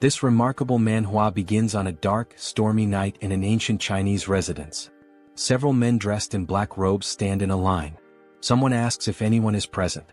This remarkable manhua begins on a dark, stormy night in an ancient Chinese residence. Several men dressed in black robes stand in a line. Someone asks if anyone is present.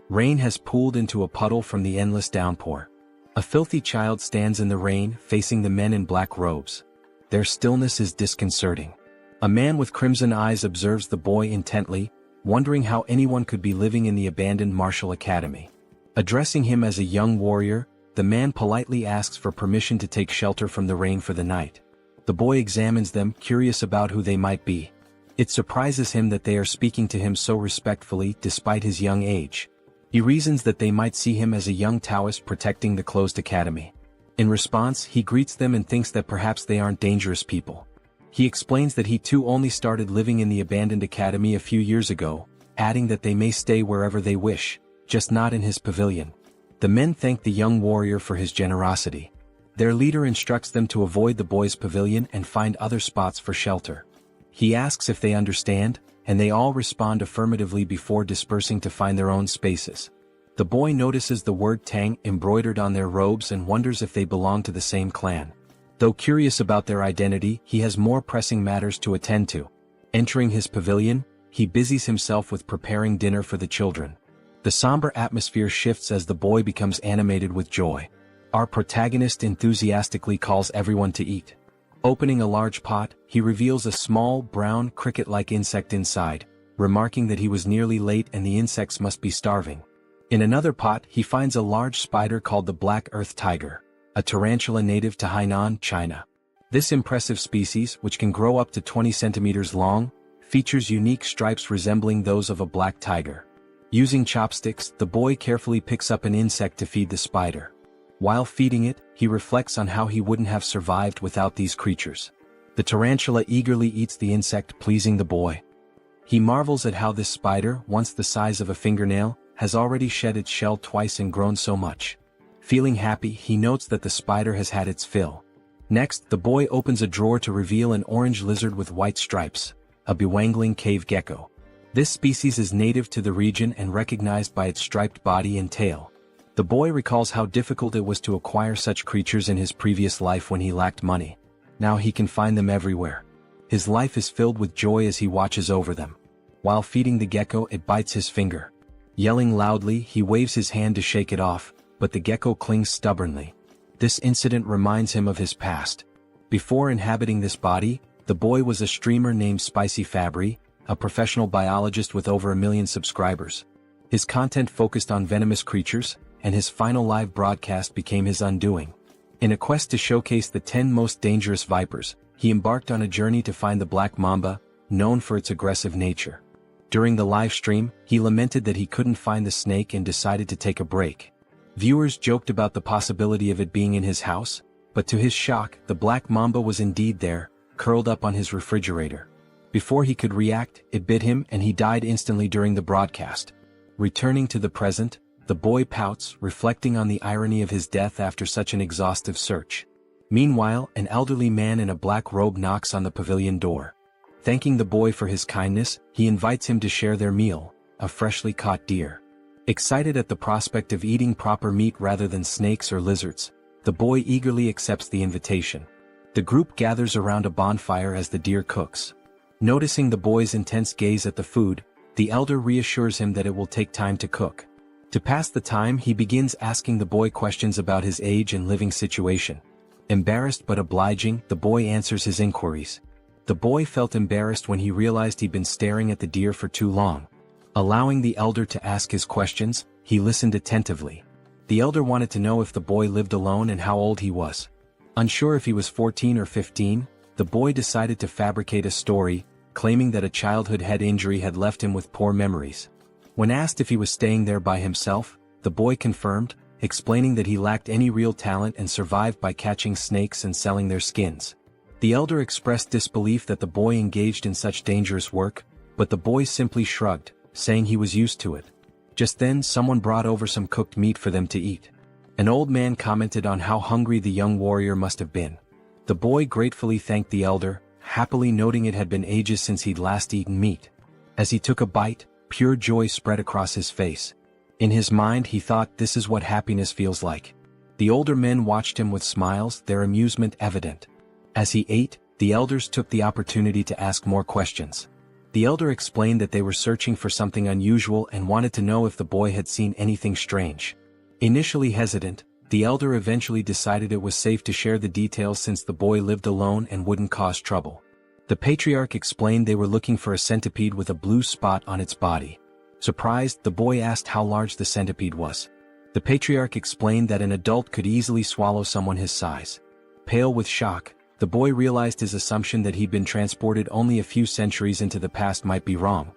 Rain has pooled into a puddle from the endless downpour. A filthy child stands in the rain, facing the men in black robes. Their stillness is disconcerting. A man with crimson eyes observes the boy intently, wondering how anyone could be living in the abandoned martial academy. Addressing him as a young warrior, the man politely asks for permission to take shelter from the rain for the night. The boy examines them, curious about who they might be. It surprises him that they are speaking to him so respectfully despite his young age. He reasons that they might see him as a young Taoist protecting the closed academy. In response, he greets them and thinks that perhaps they aren't dangerous people. He explains that he too only started living in the abandoned academy a few years ago, adding that they may stay wherever they wish, just not in his pavilion. The men thank the young warrior for his generosity. Their leader instructs them to avoid the boy's pavilion and find other spots for shelter. He asks if they understand, and they all respond affirmatively before dispersing to find their own spaces. The boy notices the word Tang embroidered on their robes and wonders if they belong to the same clan. Though curious about their identity, he has more pressing matters to attend to. Entering his pavilion, he busies himself with preparing dinner for the children. The somber atmosphere shifts as the boy becomes animated with joy. Our protagonist enthusiastically calls everyone to eat. Opening a large pot, he reveals a small, brown, cricket-like insect inside, remarking that he was nearly late and the insects must be starving. In another pot, he finds a large spider called the black earth tiger, a tarantula native to Hainan, China. This impressive species, which can grow up to 20 centimeters long, features unique stripes resembling those of a black tiger. Using chopsticks, the boy carefully picks up an insect to feed the spider. While feeding it, he reflects on how he wouldn't have survived without these creatures. The tarantula eagerly eats the insect, pleasing the boy. He marvels at how this spider, once the size of a fingernail, has already shed its shell twice and grown so much. Feeling happy, he notes that the spider has had its fill. Next, the boy opens a drawer to reveal an orange lizard with white stripes, a bewangling cave gecko. This species is native to the region and recognized by its striped body and tail. The boy recalls how difficult it was to acquire such creatures in his previous life when he lacked money. Now he can find them everywhere. His life is filled with joy as he watches over them. While feeding the gecko, it bites his finger. Yelling loudly, he waves his hand to shake it off, but the gecko clings stubbornly. This incident reminds him of his past. Before inhabiting this body, the boy was a streamer named Spicy Fabre, a professional biologist with over 1 million subscribers. His content focused on venomous creatures, and his final live broadcast became his undoing. In a quest to showcase the 10 most dangerous vipers, he embarked on a journey to find the black mamba, known for its aggressive nature. During the live stream, he lamented that he couldn't find the snake and decided to take a break. Viewers joked about the possibility of it being in his house, but to his shock, the black mamba was indeed there, curled up on his refrigerator. Before he could react, it bit him and he died instantly during the broadcast. Returning to the present, the boy pouts, reflecting on the irony of his death after such an exhaustive search. Meanwhile, an elderly man in a black robe knocks on the pavilion door. Thanking the boy for his kindness, he invites him to share their meal, a freshly caught deer. Excited at the prospect of eating proper meat rather than snakes or lizards, the boy eagerly accepts the invitation. The group gathers around a bonfire as the deer cooks. Noticing the boy's intense gaze at the food, the elder reassures him that it will take time to cook. To pass the time, he begins asking the boy questions about his age and living situation. Embarrassed but obliging, the boy answers his inquiries. The boy felt embarrassed when he realized he'd been staring at the deer for too long. Allowing the elder to ask his questions, he listened attentively. The elder wanted to know if the boy lived alone and how old he was. Unsure if he was 14 or 15, the boy decided to fabricate a story, claiming that a childhood head injury had left him with poor memories. When asked if he was staying there by himself, the boy confirmed, explaining that he lacked any real talent and survived by catching snakes and selling their skins. The elder expressed disbelief that the boy engaged in such dangerous work, but the boy simply shrugged, saying he was used to it. Just then, someone brought over some cooked meat for them to eat. An old man commented on how hungry the young warrior must have been. The boy gratefully thanked the elder, happily noting it had been ages since he'd last eaten meat. As he took a bite, pure joy spread across his face. In his mind, he thought, this is what happiness feels like. The older men watched him with smiles, their amusement evident. As he ate, the elders took the opportunity to ask more questions. The elder explained that they were searching for something unusual and wanted to know if the boy had seen anything strange. Initially hesitant, the elder eventually decided it was safe to share the details since the boy lived alone and wouldn't cause trouble. The patriarch explained they were looking for a centipede with a blue spot on its body. Surprised, the boy asked how large the centipede was. The patriarch explained that an adult could easily swallow someone his size. Pale with shock, the boy realized his assumption that he'd been transported only a few centuries into the past might be wrong.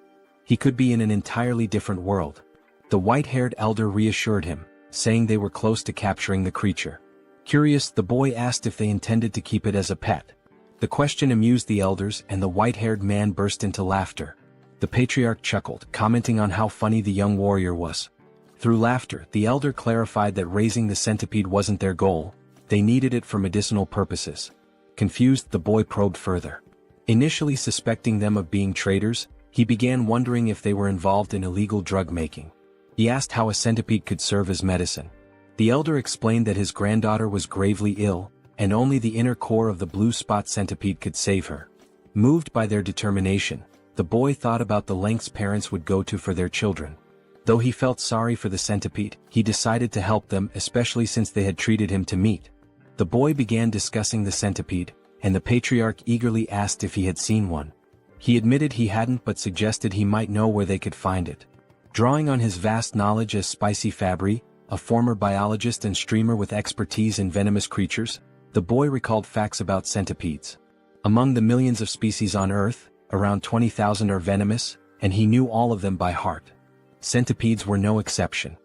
He could be in an entirely different world. The white-haired elder reassured him, saying they were close to capturing the creature. Curious, the boy asked if they intended to keep it as a pet. The question amused the elders and the white-haired man burst into laughter. The patriarch chuckled, commenting on how funny the young warrior was. Through laughter, the elder clarified that raising the centipede wasn't their goal, they needed it for medicinal purposes. Confused, the boy probed further. Initially suspecting them of being traitors, he began wondering if they were involved in illegal drug making. He asked how a centipede could serve as medicine. The elder explained that his granddaughter was gravely ill, and only the inner core of the blue spot centipede could save her. Moved by their determination, the boy thought about the lengths parents would go to for their children. Though he felt sorry for the centipede, he decided to help them, especially since they had treated him to meat. The boy began discussing the centipede, and the patriarch eagerly asked if he had seen one. He admitted he hadn't but suggested he might know where they could find it. Drawing on his vast knowledge as Spicy Fabre, a former biologist and streamer with expertise in venomous creatures, the boy recalled facts about centipedes. Among the millions of species on Earth, around 20,000 are venomous, and he knew all of them by heart. Centipedes were no exception.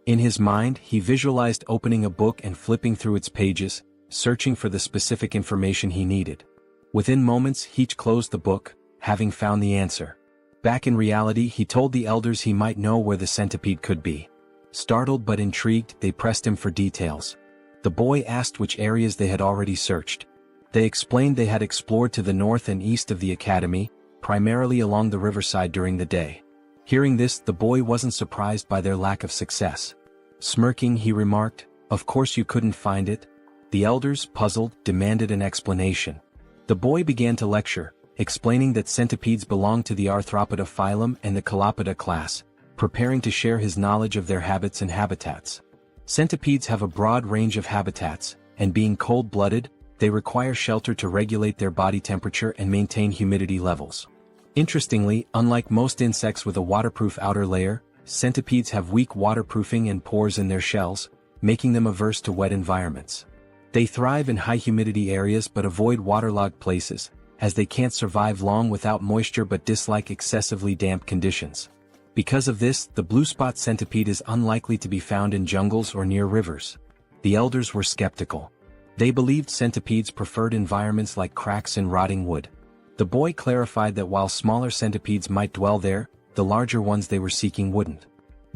In his mind, he visualized opening a book and flipping through its pages, searching for the specific information he needed. Within moments, he closed the book, having found the answer. Back in reality, he told the elders he might know where the centipede could be. Startled but intrigued, they pressed him for details. The boy asked which areas they had already searched. They explained they had explored to the north and east of the academy, primarily along the riverside during the day. Hearing this, the boy wasn't surprised by their lack of success. Smirking, he remarked, "Of course you couldn't find it." The elders, puzzled, demanded an explanation. The boy began to lecture, explaining that centipedes belong to the Arthropoda phylum and the Calopoda class, preparing to share his knowledge of their habits and habitats. Centipedes have a broad range of habitats, and being cold-blooded, they require shelter to regulate their body temperature and maintain humidity levels. Interestingly, unlike most insects with a waterproof outer layer, centipedes have weak waterproofing and pores in their shells, making them averse to wet environments. They thrive in high-humidity areas but avoid waterlogged places, as they can't survive long without moisture but dislike excessively damp conditions. Because of this, the blue spot centipede is unlikely to be found in jungles or near rivers. The elders were skeptical. They believed centipedes preferred environments like cracks in rotting wood. The boy clarified that while smaller centipedes might dwell there, the larger ones they were seeking wouldn't.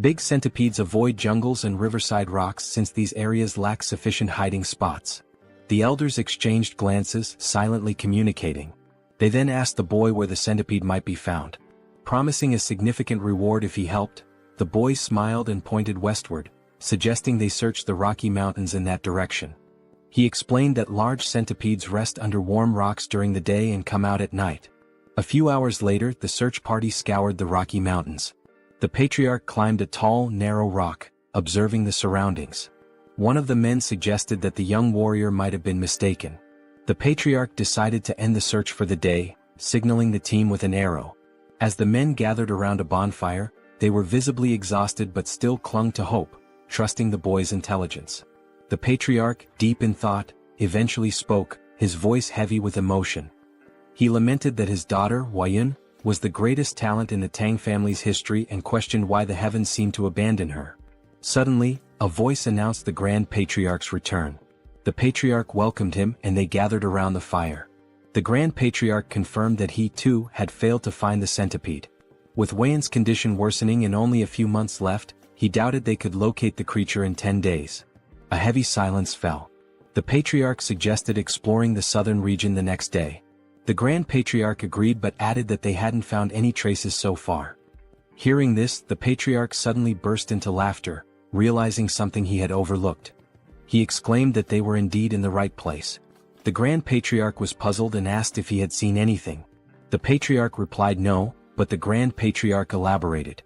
Big centipedes avoid jungles and riverside rocks since these areas lack sufficient hiding spots. The elders exchanged glances, silently communicating. They then asked the boy where the centipede might be found. Promising a significant reward if he helped, the boy smiled and pointed westward, suggesting they search the Rocky Mountains in that direction. He explained that large centipedes rest under warm rocks during the day and come out at night. A few hours later, the search party scoured the Rocky Mountains. The patriarch climbed a tall, narrow rock, observing the surroundings. One of the men suggested that the young warrior might have been mistaken. The patriarch decided to end the search for the day, signaling the team with an arrow. As the men gathered around a bonfire, they were visibly exhausted but still clung to hope, trusting the boy's intelligence. The patriarch, deep in thought, eventually spoke, his voice heavy with emotion. He lamented that his daughter, Huayun, was the greatest talent in the Tang family's history and questioned why the heavens seemed to abandon her. Suddenly, a voice announced the Grand Patriarch's return. The patriarch welcomed him and they gathered around the fire. The Grand Patriarch confirmed that he too had failed to find the centipede. With Huayun's condition worsening and only a few months left, he doubted they could locate the creature in 10 days. A heavy silence fell. The patriarch suggested exploring the southern region the next day. The Grand Patriarch agreed but added that they hadn't found any traces so far. Hearing this, the patriarch suddenly burst into laughter, realizing something he had overlooked. He exclaimed that they were indeed in the right place. The Grand Patriarch was puzzled and asked if he had seen anything. The Patriarch replied no, but the Grand Patriarch elaborated.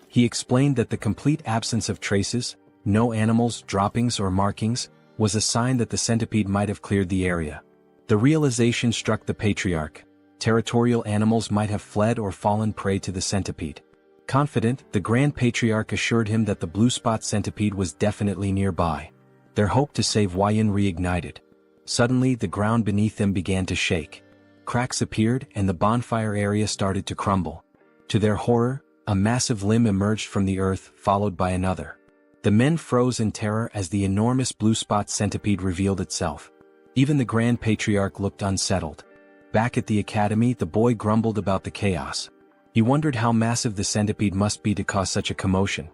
He explained that the complete absence of traces, no animals, droppings or markings, was a sign that the centipede might have cleared the area. The realization struck the Patriarch. Territorial animals might have fled or fallen prey to the centipede. Confident, the Grand Patriarch assured him that the blue spot centipede was definitely nearby. Their hope to save Huayan reignited. Suddenly the ground beneath them began to shake. Cracks appeared and the bonfire area started to crumble. To their horror, a massive limb emerged from the earth, followed by another. The men froze in terror as the enormous blue spot centipede revealed itself. Even the Grand Patriarch looked unsettled. Back at the academy, the boy grumbled about the chaos. He wondered how massive the centipede must be to cause such a commotion.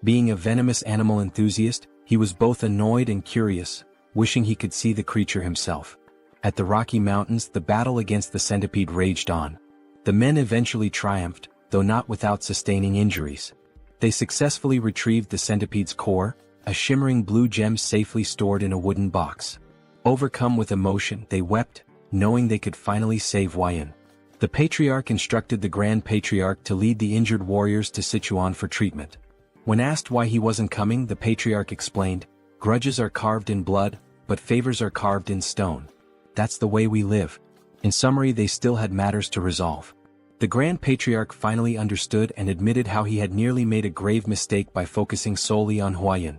Being a venomous animal enthusiast, he was both annoyed and curious, wishing he could see the creature himself. At the Rocky Mountains, the battle against the centipede raged on. The men eventually triumphed, though not without sustaining injuries. They successfully retrieved the centipede's core, a shimmering blue gem safely stored in a wooden box. Overcome with emotion, they wept, knowing they could finally save Huayan. The Patriarch instructed the Grand Patriarch to lead the injured warriors to Sichuan for treatment. When asked why he wasn't coming, the Patriarch explained, "Grudges are carved in blood, but favors are carved in stone. That's the way we live." In summary, they still had matters to resolve. The Grand Patriarch finally understood and admitted how he had nearly made a grave mistake by focusing solely on Huayan.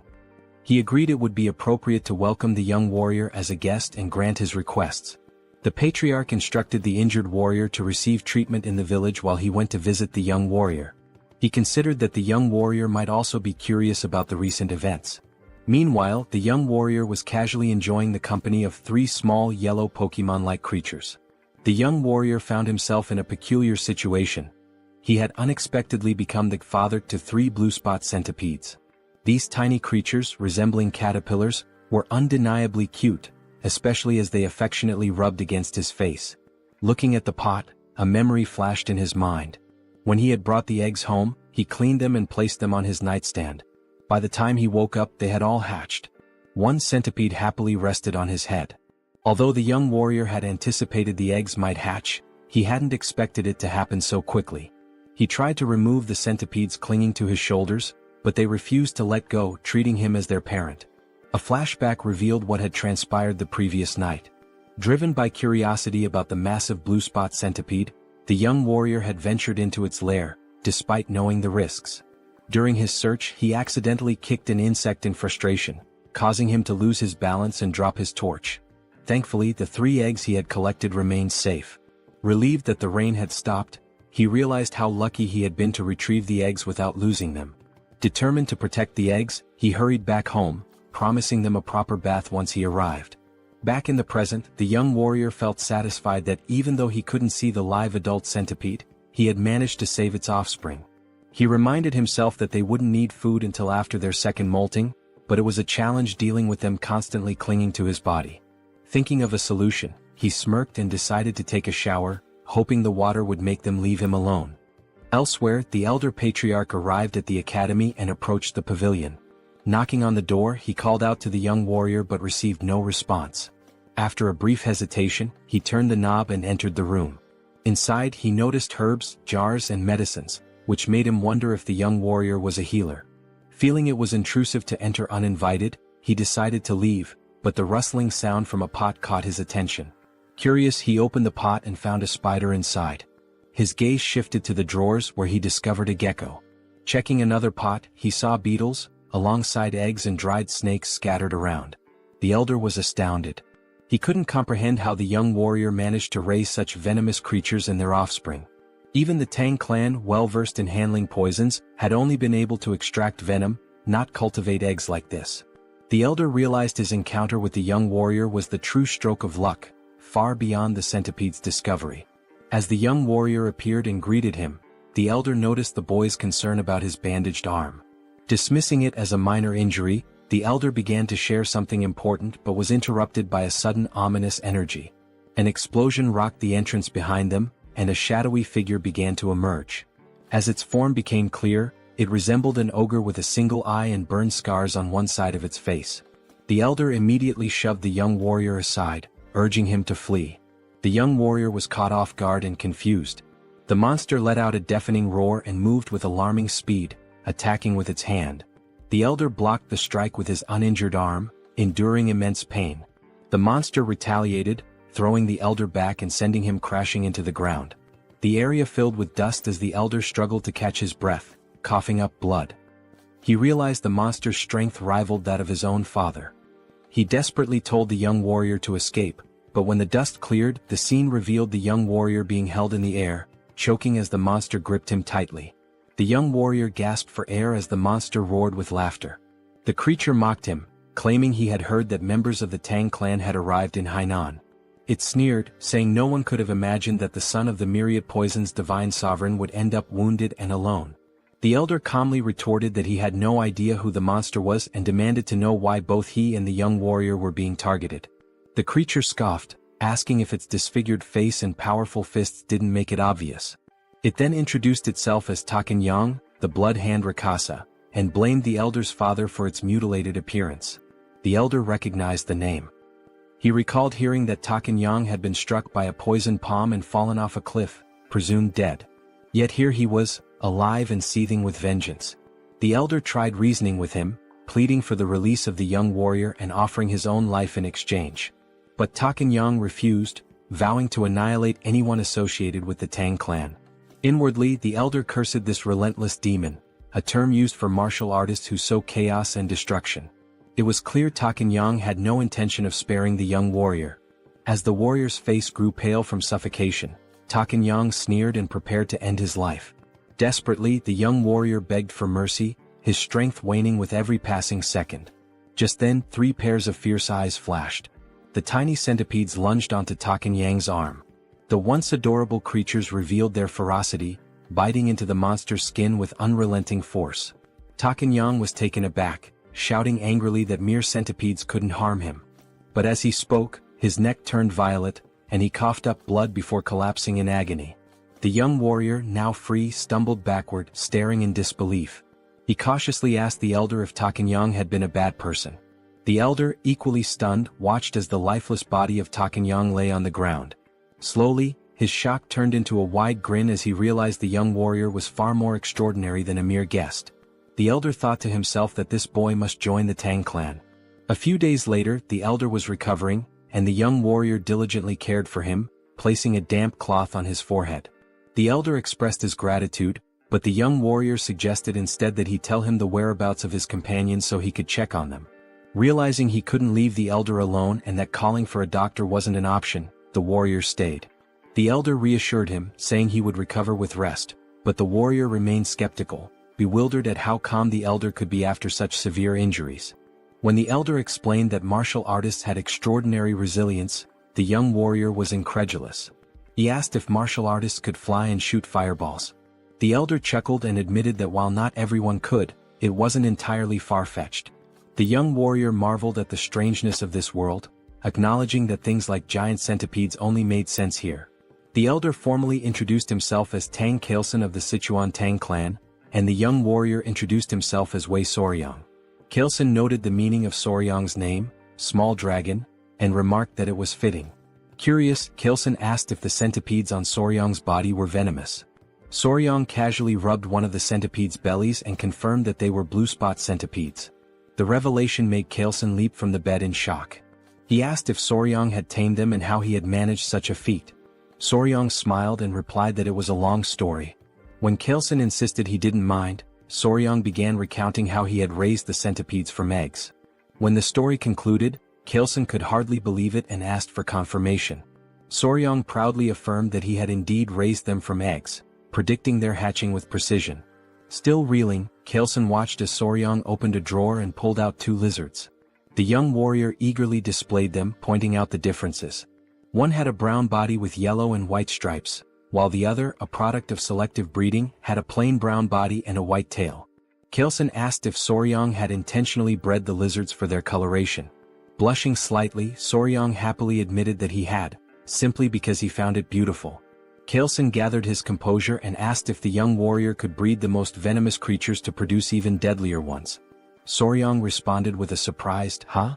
He agreed it would be appropriate to welcome the young warrior as a guest and grant his requests. The Patriarch instructed the injured warrior to receive treatment in the village while he went to visit the young warrior. He considered that the young warrior might also be curious about the recent events. Meanwhile, the young warrior was casually enjoying the company of 3 small yellow Pokemon-like creatures. The young warrior found himself in a peculiar situation. He had unexpectedly become the father to 3 blue spot centipedes. These tiny creatures, resembling caterpillars, were undeniably cute, especially as they affectionately rubbed against his face. Looking at the pot, a memory flashed in his mind. When he had brought the eggs home, he cleaned them and placed them on his nightstand. By the time he woke up, they had all hatched. 1 centipede happily rested on his head. Although the young warrior had anticipated the eggs might hatch, he hadn't expected it to happen so quickly. He tried to remove the centipedes clinging to his shoulders, but they refused to let go, treating him as their parent. A flashback revealed what had transpired the previous night. Driven by curiosity about the massive blue spot centipede, the young warrior had ventured into its lair, despite knowing the risks. During his search, he accidentally kicked an insect in frustration, causing him to lose his balance and drop his torch. Thankfully, the 3 eggs he had collected remained safe. Relieved that the rain had stopped, he realized how lucky he had been to retrieve the eggs without losing them. Determined to protect the eggs, he hurried back home, promising them a proper bath once he arrived. Back in the present, the young warrior felt satisfied that even though he couldn't see the live adult centipede, he had managed to save its offspring. He reminded himself that they wouldn't need food until after their second molting, but it was a challenge dealing with them constantly clinging to his body. Thinking of a solution, he smirked and decided to take a shower, hoping the water would make them leave him alone. Elsewhere, the elder patriarch arrived at the academy and approached the pavilion. Knocking on the door, he called out to the young warrior but received no response. After a brief hesitation, he turned the knob and entered the room. Inside, he noticed herbs, jars and medicines, which made him wonder if the young warrior was a healer. Feeling it was intrusive to enter uninvited, he decided to leave, but the rustling sound from a pot caught his attention. Curious, he opened the pot and found a spider inside. His gaze shifted to the drawers where he discovered a gecko. Checking another pot, he saw beetles, alongside eggs and dried snakes scattered around. The elder was astounded. He couldn't comprehend how the young warrior managed to raise such venomous creatures and their offspring. Even the Tang clan, well-versed in handling poisons, had only been able to extract venom, not cultivate eggs like this. The elder realized his encounter with the young warrior was the true stroke of luck, far beyond the centipede's discovery. As the young warrior appeared and greeted him, the elder noticed the boy's concern about his bandaged arm. Dismissing it as a minor injury, the elder began to share something important but was interrupted by a sudden ominous energy. An explosion rocked the entrance behind them, and a shadowy figure began to emerge. As its form became clear, it resembled an ogre with a single eye and burn scars on one side of its face. The elder immediately shoved the young warrior aside, urging him to flee. The young warrior was caught off guard and confused. The monster let out a deafening roar and moved with alarming speed, attacking with its hand. The elder blocked the strike with his uninjured arm, enduring immense pain. The monster retaliated, throwing the elder back and sending him crashing into the ground. The area filled with dust as the elder struggled to catch his breath, coughing up blood. He realized the monster's strength rivaled that of his own father. He desperately told the young warrior to escape, but when the dust cleared, the scene revealed the young warrior being held in the air, choking as the monster gripped him tightly. The young warrior gasped for air as the monster roared with laughter. The creature mocked him, claiming he had heard that members of the Tang clan had arrived in Hainan. It sneered, saying no one could have imagined that the son of the myriad poison's divine sovereign would end up wounded and alone. The elder calmly retorted that he had no idea who the monster was and demanded to know why both he and the young warrior were being targeted. The creature scoffed, asking if its disfigured face and powerful fists didn't make it obvious. It then introduced itself as Takan Yang, the blood hand Rakasa, and blamed the elder's father for its mutilated appearance. The elder recognized the name. He recalled hearing that Takan Yang had been struck by a poisoned palm and fallen off a cliff, presumed dead. Yet here he was, alive and seething with vengeance. The elder tried reasoning with him, pleading for the release of the young warrior and offering his own life in exchange. But Takan Yang refused, vowing to annihilate anyone associated with the Tang clan. Inwardly, the elder cursed this relentless demon, a term used for martial artists who sow chaos and destruction. It was clear Takan Yang had no intention of sparing the young warrior. As the warrior's face grew pale from suffocation, Takan Yang sneered and prepared to end his life. Desperately, the young warrior begged for mercy, his strength waning with every passing second. Just then, 3 pairs of fierce eyes flashed. The tiny centipedes lunged onto Takan Yang's arm. The once adorable creatures revealed their ferocity, biting into the monster's skin with unrelenting force. Takan Yang was taken aback, shouting angrily that mere centipedes couldn't harm him. But as he spoke, his neck turned violet, and he coughed up blood before collapsing in agony. The young warrior, now free, stumbled backward, staring in disbelief. He cautiously asked the elder if Takan Yang had been a bad person. The elder, equally stunned, watched as the lifeless body of Takan Yang lay on the ground. Slowly, his shock turned into a wide grin as he realized the young warrior was far more extraordinary than a mere guest. The elder thought to himself that this boy must join the Tang clan. A few days later, the elder was recovering, and the young warrior diligently cared for him, placing a damp cloth on his forehead. The elder expressed his gratitude, but the young warrior suggested instead that he tell him the whereabouts of his companions so he could check on them. Realizing he couldn't leave the elder alone and that calling for a doctor wasn't an option, the warrior stayed. The elder reassured him, saying he would recover with rest, but the warrior remained skeptical, bewildered at how calm the elder could be after such severe injuries. When the elder explained that martial artists had extraordinary resilience, the young warrior was incredulous. He asked if martial artists could fly and shoot fireballs. The elder chuckled and admitted that while not everyone could, it wasn't entirely far-fetched. The young warrior marveled at the strangeness of this world, acknowledging that things like giant centipedes only made sense here. The elder formally introduced himself as Tang Kailson of the Sichuan Tang Clan, and the young warrior introduced himself as Wei Soryang. Kailson noted the meaning of Soryang's name, small dragon, and remarked that it was fitting. Curious, Kailson asked if the centipedes on Soryang's body were venomous. Soryang casually rubbed one of the centipedes' bellies and confirmed that they were blue spot centipedes. The revelation made Kailson leap from the bed in shock. He asked if Soryang had tamed them and how he had managed such a feat. Soryang smiled and replied that it was a long story. When Kailson insisted he didn't mind, Soryang began recounting how he had raised the centipedes from eggs. When the story concluded, Kailson could hardly believe it and asked for confirmation. Soryang proudly affirmed that he had indeed raised them from eggs, predicting their hatching with precision. Still reeling, Kailson watched as Soryang opened a drawer and pulled out 2 lizards. The young warrior eagerly displayed them, pointing out the differences. One had a brown body with yellow and white stripes, while the other, a product of selective breeding, had a plain brown body and a white tail. Kailson asked if Soryang had intentionally bred the lizards for their coloration. Blushing slightly, Soryang happily admitted that he had, simply because he found it beautiful. Kailson gathered his composure and asked if the young warrior could breed the most venomous creatures to produce even deadlier ones. Soryang responded with a surprised, "Huh?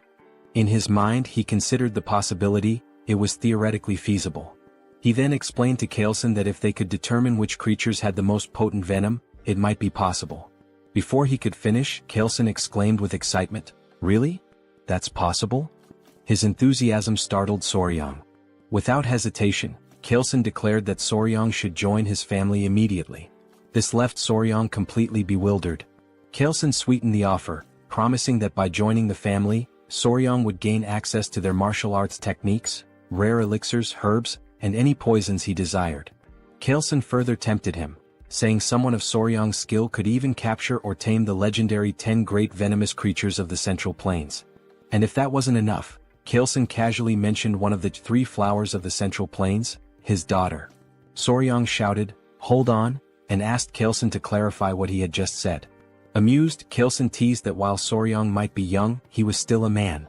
In his mind he considered the possibility, it was theoretically feasible. He then explained to Kaelson that if they could determine which creatures had the most potent venom, it might be possible. Before he could finish, Kaelson exclaimed with excitement, "Really? That's possible?" His enthusiasm startled Soryang. Without hesitation, Kaelson declared that Soryang should join his family immediately. This left Soryang completely bewildered. Kaelson sweetened the offer, promising that by joining the family, Soryang would gain access to their martial arts techniques, rare elixirs, herbs, and any poisons he desired. Kaelson further tempted him, saying someone of Soryang's skill could even capture or tame the legendary 10 great venomous creatures of the Central Plains. And if that wasn't enough, Kaelson casually mentioned one of the 3 flowers of the Central Plains, his daughter. Soryang shouted, "Hold on," and asked Kaelson to clarify what he had just said. Amused, Kaelson teased that while Soryang might be young, he was still a man.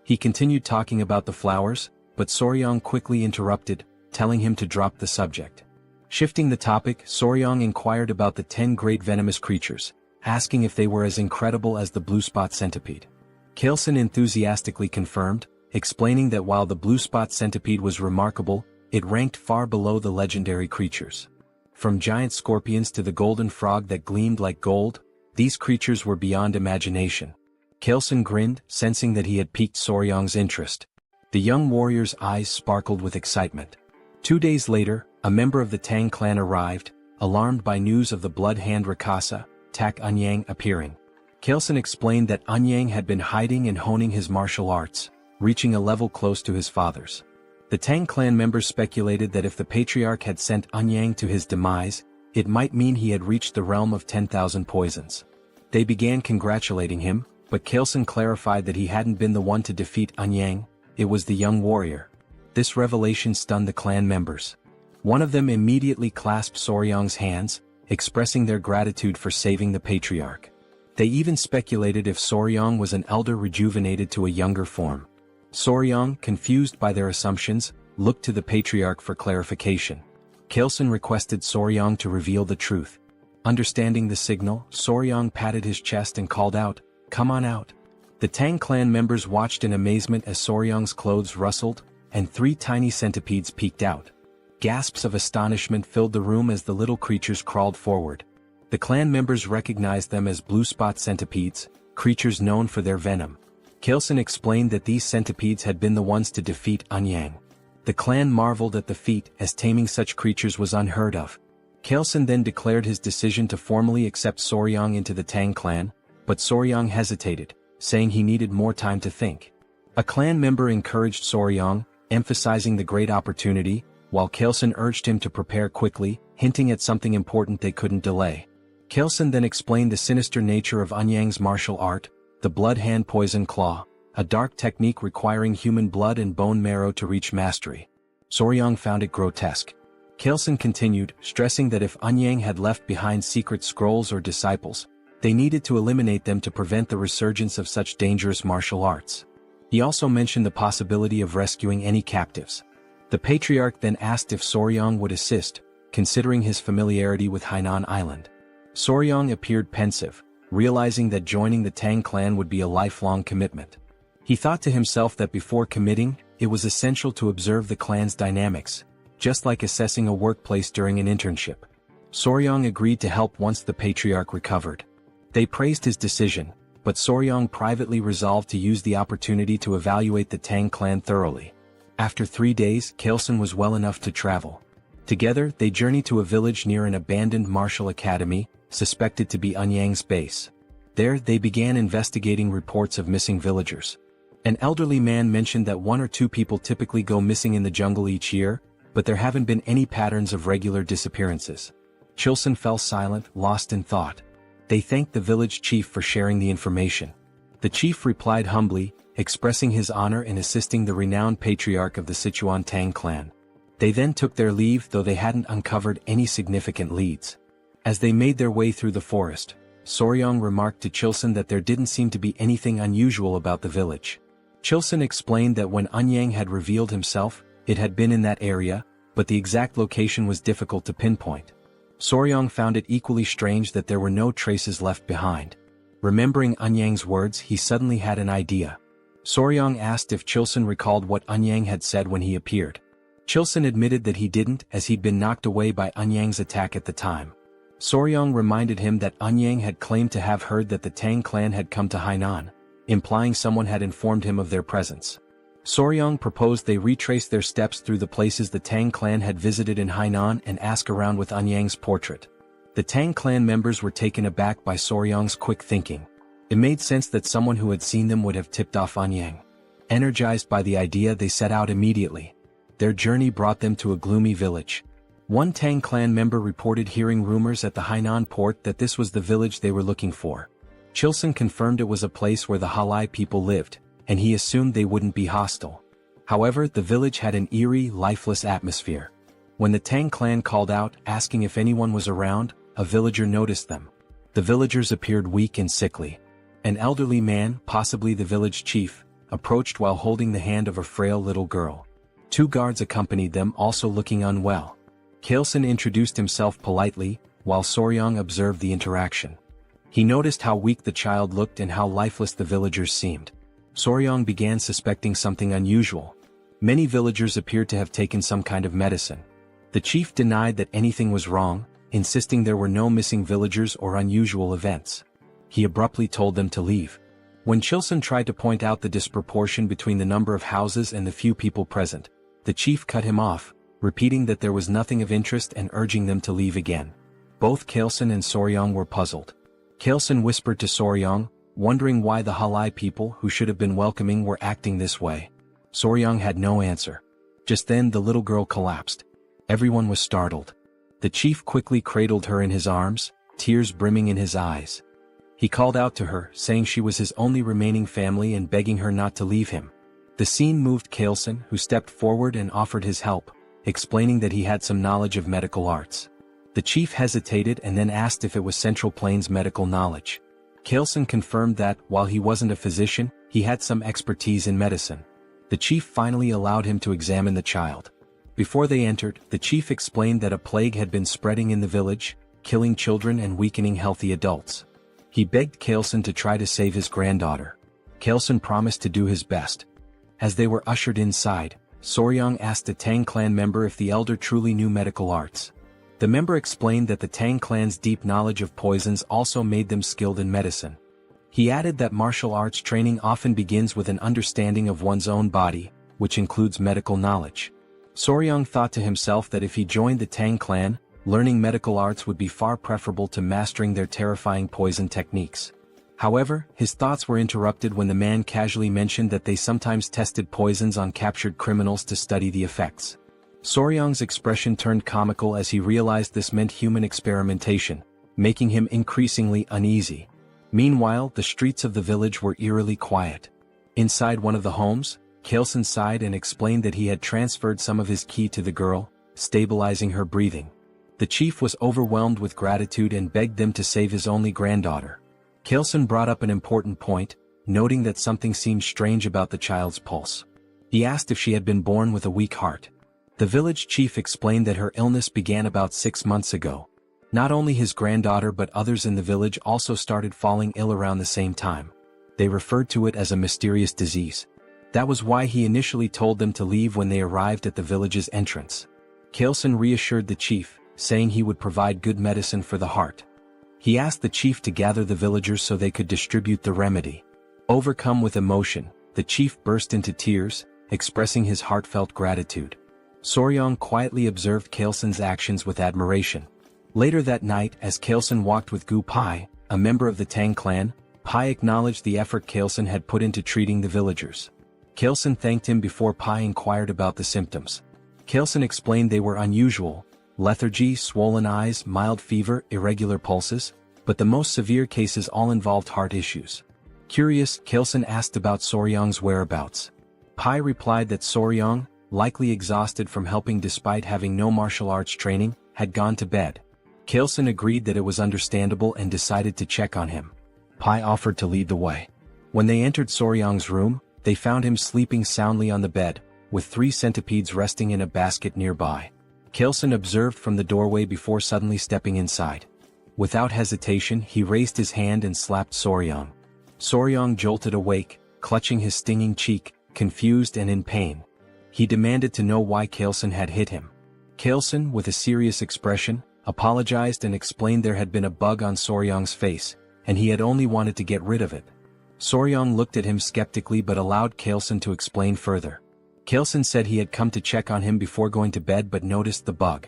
He continued talking about the flowers, but Soryang quickly interrupted, telling him to drop the subject. Shifting the topic, Soryang inquired about the 10 great venomous creatures, asking if they were as incredible as the blue spot centipede. Kaelson enthusiastically confirmed, explaining that while the blue spot centipede was remarkable, it ranked far below the legendary creatures. From giant scorpions to the golden frog that gleamed like gold, these creatures were beyond imagination. Kaelson grinned, sensing that he had piqued Soryang's interest. The young warrior's eyes sparkled with excitement. 2 days later, a member of the Tang clan arrived, alarmed by news of the blood hand Rakasa, Tak Anyang appearing. Kaelson explained that Anyang had been hiding and honing his martial arts, reaching a level close to his father's. The Tang clan members speculated that if the patriarch had sent Anyang to his demise, it might mean he had reached the realm of 10,000 poisons. They began congratulating him, but Kaelson clarified that he hadn't been the one to defeat Anyang, it was the young warrior. This revelation stunned the clan members. One of them immediately clasped Soryang's hands, expressing their gratitude for saving the patriarch. They even speculated if Soryang was an elder rejuvenated to a younger form. Soryang, confused by their assumptions, looked to the patriarch for clarification. Kaelson requested Soryang to reveal the truth. Understanding the signal, Soryang patted his chest and called out, "Come on out." The Tang clan members watched in amazement as Soryang's clothes rustled, and 3 tiny centipedes peeked out. Gasps of astonishment filled the room as the little creatures crawled forward. The clan members recognized them as blue spot centipedes, creatures known for their venom. Kaelson explained that these centipedes had been the ones to defeat Anyang. The clan marveled at the feat, as taming such creatures was unheard of. Kaelson then declared his decision to formally accept Soryang into the Tang clan, but Soryang hesitated, saying he needed more time to think. A clan member encouraged Soryang, emphasizing the great opportunity, while Kaelson urged him to prepare quickly, hinting at something important they couldn't delay. Kaelson then explained the sinister nature of Anyang's martial art, the blood hand poison claw, a dark technique requiring human blood and bone marrow to reach mastery. Soryang found it grotesque. Kaelson continued, stressing that if Anyang had left behind secret scrolls or disciples, they needed to eliminate them to prevent the resurgence of such dangerous martial arts. He also mentioned the possibility of rescuing any captives. The patriarch then asked if Soryang would assist, considering his familiarity with Hainan Island. Soryang appeared pensive, realizing that joining the Tang clan would be a lifelong commitment. He thought to himself that before committing, it was essential to observe the clan's dynamics, just like assessing a workplace during an internship. Soryang agreed to help once the patriarch recovered. They praised his decision, but Soryang privately resolved to use the opportunity to evaluate the Tang clan thoroughly. After 3 days, Kaelson was well enough to travel. Together, they journeyed to a village near an abandoned martial academy, suspected to be Anyang's base. There, they began investigating reports of missing villagers. An elderly man mentioned that 1 or 2 people typically go missing in the jungle each year, but there haven't been any patterns of regular disappearances. Chilson fell silent, lost in thought. They thanked the village chief for sharing the information. The chief replied humbly, expressing his honor in assisting the renowned patriarch of the Sichuan Tang Clan. They then took their leave, though they hadn't uncovered any significant leads. As they made their way through the forest, Soryang remarked to Chilson that there didn't seem to be anything unusual about the village. Chilson explained that when Anyang had revealed himself, it had been in that area, but the exact location was difficult to pinpoint. Soryang found it equally strange that there were no traces left behind. Remembering Anyang's words, he suddenly had an idea. Soryang asked if Chilson recalled what Eunhyang had said when he appeared. Chilson admitted that he didn't, as he'd been knocked away by Eunhyang's attack at the time. Soryang reminded him that Eunhyang had claimed to have heard that the Tang clan had come to Hainan, implying someone had informed him of their presence. Soryang proposed they retrace their steps through the places the Tang clan had visited in Hainan and ask around with Eunhyang's portrait. The Tang clan members were taken aback by Soryang's quick thinking. It made sense that someone who had seen them would have tipped off Eunhyang. Energized by the idea, they set out immediately. Their journey brought them to a gloomy village. One Tang clan member reported hearing rumors at the Hainan port that this was the village they were looking for. Chilson confirmed it was a place where the Halai people lived, and he assumed they wouldn't be hostile. However, the village had an eerie, lifeless atmosphere. When the Tang clan called out, asking if anyone was around, a villager noticed them. The villagers appeared weak and sickly. An elderly man, possibly the village chief, approached while holding the hand of a frail little girl. 2 guards accompanied them, also looking unwell. Chilson introduced himself politely, while Soryang observed the interaction. He noticed how weak the child looked and how lifeless the villagers seemed. Soryang began suspecting something unusual. Many villagers appeared to have taken some kind of medicine. The chief denied that anything was wrong, insisting there were no missing villagers or unusual events. He abruptly told them to leave. When Chilson tried to point out the disproportion between the number of houses and the few people present, the chief cut him off, repeating that there was nothing of interest and urging them to leave again. Both Chilson and Soryang were puzzled. Chilson whispered to Soryang, wondering why the Halai people who should have been welcoming were acting this way. Soryang had no answer. Just then the little girl collapsed. Everyone was startled. The chief quickly cradled her in his arms, tears brimming in his eyes. He called out to her, saying she was his only remaining family and begging her not to leave him. The scene moved Chilson, who stepped forward and offered his help, explaining that he had some knowledge of medical arts. The chief hesitated and then asked if it was Central Plains medical knowledge. Chilson confirmed that, while he wasn't a physician, he had some expertise in medicine. The chief finally allowed him to examine the child. Before they entered, the chief explained that a plague had been spreading in the village, killing children and weakening healthy adults. He begged Chilson to try to save his granddaughter. Chilson promised to do his best. As they were ushered inside, Soryang asked a Tang clan member if the elder truly knew medical arts. The member explained that the Tang clan's deep knowledge of poisons also made them skilled in medicine. He added that martial arts training often begins with an understanding of one's own body, which includes medical knowledge. Soryang thought to himself that if he joined the Tang clan, learning medical arts would be far preferable to mastering their terrifying poison techniques. However, his thoughts were interrupted when the man casually mentioned that they sometimes tested poisons on captured criminals to study the effects. Soryang's expression turned comical as he realized this meant human experimentation, making him increasingly uneasy. Meanwhile, the streets of the village were eerily quiet. Inside one of the homes, Chilson sighed and explained that he had transferred some of his ki to the girl, stabilizing her breathing. The chief was overwhelmed with gratitude and begged them to save his only granddaughter. Chilson brought up an important point, noting that something seemed strange about the child's pulse. He asked if she had been born with a weak heart. The village chief explained that her illness began about 6 months ago. Not only his granddaughter but others in the village also started falling ill around the same time. They referred to it as a mysterious disease. That was why he initially told them to leave when they arrived at the village's entrance. Chilson reassured the chief, saying he would provide good medicine for the heart. He asked the chief to gather the villagers so they could distribute the remedy. Overcome with emotion, the chief burst into tears, expressing his heartfelt gratitude. Soryang quietly observed Chilson's actions with admiration. Later that night, as Chilson walked with Gu Pai, a member of the Tang clan, Pai acknowledged the effort Chilson had put into treating the villagers. Chilson thanked him before Pai inquired about the symptoms. Chilson explained they were unusual: lethargy, swollen eyes, mild fever, irregular pulses, but the most severe cases all involved heart issues. Curious, Chilson asked about Soryang's whereabouts. Pai replied that Soryang, likely exhausted from helping despite having no martial arts training, had gone to bed. Chilson agreed that it was understandable and decided to check on him. Pai offered to lead the way. When they entered Soryang's room, they found him sleeping soundly on the bed, with 3 centipedes resting in a basket nearby. Chilson observed from the doorway before suddenly stepping inside. Without hesitation, he raised his hand and slapped Soryang. Soryang jolted awake, clutching his stinging cheek, confused and in pain. He demanded to know why Kaleson had hit him. Kaleson, with a serious expression, apologized and explained there had been a bug on Soryong's face, and he had only wanted to get rid of it. Soryong looked at him skeptically but allowed Kaleson to explain further. Kaleson said he had come to check on him before going to bed but noticed the bug.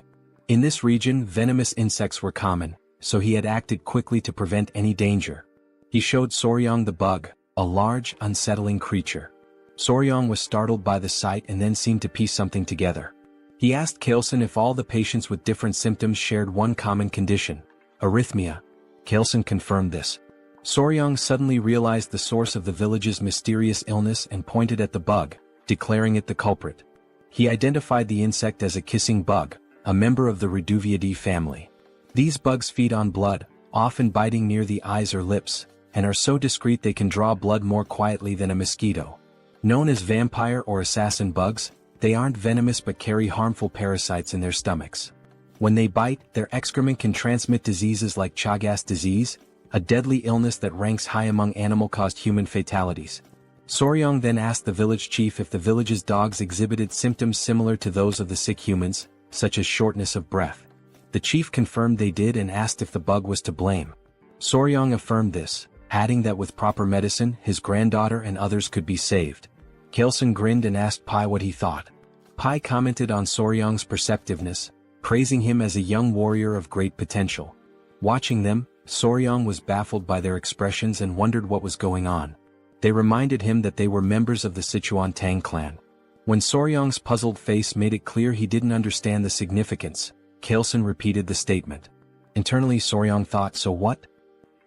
In this region, venomous insects were common, so he had acted quickly to prevent any danger. He showed Soryong the bug, a large, unsettling creature. Soryong was startled by the sight and then seemed to piece something together. He asked Kaleson if all the patients with different symptoms shared one common condition: arrhythmia. Kaleson confirmed this. Soryong suddenly realized the source of the village's mysterious illness and pointed at the bug, declaring it the culprit. He identified the insect as a kissing bug, a member of the Reduviidae family. These bugs feed on blood, often biting near the eyes or lips, and are so discreet they can draw blood more quietly than a mosquito. Known as vampire or assassin bugs, they aren't venomous but carry harmful parasites in their stomachs. When they bite, their excrement can transmit diseases like Chagas disease, a deadly illness that ranks high among animal-caused human fatalities. Soryong then asked the village chief if the village's dogs exhibited symptoms similar to those of the sick humans, such as shortness of breath. The chief confirmed they did and asked if the bug was to blame. Soryong affirmed this, adding that with proper medicine, his granddaughter and others could be saved. Kaleson grinned and asked Pai what he thought. Pai commented on Soryong's perceptiveness, praising him as a young warrior of great potential. Watching them, Soryong was baffled by their expressions and wondered what was going on. They reminded him that they were members of the Sichuan Tang Clan. When Soryong's puzzled face made it clear he didn't understand the significance, Kaleson repeated the statement. Internally Soryong thought, so what?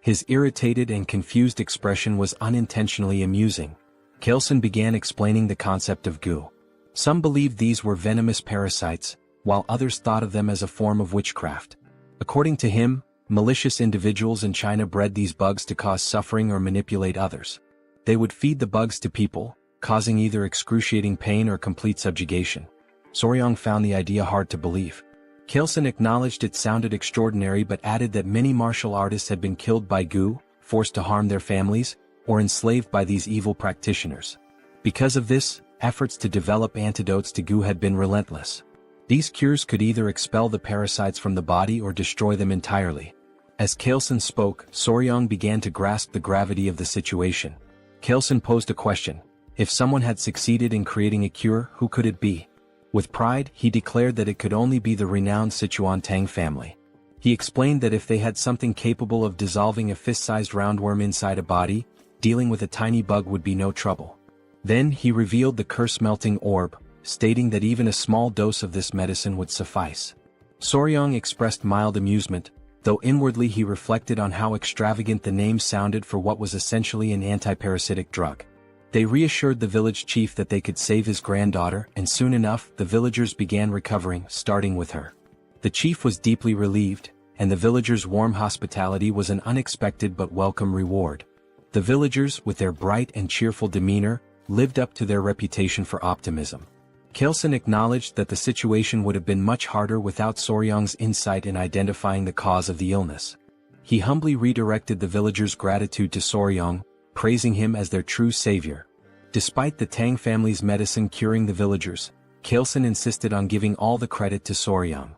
His irritated and confused expression was unintentionally amusing. Kaleson began explaining the concept of goo. Some believed these were venomous parasites, while others thought of them as a form of witchcraft. According to him, malicious individuals in China bred these bugs to cause suffering or manipulate others. They would feed the bugs to people, causing either excruciating pain or complete subjugation. Soryong found the idea hard to believe. Kaleson acknowledged it sounded extraordinary but added that many martial artists had been killed by goo, forced to harm their families, or enslaved by these evil practitioners. Because of this, efforts to develop antidotes to goo had been relentless. These cures could either expel the parasites from the body or destroy them entirely. As Kaleson spoke, Soryong began to grasp the gravity of the situation. Kaleson posed a question. If someone had succeeded in creating a cure, who could it be? With pride, he declared that it could only be the renowned Sichuan Tang family. He explained that if they had something capable of dissolving a fist-sized roundworm inside a body, dealing with a tiny bug would be no trouble. Then he revealed the curse-melting orb, stating that even a small dose of this medicine would suffice. Soryong expressed mild amusement, though inwardly he reflected on how extravagant the name sounded for what was essentially an antiparasitic drug. They reassured the village chief that they could save his granddaughter, and soon enough the villagers began recovering, starting with her. The chief was deeply relieved, and the villagers' warm hospitality was an unexpected but welcome reward. The villagers, with their bright and cheerful demeanor, lived up to their reputation for optimism. Kaleson acknowledged that the situation would have been much harder without Soryong's insight in identifying the cause of the illness. He humbly redirected the villagers' gratitude to Soryong, praising him as their true savior. Despite the Tang family's medicine curing the villagers, Kaleson insisted on giving all the credit to Soryong.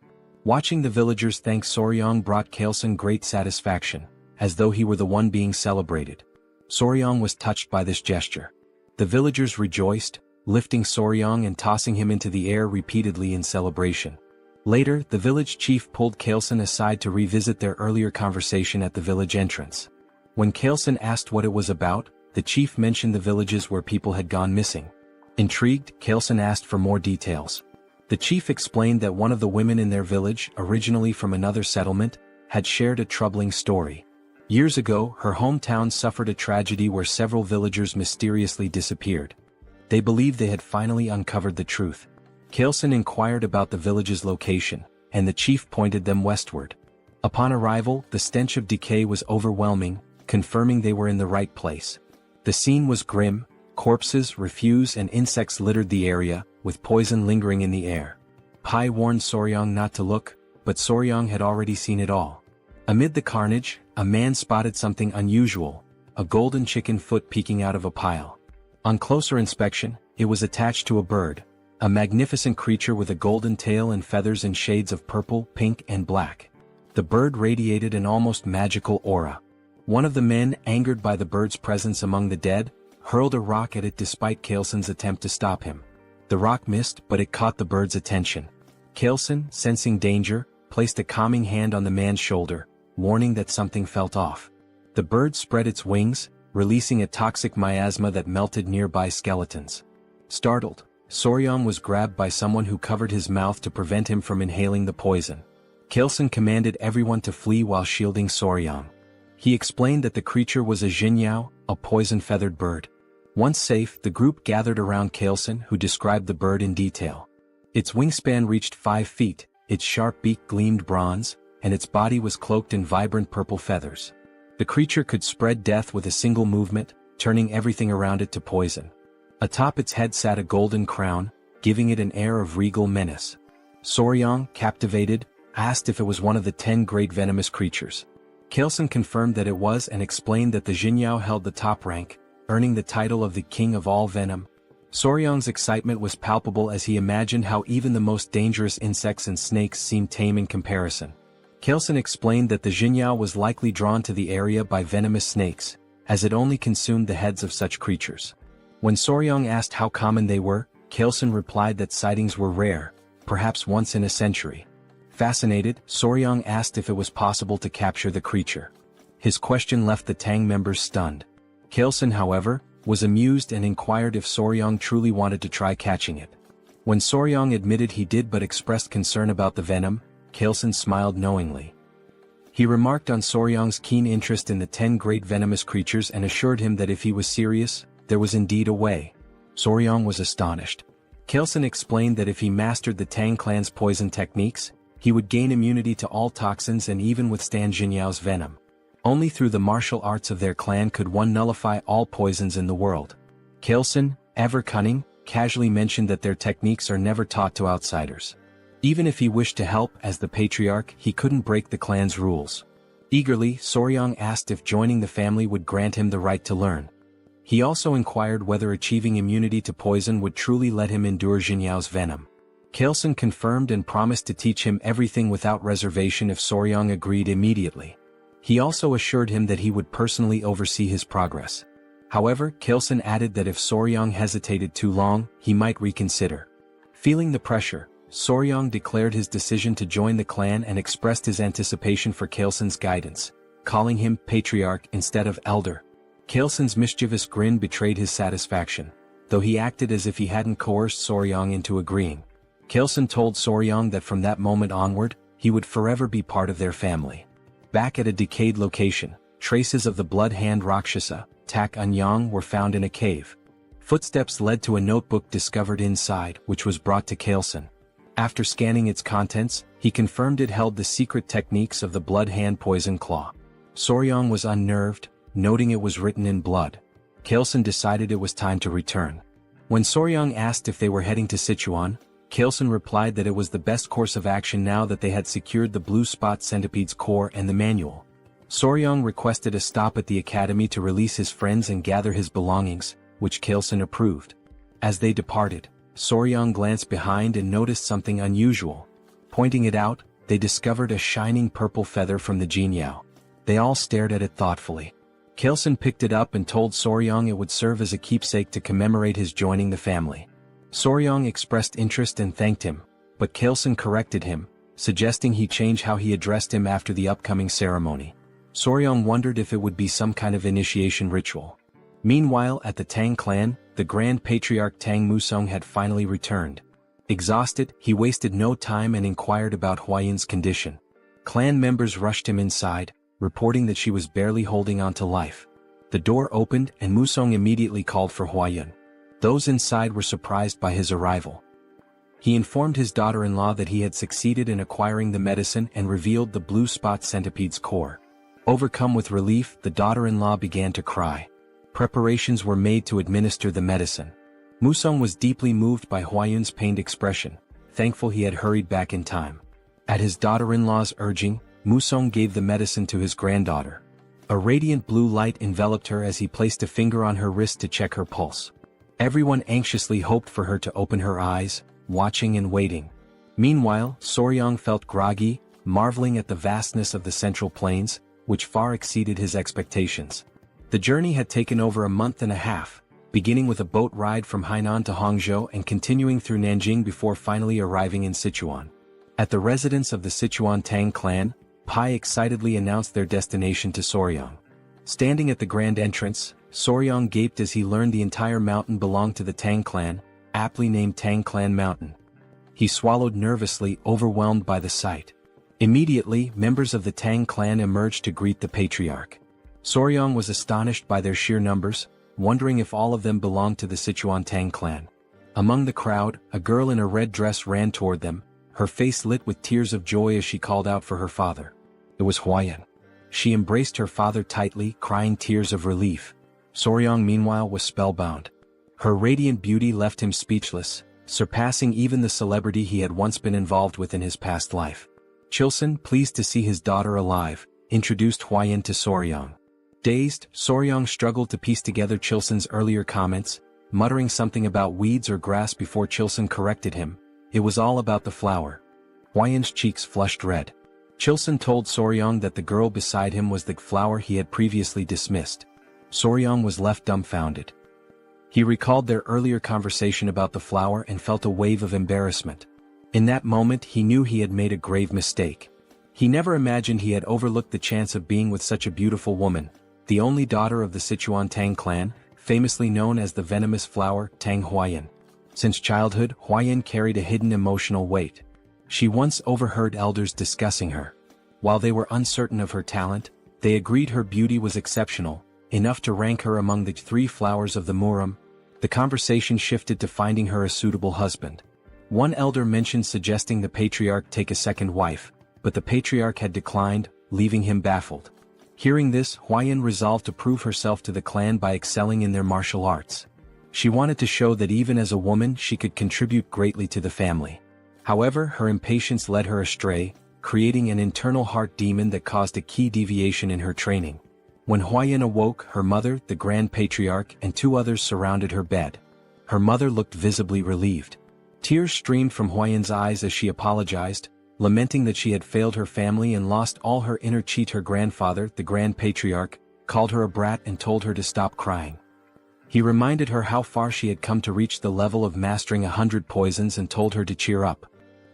Watching the villagers thank Soryong brought Kaleson great satisfaction, as though he were the one being celebrated. Soryong was touched by this gesture. The villagers rejoiced, lifting Soryong and tossing him into the air repeatedly in celebration. Later, the village chief pulled Kaleson aside to revisit their earlier conversation at the village entrance. When Kaleson asked what it was about, the chief mentioned the villages where people had gone missing. Intrigued, Kaleson asked for more details. The chief explained that one of the women in their village, originally from another settlement, had shared a troubling story. Years ago, her hometown suffered a tragedy where several villagers mysteriously disappeared. They believed they had finally uncovered the truth. Kaleson inquired about the village's location, and the chief pointed them westward. Upon arrival, the stench of decay was overwhelming, confirming they were in the right place. The scene was grim. Corpses, refuse and insects littered the area, with poison lingering in the air. Pai warned Soryong not to look, but Soryong had already seen it all. Amid the carnage, a man spotted something unusual, a golden chicken foot peeking out of a pile. On closer inspection, it was attached to a bird, a magnificent creature with a golden tail and feathers in shades of purple, pink, and black. The bird radiated an almost magical aura. One of the men, angered by the bird's presence among the dead, hurled a rock at it despite Kalesen's attempt to stop him. The rock missed, but it caught the bird's attention. Kalesen, sensing danger, placed a calming hand on the man's shoulder, warning that something felt off. The bird spread its wings, releasing a toxic miasma that melted nearby skeletons. Startled, Soryang was grabbed by someone who covered his mouth to prevent him from inhaling the poison. Kalesen commanded everyone to flee while shielding Soryang. He explained that the creature was a jinyao, a poison-feathered bird. Once safe, the group gathered around Kalesen, who described the bird in detail. Its wingspan reached 5 feet, its sharp beak gleamed bronze, and its body was cloaked in vibrant purple feathers. The creature could spread death with a single movement, turning everything around it to poison. Atop its head sat a golden crown, giving it an air of regal menace. Soryang, captivated, asked if it was one of the 10 great venomous creatures. Kalesen confirmed that it was and explained that the jinyao held the top rank, earning the title of the king of all venom. Soryang's excitement was palpable as he imagined how even the most dangerous insects and snakes seemed tame in comparison. Kalesen explained that the jinyao was likely drawn to the area by venomous snakes, as it only consumed the heads of such creatures. When Soryang asked how common they were, Kalesen replied that sightings were rare, perhaps once in a century. Fascinated, Soryang asked if it was possible to capture the creature. His question left the Tang members stunned. Kalesen, however, was amused and inquired if Soryang truly wanted to try catching it. When Soryang admitted he did but expressed concern about the venom, Kalesen smiled knowingly. He remarked on Soryang's keen interest in the 10 great venomous creatures and assured him that if he was serious, there was indeed a way. Soryang was astonished. Kalesen explained that if he mastered the Tang clan's poison techniques, he would gain immunity to all toxins and even withstand Jinyao's venom. Only through the martial arts of their clan could one nullify all poisons in the world. Kalesen, ever cunning, casually mentioned that their techniques are never taught to outsiders. Even if he wished to help as the patriarch, he couldn't break the clan's rules. Eagerly, Soryang asked if joining the family would grant him the right to learn. He also inquired whether achieving immunity to poison would truly let him endure Jinyao's venom. Kalesen confirmed and promised to teach him everything without reservation if Soryang agreed immediately. He also assured him that he would personally oversee his progress. However, Kalesen added that if Soryang hesitated too long, he might reconsider. Feeling the pressure, Soryang declared his decision to join the clan and expressed his anticipation for Kalesen's guidance, calling him patriarch instead of elder. Kalesen's mischievous grin betrayed his satisfaction, though he acted as if he hadn't coerced Soryang into agreeing. Kalesen told Soryang that from that moment onward, he would forever be part of their family. Back at a decayed location, traces of the blood hand Rakshasa, Tak Anyang, were found in a cave. Footsteps led to a notebook discovered inside, which was brought to Kalesen. After scanning its contents, he confirmed it held the secret techniques of the blood hand poison claw. Soryang was unnerved, noting it was written in blood. Kalesen decided it was time to return. When Soryang asked if they were heading to Sichuan, Kalesen replied that it was the best course of action now that they had secured the blue spot centipede's core and the manual. Soryang requested a stop at the academy to release his friends and gather his belongings, which Kalesen approved. As they departed, Soryang glanced behind and noticed something unusual. Pointing it out, they discovered a shining purple feather from the jinyao. They all stared at it thoughtfully. Kalesen picked it up and told Soryang it would serve as a keepsake to commemorate his joining the family. Soryang expressed interest and thanked him, but Kalesen corrected him, suggesting he change how he addressed him after the upcoming ceremony. Soryang wondered if it would be some kind of initiation ritual. Meanwhile, at the Tang clan, the Grand Patriarch Tang Musong had finally returned. Exhausted, he wasted no time and inquired about Huayun's condition. Clan members rushed him inside, reporting that she was barely holding on to life. The door opened and Musong immediately called for Huayun. Those inside were surprised by his arrival. He informed his daughter-in-law that he had succeeded in acquiring the medicine and revealed the blue spot centipede's core. Overcome with relief, the daughter-in-law began to cry. Preparations were made to administer the medicine. Musong was deeply moved by Huayun's pained expression, thankful he had hurried back in time. At his daughter-in-law's urging, Musong gave the medicine to his granddaughter. A radiant blue light enveloped her as he placed a finger on her wrist to check her pulse. Everyone anxiously hoped for her to open her eyes, watching and waiting. Meanwhile, Soryang felt groggy, marveling at the vastness of the Central Plains, which far exceeded his expectations. The journey had taken over a month and a half, beginning with a boat ride from Hainan to Hangzhou and continuing through Nanjing before finally arriving in Sichuan. At the residence of the Sichuan Tang Clan, Pai excitedly announced their destination to Soryang. Standing at the grand entrance, Soryang gaped as he learned the entire mountain belonged to the Tang Clan, aptly named Tang Clan Mountain. He swallowed nervously, overwhelmed by the sight. Immediately, members of the Tang Clan emerged to greet the patriarch. Soryang was astonished by their sheer numbers, wondering if all of them belonged to the Sichuan Tang Clan. Among the crowd, a girl in a red dress ran toward them, her face lit with tears of joy as she called out for her father. It was Huayan. She embraced her father tightly, crying tears of relief. Soryang meanwhile was spellbound. Her radiant beauty left him speechless, surpassing even the celebrity he had once been involved with in his past life. Chilson, pleased to see his daughter alive, introduced Huayan to Soryang. Dazed, Soryang struggled to piece together Chilson's earlier comments, muttering something about weeds or grass before Chilson corrected him. It was all about the flower. Huayan's cheeks flushed red. Chilson told Soryang that the girl beside him was the flower he had previously dismissed. Soryang was left dumbfounded. He recalled their earlier conversation about the flower and felt a wave of embarrassment. In that moment he knew he had made a grave mistake. He never imagined he had overlooked the chance of being with such a beautiful woman, the only daughter of the Sichuan Tang Clan, famously known as the venomous flower, Tang Huayan. Since childhood, Huayan carried a hidden emotional weight. She once overheard elders discussing her. While they were uncertain of her talent, they agreed her beauty was exceptional, enough to rank her among the 3 flowers of the Murim. The conversation shifted to finding her a suitable husband. One elder mentioned suggesting the patriarch take a second wife, but the patriarch had declined, leaving him baffled. Hearing this, Huayan resolved to prove herself to the clan by excelling in their martial arts. She wanted to show that even as a woman she could contribute greatly to the family. However, her impatience led her astray, creating an internal heart demon that caused a key deviation in her training. When Huayan awoke, her mother, the Grand Patriarch, and 2 others surrounded her bed. Her mother looked visibly relieved. Tears streamed from Huayan's eyes as she apologized, lamenting that she had failed her family and lost all her inner chi. Her grandfather, the Grand Patriarch, called her a brat and told her to stop crying. He reminded her how far she had come to reach the level of mastering 100 poisons and told her to cheer up.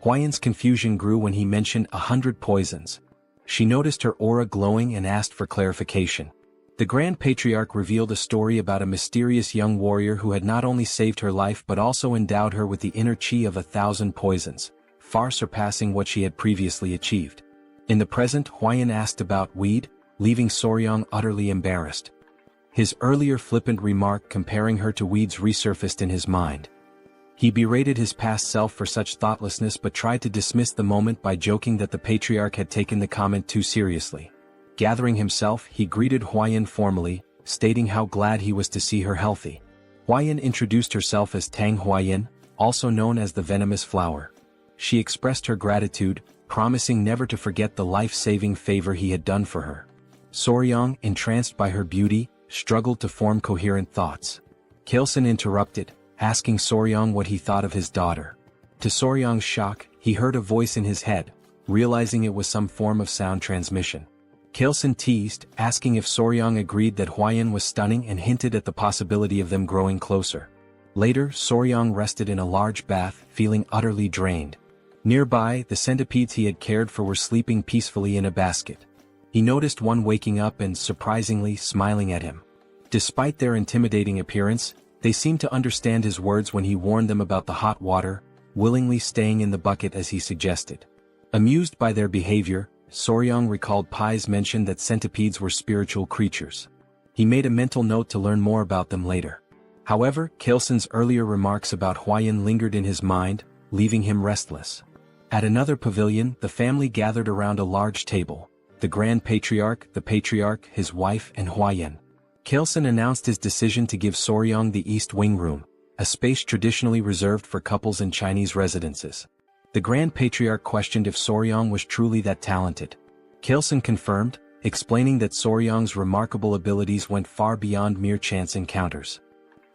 Huayan's confusion grew when he mentioned 100 poisons. She noticed her aura glowing and asked for clarification. The Grand Patriarch revealed a story about a mysterious young warrior who had not only saved her life but also endowed her with the inner chi of 1,000 poisons, far surpassing what she had previously achieved. In the present, Huayan asked about weed, leaving Soryang utterly embarrassed. His earlier flippant remark comparing her to weeds resurfaced in his mind. He berated his past self for such thoughtlessness but tried to dismiss the moment by joking that the patriarch had taken the comment too seriously. Gathering himself, he greeted Huayan formally, stating how glad he was to see her healthy. Huayan introduced herself as Tang Huayan, also known as the venomous flower. She expressed her gratitude, promising never to forget the life-saving favor he had done for her. Soryang, entranced by her beauty, struggled to form coherent thoughts. Kaleson interrupted, asking Soryang what he thought of his daughter. To Soryang's shock, he heard a voice in his head, realizing it was some form of sound transmission. Kaleson teased, asking if Soryang agreed that Huayan was stunning and hinted at the possibility of them growing closer. Later, Soryang rested in a large bath, feeling utterly drained. Nearby, the centipedes he had cared for were sleeping peacefully in a basket. He noticed one waking up and, surprisingly, smiling at him. Despite their intimidating appearance, they seemed to understand his words when he warned them about the hot water, willingly staying in the bucket as he suggested. Amused by their behavior, Soryang recalled Pai's mention that centipedes were spiritual creatures. He made a mental note to learn more about them later. However, Kaleson's earlier remarks about Huayan lingered in his mind, leaving him restless. At another pavilion, the family gathered around a large table. The Grand Patriarch, the Patriarch, his wife, and Huayan. Kaleson announced his decision to give Soryang the East Wing Room, a space traditionally reserved for couples in Chinese residences. The Grand Patriarch questioned if Soryang was truly that talented. Kaleson confirmed, explaining that Soryang's remarkable abilities went far beyond mere chance encounters.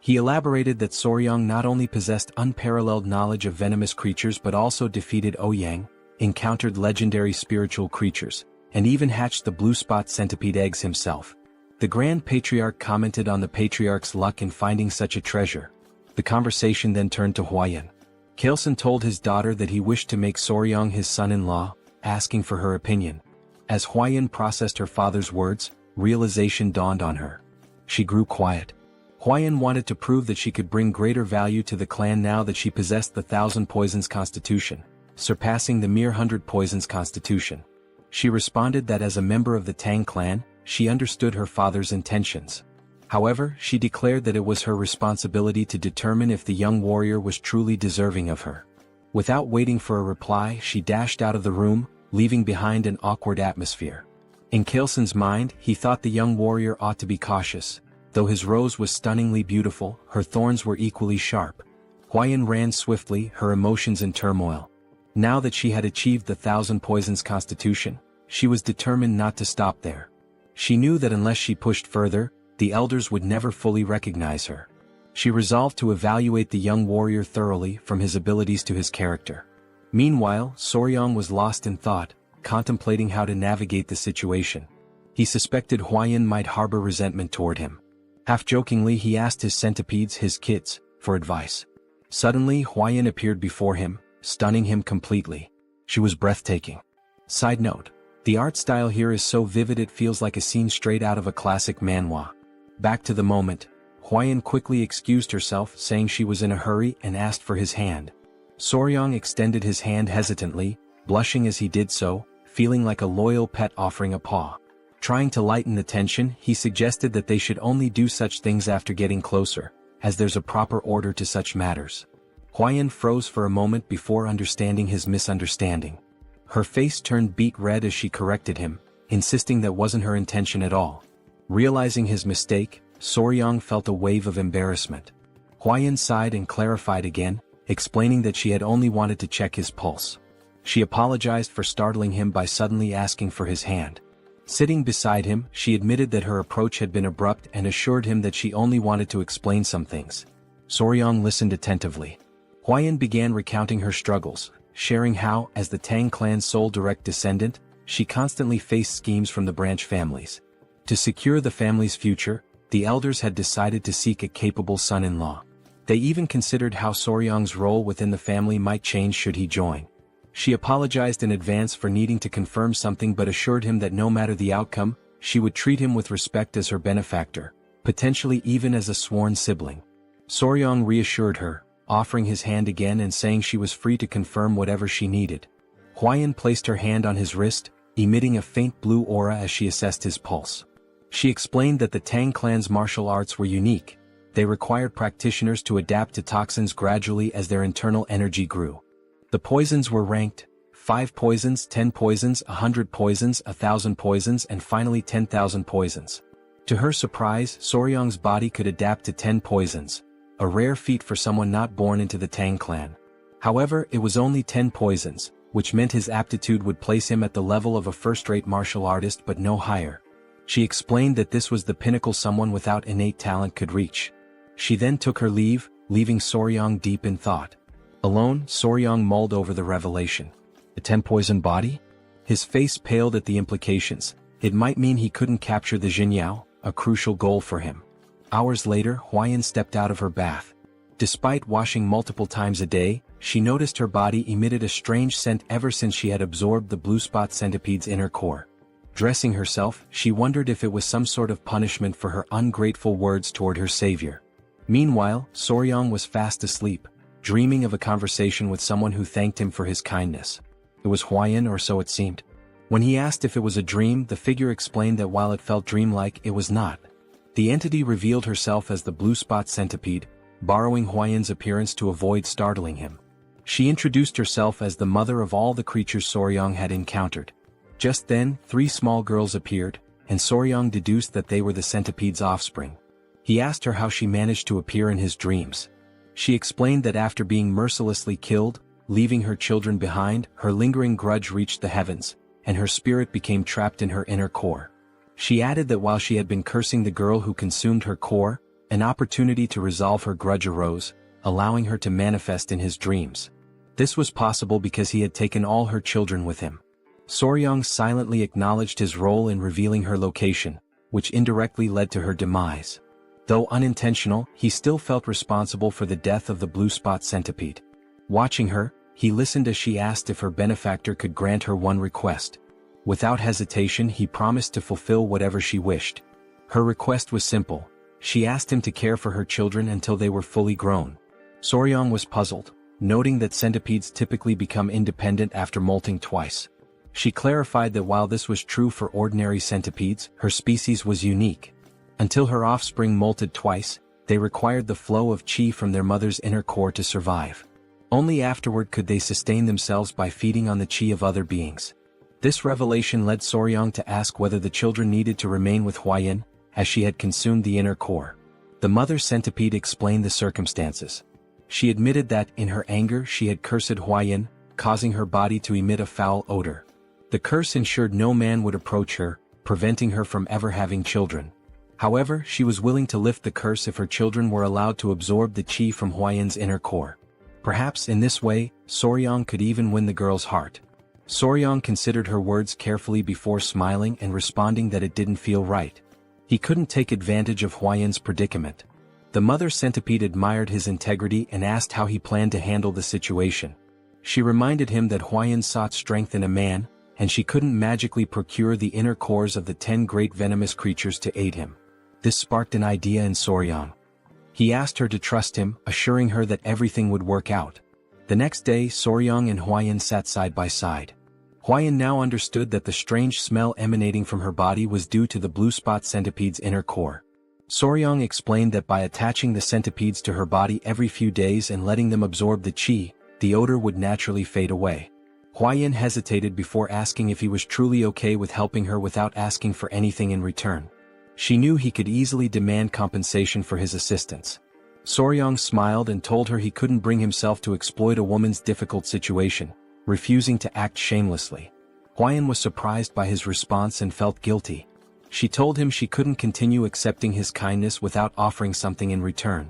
He elaborated that Soryang not only possessed unparalleled knowledge of venomous creatures but also defeated Ouyang, encountered legendary spiritual creatures, and even hatched the blue spot centipede eggs himself. The Grand Patriarch commented on the Patriarch's luck in finding such a treasure. The conversation then turned to Huayan. Kaleson told his daughter that he wished to make Soryang his son-in-law, asking for her opinion. As Huayan processed her father's words, realization dawned on her. She grew quiet. Huayan wanted to prove that she could bring greater value to the clan now that she possessed the 1,000 poisons constitution, surpassing the mere 100 poisons constitution. She responded that as a member of the Tang clan, she understood her father's intentions. However, she declared that it was her responsibility to determine if the young warrior was truly deserving of her. Without waiting for a reply, she dashed out of the room, leaving behind an awkward atmosphere. In Kaleson's mind, he thought the young warrior ought to be cautious. Though his rose was stunningly beautiful, her thorns were equally sharp. Huayan ran swiftly, her emotions in turmoil. Now that she had achieved the 1,000 poisons constitution, she was determined not to stop there. She knew that unless she pushed further, the elders would never fully recognize her. She resolved to evaluate the young warrior thoroughly, from his abilities to his character. Meanwhile, Soryang was lost in thought, contemplating how to navigate the situation. He suspected Huayan might harbor resentment toward him. Half-jokingly, he asked his centipedes, his kids, for advice. Suddenly, Huayan appeared before him, stunning him completely. She was breathtaking. Side note: the art style here is so vivid it feels like a scene straight out of a classic manhwa. Back to the moment, Huayan quickly excused herself, saying she was in a hurry, and asked for his hand. Soryang extended his hand hesitantly, blushing as he did so, feeling like a loyal pet offering a paw. Trying to lighten the tension, he suggested that they should only do such things after getting closer, as there's a proper order to such matters. Huayan froze for a moment before understanding his misunderstanding. Her face turned beet red as she corrected him, insisting that wasn't her intention at all. Realizing his mistake, Soryang felt a wave of embarrassment. Huayan sighed and clarified again, explaining that she had only wanted to check his pulse. She apologized for startling him by suddenly asking for his hand. Sitting beside him, she admitted that her approach had been abrupt and assured him that she only wanted to explain some things. Soryang listened attentively. Huayan began recounting her struggles, sharing how, as the Tang clan's sole direct descendant, she constantly faced schemes from the branch families. To secure the family's future, the elders had decided to seek a capable son-in-law. They even considered how Soryang's role within the family might change should he join. She apologized in advance for needing to confirm something but assured him that no matter the outcome, she would treat him with respect as her benefactor, potentially even as a sworn sibling. Soryang reassured her, offering his hand again and saying she was free to confirm whatever she needed. Huayan placed her hand on his wrist, emitting a faint blue aura as she assessed his pulse. She explained that the Tang clan's martial arts were unique. They required practitioners to adapt to toxins gradually as their internal energy grew. The poisons were ranked: 5 poisons, 10 poisons, 100 poisons, 1,000 poisons, and finally 10,000 poisons. To her surprise, Soryang's body could adapt to 10 poisons, a rare feat for someone not born into the Tang clan. However, it was only 10 poisons, which meant his aptitude would place him at the level of a first-rate martial artist but no higher. She explained that this was the pinnacle someone without innate talent could reach. She then took her leave, leaving Soryang deep in thought. Alone, Soryang mulled over the revelation. A 10-poison body? His face paled at the implications. It might mean he couldn't capture the Jinyao, a crucial goal for him. Hours later, Huayan stepped out of her bath. Despite washing multiple times a day, she noticed her body emitted a strange scent ever since she had absorbed the blue spot centipede's inner core. Dressing herself, she wondered if it was some sort of punishment for her ungrateful words toward her savior. Meanwhile, Soryang was fast asleep, dreaming of a conversation with someone who thanked him for his kindness. It was Huayan, or so it seemed. When he asked if it was a dream, the figure explained that while it felt dreamlike, it was not. The entity revealed herself as the blue spot centipede, borrowing Huayan's appearance to avoid startling him. She introduced herself as the mother of all the creatures Soryang had encountered. Just then, 3 small girls appeared, and Soryang deduced that they were the centipede's offspring. He asked her how she managed to appear in his dreams. She explained that after being mercilessly killed, leaving her children behind, her lingering grudge reached the heavens, and her spirit became trapped in her inner core. She added that while she had been cursing the girl who consumed her core, An opportunity to resolve her grudge arose, allowing her to manifest in his dreams. This was possible because he had taken all her children with him. Soryang silently acknowledged his role in revealing her location, which indirectly led to her demise. Though unintentional, he still felt responsible for the death of the blue spot centipede. Watching her, he listened as she asked if her benefactor could grant her one request. Without hesitation, he promised to fulfill whatever she wished. Her request was simple. She asked him to care for her children until they were fully grown. Soryang was puzzled, noting that centipedes typically become independent after molting twice. She clarified that while this was true for ordinary centipedes, her species was unique. Until her offspring molted twice, they required the flow of qi from their mother's inner core to survive. Only afterward could they sustain themselves by feeding on the qi of other beings. This revelation led Soryang to ask whether the children needed to remain with Huayan, as she had consumed the inner core. The mother centipede explained the circumstances. She admitted that, in her anger, she had cursed Huayan, causing her body to emit a foul odor. The curse ensured no man would approach her, preventing her from ever having children. However, she was willing to lift the curse if her children were allowed to absorb the qi from Huayan's inner core. Perhaps in this way, Soryang could even win the girl's heart. Soryang considered her words carefully before smiling and responding that it didn't feel right. He couldn't take advantage of Huayan's predicament. The mother centipede admired his integrity and asked how he planned to handle the situation. She reminded him that Huayan sought strength in a man, and she couldn't magically procure the inner cores of the 10 great venomous creatures to aid him. This sparked an idea in Soryang. He asked her to trust him, assuring her that everything would work out. The next day, Soryang and Huayan sat side by side. Huayan now understood that the strange smell emanating from her body was due to the blue spot centipede's inner core. Soryang explained that by attaching the centipedes to her body every few days and letting them absorb the qi, the odor would naturally fade away. Huayan hesitated before asking if he was truly okay with helping her without asking for anything in return. She knew he could easily demand compensation for his assistance. Soryang smiled and told her he couldn't bring himself to exploit a woman's difficult situation, refusing to act shamelessly. Huayan was surprised by his response and felt guilty. She told him she couldn't continue accepting his kindness without offering something in return.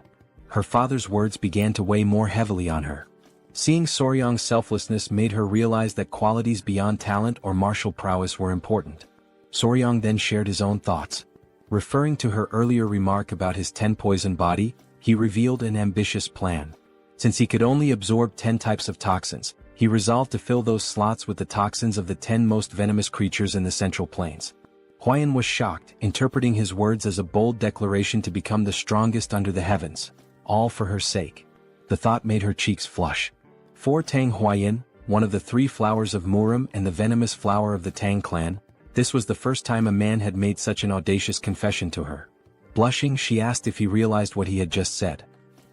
Her father's words began to weigh more heavily on her. Seeing Soryang's selflessness made her realize that qualities beyond talent or martial prowess were important. Soryang then shared his own thoughts. Referring to her earlier remark about his 10-poison body, he revealed an ambitious plan. Since he could only absorb 10 types of toxins, he resolved to fill those slots with the toxins of the 10 most venomous creatures in the Central Plains. Huayan was shocked, interpreting his words as a bold declaration to become the strongest under the heavens, all for her sake. The thought made her cheeks flush. For Tang Huayan, one of the 3 flowers of Murim and the venomous flower of the Tang Clan, this was the first time a man had made such an audacious confession to her. Blushing, she asked if he realized what he had just said.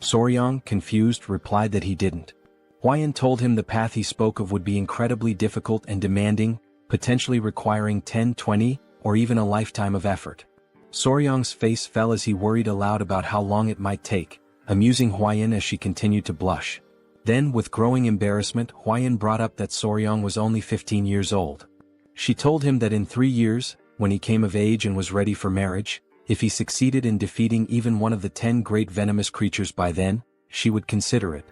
Soryang, confused, replied that he didn't. Huayan told him the path he spoke of would be incredibly difficult and demanding, potentially requiring 10, 20, or even a lifetime of effort. Soryang's face fell as he worried aloud about how long it might take, amusing Huayan as she continued to blush. Then, with growing embarrassment, Huayan brought up that Soryang was only 15 years old. She told him that in 3 years, when he came of age and was ready for marriage, if he succeeded in defeating even one of the 10 great venomous creatures by then, she would consider it.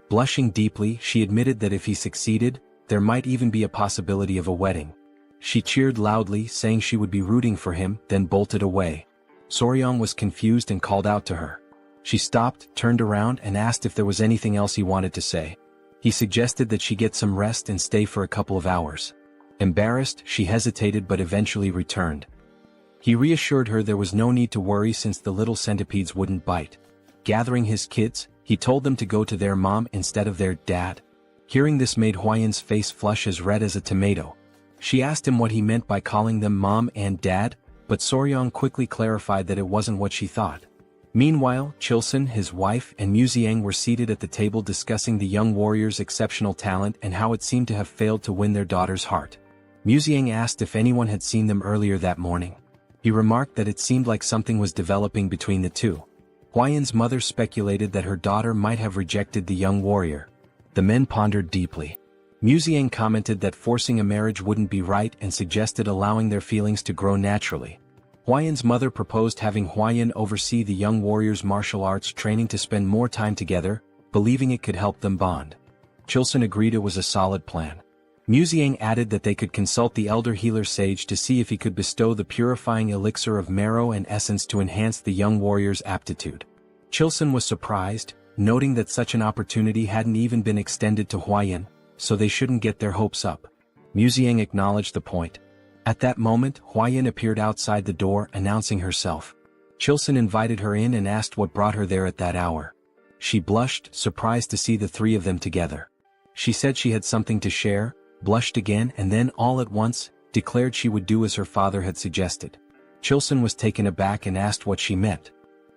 Blushing deeply, she admitted that if he succeeded, there might even be a possibility of a wedding. She cheered loudly, saying she would be rooting for him, then bolted away. Soryang was confused and called out to her. She stopped, turned around, and asked if there was anything else he wanted to say. He suggested that she get some rest and stay for a couple of hours. Embarrassed, she hesitated but eventually returned. He reassured her there was no need to worry since the little centipedes wouldn't bite. Gathering his kids, he told them to go to their mom instead of their dad. Hearing this made Huayan's face flush as red as a tomato. She asked him what he meant by calling them mom and dad, but Soryang quickly clarified that it wasn't what she thought. Meanwhile, Chilson, his wife, and Muziang were seated at the table discussing the young warrior's exceptional talent and how it seemed to have failed to win their daughter's heart. Muziang asked if anyone had seen them earlier that morning. He remarked that it seemed like something was developing between the two. Huayan's mother speculated that her daughter might have rejected the young warrior. The men pondered deeply. Muziang commented that forcing a marriage wouldn't be right and suggested allowing their feelings to grow naturally. Huayan's mother proposed having Huayan oversee the young warriors' martial arts training to spend more time together, believing it could help them bond. Chilson agreed it was a solid plan. Muziang added that they could consult the elder healer sage to see if he could bestow the purifying elixir of marrow and essence to enhance the young warrior's aptitude. Chilson was surprised, noting that such an opportunity hadn't even been extended to Huayan, so they shouldn't get their hopes up. Muziang acknowledged the point. At that moment, Huayan appeared outside the door, announcing herself. Chilson invited her in and asked what brought her there at that hour. She blushed, surprised to see the three of them together. She said she had something to share, blushed again, and then, all at once, declared she would do as her father had suggested. Chilson was taken aback and asked what she meant.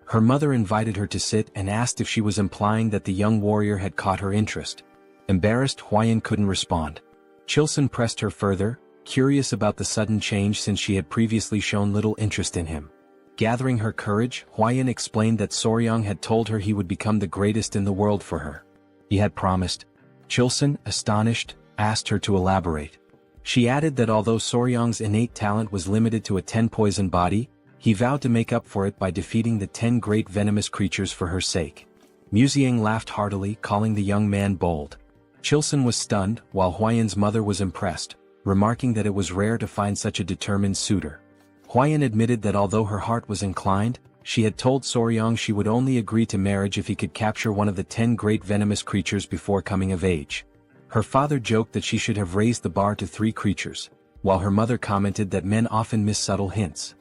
Her mother invited her to sit and asked if she was implying that the young warrior had caught her interest. Embarrassed, Huayan couldn't respond. Chilson pressed her further, curious about the sudden change since she had previously shown little interest in him. Gathering her courage, Huayan explained that Soryang had told her he would become the greatest in the world for her. He had promised. Chilson, astonished, asked her to elaborate. She added that although Soryang's innate talent was limited to a 10-poison body, he vowed to make up for it by defeating the 10 great venomous creatures for her sake. Muziang laughed heartily, calling the young man bold. Chilson was stunned, while Huayan's mother was impressed, remarking that it was rare to find such a determined suitor. Huayan admitted that although her heart was inclined, she had told Soryang she would only agree to marriage if he could capture one of the 10 great venomous creatures before coming of age. Her father joked that she should have raised the bar to 3 creatures, while her mother commented that men often miss subtle hints.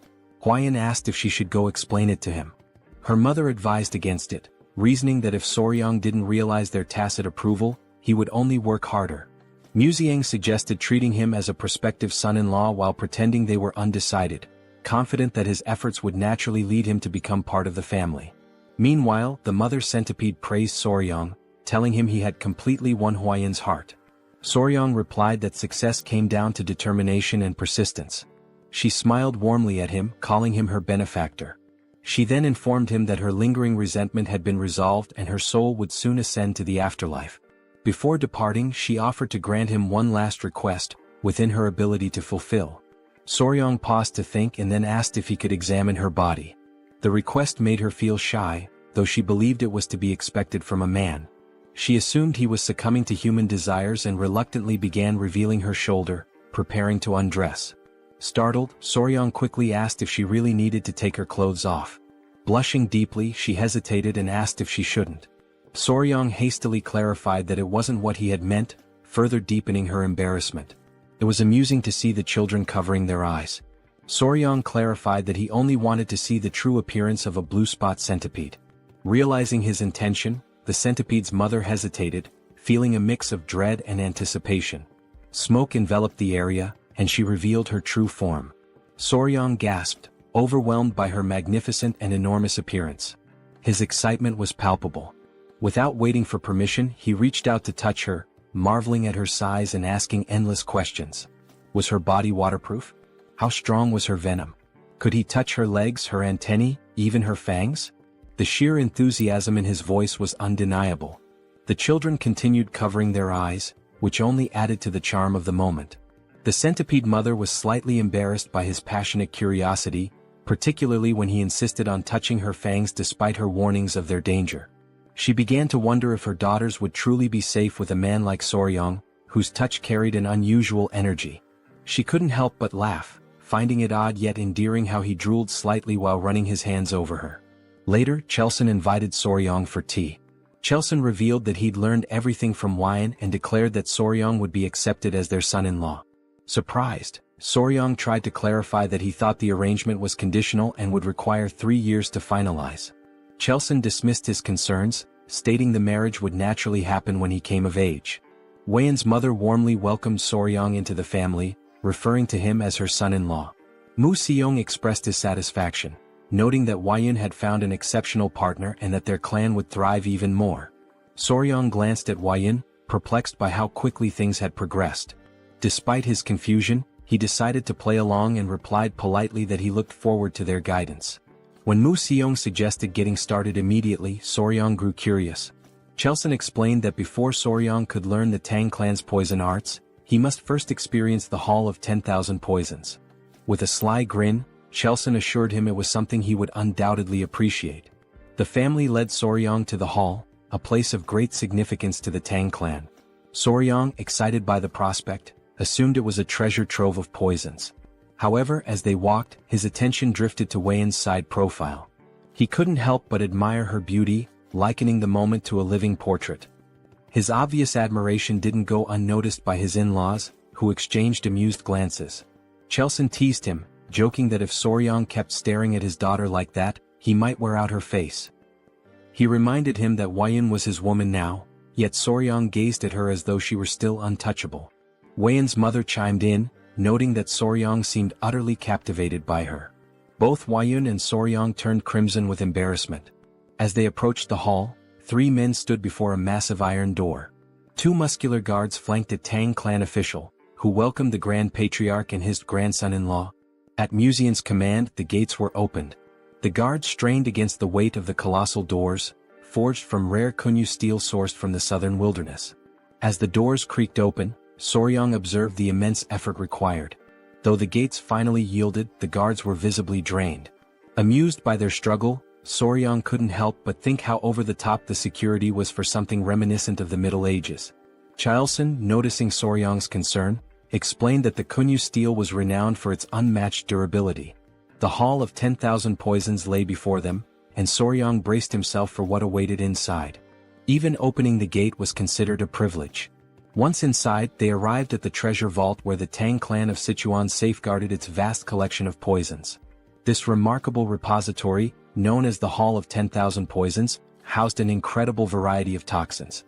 Huayan asked if she should go explain it to him. Her mother advised against it, reasoning that if Soryang didn't realize their tacit approval, he would only work harder. Muziang suggested treating him as a prospective son-in-law while pretending they were undecided, confident that his efforts would naturally lead him to become part of the family. Meanwhile, the mother centipede praised Soryang, telling him he had completely won Huayan's heart. Soryang replied that success came down to determination and persistence. She smiled warmly at him, calling him her benefactor. She then informed him that her lingering resentment had been resolved and her soul would soon ascend to the afterlife. Before departing, she offered to grant him one last request, within her ability to fulfill. Soryang paused to think and then asked if he could examine her body. The request made her feel shy, though she believed it was to be expected from a man. She assumed he was succumbing to human desires and reluctantly began revealing her shoulder, preparing to undress. Startled, Soryang quickly asked if she really needed to take her clothes off. Blushing deeply, she hesitated and asked if she shouldn't. Soryang hastily clarified that it wasn't what he had meant, further deepening her embarrassment. It was amusing to see the children covering their eyes. Soryang clarified that he only wanted to see the true appearance of a blue spot centipede. Realizing his intention, the centipede's mother hesitated, feeling a mix of dread and anticipation. Smoke enveloped the area, and she revealed her true form. Soryang gasped, overwhelmed by her magnificent and enormous appearance. His excitement was palpable. Without waiting for permission, he reached out to touch her, marveling at her size and asking endless questions. Was her body waterproof? How strong was her venom? Could he touch her legs, her antennae, even her fangs? The sheer enthusiasm in his voice was undeniable. The children continued covering their eyes, which only added to the charm of the moment. The centipede mother was slightly embarrassed by his passionate curiosity, particularly when he insisted on touching her fangs despite her warnings of their danger. She began to wonder if her daughters would truly be safe with a man like Soryang, whose touch carried an unusual energy. She couldn't help but laugh, finding it odd yet endearing how he drooled slightly while running his hands over her. Later, Chilson invited Soryang for tea. Chilson revealed that he'd learned everything from Huayan and declared that Soryang would be accepted as their son-in-law. Surprised, Soryang tried to clarify that he thought the arrangement was conditional and would require 3 years to finalize. Chilson dismissed his concerns, stating the marriage would naturally happen when he came of age. Huayan's mother warmly welcomed Soryang into the family, referring to him as her son-in-law. Mu Seong expressed his satisfaction, noting that Huayan had found an exceptional partner and that their clan would thrive even more. Soryang glanced at Huayan, perplexed by how quickly things had progressed. Despite his confusion, he decided to play along and replied politely that he looked forward to their guidance. When Mu Seong suggested getting started immediately, Soryang grew curious. Chilson explained that before Soryang could learn the Tang clan's poison arts, he must first experience the Hall of 10,000 Poisons. With a sly grin, Chelson assured him it was something he would undoubtedly appreciate. The family led Soryang to the hall, a place of great significance to the Tang clan. Soryang, excited by the prospect, assumed it was a treasure trove of poisons. However, as they walked, his attention drifted to Weiyan's side profile. He couldn't help but admire her beauty, likening the moment to a living portrait. His obvious admiration didn't go unnoticed by his in-laws, who exchanged amused glances. Chelson teased him, joking that if Soryang kept staring at his daughter like that, he might wear out her face. He reminded him that Weiyan was his woman now, yet Soryang gazed at her as though she were still untouchable. Weiyan's mother chimed in, noting that Soryang seemed utterly captivated by her. Both Weiyan and Soryang turned crimson with embarrassment. As they approached the hall, 3 men stood before a massive iron door. 2 muscular guards flanked a Tang clan official, who welcomed the Grand Patriarch and his grandson-in-law. At Muzian's command, the gates were opened. The guards strained against the weight of the colossal doors, forged from rare Kunyu steel sourced from the southern wilderness. As the doors creaked open, Soryang observed the immense effort required. Though the gates finally yielded, the guards were visibly drained. Amused by their struggle, Soryang couldn't help but think how over-the-top the security was for something reminiscent of the Middle Ages. Chelson, noticing Soryang's concern, explained that the Kunyu steel was renowned for its unmatched durability. The hall of 10,000 poisons lay before them, and Soryang braced himself for what awaited inside. Even opening the gate was considered a privilege. Once inside, they arrived at the treasure vault where the Tang clan of Sichuan safeguarded its vast collection of poisons. This remarkable repository, known as the Hall of 10,000 Poisons, housed an incredible variety of toxins.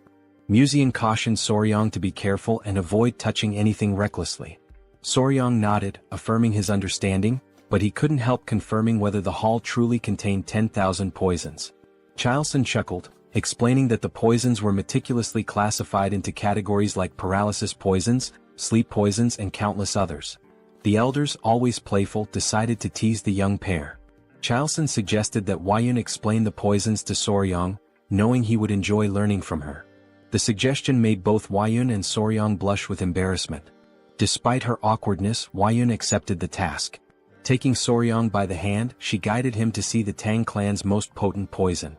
Muzian cautioned Soryang to be careful and avoid touching anything recklessly. Soryang nodded, affirming his understanding, but he couldn't help confirming whether the hall truly contained 10,000 poisons. Chelson chuckled, explaining that the poisons were meticulously classified into categories like paralysis poisons, sleep poisons and countless others. The elders, always playful, decided to tease the young pair. Chelson suggested that Weiyan explain the poisons to Soryang, knowing he would enjoy learning from her. The suggestion made both Weiyan and Soryang blush with embarrassment. Despite her awkwardness, Weiyan accepted the task. Taking Soryang by the hand, she guided him to see the Tang clan's most potent poison.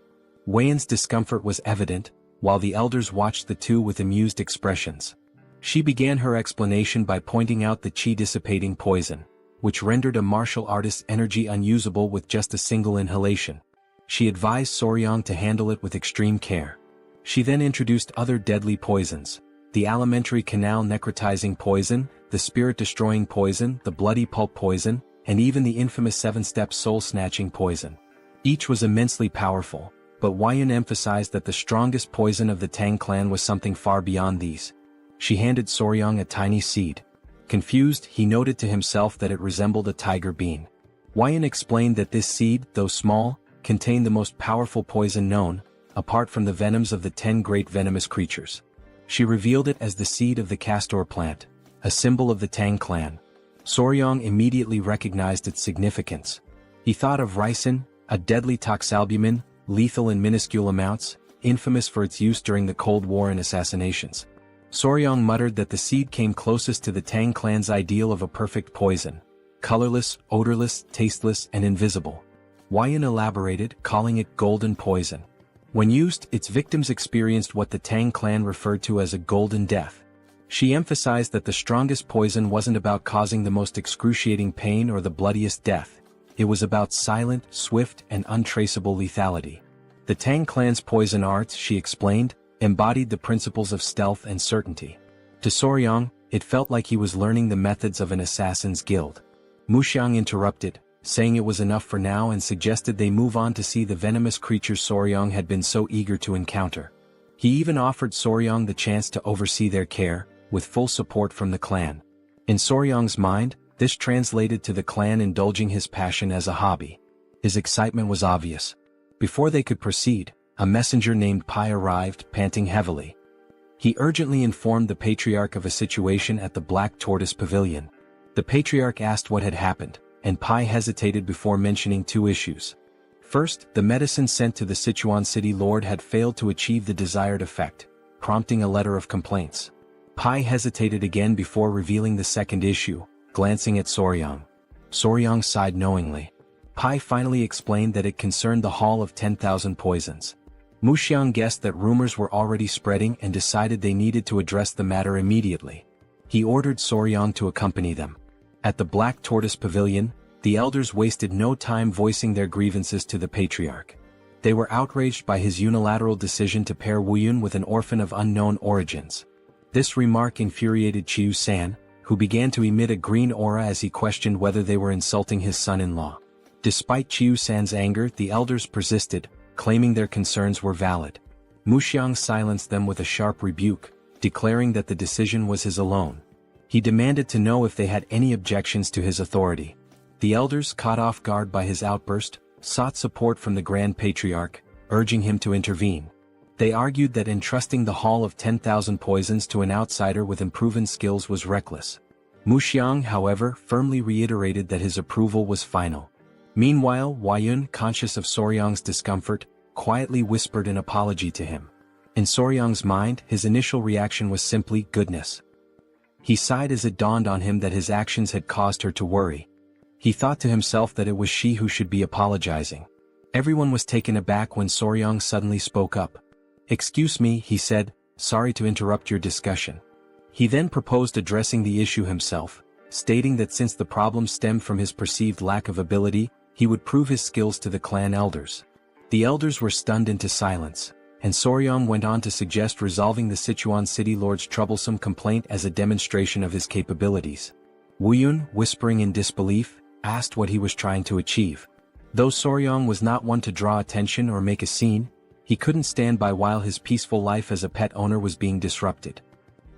Weiyan's discomfort was evident, while the elders watched the two with amused expressions. She began her explanation by pointing out the chi-dissipating poison, which rendered a martial artist's energy unusable with just a single inhalation. She advised Soryang to handle it with extreme care. She then introduced other deadly poisons: the alimentary canal necrotizing poison, the spirit-destroying poison, the bloody pulp poison, and even the infamous 7-step soul-snatching poison. Each was immensely powerful, but Weiyan emphasized that the strongest poison of the Tang clan was something far beyond these. She handed Soryang a tiny seed. Confused, he noted to himself that it resembled a tiger bean. Weiyan explained that this seed, though small, contained the most powerful poison known, apart from the venoms of the 10 great venomous creatures. She revealed it as the seed of the castor plant, a symbol of the Tang clan. Soryang immediately recognized its significance. He thought of ricin, a deadly toxalbumin, lethal in minuscule amounts, infamous for its use during the Cold War and assassinations. Soryang muttered that the seed came closest to the Tang clan's ideal of a perfect poison: colorless, odorless, tasteless, and invisible. Weiyan elaborated, calling it golden poison. When used, its victims experienced what the Tang clan referred to as a golden death. She emphasized that the strongest poison wasn't about causing the most excruciating pain or the bloodiest death. It was about silent, swift, and untraceable lethality. The Tang clan's poison arts, she explained, embodied the principles of stealth and certainty. To Soryang, it felt like he was learning the methods of an assassin's guild. Muxiang interrupted, saying it was enough for now, and suggested they move on to see the venomous creatures Soryang had been so eager to encounter. He even offered Soryang the chance to oversee their care, with full support from the clan. In Soryang's mind, this translated to the clan indulging his passion as a hobby. His excitement was obvious. Before they could proceed, a messenger named Pai arrived, panting heavily. He urgently informed the Patriarch of a situation at the Black Tortoise Pavilion. The Patriarch asked what had happened, and Pai hesitated before mentioning 2 issues. First, the medicine sent to the Sichuan city lord had failed to achieve the desired effect, prompting a letter of complaints. Pai hesitated again before revealing the second issue, glancing at Soryang. Soryang sighed knowingly. Pai finally explained that it concerned the Hall of 10,000 Poisons. Muxiang guessed that rumors were already spreading and decided they needed to address the matter immediately. He ordered Soryang to accompany them. At the Black Tortoise Pavilion, the elders wasted no time voicing their grievances to the patriarch. They were outraged by his unilateral decision to pair Wuyun with an orphan of unknown origins. This remark infuriated Chiu San, who began to emit a green aura as he questioned whether they were insulting his son-in-law. Despite Chiu San's anger, the elders persisted, claiming their concerns were valid. Muxiang silenced them with a sharp rebuke, declaring that the decision was his alone. He demanded to know if they had any objections to his authority. The elders, caught off guard by his outburst, sought support from the Grand Patriarch, urging him to intervene. They argued that entrusting the Hall of 10,000 Poisons to an outsider with unproven skills was reckless. Muxiang, however, firmly reiterated that his approval was final. Meanwhile, Wuyun, conscious of Soryang's discomfort, quietly whispered an apology to him. In Soryang's mind, his initial reaction was simply goodness. He sighed as it dawned on him that his actions had caused her to worry. He thought to himself that it was she who should be apologizing. Everyone was taken aback when Soryang suddenly spoke up. "Excuse me," he said, "sorry to interrupt your discussion." He then proposed addressing the issue himself, stating that since the problem stemmed from his perceived lack of ability, he would prove his skills to the clan elders. The elders were stunned into silence, and Soryang went on to suggest resolving the Sichuan city lord's troublesome complaint as a demonstration of his capabilities. Wuyun, whispering in disbelief, asked what he was trying to achieve. Though Soryang was not one to draw attention or make a scene, he couldn't stand by while his peaceful life as a pet owner was being disrupted.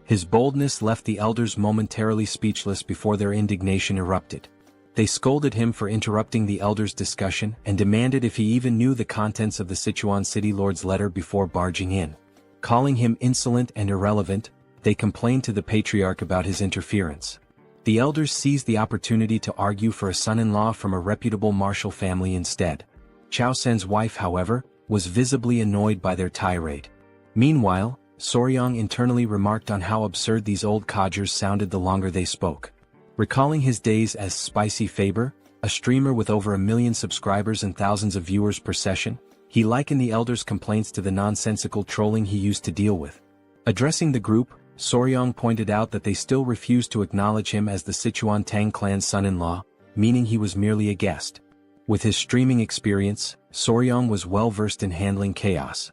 His boldness left the elders momentarily speechless before their indignation erupted. They scolded him for interrupting the elders' discussion and demanded if he even knew the contents of the Sichuan city lord's letter before barging in. Calling him insolent and irrelevant, they complained to the patriarch about his interference. The elders seized the opportunity to argue for a son-in-law from a reputable martial family instead. Chao Sen's wife, however, was visibly annoyed by their tirade. Meanwhile, Soryang internally remarked on how absurd these old codgers sounded the longer they spoke. Recalling his days as Spicy Fabre, a streamer with over 1 million subscribers and thousands of viewers per session, he likened the elders' complaints to the nonsensical trolling he used to deal with. Addressing the group, Soryang pointed out that they still refused to acknowledge him as the Sichuan Tang Clan's son-in-law, meaning he was merely a guest. With his streaming experience, Soryang was well versed in handling chaos.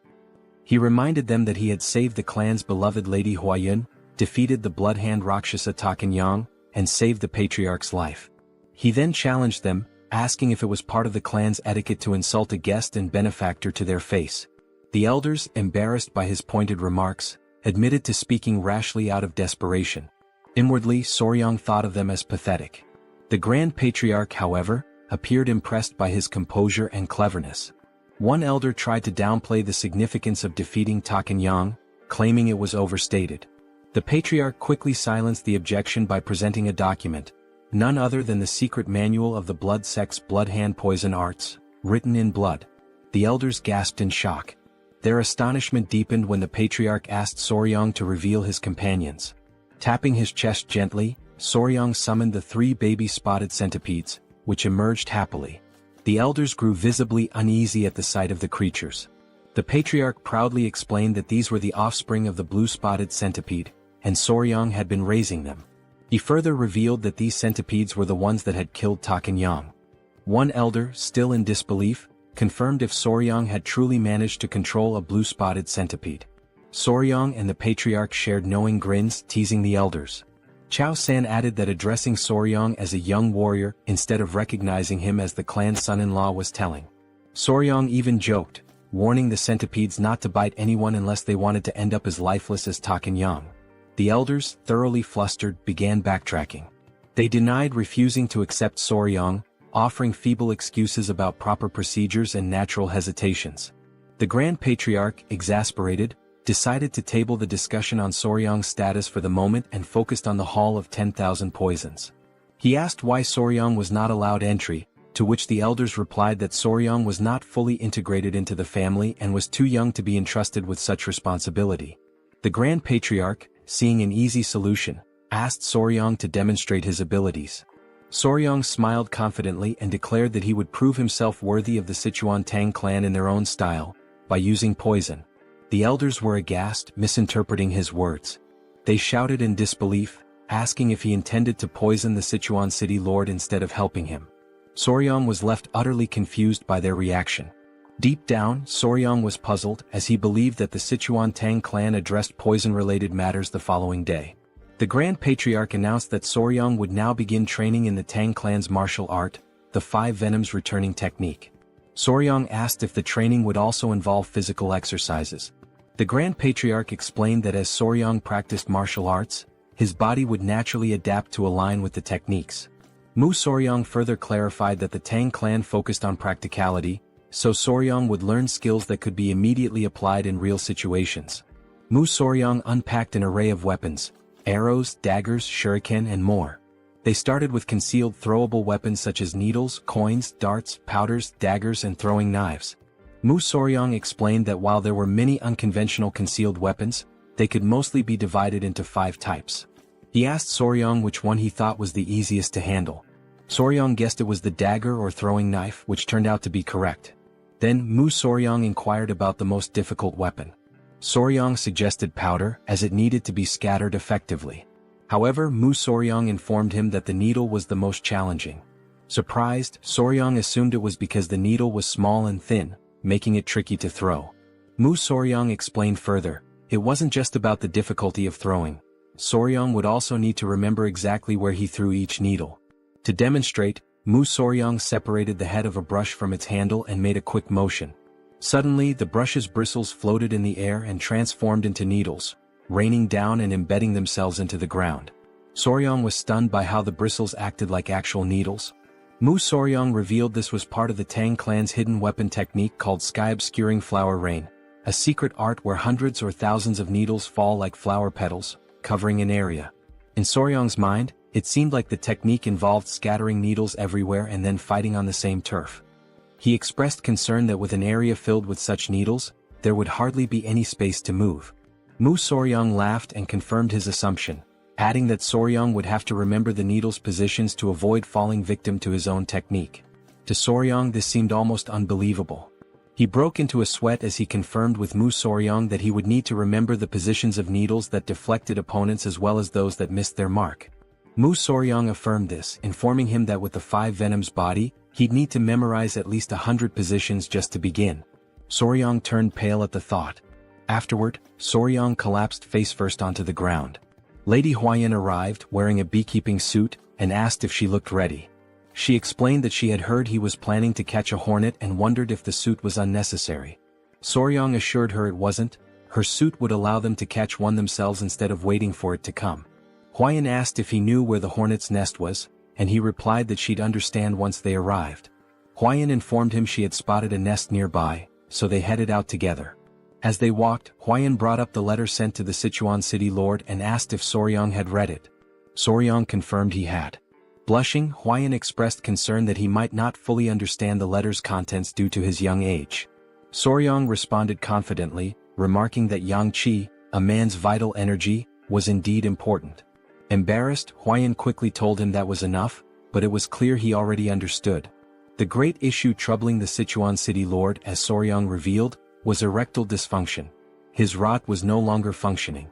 He reminded them that he had saved the clan's beloved Lady Huayun, defeated the bloodhand Rakshasa Takanyang, and saved the patriarch's life. He then challenged them, asking if it was part of the clan's etiquette to insult a guest and benefactor to their face. The elders, embarrassed by his pointed remarks, admitted to speaking rashly out of desperation. Inwardly, Soryang thought of them as pathetic. The Grand Patriarch, however, appeared impressed by his composure and cleverness. One elder tried to downplay the significance of defeating Takanyang, claiming it was overstated. The Patriarch quickly silenced the objection by presenting a document, none other than the secret manual of the blood sect's bloodhand poison arts, written in blood. The elders gasped in shock. Their astonishment deepened when the Patriarch asked Soryang to reveal his companions. Tapping his chest gently, Soryang summoned the 3 baby spotted centipedes, which emerged happily. The elders grew visibly uneasy at the sight of the creatures. The Patriarch proudly explained that these were the offspring of the blue-spotted centipede, and Soryang had been raising them. He further revealed that these centipedes were the ones that had killed Takanyang. One elder, still in disbelief, confirmed if Soryang had truly managed to control a blue-spotted centipede. Soryang and the Patriarch shared knowing grins, teasing the elders. Chao San added that addressing Soryang as a young warrior instead of recognizing him as the clan's son-in-law was telling. Soryang even joked, warning the centipedes not to bite anyone unless they wanted to end up as lifeless as Takanyang. The elders, thoroughly flustered, began backtracking. They denied refusing to accept Soryang, offering feeble excuses about proper procedures and natural hesitations. The Grand Patriarch, exasperated, decided to table the discussion on Soryang's status for the moment and focused on the Hall of 10,000 Poisons. He asked why Soryang was not allowed entry, to which the elders replied that Soryang was not fully integrated into the family and was too young to be entrusted with such responsibility. The Grand Patriarch, seeing an easy solution, asked Soryang to demonstrate his abilities. Soryang smiled confidently and declared that he would prove himself worthy of the Sichuan Tang Clan in their own style, by using poison. The elders were aghast, misinterpreting his words. They shouted in disbelief, asking if he intended to poison the Sichuan city lord instead of helping him. Soryang was left utterly confused by their reaction. Deep down, Soryang was puzzled, as he believed that the Sichuan Tang Clan addressed poison-related matters the following day. The Grand Patriarch announced that Soryang would now begin training in the Tang Clan's martial art, the 5 Venoms returning technique. Soryang asked if the training would also involve physical exercises. The Grand Patriarch explained that as Soryang practiced martial arts, his body would naturally adapt to align with the techniques. Mu Soryang further clarified that the Tang Clan focused on practicality, so Soryang would learn skills that could be immediately applied in real situations. Mu Soryang unpacked an array of weapons, arrows, daggers, shuriken and more. They started with concealed throwable weapons such as needles, coins, darts, powders, daggers and throwing knives. Mu Soryang explained that while there were many unconventional concealed weapons, they could mostly be divided into 5 types. He asked Soryang which one he thought was the easiest to handle. Soryang guessed it was the dagger or throwing knife, which turned out to be correct. Then Mu Soryang inquired about the most difficult weapon. Soryang suggested powder, as it needed to be scattered effectively. However, Mu Soryang informed him that the needle was the most challenging. Surprised, Soryang assumed it was because the needle was small and thin, making it tricky to throw. Mu Soryang explained further, it wasn't just about the difficulty of throwing. Soryang would also need to remember exactly where he threw each needle. To demonstrate, Mu Soryang separated the head of a brush from its handle and made a quick motion. Suddenly, the brush's bristles floated in the air and transformed into needles, raining down and embedding themselves into the ground. Soryang was stunned by how the bristles acted like actual needles. Mu Soryang revealed this was part of the Tang Clan's hidden weapon technique called sky-obscuring flower rain, a secret art where hundreds or thousands of needles fall like flower petals, covering an area. In Soryang's mind, it seemed like the technique involved scattering needles everywhere and then fighting on the same turf. He expressed concern that with an area filled with such needles, there would hardly be any space to move. Mu Soryang laughed and confirmed his assumption, adding that Soryang would have to remember the needles' positions to avoid falling victim to his own technique. To Soryang this seemed almost unbelievable. He broke into a sweat as he confirmed with Mu Soryang that he would need to remember the positions of needles that deflected opponents as well as those that missed their mark. Mu Soryang affirmed this, informing him that with the 5 Venoms body, he'd need to memorize at least 100 positions just to begin. Soryang turned pale at the thought. Afterward, Soryang collapsed face first onto the ground. Lady Huayan arrived, wearing a beekeeping suit, and asked if she looked ready. She explained that she had heard he was planning to catch a hornet and wondered if the suit was unnecessary. Soryang assured her it wasn't, her suit would allow them to catch one themselves instead of waiting for it to come. Huayan asked if he knew where the hornet's nest was, and he replied that she'd understand once they arrived. Huayan informed him she had spotted a nest nearby, so they headed out together. As they walked, Huayan brought up the letter sent to the Sichuan city lord and asked if Soryang had read it. Soryang confirmed he had. Blushing, Huayan expressed concern that he might not fully understand the letter's contents due to his young age. Soryang responded confidently, remarking that yang qi, a man's vital energy, was indeed important. Embarrassed, Huayan quickly told him that was enough, but it was clear he already understood. The great issue troubling the Sichuan city lord, as Soryang revealed, was erectile dysfunction. His rod was no longer functioning.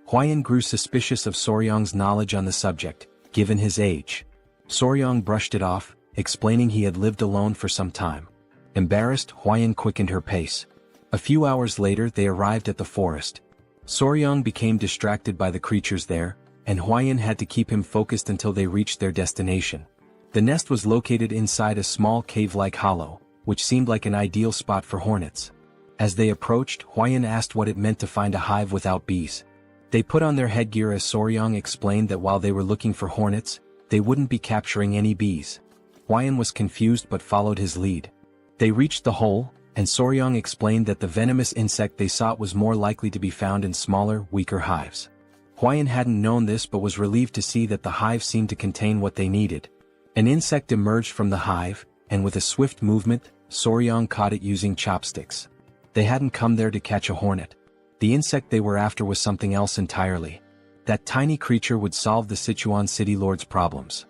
Huayan grew suspicious of Soryang's knowledge on the subject, given his age. Soryang brushed it off, explaining he had lived alone for some time. Embarrassed, Huayan quickened her pace. A few hours later they arrived at the forest. Soryang became distracted by the creatures there, and Huayan had to keep him focused until they reached their destination. The nest was located inside a small cave-like hollow, which seemed like an ideal spot for hornets. As they approached, Huayan asked what it meant to find a hive without bees. They put on their headgear as Soryang explained that while they were looking for hornets, they wouldn't be capturing any bees. Huayan was confused but followed his lead. They reached the hole, and Soryang explained that the venomous insect they sought was more likely to be found in smaller, weaker hives. Huayan hadn't known this but was relieved to see that the hive seemed to contain what they needed. An insect emerged from the hive, and with a swift movement, Soryang caught it using chopsticks. They hadn't come there to catch a hornet. The insect they were after was something else entirely. That tiny creature would solve the Sichuan city lord's problems.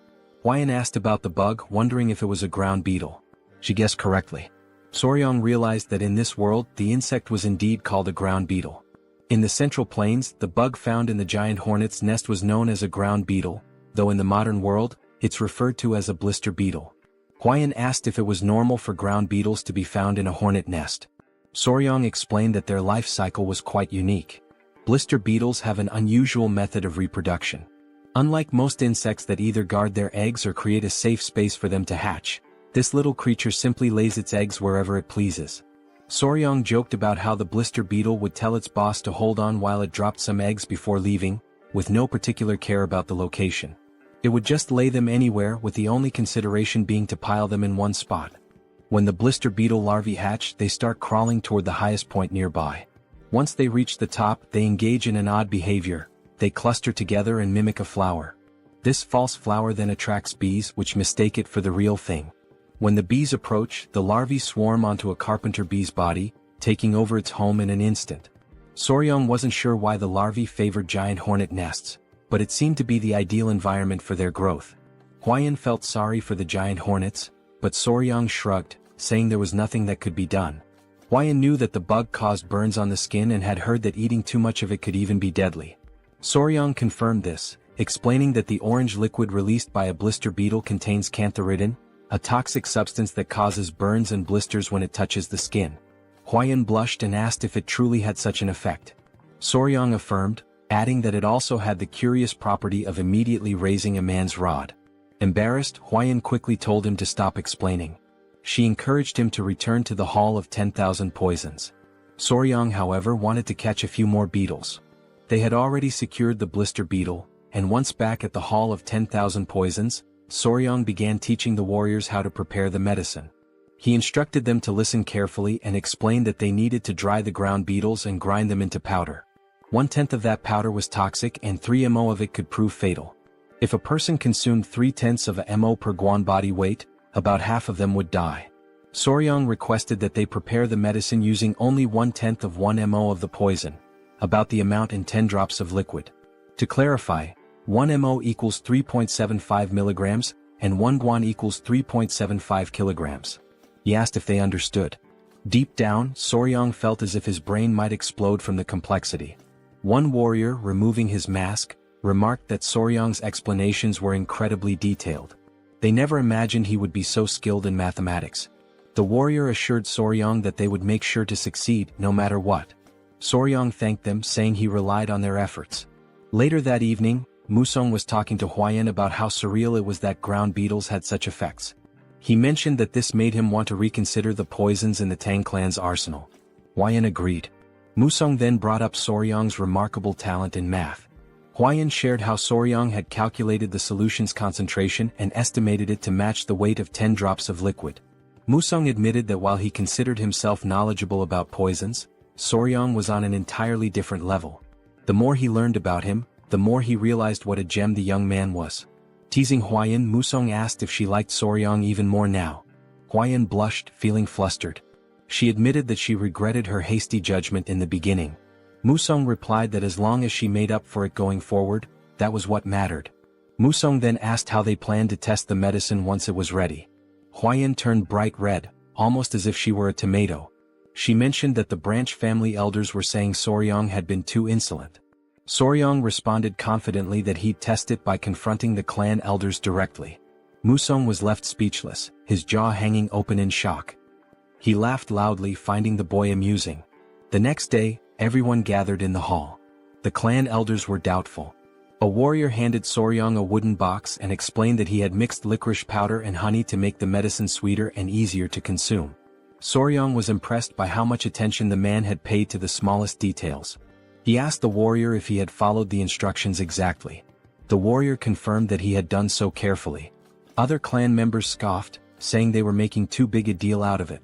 Huayan asked about the bug, wondering if it was a ground beetle. She guessed correctly. Soryang realized that in this world, the insect was indeed called a ground beetle. In the Central Plains, the bug found in the giant hornet's nest was known as a ground beetle, though in the modern world, it's referred to as a blister beetle. Huayan asked if it was normal for ground beetles to be found in a hornet nest. Soryang explained that their life cycle was quite unique. Blister beetles have an unusual method of reproduction. Unlike most insects that either guard their eggs or create a safe space for them to hatch, this little creature simply lays its eggs wherever it pleases. Soryang joked about how the blister beetle would tell its boss to hold on while it dropped some eggs before leaving, with no particular care about the location. It would just lay them anywhere, with the only consideration being to pile them in one spot. When the blister beetle larvae hatch, they start crawling toward the highest point nearby. Once they reach the top, they engage in an odd behavior. They cluster together and mimic a flower. This false flower then attracts bees, which mistake it for the real thing. When the bees approach, the larvae swarm onto a carpenter bee's body, taking over its home in an instant. Soryang wasn't sure why the larvae favored giant hornet nests, but it seemed to be the ideal environment for their growth. Huayan felt sorry for the giant hornets, but Soryang shrugged, saying there was nothing that could be done. Huayan knew that the bug caused burns on the skin and had heard that eating too much of it could even be deadly. Soryang confirmed this, explaining that the orange liquid released by a blister beetle contains cantharidin, a toxic substance that causes burns and blisters when it touches the skin. Huayan blushed and asked if it truly had such an effect. Soryang affirmed, adding that it also had the curious property of immediately raising a man's rod. Embarrassed, Huayan quickly told him to stop explaining. She encouraged him to return to the Hall of 10,000 Poisons. Soryang, however, wanted to catch a few more beetles. They had already secured the blister beetle, and once back at the Hall of 10,000 Poisons, Soryang began teaching the warriors how to prepare the medicine. He instructed them to listen carefully and explained that they needed to dry the ground beetles and grind them into powder. 1/10 of that powder was toxic and 3 ml of it could prove fatal. If a person consumed 3/10 of a ml per guan body weight, about half of them would die. Soryang requested that they prepare the medicine using only 1/10 of 1 ml of the poison, about the amount in 10 drops of liquid. To clarify, 1 ml equals 3.75 milligrams, and 1 guan equals 3.75 kilograms. He asked if they understood. Deep down, Soryang felt as if his brain might explode from the complexity. One warrior, removing his mask, remarked that Soryang's explanations were incredibly detailed. They never imagined he would be so skilled in mathematics. The warrior assured Soryang that they would make sure to succeed, no matter what. Soryang thanked them, saying he relied on their efforts. Later that evening, Musong was talking to Huayan about how surreal it was that ground beetles had such effects. He mentioned that this made him want to reconsider the poisons in the Tang clan's arsenal. Huayan agreed. Musong then brought up Soryang's remarkable talent in math. Huayan shared how Soryang had calculated the solution's concentration and estimated it to match the weight of 10 drops of liquid. Musong admitted that while he considered himself knowledgeable about poisons, Soryang was on an entirely different level. The more he learned about him, the more he realized what a gem the young man was. Teasing Huayan, Musong asked if she liked Soryang even more now. Huayan blushed, feeling flustered. She admitted that she regretted her hasty judgment in the beginning. Musong replied that as long as she made up for it going forward, that was what mattered. Musong then asked how they planned to test the medicine once it was ready. Huayan turned bright red, almost as if she were a tomato. She mentioned that the branch family elders were saying Soryang had been too insolent. Soryang responded confidently that he'd test it by confronting the clan elders directly. Musong was left speechless, his jaw hanging open in shock. He laughed loudly, finding the boy amusing. The next day, everyone gathered in the hall. The clan elders were doubtful. A warrior handed Soryang a wooden box and explained that he had mixed licorice powder and honey to make the medicine sweeter and easier to consume. Soryang was impressed by how much attention the man had paid to the smallest details. He asked the warrior if he had followed the instructions exactly. The warrior confirmed that he had done so carefully. Other clan members scoffed, saying they were making too big a deal out of it.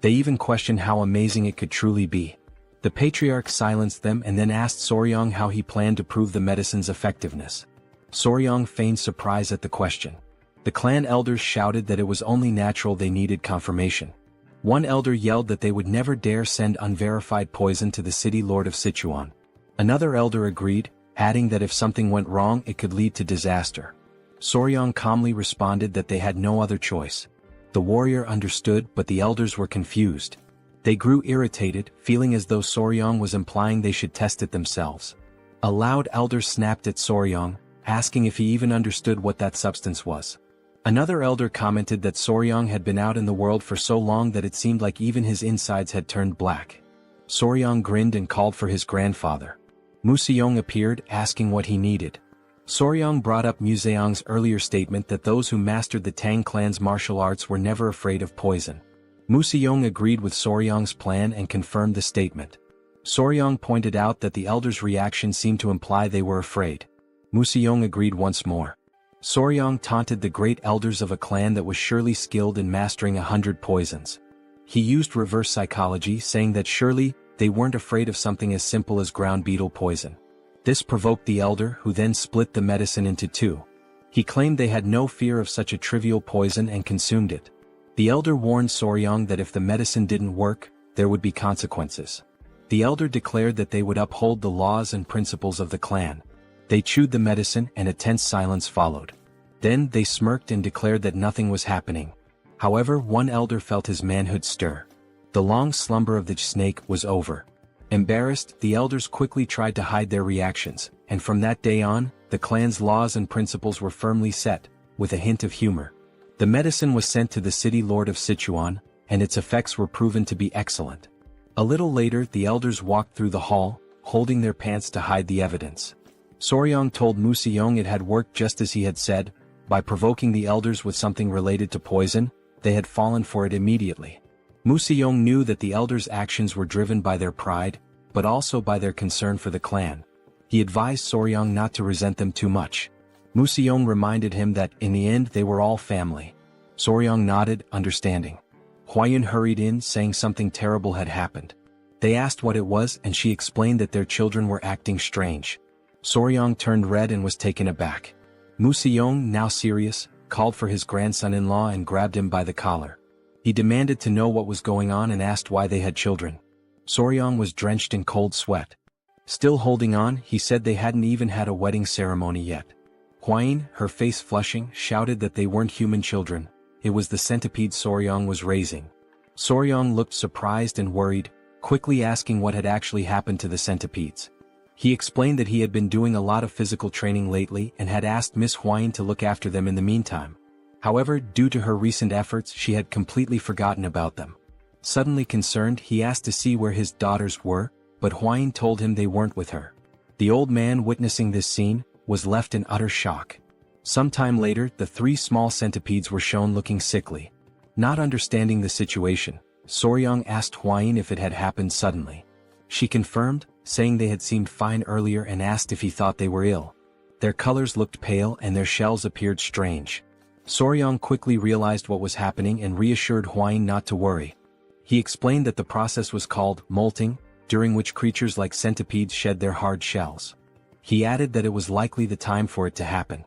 They even questioned how amazing it could truly be. The patriarch silenced them and then asked Soryang how he planned to prove the medicine's effectiveness. Soryang feigned surprise at the question. The clan elders shouted that it was only natural they needed confirmation. One elder yelled that they would never dare send unverified poison to the city lord of Sichuan. Another elder agreed, adding that if something went wrong it could lead to disaster. Soryang calmly responded that they had no other choice. The warrior understood, but the elders were confused. They grew irritated, feeling as though Soryang was implying they should test it themselves. A loud elder snapped at Soryang, asking if he even understood what that substance was. Another elder commented that Soryang had been out in the world for so long that it seemed like even his insides had turned black. Soryang grinned and called for his grandfather. Museong appeared, asking what he needed. Soryang brought up Museong's earlier statement that those who mastered the Tang clan's martial arts were never afraid of poison. Museong agreed with Soryang's plan and confirmed the statement. Soryang pointed out that the elders' reaction seemed to imply they were afraid. Museong agreed once more. Soryang taunted the great elders of a clan that was surely skilled in mastering 100 poisons. He used reverse psychology, saying that surely they weren't afraid of something as simple as ground beetle poison. This provoked the elder, who then split the medicine into two. He claimed they had no fear of such a trivial poison and consumed it. The elder warned Soryang that if the medicine didn't work, there would be consequences. The elder declared that they would uphold the laws and principles of the clan. They chewed the medicine and a tense silence followed. Then they smirked and declared that nothing was happening. However, one elder felt his manhood stir. The long slumber of the snake was over. Embarrassed, the elders quickly tried to hide their reactions, and from that day on, the clan's laws and principles were firmly set, with a hint of humor. The medicine was sent to the city lord of Sichuan, and its effects were proven to be excellent. A little later, the elders walked through the hall, holding their pants to hide the evidence. Soryang told Museong it had worked just as he had said. By provoking the elders with something related to poison, they had fallen for it immediately. Museong knew that the elders' actions were driven by their pride, but also by their concern for the clan. He advised Soryang not to resent them too much. Museong reminded him that, in the end, they were all family. Soryang nodded, understanding. Huayan hurried in, saying something terrible had happened. They asked what it was, and she explained that their children were acting strange. Soryang turned red and was taken aback. Museong, now serious, called for his grandson-in-law and grabbed him by the collar. He demanded to know what was going on and asked why they had children. Soryang was drenched in cold sweat. Still holding on, he said they hadn't even had a wedding ceremony yet. Huayin, her face flushing, shouted that they weren't human children. It was the centipede Soryang was raising. Soryang looked surprised and worried, quickly asking what had actually happened to the centipedes. He explained that he had been doing a lot of physical training lately and had asked Miss Huayin to look after them in the meantime. However, due to her recent efforts, she had completely forgotten about them. Suddenly concerned, he asked to see where his daughters were, but Huayin told him they weren't with her. The old man, witnessing this scene, was left in utter shock. Sometime later, the three small centipedes were shown looking sickly. Not understanding the situation, Soryang asked Huayin if it had happened suddenly. She confirmed, saying they had seemed fine earlier, and asked if he thought they were ill. Their colors looked pale and their shells appeared strange. Soryang quickly realized what was happening and reassured Huayin not to worry. He explained that the process was called molting, during which creatures like centipedes shed their hard shells. He added that it was likely the time for it to happen.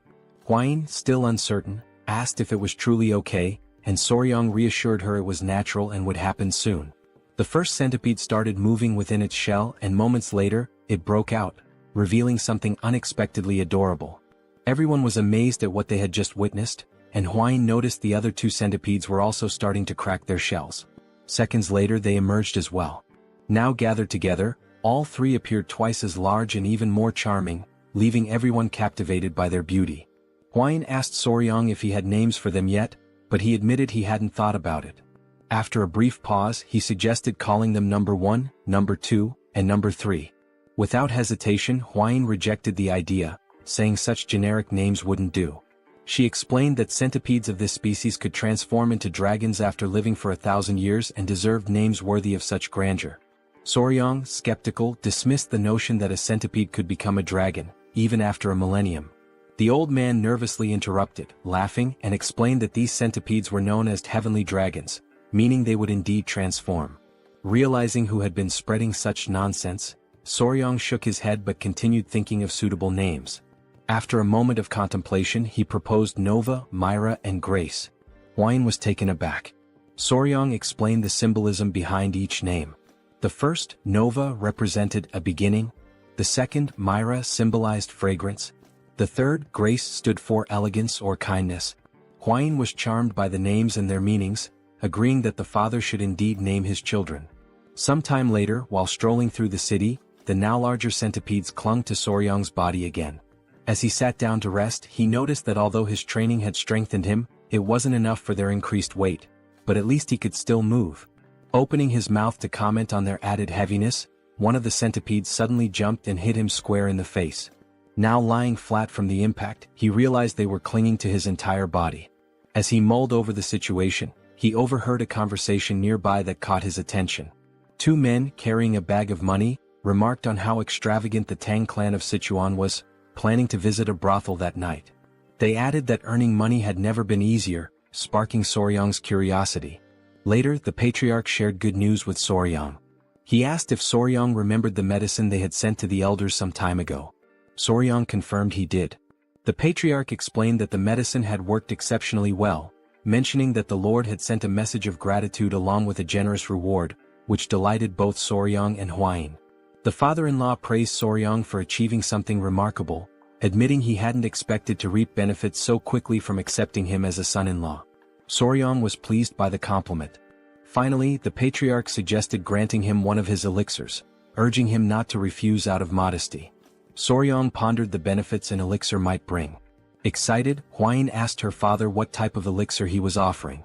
Huayin, still uncertain, asked if it was truly okay, and Soryang reassured her it was natural and would happen soon. The first centipede started moving within its shell, and moments later, it broke out, revealing something unexpectedly adorable. Everyone was amazed at what they had just witnessed, and Huayin noticed the other two centipedes were also starting to crack their shells. Seconds later they emerged as well. Now gathered together, all three appeared twice as large and even more charming, leaving everyone captivated by their beauty. Huayin asked Soryang if he had names for them yet, but he admitted he hadn't thought about it. After a brief pause, he suggested calling them number 1, number 2, and number 3. Without hesitation, Huayin rejected the idea, saying such generic names wouldn't do. She explained that centipedes of this species could transform into dragons after living for 1,000 years and deserved names worthy of such grandeur. Soryang, skeptical, dismissed the notion that a centipede could become a dragon, even after a millennium. The old man nervously interrupted, laughing, and explained that these centipedes were known as heavenly dragons, meaning they would indeed transform. Realizing who had been spreading such nonsense, Soryang shook his head but continued thinking of suitable names. After a moment of contemplation, he proposed Nova, Myra, and Grace. Huayin was taken aback. Soryang explained the symbolism behind each name. The first, Nova, represented a beginning. The second, Myra, symbolized fragrance. The third, grace, stood for elegance or kindness. Huayin was charmed by the names and their meanings, agreeing that the father should indeed name his children. Sometime later, while strolling through the city, the now larger centipedes clung to Soryang's body again. As he sat down to rest, he noticed that although his training had strengthened him, it wasn't enough for their increased weight, but at least he could still move. Opening his mouth to comment on their added heaviness, one of the centipedes suddenly jumped and hit him square in the face. Now lying flat from the impact, he realized they were clinging to his entire body. As he mulled over the situation, he overheard a conversation nearby that caught his attention. Two men, carrying a bag of money, remarked on how extravagant the Tang clan of Sichuan was, planning to visit a brothel that night. They added that earning money had never been easier, sparking Soryang's curiosity. Later, the patriarch shared good news with Soryang. He asked if Soryang remembered the medicine they had sent to the elders some time ago. Soryang confirmed he did. The patriarch explained that the medicine had worked exceptionally well, mentioning that the Lord had sent a message of gratitude along with a generous reward, which delighted both Soryang and Huayin. The father-in-law praised Soryang for achieving something remarkable, admitting he hadn't expected to reap benefits so quickly from accepting him as a son-in-law. Soryang was pleased by the compliment. Finally, the patriarch suggested granting him one of his elixirs, urging him not to refuse out of modesty. Soryang pondered the benefits an elixir might bring. Excited, Huayin asked her father what type of elixir he was offering.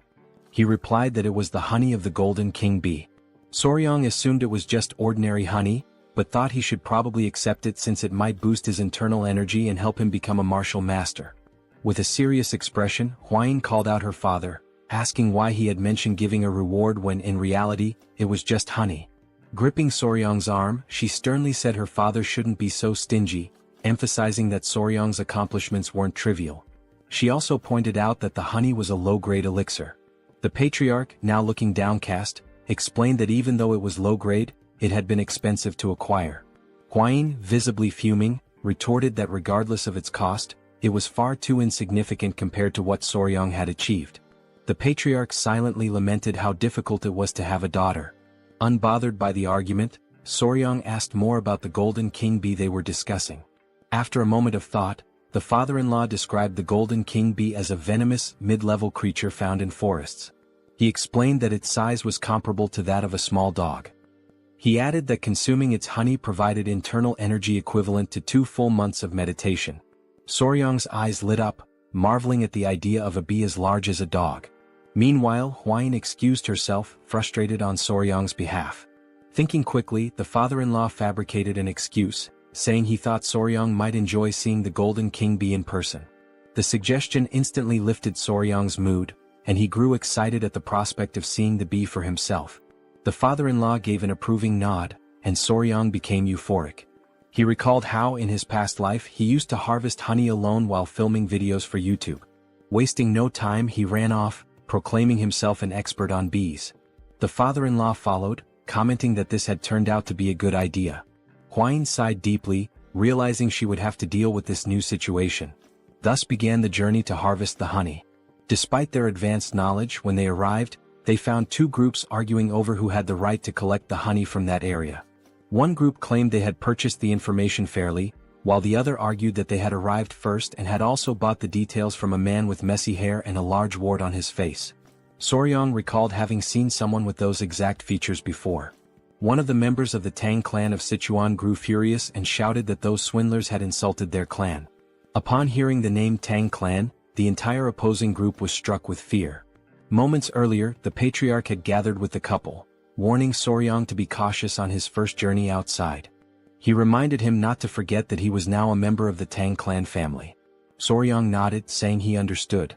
He replied that it was the honey of the golden king bee. Soryang assumed it was just ordinary honey, but thought he should probably accept it since it might boost his internal energy and help him become a martial master. With a serious expression, Huayin called out her father, asking why he had mentioned giving a reward when in reality, it was just honey. Gripping Soryang's arm, she sternly said her father shouldn't be so stingy, emphasizing that Soryang's accomplishments weren't trivial. She also pointed out that the honey was a low-grade elixir. The patriarch, now looking downcast, explained that even though it was low-grade, it had been expensive to acquire. Huayin, visibly fuming, retorted that regardless of its cost, it was far too insignificant compared to what Soryang had achieved. The patriarch silently lamented how difficult it was to have a daughter. Unbothered by the argument, Soryang asked more about the golden king bee they were discussing. After a moment of thought, the father-in-law described the golden king bee as a venomous, mid-level creature found in forests. He explained that its size was comparable to that of a small dog. He added that consuming its honey provided internal energy equivalent to 2 full months of meditation. Soryang's eyes lit up, marveling at the idea of a bee as large as a dog. Meanwhile, Huayin excused herself, frustrated on Soryang's behalf. Thinking quickly, the father-in-law fabricated an excuse, saying he thought Soryang might enjoy seeing the golden king bee in person. The suggestion instantly lifted Soryang's mood, and he grew excited at the prospect of seeing the bee for himself. The father-in-law gave an approving nod, and Soryang became euphoric. He recalled how in his past life he used to harvest honey alone while filming videos for YouTube. Wasting no time, he ran off, proclaiming himself an expert on bees. The father-in-law followed, commenting that this had turned out to be a good idea. Huayin sighed deeply, realizing she would have to deal with this new situation. Thus began the journey to harvest the honey. Despite their advanced knowledge, when they arrived, they found two groups arguing over who had the right to collect the honey from that area. One group claimed they had purchased the information fairly, while the other argued that they had arrived first and had also bought the details from a man with messy hair and a large wart on his face. Soryang recalled having seen someone with those exact features before. One of the members of the Tang clan of Sichuan grew furious and shouted that those swindlers had insulted their clan. Upon hearing the name Tang clan, the entire opposing group was struck with fear. Moments earlier, the patriarch had gathered with the couple, warning Soryang to be cautious on his first journey outside. He reminded him not to forget that he was now a member of the Tang clan family. Soryang nodded, saying he understood.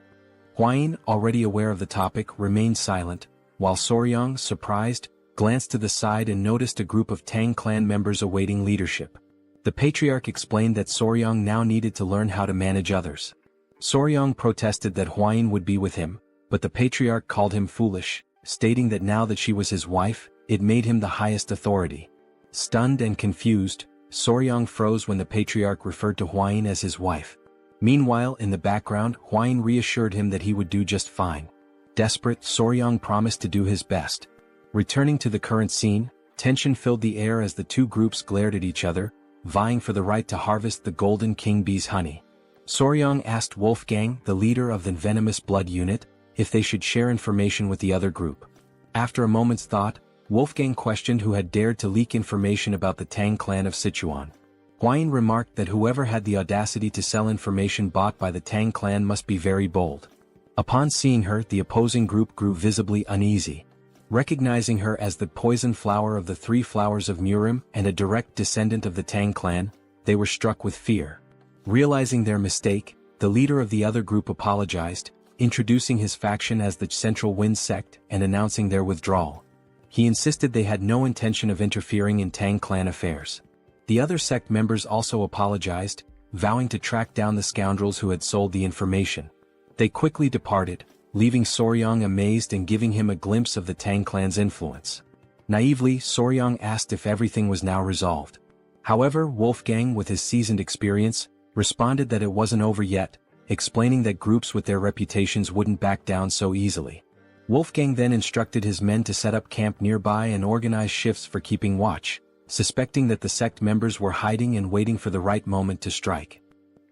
Huayin, already aware of the topic, remained silent, while Soryang, surprised, glanced to the side and noticed a group of Tang clan members awaiting leadership. The patriarch explained that Soryang now needed to learn how to manage others. Soryang protested that Huayin would be with him, but the patriarch called him foolish, stating that now that she was his wife, it made him the highest authority. Stunned and confused, Soryang froze when the patriarch referred to Huayin as his wife. Meanwhile, in the background, Huayin reassured him that he would do just fine. Desperate, Soryang promised to do his best. Returning to the current scene, tension filled the air as the two groups glared at each other, vying for the right to harvest the golden king bee's honey. Soryang asked Wolfgang, the leader of the venomous blood unit, if they should share information with the other group. After a moment's thought, Wolfgang questioned who had dared to leak information about the Tang clan of Sichuan. Huayin remarked that whoever had the audacity to sell information bought by the Tang clan must be very bold. Upon seeing her, the opposing group grew visibly uneasy. Recognizing her as the poison flower of the three flowers of Murim and a direct descendant of the Tang clan, they were struck with fear. Realizing their mistake, the leader of the other group apologized, introducing his faction as the Central Wind sect and announcing their withdrawal. He insisted they had no intention of interfering in Tang clan affairs. The other sect members also apologized, vowing to track down the scoundrels who had sold the information. They quickly departed, leaving Soryang amazed and giving him a glimpse of the Tang clan's influence. Naively, Soryang asked if everything was now resolved. However, Wolfgang, with his seasoned experience, responded that it wasn't over yet, explaining that groups with their reputations wouldn't back down so easily. Wolfgang then instructed his men to set up camp nearby and organize shifts for keeping watch, suspecting that the sect members were hiding and waiting for the right moment to strike.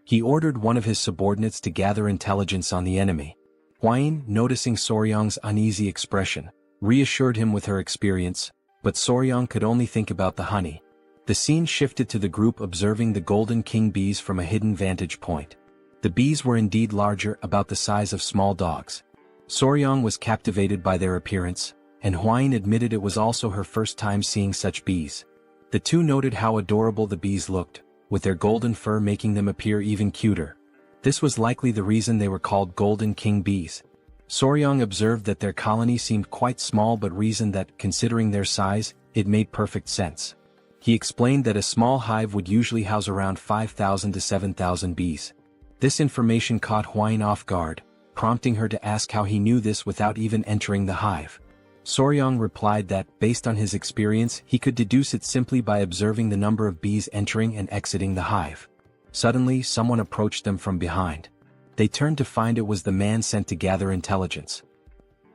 He ordered one of his subordinates to gather intelligence on the enemy. Huayin, noticing Soryang's uneasy expression, reassured him with her experience, but Soryang could only think about the honey. The scene shifted to the group observing the golden king bees from a hidden vantage point. The bees were indeed larger, about the size of small dogs. Soryang was captivated by their appearance, and Huayin admitted it was also her first time seeing such bees. The two noted how adorable the bees looked, with their golden fur making them appear even cuter. This was likely the reason they were called golden king bees. Soryang observed that their colony seemed quite small but reasoned that, considering their size, it made perfect sense. He explained that a small hive would usually house around 5,000 to 7,000 bees. This information caught Huayin off guard, prompting her to ask how he knew this without even entering the hive. Soryang replied that, based on his experience, he could deduce it simply by observing the number of bees entering and exiting the hive. Suddenly, someone approached them from behind. They turned to find it was the man sent to gather intelligence.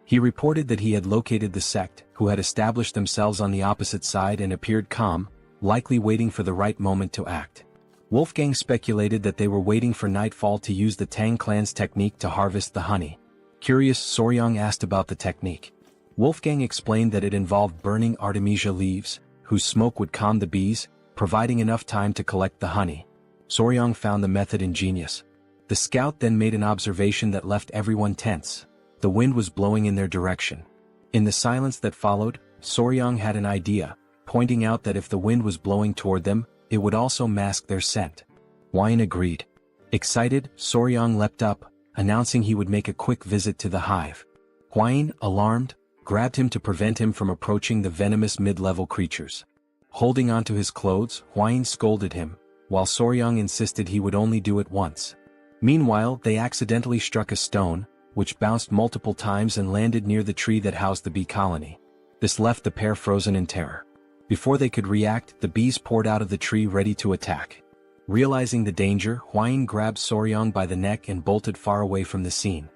He reported that he had located the sect, who had established themselves on the opposite side and appeared calm, likely waiting for the right moment to act. Wolfgang speculated that they were waiting for nightfall to use the Tang clan's technique to harvest the honey. Curious, Soryang asked about the technique. Wolfgang explained that it involved burning artemisia leaves, whose smoke would calm the bees, providing enough time to collect the honey. Soryang found the method ingenious. The scout then made an observation that left everyone tense. The wind was blowing in their direction. In the silence that followed, Soryang had an idea, pointing out that if the wind was blowing toward them, it would also mask their scent. Huayin agreed. Excited, Soryang leapt up, announcing he would make a quick visit to the hive. Huayin, alarmed, grabbed him to prevent him from approaching the venomous mid-level creatures. Holding onto his clothes, Huayin scolded him, while Soryang insisted he would only do it once. Meanwhile, they accidentally struck a stone, which bounced multiple times and landed near the tree that housed the bee colony. This left the pair frozen in terror. Before they could react, the bees poured out of the tree ready to attack. Realizing the danger, Huayin grabbed Soryang by the neck and bolted far away from the scene.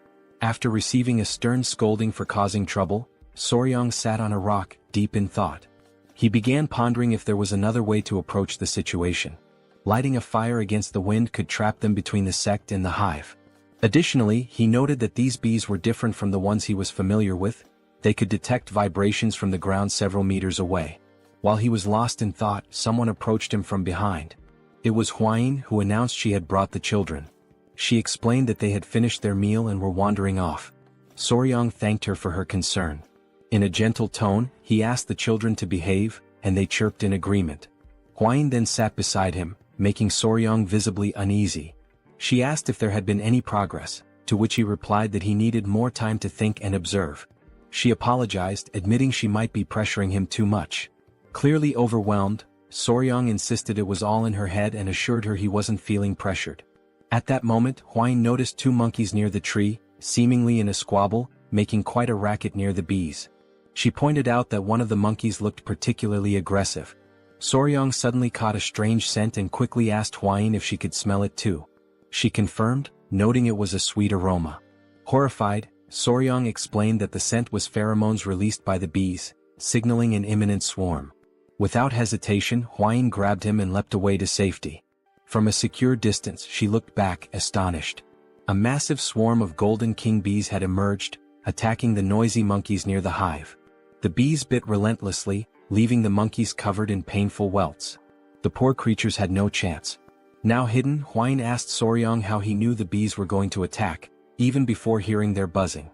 After receiving a stern scolding for causing trouble, Soryang sat on a rock, deep in thought. He began pondering if there was another way to approach the situation. Lighting a fire against the wind could trap them between the sect and the hive. Additionally, he noted that these bees were different from the ones he was familiar with. They could detect vibrations from the ground several meters away. While he was lost in thought, someone approached him from behind. It was Huayin, who announced she had brought the children. She explained that they had finished their meal and were wandering off. Soryang thanked her for her concern. In a gentle tone, he asked the children to behave, and they chirped in agreement. Huayin then sat beside him, making Soryang visibly uneasy. She asked if there had been any progress, to which he replied that he needed more time to think and observe. She apologized, admitting she might be pressuring him too much. Clearly overwhelmed, Soryang insisted it was all in her head and assured her he wasn't feeling pressured. At that moment, Huayin noticed two monkeys near the tree, seemingly in a squabble, making quite a racket near the bees. She pointed out that one of the monkeys looked particularly aggressive. Soryang suddenly caught a strange scent and quickly asked Huayin if she could smell it too. She confirmed, noting it was a sweet aroma. Horrified, Soryang explained that the scent was pheromones released by the bees, signaling an imminent swarm. Without hesitation, Huayin grabbed him and leapt away to safety. From a secure distance she looked back, astonished. A massive swarm of golden king bees had emerged, attacking the noisy monkeys near the hive. The bees bit relentlessly, leaving the monkeys covered in painful welts. The poor creatures had no chance. Now hidden, Huayin asked Soryang how he knew the bees were going to attack, even before hearing their buzzing.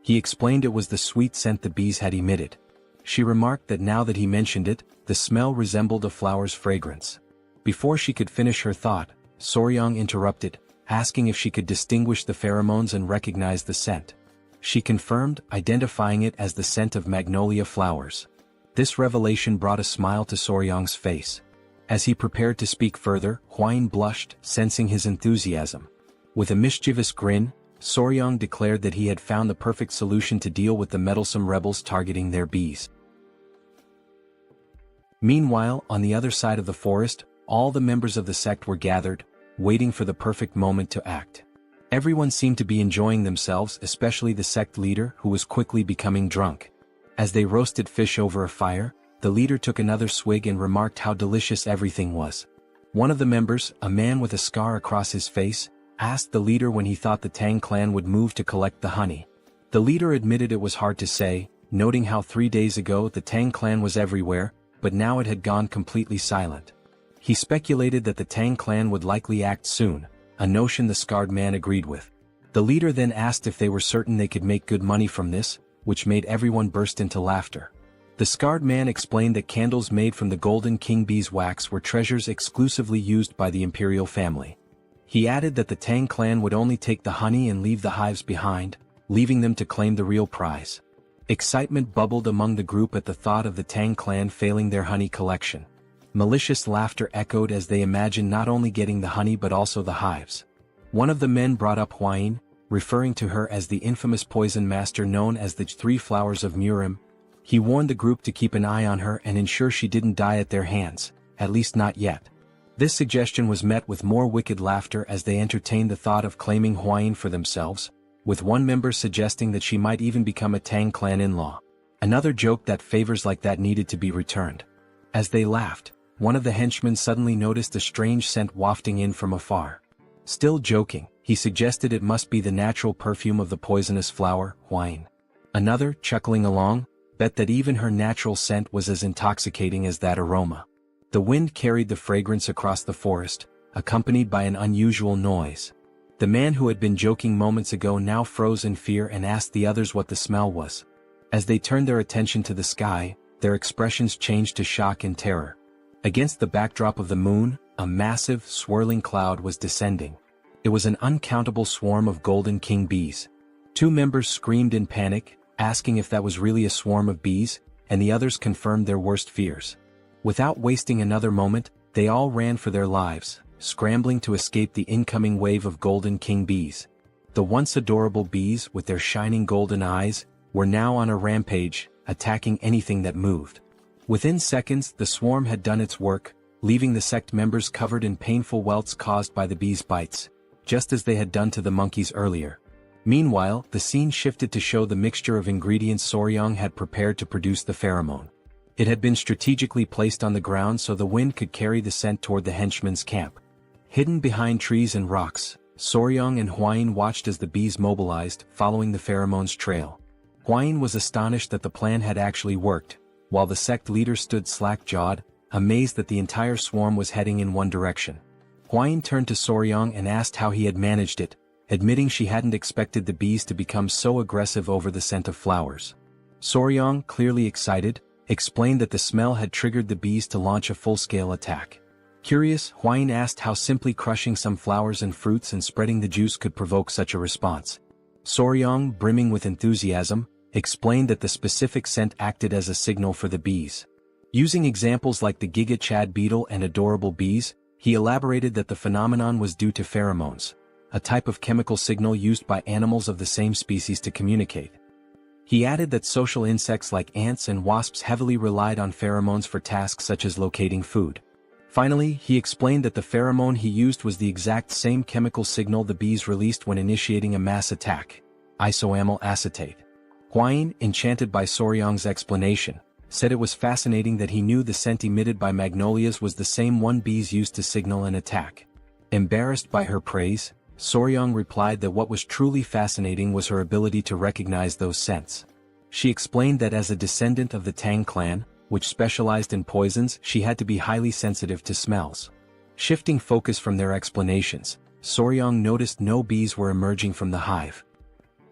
He explained it was the sweet scent the bees had emitted. She remarked that now that he mentioned it, the smell resembled a flower's fragrance. Before she could finish her thought, Soryang interrupted, asking if she could distinguish the pheromones and recognize the scent. She confirmed, identifying it as the scent of magnolia flowers. This revelation brought a smile to Soryang's face. As he prepared to speak further, Huayin blushed, sensing his enthusiasm. With a mischievous grin, Soryang declared that he had found the perfect solution to deal with the meddlesome rebels targeting their bees. Meanwhile, on the other side of the forest, all the members of the sect were gathered, waiting for the perfect moment to act. Everyone seemed to be enjoying themselves, especially the sect leader, who was quickly becoming drunk. As they roasted fish over a fire, the leader took another swig and remarked how delicious everything was. One of the members, a man with a scar across his face, asked the leader when he thought the Tang clan would move to collect the honey. The leader admitted it was hard to say, noting how 3 days ago the Tang clan was everywhere, but now it had gone completely silent. He speculated that the Tang clan would likely act soon, a notion the scarred man agreed with. The leader then asked if they were certain they could make good money from this, which made everyone burst into laughter. The scarred man explained that candles made from the golden king bee's wax were treasures exclusively used by the imperial family. He added that the Tang clan would only take the honey and leave the hives behind, leaving them to claim the real prize. Excitement bubbled among the group at the thought of the Tang clan failing their honey collection. Malicious laughter echoed as they imagined not only getting the honey but also the hives. One of the men brought up Huayin, referring to her as the infamous poison master known as the 3 flowers of Murim. He warned the group to keep an eye on her and ensure she didn't die at their hands, at least not yet. This suggestion was met with more wicked laughter as they entertained the thought of claiming Huayin for themselves, with one member suggesting that she might even become a Tang clan in-law. Another joked that favors like that needed to be returned. As they laughed, one of the henchmen suddenly noticed a strange scent wafting in from afar. Still joking, he suggested it must be the natural perfume of the poisonous flower, Huayin. Another, chuckling along, bet that even her natural scent was as intoxicating as that aroma. The wind carried the fragrance across the forest, accompanied by an unusual noise. The man who had been joking moments ago now froze in fear and asked the others what the smell was. As they turned their attention to the sky, their expressions changed to shock and terror. Against the backdrop of the moon, a massive, swirling cloud was descending. It was an uncountable swarm of golden king bees. 2 members screamed in panic, asking if that was really a swarm of bees, and the others confirmed their worst fears. Without wasting another moment, they all ran for their lives, scrambling to escape the incoming wave of golden king bees. The once adorable bees, with their shining golden eyes, were now on a rampage, attacking anything that moved. Within seconds, the swarm had done its work, leaving the sect members covered in painful welts caused by the bees' bites, just as they had done to the monkeys earlier. Meanwhile, the scene shifted to show the mixture of ingredients Soryang had prepared to produce the pheromone. It had been strategically placed on the ground so the wind could carry the scent toward the henchmen's camp. Hidden behind trees and rocks, Soryang and Huayin watched as the bees mobilized, following the pheromone's trail. Huayin was astonished that the plan had actually worked, while the sect leader stood slack-jawed, amazed that the entire swarm was heading in one direction. Huayin turned to Soryang and asked how he had managed it, admitting she hadn't expected the bees to become so aggressive over the scent of flowers. Soryang, clearly excited, explained that the smell had triggered the bees to launch a full-scale attack. Curious, Huayin asked how simply crushing some flowers and fruits and spreading the juice could provoke such a response. Soryang, brimming with enthusiasm, explained that the specific scent acted as a signal for the bees. Using examples like the Giga Chad beetle and adorable bees, he elaborated that the phenomenon was due to pheromones, a type of chemical signal used by animals of the same species to communicate. He added that social insects like ants and wasps heavily relied on pheromones for tasks such as locating food. Finally, he explained that the pheromone he used was the exact same chemical signal the bees released when initiating a mass attack: isoamyl acetate. Huayin, enchanted by Soryang's explanation, said it was fascinating that he knew the scent emitted by magnolias was the same one bees used to signal an attack. Embarrassed by her praise, Soryang replied that what was truly fascinating was her ability to recognize those scents. She explained that as a descendant of the Tang clan, which specialized in poisons, she had to be highly sensitive to smells. Shifting focus from their explanations, Soryang noticed no bees were emerging from the hive.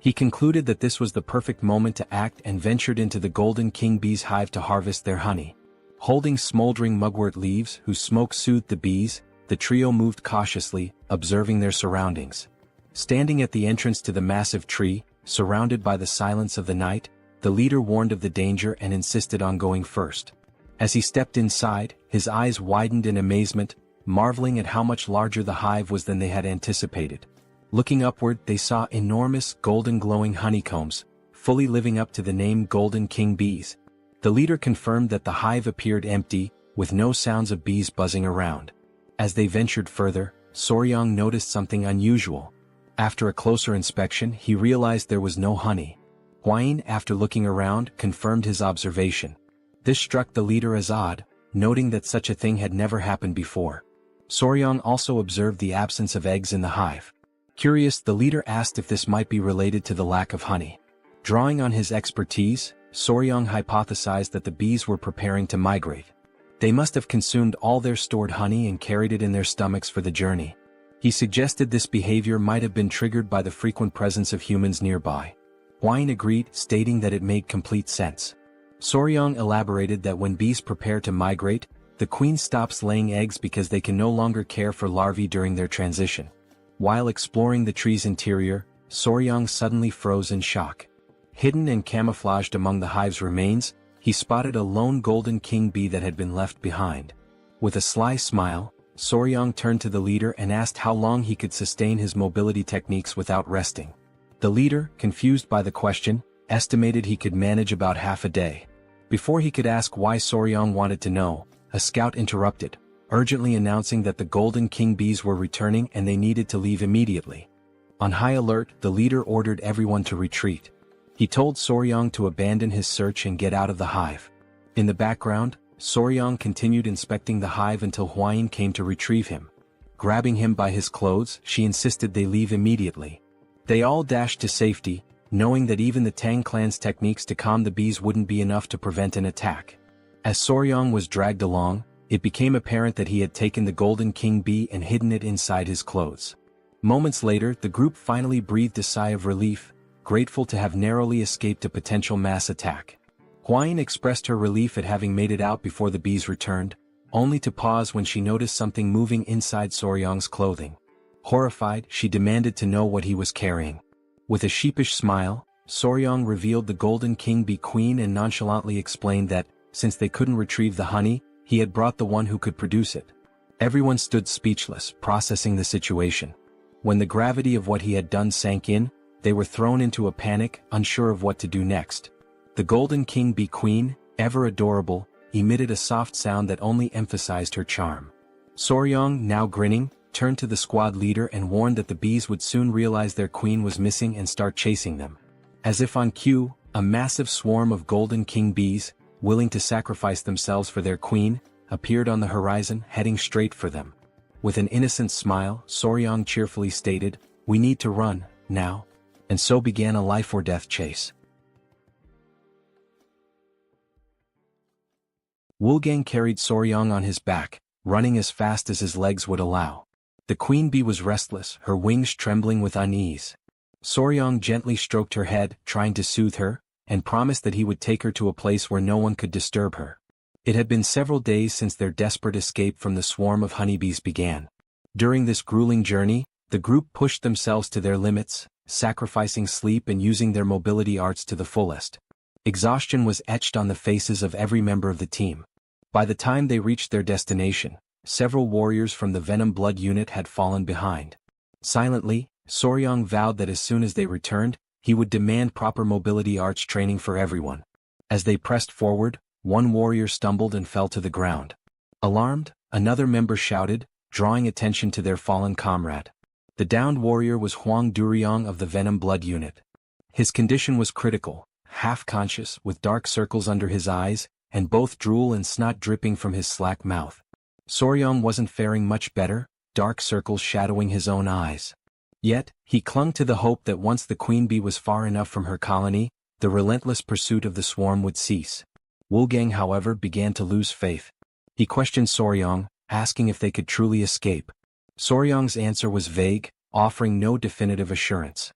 He concluded that this was the perfect moment to act and ventured into the Golden King bee's hive to harvest their honey. Holding smoldering mugwort leaves whose smoke soothed the bees, the trio moved cautiously, observing their surroundings. Standing at the entrance to the massive tree, surrounded by the silence of the night, the leader warned of the danger and insisted on going first. As he stepped inside, his eyes widened in amazement, marveling at how much larger the hive was than they had anticipated. Looking upward, they saw enormous, golden glowing honeycombs, fully living up to the name Golden King bees. The leader confirmed that the hive appeared empty, with no sounds of bees buzzing around. As they ventured further, Soryang noticed something unusual. After a closer inspection, he realized there was no honey. Huayin, after looking around, confirmed his observation. This struck the leader as odd, noting that such a thing had never happened before. Soryang also observed the absence of eggs in the hive. Curious, the leader asked if this might be related to the lack of honey. Drawing on his expertise, Soryang hypothesized that the bees were preparing to migrate. They must have consumed all their stored honey and carried it in their stomachs for the journey. He suggested this behavior might have been triggered by the frequent presence of humans nearby. Huayin agreed, stating that it made complete sense. Soryang elaborated that when bees prepare to migrate, the queen stops laying eggs because they can no longer care for larvae during their transition. While exploring the tree's interior, Soryang suddenly froze in shock. Hidden and camouflaged among the hive's remains, he spotted a lone Golden King bee that had been left behind. With a sly smile, Soryang turned to the leader and asked how long he could sustain his mobility techniques without resting. The leader, confused by the question, estimated he could manage about half a day. Before he could ask why Soryang wanted to know, a scout interrupted, urgently announcing that the Golden King bees were returning and they needed to leave immediately. On high alert, the leader ordered everyone to retreat. He told Soryang to abandon his search and get out of the hive. In the background, Soryang continued inspecting the hive until Huayin came to retrieve him. Grabbing him by his clothes, she insisted they leave immediately. They all dashed to safety, knowing that even the Tang clan's techniques to calm the bees wouldn't be enough to prevent an attack. As Soryang was dragged along, it became apparent that he had taken the Golden King bee and hidden it inside his clothes. Moments later, the group finally breathed a sigh of relief, grateful to have narrowly escaped a potential mass attack. Huayin expressed her relief at having made it out before the bees returned, only to pause when she noticed something moving inside Soryang's clothing. Horrified, she demanded to know what he was carrying. With a sheepish smile, Soryang revealed the Golden King bee queen and nonchalantly explained that, since they couldn't retrieve the honey, he had brought the one who could produce it. Everyone stood speechless, processing the situation. When the gravity of what he had done sank in, they were thrown into a panic, unsure of what to do next. The Golden King bee queen, ever adorable, emitted a soft sound that only emphasized her charm. Soryang, now grinning, turned to the squad leader and warned that the bees would soon realize their queen was missing and start chasing them. As if on cue, a massive swarm of Golden King bees, willing to sacrifice themselves for their queen, appeared on the horizon, heading straight for them. With an innocent smile, Soryang cheerfully stated, "We need to run, now." And so began a life-or-death chase. Woolgang carried Soryang on his back, running as fast as his legs would allow. The queen bee was restless, her wings trembling with unease. Soryang gently stroked her head, trying to soothe her, and promised that he would take her to a place where no one could disturb her. It had been several days since their desperate escape from the swarm of honeybees began. During this grueling journey, the group pushed themselves to their limits, sacrificing sleep and using their mobility arts to the fullest. Exhaustion was etched on the faces of every member of the team. By the time they reached their destination, several warriors from the Venom Blood unit had fallen behind. Silently, Soryang vowed that as soon as they returned, he would demand proper mobility arts training for everyone. As they pressed forward, one warrior stumbled and fell to the ground. Alarmed, another member shouted, drawing attention to their fallen comrade. The downed warrior was Huang Duryong of the Venom Blood unit. His condition was critical, half-conscious, with dark circles under his eyes, and both drool and snot dripping from his slack mouth. Soryang wasn't faring much better, dark circles shadowing his own eyes. Yet, he clung to the hope that once the queen bee was far enough from her colony, the relentless pursuit of the swarm would cease. Wolfgang, however, began to lose faith. He questioned Soryang, asking if they could truly escape. Soryang's answer was vague, offering no definitive assurance.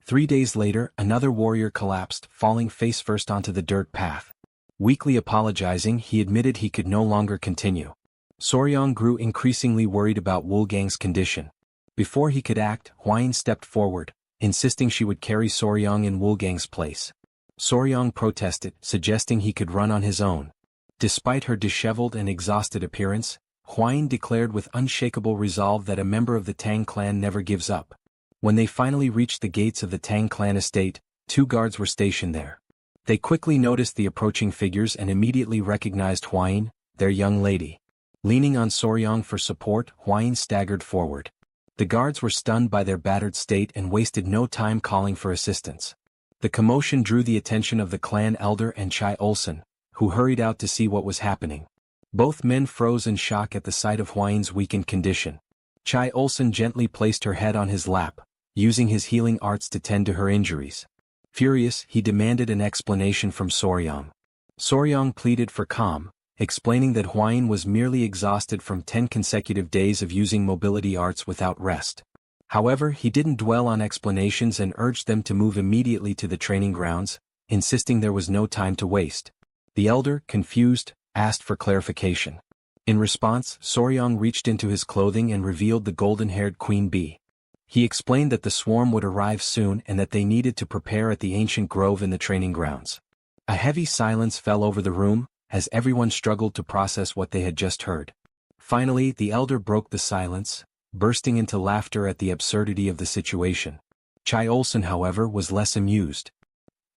3 days later, another warrior collapsed, falling face first onto the dirt path. Weakly apologizing, he admitted he could no longer continue. Soryang grew increasingly worried about Wolfgang's condition. Before he could act, Huayin stepped forward, insisting she would carry Soryang in Wolfgang's place. Soryang protested, suggesting he could run on his own. Despite her disheveled and exhausted appearance, Huayin declared with unshakable resolve that a member of the Tang clan never gives up. When they finally reached the gates of the Tang clan estate, 2 guards were stationed there. They quickly noticed the approaching figures and immediately recognized Huayin, their young lady. Leaning on Soryang for support, Huayin staggered forward. The guards were stunned by their battered state and wasted no time calling for assistance. The commotion drew the attention of the clan elder and Chai Olsen, who hurried out to see what was happening. Both men froze in shock at the sight of Huayin's weakened condition. Chai Olsen gently placed her head on his lap, using his healing arts to tend to her injuries. Furious, he demanded an explanation from Soryang. Soryang pleaded for calm, explaining that Huayin was merely exhausted from 10 consecutive days of using mobility arts without rest. However, he didn't dwell on explanations and urged them to move immediately to the training grounds, insisting there was no time to waste. The elder, confused, asked for clarification. In response, Soryang reached into his clothing and revealed the golden-haired queen bee. He explained that the swarm would arrive soon and that they needed to prepare at the ancient grove in the training grounds. A heavy silence fell over the room, as everyone struggled to process what they had just heard. Finally, the elder broke the silence, bursting into laughter at the absurdity of the situation. Chai Olsen, however, was less amused.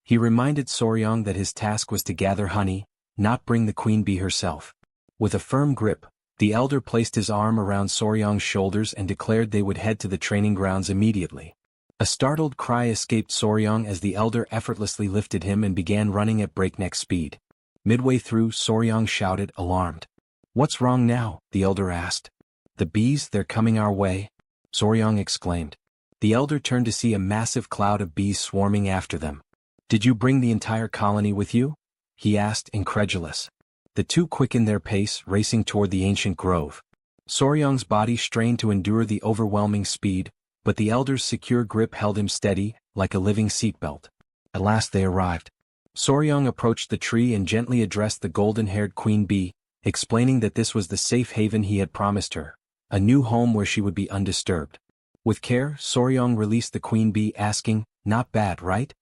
He reminded Soryang that his task was to gather honey, not bring the queen bee herself. With a firm grip, the elder placed his arm around Soryang's shoulders and declared they would head to the training grounds immediately. A startled cry escaped Soryang as the elder effortlessly lifted him and began running at breakneck speed. Midway through, Soryang shouted, alarmed. "What's wrong now?" the elder asked. "The bees, they're coming our way," Soryang exclaimed. The elder turned to see a massive cloud of bees swarming after them. "Did you bring the entire colony with you?" he asked, incredulous. The two quickened their pace, racing toward the ancient grove. Soryang's body strained to endure the overwhelming speed, but the elder's secure grip held him steady, like a living seatbelt. At last they arrived. Soryang approached the tree and gently addressed the golden-haired queen bee, explaining that this was the safe haven he had promised her, a new home where she would be undisturbed. With care, Soryang released the queen bee, asking, "Not bad, right?"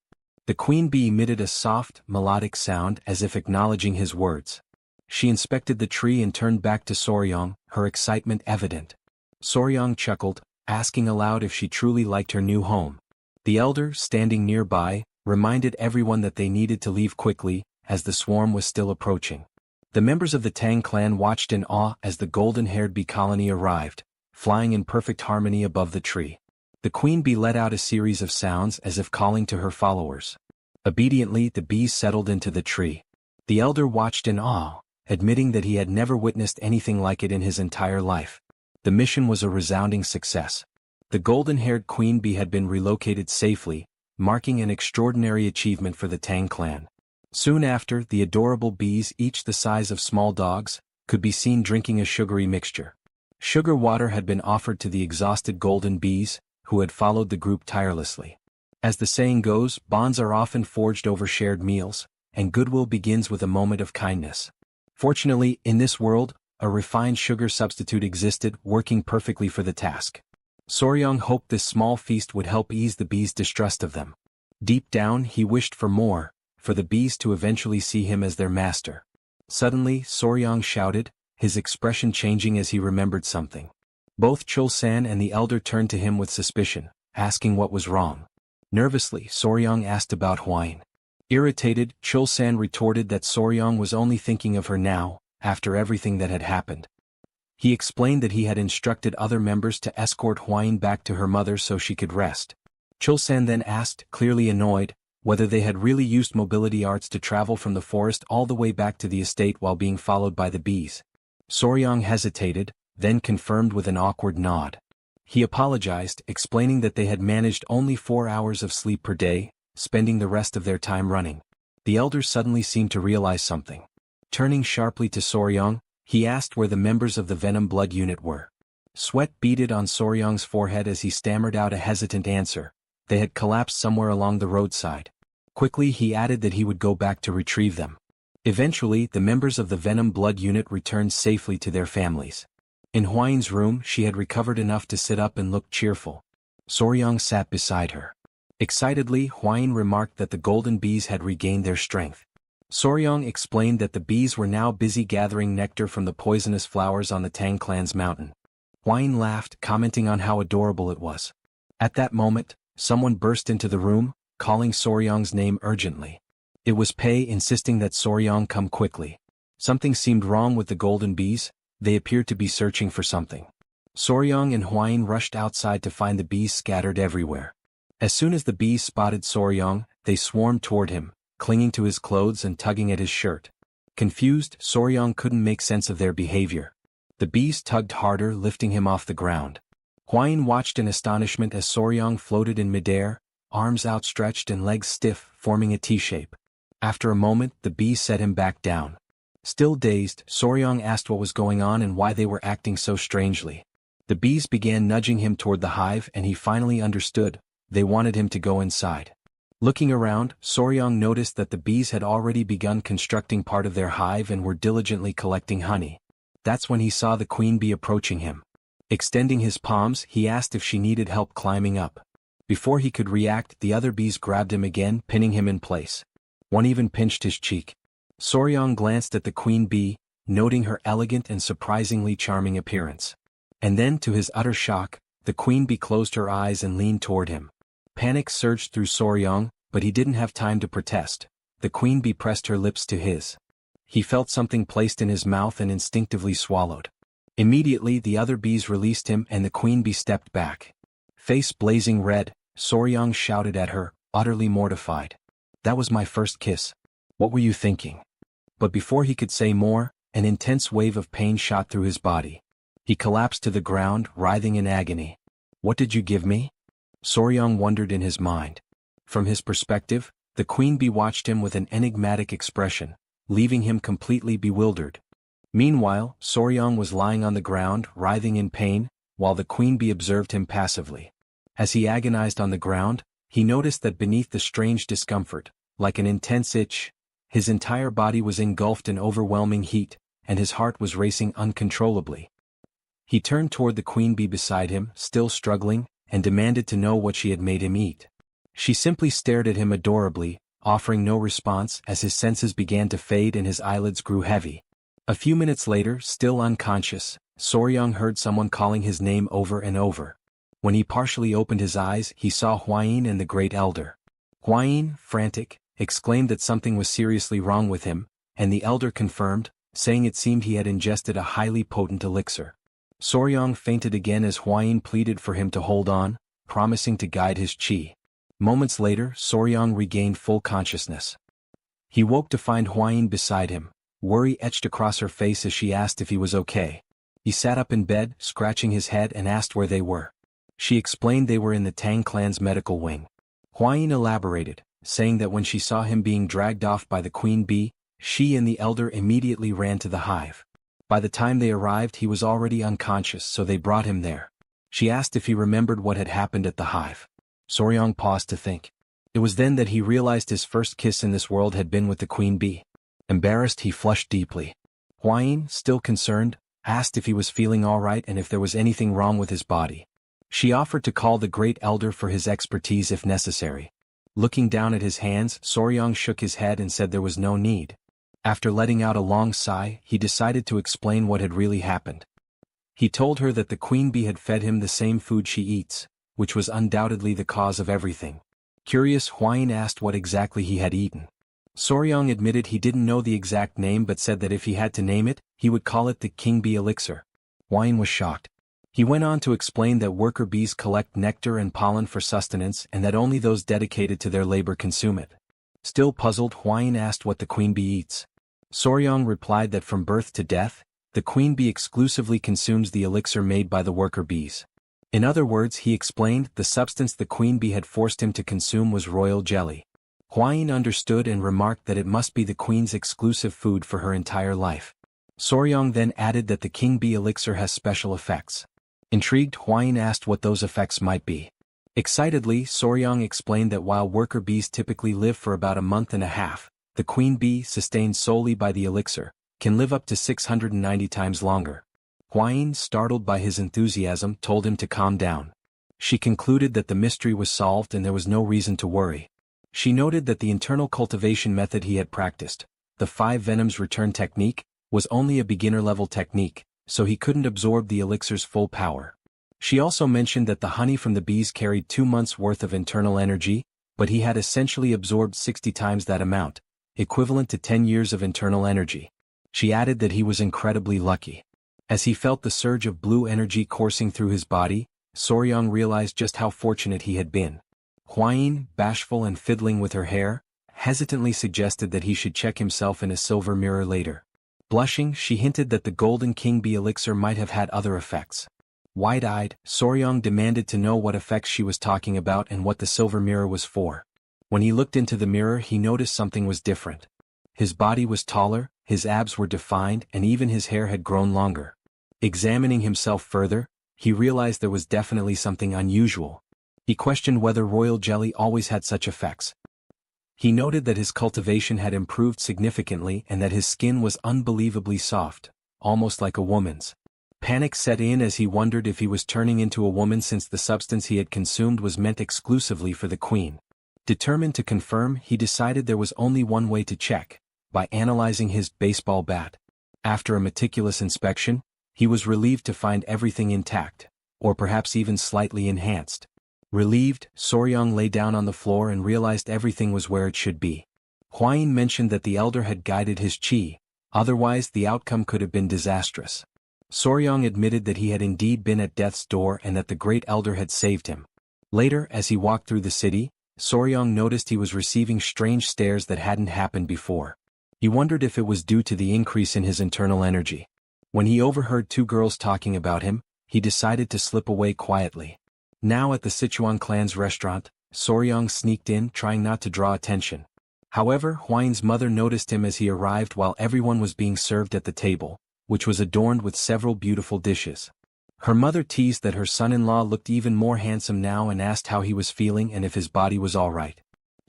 The queen bee emitted a soft, melodic sound as if acknowledging his words. She inspected the tree and turned back to Soryang, her excitement evident. Soryang chuckled, asking aloud if she truly liked her new home. The elder, standing nearby, reminded everyone that they needed to leave quickly, as the swarm was still approaching. The members of the Tang clan watched in awe as the golden-haired bee colony arrived, flying in perfect harmony above the tree. The queen bee let out a series of sounds as if calling to her followers. Obediently, the bees settled into the tree. The elder watched in awe, admitting that he had never witnessed anything like it in his entire life. The mission was a resounding success. The golden-haired queen bee had been relocated safely, marking an extraordinary achievement for the Tang clan. Soon after, the adorable bees, each the size of small dogs, could be seen drinking a sugary mixture. Sugar water had been offered to the exhausted golden bees, who had followed the group tirelessly. As the saying goes, bonds are often forged over shared meals, and goodwill begins with a moment of kindness. Fortunately, in this world, a refined sugar substitute existed, working perfectly for the task. Soryang hoped this small feast would help ease the bees' distrust of them. Deep down, he wished for more, for the bees to eventually see him as their master. Suddenly, Soryang shouted, his expression changing as he remembered something. Both Chul-san and the elder turned to him with suspicion, asking what was wrong. Nervously, Soryang asked about Huayin. Irritated, Chul-san retorted that Soryang was only thinking of her now, after everything that had happened. He explained that he had instructed other members to escort Huayin back to her mother so she could rest. Chul-san then asked, clearly annoyed, whether they had really used mobility arts to travel from the forest all the way back to the estate while being followed by the bees. Soryang hesitated, then confirmed with an awkward nod. He apologized, explaining that they had managed only 4 hours of sleep per day, spending the rest of their time running. The elder suddenly seemed to realize something. Turning sharply to Soryong, he asked where the members of the Venom Blood Unit were. Sweat beaded on Soryong's forehead as he stammered out a hesitant answer. They had collapsed somewhere along the roadside. Quickly he added that he would go back to retrieve them. Eventually, the members of the Venom Blood Unit returned safely to their families. In Hwain's room, she had recovered enough to sit up and look cheerful. Soryong sat beside her. Excitedly, Hwain remarked that the golden bees had regained their strength. Soryong explained that the bees were now busy gathering nectar from the poisonous flowers on the Tang Clan's mountain. Hwain laughed, commenting on how adorable it was. At that moment, someone burst into the room, calling Soryong's name urgently. It was Pei, insisting that Soryong come quickly. Something seemed wrong with the golden bees. They appeared to be searching for something. Soryong and Hwain rushed outside to find the bees scattered everywhere. As soon as the bees spotted Soryong, they swarmed toward him, clinging to his clothes and tugging at his shirt. Confused, Soryong couldn't make sense of their behavior. The bees tugged harder, lifting him off the ground. Hwain watched in astonishment as Soryong floated in midair, arms outstretched and legs stiff, forming a T-shape. After a moment, the bees set him back down. Still dazed, Soryong asked what was going on and why they were acting so strangely. The bees began nudging him toward the hive and he finally understood. They wanted him to go inside. Looking around, Soryong noticed that the bees had already begun constructing part of their hive and were diligently collecting honey. That's when he saw the queen bee approaching him. Extending his palms, he asked if she needed help climbing up. Before he could react, the other bees grabbed him again, pinning him in place. One even pinched his cheek. Soryong glanced at the queen bee, noting her elegant and surprisingly charming appearance. And then, to his utter shock, the queen bee closed her eyes and leaned toward him. Panic surged through Soryong, but he didn't have time to protest. The queen bee pressed her lips to his. He felt something placed in his mouth and instinctively swallowed. Immediately, the other bees released him and the queen bee stepped back. Face blazing red, Soryong shouted at her, utterly mortified. "That was my first kiss. What were you thinking?" But before he could say more, an intense wave of pain shot through his body. He collapsed to the ground, writhing in agony. "What did you give me?" Soryong wondered in his mind. From his perspective, the queen bee watched him with an enigmatic expression, leaving him completely bewildered. Meanwhile, Soryong was lying on the ground, writhing in pain, while the queen bee observed him passively. As he agonized on the ground, he noticed that beneath the strange discomfort, like an intense itch, his entire body was engulfed in overwhelming heat, and his heart was racing uncontrollably. He turned toward the queen bee beside him, still struggling, and demanded to know what she had made him eat. She simply stared at him adorably, offering no response as his senses began to fade and his eyelids grew heavy. A few minutes later, still unconscious, Soryong heard someone calling his name over and over. When he partially opened his eyes, he saw Hwain and the Great Elder. Hwain, frantic, exclaimed that something was seriously wrong with him, and the elder confirmed, saying it seemed he had ingested a highly potent elixir. Soryong fainted again as Hwain pleaded for him to hold on, promising to guide his chi. Moments later, Soryong regained full consciousness. He woke to find Hwain beside him, worry etched across her face as she asked if he was okay. He sat up in bed, scratching his head and asked where they were. She explained they were in the Tang Clan's medical wing. Hwain elaborated, saying that when she saw him being dragged off by the queen bee, she and the elder immediately ran to the hive. By the time they arrived he was already unconscious, so they brought him there. She asked if he remembered what had happened at the hive. Soryong paused to think. It was then that he realized his first kiss in this world had been with the queen bee. Embarrassed, he flushed deeply. Hwain, still concerned, asked if he was feeling all right and if there was anything wrong with his body. She offered to call the Great Elder for his expertise if necessary. Looking down at his hands, Soryong shook his head and said there was no need. After letting out a long sigh, he decided to explain what had really happened. He told her that the queen bee had fed him the same food she eats, which was undoubtedly the cause of everything. Curious, Hwain asked what exactly he had eaten. Soryong admitted he didn't know the exact name but said that if he had to name it, he would call it the king bee elixir. Hwain was shocked. He went on to explain that worker bees collect nectar and pollen for sustenance and that only those dedicated to their labor consume it. Still puzzled, Hwain asked what the queen bee eats. Soryong replied that from birth to death, the queen bee exclusively consumes the elixir made by the worker bees. In other words, he explained, the substance the queen bee had forced him to consume was royal jelly. Huayin understood and remarked that it must be the queen's exclusive food for her entire life. Soryong then added that the king bee elixir has special effects. Intrigued, Huayin asked what those effects might be. Excitedly, Soryong explained that while worker bees typically live for about a month and a half, the queen bee, sustained solely by the elixir, can live up to 690 times longer. Huayin, startled by his enthusiasm, told him to calm down. She concluded that the mystery was solved and there was no reason to worry. She noted that the internal cultivation method he had practiced, the 5 venoms return technique, was only a beginner-level technique, so he couldn't absorb the elixir's full power. She also mentioned that the honey from the bees carried 2 months' worth of internal energy, but he had essentially absorbed 60 times that amount, equivalent to 10 years of internal energy. She added that he was incredibly lucky. As he felt the surge of blue energy coursing through his body, Soryong realized just how fortunate he had been. Huayin, bashful and fiddling with her hair, hesitantly suggested that he should check himself in a silver mirror later. Blushing, she hinted that the golden king bee elixir might have had other effects. Wide-eyed, Soryong demanded to know what effects she was talking about and what the silver mirror was for. When he looked into the mirror, he noticed something was different. His body was taller, his abs were defined, and even his hair had grown longer. Examining himself further, he realized there was definitely something unusual. He questioned whether royal jelly always had such effects. He noted that his cultivation had improved significantly and that his skin was unbelievably soft, almost like a woman's. Panic set in as he wondered if he was turning into a woman since the substance he had consumed was meant exclusively for the queen. Determined to confirm, he decided there was only one way to check, by analyzing his baseball bat. After a meticulous inspection, he was relieved to find everything intact, or perhaps even slightly enhanced. Relieved, Soryong lay down on the floor and realized everything was where it should be. Huayin mentioned that the elder had guided his qi, otherwise the outcome could have been disastrous. Soryong admitted that he had indeed been at death's door and that the great elder had saved him. Later, as he walked through the city, Soryong noticed he was receiving strange stares that hadn't happened before. He wondered if it was due to the increase in his internal energy. When he overheard 2 girls talking about him, he decided to slip away quietly. Now at the Sichuan clan's restaurant, Soryong sneaked in, trying not to draw attention. However, Huayin's mother noticed him as he arrived while everyone was being served at the table, which was adorned with several beautiful dishes. Her mother teased that her son-in-law looked even more handsome now and asked how he was feeling and if his body was all right.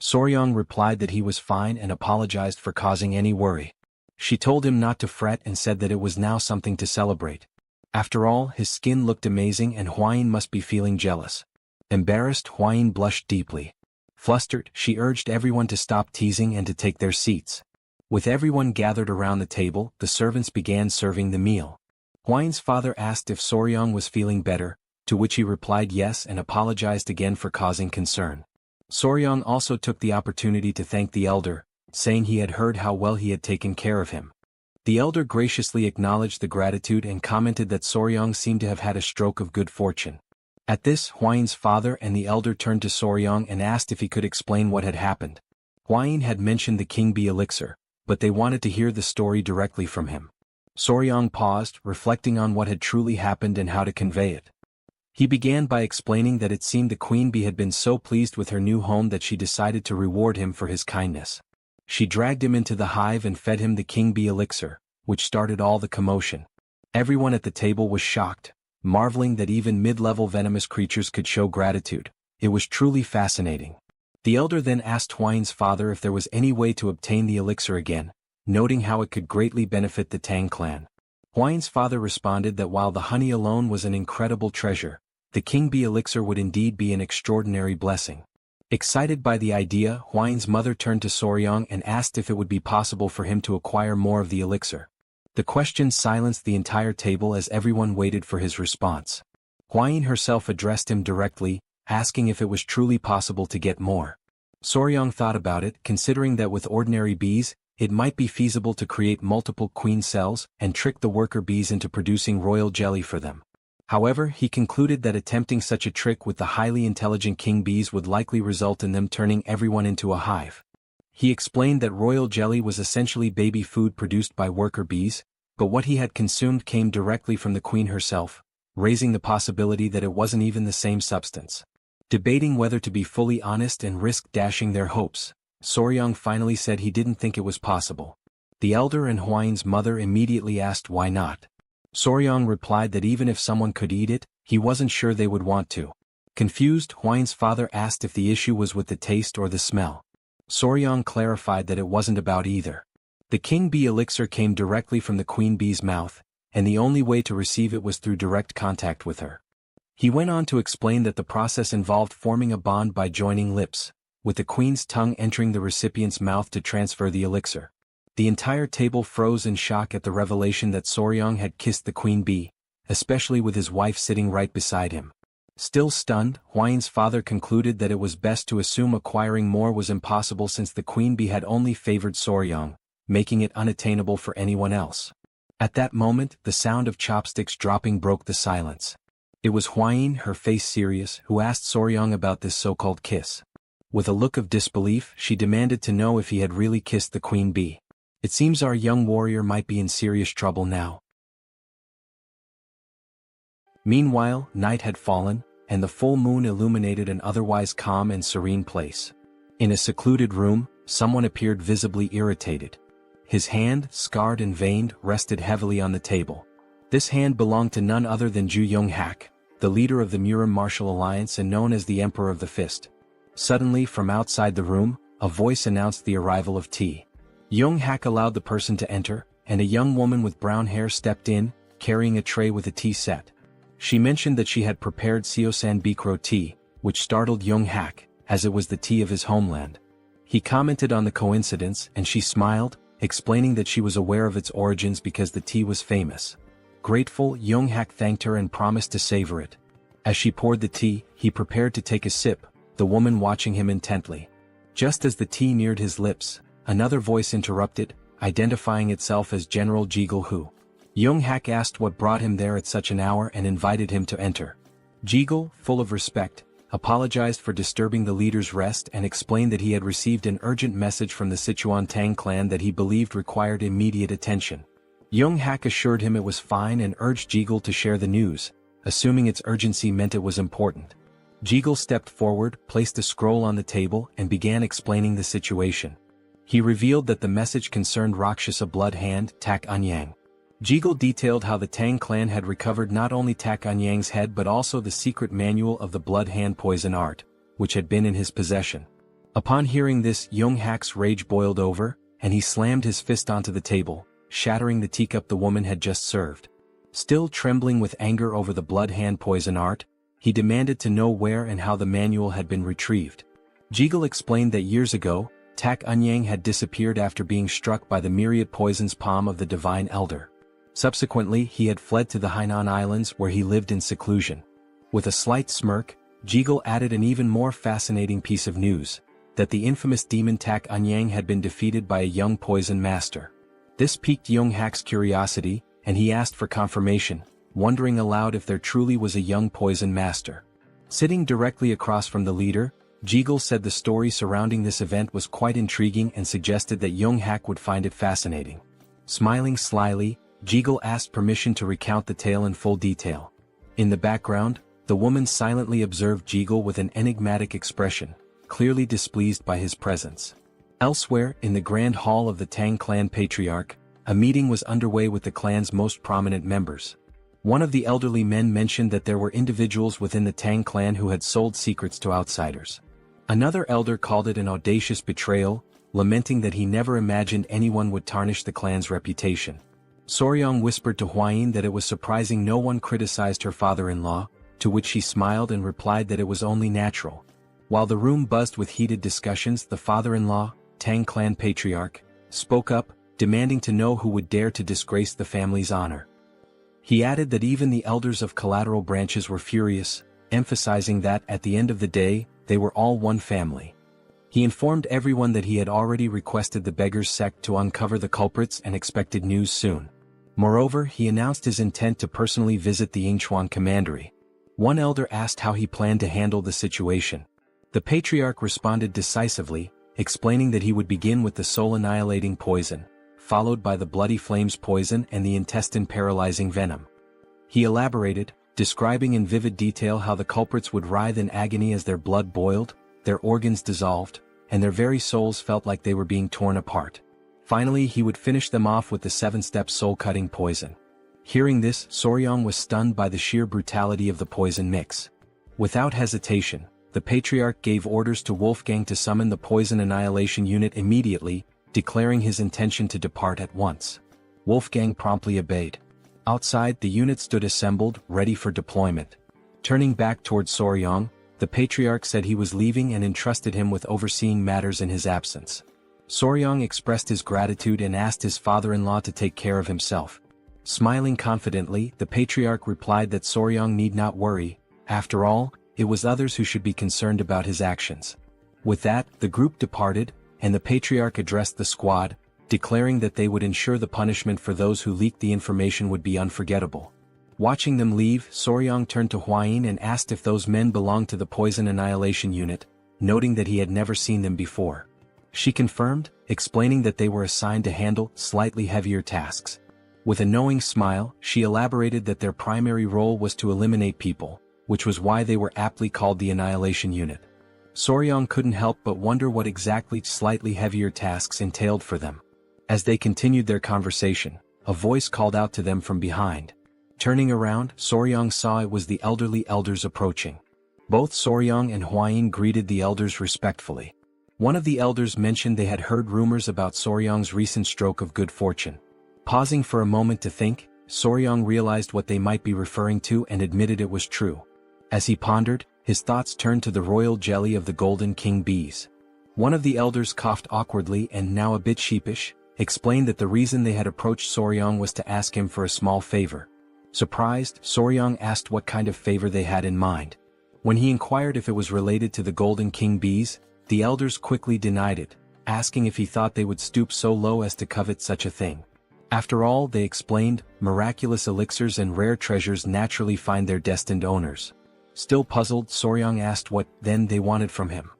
Soryong replied that he was fine and apologized for causing any worry. She told him not to fret and said that it was now something to celebrate. After all, his skin looked amazing and Huayin must be feeling jealous. Embarrassed, Huayin blushed deeply. Flustered, she urged everyone to stop teasing and to take their seats. With everyone gathered around the table, the servants began serving the meal. Huayin's father asked if Soryong was feeling better, to which he replied yes and apologized again for causing concern. Soryong also took the opportunity to thank the elder, saying he had heard how well he had taken care of him. The elder graciously acknowledged the gratitude and commented that Soryong seemed to have had a stroke of good fortune. At this, Huayin's father and the elder turned to Soryong and asked if he could explain what had happened. Huayin had mentioned the king bee elixir, but they wanted to hear the story directly from him. Soryong paused, reflecting on what had truly happened and how to convey it. He began by explaining that it seemed the queen bee had been so pleased with her new home that she decided to reward him for his kindness. She dragged him into the hive and fed him the king bee elixir, which started all the commotion. Everyone at the table was shocked, marveling that even mid-level venomous creatures could show gratitude. It was truly fascinating. The elder then asked Huayin's father if there was any way to obtain the elixir again, noting how it could greatly benefit the Tang clan. Huayin's father responded that while the honey alone was an incredible treasure, the king bee elixir would indeed be an extraordinary blessing. Excited by the idea, Huayin's mother turned to Soryong and asked if it would be possible for him to acquire more of the elixir. The question silenced the entire table as everyone waited for his response. Huayin herself addressed him directly, asking if it was truly possible to get more. Soryong thought about it, considering that with ordinary bees, it might be feasible to create multiple queen cells and trick the worker bees into producing royal jelly for them. However, he concluded that attempting such a trick with the highly intelligent king bees would likely result in them turning everyone into a hive. He explained that royal jelly was essentially baby food produced by worker bees, But what he had consumed came directly from the queen herself, raising the possibility that it wasn't even the same substance. Debating whether to be fully honest and risk dashing their hopes, Soryang finally said he didn't think it was possible. The elder and Hwaine's mother immediately asked why not. Soryang replied that even if someone could eat it, he wasn't sure they would want to. Confused, Hwaine's father asked if the issue was with the taste or the smell. Soryang clarified that it wasn't about either. The king bee elixir came directly from the queen bee's mouth, and the only way to receive it was through direct contact with her. He went on to explain that the process involved forming a bond by joining lips, with the queen's tongue entering the recipient's mouth to transfer the elixir. The entire table froze in shock at the revelation that Soryang had kissed the queen bee, especially with his wife sitting right beside him. Still stunned, Hwaine's father concluded that it was best to assume acquiring more was impossible since the queen bee had only favored Soryang, making it unattainable for anyone else. At that moment, the sound of chopsticks dropping broke the silence. It was Hwaine, her face serious, who asked Soryang about this so-called kiss. With a look of disbelief, she demanded to know if he had really kissed the queen bee. It seems our young warrior might be in serious trouble now. Meanwhile, night had fallen, and the full moon illuminated an otherwise calm and serene place. In a secluded room, someone appeared visibly irritated. His hand, scarred and veined, rested heavily on the table. This hand belonged to none other than Ju Young-hak, the leader of the Murim Martial Alliance and known as the Emperor of the Fist. Suddenly, from outside the room, a voice announced the arrival of tea. Young-hak allowed the person to enter, and a young woman with brown hair stepped in, carrying a tray with a tea set. She mentioned that she had prepared Seosan Bikro tea, which startled Young-hak, as it was the tea of his homeland. He commented on the coincidence, and she smiled, explaining that she was aware of its origins because the tea was famous. Grateful, Young-hak thanked her and promised to savor it. As she poured the tea, he prepared to take a sip, the woman watching him intently. Just as the tea neared his lips, another voice interrupted, identifying itself as General Jigul Hu. Young-hak asked what brought him there at such an hour and invited him to enter. Jigul, full of respect, apologized for disturbing the leader's rest and explained that he had received an urgent message from the Sichuan Tang Clan that he believed required immediate attention. Young-hak assured him it was fine and urged Jigul to share the news, assuming its urgency meant it was important. Jigul stepped forward, placed a scroll on the table and began explaining the situation. He revealed that the message concerned Rakshasa blood hand Tak Anyang. Jigul detailed how the Tang clan had recovered not only Tak Anyang's head but also the secret manual of the blood hand poison art, which had been in his possession. Upon hearing this, Young-hak's rage boiled over, and he slammed his fist onto the table, shattering the teacup the woman had just served. Still trembling with anger over the blood hand poison art, he demanded to know where and how the manual had been retrieved. Jigul explained that years ago, Tak Anyang had disappeared after being struck by the myriad poison's palm of the divine elder. Subsequently, he had fled to the Hainan Islands where he lived in seclusion. With a slight smirk, Jigul added an even more fascinating piece of news, that the infamous demon Tak Anyang had been defeated by a young poison master. This piqued Young-hak's curiosity, and he asked for confirmation, wondering aloud if there truly was a young poison master. Sitting directly across from the leader, Jigul said the story surrounding this event was quite intriguing and suggested that Young-hak would find it fascinating. Smiling slyly, Jigul asked permission to recount the tale in full detail. In the background, the woman silently observed Jigul with an enigmatic expression, clearly displeased by his presence. Elsewhere, in the grand hall of the Tang clan patriarch, a meeting was underway with the clan's most prominent members. One of the elderly men mentioned that there were individuals within the Tang clan who had sold secrets to outsiders. Another elder called it an audacious betrayal, lamenting that he never imagined anyone would tarnish the clan's reputation. Soryang whispered to Hwaine that it was surprising no one criticized her father-in-law, to which she smiled and replied that it was only natural. While the room buzzed with heated discussions, the father-in-law, Tang clan patriarch, spoke up, demanding to know who would dare to disgrace the family's honor. He added that even the elders of collateral branches were furious, emphasizing that, at the end of the day, they were all one family. He informed everyone that he had already requested the Beggars sect to uncover the culprits and expected news soon. Moreover, he announced his intent to personally visit the Yingchuan commandery. One elder asked how he planned to handle the situation. The patriarch responded decisively, explaining that he would begin with the soul-annihilating poison, followed by the bloody flames poison and the intestine-paralyzing venom. He elaborated, describing in vivid detail how the culprits would writhe in agony as their blood boiled, their organs dissolved, and their very souls felt like they were being torn apart. Finally he would finish them off with the 7-step soul-cutting poison. Hearing this, Soryang was stunned by the sheer brutality of the poison mix. Without hesitation, the patriarch gave orders to Wolfgang to summon the poison annihilation unit immediately, declaring his intention to depart at once. Wolfgang promptly obeyed. Outside, the unit stood assembled, ready for deployment. Turning back toward Soryang, the patriarch said he was leaving and entrusted him with overseeing matters in his absence. Soryang expressed his gratitude and asked his father-in-law to take care of himself. Smiling confidently, the patriarch replied that Soryang need not worry. After all, it was others who should be concerned about his actions. With that, the group departed, and the patriarch addressed the squad, declaring that they would ensure the punishment for those who leaked the information would be unforgettable. Watching them leave, Soryang turned to Huayin and asked if those men belonged to the poison annihilation unit, noting that he had never seen them before. She confirmed, explaining that they were assigned to handle slightly heavier tasks. With a knowing smile, she elaborated that their primary role was to eliminate people, which was why they were aptly called the Annihilation Unit. Soryang couldn't help but wonder what exactly slightly heavier tasks entailed for them. As they continued their conversation, a voice called out to them from behind. Turning around, Soryang saw it was the elderly elders approaching. Both Soryang and Huayin greeted the elders respectfully. One of the elders mentioned they had heard rumors about Soryang's recent stroke of good fortune. Pausing for a moment to think, Soryang realized what they might be referring to and admitted it was true. As he pondered, his thoughts turned to the royal jelly of the Golden King bees. One of the elders coughed awkwardly and, now a bit sheepish, explained that the reason they had approached Soryang was to ask him for a small favor. Surprised, Soryang asked what kind of favor they had in mind. When he inquired if it was related to the Golden King bees, the elders quickly denied it, asking if he thought they would stoop so low as to covet such a thing. After all, they explained, miraculous elixirs and rare treasures naturally find their destined owners. Still puzzled, Soryang asked what, then, they wanted from him.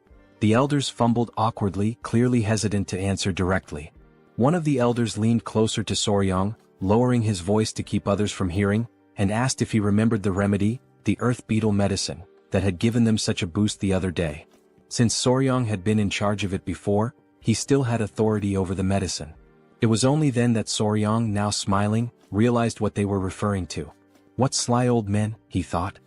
The elders fumbled awkwardly, clearly hesitant to answer directly. One of the elders leaned closer to Soryang, lowering his voice to keep others from hearing, and asked if he remembered the remedy, the earth beetle medicine, that had given them such a boost the other day. Since Soryang had been in charge of it before, he still had authority over the medicine. It was only then that Soryang, now smiling, realized what they were referring to. What sly old men, he thought.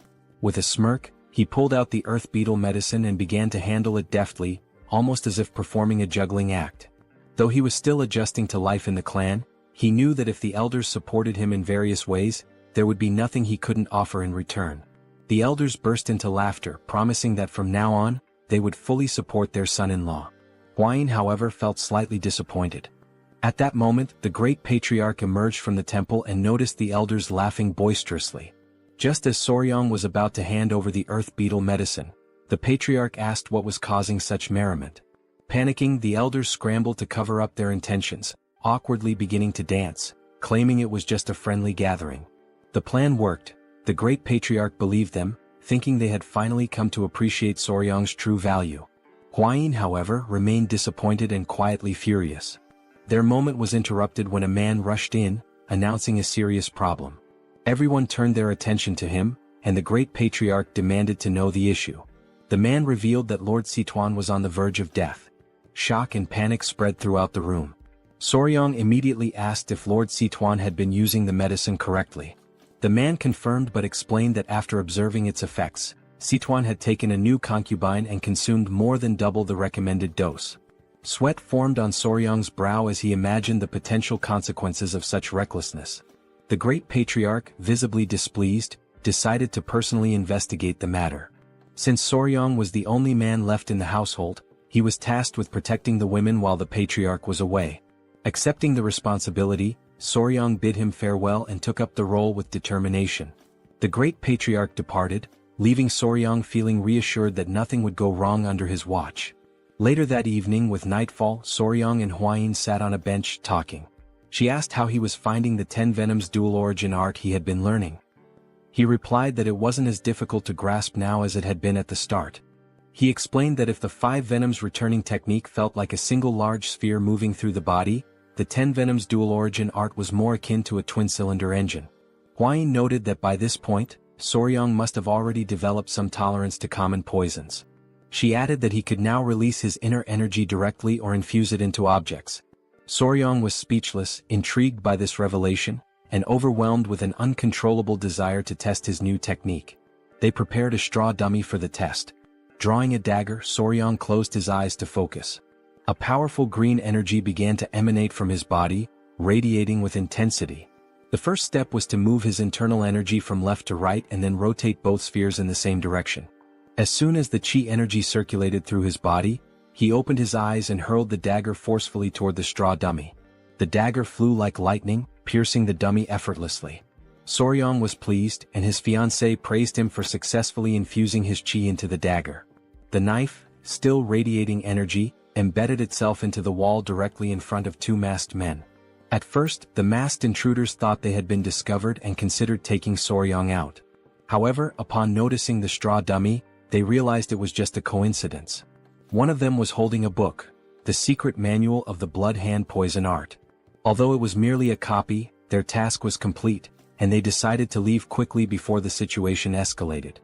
With a smirk, he pulled out the earth beetle medicine and began to handle it deftly, almost as if performing a juggling act. Though he was still adjusting to life in the clan, he knew that if the elders supported him in various ways, there would be nothing he couldn't offer in return. The elders burst into laughter, promising that from now on, they would fully support their son-in-law. Huayin, however, felt slightly disappointed. At that moment, the great patriarch emerged from the temple and noticed the elders laughing boisterously. Just as Soryang was about to hand over the earth beetle medicine, the patriarch asked what was causing such merriment. Panicking, the elders scrambled to cover up their intentions, awkwardly beginning to dance, claiming it was just a friendly gathering. The plan worked. The great patriarch believed them, thinking they had finally come to appreciate Soryang's true value. Huayin, however, remained disappointed and quietly furious. Their moment was interrupted when a man rushed in, announcing a serious problem. Everyone turned their attention to him, and the great patriarch demanded to know the issue. The man revealed that Lord Sichuan was on the verge of death. Shock and panic spread throughout the room. Soryang immediately asked if Lord Sichuan had been using the medicine correctly. The man confirmed but explained that after observing its effects, Sichuan had taken a new concubine and consumed more than double the recommended dose. Sweat formed on Soryang's brow as he imagined the potential consequences of such recklessness. The great patriarch, visibly displeased, decided to personally investigate the matter. Since Soryang was the only man left in the household, he was tasked with protecting the women while the patriarch was away. Accepting the responsibility, Soryang bid him farewell and took up the role with determination. The great patriarch departed, leaving Soryang feeling reassured that nothing would go wrong under his watch. Later that evening, with nightfall, Soryang and Huayin sat on a bench, talking. She asked how he was finding the 10 Venoms dual origin art he had been learning. He replied that it wasn't as difficult to grasp now as it had been at the start. He explained that if the 5 Venoms returning technique felt like a single large sphere moving through the body, the 10 Venoms dual origin art was more akin to a twin-cylinder engine. Huayin noted that by this point, Soryong must have already developed some tolerance to common poisons. She added that he could now release his inner energy directly or infuse it into objects. Soryong was speechless, intrigued by this revelation, and overwhelmed with an uncontrollable desire to test his new technique. They prepared a straw dummy for the test. Drawing a dagger, Soryong closed his eyes to focus. A powerful green energy began to emanate from his body, radiating with intensity. The first step was to move his internal energy from left to right and then rotate both spheres in the same direction. As soon as the chi energy circulated through his body, he opened his eyes and hurled the dagger forcefully toward the straw dummy. The dagger flew like lightning, piercing the dummy effortlessly. Soryong was pleased, and his fiancée praised him for successfully infusing his chi into the dagger. The knife, still radiating energy, embedded itself into the wall directly in front of two masked men. At first, the masked intruders thought they had been discovered and considered taking Soryong out. However, upon noticing the straw dummy, they realized it was just a coincidence. One of them was holding a book, the secret manual of the blood hand poison art. Although it was merely a copy, their task was complete, and they decided to leave quickly before the situation escalated.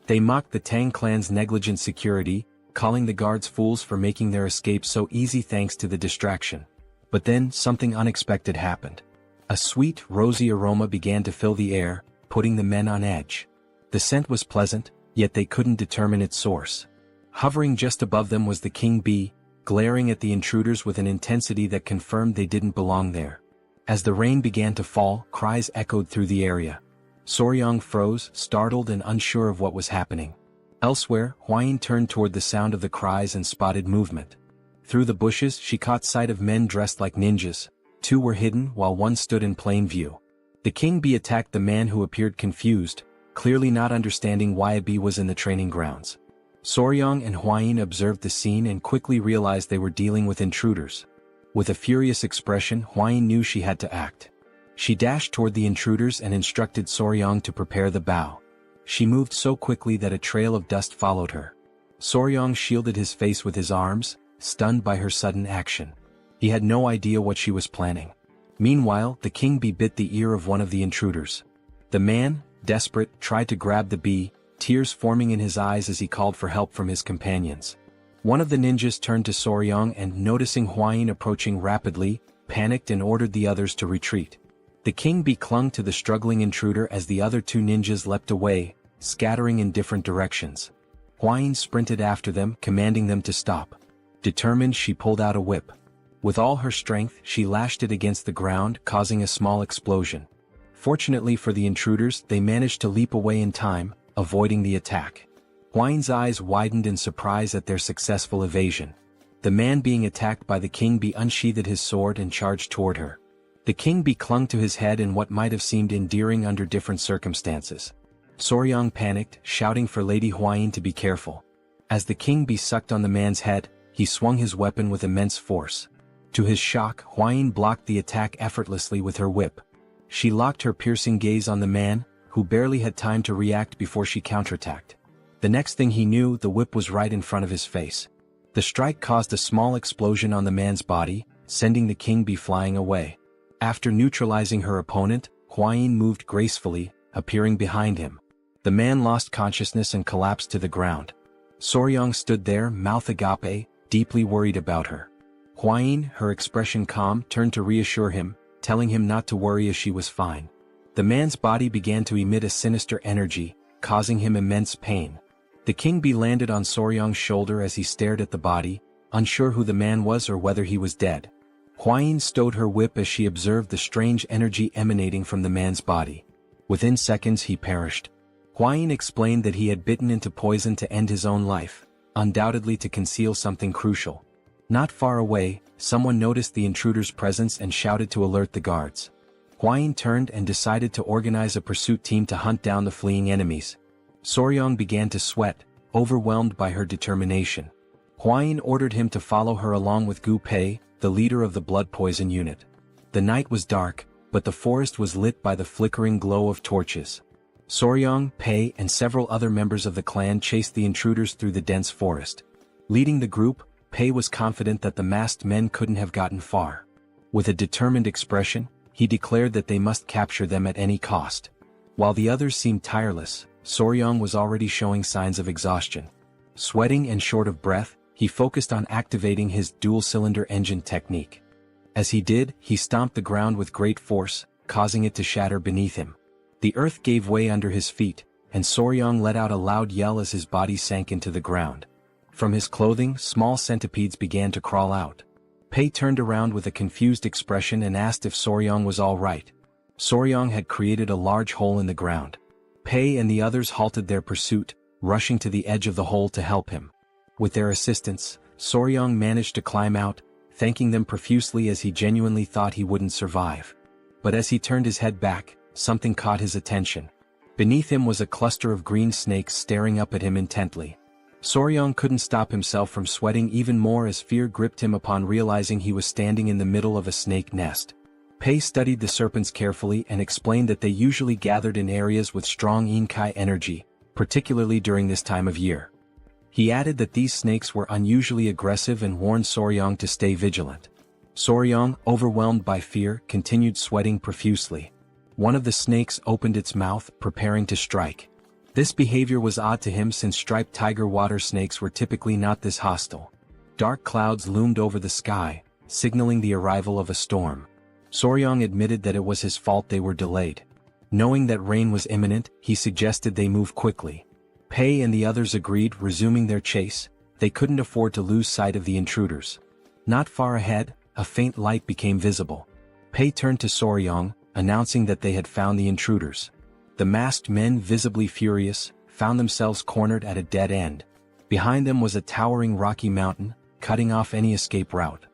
They mocked the Tang clan's negligent security, calling the guards fools for making their escape so easy thanks to the distraction. But then, something unexpected happened. A sweet, rosy aroma began to fill the air, putting the men on edge. The scent was pleasant, yet they couldn't determine its source. Hovering just above them was the king bee, glaring at the intruders with an intensity that confirmed they didn't belong there. As the rain began to fall, cries echoed through the area. Soryong froze, startled and unsure of what was happening. Elsewhere, Huayin turned toward the sound of the cries and spotted movement. Through the bushes she caught sight of men dressed like ninjas. Two were hidden while one stood in plain view. The king bee attacked the man who appeared confused, clearly not understanding why a bee was in the training grounds. Soryong and Huayin observed the scene and quickly realized they were dealing with intruders. With a furious expression, Huayin knew she had to act. She dashed toward the intruders and instructed Soryong to prepare the bow. She moved so quickly that a trail of dust followed her. Soryong shielded his face with his arms, stunned by her sudden action. He had no idea what she was planning. Meanwhile, the king bee bit the ear of one of the intruders. The man, desperate, tried to grab the bee, tears forming in his eyes as he called for help from his companions. One of the ninjas turned to Soryong and, noticing Huayin approaching rapidly, panicked and ordered the others to retreat. The king bee clung to the struggling intruder as the other two ninjas leapt away, scattering in different directions. Huayin sprinted after them, commanding them to stop. Determined, she pulled out a whip. With all her strength, she lashed it against the ground, causing a small explosion. Fortunately for the intruders, they managed to leap away in time, avoiding the attack. Huayin's eyes widened in surprise at their successful evasion. The man being attacked by the king bee unsheathed his sword and charged toward her. The king bee clung to his head in what might have seemed endearing under different circumstances. Soryong panicked, shouting for Lady Huayin to be careful. As the king bee sucked on the man's head, he swung his weapon with immense force. To his shock, Huayin blocked the attack effortlessly with her whip. She locked her piercing gaze on the man, who barely had time to react before she counterattacked. The next thing he knew, the whip was right in front of his face. The strike caused a small explosion on the man's body, sending the king bee flying away. After neutralizing her opponent, Huayin moved gracefully, appearing behind him. The man lost consciousness and collapsed to the ground. Soryong stood there, mouth agape, deeply worried about her. Huayin, her expression calm, turned to reassure him, telling him not to worry as she was fine. The man's body began to emit a sinister energy, causing him immense pain. The king bee landed on Soryong's shoulder as he stared at the body, unsure who the man was or whether he was dead. Huayin stowed her whip as she observed the strange energy emanating from the man's body. Within seconds he perished. Huayin explained that he had bitten into poison to end his own life, undoubtedly to conceal something crucial. Not far away, someone noticed the intruder's presence and shouted to alert the guards. Huayin turned and decided to organize a pursuit team to hunt down the fleeing enemies. Soryong began to sweat, overwhelmed by her determination. Huayin ordered him to follow her along with Gu Pei, the leader of the blood poison unit. The night was dark, but the forest was lit by the flickering glow of torches. Soryong, Pei, and several other members of the clan chased the intruders through the dense forest. Leading the group, Pei was confident that the masked men couldn't have gotten far. With a determined expression, he declared that they must capture them at any cost. While the others seemed tireless, Soryong was already showing signs of exhaustion. Sweating and short of breath, he focused on activating his dual-cylinder engine technique. As he did, he stomped the ground with great force, causing it to shatter beneath him. The earth gave way under his feet, and Soryong let out a loud yell as his body sank into the ground. From his clothing, small centipedes began to crawl out. Pei turned around with a confused expression and asked if Soryong was all right. Soryong had created a large hole in the ground. Pei and the others halted their pursuit, rushing to the edge of the hole to help him. With their assistance, Soryong managed to climb out, thanking them profusely as he genuinely thought he wouldn't survive. But as he turned his head back, something caught his attention. Beneath him was a cluster of green snakes staring up at him intently. Soryong couldn't stop himself from sweating even more as fear gripped him upon realizing he was standing in the middle of a snake nest. Pei studied the serpents carefully and explained that they usually gathered in areas with strong Inkai energy, particularly during this time of year. He added that these snakes were unusually aggressive and warned Soryong to stay vigilant. Soryong, overwhelmed by fear, continued sweating profusely. One of the snakes opened its mouth, preparing to strike. This behavior was odd to him since striped tiger water snakes were typically not this hostile. Dark clouds loomed over the sky, signaling the arrival of a storm. Soryong admitted that it was his fault they were delayed. Knowing that rain was imminent, he suggested they move quickly. Pei and the others agreed, resuming their chase. They couldn't afford to lose sight of the intruders. Not far ahead, a faint light became visible. Pei turned to Soryong, announcing that they had found the intruders. The masked men, visibly furious, found themselves cornered at a dead end. Behind them was a towering rocky mountain, cutting off any escape route.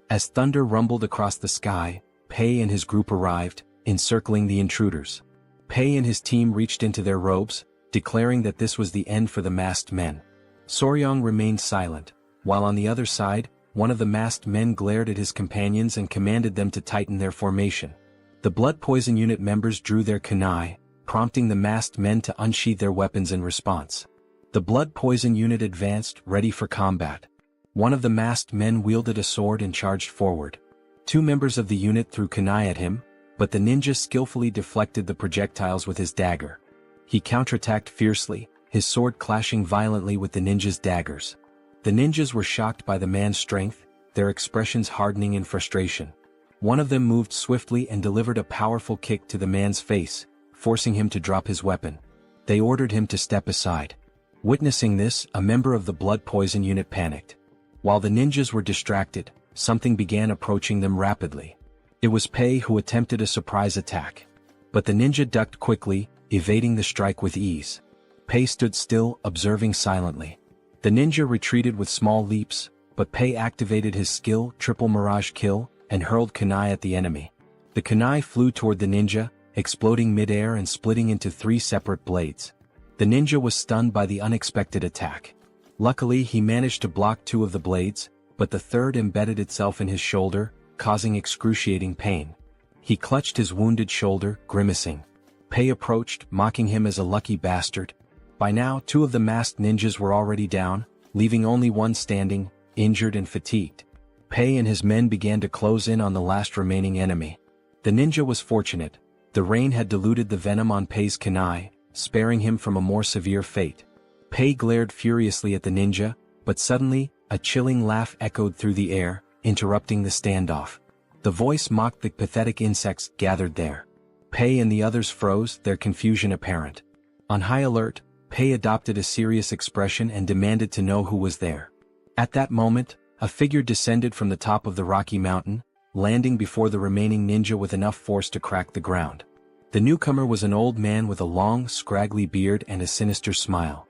As thunder rumbled across the sky, Pei and his group arrived, encircling the intruders. Pei and his team reached into their robes, declaring that this was the end for the masked men. Soryong remained silent, while on the other side, one of the masked men glared at his companions and commanded them to tighten their formation. The blood poison unit members drew their kunai, prompting the masked men to unsheath their weapons in response. The blood poison unit advanced, ready for combat. One of the masked men wielded a sword and charged forward. Two members of the unit threw kunai at him, but the ninja skillfully deflected the projectiles with his dagger. He counterattacked fiercely, his sword clashing violently with the ninja's daggers. The ninjas were shocked by the man's strength, their expressions hardening in frustration. One of them moved swiftly and delivered a powerful kick to the man's face, forcing him to drop his weapon. They ordered him to step aside. Witnessing this, a member of the blood poison unit panicked. While the ninjas were distracted, something began approaching them rapidly. It was Pei who attempted a surprise attack. But the ninja ducked quickly, evading the strike with ease. Pei stood still, observing silently. The ninja retreated with small leaps, but Pei activated his skill, Triple Mirage Kill, and hurled kunai at the enemy. The kunai flew toward the ninja, exploding midair and splitting into 3 separate blades. The ninja was stunned by the unexpected attack. Luckily, he managed to block 2 of the blades, but the third embedded itself in his shoulder, causing excruciating pain. He clutched his wounded shoulder, grimacing. Pei approached, mocking him as a lucky bastard. By now, 2 of the masked ninjas were already down, leaving only one standing, injured and fatigued. Pei and his men began to close in on the last remaining enemy. The ninja was fortunate. The rain had diluted the venom on Pei's kunai, sparing him from a more severe fate. Pei glared furiously at the ninja, but suddenly, a chilling laugh echoed through the air, interrupting the standoff. The voice mocked the pathetic insects gathered there. Pei and the others froze, their confusion apparent. On high alert, Pei adopted a serious expression and demanded to know who was there. At that moment, a figure descended from the top of the rocky mountain, landing before the remaining ninja with enough force to crack the ground. The newcomer was an old man with a long, scraggly beard and a sinister smile.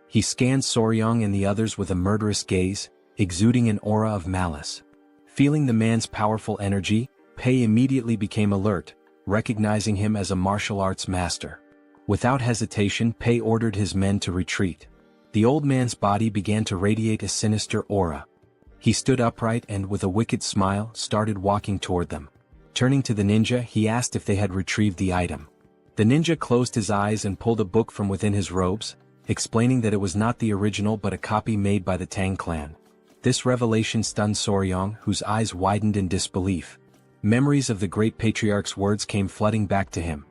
He scanned Soryong and the others with a murderous gaze, exuding an aura of malice. Feeling the man's powerful energy, Pei immediately became alert, recognizing him as a martial arts master. Without hesitation, Pei ordered his men to retreat. The old man's body began to radiate a sinister aura. He stood upright and, with a wicked smile, started walking toward them. Turning to the ninja, he asked if they had retrieved the item. The ninja closed his eyes and pulled a book from within his robes, explaining that it was not the original but a copy made by the Tang Clan. This revelation stunned Soryong, whose eyes widened in disbelief. Memories of the great patriarch's words came flooding back to him.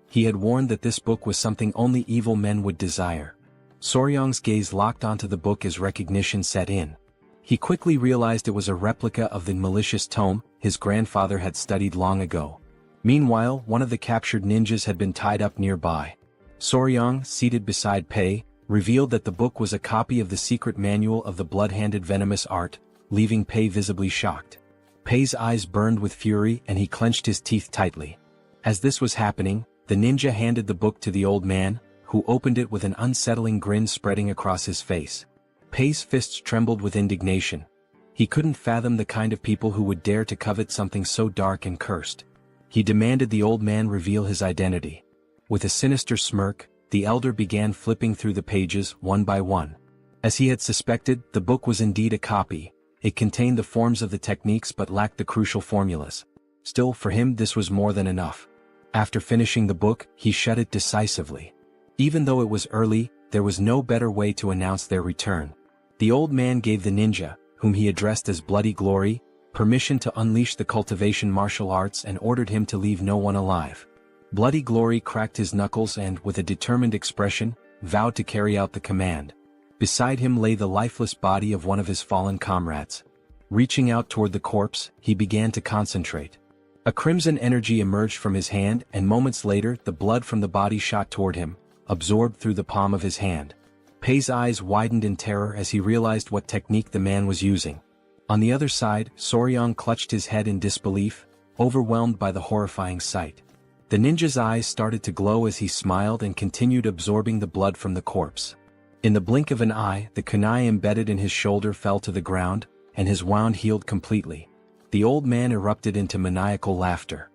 He had warned that this book was something only evil men would desire. Soryang's gaze locked onto the book as recognition set in. He quickly realized it was a replica of the malicious tome his grandfather had studied long ago. Meanwhile, one of the captured ninjas had been tied up nearby. Soryang, seated beside Pei, revealed that the book was a copy of the secret manual of the blood-handed venomous art, leaving Pei visibly shocked. Pei's eyes burned with fury and he clenched his teeth tightly. As this was happening, the ninja handed the book to the old man, who opened it with an unsettling grin spreading across his face. Pei's fists trembled with indignation. He couldn't fathom the kind of people who would dare to covet something so dark and cursed. He demanded the old man reveal his identity. With a sinister smirk, the elder began flipping through the pages one by one. As he had suspected, the book was indeed a copy. It contained the forms of the techniques but lacked the crucial formulas. Still, for him this was more than enough. After finishing the book, he shut it decisively. Even though it was early, there was no better way to announce their return. The old man gave the ninja, whom he addressed as Bloody Glory, permission to unleash the cultivation martial arts and ordered him to leave no one alive. Bloody Glory cracked his knuckles and, with a determined expression, vowed to carry out the command. Beside him lay the lifeless body of one of his fallen comrades. Reaching out toward the corpse, he began to concentrate. A crimson energy emerged from his hand and moments later the blood from the body shot toward him, absorbed through the palm of his hand. Pei's eyes widened in terror as he realized what technique the man was using. On the other side, Soryang clutched his head in disbelief, overwhelmed by the horrifying sight. The ninja's eyes started to glow as he smiled and continued absorbing the blood from the corpse. In the blink of an eye, the kunai embedded in his shoulder fell to the ground, and his wound healed completely. The old man erupted into maniacal laughter.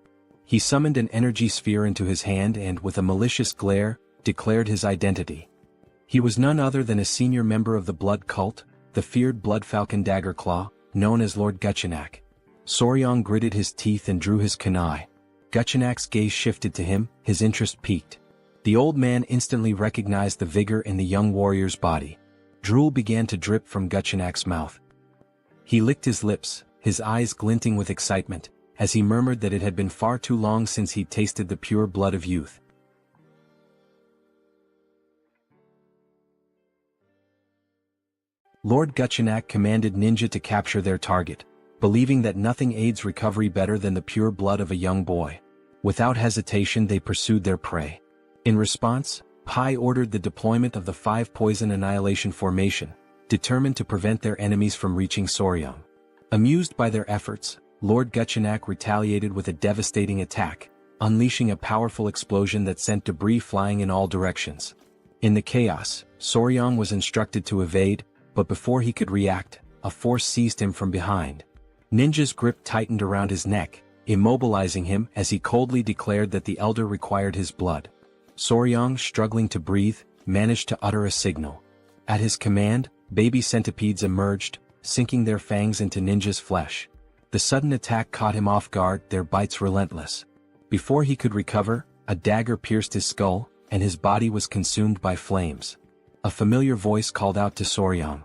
He summoned an energy sphere into his hand and, with a malicious glare, declared his identity. He was none other than a senior member of the blood cult, the feared Blood Falcon Daggerclaw, known as Lord Guchenak. Soryang gritted his teeth and drew his kunai. Guchenak's gaze shifted to him, his interest piqued. The old man instantly recognized the vigor in the young warrior's body. Drool began to drip from Guchenak's mouth. He licked his lips, his eyes glinting with excitement, as he murmured that it had been far too long since he'd tasted the pure blood of youth. Lord Guchenak commanded ninja to capture their target, believing that nothing aids recovery better than the pure blood of a young boy. Without hesitation they pursued their prey. In response, Pai ordered the deployment of the 5 poison annihilation formation, determined to prevent their enemies from reaching Soryang. Amused by their efforts, Lord Guchenak retaliated with a devastating attack, unleashing a powerful explosion that sent debris flying in all directions. In the chaos, Soryang was instructed to evade, but before he could react, a force seized him from behind. Ninja's grip tightened around his neck, immobilizing him as he coldly declared that the elder required his blood. Soryang, struggling to breathe, managed to utter a signal. At his command, baby centipedes emerged, sinking their fangs into Ninja's flesh. The sudden attack caught him off guard, their bites relentless. Before he could recover, a dagger pierced his skull, and his body was consumed by flames. A familiar voice called out to Soryang.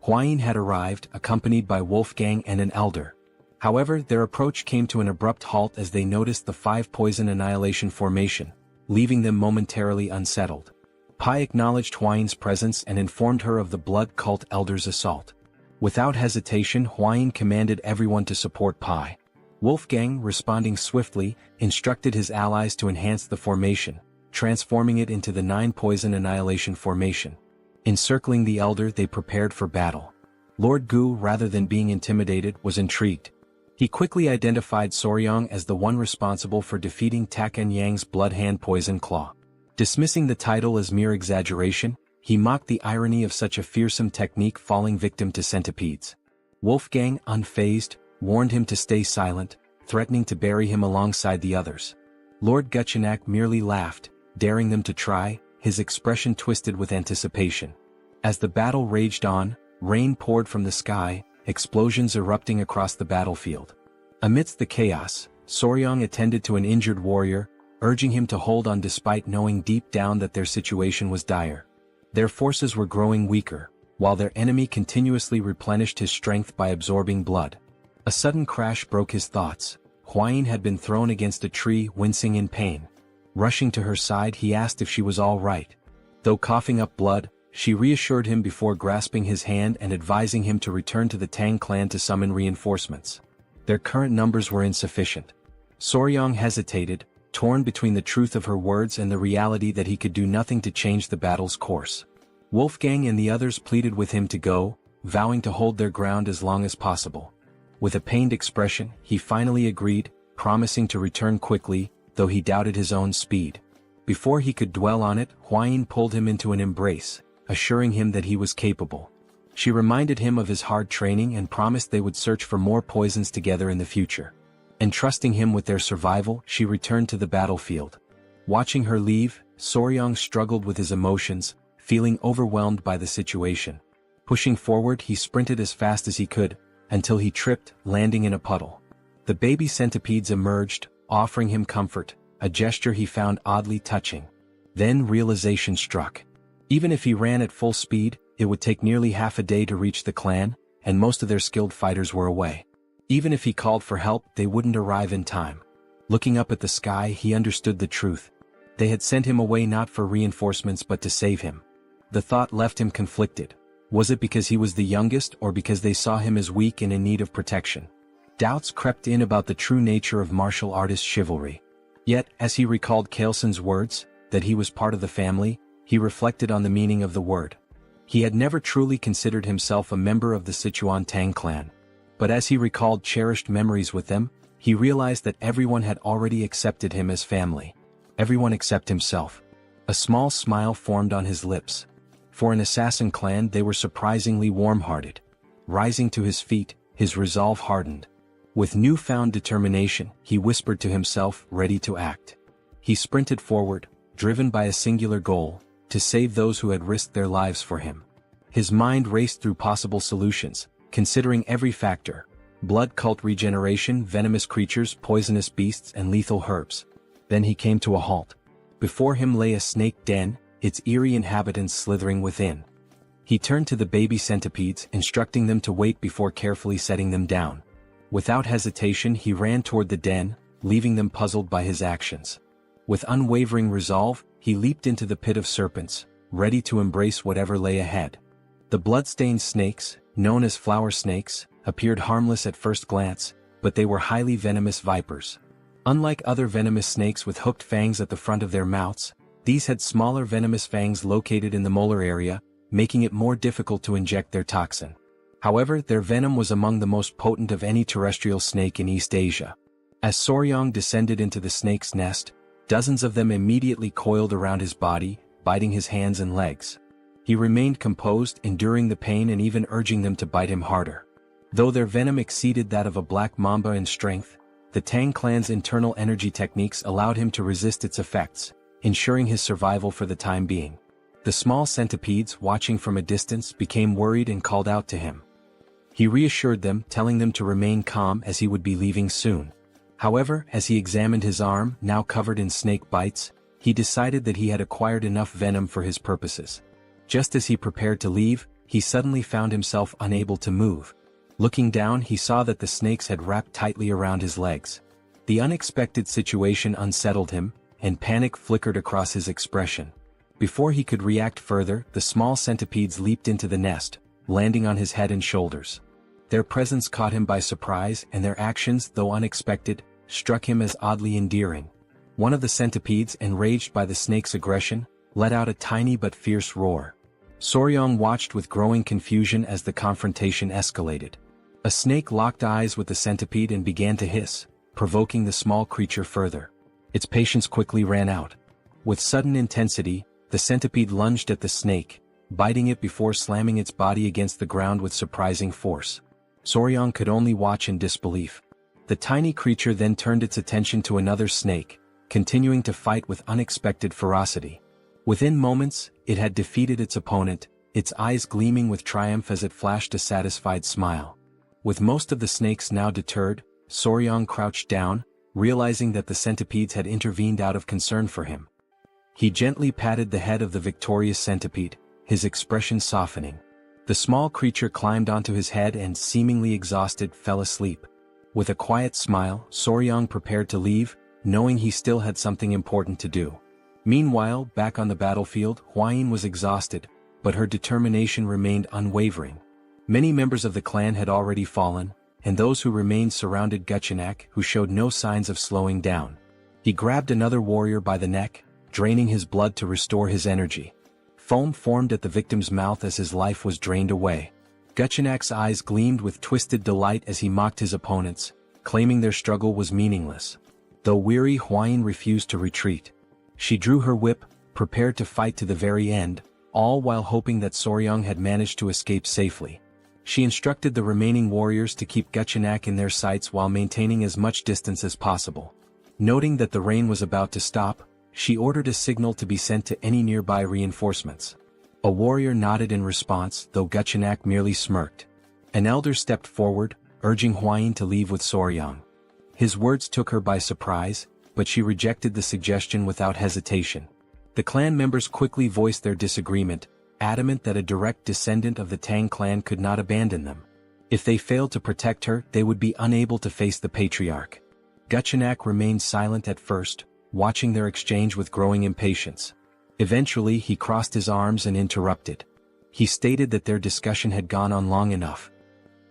Huayin had arrived, accompanied by Wolfgang and an elder. However, their approach came to an abrupt halt as they noticed the 5 poison annihilation formation, leaving them momentarily unsettled. Pai acknowledged Huayin's presence and informed her of the blood cult elder's assault. Without hesitation, Huayin commanded everyone to support Pai. Wolfgang, responding swiftly, instructed his allies to enhance the formation, transforming it into the 9 poison annihilation formation. Encircling the elder, they prepared for battle. Lord Gu, rather than being intimidated, was intrigued. He quickly identified Soryang as the one responsible for defeating Taken Yang's blood hand poison claw. Dismissing the title as mere exaggeration, he mocked the irony of such a fearsome technique falling victim to centipedes. Wolfgang, unfazed, warned him to stay silent, threatening to bury him alongside the others. Lord Guchenak merely laughed, daring them to try, his expression twisted with anticipation. As the battle raged on, rain poured from the sky, explosions erupting across the battlefield. Amidst the chaos, Soryang attended to an injured warrior, urging him to hold on despite knowing deep down that their situation was dire. Their forces were growing weaker, while their enemy continuously replenished his strength by absorbing blood. A sudden crash broke his thoughts. Huayin had been thrown against a tree, wincing in pain. Rushing to her side, he asked if she was all right. Though coughing up blood, she reassured him before grasping his hand and advising him to return to the Tang clan to summon reinforcements. Their current numbers were insufficient. Soryang hesitated, torn between the truth of her words and the reality that he could do nothing to change the battle's course. Wolfgang and the others pleaded with him to go, vowing to hold their ground as long as possible. With a pained expression, he finally agreed, promising to return quickly, though he doubted his own speed. Before he could dwell on it, Huayin pulled him into an embrace, assuring him that he was capable. She reminded him of his hard training and promised they would search for more poisons together in the future. Entrusting him with their survival, she returned to the battlefield. Watching her leave, Soryang struggled with his emotions, feeling overwhelmed by the situation. Pushing forward, he sprinted as fast as he could, until he tripped, landing in a puddle. The baby centipedes emerged, offering him comfort, a gesture he found oddly touching. Then realization struck. Even if he ran at full speed, it would take nearly half a day to reach the clan, and most of their skilled fighters were away. Even if he called for help, they wouldn't arrive in time. Looking up at the sky, he understood the truth. They had sent him away not for reinforcements but to save him. The thought left him conflicted. Was it because he was the youngest or because they saw him as weak and in need of protection? Doubts crept in about the true nature of martial artist chivalry. Yet, as he recalled Kaelson's words, that he was part of the family, he reflected on the meaning of the word. He had never truly considered himself a member of the Sichuan Tang Clan. But as he recalled cherished memories with them, he realized that everyone had already accepted him as family. Everyone except himself. A small smile formed on his lips. For an assassin clan, they were surprisingly warm-hearted. Rising to his feet, his resolve hardened. With newfound determination, he whispered to himself, ready to act. He sprinted forward, driven by a singular goal, to save those who had risked their lives for him. His mind raced through possible solutions, considering every factor: blood cult regeneration, venomous creatures, poisonous beasts, and lethal herbs. Then he came to a halt. Before him lay a snake den, its eerie inhabitants slithering within. He turned to the baby centipedes, instructing them to wait before carefully setting them down. Without hesitation, he ran toward the den, leaving them puzzled by his actions. With unwavering resolve, he leaped into the pit of serpents, ready to embrace whatever lay ahead. The blood-stained snakes, known as flower snakes, appeared harmless at first glance, but they were highly venomous vipers. Unlike other venomous snakes with hooked fangs at the front of their mouths, these had smaller venomous fangs located in the molar area, making it more difficult to inject their toxin. However, their venom was among the most potent of any terrestrial snake in East Asia. As Soryang descended into the snake's nest, dozens of them immediately coiled around his body, biting his hands and legs. He remained composed, enduring the pain and even urging them to bite him harder. Though their venom exceeded that of a black mamba in strength, the Tang clan's internal energy techniques allowed him to resist its effects, ensuring his survival for the time being. The small centipedes, watching from a distance, became worried and called out to him. He reassured them, telling them to remain calm as he would be leaving soon. However, as he examined his arm, now covered in snake bites, he decided that he had acquired enough venom for his purposes. Just as he prepared to leave, he suddenly found himself unable to move. Looking down, he saw that the snakes had wrapped tightly around his legs. The unexpected situation unsettled him, and panic flickered across his expression. Before he could react further, the small centipedes leaped into the nest, landing on his head and shoulders. Their presence caught him by surprise, and their actions, though unexpected, struck him as oddly endearing. One of the centipedes, enraged by the snake's aggression, let out a tiny but fierce roar. Soryang watched with growing confusion as the confrontation escalated. A snake locked eyes with the centipede and began to hiss, provoking the small creature further. Its patience quickly ran out. With sudden intensity, the centipede lunged at the snake, biting it before slamming its body against the ground with surprising force. Soryang could only watch in disbelief. The tiny creature then turned its attention to another snake, continuing to fight with unexpected ferocity. Within moments, it had defeated its opponent, its eyes gleaming with triumph as it flashed a satisfied smile. With most of the snakes now deterred, Soryang crouched down, realizing that the centipedes had intervened out of concern for him. He gently patted the head of the victorious centipede, his expression softening. The small creature climbed onto his head and, seemingly exhausted, fell asleep. With a quiet smile, Soryang prepared to leave, knowing he still had something important to do. Meanwhile, back on the battlefield, Huayin was exhausted, but her determination remained unwavering. Many members of the clan had already fallen, and those who remained surrounded Guchenak, who showed no signs of slowing down. He grabbed another warrior by the neck, draining his blood to restore his energy. Foam formed at the victim's mouth as his life was drained away. Guchenak's eyes gleamed with twisted delight as he mocked his opponents, claiming their struggle was meaningless. Though weary, Huayin refused to retreat. She drew her whip, prepared to fight to the very end, all while hoping that Soryang had managed to escape safely. She instructed the remaining warriors to keep Guchenak in their sights while maintaining as much distance as possible. Noting that the rain was about to stop, she ordered a signal to be sent to any nearby reinforcements. A warrior nodded in response, though Guchenak merely smirked. An elder stepped forward, urging Huayin to leave with Soryang. His words took her by surprise, but she rejected the suggestion without hesitation. The clan members quickly voiced their disagreement, adamant that a direct descendant of the Tang clan could not abandon them. If they failed to protect her, they would be unable to face the patriarch. Guchenak remained silent at first, watching their exchange with growing impatience. Eventually he crossed his arms and interrupted. He stated that their discussion had gone on long enough.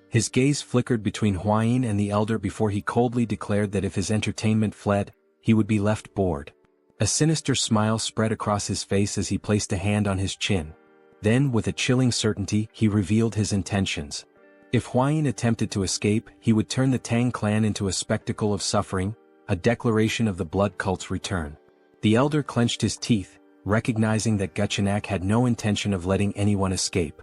His gaze flickered between Huayin and the elder before he coldly declared that if his entertainment fled, he would be left bored. A sinister smile spread across his face as he placed a hand on his chin. Then, with a chilling certainty, he revealed his intentions. If Huayin attempted to escape, he would turn the Tang clan into a spectacle of suffering, a declaration of the blood cult's return. The elder clenched his teeth, recognizing that Guchenak had no intention of letting anyone escape.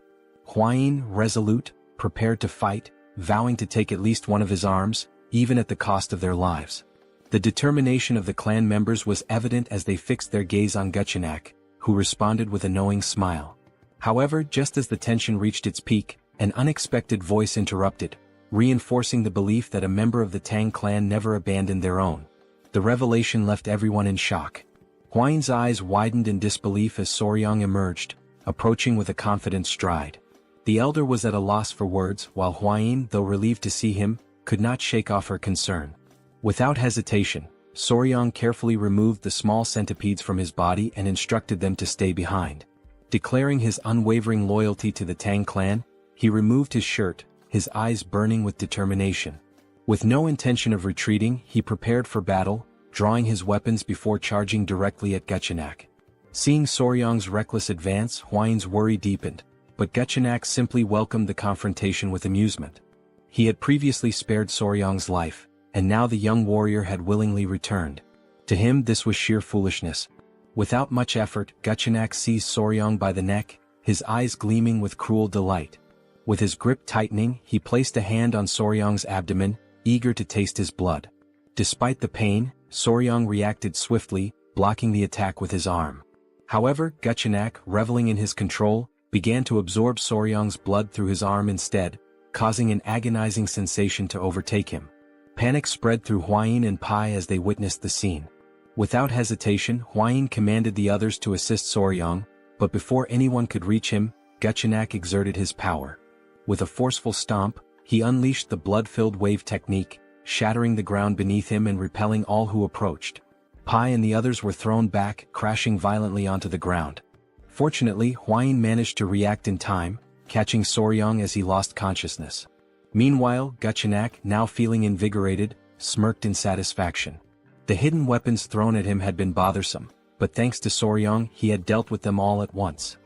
Huayin, resolute, prepared to fight, vowing to take at least one of his arms, even at the cost of their lives. The determination of the clan members was evident as they fixed their gaze on Guchenak, who responded with a knowing smile. However, just as the tension reached its peak, an unexpected voice interrupted, reinforcing the belief that a member of the Tang clan never abandoned their own. The revelation left everyone in shock. Huayin's eyes widened in disbelief as Soryang emerged, approaching with a confident stride. The elder was at a loss for words, while Huayin, though relieved to see him, could not shake off her concern. Without hesitation, Soryang carefully removed the small centipedes from his body and instructed them to stay behind. Declaring his unwavering loyalty to the Tang clan, he removed his shirt, his eyes burning with determination. With no intention of retreating, he prepared for battle, drawing his weapons before charging directly at Guchenak. Seeing Soryang's reckless advance, Huayin's worry deepened, but Guchenak simply welcomed the confrontation with amusement. He had previously spared Soryang's life, and now the young warrior had willingly returned. To him this was sheer foolishness. Without much effort, Guchenak seized Soryang by the neck, his eyes gleaming with cruel delight. With his grip tightening, he placed a hand on Soryang's abdomen, eager to taste his blood. Despite the pain, Soryang reacted swiftly, blocking the attack with his arm. However, Guchenak, reveling in his control, began to absorb Soryang's blood through his arm instead, causing an agonizing sensation to overtake him. Panic spread through Huayin and Pai as they witnessed the scene. Without hesitation, Huayin commanded the others to assist Soryang, but before anyone could reach him, Guchenak exerted his power. With a forceful stomp, he unleashed the blood-filled wave technique, shattering the ground beneath him and repelling all who approached. Pai and the others were thrown back, crashing violently onto the ground. Fortunately, Huayin managed to react in time, catching Soryang as he lost consciousness. Meanwhile, Guchenak, now feeling invigorated, smirked in satisfaction. The hidden weapons thrown at him had been bothersome, but thanks to Soryang, he had dealt with them all at once.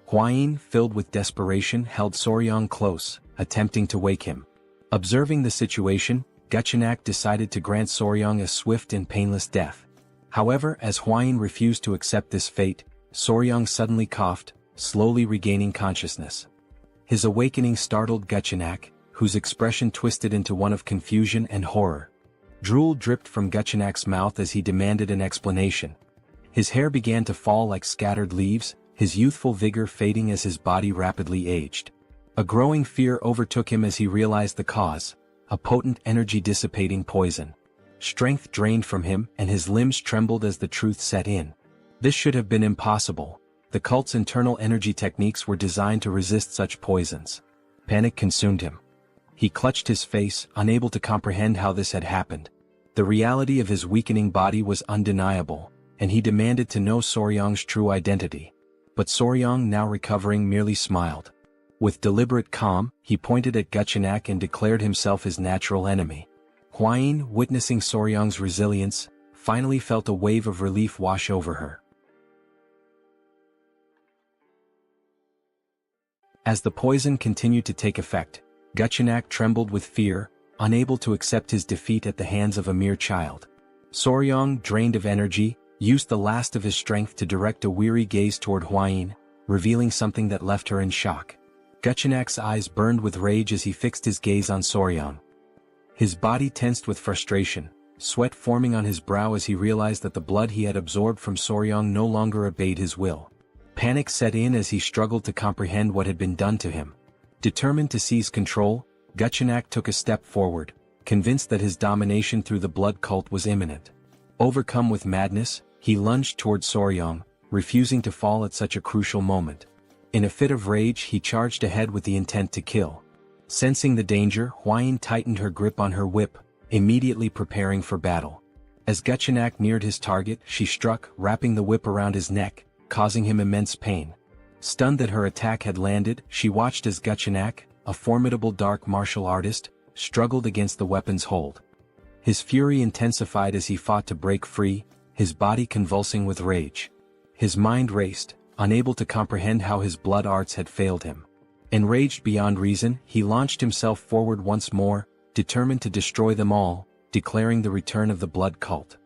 Huayin, filled with desperation, held Soryang close, attempting to wake him. Observing the situation, Guchenak decided to grant Soryang a swift and painless death. However, as Huayin refused to accept this fate, Soryang suddenly coughed, slowly regaining consciousness. His awakening startled Guchenak, whose expression twisted into one of confusion and horror. Drool dripped from Guchenak's mouth as he demanded an explanation. His hair began to fall like scattered leaves, his youthful vigor fading as his body rapidly aged. A growing fear overtook him as he realized the cause, a potent energy-dissipating poison. Strength drained from him, and his limbs trembled as the truth set in. This should have been impossible. The cult's internal energy techniques were designed to resist such poisons. Panic consumed him. He clutched his face, unable to comprehend how this had happened. The reality of his weakening body was undeniable, and he demanded to know Soryang's true identity. But Soryang, now recovering, merely smiled. With deliberate calm, he pointed at Guchenak and declared himself his natural enemy. Hwayin, witnessing Soryang's resilience, finally felt a wave of relief wash over her. As the poison continued to take effect, Guchenak trembled with fear, unable to accept his defeat at the hands of a mere child. Soryang, drained of energy, used the last of his strength to direct a weary gaze toward Hwayin, revealing something that left her in shock. Guchenak's eyes burned with rage as he fixed his gaze on Soryang. His body tensed with frustration, sweat forming on his brow as he realized that the blood he had absorbed from Soryang no longer obeyed his will. Panic set in as he struggled to comprehend what had been done to him. Determined to seize control, Guchenak took a step forward, convinced that his domination through the blood cult was imminent. Overcome with madness, he lunged toward Soryang, refusing to fall at such a crucial moment. In a fit of rage, he charged ahead with the intent to kill. Sensing the danger, Hwayin tightened her grip on her whip, immediately preparing for battle. As Guchenak neared his target, she struck, wrapping the whip around his neck, causing him immense pain. Stunned that her attack had landed, she watched as Guchenak, a formidable dark martial artist, struggled against the weapon's hold. His fury intensified as he fought to break free, his body convulsing with rage. His mind raced, unable to comprehend how his blood arts had failed him. Enraged beyond reason, he launched himself forward once more, determined to destroy them all, declaring the return of the blood cult.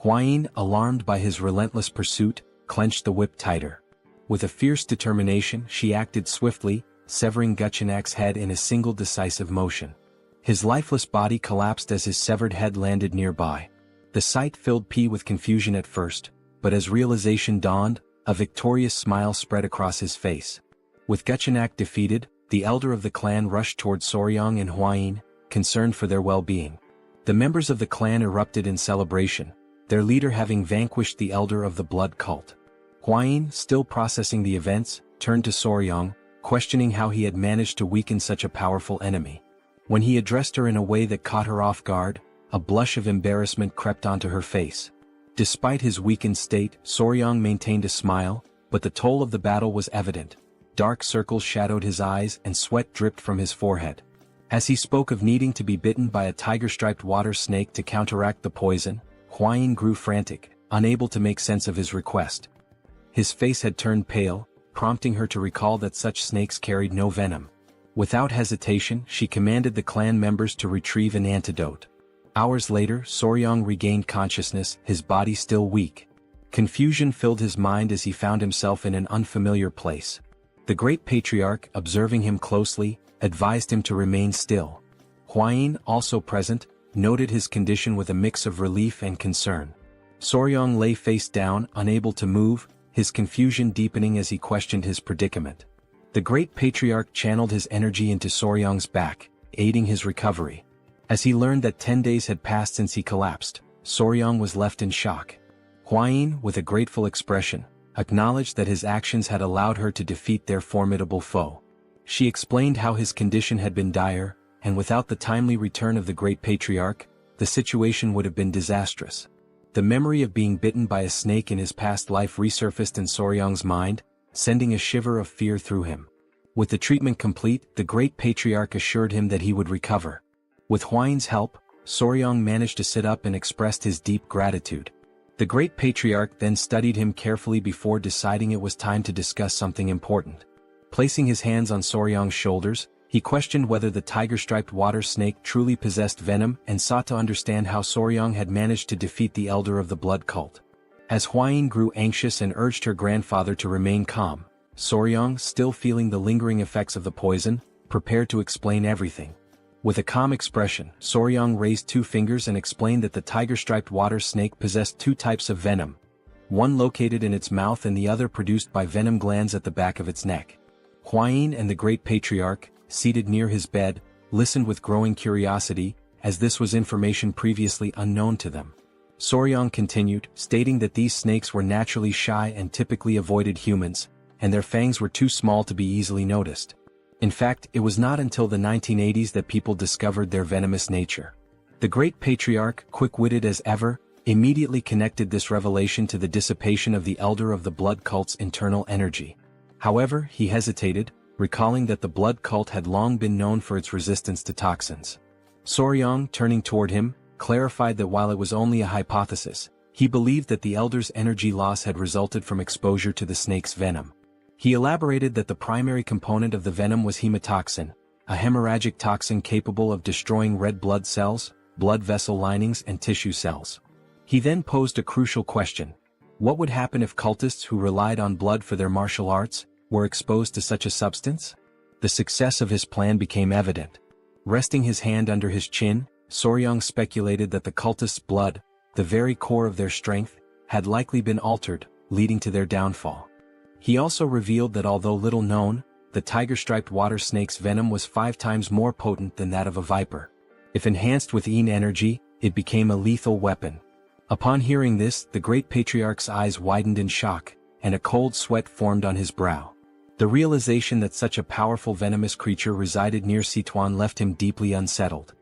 Hwayin, alarmed by his relentless pursuit, clenched the whip tighter. With a fierce determination, she acted swiftly, severing Guchenak's head in a single decisive motion. His lifeless body collapsed as his severed head landed nearby. The sight filled P with confusion at first, but as realization dawned, a victorious smile spread across his face. With Guchenak defeated, the elder of the clan rushed toward Soryang and Hwayin, concerned for their well-being. The members of the clan erupted in celebration, their leader having vanquished the elder of the blood cult. Hwayin, still processing the events, turned to Soryang, questioning how he had managed to weaken such a powerful enemy. When he addressed her in a way that caught her off guard, a blush of embarrassment crept onto her face. Despite his weakened state, Soryang maintained a smile, but the toll of the battle was evident. Dark circles shadowed his eyes and sweat dripped from his forehead. As he spoke of needing to be bitten by a tiger-striped water snake to counteract the poison, Hwayin grew frantic, unable to make sense of his request. His face had turned pale, prompting her to recall that such snakes carried no venom. Without hesitation, she commanded the clan members to retrieve an antidote. Hours later, Soryang regained consciousness, his body still weak. Confusion filled his mind as he found himself in an unfamiliar place. The great patriarch, observing him closely, advised him to remain still. Hwayin, also present, noted his condition with a mix of relief and concern. Soryang lay face down, unable to move, his confusion deepening as he questioned his predicament. The great patriarch channeled his energy into Soryang's back, aiding his recovery. As he learned that 10 days had passed since he collapsed, Soryang was left in shock. Hwayin, with a grateful expression, acknowledged that his actions had allowed her to defeat their formidable foe. She explained how his condition had been dire, and without the timely return of the great patriarch, the situation would have been disastrous. The memory of being bitten by a snake in his past life resurfaced in Soryang's mind, sending a shiver of fear through him. With the treatment complete, the great patriarch assured him that he would recover. With Hwayin's help, Soryang managed to sit up and expressed his deep gratitude. The great patriarch then studied him carefully before deciding it was time to discuss something important. Placing his hands on Soryang's shoulders, he questioned whether the tiger-striped water snake truly possessed venom and sought to understand how Soryang had managed to defeat the elder of the blood cult. As Hwayin grew anxious and urged her grandfather to remain calm, Soryang, still feeling the lingering effects of the poison, prepared to explain everything. With a calm expression, Soryang raised 2 fingers and explained that the tiger-striped water snake possessed 2 types of venom, one located in its mouth and the other produced by venom glands at the back of its neck. Hwayin and the great patriarch, seated near his bed, listened with growing curiosity, as this was information previously unknown to them. Soryang continued, stating that these snakes were naturally shy and typically avoided humans, and their fangs were too small to be easily noticed. In fact, it was not until the 1980s that people discovered their venomous nature. The great patriarch, quick-witted as ever, immediately connected this revelation to the dissipation of the elder of the blood cult's internal energy. However, he hesitated, recalling that the blood cult had long been known for its resistance to toxins. Soryang, turning toward him, clarified that while it was only a hypothesis, he believed that the elder's energy loss had resulted from exposure to the snake's venom. He elaborated that the primary component of the venom was hemotoxin, a hemorrhagic toxin capable of destroying red blood cells, blood vessel linings and tissue cells. He then posed a crucial question. What would happen if cultists who relied on blood for their martial arts were exposed to such a substance? The success of his plan became evident. Resting his hand under his chin, Soryang speculated that the cultists' blood, the very core of their strength, had likely been altered, leading to their downfall. He also revealed that although little known, the tiger-striped water snake's venom was 5 times more potent than that of a viper. If enhanced with yin energy, it became a lethal weapon. Upon hearing this, the great patriarch's eyes widened in shock, and a cold sweat formed on his brow. The realization that such a powerful venomous creature resided near Sichuan left him deeply unsettled.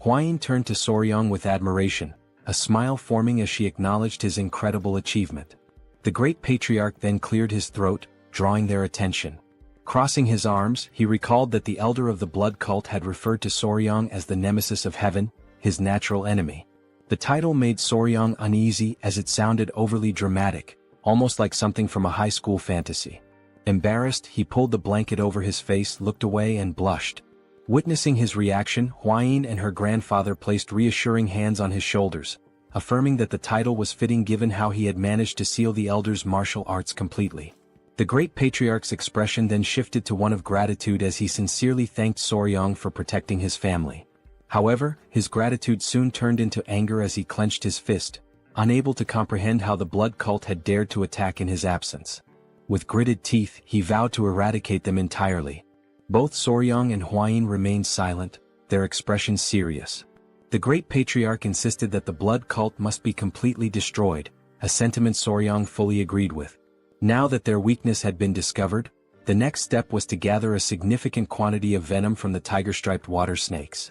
Huayin turned to Soryang with admiration, a smile forming as she acknowledged his incredible achievement. The great patriarch then cleared his throat, drawing their attention. Crossing his arms, he recalled that the elder of the blood cult had referred to Soryang as the nemesis of heaven, his natural enemy. The title made Soryang uneasy as it sounded overly dramatic, almost like something from a high school fantasy. Embarrassed, he pulled the blanket over his face, looked away and blushed. Witnessing his reaction, Huayin and her grandfather placed reassuring hands on his shoulders, affirming that the title was fitting given how he had managed to seal the elder's martial arts completely. The great patriarch's expression then shifted to one of gratitude as he sincerely thanked Soryang for protecting his family. However, his gratitude soon turned into anger as he clenched his fist, unable to comprehend how the blood cult had dared to attack in his absence. With gritted teeth, he vowed to eradicate them entirely. Both Soryang and Huayin remained silent, their expressions serious. The great patriarch insisted that the blood cult must be completely destroyed, a sentiment Soryang fully agreed with. Now that their weakness had been discovered, the next step was to gather a significant quantity of venom from the tiger-striped water snakes.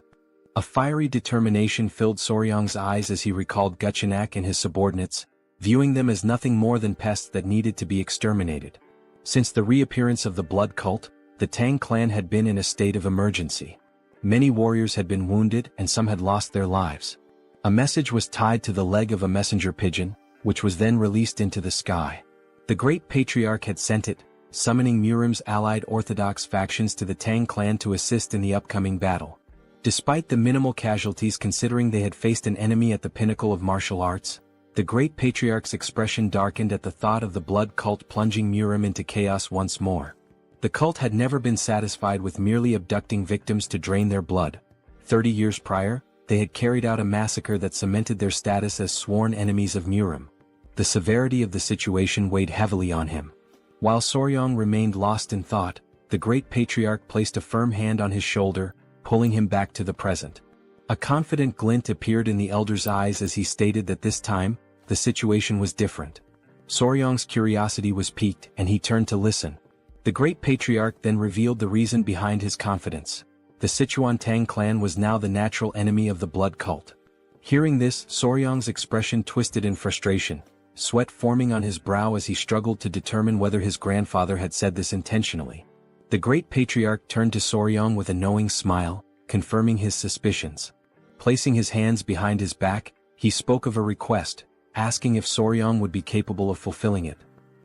A fiery determination filled Soryang's eyes as he recalled Guchenak and his subordinates, viewing them as nothing more than pests that needed to be exterminated. Since the reappearance of the blood cult, the Tang clan had been in a state of emergency. Many warriors had been wounded and some had lost their lives. A message was tied to the leg of a messenger pigeon, which was then released into the sky. The great patriarch had sent it, summoning Murim's allied orthodox factions to the Tang clan to assist in the upcoming battle. Despite the minimal casualties considering they had faced an enemy at the pinnacle of martial arts, the great patriarch's expression darkened at the thought of the blood cult plunging Murim into chaos once more. The cult had never been satisfied with merely abducting victims to drain their blood. 30 years prior, they had carried out a massacre that cemented their status as sworn enemies of Murim. The severity of the situation weighed heavily on him. While Soryang remained lost in thought, the great patriarch placed a firm hand on his shoulder, pulling him back to the present. A confident glint appeared in the elder's eyes as he stated that this time, the situation was different. Soryang's curiosity was piqued and he turned to listen. The great patriarch then revealed the reason behind his confidence. The Sichuan Tang Clan was now the natural enemy of the blood cult. Hearing this, Soryang's expression twisted in frustration, sweat forming on his brow as he struggled to determine whether his grandfather had said this intentionally. The great patriarch turned to Soryang with a knowing smile, confirming his suspicions. Placing his hands behind his back, he spoke of a request, asking if Soryang would be capable of fulfilling it.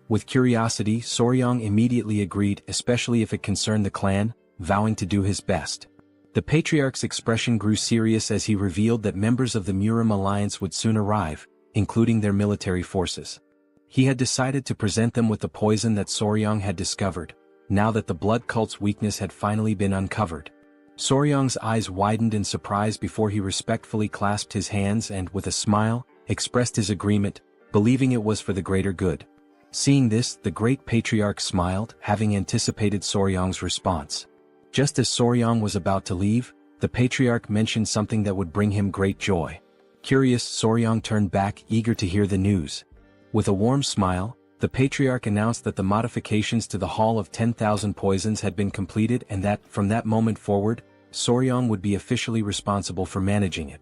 With curiosity, Soryang immediately agreed, especially if it concerned the clan, vowing to do his best. The patriarch's expression grew serious as he revealed that members of the Murim alliance would soon arrive, including their military forces. He had decided to present them with the poison that Soryang had discovered, now that the blood cult's weakness had finally been uncovered. Soryang's eyes widened in surprise before he respectfully clasped his hands and, with a smile, expressed his agreement, believing it was for the greater good. Seeing this, the great patriarch smiled, having anticipated Soryang's response. Just as Soryang was about to leave, the patriarch mentioned something that would bring him great joy. Curious, Soryang turned back, eager to hear the news. With a warm smile, The patriarch announced that the modifications to the Hall of 10,000 Poisons had been completed and that, from that moment forward, Soryong would be officially responsible for managing it.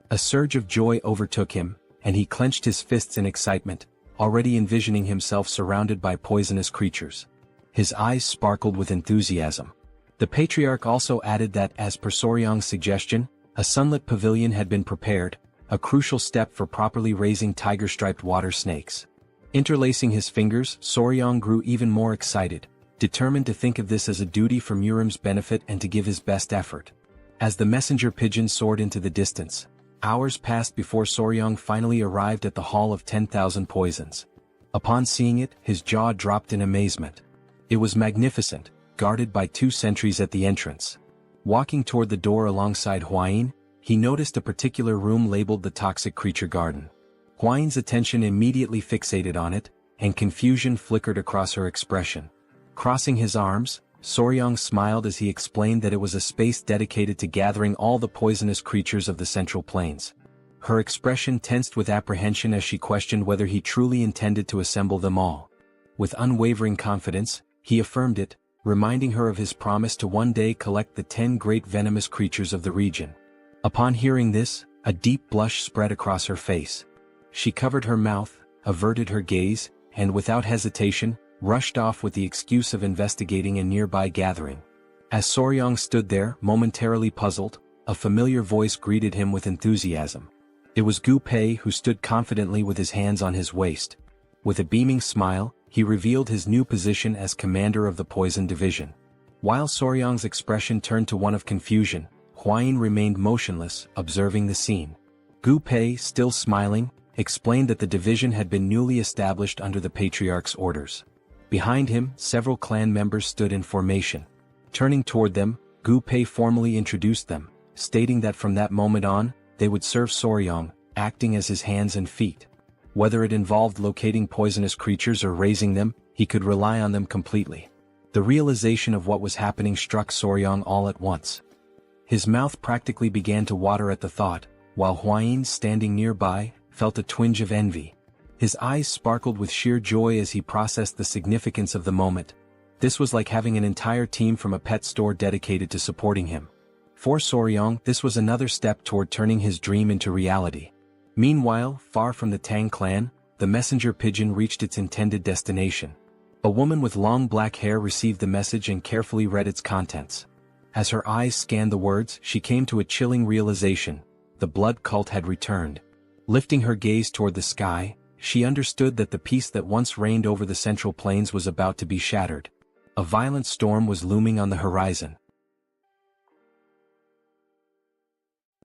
A surge of joy overtook him, and he clenched his fists in excitement, already envisioning himself surrounded by poisonous creatures. His eyes sparkled with enthusiasm. The patriarch also added that, as per Soryong's suggestion, a sunlit pavilion had been prepared, a crucial step for properly raising tiger-striped water snakes. Interlacing his fingers, Soryong grew even more excited, determined to think of this as a duty for Murim's benefit and to give his best effort. As the messenger pigeon soared into the distance, hours passed before Soryong finally arrived at the Hall of 10,000 Poisons. Upon seeing it, his jaw dropped in amazement. It was magnificent, guarded by 2 sentries at the entrance. Walking toward the door alongside Huayin, he noticed a particular room labeled the Toxic Creature Garden. Huayin's attention immediately fixated on it, and confusion flickered across her expression. Crossing his arms, Soryong smiled as he explained that it was a space dedicated to gathering all the poisonous creatures of the Central Plains. Her expression tensed with apprehension as she questioned whether he truly intended to assemble them all. With unwavering confidence, he affirmed it, reminding her of his promise to one day collect the 10 great venomous creatures of the region. Upon hearing this, a deep blush spread across her face. She covered her mouth, averted her gaze, and without hesitation, rushed off with the excuse of investigating a nearby gathering. As Soryong stood there, momentarily puzzled, a familiar voice greeted him with enthusiasm. It was Gu Pei, who stood confidently with his hands on his waist. With a beaming smile, he revealed his new position as commander of the Poison Division. While Soryong's expression turned to one of confusion, Huayin remained motionless, observing the scene. Gu Pei, still smiling, explained that the division had been newly established under the patriarch's orders. Behind him, several clan members stood in formation. Turning toward them, Gu Pei formally introduced them, stating that from that moment on, they would serve Soryong, acting as his hands and feet. Whether it involved locating poisonous creatures or raising them, he could rely on them completely. The realization of what was happening struck Soryong all at once. His mouth practically began to water at the thought, while Huayin, standing nearby, felt a twinge of envy. His eyes sparkled with sheer joy as he processed the significance of the moment. This was like having an entire team from a pet store dedicated to supporting him. For Soryong, this was another step toward turning his dream into reality. Meanwhile, far from the Tang clan, the messenger pigeon reached its intended destination. A woman with long black hair received the message and carefully read its contents. As her eyes scanned the words, she came to a chilling realization: the blood cult had returned. Lifting her gaze toward the sky, she understood that the peace that once reigned over the Central Plains was about to be shattered. A violent storm was looming on the horizon.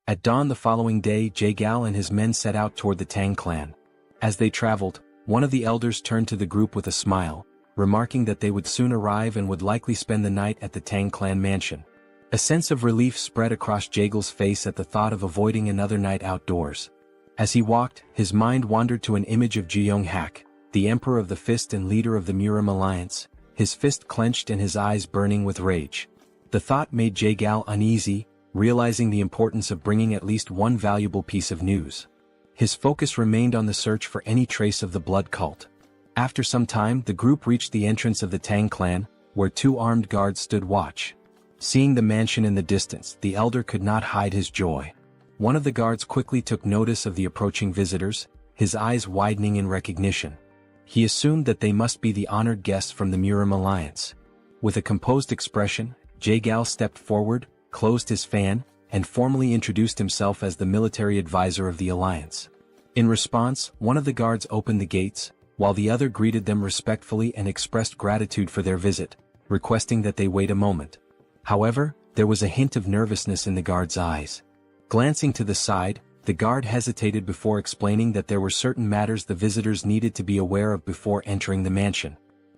At dawn the following day, Jaegal and his men set out toward the Tang clan. As they traveled, one of the elders turned to the group with a smile, remarking that they would soon arrive and would likely spend the night at the Tang clan mansion. A sense of relief spread across Jaegal's face at the thought of avoiding another night outdoors. As he walked, his mind wandered to an image of Jeong Hak, the Emperor of the Fist and leader of the Murim alliance, his fist clenched and his eyes burning with rage. The thought made Jaegal uneasy, realizing the importance of bringing at least one valuable piece of news. His focus remained on the search for any trace of the blood cult. After some time, the group reached the entrance of the Tang clan, where 2 armed guards stood watch. Seeing the mansion in the distance, the elder could not hide his joy. One of the guards quickly took notice of the approaching visitors, his eyes widening in recognition. He assumed that they must be the honored guests from the Murim alliance. With a composed expression, Jaegal stepped forward, closed his fan, and formally introduced himself as the military advisor of the alliance. In response, one of the guards opened the gates, while the other greeted them respectfully and expressed gratitude for their visit, requesting that they wait a moment. However, there was a hint of nervousness in the guard's eyes. Glancing to the side, the guard hesitated before explaining that there were certain matters the visitors needed to be aware of before entering the mansion.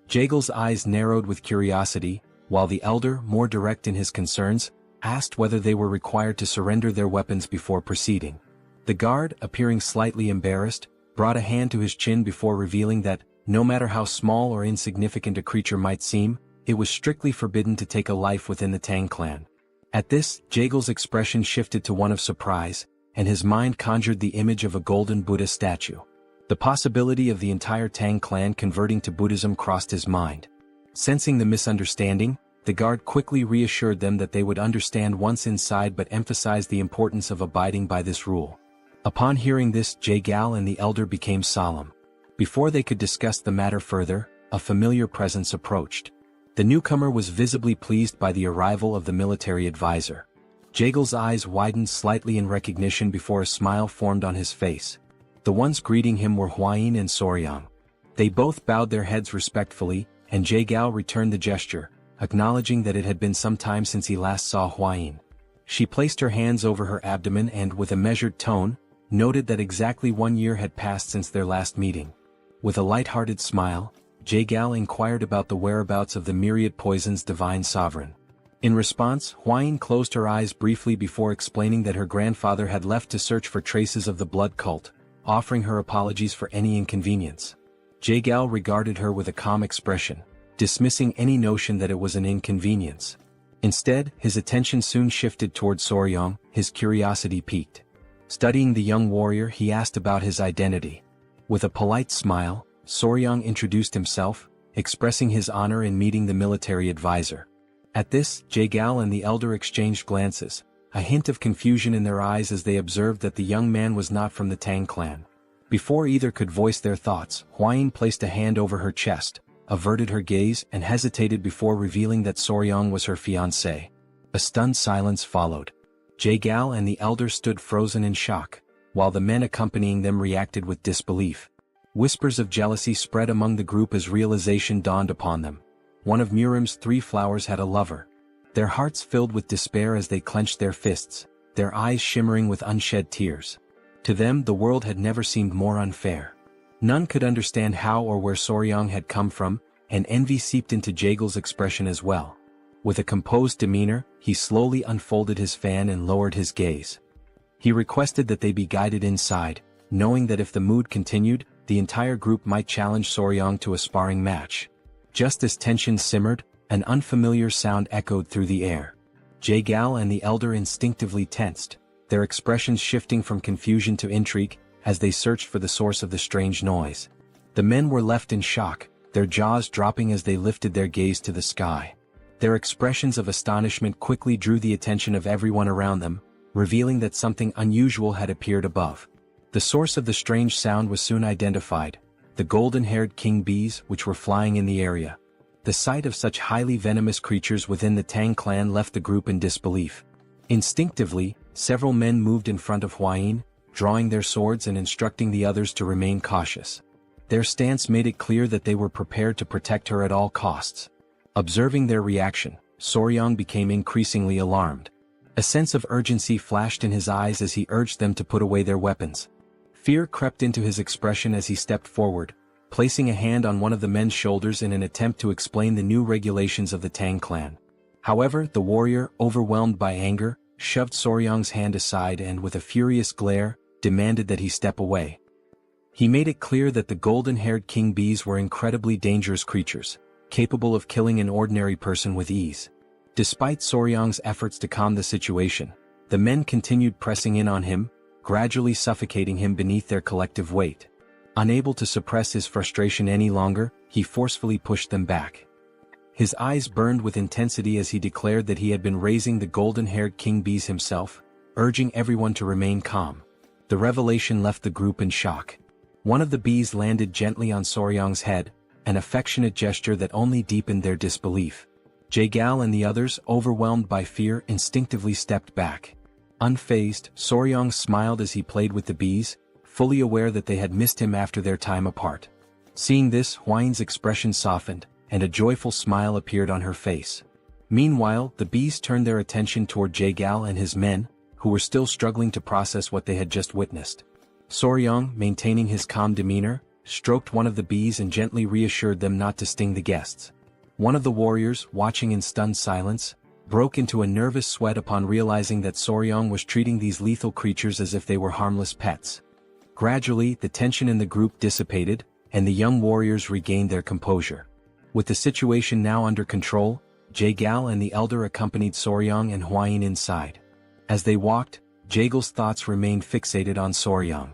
Jaegal's eyes narrowed with curiosity, while the elder, more direct in his concerns, asked whether they were required to surrender their weapons before proceeding. The guard, appearing slightly embarrassed, brought a hand to his chin before revealing that, no matter how small or insignificant a creature might seem, it was strictly forbidden to take a life within the Tang clan. At this, Jaegal's expression shifted to one of surprise, and his mind conjured the image of a golden Buddha statue. The possibility of the entire Tang clan converting to Buddhism crossed his mind. Sensing the misunderstanding, the guard quickly reassured them that they would understand once inside but emphasized the importance of abiding by this rule. Upon hearing this, Jae-gal and the elder became solemn. Before they could discuss the matter further, a familiar presence approached. The newcomer was visibly pleased by the arrival of the military advisor. Jae-gal's eyes widened slightly in recognition before a smile formed on his face. The ones greeting him were Hua-yin and Soryang. They both bowed their heads respectfully, and Jae-gal returned the gesture, acknowledging that it had been some time since he last saw Hua-yin. She placed her hands over her abdomen and, with a measured tone, noted that exactly 1 year had passed since their last meeting. With a light-hearted smile, Jae-gal inquired about the whereabouts of the myriad poison's divine sovereign. In response, Hua-yin closed her eyes briefly before explaining that her grandfather had left to search for traces of the blood cult, offering her apologies for any inconvenience. Jae-gal regarded her with a calm expression, dismissing any notion that it was an inconvenience. Instead, his attention soon shifted toward Soryang, his curiosity piqued. Studying the young warrior, he asked about his identity. With a polite smile, Soryang introduced himself, expressing his honor in meeting the military advisor. At this, Jae-gal and the elder exchanged glances, a hint of confusion in their eyes as they observed that the young man was not from the Tang clan. Before either could voice their thoughts, Hua-yin placed a hand over her chest, averted her gaze and hesitated before revealing that Soryang was her fiancé. A stunned silence followed. Jae-gal and the elder stood frozen in shock, while the men accompanying them reacted with disbelief. Whispers of jealousy spread among the group as realization dawned upon them. One of Murim's 3 flowers had a lover. Their hearts filled with despair as they clenched their fists, their eyes shimmering with unshed tears. To them, the world had never seemed more unfair. None could understand how or where Soryang had come from, and envy seeped into Jae-gal's expression as well. With a composed demeanor, he slowly unfolded his fan and lowered his gaze. He requested that they be guided inside, knowing that if the mood continued, the entire group might challenge Soryang to a sparring match. Just as tension simmered, an unfamiliar sound echoed through the air. Jae-gal and the elder instinctively tensed, their expressions shifting from confusion to intrigue, as they searched for the source of the strange noise. The men were left in shock, their jaws dropping as they lifted their gaze to the sky. Their expressions of astonishment quickly drew the attention of everyone around them, revealing that something unusual had appeared above. The source of the strange sound was soon identified, the golden-haired king bees which were flying in the area. The sight of such highly venomous creatures within the Tang clan left the group in disbelief. Instinctively, several men moved in front of Hua-yin, drawing their swords and instructing the others to remain cautious. Their stance made it clear that they were prepared to protect her at all costs. Observing their reaction, Soryang became increasingly alarmed. A sense of urgency flashed in his eyes as he urged them to put away their weapons. Fear crept into his expression as he stepped forward, placing a hand on one of the men's shoulders in an attempt to explain the new regulations of the Tang clan. However, the warrior, overwhelmed by anger, shoved Soryang's hand aside and, with a furious glare, demanded that he step away. He made it clear that the golden-haired king bees were incredibly dangerous creatures, capable of killing an ordinary person with ease. Despite Soryang's efforts to calm the situation, the men continued pressing in on him, gradually suffocating him beneath their collective weight. Unable to suppress his frustration any longer, he forcefully pushed them back. His eyes burned with intensity as he declared that he had been raising the golden-haired king bees himself, urging everyone to remain calm. The revelation left the group in shock. One of the bees landed gently on Soryang's head, an affectionate gesture that only deepened their disbelief. Jae-gal and the others, overwhelmed by fear, instinctively stepped back. Unfazed, Soryang smiled as he played with the bees, fully aware that they had missed him after their time apart. Seeing this, Hua-yin's expression softened, and a joyful smile appeared on her face. Meanwhile, the bees turned their attention toward Jae-gal and his men, who were still struggling to process what they had just witnessed. Soryang, maintaining his calm demeanor, stroked one of the bees and gently reassured them not to sting the guests. One of the warriors, watching in stunned silence, broke into a nervous sweat upon realizing that Soryang was treating these lethal creatures as if they were harmless pets. Gradually, the tension in the group dissipated, and the young warriors regained their composure. With the situation now under control, Jae-gal and the elder accompanied Soryang and Hua-yin inside. As they walked, Jae-gal's thoughts remained fixated on Soryang.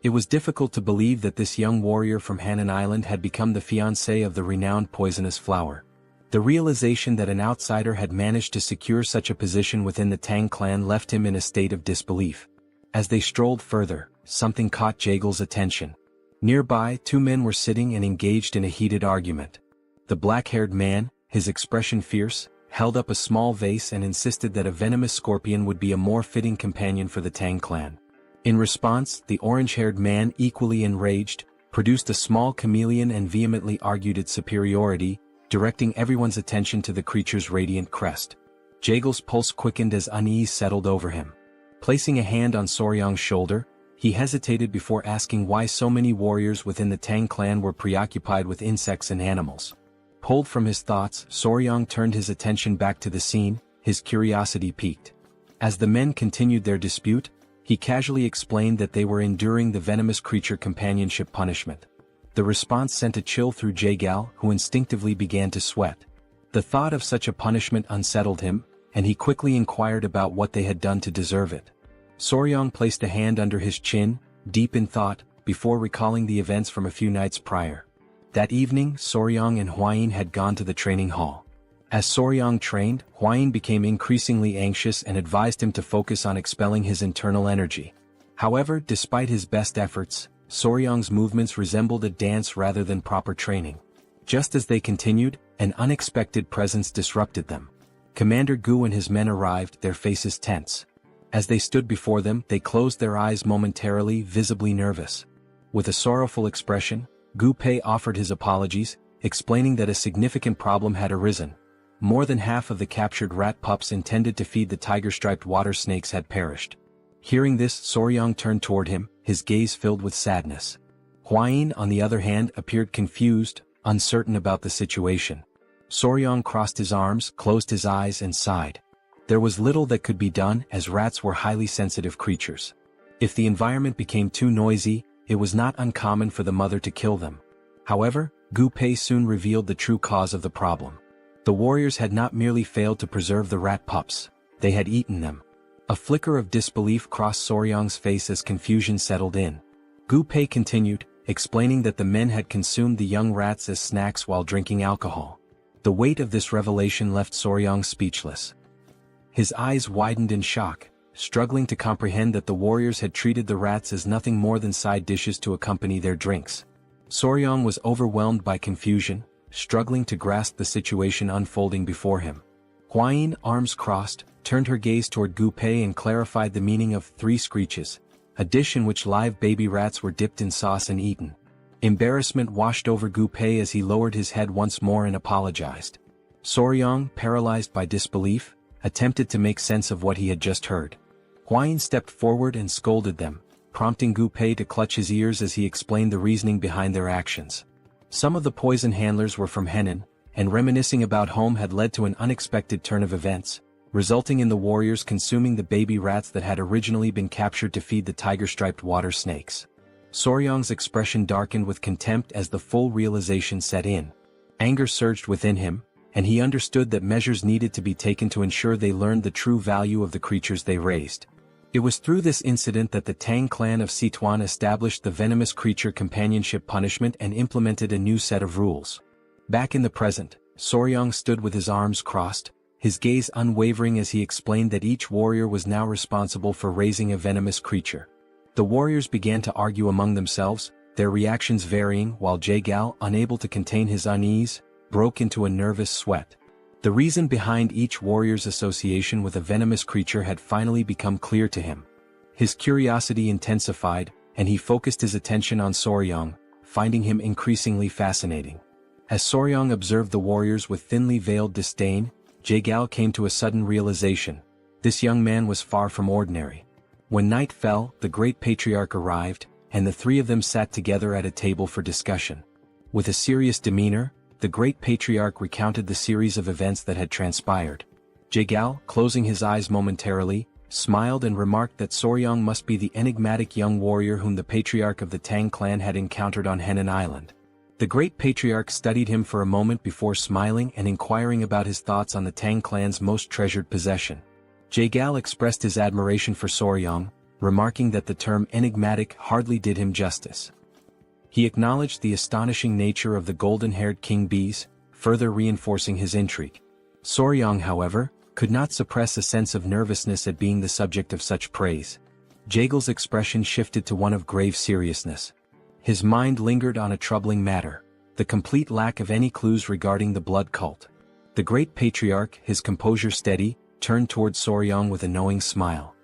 It was difficult to believe that this young warrior from Hainan Island had become the fiancé of the renowned poisonous flower. The realization that an outsider had managed to secure such a position within the Tang clan left him in a state of disbelief. As they strolled further, something caught Jaegal's attention. Nearby, two men were sitting and engaged in a heated argument. The black-haired man, his expression fierce, held up a small vase and insisted that a venomous scorpion would be a more fitting companion for the Tang clan. In response, the orange-haired man, equally enraged, produced a small chameleon and vehemently argued its superiority, directing everyone's attention to the creature's radiant crest. Jaegal's pulse quickened as unease settled over him. Placing a hand on Soryang's shoulder, he hesitated before asking why so many warriors within the Tang clan were preoccupied with insects and animals. Pulled from his thoughts, Soryang turned his attention back to the scene, his curiosity piqued. As the men continued their dispute, he casually explained that they were enduring the venomous creature companionship punishment. The response sent a chill through Jaegal, who instinctively began to sweat. The thought of such a punishment unsettled him, and he quickly inquired about what they had done to deserve it. Soryang placed a hand under his chin, deep in thought, before recalling the events from a few nights prior. That evening, Soryang and Hwayin had gone to the training hall. As Soryang trained, Hwayin became increasingly anxious and advised him to focus on expelling his internal energy. However, despite his best efforts, Soryang's movements resembled a dance rather than proper training. Just as they continued, an unexpected presence disrupted them. Commander Gu and his men arrived, their faces tense. As they stood before them, they closed their eyes momentarily, visibly nervous. With a sorrowful expression, Gu Pei offered his apologies, explaining that a significant problem had arisen. More than half of the captured rat pups intended to feed the tiger-striped water snakes had perished. Hearing this, Soryang turned toward him, his gaze filled with sadness. Hwayin, on the other hand, appeared confused, uncertain about the situation. Soryang crossed his arms, closed his eyes and sighed. There was little that could be done, as rats were highly sensitive creatures. If the environment became too noisy, it was not uncommon for the mother to kill them. However, Gu Pei soon revealed the true cause of the problem. The warriors had not merely failed to preserve the rat pups, they had eaten them. A flicker of disbelief crossed Soryang's face as confusion settled in. Gu Pei continued, explaining that the men had consumed the young rats as snacks while drinking alcohol. The weight of this revelation left Soryang speechless. His eyes widened in shock, struggling to comprehend that the warriors had treated the rats as nothing more than side dishes to accompany their drinks. Soryang was overwhelmed by confusion, struggling to grasp the situation unfolding before him. Hwayin, arms crossed, turned her gaze toward Gu Pei and clarified the meaning of 3 screeches, a dish in which live baby rats were dipped in sauce and eaten. Embarrassment washed over Gu Pei as he lowered his head once more and apologized. Soryang, paralyzed by disbelief, attempted to make sense of what he had just heard. Hwayin stepped forward and scolded them, prompting Gu Pei to clutch his ears as he explained the reasoning behind their actions. Some of the poison handlers were from Henan, and reminiscing about home had led to an unexpected turn of events, resulting in the warriors consuming the baby rats that had originally been captured to feed the tiger-striped water snakes. Soryang's expression darkened with contempt as the full realization set in. Anger surged within him, and he understood that measures needed to be taken to ensure they learned the true value of the creatures they raised. It was through this incident that the Tang clan of Sichuan established the venomous creature companionship punishment and implemented a new set of rules. Back in the present, Soryang stood with his arms crossed, his gaze unwavering as he explained that each warrior was now responsible for raising a venomous creature. The warriors began to argue among themselves, their reactions varying, while Jaegal, unable to contain his unease, broke into a nervous sweat. The reason behind each warrior's association with a venomous creature had finally become clear to him. His curiosity intensified, and he focused his attention on Soryang, finding him increasingly fascinating. As Soryang observed the warriors with thinly veiled disdain, Jaegal came to a sudden realization. This young man was far from ordinary. When night fell, the great patriarch arrived, and the 3 of them sat together at a table for discussion. With a serious demeanor, the great patriarch recounted the series of events that had transpired. Jaegal, closing his eyes momentarily, smiled and remarked that Soryang must be the enigmatic young warrior whom the patriarch of the Tang clan had encountered on Hainan Island. The great patriarch studied him for a moment before smiling and inquiring about his thoughts on the Tang clan's most treasured possession. Jaegal expressed his admiration for Soryang, remarking that the term enigmatic hardly did him justice. He acknowledged the astonishing nature of the golden-haired king bees, further reinforcing his intrigue. Soryang, however, could not suppress a sense of nervousness at being the subject of such praise. Jagel's expression shifted to one of grave seriousness. His mind lingered on a troubling matter: the complete lack of any clues regarding the blood cult. The great patriarch, his composure steady, turned toward Soryang with a knowing smile.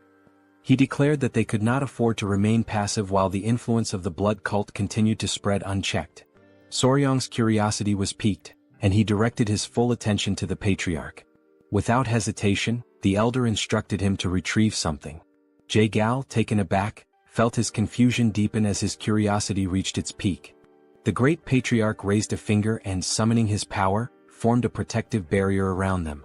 He declared that they could not afford to remain passive while the influence of the blood cult continued to spread unchecked. Soryang's curiosity was piqued, and he directed his full attention to the patriarch. Without hesitation, the elder instructed him to retrieve something. Jagal, taken aback, felt his confusion deepen as his curiosity reached its peak. The great patriarch raised a finger and, summoning his power, formed a protective barrier around them.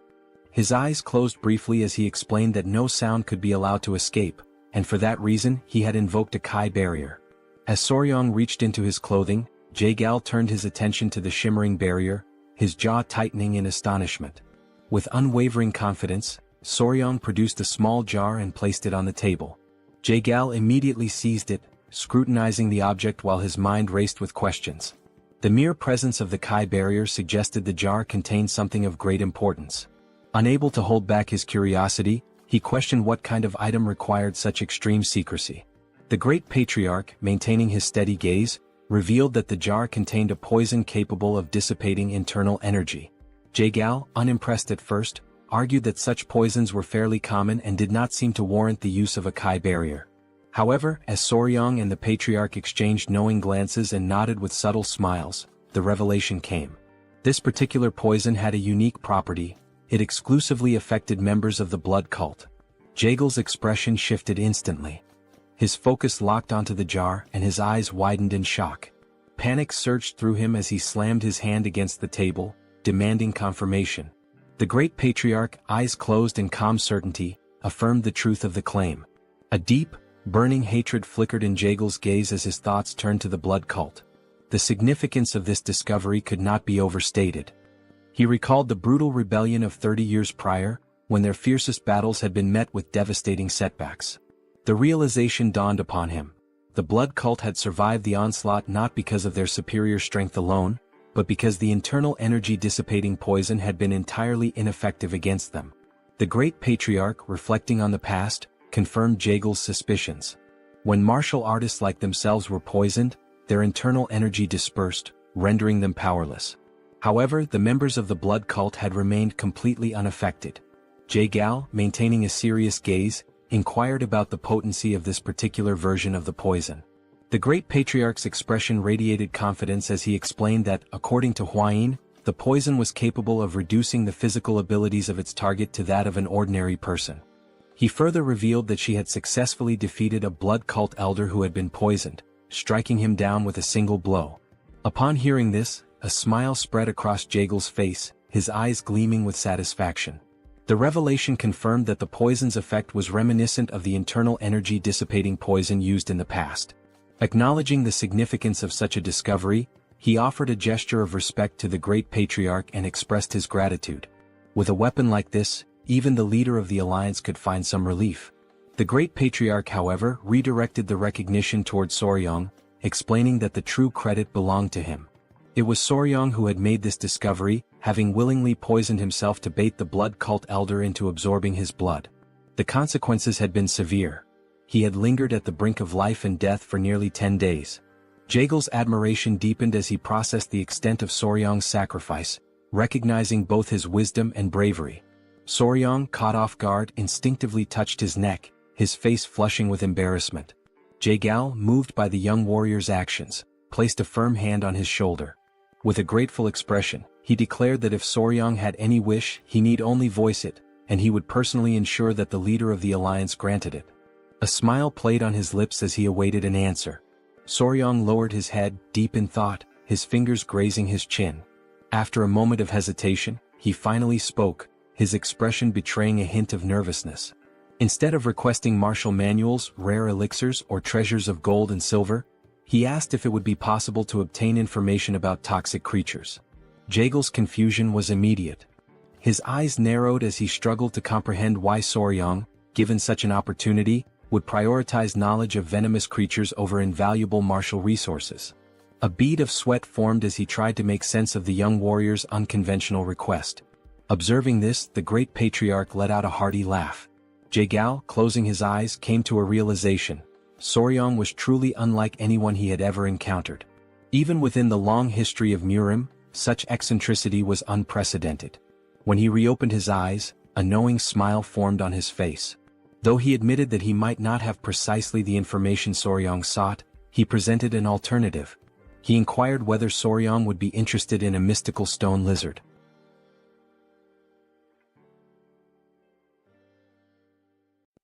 His eyes closed briefly as he explained that no sound could be allowed to escape, and for that reason he had invoked a Kai barrier. As Soryang reached into his clothing, Jagal turned his attention to the shimmering barrier, his jaw tightening in astonishment. With unwavering confidence, Soryang produced a small jar and placed it on the table. Jagal immediately seized it, scrutinizing the object while his mind raced with questions. The mere presence of the Kai barrier suggested the jar contained something of great importance. Unable to hold back his curiosity, he questioned what kind of item required such extreme secrecy. The great patriarch, maintaining his steady gaze, revealed that the jar contained a poison capable of dissipating internal energy. Jagal, unimpressed at first, argued that such poisons were fairly common and did not seem to warrant the use of a Kai barrier. However, as Soryang and the patriarch exchanged knowing glances and nodded with subtle smiles, the revelation came. This particular poison had a unique property: it exclusively affected members of the blood cult. Jagal's expression shifted instantly. His focus locked onto the jar and his eyes widened in shock. Panic surged through him as he slammed his hand against the table, demanding confirmation. The great patriarch, eyes closed in calm certainty, affirmed the truth of the claim. A deep, burning hatred flickered in Jagal's gaze as his thoughts turned to the blood cult. The significance of this discovery could not be overstated. He recalled the brutal rebellion of 30 years prior, when their fiercest battles had been met with devastating setbacks. The realization dawned upon him: the blood cult had survived the onslaught not because of their superior strength alone, but because the internal energy-dissipating poison had been entirely ineffective against them. The great patriarch, reflecting on the past, confirmed Jagal's suspicions. When martial artists like themselves were poisoned, their internal energy dispersed, rendering them powerless. However, the members of the blood cult had remained completely unaffected. Jagal, maintaining a serious gaze, inquired about the potency of this particular version of the poison. The great patriarch's expression radiated confidence as he explained that, according to Huayin, the poison was capable of reducing the physical abilities of its target to that of an ordinary person. He further revealed that she had successfully defeated a blood cult elder who had been poisoned, striking him down with a single blow. Upon hearing this, a smile spread across Jagal's face, his eyes gleaming with satisfaction. The revelation confirmed that the poison's effect was reminiscent of the internal energy-dissipating poison used in the past. Acknowledging the significance of such a discovery, he offered a gesture of respect to the great patriarch and expressed his gratitude. With a weapon like this, even the leader of the alliance could find some relief. The great patriarch, however, redirected the recognition toward Soryang, explaining that the true credit belonged to him. It was Soryang who had made this discovery, having willingly poisoned himself to bait the blood cult elder into absorbing his blood. The consequences had been severe. He had lingered at the brink of life and death for nearly 10 days. Jagal's admiration deepened as he processed the extent of Soryang's sacrifice, recognizing both his wisdom and bravery. Soryang, caught off guard, instinctively touched his neck, his face flushing with embarrassment. Jagal, moved by the young warrior's actions, placed a firm hand on his shoulder. With a grateful expression, he declared that if Soryang had any wish, he need only voice it, and he would personally ensure that the leader of the alliance granted it. A smile played on his lips as he awaited an answer. Soryang lowered his head, deep in thought, his fingers grazing his chin. After a moment of hesitation, he finally spoke, his expression betraying a hint of nervousness. Instead of requesting martial manuals, rare elixirs, or treasures of gold and silver, he asked if it would be possible to obtain information about toxic creatures. Jagal's confusion was immediate. His eyes narrowed as he struggled to comprehend why Soryang, given such an opportunity, would prioritize knowledge of venomous creatures over invaluable martial resources. A bead of sweat formed as he tried to make sense of the young warrior's unconventional request. Observing this, the great patriarch let out a hearty laugh. Jae-gal, closing his eyes, came to a realization. Soryong was truly unlike anyone he had ever encountered. Even within the long history of Murim, such eccentricity was unprecedented. When he reopened his eyes, a knowing smile formed on his face. Though he admitted that he might not have precisely the information Soryong sought, he presented an alternative. He inquired whether Soryong would be interested in a mystical stone lizard.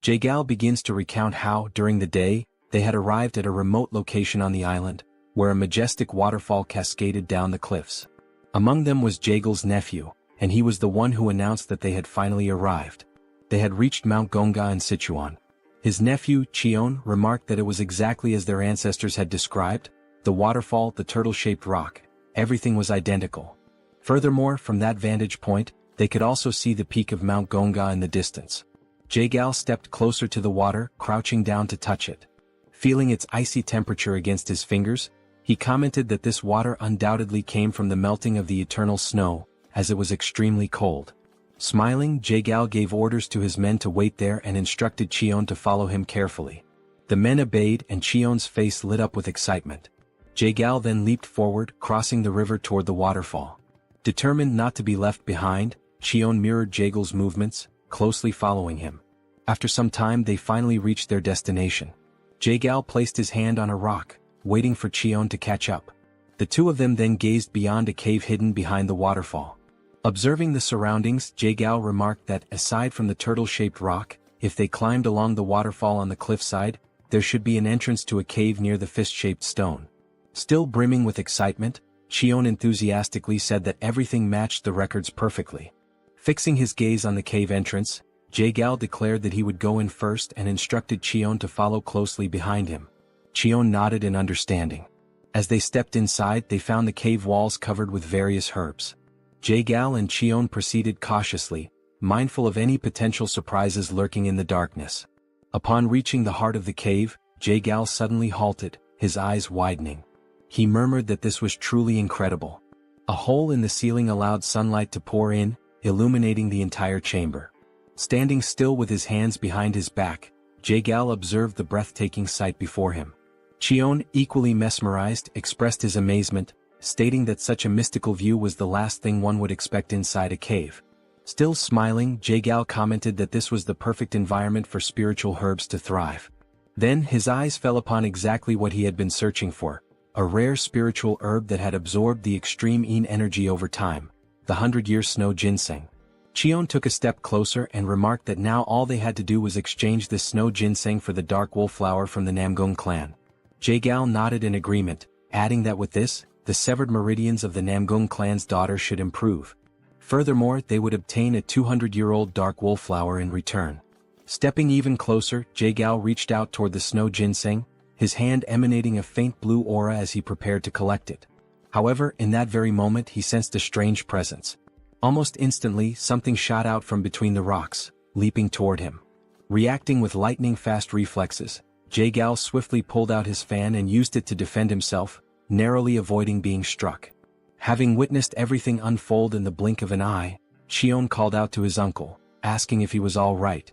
Jae-gal begins to recount how, during the day, they had arrived at a remote location on the island, where a majestic waterfall cascaded down the cliffs. Among them was Jae-gal's nephew, and he was the one who announced that they had finally arrived. They had reached Mount Gonga in Sichuan. His nephew, Cheon, remarked that it was exactly as their ancestors had described: the waterfall, the turtle-shaped rock, everything was identical. Furthermore, from that vantage point, they could also see the peak of Mount Gonga in the distance. Jae-gal stepped closer to the water, crouching down to touch it. Feeling its icy temperature against his fingers, he commented that this water undoubtedly came from the melting of the eternal snow, as it was extremely cold. Smiling, Jae-gal gave orders to his men to wait there and instructed Cheon to follow him carefully. The men obeyed, and Cheon's face lit up with excitement. Jae-gal then leaped forward, crossing the river toward the waterfall. Determined not to be left behind, Cheon mirrored Jae-gal's movements, closely following him. After some time they finally reached their destination. Jae-gal placed his hand on a rock, waiting for Cheon to catch up. The two of them then gazed beyond a cave hidden behind the waterfall. Observing the surroundings, Jae-gal remarked that, aside from the turtle-shaped rock, if they climbed along the waterfall on the cliffside, there should be an entrance to a cave near the fist-shaped stone. Still brimming with excitement, Cheon enthusiastically said that everything matched the records perfectly. Fixing his gaze on the cave entrance, Jae-gal declared that he would go in first and instructed Cheon to follow closely behind him. Cheon nodded in understanding. As they stepped inside, they found the cave walls covered with various herbs. Jae-gal and Cheon proceeded cautiously, mindful of any potential surprises lurking in the darkness. Upon reaching the heart of the cave, Jae-gal suddenly halted, his eyes widening. He murmured that this was truly incredible. A hole in the ceiling allowed sunlight to pour in, illuminating the entire chamber. Standing still with his hands behind his back, Jae-gal observed the breathtaking sight before him. Cheon, equally mesmerized, expressed his amazement, stating that such a mystical view was the last thing one would expect inside a cave. Still smiling, Jae-gal commented that this was the perfect environment for spiritual herbs to thrive. Then his eyes fell upon exactly what he had been searching for, a rare spiritual herb that had absorbed the extreme yin energy over time, the 100-year snow ginseng. Cheon took a step closer and remarked that now all they had to do was exchange this snow ginseng for the dark wolf flower from the Namgung clan. Jae-gal nodded in agreement, adding that with this, the severed meridians of the Namgung clan's daughter should improve. Furthermore, they would obtain a 200-year-old dark wolf flower in return. Stepping even closer, Jae-gal reached out toward the snow ginseng, his hand emanating a faint blue aura as he prepared to collect it. However, in that very moment he sensed a strange presence. Almost instantly, something shot out from between the rocks, leaping toward him. Reacting with lightning-fast reflexes, Jae-gal swiftly pulled out his fan and used it to defend himself, narrowly avoiding being struck. Having witnessed everything unfold in the blink of an eye, Cheon called out to his uncle, asking if he was all right.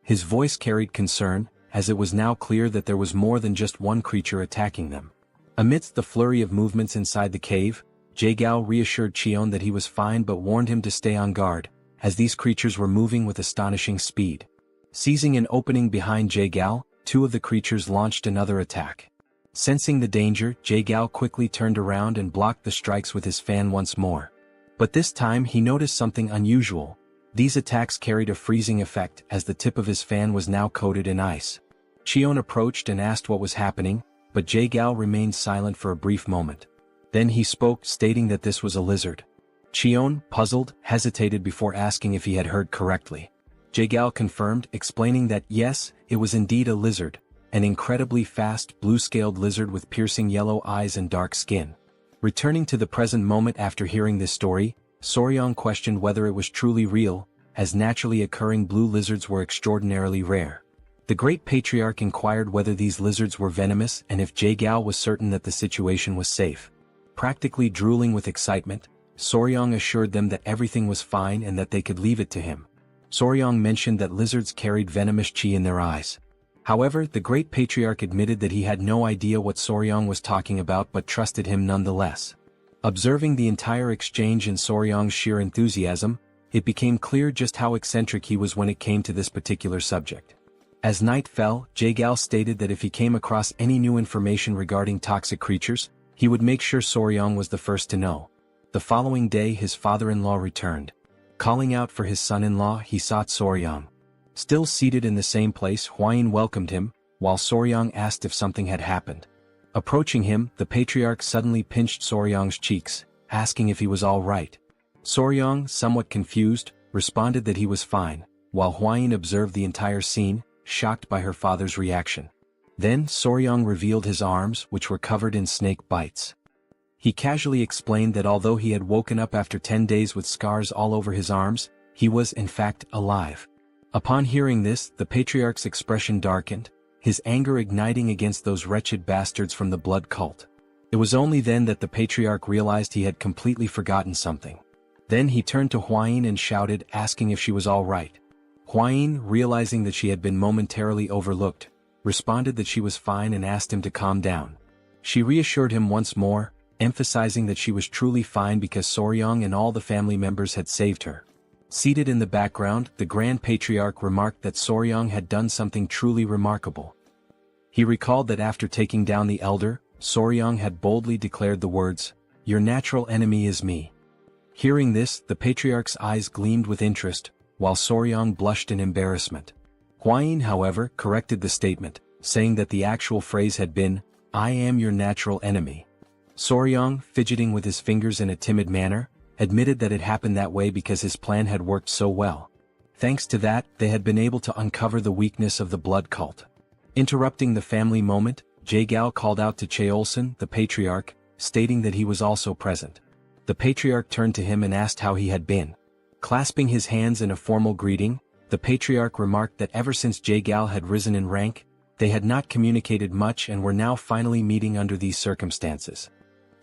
His voice carried concern, as it was now clear that there was more than just one creature attacking them. Amidst the flurry of movements inside the cave, Jae-gal reassured Cheon that he was fine but warned him to stay on guard, as these creatures were moving with astonishing speed. Seizing an opening behind Jae-gal, two of the creatures launched another attack. Sensing the danger, Jae-gal quickly turned around and blocked the strikes with his fan once more. But this time he noticed something unusual. These attacks carried a freezing effect as the tip of his fan was now coated in ice. Cheon approached and asked what was happening, but Jae-gal remained silent for a brief moment. Then he spoke, stating that this was a lizard. Cheon, puzzled, hesitated before asking if he had heard correctly. Jae-gal confirmed, explaining that yes, it was indeed a lizard, an incredibly fast, blue-scaled lizard with piercing yellow eyes and dark skin. Returning to the present moment after hearing this story, Soryong questioned whether it was truly real, as naturally occurring blue lizards were extraordinarily rare. The great patriarch inquired whether these lizards were venomous and if Jae-gyal was certain that the situation was safe. Practically drooling with excitement, Soryong assured them that everything was fine and that they could leave it to him. Soryong mentioned that lizards carried venomous chi in their eyes. However, the great patriarch admitted that he had no idea what Soryong was talking about but trusted him nonetheless. Observing the entire exchange and Soryong's sheer enthusiasm, it became clear just how eccentric he was when it came to this particular subject. As night fell, Jae-gyal stated that if he came across any new information regarding toxic creatures, he would make sure Soryong was the first to know. The following day his father-in-law returned. Calling out for his son-in-law, he sought Soryong. Still seated in the same place, Hwayin welcomed him, while Soryong asked if something had happened. Approaching him, the patriarch suddenly pinched Soryong's cheeks, asking if he was all right. Soryong, somewhat confused, responded that he was fine, while Hwayin observed the entire scene, shocked by her father's reaction. Then Soryong revealed his arms, which were covered in snake bites. He casually explained that although he had woken up after 10 days with scars all over his arms, he was in fact alive. Upon hearing this, the patriarch's expression darkened, his anger igniting against those wretched bastards from the blood cult. It was only then that the patriarch realized he had completely forgotten something. Then he turned to Hwayin and shouted, asking if she was all right. Hwayin, realizing that she had been momentarily overlooked, responded that she was fine and asked him to calm down. She reassured him once more, emphasizing that she was truly fine because Soryong and all the family members had saved her. Seated in the background, the Grand Patriarch remarked that Soryong had done something truly remarkable. He recalled that after taking down the elder, Soryong had boldly declared the words, "Your natural enemy is me." Hearing this, the Patriarch's eyes gleamed with interest, while Soryong blushed in embarrassment. Hwayin, however, corrected the statement, saying that the actual phrase had been, "I am your natural enemy." Soryong, fidgeting with his fingers in a timid manner, admitted that it happened that way because his plan had worked so well. Thanks to that, they had been able to uncover the weakness of the blood cult. Interrupting the family moment, Jae-gyal called out to Cheolsun, the patriarch, stating that he was also present. The patriarch turned to him and asked how he had been. Clasping his hands in a formal greeting, the patriarch remarked that ever since Jae-gyal had risen in rank, they had not communicated much and were now finally meeting under these circumstances.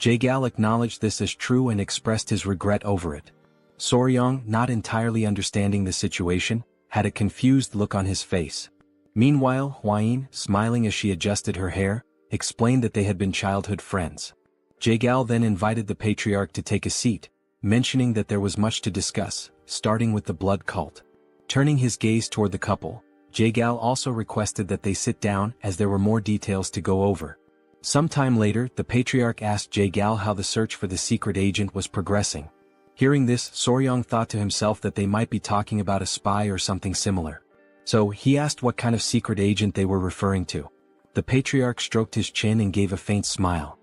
Jae-gyal acknowledged this as true and expressed his regret over it. Soryong, not entirely understanding the situation, had a confused look on his face. Meanwhile, Hwayin, smiling as she adjusted her hair, explained that they had been childhood friends. Jae-gyal then invited the patriarch to take a seat, mentioning that there was much to discuss, starting with the blood cult. Turning his gaze toward the couple, Jae-gyal also requested that they sit down as there were more details to go over. Sometime later, the patriarch asked Jae-gyal how the search for the secret agent was progressing. Hearing this, Soryong thought to himself that they might be talking about a spy or something similar. So, he asked what kind of secret agent they were referring to. The patriarch stroked his chin and gave a faint smile.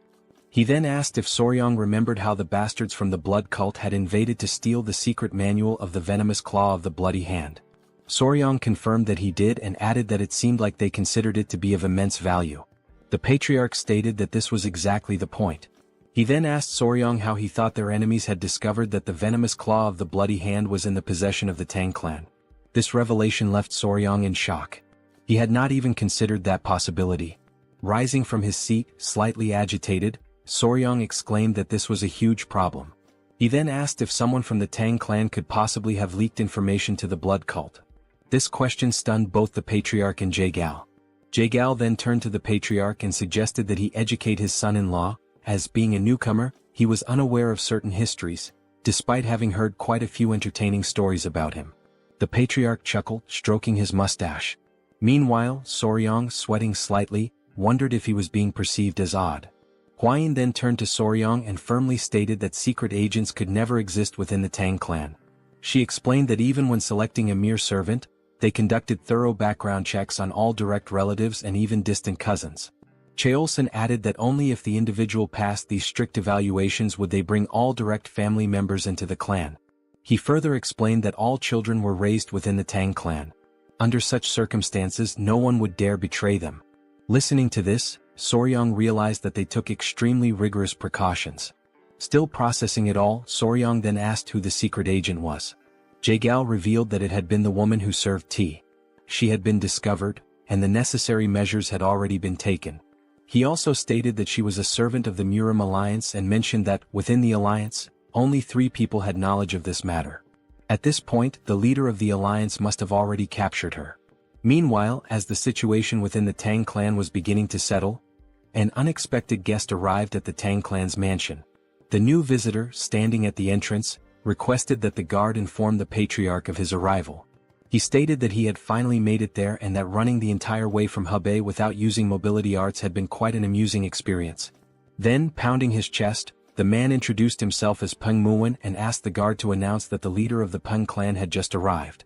He then asked if Soryong remembered how the bastards from the blood cult had invaded to steal the secret manual of the venomous claw of the bloody hand. Soryong confirmed that he did and added that it seemed like they considered it to be of immense value. The patriarch stated that this was exactly the point. He then asked Soryong how he thought their enemies had discovered that the venomous claw of the bloody hand was in the possession of the Tang Clan. This revelation left Soryong in shock. He had not even considered that possibility. Rising from his seat, slightly agitated, Soryong exclaimed that this was a huge problem. He then asked if someone from the Tang Clan could possibly have leaked information to the blood cult. This question stunned both the patriarch and Jae-gyal. Jae-gyal then turned to the patriarch and suggested that he educate his son-in-law, as being a newcomer, he was unaware of certain histories, despite having heard quite a few entertaining stories about him. The patriarch chuckled, stroking his mustache. Meanwhile, Soryong, sweating slightly, wondered if he was being perceived as odd. Hwayin then turned to Soryong and firmly stated that secret agents could never exist within the Tang Clan. She explained that even when selecting a mere servant, they conducted thorough background checks on all direct relatives and even distant cousins. Cheolsun added that only if the individual passed these strict evaluations would they bring all direct family members into the clan. He further explained that all children were raised within the Tang Clan. Under such circumstances, no one would dare betray them. Listening to this, Soryong realized that they took extremely rigorous precautions. Still processing it all, Soryong then asked who the secret agent was. Jae-gyal revealed that it had been the woman who served tea. She had been discovered, and the necessary measures had already been taken. He also stated that she was a servant of the Murim alliance and mentioned that, within the alliance, only 3 people had knowledge of this matter. At this point, the leader of the alliance must have already captured her. Meanwhile, as the situation within the Tang clan was beginning to settle, an unexpected guest arrived at the Tang clan's mansion. The new visitor, standing at the entrance, requested that the guard inform the patriarch of his arrival. He stated that he had finally made it there and that running the entire way from Hebei without using mobility arts had been quite an amusing experience. Then, pounding his chest, the man introduced himself as Peng Muwen and asked the guard to announce that the leader of the Peng clan had just arrived.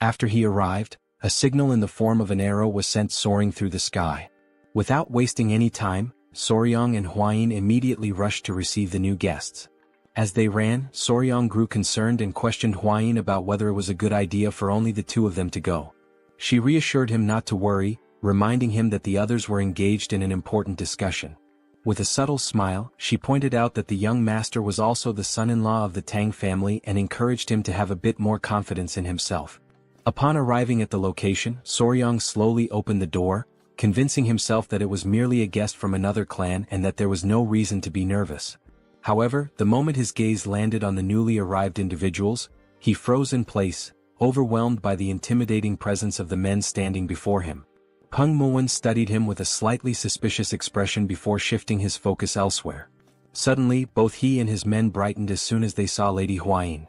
After he arrived, a signal in the form of an arrow was sent soaring through the sky. Without wasting any time, Soryang and Huayin immediately rushed to receive the new guests. As they ran, Soryang grew concerned and questioned Huayin about whether it was a good idea for only the 2 of them to go. She reassured him not to worry, reminding him that the others were engaged in an important discussion. With a subtle smile, she pointed out that the young master was also the son-in-law of the Tang family and encouraged him to have a bit more confidence in himself. Upon arriving at the location, Soryang slowly opened the door, convincing himself that it was merely a guest from another clan and that there was no reason to be nervous. However, the moment his gaze landed on the newly arrived individuals, he froze in place, overwhelmed by the intimidating presence of the men standing before him. Peng Muwen studied him with a slightly suspicious expression before shifting his focus elsewhere. Suddenly, both he and his men brightened as soon as they saw Lady Huayin.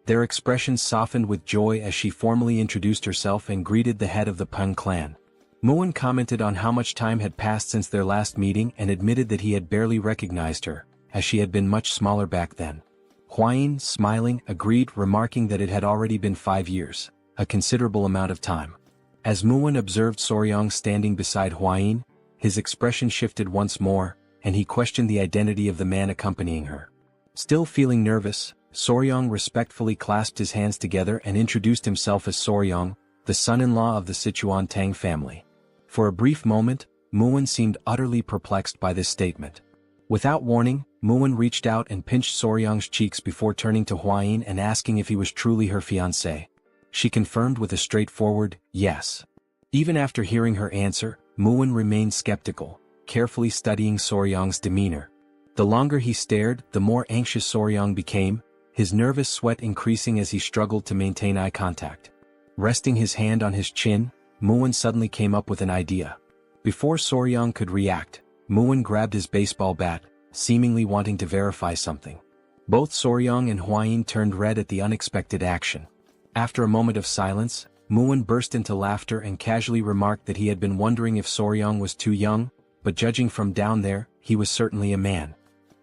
Their expressions softened with joy as she formally introduced herself and greeted the head of the Peng clan. Muwen commented on how much time had passed since their last meeting and admitted that he had barely recognized her, as she had been much smaller back then. Huayin, smiling, agreed, remarking that it had already been 5 years, a considerable amount of time. As Muwen observed Soryang standing beside Huayin, his expression shifted once more, and he questioned the identity of the man accompanying her. Still feeling nervous, Soryang respectfully clasped his hands together and introduced himself as Soryang, the son-in-law of the Sichuan Tang family. For a brief moment, Muwen seemed utterly perplexed by this statement. Without warning, Muwen reached out and pinched Soryang's cheeks before turning to Huayin and asking if he was truly her fiancé. She confirmed with a straightforward, yes. Even after hearing her answer, Muwen remained skeptical, carefully studying Soryang's demeanor. The longer he stared, the more anxious Soryang became, his nervous sweat increasing as he struggled to maintain eye contact. Resting his hand on his chin, Muwen suddenly came up with an idea. Before Soryang could react, Muwen grabbed his baseball bat, seemingly wanting to verify something. Both Soryang and Huayin turned red at the unexpected action. After a moment of silence, Muwen burst into laughter and casually remarked that he had been wondering if Soryang was too young, but judging from down there, he was certainly a man.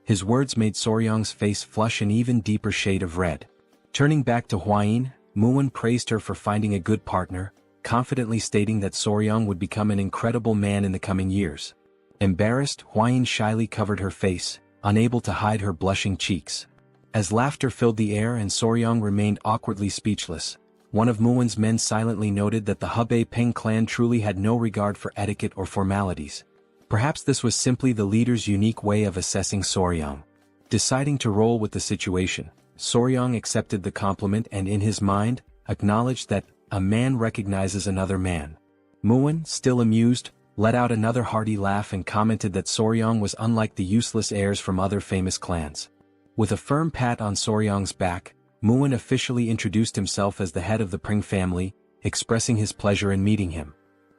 His words made Soryang's face flush an even deeper shade of red. Turning back to Huayin, Muwen praised her for finding a good partner, confidently stating that Soryang would become an incredible man in the coming years. Embarrassed, Huayin shyly covered her face, unable to hide her blushing cheeks. As laughter filled the air and Soryang remained awkwardly speechless, one of Muwen's men silently noted that the Hebei Peng clan truly had no regard for etiquette or formalities. Perhaps this was simply the leader's unique way of assessing Soryang. Deciding to roll with the situation, Soryang accepted the compliment and in his mind, acknowledged that a man recognizes another man. Muwen, still amused, let out another hearty laugh and commented that Soryang was unlike the useless heirs from other famous clans. With a firm pat on Soryang's back, Muwen officially introduced himself as the head of the Peng family, expressing his pleasure in meeting him.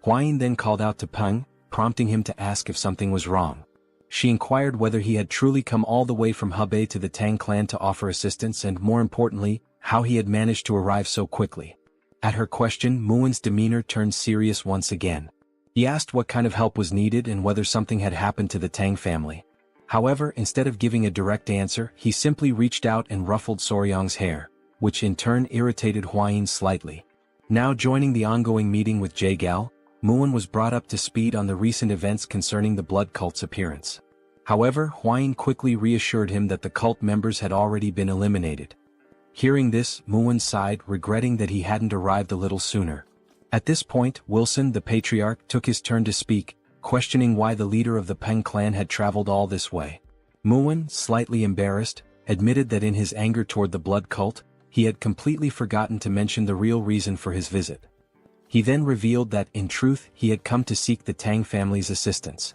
Huayin then called out to Peng, prompting him to ask if something was wrong. She inquired whether he had truly come all the way from Hebei to the Tang clan to offer assistance and, more importantly, how he had managed to arrive so quickly. At her question, Muwen's demeanor turned serious once again. He asked what kind of help was needed and whether something had happened to the Tang family. However, instead of giving a direct answer, he simply reached out and ruffled Soryang's hair, which in turn irritated Huayin slightly. Now joining the ongoing meeting with Jagal, Muwen was brought up to speed on the recent events concerning the blood cult's appearance. However, Huayin quickly reassured him that the cult members had already been eliminated. Hearing this, Muwen sighed, regretting that he hadn't arrived a little sooner. At this point, Wilson, the patriarch, took his turn to speak, questioning why the leader of the Peng clan had traveled all this way. Muwen, slightly embarrassed, admitted that in his anger toward the blood cult, he had completely forgotten to mention the real reason for his visit. He then revealed that, in truth, he had come to seek the Tang family's assistance.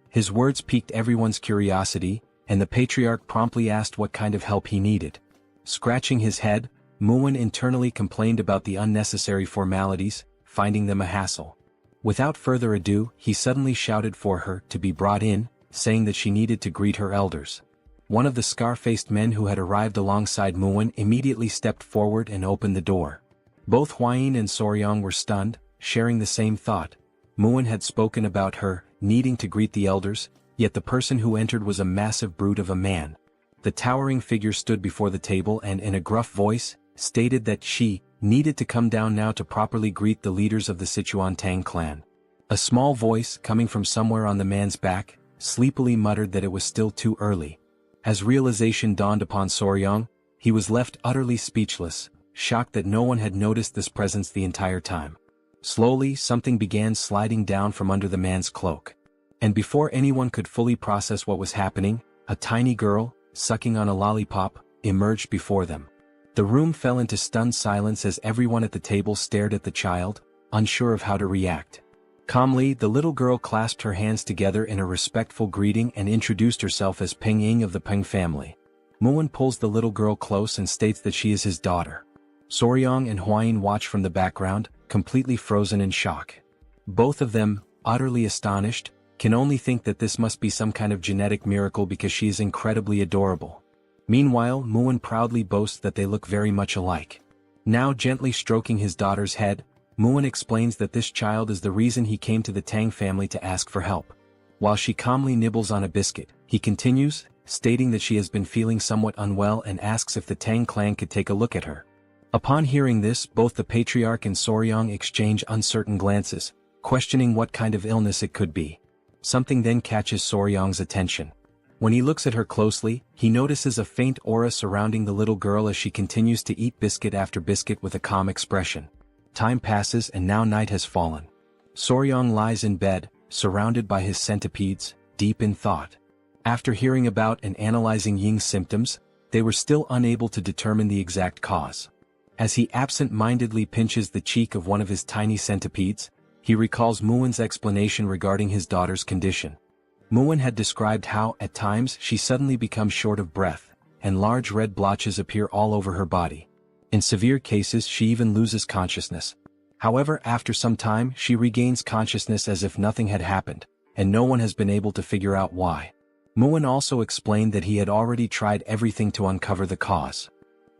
His words piqued everyone's curiosity, and the patriarch promptly asked what kind of help he needed. Scratching his head, Muin internally complained about the unnecessary formalities, finding them a hassle. Without further ado, he suddenly shouted for her to be brought in, saying that she needed to greet her elders. One of the scar-faced men who had arrived alongside Muin immediately stepped forward and opened the door. Both Huayin and Soryang were stunned, sharing the same thought. Muin had spoken about her needing to greet the elders, yet the person who entered was a massive brute of a man. The towering figure stood before the table and, in a gruff voice, stated that she needed to come down now to properly greet the leaders of the Sichuan Tang Clan. A small voice, coming from somewhere on the man's back, sleepily muttered that it was still too early. As realization dawned upon Soryang, he was left utterly speechless, shocked that no one had noticed this presence the entire time. Slowly, something began sliding down from under the man's cloak. And before anyone could fully process what was happening, a tiny girl, sucking on a lollipop, emerged before them. The room fell into stunned silence as everyone at the table stared at the child, unsure of how to react. Calmly, the little girl clasped her hands together in a respectful greeting and introduced herself as Peng Ying of the Peng family. Muin pulls the little girl close and states that she is his daughter. Soryang and Huayin watch from the background, completely frozen in shock. Both of them, utterly astonished, can only think that this must be some kind of genetic miracle because she is incredibly adorable. Meanwhile, Muin proudly boasts that they look very much alike. Now gently stroking his daughter's head, Muin explains that this child is the reason he came to the Tang family to ask for help. While she calmly nibbles on a biscuit, he continues, stating that she has been feeling somewhat unwell and asks if the Tang clan could take a look at her. Upon hearing this, both the patriarch and Soryang exchange uncertain glances, questioning what kind of illness it could be. Something then catches Soryang's attention. When he looks at her closely, he notices a faint aura surrounding the little girl as she continues to eat biscuit after biscuit with a calm expression. Time passes and now night has fallen. Soryang lies in bed, surrounded by his centipedes, deep in thought. After hearing about and analyzing Ying's symptoms, they were still unable to determine the exact cause. As he absent-mindedly pinches the cheek of one of his tiny centipedes, he recalls Muin's explanation regarding his daughter's condition. Muin had described how, at times, she suddenly becomes short of breath, and large red blotches appear all over her body. In severe cases she even loses consciousness. However, after some time she regains consciousness as if nothing had happened, and no one has been able to figure out why. Muin also explained that he had already tried everything to uncover the cause.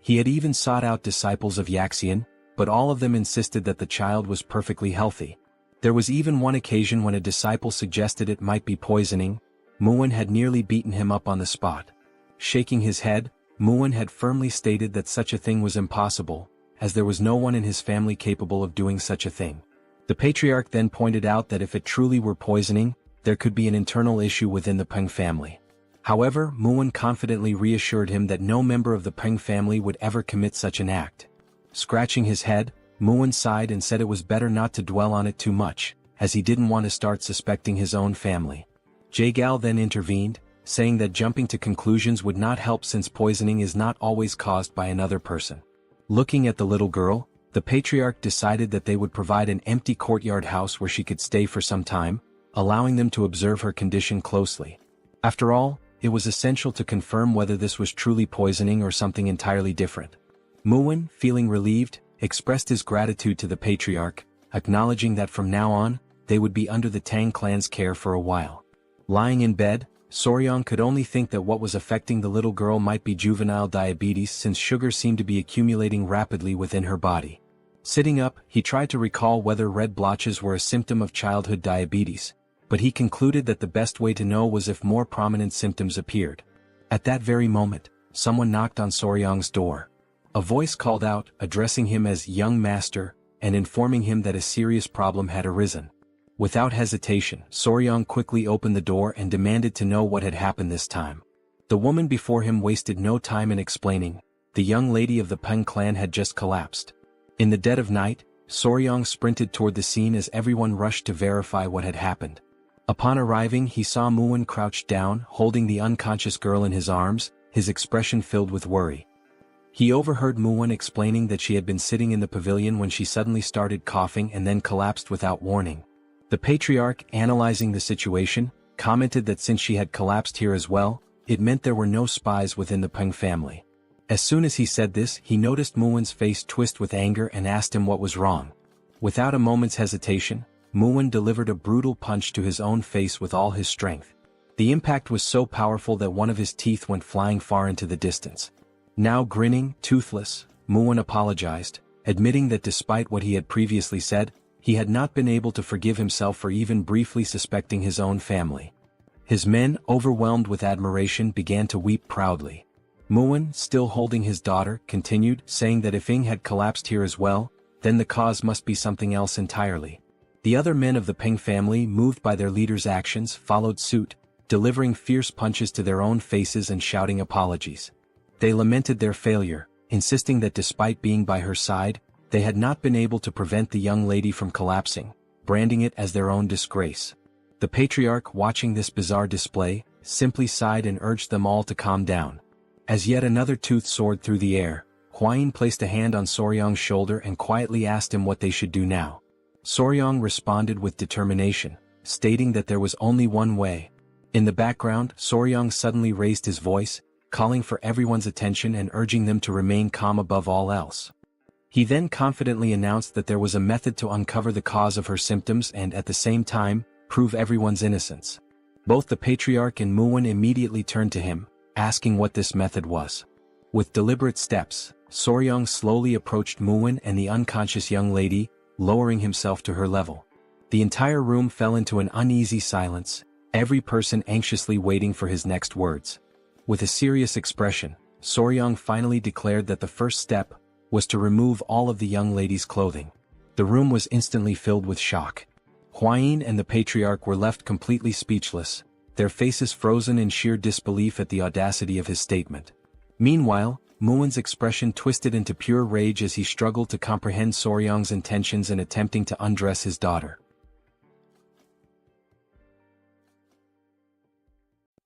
He had even sought out disciples of Yaxian, but all of them insisted that the child was perfectly healthy. There was even one occasion when a disciple suggested it might be poisoning. Muin had nearly beaten him up on the spot. Shaking his head, Muin had firmly stated that such a thing was impossible, as there was no one in his family capable of doing such a thing. The patriarch then pointed out that if it truly were poisoning, there could be an internal issue within the Peng family. However, Muin confidently reassured him that no member of the Peng family would ever commit such an act. Scratching his head, Muin sighed and said it was better not to dwell on it too much, as he didn't want to start suspecting his own family. Jagal then intervened, saying that jumping to conclusions would not help since poisoning is not always caused by another person. Looking at the little girl, the patriarch decided that they would provide an empty courtyard house where she could stay for some time, allowing them to observe her condition closely. After all, it was essential to confirm whether this was truly poisoning or something entirely different. Muin, feeling relieved, expressed his gratitude to the patriarch, acknowledging that from now on, they would be under the Tang clan's care for a while. Lying in bed, Soryang could only think that what was affecting the little girl might be juvenile diabetes since sugar seemed to be accumulating rapidly within her body. Sitting up, he tried to recall whether red blotches were a symptom of childhood diabetes, but he concluded that the best way to know was if more prominent symptoms appeared. At that very moment, someone knocked on Soryang's door. A voice called out, addressing him as young master, and informing him that a serious problem had arisen. Without hesitation, Soryang quickly opened the door and demanded to know what had happened this time. The woman before him wasted no time in explaining. The young lady of the Peng clan had just collapsed. In the dead of night, Soryang sprinted toward the scene as everyone rushed to verify what had happened. Upon arriving, he saw Muin crouched down, holding the unconscious girl in his arms, his expression filled with worry. He overheard Muwen explaining that she had been sitting in the pavilion when she suddenly started coughing and then collapsed without warning. The patriarch, analyzing the situation, commented that since she had collapsed here as well, it meant there were no spies within the Peng family. As soon as he said this, he noticed Muwen's face twist with anger and asked him what was wrong. Without a moment's hesitation, Muwen delivered a brutal punch to his own face with all his strength. The impact was so powerful that one of his teeth went flying far into the distance. Now grinning, toothless, Muwen apologized, admitting that despite what he had previously said, he had not been able to forgive himself for even briefly suspecting his own family. His men, overwhelmed with admiration, began to weep proudly. Muwen, still holding his daughter, continued, saying that if Ying had collapsed here as well, then the cause must be something else entirely. The other men of the Peng family, moved by their leader's actions, followed suit, delivering fierce punches to their own faces and shouting apologies. They lamented their failure, insisting that despite being by her side, they had not been able to prevent the young lady from collapsing, branding it as their own disgrace. The patriarch, watching this bizarre display, simply sighed and urged them all to calm down. As yet another tooth soared through the air, Huayin placed a hand on Soryang's shoulder and quietly asked him what they should do now. Soryang responded with determination, stating that there was only one way. In the background, Soryang suddenly raised his voice, calling for everyone's attention and urging them to remain calm above all else. He then confidently announced that there was a method to uncover the cause of her symptoms and at the same time, prove everyone's innocence. Both the patriarch and Muwen immediately turned to him, asking what this method was. With deliberate steps, Soryang slowly approached Muwen and the unconscious young lady, lowering himself to her level. The entire room fell into an uneasy silence, every person anxiously waiting for his next words. With a serious expression, Soryang finally declared that the first step was to remove all of the young lady's clothing. The room was instantly filled with shock. Huayin and the patriarch were left completely speechless, their faces frozen in sheer disbelief at the audacity of his statement. Meanwhile, Muwen's expression twisted into pure rage as he struggled to comprehend Soryang's intentions in attempting to undress his daughter.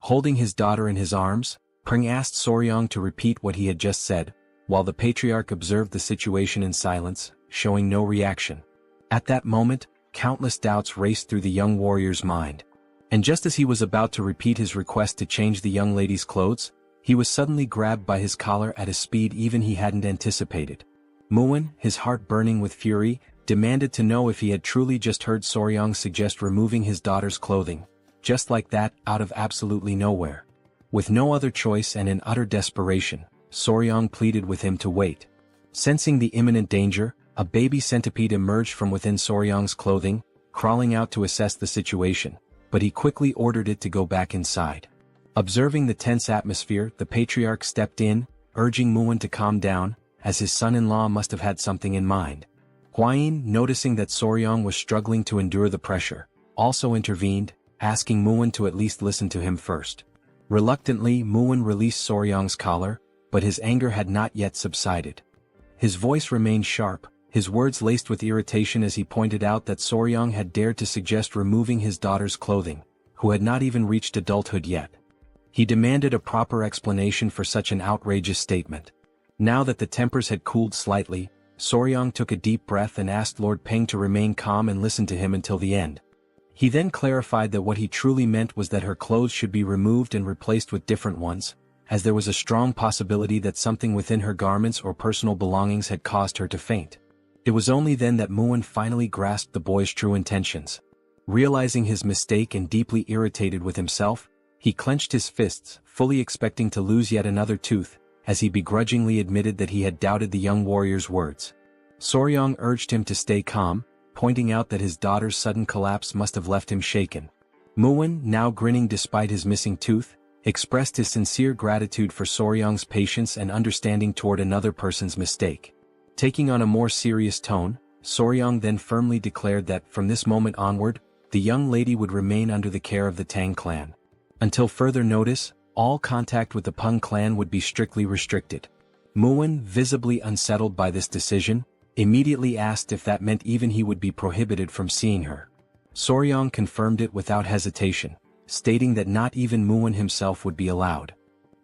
Holding his daughter in his arms, Peng asked Soryang to repeat what he had just said, while the patriarch observed the situation in silence, showing no reaction. At that moment, countless doubts raced through the young warrior's mind. And just as he was about to repeat his request to change the young lady's clothes, he was suddenly grabbed by his collar at a speed even he hadn't anticipated. Muwen, his heart burning with fury, demanded to know if he had truly just heard Soryang suggest removing his daughter's clothing, just like that, out of absolutely nowhere. With no other choice and in utter desperation, Soryang pleaded with him to wait. Sensing the imminent danger, a baby centipede emerged from within Soryang's clothing, crawling out to assess the situation, but he quickly ordered it to go back inside. Observing the tense atmosphere, the patriarch stepped in, urging Muwen to calm down, as his son-in-law must have had something in mind. Huayin, noticing that Soryang was struggling to endure the pressure, also intervened, asking Muwen to at least listen to him first. Reluctantly, Muwen released Soryang's collar, but his anger had not yet subsided. His voice remained sharp, his words laced with irritation as he pointed out that Soryang had dared to suggest removing his daughter's clothing, who had not even reached adulthood yet. He demanded a proper explanation for such an outrageous statement. Now that the tempers had cooled slightly, Soryang took a deep breath and asked Lord Peng to remain calm and listen to him until the end. He then clarified that what he truly meant was that her clothes should be removed and replaced with different ones, as there was a strong possibility that something within her garments or personal belongings had caused her to faint. It was only then that Muwen finally grasped the boy's true intentions. Realizing his mistake and deeply irritated with himself, he clenched his fists, fully expecting to lose yet another tooth, as he begrudgingly admitted that he had doubted the young warrior's words. Soryang urged him to stay calm, pointing out that his daughter's sudden collapse must have left him shaken. Muwen, now grinning despite his missing tooth, expressed his sincere gratitude for Soryang's patience and understanding toward another person's mistake. Taking on a more serious tone, Soryang then firmly declared that, from this moment onward, the young lady would remain under the care of the Tang clan. Until further notice, all contact with the Peng clan would be strictly restricted. Muwen, visibly unsettled by this decision, immediately asked if that meant even he would be prohibited from seeing her. Soryang confirmed it without hesitation, stating that not even Muwen himself would be allowed.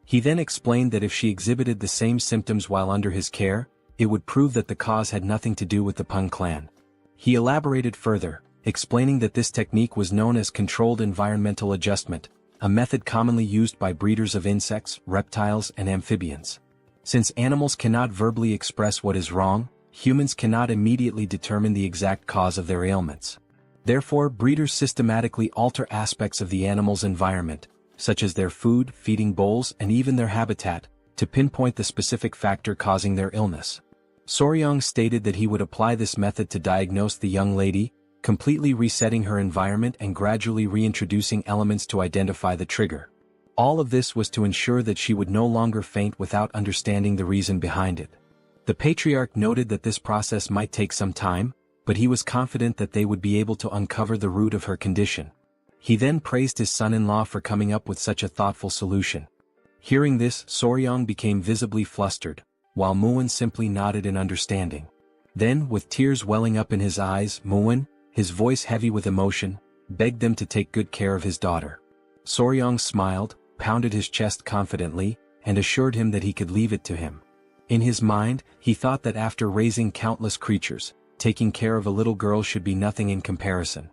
He then explained that if she exhibited the same symptoms while under his care, it would prove that the cause had nothing to do with the Tang clan. He elaborated further, explaining that this technique was known as controlled environmental adjustment, a method commonly used by breeders of insects, reptiles, and amphibians. Since animals cannot verbally express what is wrong, humans cannot immediately determine the exact cause of their ailments. Therefore, breeders systematically alter aspects of the animal's environment, such as their food, feeding bowls, and even their habitat, to pinpoint the specific factor causing their illness. Soryang stated that he would apply this method to diagnose the young lady, completely resetting her environment and gradually reintroducing elements to identify the trigger. All of this was to ensure that she would no longer faint without understanding the reason behind it. The patriarch noted that this process might take some time, but he was confident that they would be able to uncover the root of her condition. He then praised his son-in-law for coming up with such a thoughtful solution. Hearing this, Soryang became visibly flustered, while Muin simply nodded in understanding. Then, with tears welling up in his eyes, Muin, his voice heavy with emotion, begged them to take good care of his daughter. Soryang smiled, pounded his chest confidently, and assured him that he could leave it to him. In his mind, he thought that after raising countless creatures, taking care of a little girl should be nothing in comparison.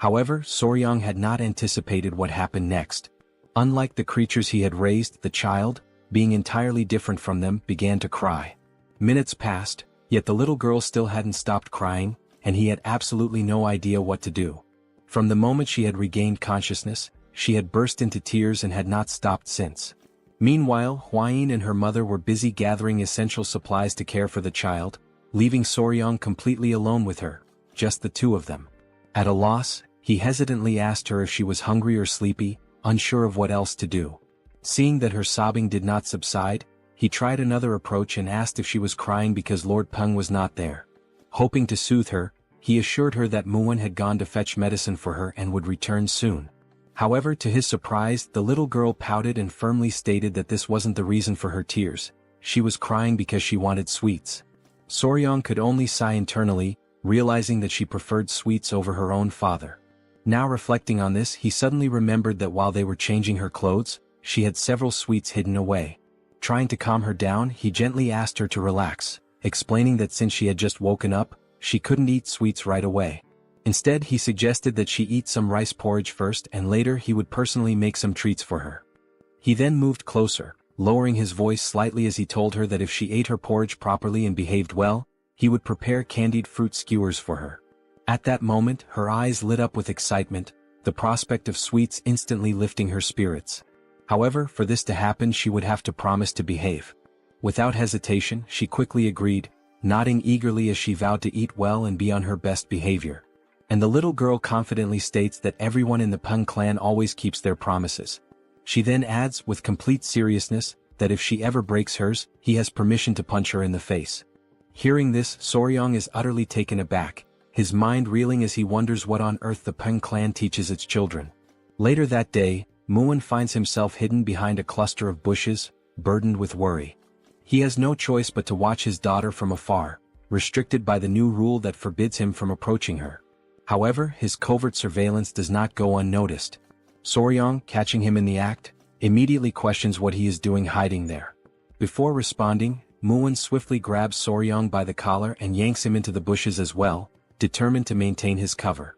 However, Soryang had not anticipated what happened next. Unlike the creatures he had raised, the child, being entirely different from them, began to cry. Minutes passed, yet the little girl still hadn't stopped crying, and he had absolutely no idea what to do. From the moment she had regained consciousness, she had burst into tears and had not stopped since. Meanwhile, Huayin and her mother were busy gathering essential supplies to care for the child, leaving Soryang completely alone with her, just the two of them. At a loss, he hesitantly asked her if she was hungry or sleepy, unsure of what else to do. Seeing that her sobbing did not subside, he tried another approach and asked if she was crying because Lord Peng was not there. Hoping to soothe her, he assured her that Muin had gone to fetch medicine for her and would return soon. However, to his surprise, the little girl pouted and firmly stated that this wasn't the reason for her tears. She was crying because she wanted sweets. Soryang could only sigh internally, realizing that she preferred sweets over her own father. Now reflecting on this, he suddenly remembered that while they were changing her clothes, she had several sweets hidden away. Trying to calm her down, he gently asked her to relax, explaining that since she had just woken up, she couldn't eat sweets right away. Instead, he suggested that she eat some rice porridge first and later he would personally make some treats for her. He then moved closer, lowering his voice slightly as he told her that if she ate her porridge properly and behaved well, he would prepare candied fruit skewers for her. At that moment, her eyes lit up with excitement, the prospect of sweets instantly lifting her spirits. However, for this to happen she would have to promise to behave. Without hesitation, she quickly agreed, nodding eagerly as she vowed to eat well and be on her best behavior. And the little girl confidently states that everyone in the Tang clan always keeps their promises. She then adds, with complete seriousness, that if she ever breaks hers, he has permission to punch her in the face. Hearing this, Soryang is utterly taken aback, his mind reeling as he wonders what on earth the Tang clan teaches its children. Later that day, Muin finds himself hidden behind a cluster of bushes, burdened with worry. He has no choice but to watch his daughter from afar, restricted by the new rule that forbids him from approaching her. However, his covert surveillance does not go unnoticed. Soryang, catching him in the act, immediately questions what he is doing hiding there. Before responding, Muin swiftly grabs Soryang by the collar and yanks him into the bushes as well, determined to maintain his cover.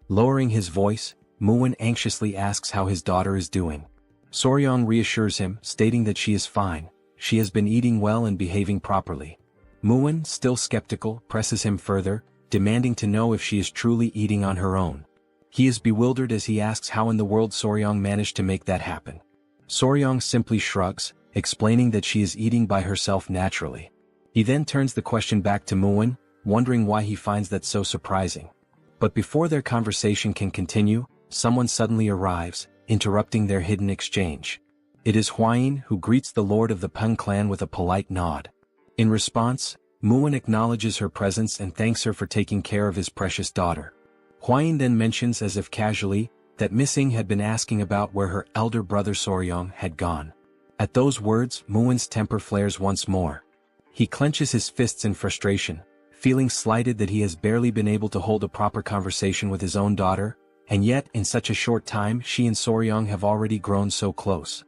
Lowering his voice, Muin anxiously asks how his daughter is doing. Soryang reassures him, stating that she is fine, she has been eating well and behaving properly. Muin, still skeptical, presses him further, demanding to know if she is truly eating on her own. He is bewildered as he asks how in the world Soryang managed to make that happen. Soryang simply shrugs, explaining that she is eating by herself naturally. He then turns the question back to Muin, wondering why he finds that so surprising. But before their conversation can continue, someone suddenly arrives, interrupting their hidden exchange. It is Huayin who greets the lord of the Tang clan with a polite nod. In response, Muin acknowledges her presence and thanks her for taking care of his precious daughter. Huayin then mentions as if casually, that Miss Ying had been asking about where her elder brother Soryang had gone. At those words, Muin's temper flares once more. He clenches his fists in frustration, feeling slighted that he has barely been able to hold a proper conversation with his own daughter, and yet in such a short time she and Soryang have already grown so close.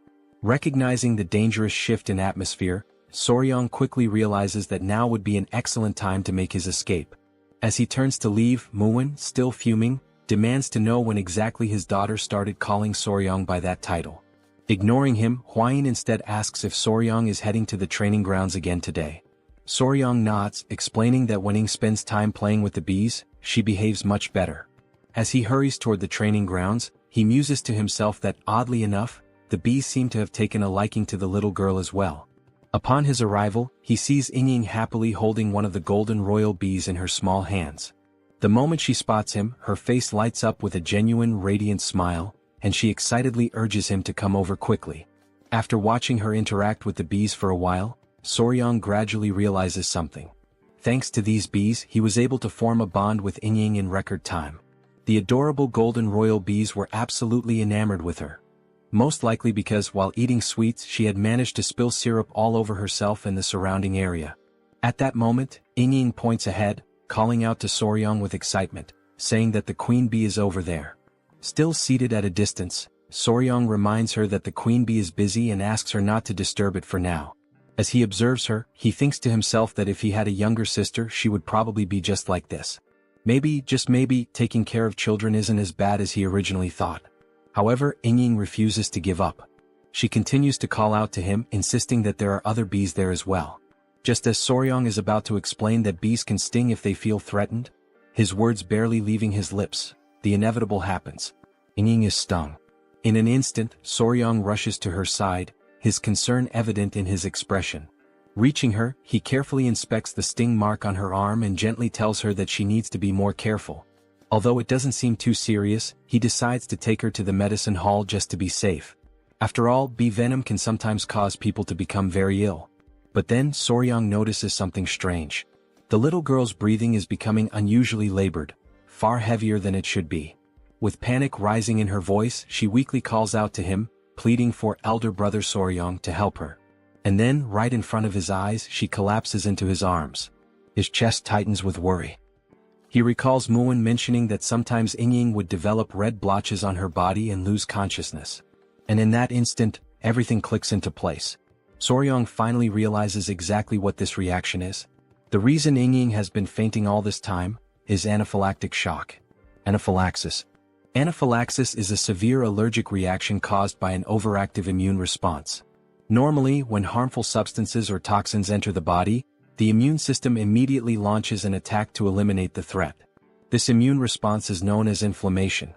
Recognizing the dangerous shift in atmosphere, Soryong quickly realizes that now would be an excellent time to make his escape. As he turns to leave, Muin, still fuming, demands to know when exactly his daughter started calling Soryong by that title. Ignoring him, Hwayin instead asks if Soryong is heading to the training grounds again today. Soryong nods, explaining that when Ing spends time playing with the bees, she behaves much better. As he hurries toward the training grounds, he muses to himself that, oddly enough, the bees seem to have taken a liking to the little girl as well. Upon his arrival, he sees Ying happily holding one of the golden royal bees in her small hands. The moment she spots him, her face lights up with a genuine radiant smile, and she excitedly urges him to come over quickly. After watching her interact with the bees for a while, Soryong gradually realizes something. Thanks to these bees, he was able to form a bond with Ying in record time. The adorable golden royal bees were absolutely enamored with her. Most likely because while eating sweets she had managed to spill syrup all over herself and the surrounding area. At that moment, Ying points ahead, calling out to Soryong with excitement, saying that the queen bee is over there. Still seated at a distance, Soryong reminds her that the queen bee is busy and asks her not to disturb it for now. As he observes her, he thinks to himself that if he had a younger sister she would probably be just like this. Maybe, just maybe, taking care of children isn't as bad as he originally thought. However, Ying refuses to give up. She continues to call out to him, insisting that there are other bees there as well. Just as Soryong is about to explain that bees can sting if they feel threatened, his words barely leaving his lips, the inevitable happens. Ying is stung. In an instant, Soryong rushes to her side, his concern evident in his expression. Reaching her, he carefully inspects the sting mark on her arm and gently tells her that she needs to be more careful. Although it doesn't seem too serious, he decides to take her to the medicine hall just to be safe. After all, bee venom can sometimes cause people to become very ill. But then Soryong notices something strange. The little girl's breathing is becoming unusually labored, far heavier than it should be. With panic rising in her voice, she weakly calls out to him, pleading for elder brother Soryong to help her. And then, right in front of his eyes, she collapses into his arms. His chest tightens with worry. He recalls Muin mentioning that sometimes Ying would develop red blotches on her body and lose consciousness. And in that instant, everything clicks into place. Soryong finally realizes exactly what this reaction is. The reason Ying has been fainting all this time is anaphylactic shock. Anaphylaxis. Anaphylaxis is a severe allergic reaction caused by an overactive immune response. Normally, when harmful substances or toxins enter the body, the immune system immediately launches an attack to eliminate the threat. This immune response is known as inflammation.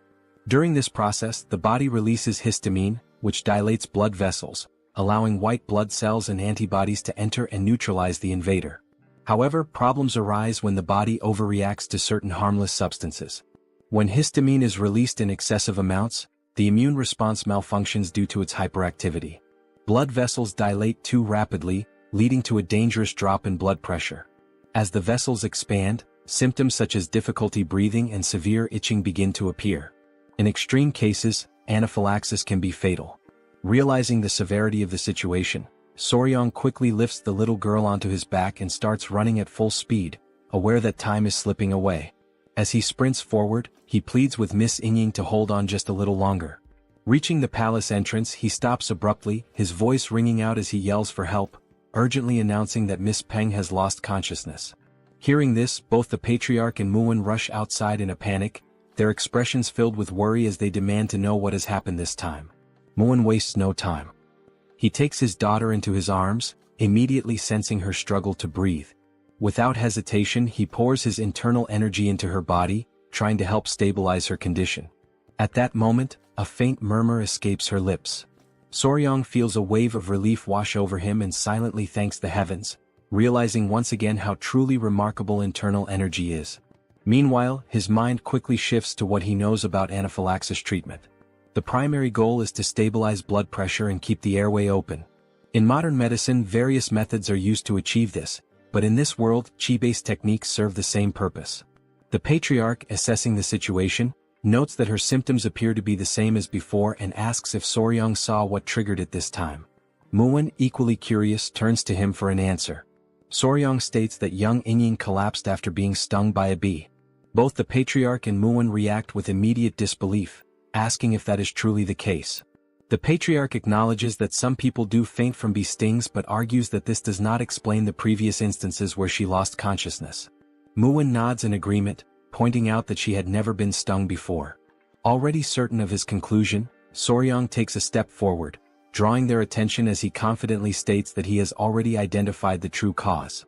During this process, the body releases histamine, which dilates blood vessels, allowing white blood cells and antibodies to enter and neutralize the invader. However, problems arise when the body overreacts to certain harmless substances. When histamine is released in excessive amounts, the immune response malfunctions due to its hyperactivity. Blood vessels dilate too rapidly, leading to a dangerous drop in blood pressure. As the vessels expand, symptoms such as difficulty breathing and severe itching begin to appear. In extreme cases, anaphylaxis can be fatal. Realizing the severity of the situation, Soryong quickly lifts the little girl onto his back and starts running at full speed, aware that time is slipping away. As he sprints forward, he pleads with Miss Ying to hold on just a little longer. Reaching the palace entrance, he stops abruptly, his voice ringing out as he yells for help, urgently announcing that Miss Peng has lost consciousness. Hearing this, both the patriarch and Muin rush outside in a panic, their expressions filled with worry as they demand to know what has happened this time. Muin wastes no time. He takes his daughter into his arms, immediately sensing her struggle to breathe. Without hesitation, he pours his internal energy into her body, trying to help stabilize her condition. At that moment, a faint murmur escapes her lips. Soryong feels a wave of relief wash over him and silently thanks the heavens, realizing once again how truly remarkable internal energy is. Meanwhile, his mind quickly shifts to what he knows about anaphylaxis treatment. The primary goal is to stabilize blood pressure and keep the airway open. In modern medicine, various methods are used to achieve this, but in this world, Qi-based techniques serve the same purpose. The patriarch, assessing the situation, notes that her symptoms appear to be the same as before and asks if Soryong saw what triggered it this time. Muin, equally curious, turns to him for an answer. Soryong states that young Ying collapsed after being stung by a bee. Both the patriarch and Muin react with immediate disbelief, asking if that is truly the case. The patriarch acknowledges that some people do faint from bee stings but argues that this does not explain the previous instances where she lost consciousness. Muin nods in agreement, pointing out that she had never been stung before. Already certain of his conclusion, Soryang takes a step forward, drawing their attention as he confidently states that he has already identified the true cause.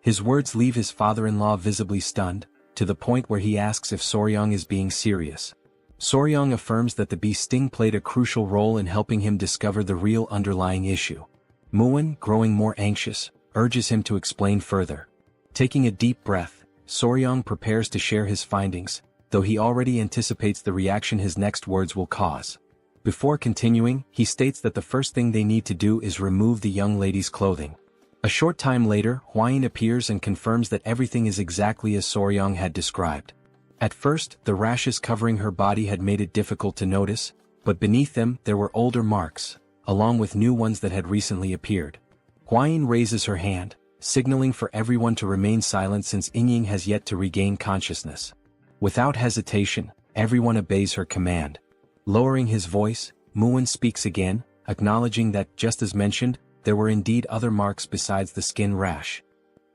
His words leave his father-in-law visibly stunned, to the point where he asks if Soryang is being serious. Soryang affirms that the bee sting played a crucial role in helping him discover the real underlying issue. Muin, growing more anxious, urges him to explain further. Taking a deep breath, Soryang prepares to share his findings, though he already anticipates the reaction his next words will cause. Before continuing, he states that the first thing they need to do is remove the young lady's clothing. A short time later, Huayin appears and confirms that everything is exactly as Soryang had described. At first, the rashes covering her body had made it difficult to notice, but beneath them there were older marks, along with new ones that had recently appeared. Huayin raises her hand, signaling for everyone to remain silent since Yingying has yet to regain consciousness. Without hesitation, everyone obeys her command. Lowering his voice, Muin speaks again, acknowledging that, just as mentioned, there were indeed other marks besides the skin rash.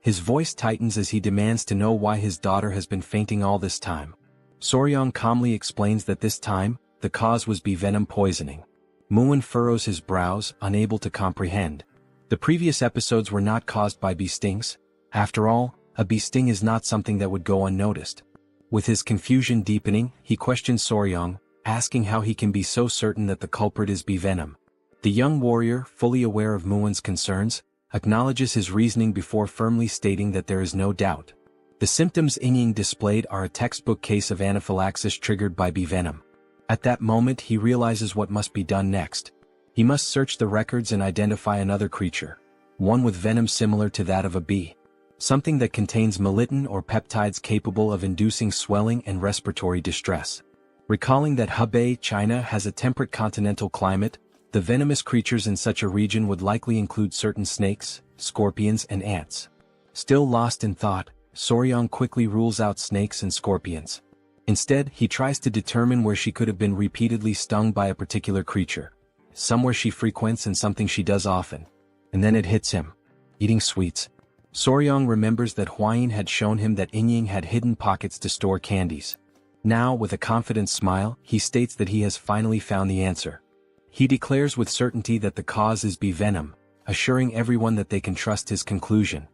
His voice tightens as he demands to know why his daughter has been fainting all this time. Soryang calmly explains that this time, the cause was bee venom poisoning. Muin furrows his brows, unable to comprehend. The previous episodes were not caused by bee stings. After all, a bee sting is not something that would go unnoticed. With his confusion deepening, he questions Soryang, asking how he can be so certain that the culprit is bee venom. The young warrior, fully aware of Muin's concerns, acknowledges his reasoning before firmly stating that there is no doubt. The symptoms Yingying displayed are a textbook case of anaphylaxis triggered by bee venom. At that moment he realizes what must be done next. He must search the records and identify another creature, one with venom similar to that of a bee. Something that contains melittin or peptides capable of inducing swelling and respiratory distress. Recalling that Hebei, China has a temperate continental climate, the venomous creatures in such a region would likely include certain snakes, scorpions and ants. Still lost in thought, Soryang quickly rules out snakes and scorpions. Instead, he tries to determine where she could have been repeatedly stung by a particular creature. Somewhere she frequents and something she does often. And then it hits him. Eating sweets. Soryang remembers that Huayin had shown him that Yingying had hidden pockets to store candies. Now, with a confident smile, he states that he has finally found the answer. He declares with certainty that the cause is bee venom, assuring everyone that they can trust his conclusion.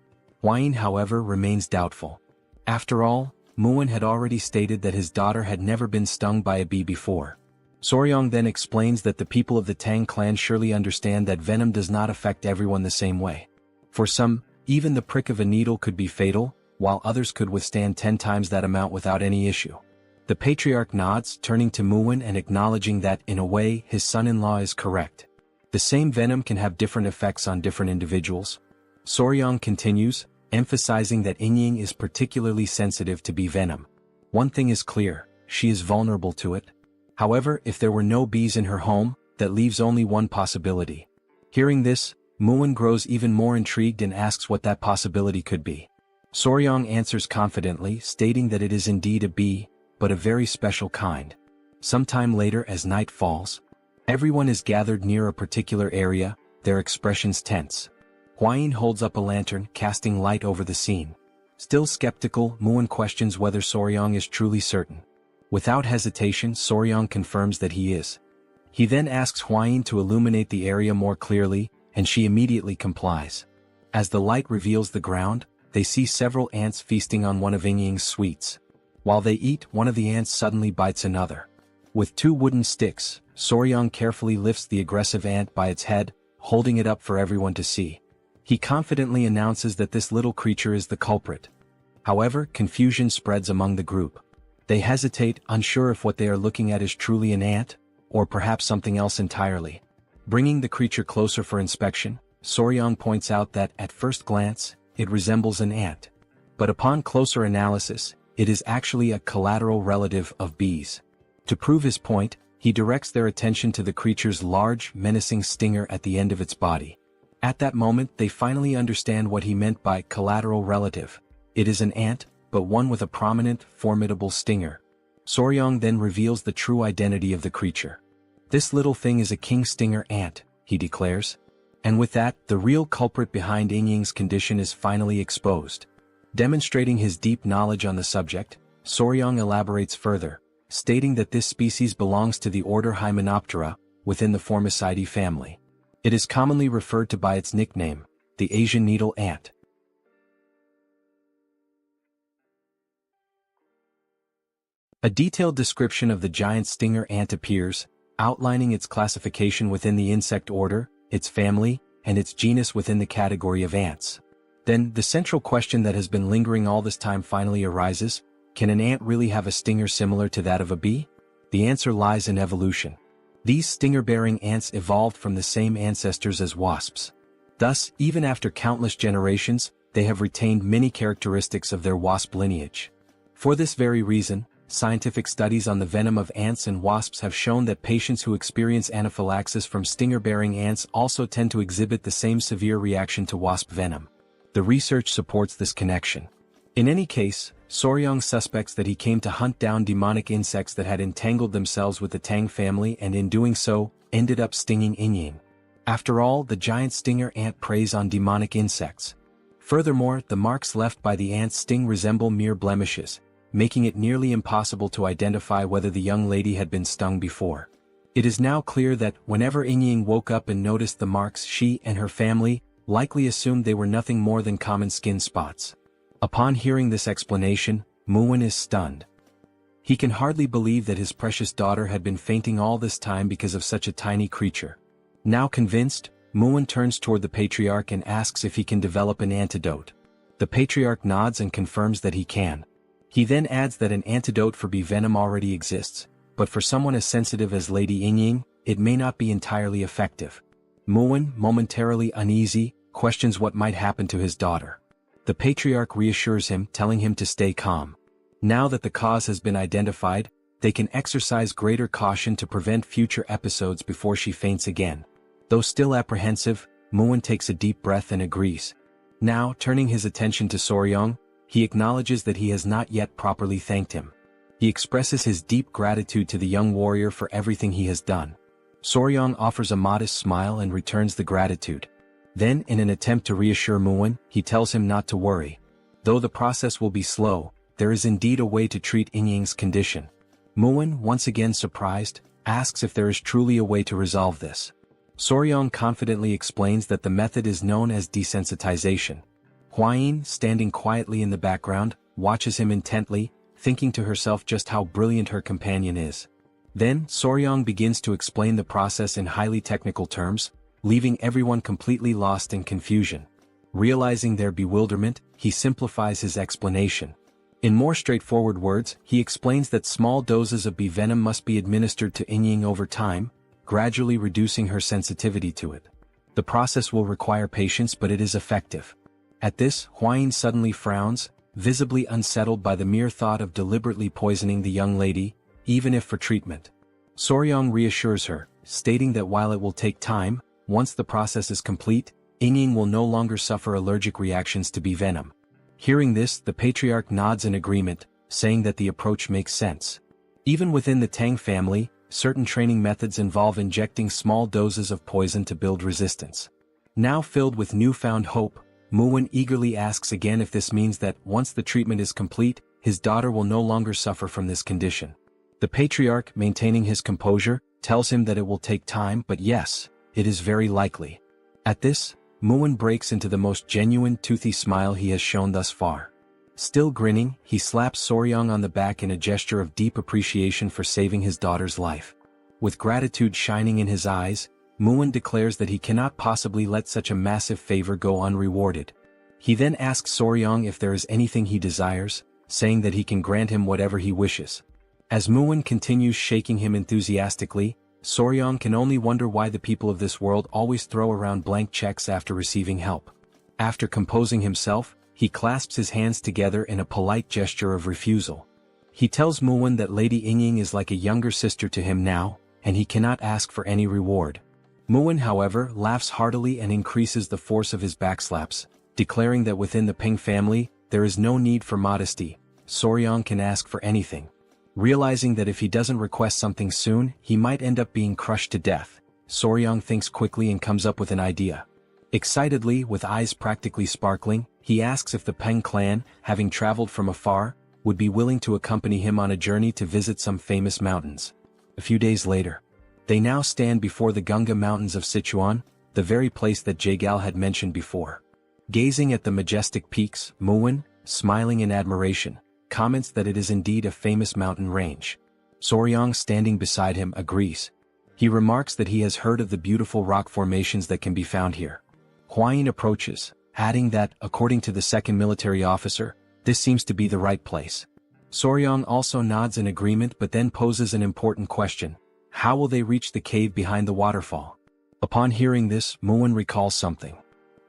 Huayin, however, remains doubtful. After all, Muin had already stated that his daughter had never been stung by a bee before. Soryang then explains that the people of the Tang clan surely understand that venom does not affect everyone the same way. For some, even the prick of a needle could be fatal, while others could withstand 10 times that amount without any issue. The patriarch nods, turning to Muin and acknowledging that, in a way, his son-in-law is correct. The same venom can have different effects on different individuals. Soryang continues, emphasizing that Yingying is particularly sensitive to bee venom. One thing is clear, she is vulnerable to it. However, if there were no bees in her home, that leaves only one possibility. Hearing this, Muin grows even more intrigued and asks what that possibility could be. Soryang answers confidently, stating that it is indeed a bee, but a very special kind. Sometime later, as night falls, everyone is gathered near a particular area, their expressions tense. Huayin holds up a lantern, casting light over the scene. Still skeptical, Muin questions whether Soryang is truly certain. Without hesitation, Soryang confirms that he is. He then asks Huayin to illuminate the area more clearly, and she immediately complies. As the light reveals the ground, they see several ants feasting on one of Yingying's sweets. While they eat, one of the ants suddenly bites another. With 2 wooden sticks, Soryang carefully lifts the aggressive ant by its head, holding it up for everyone to see. He confidently announces that this little creature is the culprit. However, confusion spreads among the group. They hesitate, unsure if what they are looking at is truly an ant, or perhaps something else entirely. Bringing the creature closer for inspection, Soryang points out that, at first glance, it resembles an ant. But upon closer analysis, it is actually a collateral relative of bees. To prove his point, he directs their attention to the creature's large, menacing stinger at the end of its body. At that moment, they finally understand what he meant by collateral relative. It is an ant, but one with a prominent, formidable stinger. Soryang then reveals the true identity of the creature. "This little thing is a king stinger ant," he declares. And with that, the real culprit behind Yingying's condition is finally exposed. Demonstrating his deep knowledge on the subject, Soryang elaborates further, stating that this species belongs to the order Hymenoptera, within the Formicidae family. It is commonly referred to by its nickname, the Asian needle ant. A detailed description of the giant stinger ant appears, outlining its classification within the insect order, its family, and its genus within the category of ants. Then, the central question that has been lingering all this time finally arises: can an ant really have a stinger similar to that of a bee? The answer lies in evolution. These stinger-bearing ants evolved from the same ancestors as wasps. Thus, even after countless generations, they have retained many characteristics of their wasp lineage. For this very reason, scientific studies on the venom of ants and wasps have shown that patients who experience anaphylaxis from stinger-bearing ants also tend to exhibit the same severe reaction to wasp venom. The research supports this connection. In any case, Soryang suspects that he came to hunt down demonic insects that had entangled themselves with the Tang family and in doing so, ended up stinging Yingying. After all, the giant stinger ant preys on demonic insects. Furthermore, the marks left by the ant's sting resemble mere blemishes, making it nearly impossible to identify whether the young lady had been stung before. It is now clear that, whenever Yingying woke up and noticed the marks, she and her family likely assumed they were nothing more than common skin spots. Upon hearing this explanation, Murim is stunned. He can hardly believe that his precious daughter had been fainting all this time because of such a tiny creature. Now convinced, Murim turns toward the patriarch and asks if he can develop an antidote. The patriarch nods and confirms that he can. He then adds that an antidote for bee venom already exists, but for someone as sensitive as Lady Yingying, it may not be entirely effective. Murim, momentarily uneasy, questions what might happen to his daughter. The patriarch reassures him, telling him to stay calm. Now that the cause has been identified, they can exercise greater caution to prevent future episodes before she faints again. Though still apprehensive, Murim takes a deep breath and agrees. Now, turning his attention to Soryang, he acknowledges that he has not yet properly thanked him. He expresses his deep gratitude to the young warrior for everything he has done. Soryang offers a modest smile and returns the gratitude. Then, in an attempt to reassure Murim, he tells him not to worry. Though the process will be slow, there is indeed a way to treat Yingying's condition. Murim, once again surprised, asks if there is truly a way to resolve this. Soryang confidently explains that the method is known as desensitization. Huayin, standing quietly in the background, watches him intently, thinking to herself just how brilliant her companion is. Then, Soryang begins to explain the process in highly technical terms, leaving everyone completely lost in confusion. Realizing their bewilderment, he simplifies his explanation. In more straightforward words, he explains that small doses of bee venom must be administered to Yingying over time, gradually reducing her sensitivity to it. The process will require patience, but it is effective. At this, Huayin suddenly frowns, visibly unsettled by the mere thought of deliberately poisoning the young lady, even if for treatment. Soryang reassures her, stating that while it will take time, once the process is complete, Yingying will no longer suffer allergic reactions to bee venom. Hearing this, the patriarch nods in agreement, saying that the approach makes sense. Even within the Tang family, certain training methods involve injecting small doses of poison to build resistance. Now filled with newfound hope, Murim eagerly asks again if this means that, once the treatment is complete, his daughter will no longer suffer from this condition. The patriarch, maintaining his composure, tells him that it will take time, but yes, it is very likely. At this, Murim breaks into the most genuine toothy smile he has shown thus far. Still grinning, he slaps Soryang on the back in a gesture of deep appreciation for saving his daughter's life. With gratitude shining in his eyes, Murim declares that he cannot possibly let such a massive favor go unrewarded. He then asks Soryang if there is anything he desires, saying that he can grant him whatever he wishes. As Murim continues shaking him enthusiastically, Soryang can only wonder why the people of this world always throw around blank checks after receiving help. After composing himself, he clasps his hands together in a polite gesture of refusal. He tells Murim that Lady Yingying is like a younger sister to him now, and he cannot ask for any reward. Murim, however, laughs heartily and increases the force of his backslaps, declaring that within the Ping family, there is no need for modesty. Soryang can ask for anything. Realizing that if he doesn't request something soon, he might end up being crushed to death, Soryang thinks quickly and comes up with an idea. Excitedly, with eyes practically sparkling, he asks if the Peng clan, having traveled from afar, would be willing to accompany him on a journey to visit some famous mountains. A few days later, they now stand before the Gunga Mountains of Sichuan, the very place that Jagal had mentioned before. Gazing at the majestic peaks, Muin, smiling in admiration, comments that it is indeed a famous mountain range. Soryang, standing beside him, agrees. He remarks that he has heard of the beautiful rock formations that can be found here. Huayin approaches, adding that, according to the second military officer, this seems to be the right place. Soryang also nods in agreement but then poses an important question. How will they reach the cave behind the waterfall? Upon hearing this, Muin recalls something.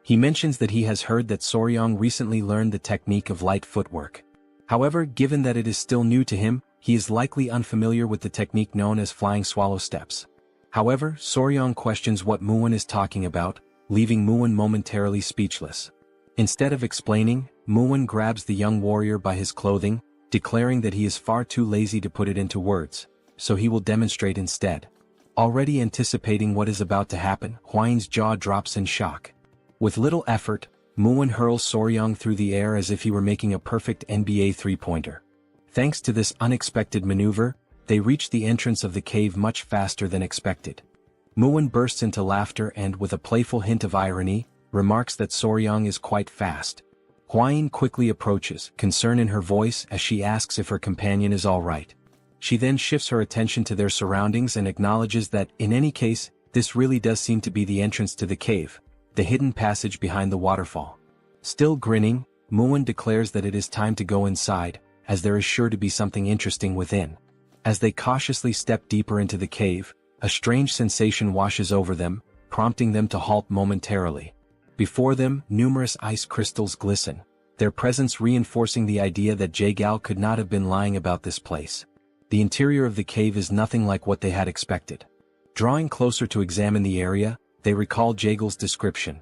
He mentions that he has heard that Soryang recently learned the technique of light footwork. However, given that it is still new to him, he is likely unfamiliar with the technique known as flying swallow steps. However, Soryang questions what Muin is talking about, leaving Muin momentarily speechless. Instead of explaining, Muin grabs the young warrior by his clothing, declaring that he is far too lazy to put it into words, so he will demonstrate instead. Already anticipating what is about to happen, Huayin's jaw drops in shock. With little effort, Muin hurls Soryang through the air as if he were making a perfect NBA three-pointer. Thanks to this unexpected maneuver, they reach the entrance of the cave much faster than expected. Muin bursts into laughter and, with a playful hint of irony, remarks that Soryang is quite fast. Huayin quickly approaches, concern in her voice as she asks if her companion is all right. She then shifts her attention to their surroundings and acknowledges that, in any case, this really does seem to be the entrance to the cave, the hidden passage behind the waterfall. Still grinning, Muin declares that it is time to go inside, as there is sure to be something interesting within. As they cautiously step deeper into the cave, a strange sensation washes over them, prompting them to halt momentarily. Before them, numerous ice crystals glisten, their presence reinforcing the idea that Jagal could not have been lying about this place. The interior of the cave is nothing like what they had expected. Drawing closer to examine the area, they recall Jagal's description.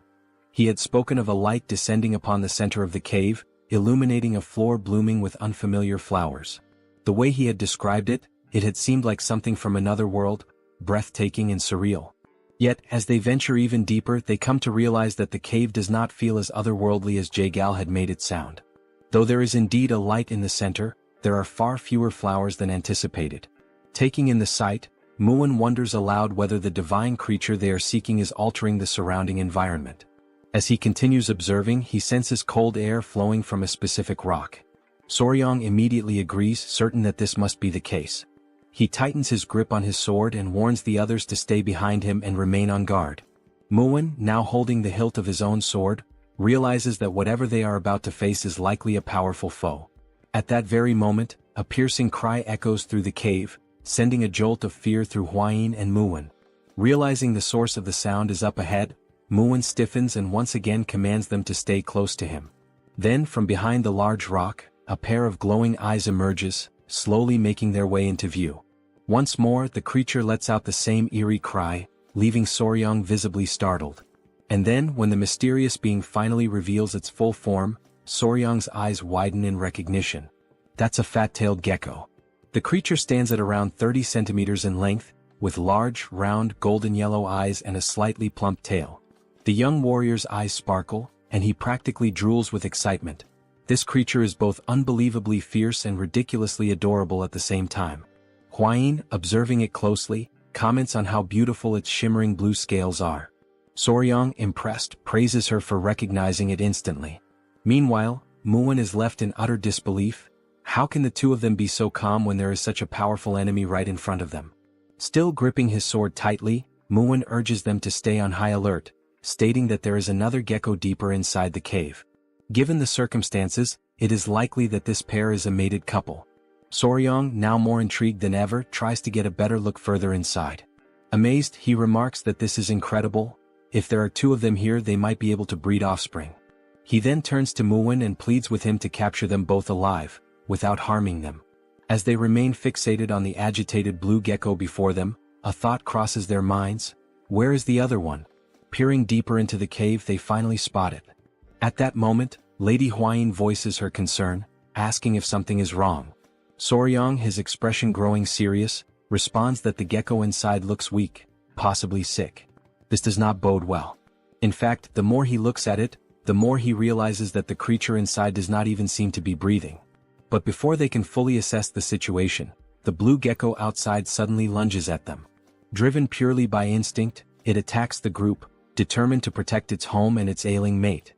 He had spoken of a light descending upon the center of the cave, illuminating a floor blooming with unfamiliar flowers. The way he had described it, it had seemed like something from another world, breathtaking and surreal. Yet, as they venture even deeper, they come to realize that the cave does not feel as otherworldly as Jagal had made it sound. Though there is indeed a light in the center, there are far fewer flowers than anticipated. Taking in the sight, Muin wonders aloud whether the divine creature they are seeking is altering the surrounding environment. As he continues observing, he senses cold air flowing from a specific rock. Soryang immediately agrees, certain that this must be the case. He tightens his grip on his sword and warns the others to stay behind him and remain on guard. Muin, now holding the hilt of his own sword, realizes that whatever they are about to face is likely a powerful foe. At that very moment, a piercing cry echoes through the cave, sending a jolt of fear through Huayin and Muin. Realizing the source of the sound is up ahead, Muin stiffens and once again commands them to stay close to him. Then, from behind the large rock, a pair of glowing eyes emerges, slowly making their way into view. Once more, the creature lets out the same eerie cry, leaving Soryang visibly startled. And then, when the mysterious being finally reveals its full form, Soryang's eyes widen in recognition. That's a fat-tailed gecko. The creature stands at around 30 centimeters in length, with large, round, golden-yellow eyes and a slightly plump tail. The young warrior's eyes sparkle, and he practically drools with excitement. This creature is both unbelievably fierce and ridiculously adorable at the same time. Huayin, observing it closely, comments on how beautiful its shimmering blue scales are. Soryang, impressed, praises her for recognizing it instantly. Meanwhile, Muin is left in utter disbelief. How can the two of them be so calm when there is such a powerful enemy right in front of them? Still gripping his sword tightly, Muin urges them to stay on high alert, stating that there is another gecko deeper inside the cave. Given the circumstances, it is likely that this pair is a mated couple. Soryang, now more intrigued than ever, tries to get a better look further inside. Amazed, he remarks that this is incredible. If there are two of them here, they might be able to breed offspring. He then turns to Muin and pleads with him to capture them both alive, without harming them. As they remain fixated on the agitated blue gecko before them, a thought crosses their minds. Where is the other one? Peering deeper into the cave, they finally spot it. At that moment, Lady Huayin voices her concern, asking if something is wrong. Soryang, his expression growing serious, responds that the gecko inside looks weak, possibly sick. This does not bode well. In fact, the more he looks at it, the more he realizes that the creature inside does not even seem to be breathing. But before they can fully assess the situation, the blue gecko outside suddenly lunges at them. Driven purely by instinct, it attacks the group, determined to protect its home and its ailing mate.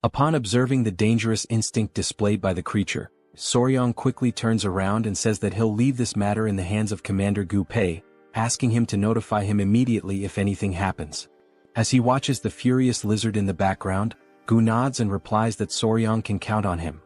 Upon observing the dangerous instinct displayed by the creature, Soryang quickly turns around and says that he'll leave this matter in the hands of Commander Gu Pei, asking him to notify him immediately if anything happens. As he watches the furious lizard in the background, Gu nods and replies that Soryang can count on him.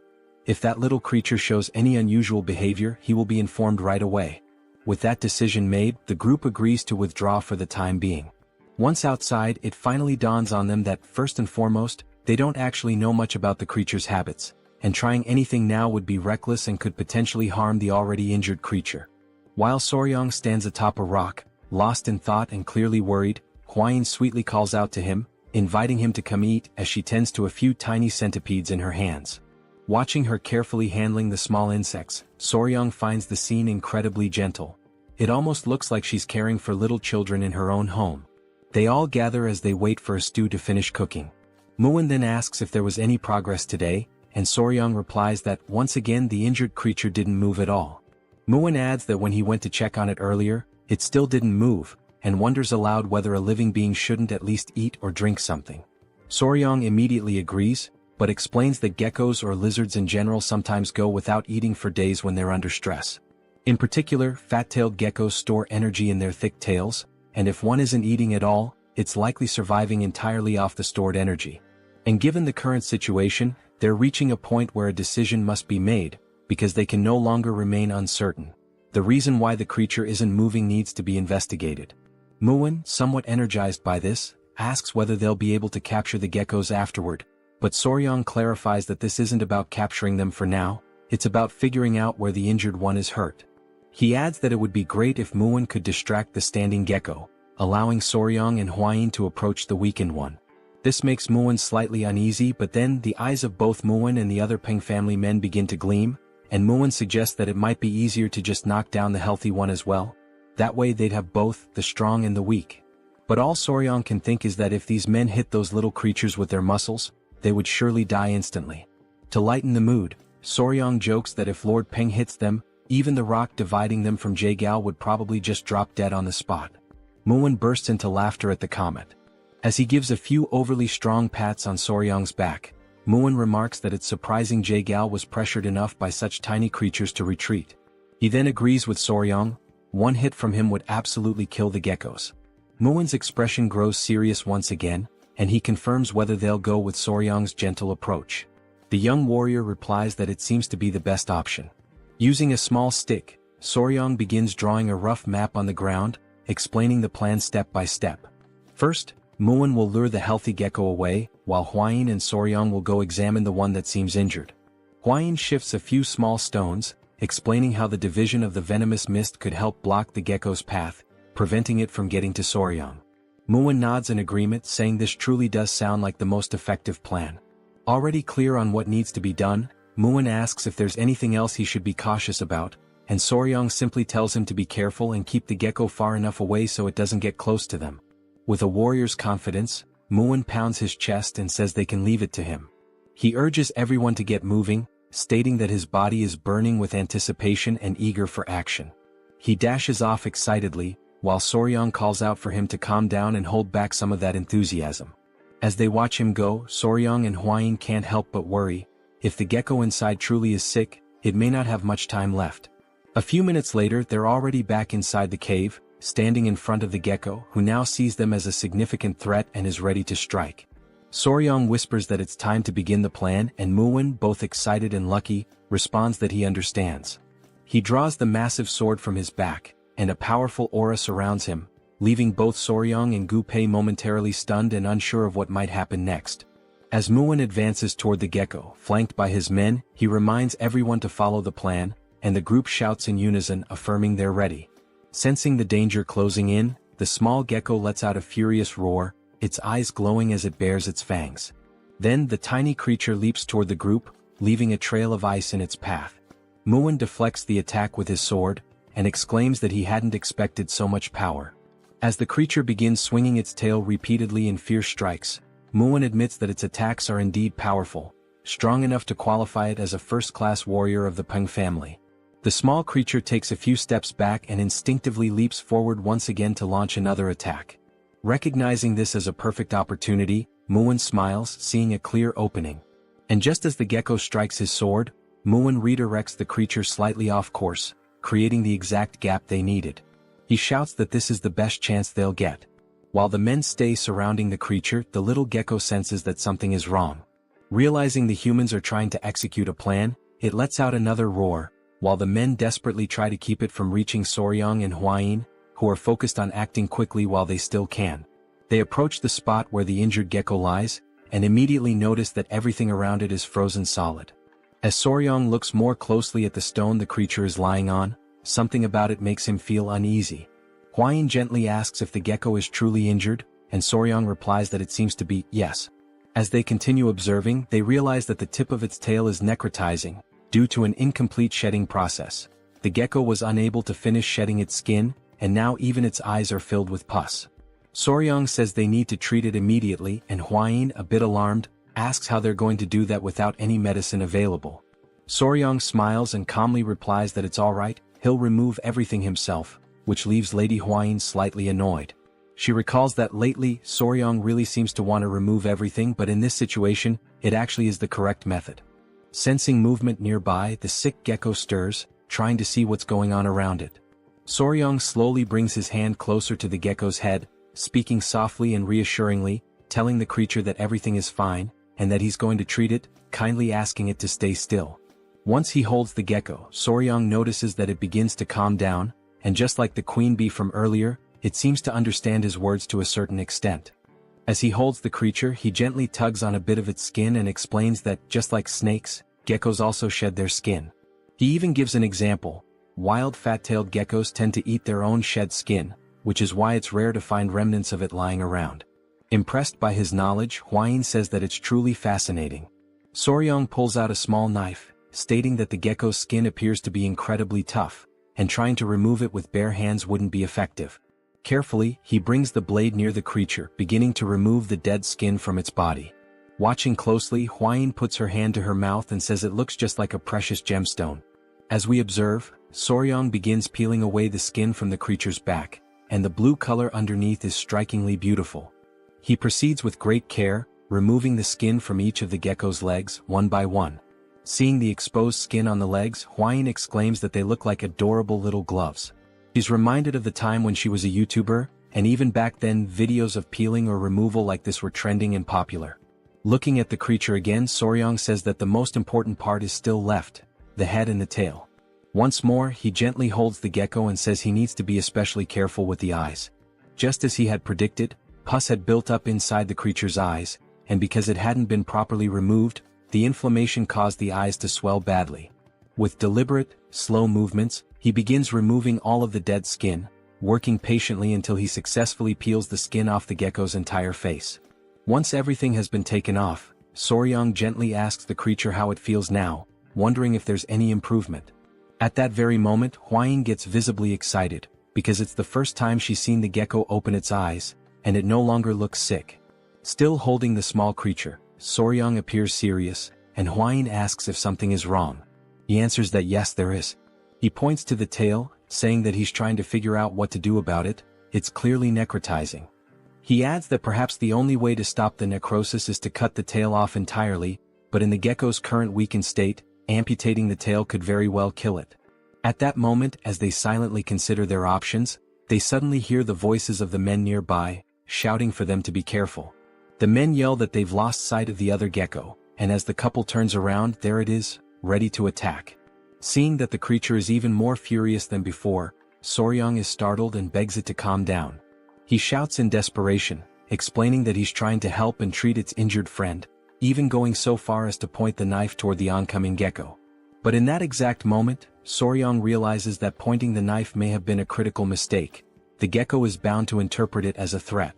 If that little creature shows any unusual behavior, he will be informed right away. With that decision made, the group agrees to withdraw for the time being. Once outside, it finally dawns on them that, first and foremost, they don't actually know much about the creature's habits, and trying anything now would be reckless and could potentially harm the already injured creature. While Soryang stands atop a rock, lost in thought and clearly worried, Hwayin sweetly calls out to him, inviting him to come eat as she tends to a few tiny centipedes in her hands. Watching her carefully handling the small insects, Soryang finds the scene incredibly gentle. It almost looks like she's caring for little children in her own home. They all gather as they wait for a stew to finish cooking. Muin then asks if there was any progress today, and Soryang replies that once again the injured creature didn't move at all. Muin adds that when he went to check on it earlier, it still didn't move, and wonders aloud whether a living being shouldn't at least eat or drink something. Soryang immediately agrees, but explains that geckos or lizards in general sometimes go without eating for days when they're under stress. In particular, fat-tailed geckos store energy in their thick tails, and if one isn't eating at all, it's likely surviving entirely off the stored energy. And given the current situation, they're reaching a point where a decision must be made, because they can no longer remain uncertain. The reason why the creature isn't moving needs to be investigated. Muin, somewhat energized by this, asks whether they'll be able to capture the geckos afterward, but Soryang clarifies that this isn't about capturing them for now, it's about figuring out where the injured one is hurt. He adds that it would be great if Muin could distract the standing gecko, allowing Soryang and Hwayin to approach the weakened one. This makes Muin slightly uneasy, but then the eyes of both Muin and the other Peng family men begin to gleam, and Muin suggests that it might be easier to just knock down the healthy one as well. That way they'd have both, the strong and the weak. But all Soryang can think is that if these men hit those little creatures with their muscles, they would surely die instantly. To lighten the mood, Soryang jokes that if Lord Peng hits them, even the rock dividing them from Jaegao would probably just drop dead on the spot. Muin bursts into laughter at the comment. As he gives a few overly strong pats on Soryang's back, Muin remarks that it's surprising Jaegao was pressured enough by such tiny creatures to retreat. He then agrees with Soryang, one hit from him would absolutely kill the geckos. Muin's expression grows serious once again, and he confirms whether they'll go with Soryang's gentle approach. The young warrior replies that it seems to be the best option. Using a small stick, Soryang begins drawing a rough map on the ground, explaining the plan step by step. First, Muin will lure the healthy gecko away, while Hwayin and Soryang will go examine the one that seems injured. Hwayin shifts a few small stones, explaining how the division of the venomous mist could help block the gecko's path, preventing it from getting to Soryang. Muin nods in agreement, saying this truly does sound like the most effective plan. Already clear on what needs to be done, Muin asks if there's anything else he should be cautious about, and Soryang simply tells him to be careful and keep the gecko far enough away so it doesn't get close to them. With a warrior's confidence, Muin pounds his chest and says they can leave it to him. He urges everyone to get moving, stating that his body is burning with anticipation and eager for action. He dashes off excitedly, while Soryang calls out for him to calm down and hold back some of that enthusiasm. As they watch him go, Soryang and Hwayin can't help but worry. If the gecko inside truly is sick, it may not have much time left. A few minutes later, they're already back inside the cave, standing in front of the gecko, who now sees them as a significant threat and is ready to strike. Soryang whispers that it's time to begin the plan, and Muin, both excited and lucky, responds that he understands. He draws the massive sword from his back, and a powerful aura surrounds him, leaving both Soryang and Gu Pei momentarily stunned and unsure of what might happen next. As Muin advances toward the gecko, flanked by his men, he reminds everyone to follow the plan, and the group shouts in unison, affirming they're ready. Sensing the danger closing in, the small gecko lets out a furious roar, its eyes glowing as it bares its fangs. Then the tiny creature leaps toward the group, leaving a trail of ice in its path. Murim deflects the attack with his sword, and exclaims that he hadn't expected so much power. As the creature begins swinging its tail repeatedly in fierce strikes, Murim admits that its attacks are indeed powerful, strong enough to qualify it as a first-class warrior of the Peng family. The small creature takes a few steps back and instinctively leaps forward once again to launch another attack. Recognizing this as a perfect opportunity, Murim smiles, seeing a clear opening. And just as the gecko strikes his sword, Murim redirects the creature slightly off course, creating the exact gap they needed. He shouts that this is the best chance they'll get. While the men stay surrounding the creature, the little gecko senses that something is wrong. Realizing the humans are trying to execute a plan, it lets out another roar, while the men desperately try to keep it from reaching Soryang and Huayin, who are focused on acting quickly while they still can. They approach the spot where the injured gecko lies, and immediately notice that everything around it is frozen solid. As Soryang looks more closely at the stone the creature is lying on, something about it makes him feel uneasy. Huayin gently asks if the gecko is truly injured, and Soryang replies that it seems to be, yes. As they continue observing, they realize that the tip of its tail is necrotizing, due to an incomplete shedding process. The gecko was unable to finish shedding its skin, and now even its eyes are filled with pus. Soryang says they need to treat it immediately, and Huayin, a bit alarmed, asks how they're going to do that without any medicine available. Soryang smiles and calmly replies that it's alright, he'll remove everything himself, which leaves Lady Huayin slightly annoyed. She recalls that lately, Soryang really seems to want to remove everything, but in this situation, it actually is the correct method. Sensing movement nearby, the sick gecko stirs, trying to see what's going on around it. Soryang slowly brings his hand closer to the gecko's head, speaking softly and reassuringly, telling the creature that everything is fine, and that he's going to treat it, kindly asking it to stay still. Once he holds the gecko, Soryang notices that it begins to calm down, and just like the queen bee from earlier, it seems to understand his words to a certain extent. As he holds the creature, he gently tugs on a bit of its skin and explains that, just like snakes, geckos also shed their skin. He even gives an example. Wild fat-tailed geckos tend to eat their own shed skin, which is why it's rare to find remnants of it lying around. Impressed by his knowledge, Huayin says that it's truly fascinating. Soryang pulls out a small knife, stating that the gecko's skin appears to be incredibly tough, and trying to remove it with bare hands wouldn't be effective. Carefully, he brings the blade near the creature, beginning to remove the dead skin from its body. Watching closely, Huayin puts her hand to her mouth and says it looks just like a precious gemstone. As we observe, Soryang begins peeling away the skin from the creature's back, and the blue color underneath is strikingly beautiful. He proceeds with great care, removing the skin from each of the gecko's legs, one by one. Seeing the exposed skin on the legs, Huayin exclaims that they look like adorable little gloves. She's reminded of the time when she was a YouTuber, and even back then videos of peeling or removal like this were trending and popular. Looking at the creature again, Soryang says that the most important part is still left, the head and the tail. Once more, he gently holds the gecko and says he needs to be especially careful with the eyes. Just as he had predicted, pus had built up inside the creature's eyes, and because it hadn't been properly removed, the inflammation caused the eyes to swell badly. With deliberate, slow movements, he begins removing all of the dead skin, working patiently until he successfully peels the skin off the gecko's entire face. Once everything has been taken off, Soryang gently asks the creature how it feels now, wondering if there's any improvement. At that very moment, Huayin gets visibly excited, because it's the first time she's seen the gecko open its eyes, and it no longer looks sick. Still holding the small creature, Soryang appears serious, and Huayin asks if something is wrong. He answers that yes, there is. He points to the tail, saying that he's trying to figure out what to do about it. It's clearly necrotizing. He adds that perhaps the only way to stop the necrosis is to cut the tail off entirely, but in the gecko's current weakened state, amputating the tail could very well kill it. At that moment, as they silently consider their options, they suddenly hear the voices of the men nearby, shouting for them to be careful. The men yell that they've lost sight of the other gecko, and as the couple turns around, there it is, ready to attack. Seeing that the creature is even more furious than before, Soryang is startled and begs it to calm down. He shouts in desperation, explaining that he's trying to help and treat its injured friend, even going so far as to point the knife toward the oncoming gecko. But in that exact moment, Soryang realizes that pointing the knife may have been a critical mistake. The gecko is bound to interpret it as a threat.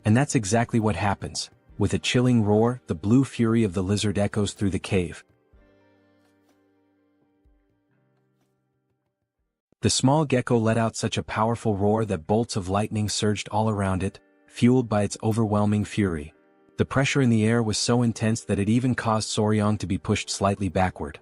And that's exactly what happens. With a chilling roar, the blue fury of the lizard echoes through the cave. The small gecko let out such a powerful roar that bolts of lightning surged all around it, fueled by its overwhelming fury. The pressure in the air was so intense that it even caused Soryang to be pushed slightly backward.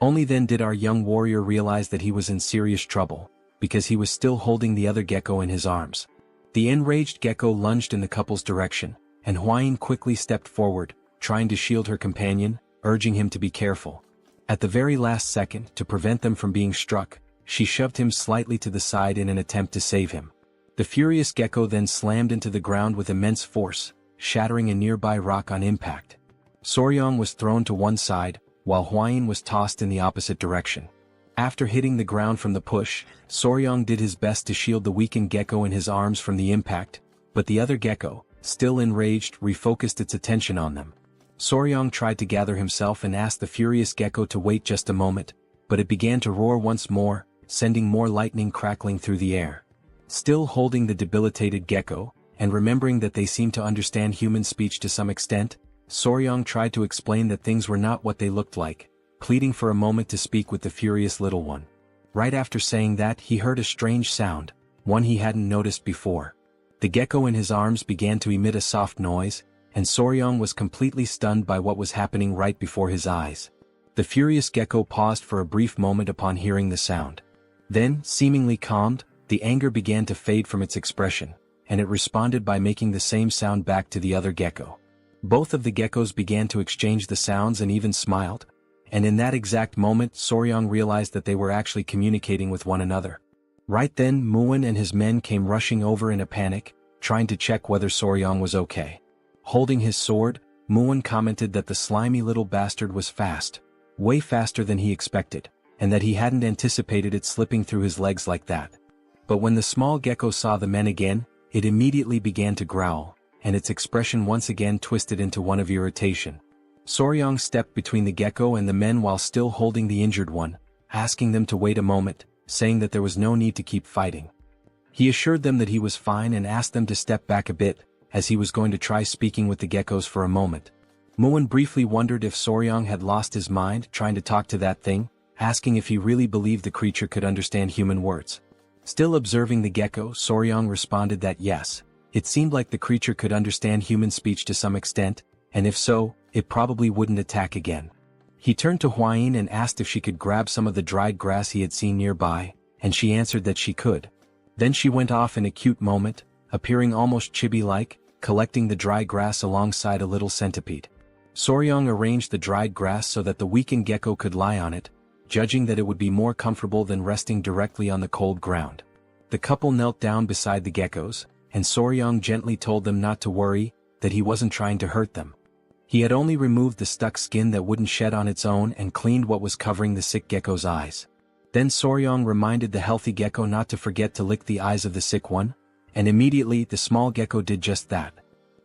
Only then did our young warrior realize that he was in serious trouble, because he was still holding the other gecko in his arms. The enraged gecko lunged in the couple's direction, and Hwayin quickly stepped forward, trying to shield her companion, urging him to be careful. At the very last second, to prevent them from being struck, she shoved him slightly to the side in an attempt to save him. The furious gecko then slammed into the ground with immense force, shattering a nearby rock on impact. Soryang was thrown to one side, while Hwayin was tossed in the opposite direction. After hitting the ground from the push, Soryang did his best to shield the weakened gecko in his arms from the impact, but the other gecko, still enraged, refocused its attention on them. Soryang tried to gather himself and asked the furious gecko to wait just a moment, but it began to roar once more, sending more lightning crackling through the air. Still holding the debilitated gecko, and remembering that they seemed to understand human speech to some extent, Soryang tried to explain that things were not what they looked like, pleading for a moment to speak with the furious little one. Right after saying that, he heard a strange sound, one he hadn't noticed before. The gecko in his arms began to emit a soft noise, and Soryang was completely stunned by what was happening right before his eyes. The furious gecko paused for a brief moment upon hearing the sound. Then, seemingly calmed, the anger began to fade from its expression, and it responded by making the same sound back to the other gecko. Both of the geckos began to exchange the sounds and even smiled, and in that exact moment Soryang realized that they were actually communicating with one another. Right then Murim and his men came rushing over in a panic, trying to check whether Soryang was okay. Holding his sword, Murim commented that the slimy little bastard was fast, way faster than he expected, and that he hadn't anticipated it slipping through his legs like that. But when the small gecko saw the men again, it immediately began to growl, and its expression once again twisted into one of irritation. Soryang stepped between the gecko and the men while still holding the injured one, asking them to wait a moment, saying that there was no need to keep fighting. He assured them that he was fine and asked them to step back a bit, as he was going to try speaking with the geckos for a moment. Murim briefly wondered if Soryang had lost his mind trying to talk to that thing, asking if he really believed the creature could understand human words. Still observing the gecko, Soryang responded that yes, it seemed like the creature could understand human speech to some extent, and if so, it probably wouldn't attack again. He turned to Hwayin and asked if she could grab some of the dried grass he had seen nearby, and she answered that she could. Then she went off in a cute moment, appearing almost chibi-like, collecting the dry grass alongside a little centipede. Soryang arranged the dried grass so that the weakened gecko could lie on it, judging that it would be more comfortable than resting directly on the cold ground. The couple knelt down beside the geckos, and Soryang gently told them not to worry, that he wasn't trying to hurt them. He had only removed the stuck skin that wouldn't shed on its own and cleaned what was covering the sick gecko's eyes. Then Soryang reminded the healthy gecko not to forget to lick the eyes of the sick one, and immediately the small gecko did just that.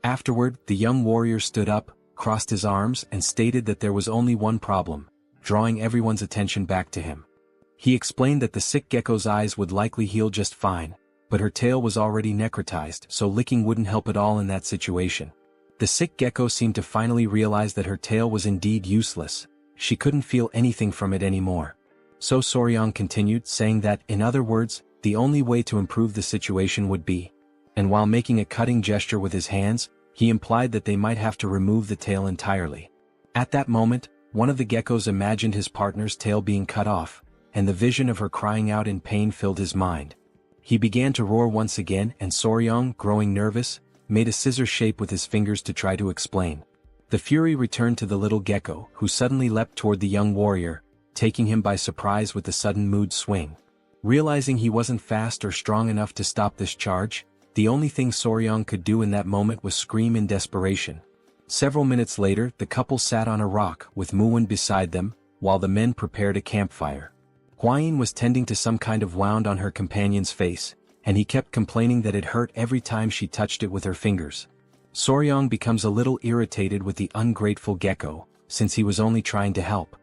Afterward, the young warrior stood up, crossed his arms and stated that there was only one problem, drawing everyone's attention back to him. He explained that the sick gecko's eyes would likely heal just fine, but her tail was already necrotized, so licking wouldn't help at all in that situation. The sick gecko seemed to finally realize that her tail was indeed useless. She couldn't feel anything from it anymore. So Soryang continued, saying that, in other words, the only way to improve the situation would be, and while making a cutting gesture with his hands, he implied that they might have to remove the tail entirely. At that moment, one of the geckos imagined his partner's tail being cut off, and the vision of her crying out in pain filled his mind. He began to roar once again, and Soryang, growing nervous, made a scissor shape with his fingers to try to explain. The fury returned to the little gecko, who suddenly leapt toward the young warrior, taking him by surprise with the sudden mood swing. Realizing he wasn't fast or strong enough to stop this charge, the only thing Soryang could do in that moment was scream in desperation. Several minutes later, the couple sat on a rock with Murim beside them, while the men prepared a campfire. Hwayin was tending to some kind of wound on her companion's face, and he kept complaining that it hurt every time she touched it with her fingers. Soryang becomes a little irritated with the ungrateful gecko, since he was only trying to help.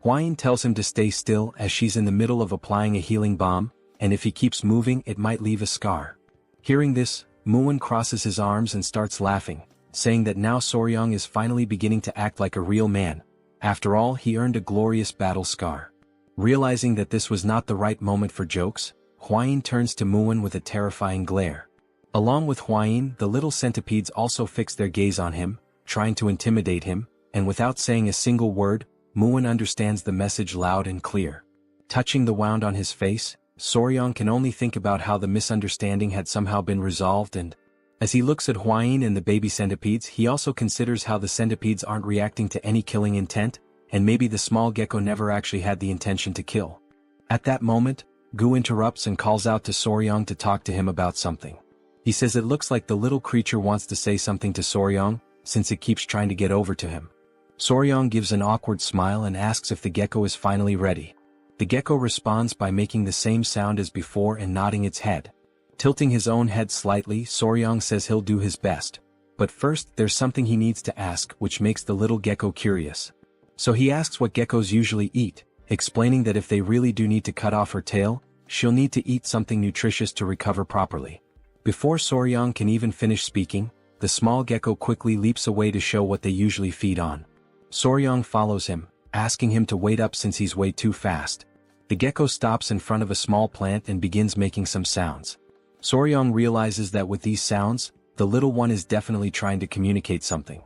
Hwayin tells him to stay still as she's in the middle of applying a healing balm, and if he keeps moving it might leave a scar. Hearing this, Murim crosses his arms and starts laughing, saying that now Soryang is finally beginning to act like a real man. After all, he earned a glorious battle scar. Realizing that this was not the right moment for jokes, Hwayin turns to Muin with a terrifying glare. Along with Hwayin, the little centipedes also fix their gaze on him, trying to intimidate him, and without saying a single word, Muin understands the message loud and clear. Touching the wound on his face, Soryang can only think about how the misunderstanding had somehow been resolved, and as he looks at Hwayin and the baby centipedes, he also considers how the centipedes aren't reacting to any killing intent, and maybe the small gecko never actually had the intention to kill. At that moment, Gu interrupts and calls out to Soryang to talk to him about something. He says it looks like the little creature wants to say something to Soryang, since it keeps trying to get over to him. Soryang gives an awkward smile and asks if the gecko is finally ready. The gecko responds by making the same sound as before and nodding its head. Tilting his own head slightly, Soryang says he'll do his best. But first, there's something he needs to ask, which makes the little gecko curious. So he asks what geckos usually eat, explaining that if they really do need to cut off her tail, she'll need to eat something nutritious to recover properly. Before Soryang can even finish speaking, the small gecko quickly leaps away to show what they usually feed on. Soryang follows him, asking him to wait up since he's way too fast. The gecko stops in front of a small plant and begins making some sounds. Soryang realizes that with these sounds, the little one is definitely trying to communicate something.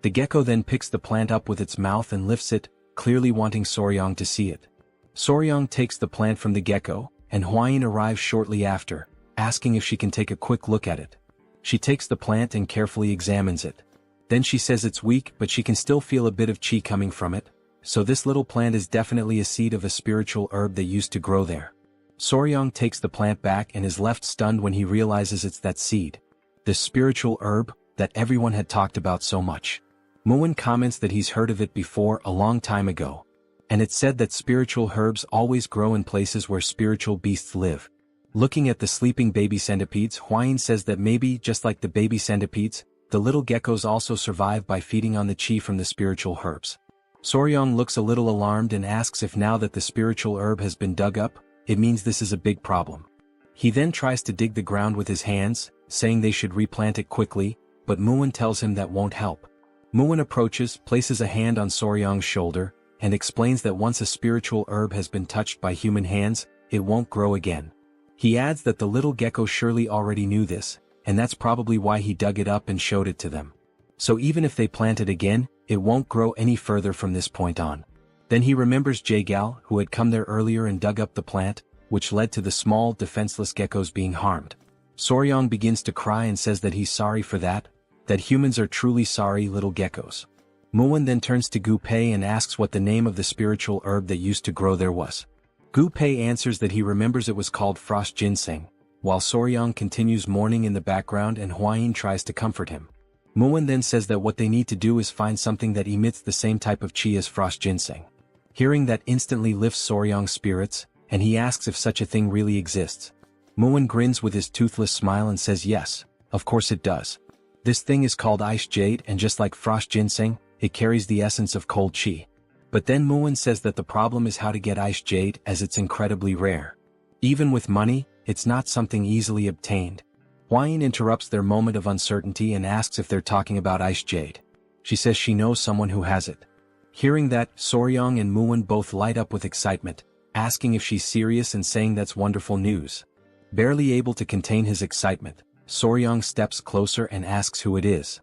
The gecko then picks the plant up with its mouth and lifts it, clearly wanting Soryang to see it. Soryang takes the plant from the gecko, and Hwayin arrives shortly after, asking if she can take a quick look at it. She takes the plant and carefully examines it. Then she says it's weak, but she can still feel a bit of chi coming from it, so this little plant is definitely a seed of a spiritual herb that used to grow there. Soryang takes the plant back and is left stunned when he realizes it's that seed. This spiritual herb that everyone had talked about so much. Muin comments that he's heard of it before a long time ago. And it's said that spiritual herbs always grow in places where spiritual beasts live. Looking at the sleeping baby centipedes, Hwayin says that maybe, just like the baby centipedes, the little geckos also survive by feeding on the chi from the spiritual herbs. Soryang looks a little alarmed and asks if now that the spiritual herb has been dug up, it means this is a big problem. He then tries to dig the ground with his hands, saying they should replant it quickly, but Muin tells him that won't help. Muin approaches, places a hand on Soryang's shoulder, and explains that once a spiritual herb has been touched by human hands, it won't grow again. He adds that the little gecko surely already knew this, and that's probably why he dug it up and showed it to them. So even if they plant it again, it won't grow any further from this point on. Then he remembers Jagal, who had come there earlier and dug up the plant, which led to the small, defenseless geckos being harmed. Soryang begins to cry and says that he's sorry for that humans are truly sorry little geckos. Muin then turns to Gu Pei and asks what the name of the spiritual herb that used to grow there was. Gu Pei answers that he remembers it was called frost ginseng, while Soryang continues mourning in the background and Hwayin tries to comfort him. Muin then says that what they need to do is find something that emits the same type of chi as frost ginseng. Hearing that instantly lifts Soryang's spirits, and he asks if such a thing really exists. Muin grins with his toothless smile and says yes, of course it does. This thing is called ice jade, and just like frost ginseng, it carries the essence of cold chi. But then Muin says that the problem is how to get ice jade, as it's incredibly rare. Even with money, it's not something easily obtained. Hwayin interrupts their moment of uncertainty and asks if they're talking about ice jade. She says she knows someone who has it. Hearing that, Soryang and Muin both light up with excitement, asking if she's serious and saying that's wonderful news. Barely able to contain his excitement, Soryang steps closer and asks who it is.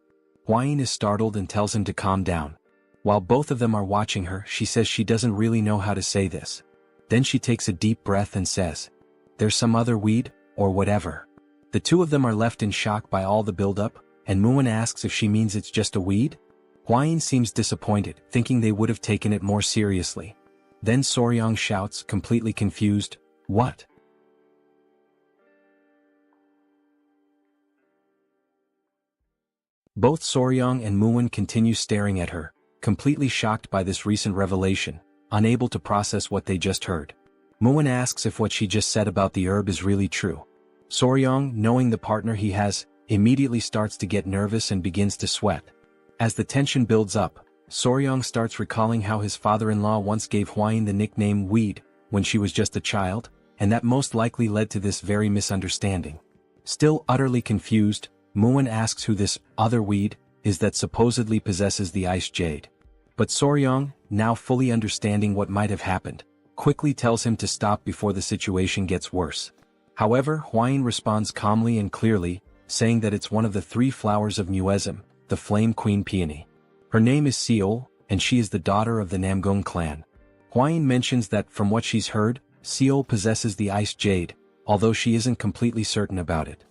Hwayin is startled and tells him to calm down. While both of them are watching her, she says she doesn't really know how to say this. Then she takes a deep breath and says, "There's some other weed, or whatever." The two of them are left in shock by all the buildup, and Muin asks if she means it's just a weed. Hwayin seems disappointed, thinking they would have taken it more seriously. Then Soryang shouts, completely confused, "What?" Both Soryang and Muin continue staring at her, completely shocked by this recent revelation, unable to process what they just heard. Muin asks if what she just said about the herb is really true. Soryang, knowing the partner he has, immediately starts to get nervous and begins to sweat. As the tension builds up, Soryang starts recalling how his father-in-law once gave Hwayin the nickname Weed when she was just a child, and that most likely led to this very misunderstanding. Still utterly confused, Muin asks who this other weed is that supposedly possesses the ice jade. But Soryong, now fully understanding what might have happened, quickly tells him to stop before the situation gets worse. However, Hwayin responds calmly and clearly, saying that it's one of the 3 flowers of Muism, the Flame Queen Peony. Her name is Seol, and she is the daughter of the Namgung clan. Hwayin mentions that from what she's heard, Seol possesses the ice jade, although she isn't completely certain about it.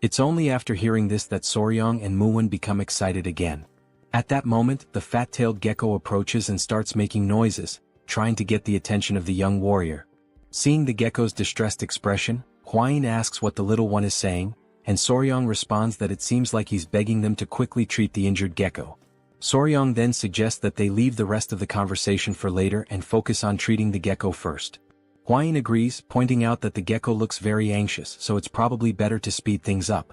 It's only after hearing this that Soryong and Muwon become excited again. At that moment, the fat-tailed gecko approaches and starts making noises, trying to get the attention of the young warrior. Seeing the gecko's distressed expression, Hwayin asks what the little one is saying, and Soryong responds that it seems like he's begging them to quickly treat the injured gecko. Soryong then suggests that they leave the rest of the conversation for later and focus on treating the gecko first. Hwayin agrees, pointing out that the gecko looks very anxious, so it's probably better to speed things up.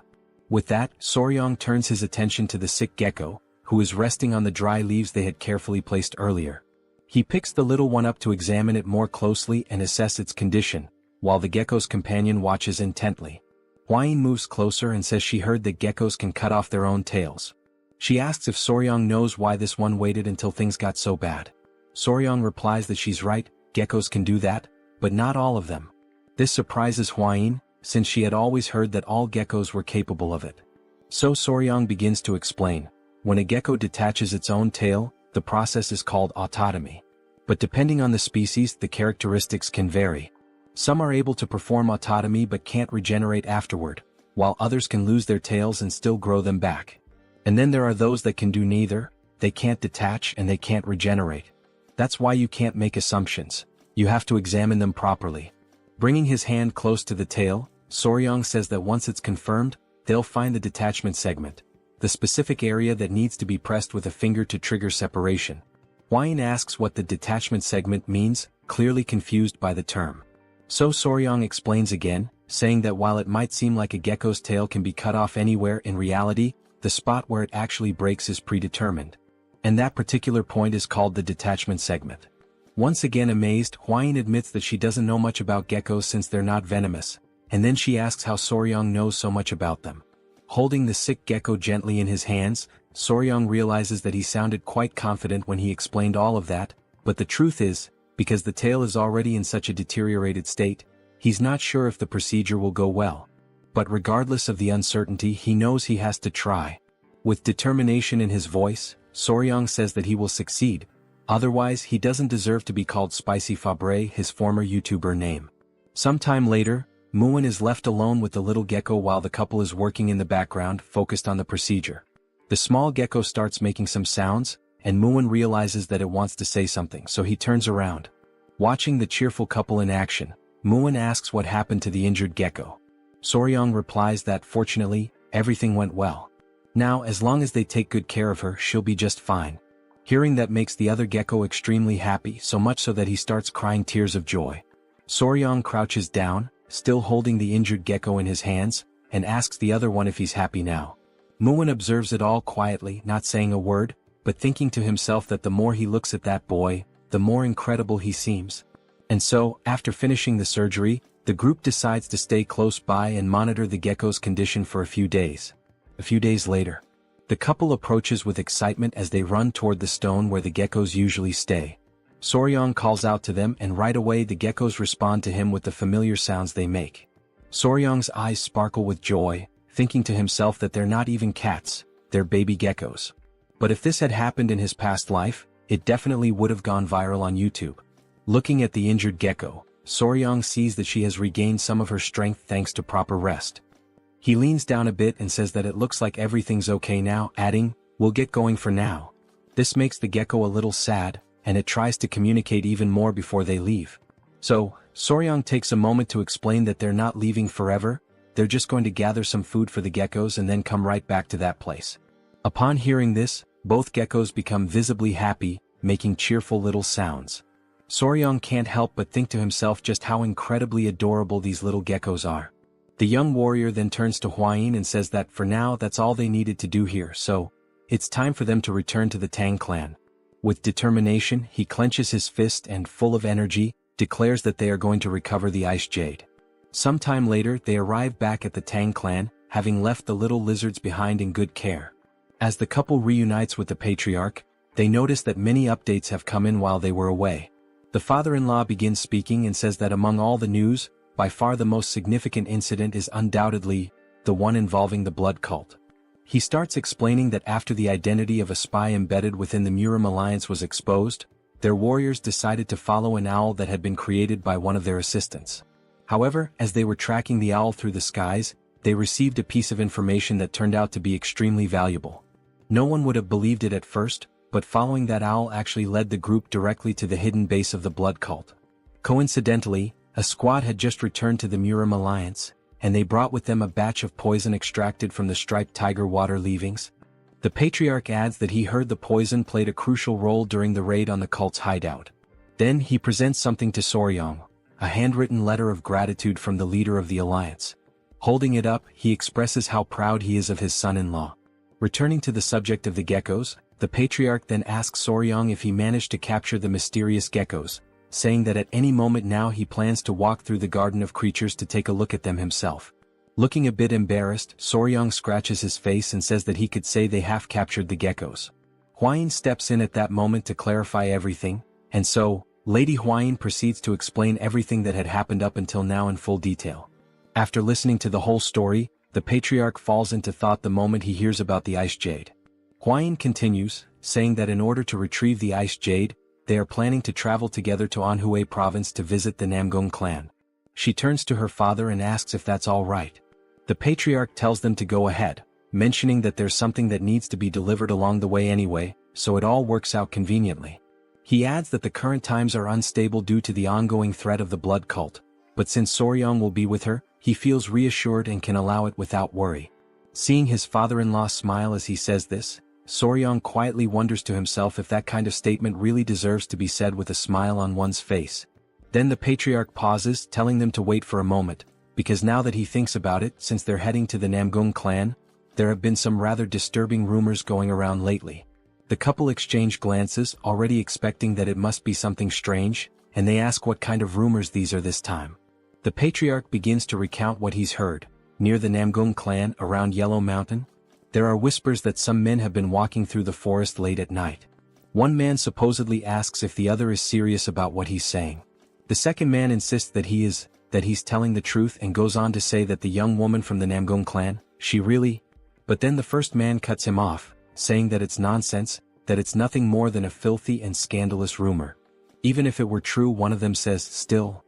With that, Soryong turns his attention to the sick gecko, who is resting on the dry leaves they had carefully placed earlier. He picks the little one up to examine it more closely and assess its condition, while the gecko's companion watches intently. Hwayin moves closer and says she heard that geckos can cut off their own tails. She asks if Soryong knows why this one waited until things got so bad. Soryong replies that she's right, geckos can do that, but not all of them. This surprises Hwayin, since she had always heard that all geckos were capable of it. So Soryong begins to explain. When a gecko detaches its own tail, the process is called autotomy. But depending on the species, the characteristics can vary. Some are able to perform autotomy but can't regenerate afterward, while others can lose their tails and still grow them back. And then there are those that can do neither, they can't detach and they can't regenerate. That's why you can't make assumptions. You have to examine them properly. Bringing his hand close to the tail, Soryong says that once it's confirmed, they'll find the detachment segment, the specific area that needs to be pressed with a finger to trigger separation. Hwayin asks what the detachment segment means, clearly confused by the term. So Soryong explains again, saying that while it might seem like a gecko's tail can be cut off anywhere, in reality, the spot where it actually breaks is predetermined. And that particular point is called the detachment segment. Once again amazed, Hwayin admits that she doesn't know much about geckos since they're not venomous, and then she asks how Soryong knows so much about them. Holding the sick gecko gently in his hands, Soryong realizes that he sounded quite confident when he explained all of that, but the truth is, because the tail is already in such a deteriorated state, he's not sure if the procedure will go well. But regardless of the uncertainty, he knows he has to try. With determination in his voice, Soryong says that he will succeed. Otherwise, he doesn't deserve to be called Spicy Fabre, his former YouTuber name. Sometime later, Muwon is left alone with the little gecko while the couple is working in the background, focused on the procedure. The small gecko starts making some sounds, and Muwon realizes that it wants to say something, so he turns around. Watching the cheerful couple in action, Muwon asks what happened to the injured gecko. Soryong replies that fortunately, everything went well. Now, as long as they take good care of her, she'll be just fine. Hearing that makes the other gecko extremely happy, so much so that he starts crying tears of joy. Soryong crouches down, still holding the injured gecko in his hands, and asks the other one if he's happy now. Muwon observes it all quietly, not saying a word, but thinking to himself that the more he looks at that boy, the more incredible he seems. And so, after finishing the surgery, the group decides to stay close by and monitor the gecko's condition for a few days. A few days later, the couple approaches with excitement as they run toward the stone where the geckos usually stay. Soryong calls out to them, and right away the geckos respond to him with the familiar sounds they make. Soryong's eyes sparkle with joy, thinking to himself that they're not even cats, they're baby geckos. But if this had happened in his past life, it definitely would have gone viral on YouTube. Looking at the injured gecko, Soryong sees that she has regained some of her strength thanks to proper rest. He leans down a bit and says that it looks like everything's okay now, adding, "We'll get going for now." This makes the gecko a little sad, and it tries to communicate even more before they leave. So, Soryong takes a moment to explain that they're not leaving forever, they're just going to gather some food for the geckos and then come right back to that place. Upon hearing this, both geckos become visibly happy, making cheerful little sounds. Soryong can't help but think to himself just how incredibly adorable these little geckos are. The young warrior then turns to Hwayin and says that for now that's all they needed to do here, so it's time for them to return to the Tang clan. With determination, he clenches his fist and, full of energy, declares that they are going to recover the ice jade. Sometime later they arrive back at the Tang clan, having left the little lizards behind in good care. As the couple reunites with the patriarch, they notice that many updates have come in while they were away. The father-in-law begins speaking and says that among all the news, by far the most significant incident is undoubtedly the one involving the blood cult. He starts explaining that after the identity of a spy embedded within the Murim alliance was exposed, their warriors decided to follow an owl that had been created by one of their assistants. However, as they were tracking the owl through the skies, they received a piece of information that turned out to be extremely valuable. No one would have believed it at first, but following that owl actually led the group directly to the hidden base of the blood cult. Coincidentally, a squad had just returned to the Murim alliance, and they brought with them a batch of poison extracted from the striped tiger water leavings. The patriarch adds that he heard the poison played a crucial role during the raid on the cult's hideout. Then he presents something to Soryong, a handwritten letter of gratitude from the leader of the alliance. Holding it up, he expresses how proud he is of his son-in-law. Returning to the subject of the geckos, the patriarch then asks Soryong if he managed to capture the mysterious geckos, saying that at any moment now he plans to walk through the garden of creatures to take a look at them himself. Looking a bit embarrassed, Soryong scratches his face and says that he could say they half-captured the geckos. Hwayin steps in at that moment to clarify everything, and so, Lady Hwayin proceeds to explain everything that had happened up until now in full detail. After listening to the whole story, the patriarch falls into thought the moment he hears about the ice jade. Hwayin continues, saying that in order to retrieve the ice jade, they are planning to travel together to Anhui province to visit the Namgung clan. She turns to her father and asks if that's all right. The patriarch tells them to go ahead, mentioning that there's something that needs to be delivered along the way anyway, so it all works out conveniently. He adds that the current times are unstable due to the ongoing threat of the blood cult, but since Soryong will be with her, he feels reassured and can allow it without worry. Seeing his father-in-law smile as he says this, Soryong quietly wonders to himself if that kind of statement really deserves to be said with a smile on one's face. Then the patriarch pauses, telling them to wait for a moment, because now that he thinks about it, since they're heading to the Namgung clan, there have been some rather disturbing rumors going around lately. The couple exchange glances, already expecting that it must be something strange, and they ask what kind of rumors these are this time. The patriarch begins to recount what he's heard. Near the Namgung clan, around Yellow Mountain, there are whispers that some men have been walking through the forest late at night. One man supposedly asks if the other is serious about what he's saying. The second man insists that he's telling the truth and goes on to say that the young woman from the Namgung clan, she really... But then the first man cuts him off, saying that it's nonsense, that it's nothing more than a filthy and scandalous rumor. Even if it were true, one of them says, still.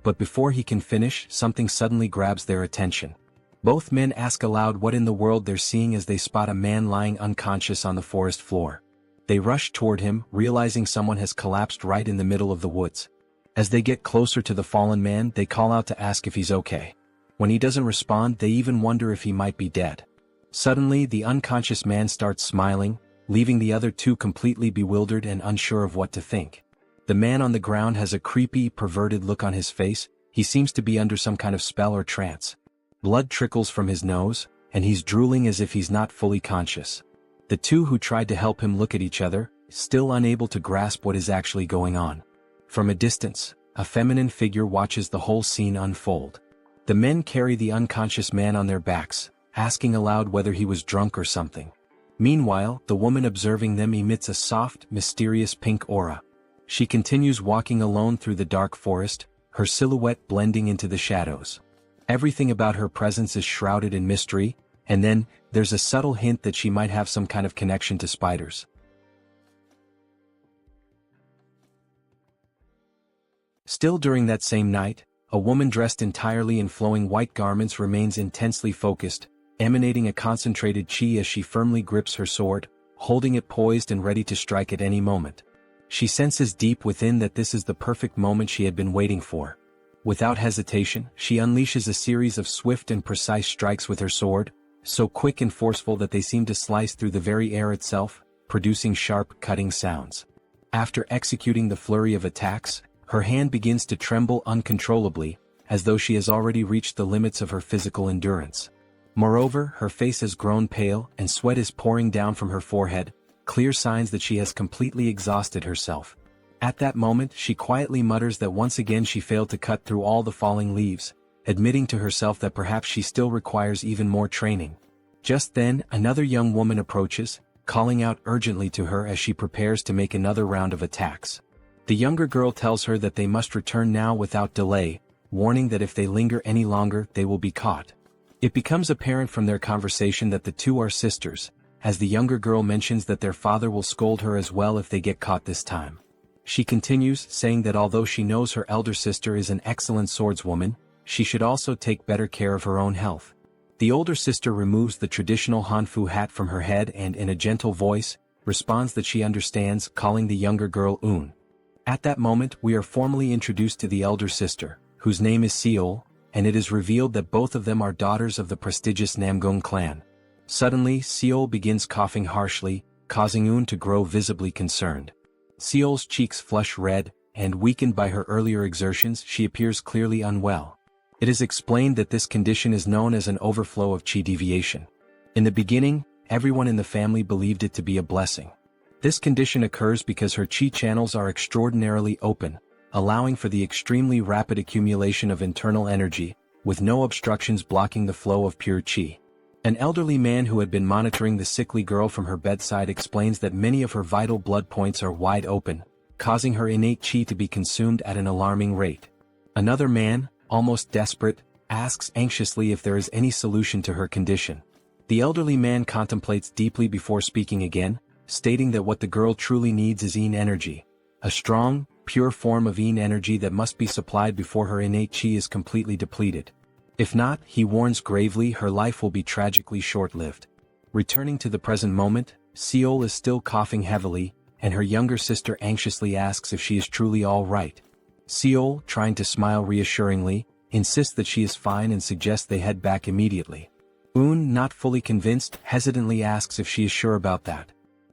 But before he can finish, something suddenly grabs their attention. Both men ask aloud what in the world they're seeing as they spot a man lying unconscious on the forest floor. They rush toward him, realizing someone has collapsed right in the middle of the woods. As they get closer to the fallen man, they call out to ask if he's okay. When he doesn't respond, they even wonder if he might be dead. Suddenly, the unconscious man starts smiling, leaving the other two completely bewildered and unsure of what to think. The man on the ground has a creepy, perverted look on his face. He seems to be under some kind of spell or trance. Blood trickles from his nose, and he's drooling as if he's not fully conscious. The two who tried to help him look at each other, still unable to grasp what is actually going on. From a distance, a feminine figure watches the whole scene unfold. The men carry the unconscious man on their backs, asking aloud whether he was drunk or something. Meanwhile, the woman observing them emits a soft, mysterious pink aura. She continues walking alone through the dark forest, her silhouette blending into the shadows. Everything about her presence is shrouded in mystery, and then, there's a subtle hint that she might have some kind of connection to spiders. Still during that same night, a woman dressed entirely in flowing white garments remains intensely focused, emanating a concentrated chi as she firmly grips her sword, holding it poised and ready to strike at any moment. She senses deep within that this is the perfect moment she had been waiting for. Without hesitation, she unleashes a series of swift and precise strikes with her sword, so quick and forceful that they seem to slice through the very air itself, producing sharp, cutting sounds. After executing the flurry of attacks, her hand begins to tremble uncontrollably, as though she has already reached the limits of her physical endurance. Moreover, her face has grown pale, and sweat is pouring down from her forehead, clear signs that she has completely exhausted herself. At that moment, she quietly mutters that once again she failed to cut through all the falling leaves, admitting to herself that perhaps she still requires even more training. Just then, another young woman approaches, calling out urgently to her as she prepares to make another round of attacks. The younger girl tells her that they must return now without delay, warning that if they linger any longer they will be caught. It becomes apparent from their conversation that the two are sisters, as the younger girl mentions that their father will scold her as well if they get caught this time. She continues, saying that although she knows her elder sister is an excellent swordswoman, she should also take better care of her own health. The older sister removes the traditional Hanfu hat from her head and in a gentle voice, responds that she understands, calling the younger girl Un. At that moment we are formally introduced to the elder sister, whose name is Seol, and it is revealed that both of them are daughters of the prestigious Namgung clan. Suddenly, Seol begins coughing harshly, causing Un to grow visibly concerned. Seol's cheeks flush red, and weakened by her earlier exertions, she appears clearly unwell. It is explained that this condition is known as an overflow of qi deviation. In the beginning, everyone in the family believed it to be a blessing. This condition occurs because her qi channels are extraordinarily open, allowing for the extremely rapid accumulation of internal energy, with no obstructions blocking the flow of pure qi. An elderly man who had been monitoring the sickly girl from her bedside explains that many of her vital blood points are wide open, causing her innate qi to be consumed at an alarming rate. Another man, almost desperate, asks anxiously if there is any solution to her condition. The elderly man contemplates deeply before speaking again, stating that what the girl truly needs is yin energy, a strong, pure form of yin energy that must be supplied before her innate qi is completely depleted. If not, he warns gravely, her life will be tragically short-lived. Returning to the present moment, Seol is still coughing heavily, and her younger sister anxiously asks if she is truly all right. Seol, trying to smile reassuringly, insists that she is fine and suggests they head back immediately. Un, not fully convinced, hesitantly asks if she is sure about that.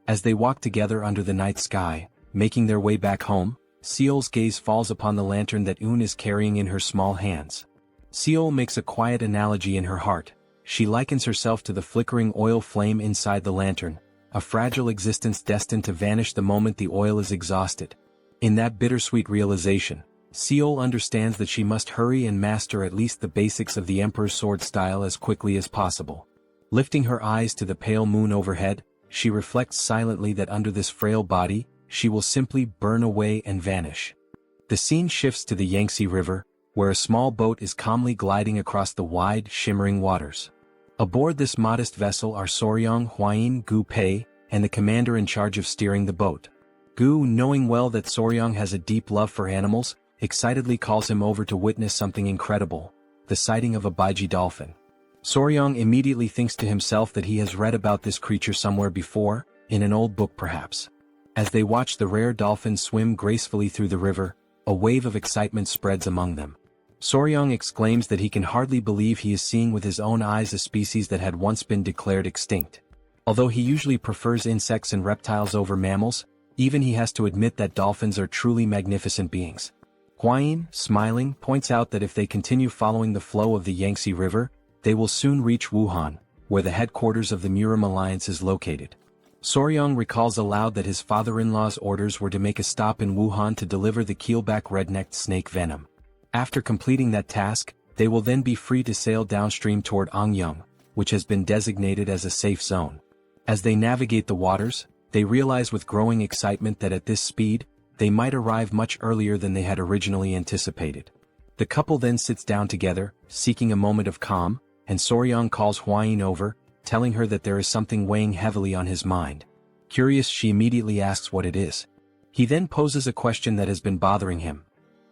As they walk together under the night sky, making their way back home, Seol's gaze falls upon the lantern that Un is carrying in her small hands. Seol makes a quiet analogy in her heart. She likens herself to the flickering oil flame inside the lantern, a fragile existence destined to vanish the moment the oil is exhausted. In that bittersweet realization, Seol understands that she must hurry and master at least the basics of the Emperor's sword style as quickly as possible. Lifting her eyes to the pale moon overhead, she reflects silently that under this frail body, she will simply burn away and vanish. The scene shifts to the Yangtze River, where a small boat is calmly gliding across the wide, shimmering waters. Aboard this modest vessel are Soryong, Huayin, Gu Pei, and the commander in charge of steering the boat. Gu, knowing well that Soryong has a deep love for animals, excitedly calls him over to witness something incredible, the sighting of a baiji dolphin. Soryong immediately thinks to himself that he has read about this creature somewhere before, in an old book perhaps. As they watch the rare dolphin swim gracefully through the river, a wave of excitement spreads among them. Soryong exclaims that he can hardly believe he is seeing with his own eyes a species that had once been declared extinct. Although he usually prefers insects and reptiles over mammals, even he has to admit that dolphins are truly magnificent beings. Huayin, smiling, points out that if they continue following the flow of the Yangtze River, they will soon reach Wuhan, where the headquarters of the Murim alliance is located. Soryong recalls aloud that his father-in-law's orders were to make a stop in Wuhan to deliver the keelback red-necked snake venom. After completing that task, they will then be free to sail downstream toward Angyang, which has been designated as a safe zone. As they navigate the waters, they realize with growing excitement that at this speed, they might arrive much earlier than they had originally anticipated. The couple then sits down together, seeking a moment of calm, and Soryong calls Huayin over, telling her that there is something weighing heavily on his mind. Curious, she immediately asks what it is. He then poses a question that has been bothering him.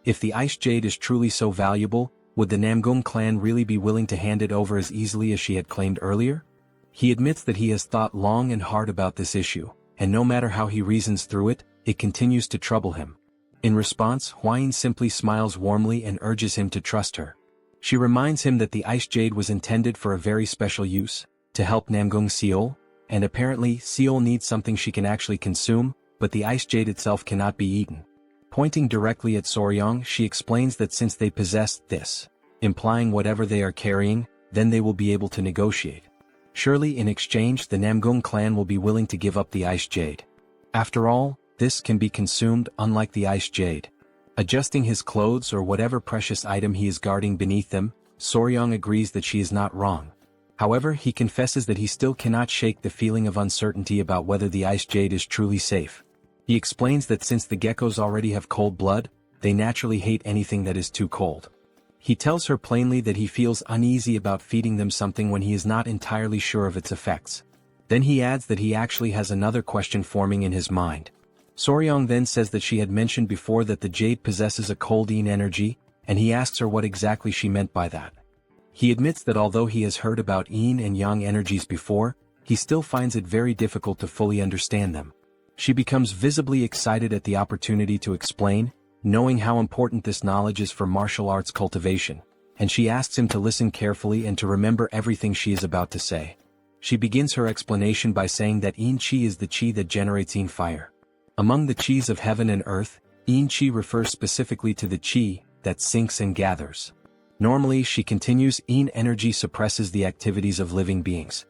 If the ice jade is truly so valuable, would the Namgung clan really be willing to hand it over as easily as she had claimed earlier? He admits that he has thought long and hard about this issue, and no matter how he reasons through it, it continues to trouble him. In response, Huayin simply smiles warmly and urges him to trust her. She reminds him that the ice jade was intended for a very special use, to help Namgung Seol, and apparently Seol needs something she can actually consume, but the ice jade itself cannot be eaten. Pointing directly at Soryong, she explains that since they possess this, implying whatever they are carrying, then they will be able to negotiate. Surely in exchange the Namgung clan will be willing to give up the ice jade. After all, this can be consumed unlike the ice jade. Adjusting his clothes or whatever precious item he is guarding beneath them, Soryong agrees that she is not wrong. However, he confesses that he still cannot shake the feeling of uncertainty about whether the ice jade is truly safe. He explains that since the geckos already have cold blood, they naturally hate anything that is too cold. He tells her plainly that he feels uneasy about feeding them something when he is not entirely sure of its effects. Then he adds that he actually has another question forming in his mind. Soryong then says that she had mentioned before that the jade possesses a cold yin energy, and he asks her what exactly she meant by that. He admits that although he has heard about yin and yang energies before, he still finds it very difficult to fully understand them. She becomes visibly excited at the opportunity to explain, knowing how important this knowledge is for martial arts cultivation, and she asks him to listen carefully and to remember everything she is about to say. She begins her explanation by saying that yin qi is the qi that generates yin fire. Among the qis of heaven and earth, yin qi refers specifically to the qi that sinks and gathers. Normally, she continues, yin energy suppresses the activities of living beings.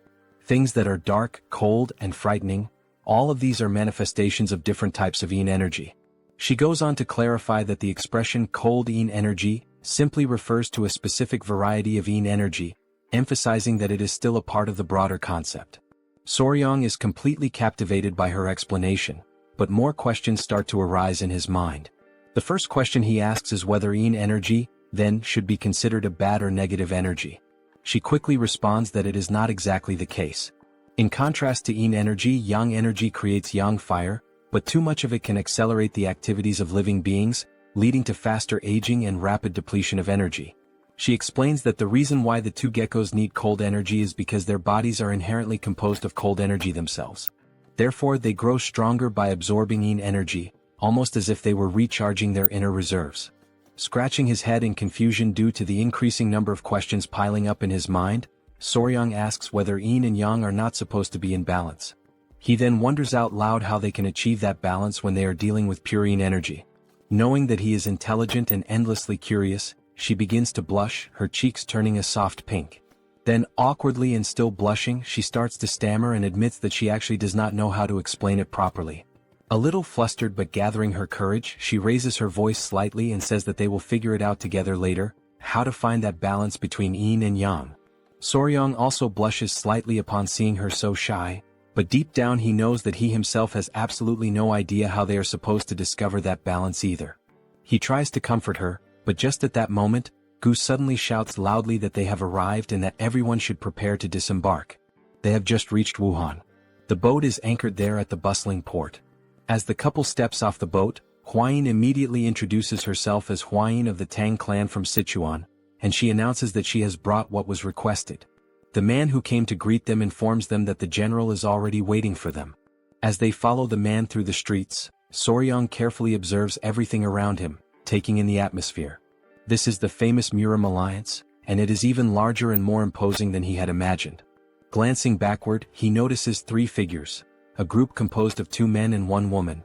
Things that are dark, cold, and frightening, all of these are manifestations of different types of yin energy. She goes on to clarify that the expression cold yin energy simply refers to a specific variety of yin energy, emphasizing that it is still a part of the broader concept. Soryong is completely captivated by her explanation, but more questions start to arise in his mind. The first question he asks is whether yin energy, then, should be considered a bad or negative energy. She quickly responds that it is not exactly the case. In contrast to yin energy, yang energy creates yang fire, but too much of it can accelerate the activities of living beings, leading to faster aging and rapid depletion of energy. She explains that the reason why the two geckos need cold energy is because their bodies are inherently composed of cold energy themselves. Therefore, they grow stronger by absorbing yin energy, almost as if they were recharging their inner reserves. Scratching his head in confusion due to the increasing number of questions piling up in his mind, Soryong asks whether yin and yang are not supposed to be in balance. He then wonders out loud how they can achieve that balance when they are dealing with pure yin energy. Knowing that he is intelligent and endlessly curious, she begins to blush, her cheeks turning a soft pink. Then, awkwardly and still blushing, she starts to stammer and admits that she actually does not know how to explain it properly. A little flustered but gathering her courage, she raises her voice slightly and says that they will figure it out together later, how to find that balance between yin and yang. Soryong also blushes slightly upon seeing her so shy, but deep down he knows that he himself has absolutely no idea how they are supposed to discover that balance either. He tries to comfort her, but just at that moment, Gu suddenly shouts loudly that they have arrived and that everyone should prepare to disembark. They have just reached Wuhan. The boat is anchored there at the bustling port. As the couple steps off the boat, Huayin immediately introduces herself as Huayin of the Tang Clan from Sichuan, and she announces that she has brought what was requested. The man who came to greet them informs them that the general is already waiting for them. As they follow the man through the streets, Soryong carefully observes everything around him, taking in the atmosphere. This is the famous Murim alliance, and it is even larger and more imposing than he had imagined. Glancing backward, he notices three figures, a group composed of two men and one woman.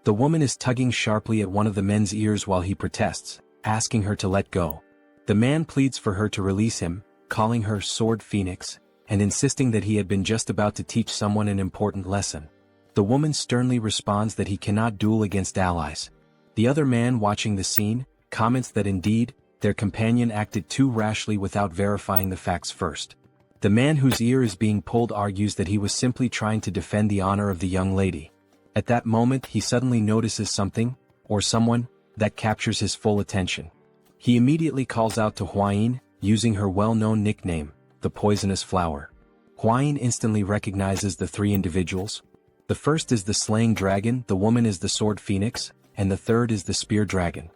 The woman is tugging sharply at one of the men's ears while he protests, asking her to let go. The man pleads for her to release him, calling her Sword Phoenix, and insisting that he had been just about to teach someone an important lesson. The woman sternly responds that he cannot duel against allies. The other man watching the scene, comments that indeed, their companion acted too rashly without verifying the facts first. The man whose ear is being pulled argues that he was simply trying to defend the honor of the young lady. At that moment he suddenly notices something, or someone, that captures his full attention. He immediately calls out to Huayin, using her well-known nickname, the Poisonous Flower. Huayin instantly recognizes the three individuals. The first is the Slaying Dragon, the woman is the Sword Phoenix, and the third is the Spear Dragon.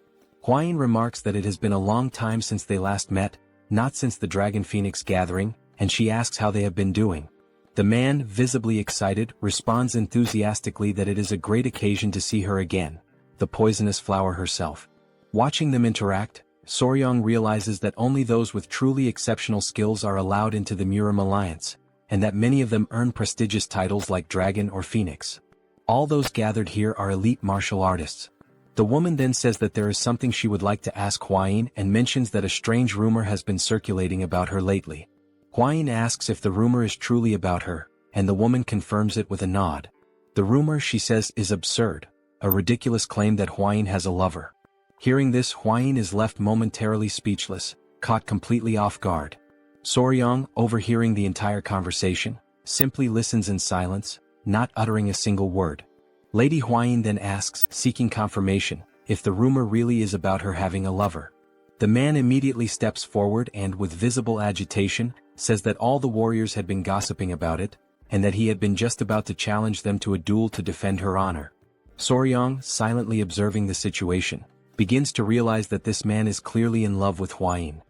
Huayin remarks that it has been a long time since they last met, not since the Dragon Phoenix gathering, and she asks how they have been doing. The man, visibly excited, responds enthusiastically that it is a great occasion to see her again, the Poisonous Flower herself. Watching them interact, Soryong realizes that only those with truly exceptional skills are allowed into the Murim Alliance, and that many of them earn prestigious titles like Dragon or Phoenix. All those gathered here are elite martial artists. The woman then says that there is something she would like to ask Huayin and mentions that a strange rumor has been circulating about her lately. Huayin asks if the rumor is truly about her, and the woman confirms it with a nod. The rumor, she says, is absurd, a ridiculous claim that Huayin has a lover. Hearing this, Huayin is left momentarily speechless, caught completely off guard. Soryang, overhearing the entire conversation, simply listens in silence, not uttering a single word. Lady Huayin then asks, seeking confirmation, if the rumor really is about her having a lover. The man immediately steps forward and, with visible agitation, says that all the warriors had been gossiping about it, and that he had been just about to challenge them to a duel to defend her honor. Soryang, silently observing the situation, begins to realize that this man is clearly in love with Huayin.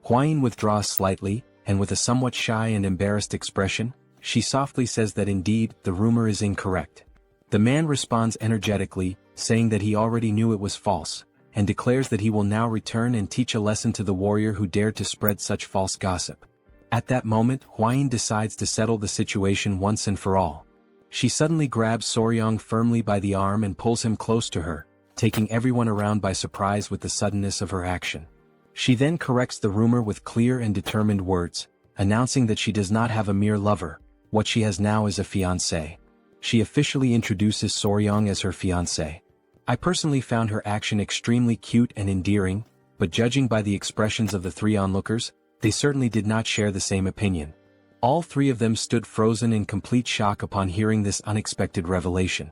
Huayin withdraws slightly, and with a somewhat shy and embarrassed expression, she softly says that indeed, the rumor is incorrect. The man responds energetically, saying that he already knew it was false, and declares that he will now return and teach a lesson to the warrior who dared to spread such false gossip. At that moment, Huayin decides to settle the situation once and for all. She suddenly grabs Soryang firmly by the arm and pulls him close to her, taking everyone around by surprise with the suddenness of her action. She then corrects the rumor with clear and determined words, announcing that she does not have a mere lover, what she has now is a fiancé. She officially introduces Soryang as her fiancé. I personally found her action extremely cute and endearing, but judging by the expressions of the three onlookers, they certainly did not share the same opinion. All three of them stood frozen in complete shock upon hearing this unexpected revelation.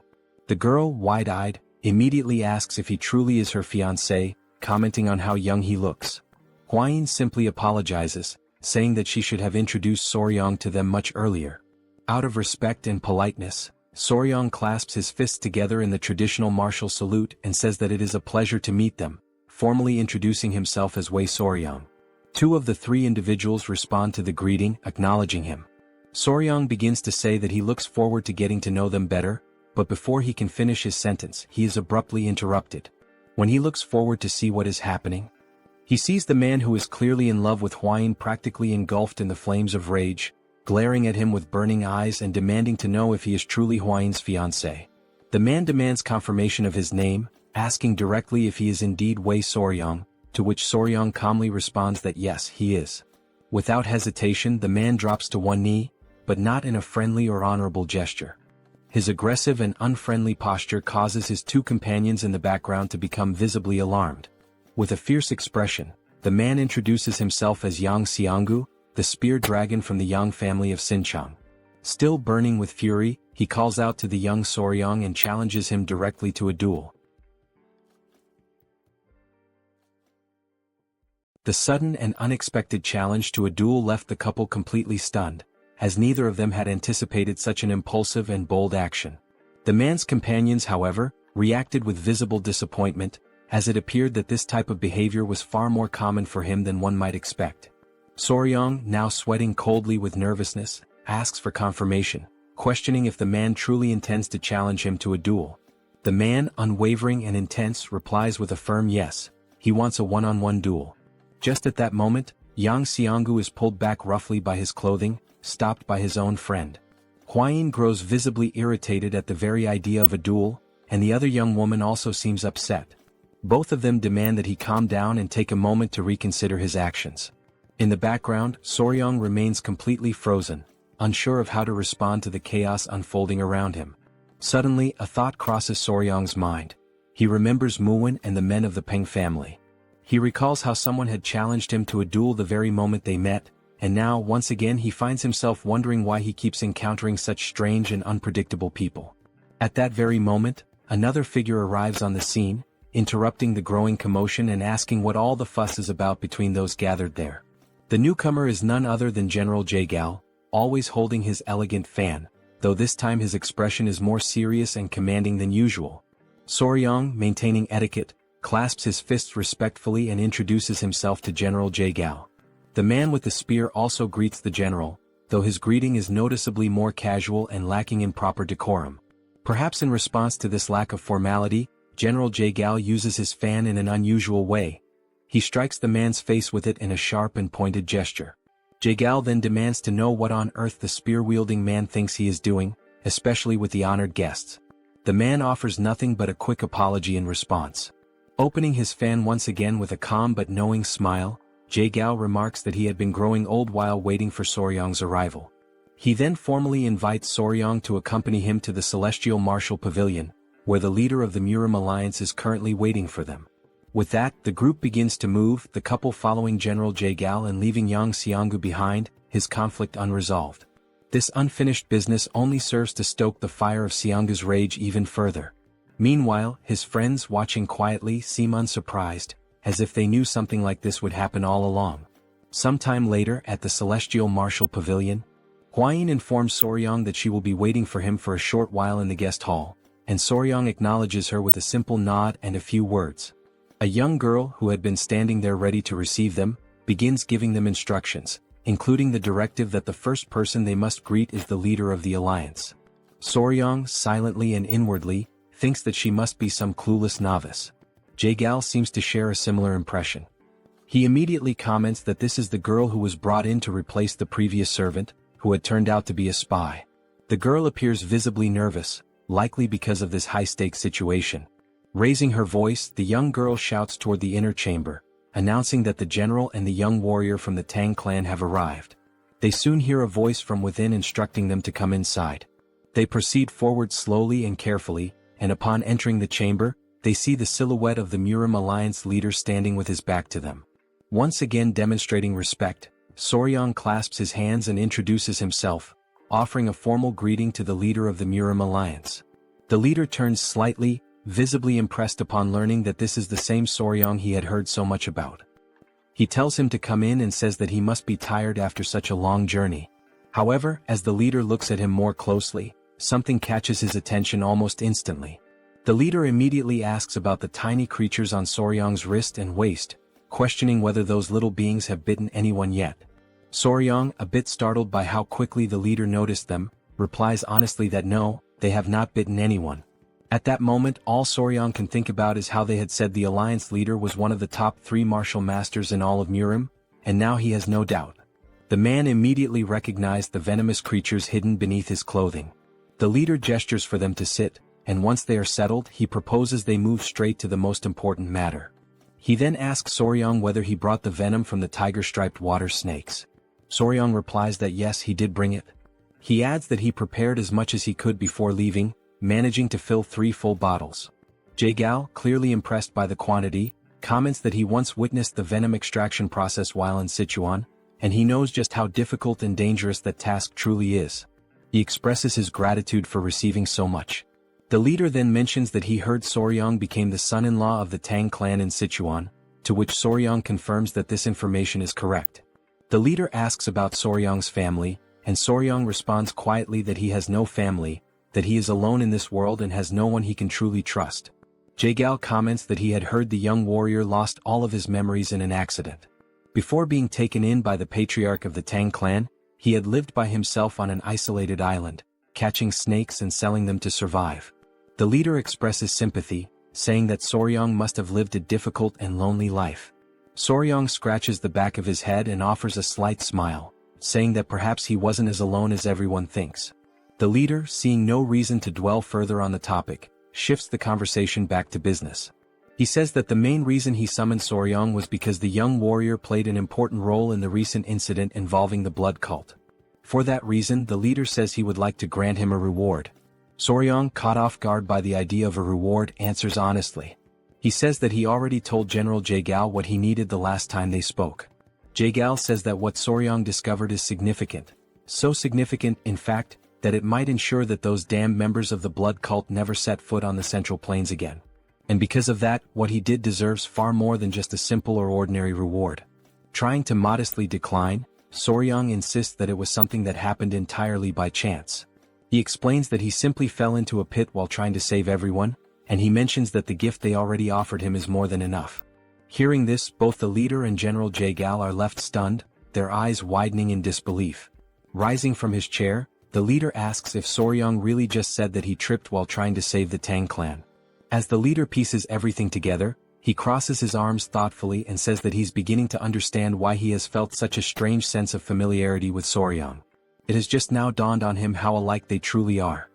The girl, wide-eyed, immediately asks if he truly is her fiancé, commenting on how young he looks. Huayin simply apologizes, saying that she should have introduced Soryang to them much earlier. Out of respect and politeness, Soryang clasps his fists together in the traditional martial salute and says that it is a pleasure to meet them, formally introducing himself as Wei Soryang. Two of the three individuals respond to the greeting, acknowledging him. Soryang begins to say that he looks forward to getting to know them better, but before he can finish his sentence, he is abruptly interrupted. When he looks forward to see what is happening, he sees the man who is clearly in love with Huayin practically engulfed in the flames of rage, glaring at him with burning eyes and demanding to know if he is truly Huayin's fiancé. The man demands confirmation of his name, asking directly if he is indeed Wei Soryang, to which Soryang calmly responds that yes, he is. Without hesitation, the man drops to one knee, but not in a friendly or honorable gesture. His aggressive and unfriendly posture causes his two companions in the background to become visibly alarmed. With a fierce expression, the man introduces himself as Yang Xianggu, the spear dragon from the Yang family of Sichuan. Still burning with fury, he calls out to the young Soryang and challenges him directly to a duel. The sudden and unexpected challenge to a duel left the couple completely stunned, as neither of them had anticipated such an impulsive and bold action. The man's companions, however, reacted with visible disappointment, as it appeared that this type of behavior was far more common for him than one might expect. Soryang, now sweating coldly with nervousness, asks for confirmation, questioning if the man truly intends to challenge him to a duel. The man, unwavering and intense, replies with a firm yes, he wants a one-on-one duel. Just at that moment, Yang Xianggu is pulled back roughly by his clothing, stopped by his own friend. Huayin grows visibly irritated at the very idea of a duel, and the other young woman also seems upset. Both of them demand that he calm down and take a moment to reconsider his actions. In the background, Soryang remains completely frozen, unsure of how to respond to the chaos unfolding around him. Suddenly, a thought crosses Soryang's mind. He remembers Murim and the men of the Peng family. He recalls how someone had challenged him to a duel the very moment they met, and now, once again, he finds himself wondering why he keeps encountering such strange and unpredictable people. At that very moment, another figure arrives on the scene, interrupting the growing commotion and asking what all the fuss is about between those gathered there. The newcomer is none other than General Jagao, always holding his elegant fan, though this time his expression is more serious and commanding than usual. Soryang, maintaining etiquette, clasps his fists respectfully and introduces himself to General Jagao. The man with the spear also greets the general, though his greeting is noticeably more casual and lacking in proper decorum. Perhaps in response to this lack of formality, General Jagao uses his fan in an unusual way. He strikes the man's face with it in a sharp and pointed gesture. Jagao then demands to know what on earth the spear-wielding man thinks he is doing, especially with the honored guests. The man offers nothing but a quick apology in response. Opening his fan once again with a calm but knowing smile, Jagao remarks that he had been growing old while waiting for Soryang's arrival. He then formally invites Soryang to accompany him to the Celestial Martial Pavilion, where the leader of the Murim alliance is currently waiting for them. With that, the group begins to move, the couple following General Jagal and leaving Yang Xianggu behind, his conflict unresolved. This unfinished business only serves to stoke the fire of Xianggu's rage even further. Meanwhile, his friends watching quietly seem unsurprised, as if they knew something like this would happen all along. Sometime later at the Celestial Martial Pavilion, Huayin informs Soryang that she will be waiting for him for a short while in the guest hall, and Soryang acknowledges her with a simple nod and a few words. A young girl who had been standing there ready to receive them, begins giving them instructions, including the directive that the first person they must greet is the leader of the alliance. Soryang, silently and inwardly, thinks that she must be some clueless novice. Jagal seems to share a similar impression. He immediately comments that this is the girl who was brought in to replace the previous servant, who had turned out to be a spy. The girl appears visibly nervous, likely because of this high-stakes situation. Raising her voice, the young girl shouts toward the inner chamber, announcing that the general and the young warrior from the Tang clan have arrived. They soon hear a voice from within instructing them to come inside. They proceed forward slowly and carefully, and upon entering the chamber, they see the silhouette of the Murim alliance leader standing with his back to them. Once again demonstrating respect, Soryang clasps his hands and introduces himself, offering a formal greeting to the leader of the Murim alliance. The leader turns slightly, visibly impressed upon learning that this is the same Soryang he had heard so much about. He tells him to come in and says that he must be tired after such a long journey. However, as the leader looks at him more closely, something catches his attention almost instantly. The leader immediately asks about the tiny creatures on Soryang's wrist and waist, questioning whether those little beings have bitten anyone yet. Soryang, a bit startled by how quickly the leader noticed them, replies honestly that no, they have not bitten anyone. At that moment, all Soryang can think about is how they had said the alliance leader was one of the top 3 martial masters in all of Murim, and now he has no doubt. The man immediately recognized the venomous creatures hidden beneath his clothing. The leader gestures for them to sit, and once they are settled, he proposes they move straight to the most important matter. He then asks Soryang whether he brought the venom from the tiger-striped water snakes. Soryang replies that yes, he did bring it. He adds that he prepared as much as he could before leaving, managing to fill 3 full bottles. Jagal, clearly impressed by the quantity, comments that he once witnessed the venom extraction process while in Sichuan, and he knows just how difficult and dangerous that task truly is. He expresses his gratitude for receiving so much. The leader then mentions that he heard Soryang became the son-in-law of the Tang clan in Sichuan, to which Soryang confirms that this information is correct. The leader asks about Soryang's family, and Soryang responds quietly that he has no family, that he is alone in this world and has no one he can truly trust. Jagal comments that he had heard the young warrior lost all of his memories in an accident. Before being taken in by the patriarch of the Tang clan, he had lived by himself on an isolated island, catching snakes and selling them to survive. The leader expresses sympathy, saying that Soryang must have lived a difficult and lonely life. Soryang scratches the back of his head and offers a slight smile, saying that perhaps he wasn't as alone as everyone thinks. The leader, seeing no reason to dwell further on the topic, shifts the conversation back to business. He says that the main reason he summoned Soryang was because the young warrior played an important role in the recent incident involving the blood cult. For that reason, the leader says he would like to grant him a reward. Soryang, caught off guard by the idea of a reward, answers honestly. He says that he already told General Jagal what he needed the last time they spoke. Jagal says that what Soryang discovered is significant. So significant, in fact, that it might ensure that those damned members of the blood cult never set foot on the Central Plains again. And because of that, what he did deserves far more than just a simple or ordinary reward. Trying to modestly decline, Soryang insists that it was something that happened entirely by chance. He explains that he simply fell into a pit while trying to save everyone, and he mentions that the gift they already offered him is more than enough. Hearing this, both the leader and General Jagal are left stunned, their eyes widening in disbelief. Rising from his chair, the leader asks if Soryang really just said that he tripped while trying to save the Tang clan. As the leader pieces everything together, he crosses his arms thoughtfully and says that he's beginning to understand why he has felt such a strange sense of familiarity with Soryang. It has just now dawned on him how alike they truly are.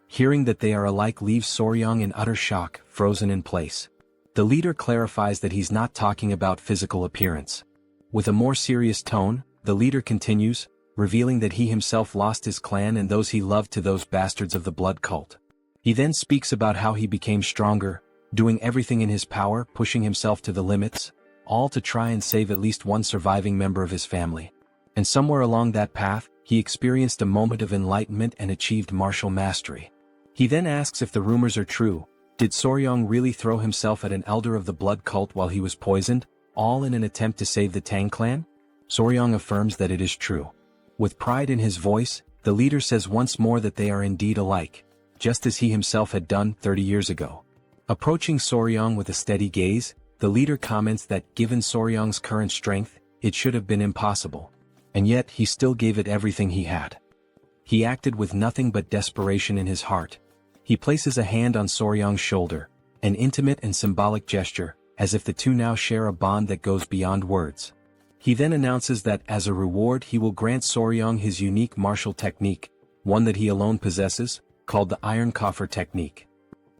Hearing that they are alike leaves Soryang in utter shock, frozen in place. The leader clarifies that he's not talking about physical appearance. With a more serious tone, the leader continues, revealing that he himself lost his clan and those he loved to those bastards of the blood cult. He then speaks about how he became stronger, doing everything in his power, pushing himself to the limits, all to try and save at least one surviving member of his family. And somewhere along that path, he experienced a moment of enlightenment and achieved martial mastery. He then asks if the rumors are true. Did Soryong really throw himself at an elder of the blood cult while he was poisoned, all in an attempt to save the Tang clan? Soryong affirms that it is true. With pride in his voice, the leader says once more that they are indeed alike, just as he himself had done 30 years ago. Approaching Soryong with a steady gaze, the leader comments that given Soryong's current strength, it should have been impossible. And yet he still gave it everything he had. He acted with nothing but desperation in his heart. He places a hand on Soryong's shoulder, an intimate and symbolic gesture, as if the two now share a bond that goes beyond words. He then announces that as a reward he will grant Soryong his unique martial technique, one that he alone possesses, called the Iron Coffer technique.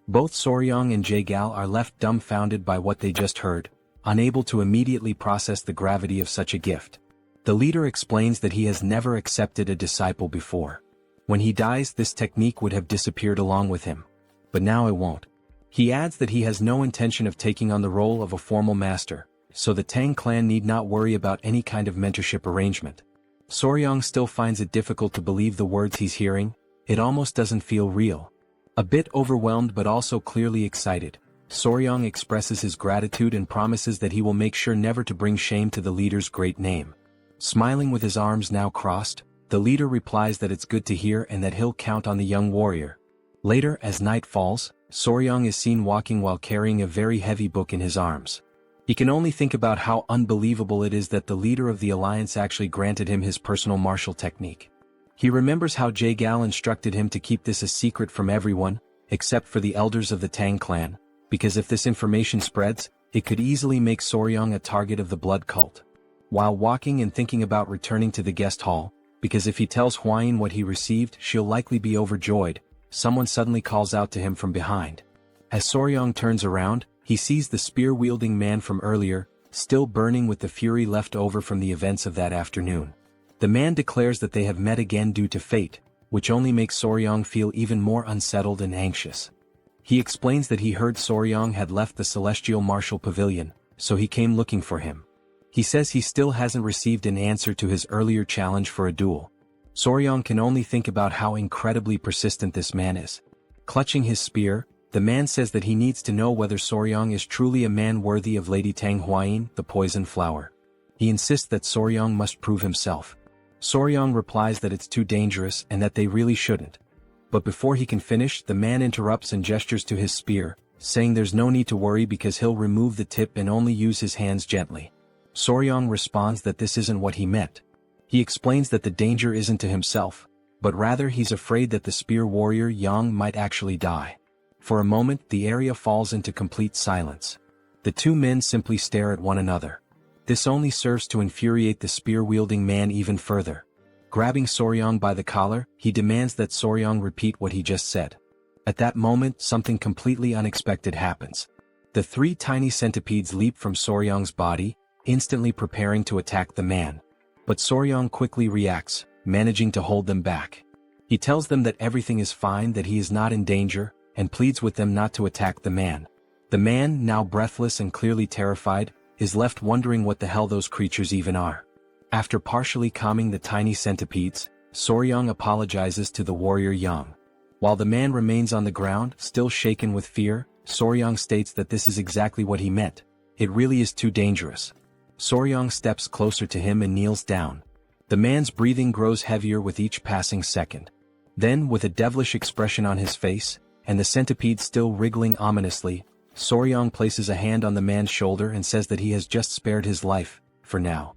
Both Soryong and Jaegal are left dumbfounded by what they just heard, unable to immediately process the gravity of such a gift. The leader explains that he has never accepted a disciple before. When he dies, this technique would have disappeared along with him. But now it won't. He adds that he has no intention of taking on the role of a formal master, so the Tang clan need not worry about any kind of mentorship arrangement. Soryong still finds it difficult to believe the words he's hearing. It almost doesn't feel real. A bit overwhelmed but also clearly excited, Soryong expresses his gratitude and promises that he will make sure never to bring shame to the leader's great name. Smiling with his arms now crossed, the leader replies that it's good to hear and that he'll count on the young warrior. Later, as night falls, Soryong is seen walking while carrying a very heavy book in his arms. He can only think about how unbelievable it is that the leader of the alliance actually granted him his personal martial technique. He remembers how Jaegal instructed him to keep this a secret from everyone, except for the elders of the Tang clan, because if this information spreads, it could easily make Soryong a target of the blood cult. While walking and thinking about returning to the guest hall, because if he tells Hwayin what he received, she'll likely be overjoyed, someone suddenly calls out to him from behind. As Soryong turns around, he sees the spear-wielding man from earlier, still burning with the fury left over from the events of that afternoon. The man declares that they have met again due to fate, which only makes Soryong feel even more unsettled and anxious. He explains that he heard Soryong had left the Celestial Martial Pavilion, so he came looking for him. He says he still hasn't received an answer to his earlier challenge for a duel. Soryong can only think about how incredibly persistent this man is. Clutching his spear, the man says that he needs to know whether Soryong is truly a man worthy of Lady Tang Hwayin, the poison flower. He insists that Soryong must prove himself. Soryong replies that it's too dangerous and that they really shouldn't. But before he can finish, the man interrupts and gestures to his spear, saying there's no need to worry because he'll remove the tip and only use his hands gently. Soryong responds that this isn't what he meant. He explains that the danger isn't to himself, but rather he's afraid that the spear warrior Yang might actually die. For a moment, the area falls into complete silence. The two men simply stare at one another. This only serves to infuriate the spear-wielding man even further. Grabbing Soryong by the collar, he demands that Soryong repeat what he just said. At that moment, something completely unexpected happens. The three tiny centipedes leap from Soryong's body, instantly preparing to attack the man. But Soryong quickly reacts, managing to hold them back. He tells them that everything is fine, that he is not in danger, and pleads with them not to attack the man. The man, now breathless and clearly terrified, is left wondering what the hell those creatures even are. After partially calming the tiny centipedes, Soryong apologizes to the warrior Yang. While the man remains on the ground, still shaken with fear, Soryong states that this is exactly what he meant. It really is too dangerous. Soryong steps closer to him and kneels down. The man's breathing grows heavier with each passing second. Then, with a devilish expression on his face, and the centipede still wriggling ominously, Soryong places a hand on the man's shoulder and says that he has just spared his life, for now.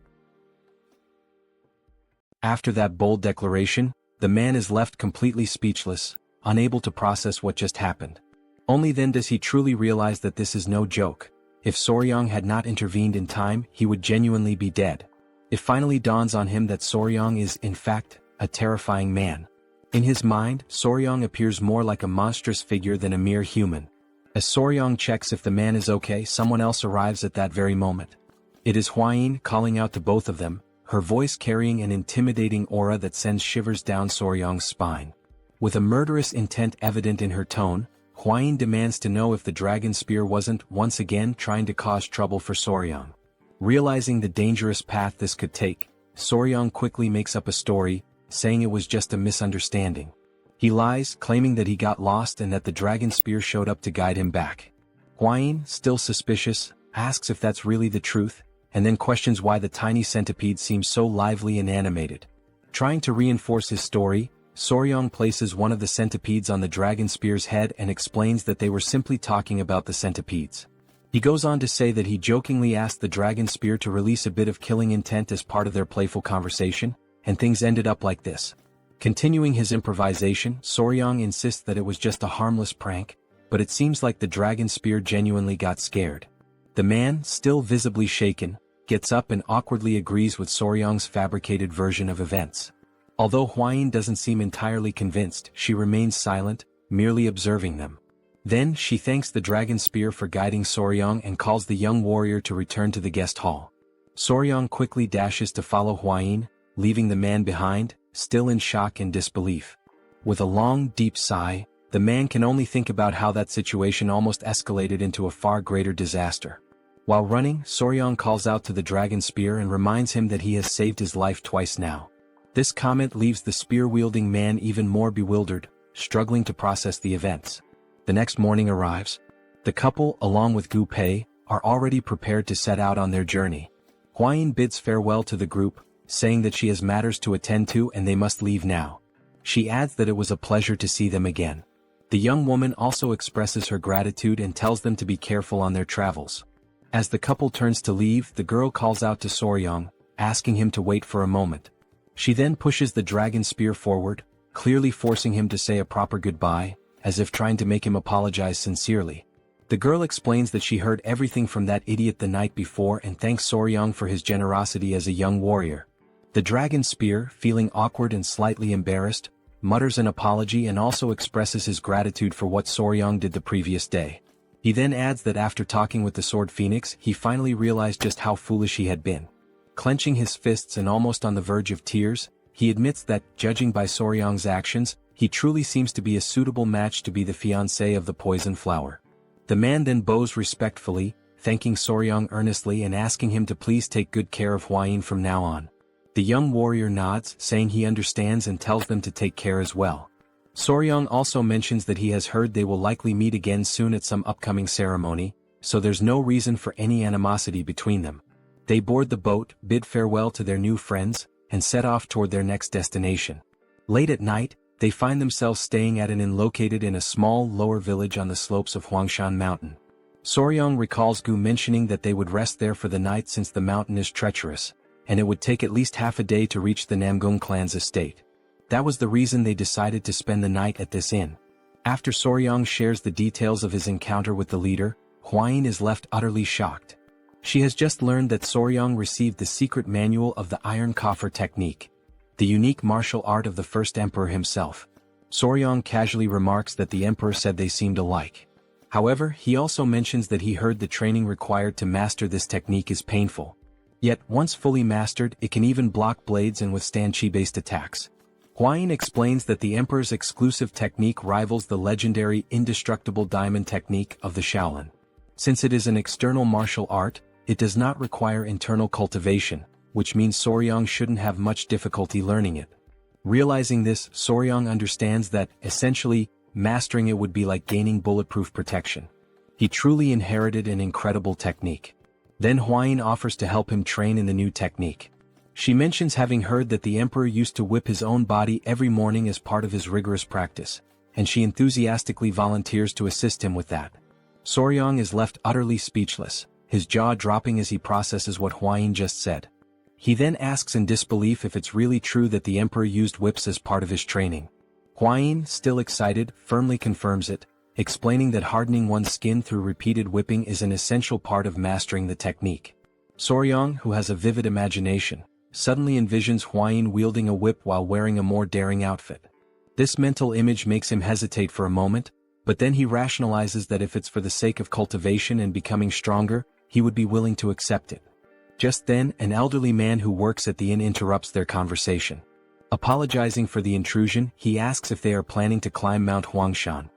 After that bold declaration, the man is left completely speechless, unable to process what just happened. Only then does he truly realize that this is no joke. If Soryong had not intervened in time, he would genuinely be dead. It finally dawns on him that Soryong is, in fact, a terrifying man. In his mind, Soryong appears more like a monstrous figure than a mere human. As Soryong checks if the man is okay, someone else arrives at that very moment. It is Hwayin calling out to both of them, her voice carrying an intimidating aura that sends shivers down Soryong's spine. With a murderous intent evident in her tone, Huayin demands to know if the dragon spear wasn't once again trying to cause trouble for Soryang. Realizing the dangerous path this could take, Soryang quickly makes up a story, saying it was just a misunderstanding. He lies, claiming that he got lost and that the dragon spear showed up to guide him back. Huayin, still suspicious, asks if that's really the truth, and then questions why the tiny centipede seems so lively and animated. Trying to reinforce his story, Soryang places one of the centipedes on the dragon spear's head and explains that they were simply talking about the centipedes. He goes on to say that he jokingly asked the dragon spear to release a bit of killing intent as part of their playful conversation, and things ended up like this. Continuing his improvisation, Soryang insists that it was just a harmless prank, but it seems like the dragon spear genuinely got scared. The man, still visibly shaken, gets up and awkwardly agrees with Soryang's fabricated version of events. Although Huayin doesn't seem entirely convinced, she remains silent, merely observing them. Then she thanks the dragon spear for guiding Soryang and calls the young warrior to return to the guest hall. Soryang quickly dashes to follow Huayin, leaving the man behind, still in shock and disbelief. With a long, deep sigh, the man can only think about how that situation almost escalated into a far greater disaster. While running, Soryang calls out to the dragon spear and reminds him that he has saved his life twice now. This comment leaves the spear-wielding man even more bewildered, struggling to process the events. The next morning arrives. The couple, along with Gu Pei, are already prepared to set out on their journey. Huayin bids farewell to the group, saying that she has matters to attend to and they must leave now. She adds that it was a pleasure to see them again. The young woman also expresses her gratitude and tells them to be careful on their travels. As the couple turns to leave, the girl calls out to Soryang, asking him to wait for a moment. She then pushes the dragon spear forward, clearly forcing him to say a proper goodbye, as if trying to make him apologize sincerely. The girl explains that she heard everything from that idiot the night before and thanks Soryang for his generosity as a young warrior. The dragon spear, feeling awkward and slightly embarrassed, mutters an apology and also expresses his gratitude for what Soryang did the previous day. He then adds that after talking with the Sword Phoenix, he finally realized just how foolish he had been. Clenching his fists and almost on the verge of tears, he admits that, judging by Soryang's actions, he truly seems to be a suitable match to be the fiancé of the poison flower. The man then bows respectfully, thanking Soryang earnestly and asking him to please take good care of Huayin from now on. The young warrior nods, saying he understands and tells them to take care as well. Soryang also mentions that he has heard they will likely meet again soon at some upcoming ceremony, so there's no reason for any animosity between them. They board the boat, bid farewell to their new friends, and set off toward their next destination. Late at night, they find themselves staying at an inn located in a small lower village on the slopes of Huangshan Mountain. Soryang recalls Gu mentioning that they would rest there for the night since the mountain is treacherous, and it would take at least half a day to reach the Namgung clan's estate. That was the reason they decided to spend the night at this inn. After Soryang shares the details of his encounter with the leader, Huayin is left utterly shocked. She has just learned that Soryang received the secret manual of the Iron Coffer technique, the unique martial art of the first emperor himself. Soryang casually remarks that the emperor said they seemed alike. However, he also mentions that he heard the training required to master this technique is painful. Yet, once fully mastered, it can even block blades and withstand chi-based attacks. Huayin explains that the emperor's exclusive technique rivals the legendary indestructible diamond technique of the Shaolin. Since it is an external martial art, it does not require internal cultivation, which means Soryang shouldn't have much difficulty learning it. Realizing this, Soryang understands that, essentially, mastering it would be like gaining bulletproof protection. He truly inherited an incredible technique. Then Huayin offers to help him train in the new technique. She mentions having heard that the emperor used to whip his own body every morning as part of his rigorous practice, and she enthusiastically volunteers to assist him with that. Soryang is left utterly speechless, his jaw dropping as he processes what Huayin just said. He then asks in disbelief if it's really true that the emperor used whips as part of his training. Huayin, still excited, firmly confirms it, explaining that hardening one's skin through repeated whipping is an essential part of mastering the technique. Soryang, who has a vivid imagination, suddenly envisions Huayin wielding a whip while wearing a more daring outfit. This mental image makes him hesitate for a moment, but then he rationalizes that if it's for the sake of cultivation and becoming stronger, he would be willing to accept it. Just then, an elderly man who works at the inn interrupts their conversation. Apologizing for the intrusion, he asks if they are planning to climb Mount Huangshan.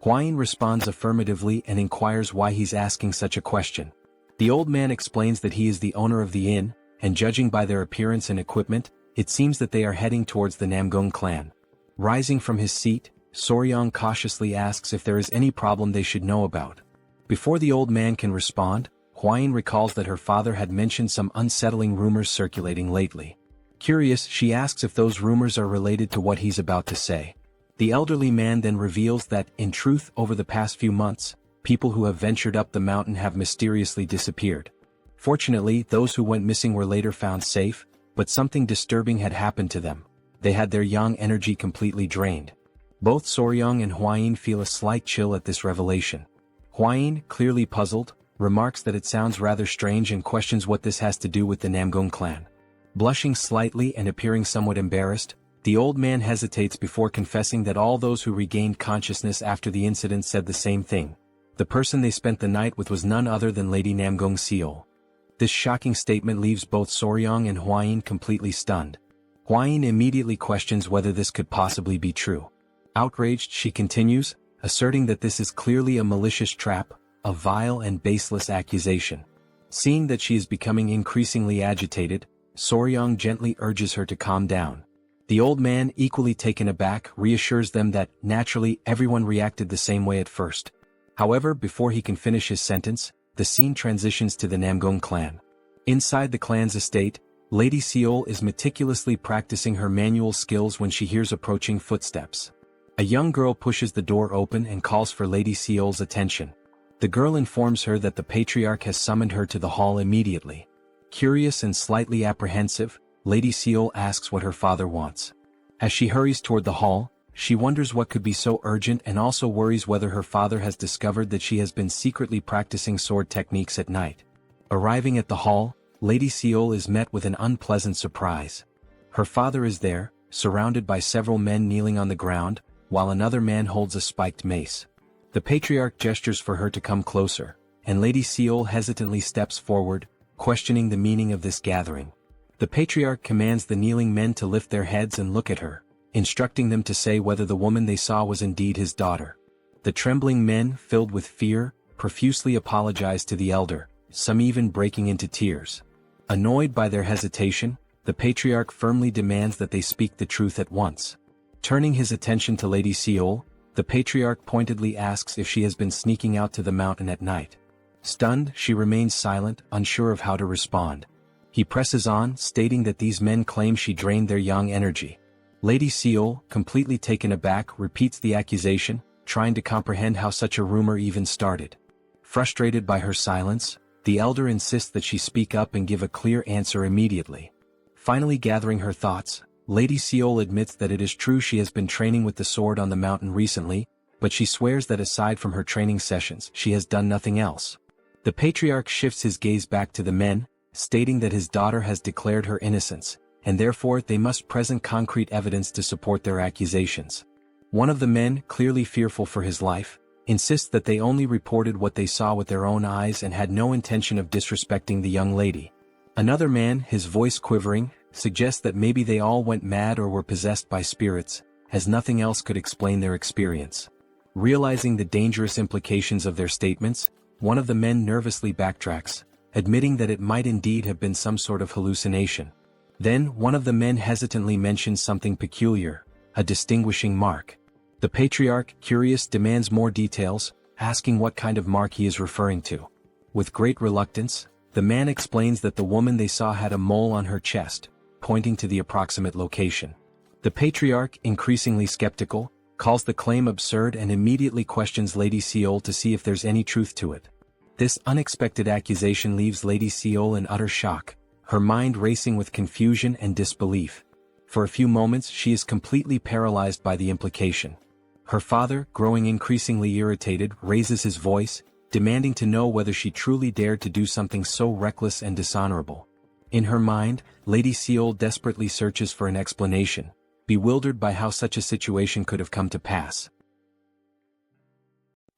Huayin responds affirmatively and inquires why he's asking such a question. The old man explains that he is the owner of the inn, and judging by their appearance and equipment, it seems that they are heading towards the Namgung clan. Rising from his seat, Soryong cautiously asks if there is any problem they should know about. Before the old man can respond, Huayin recalls that her father had mentioned some unsettling rumors circulating lately. Curious, she asks if those rumors are related to what he's about to say. The elderly man then reveals that, in truth, over the past few months, people who have ventured up the mountain have mysteriously disappeared. Fortunately, those who went missing were later found safe, but something disturbing had happened to them. They had their yang energy completely drained. Both Soryong and Huayin feel a slight chill at this revelation. Huayin, clearly puzzled, remarks that it sounds rather strange and questions what this has to do with the Namgung clan. Blushing slightly and appearing somewhat embarrassed, the old man hesitates before confessing that all those who regained consciousness after the incident said the same thing. The person they spent the night with was none other than Lady Namgung Seol. This shocking statement leaves both Soryong and Huayin completely stunned. Huayin immediately questions whether this could possibly be true. Outraged, she continues, asserting that this is clearly a malicious trap, a vile and baseless accusation. Seeing that she is becoming increasingly agitated, Soryong gently urges her to calm down. The old man, equally taken aback, reassures them that, naturally, everyone reacted the same way at first. However, before he can finish his sentence, the scene transitions to the Namgung clan. Inside the clan's estate, Lady Seol is meticulously practicing her manual skills when she hears approaching footsteps. A young girl pushes the door open and calls for Lady Seol's attention. The girl informs her that the patriarch has summoned her to the hall immediately. Curious and slightly apprehensive, Lady Seol asks what her father wants. As she hurries toward the hall, she wonders what could be so urgent and also worries whether her father has discovered that she has been secretly practicing sword techniques at night. Arriving at the hall, Lady Seol is met with an unpleasant surprise. Her father is there, surrounded by several men kneeling on the ground, while another man holds a spiked mace. The patriarch gestures for her to come closer, and Lady Seol hesitantly steps forward, questioning the meaning of this gathering. The patriarch commands the kneeling men to lift their heads and look at her, instructing them to say whether the woman they saw was indeed his daughter. The trembling men, filled with fear, profusely apologize to the elder, some even breaking into tears. Annoyed by their hesitation, the patriarch firmly demands that they speak the truth at once. Turning his attention to Lady Seol, the patriarch pointedly asks if she has been sneaking out to the mountain at night. Stunned, she remains silent, unsure of how to respond. He presses on, stating that these men claim she drained their yang energy. Lady Seol, completely taken aback, repeats the accusation, trying to comprehend how such a rumor even started. Frustrated by her silence, the elder insists that she speak up and give a clear answer immediately. Finally gathering her thoughts, Lady Seol admits that it is true she has been training with the sword on the mountain recently, but she swears that aside from her training sessions, she has done nothing else. The patriarch shifts his gaze back to the men, stating that his daughter has declared her innocence, and therefore they must present concrete evidence to support their accusations. One of the men, clearly fearful for his life, insists that they only reported what they saw with their own eyes and had no intention of disrespecting the young lady. Another man, his voice quivering, suggests that maybe they all went mad or were possessed by spirits, as nothing else could explain their experience. Realizing the dangerous implications of their statements, one of the men nervously backtracks, admitting that it might indeed have been some sort of hallucination. Then, one of the men hesitantly mentions something peculiar, a distinguishing mark. The patriarch, curious, demands more details, asking what kind of mark he is referring to. With great reluctance, the man explains that the woman they saw had a mole on her chest, pointing to the approximate location. The patriarch, increasingly skeptical, calls the claim absurd and immediately questions Lady Seol to see if there's any truth to it. This unexpected accusation leaves Lady Seol in utter shock, her mind racing with confusion and disbelief. For a few moments she is completely paralyzed by the implication. Her father, growing increasingly irritated, raises his voice, demanding to know whether she truly dared to do something so reckless and dishonorable. In her mind, Lady Seol desperately searches for an explanation, bewildered by how such a situation could have come to pass.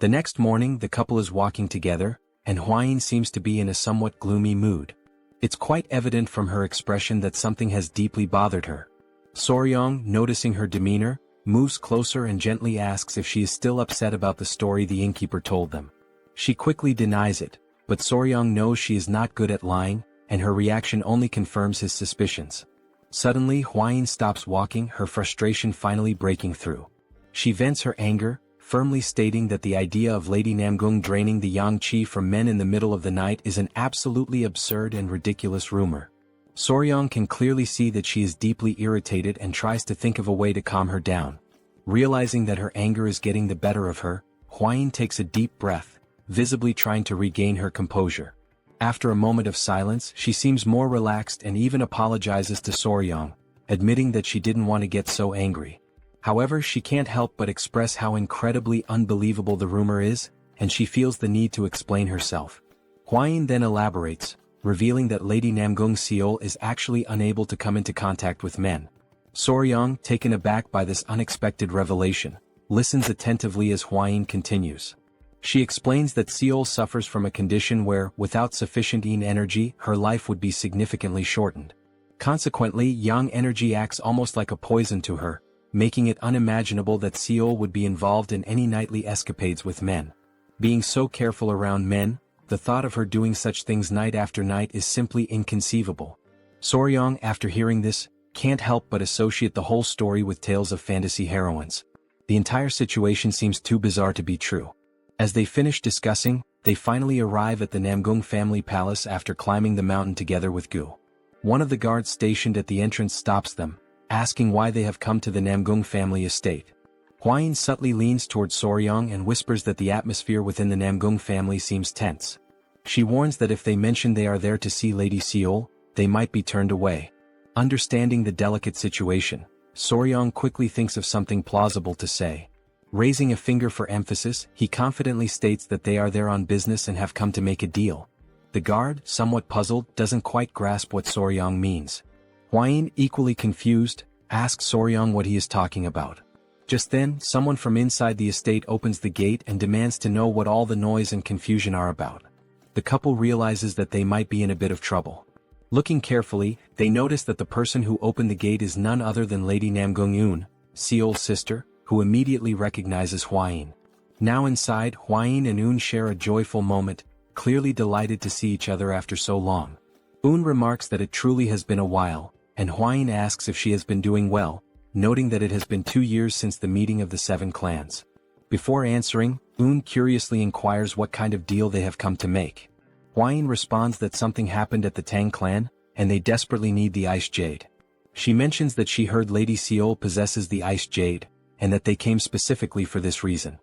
The next morning the couple is walking together, and Huayin seems to be in a somewhat gloomy mood. It's quite evident from her expression that something has deeply bothered her. Soryong, noticing her demeanor, moves closer and gently asks if she is still upset about the story the innkeeper told them. She quickly denies it, but Soryang knows she is not good at lying, and her reaction only confirms his suspicions. Suddenly Hwayin stops walking, her frustration finally breaking through. She vents her anger, firmly stating that the idea of Lady Namgung draining the yang qi from men in the middle of the night is an absolutely absurd and ridiculous rumor. Soryang can clearly see that she is deeply irritated and tries to think of a way to calm her down. Realizing that her anger is getting the better of her, Hwayin takes a deep breath, visibly trying to regain her composure. After a moment of silence, she seems more relaxed and even apologizes to Soryang, admitting that she didn't want to get so angry. However, she can't help but express how incredibly unbelievable the rumor is, and she feels the need to explain herself. Hwayin then elaborates, revealing that Lady Namgung Seol is actually unable to come into contact with men. Soryang, taken aback by this unexpected revelation, listens attentively as Hwayin continues. She explains that Seol suffers from a condition where, without sufficient yin energy, her life would be significantly shortened. Consequently, yang energy acts almost like a poison to her, making it unimaginable that Seol would be involved in any nightly escapades with men. Being so careful around men, the thought of her doing such things night after night is simply inconceivable. Soryang, after hearing this, can't help but associate the whole story with tales of fantasy heroines. The entire situation seems too bizarre to be true. As they finish discussing, they finally arrive at the Namgung family palace after climbing the mountain together with Gu. One of the guards stationed at the entrance stops them, asking why they have come to the Namgung family estate. Hwayin subtly leans towards Soryang and whispers that the atmosphere within the Namgung family seems tense. She warns that if they mention they are there to see Lady Seol, they might be turned away. Understanding the delicate situation, Soryang quickly thinks of something plausible to say. Raising a finger for emphasis, he confidently states that they are there on business and have come to make a deal. The guard, somewhat puzzled, doesn't quite grasp what Soryang means. Hwayin, equally confused, asks Soryang what he is talking about. Just then, someone from inside the estate opens the gate and demands to know what all the noise and confusion are about. The couple realizes that they might be in a bit of trouble. Looking carefully, they notice that the person who opened the gate is none other than Lady Namgung Eun, Seol's sister, who immediately recognizes Hwayin. Now inside, Hwayin and Eun share a joyful moment, clearly delighted to see each other after so long. Eun remarks that it truly has been a while, and Hwayin asks if she has been doing well, noting that it has been 2 years since the meeting of the 7 clans. Before answering, Eun curiously inquires what kind of deal they have come to make. Hwayin responds that something happened at the Tang clan, and they desperately need the ice jade. She mentions that she heard Lady Seol possesses the ice jade, and that they came specifically for this reason.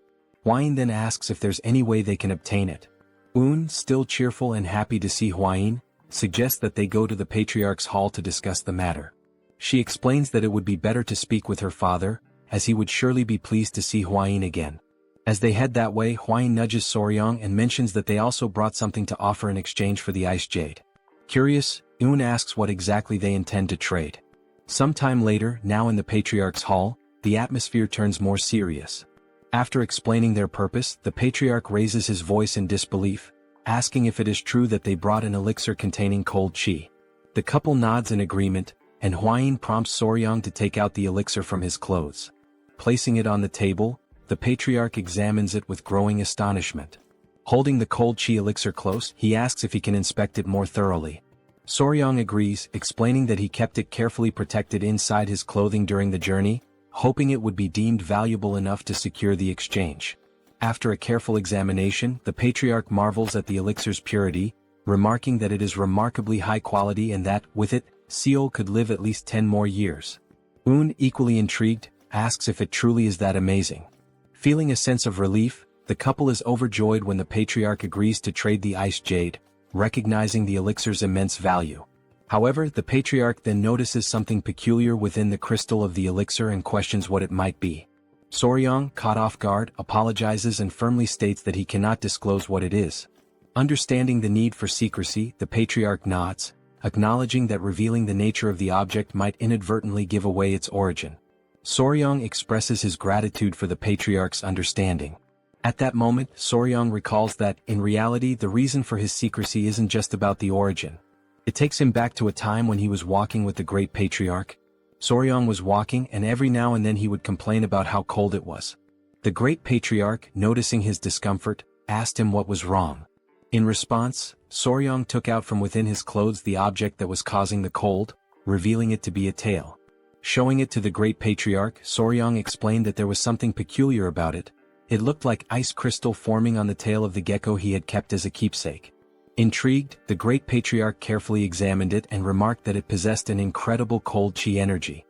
Hwayin then asks if there's any way they can obtain it. Eun, still cheerful and happy to see Hwayin, suggests that they go to the Patriarch's hall to discuss the matter. She explains that it would be better to speak with her father, as he would surely be pleased to see Hwayin again. As they head that way, Hwayin nudges Soryang and mentions that they also brought something to offer in exchange for the ice jade. Curious, Eun asks what exactly they intend to trade. Sometime later, now in the Patriarch's hall, the atmosphere turns more serious. After explaining their purpose, the Patriarch raises his voice in disbelief, asking if it is true that they brought an elixir containing cold qi. The couple nods in agreement, and Hwayin prompts Soryang to take out the elixir from his clothes. Placing it on the table, the Patriarch examines it with growing astonishment. Holding the cold qi elixir close, he asks if he can inspect it more thoroughly. Soryang agrees, explaining that he kept it carefully protected inside his clothing during the journey, hoping it would be deemed valuable enough to secure the exchange. After a careful examination, the Patriarch marvels at the elixir's purity, remarking that it is remarkably high quality and that, with it, Seol could live at least 10 more years. Eun, equally intrigued, asks if it truly is that amazing. Feeling a sense of relief, the couple is overjoyed when the Patriarch agrees to trade the ice jade, recognizing the elixir's immense value. However, the Patriarch then notices something peculiar within the crystal of the elixir and questions what it might be. Soryang, caught off guard, apologizes and firmly states that he cannot disclose what it is. Understanding the need for secrecy, the Patriarch nods, acknowledging that revealing the nature of the object might inadvertently give away its origin. Soryang expresses his gratitude for the Patriarch's understanding. At that moment, Soryang recalls that, in reality, the reason for his secrecy isn't just about the origin. It takes him back to a time when he was walking with the great Patriarch. Soryong was walking and every now and then he would complain about how cold it was. The great patriarch, noticing his discomfort, asked him what was wrong. In response, Soryong took out from within his clothes the object that was causing the cold, revealing it to be a tail. Showing it to the great patriarch, Soryong explained that there was something peculiar about it. It looked like ice crystal forming on the tail of the gecko he had kept as a keepsake. Intrigued, the great patriarch carefully examined it and remarked that it possessed an incredible cold chi energy.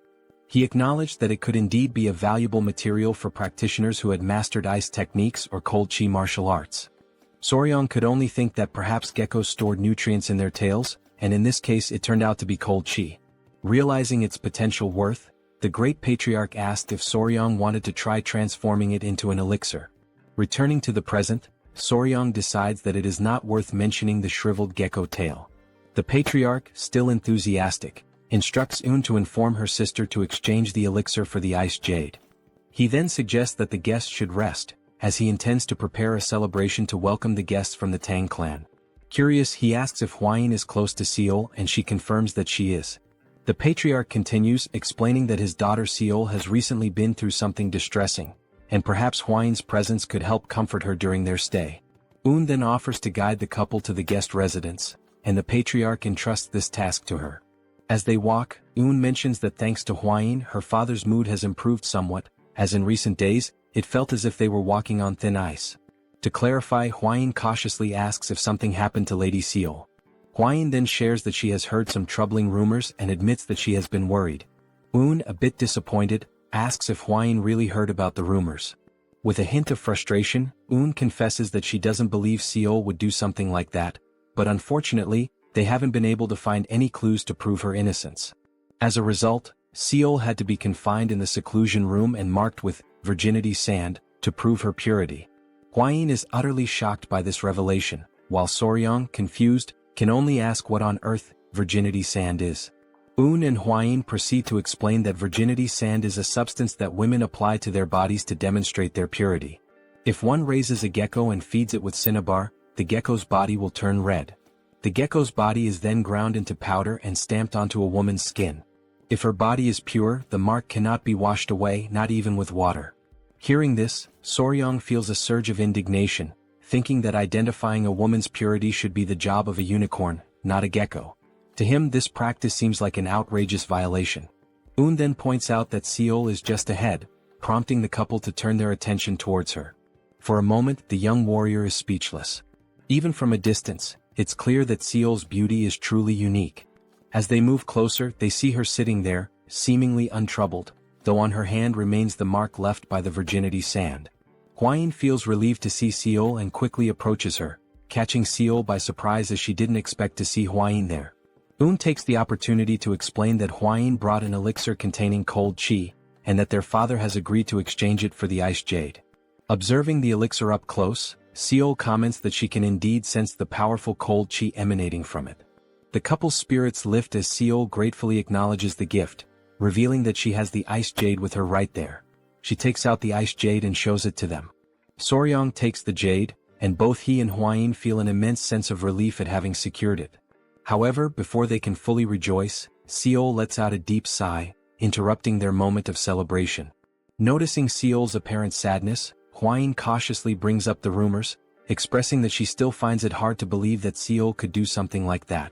He acknowledged that it could indeed be a valuable material for practitioners who had mastered ice techniques or cold chi martial arts. Soryong could only think that perhaps geckos stored nutrients in their tails, and in this case it turned out to be cold chi. Realizing its potential worth, the great patriarch asked if Soryong wanted to try transforming it into an elixir. Returning to the present, Soryong decides that it is not worth mentioning the shriveled gecko tail. The patriarch, still enthusiastic, instructs Un to inform her sister to exchange the elixir for the ice jade. He then suggests that the guests should rest, as he intends to prepare a celebration to welcome the guests from the Tang clan. Curious, he asks if Hwayin is close to Seol and she confirms that she is. The patriarch continues, explaining that his daughter Seol has recently been through something distressing, and perhaps Hwayin's presence could help comfort her during their stay. Un then offers to guide the couple to the guest residence, and the patriarch entrusts this task to her. As they walk, Un mentions that thanks to Hwayin, her father's mood has improved somewhat, as in recent days, it felt as if they were walking on thin ice. To clarify, Hwayin cautiously asks if something happened to Lady Seol. Hwayin then shares that she has heard some troubling rumors and admits that she has been worried. Un, a bit disappointed, asks if Hwayin really heard about the rumors. With a hint of frustration, Un confesses that she doesn't believe Seol would do something like that, but unfortunately, they haven't been able to find any clues to prove her innocence. As a result, Seol had to be confined in the seclusion room and marked with virginity sand to prove her purity. Hwayin is utterly shocked by this revelation, while Soryong, confused, can only ask what on earth virginity sand is. Un and Hwayin proceed to explain that virginity sand is a substance that women apply to their bodies to demonstrate their purity. If one raises a gecko and feeds it with cinnabar, the gecko's body will turn red. The gecko's body is then ground into powder and stamped onto a woman's skin. If her body is pure, the mark cannot be washed away, not even with water. Hearing this, Soryong feels a surge of indignation, thinking that identifying a woman's purity should be the job of a unicorn, not a gecko. To him, this practice seems like an outrageous violation. Un then points out that Seol is just ahead, prompting the couple to turn their attention towards her. For a moment, the young warrior is speechless. Even from a distance, it's clear that Seol's beauty is truly unique. As they move closer, they see her sitting there, seemingly untroubled, though on her hand remains the mark left by the virginity sand. Hwayin feels relieved to see Seol and quickly approaches her, catching Seol by surprise as she didn't expect to see Hwayin there. Un takes the opportunity to explain that Hwayin brought an elixir containing cold chi, and that their father has agreed to exchange it for the ice jade. Observing the elixir up close, Seol comments that she can indeed sense the powerful cold chi emanating from it. The couple's spirits lift as Seol gratefully acknowledges the gift, revealing that she has the ice jade with her right there. She takes out the ice jade and shows it to them. Soryong takes the jade, and both he and Hwayin feel an immense sense of relief at having secured it. However, before they can fully rejoice, Seol lets out a deep sigh, interrupting their moment of celebration. Noticing Seol's apparent sadness, Hwayin cautiously brings up the rumors, expressing that she still finds it hard to believe that Seol could do something like that.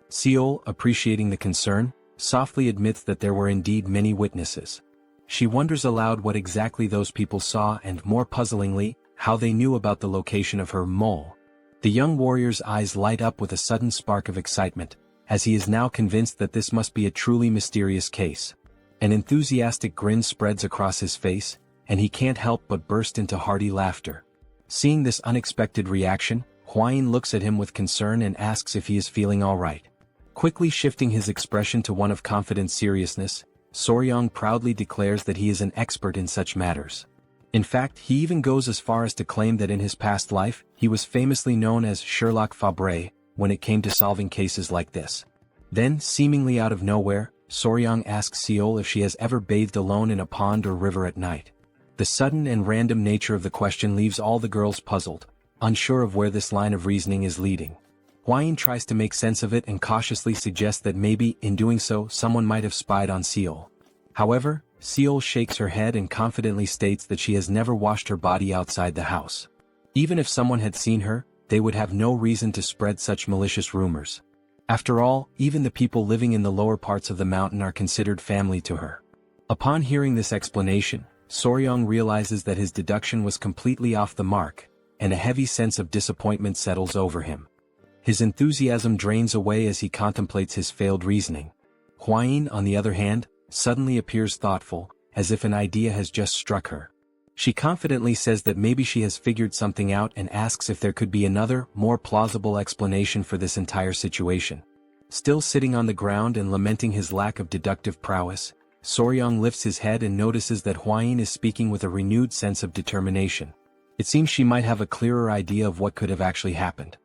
Seol, appreciating the concern, softly admits that there were indeed many witnesses. She wonders aloud what exactly those people saw and, more puzzlingly, how they knew about the location of her mole. The young warrior's eyes light up with a sudden spark of excitement, as he is now convinced that this must be a truly mysterious case. An enthusiastic grin spreads across his face, and he can't help but burst into hearty laughter. Seeing this unexpected reaction, Hwayin looks at him with concern and asks if he is feeling all right. Quickly shifting his expression to one of confident seriousness, Soryong proudly declares that he is an expert in such matters. In fact, he even goes as far as to claim that in his past life, he was famously known as Sherlock Fabre when it came to solving cases like this. Then, seemingly out of nowhere, Soryong asks Seol if she has ever bathed alone in a pond or river at night. The sudden and random nature of the question leaves all the girls puzzled, unsure of where this line of reasoning is leading. Hwayin tries to make sense of it and cautiously suggests that maybe, in doing so, someone might have spied on Seol. However, Seol shakes her head and confidently states that she has never washed her body outside the house. Even if someone had seen her, they would have no reason to spread such malicious rumors. After all, even the people living in the lower parts of the mountain are considered family to her. Upon hearing this explanation, Soryong realizes that his deduction was completely off the mark, and a heavy sense of disappointment settles over him. His enthusiasm drains away as he contemplates his failed reasoning. Hwayin, on the other hand, suddenly appears thoughtful, as if an idea has just struck her. She confidently says that maybe she has figured something out and asks if there could be another, more plausible explanation for this entire situation. Still sitting on the ground and lamenting his lack of deductive prowess, Soryong lifts his head and notices that Hwayin is speaking with a renewed sense of determination. It seems she might have a clearer idea of what could have actually happened.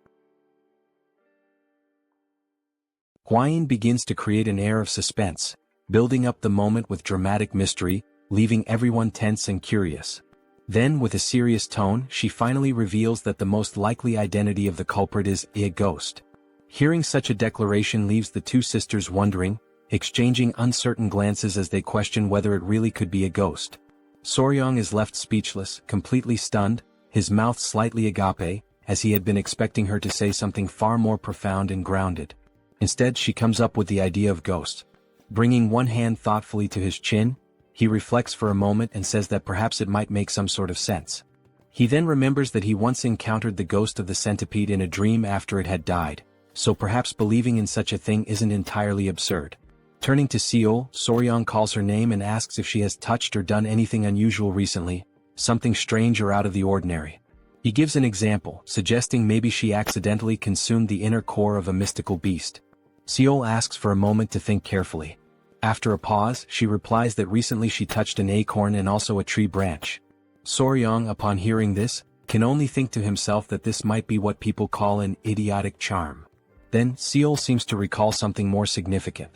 Hwayin begins to create an air of suspense, building up the moment with dramatic mystery, leaving everyone tense and curious. Then, with a serious tone, she finally reveals that the most likely identity of the culprit is a ghost. Hearing such a declaration leaves the two sisters wondering, exchanging uncertain glances as they question whether it really could be a ghost. Soryong is left speechless, completely stunned, his mouth slightly agape, as he had been expecting her to say something far more profound and grounded. Instead, she comes up with the idea of ghost. Bringing one hand thoughtfully to his chin, he reflects for a moment and says that perhaps it might make some sort of sense. He then remembers that he once encountered the ghost of the centipede in a dream after it had died, so perhaps believing in such a thing isn't entirely absurd. Turning to Seol, Soryong calls her name and asks if she has touched or done anything unusual recently, something strange or out of the ordinary. He gives an example, suggesting maybe she accidentally consumed the inner core of a mystical beast. Seol asks for a moment to think carefully. After a pause, she replies that recently she touched an acorn and also a tree branch. Soryong, upon hearing this, can only think to himself that this might be what people call an idiotic charm. Then, Seol seems to recall something more significant.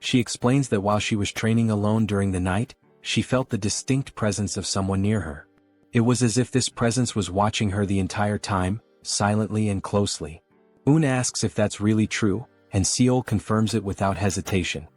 She explains that while she was training alone during the night, she felt the distinct presence of someone near her. It was as if this presence was watching her the entire time, silently and closely. Un asks if that's really true, and Seol confirms it without hesitation.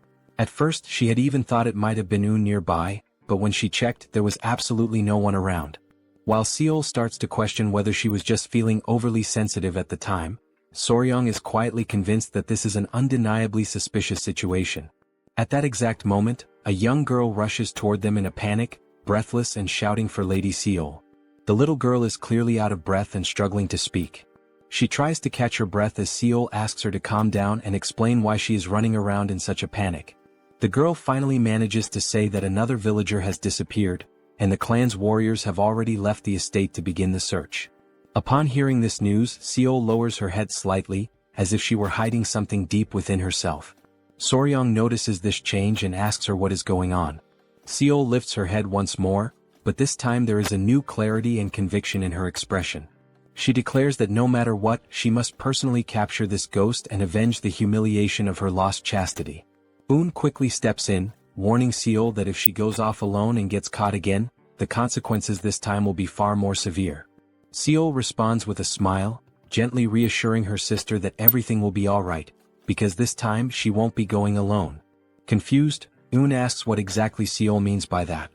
At first she had even thought it might have been Un nearby, but when she checked there was absolutely no one around. While Seol starts to question whether she was just feeling overly sensitive at the time, Soryong is quietly convinced that this is an undeniably suspicious situation. At that exact moment, a young girl rushes toward them in a panic, breathless and shouting for Lady Seol. The little girl is clearly out of breath and struggling to speak. She tries to catch her breath as Seol asks her to calm down and explain why she is running around in such a panic. The girl finally manages to say that another villager has disappeared, and the clan's warriors have already left the estate to begin the search. Upon hearing this news, Seol lowers her head slightly, as if she were hiding something deep within herself. Soryong notices this change and asks her what is going on. Seol lifts her head once more, but this time there is a new clarity and conviction in her expression. She declares that no matter what, she must personally capture this ghost and avenge the humiliation of her lost chastity. Un quickly steps in, warning Seol that if she goes off alone and gets caught again, the consequences this time will be far more severe. Seol responds with a smile, gently reassuring her sister that everything will be alright, because this time she won't be going alone. Confused, Un asks what exactly Seol means by that.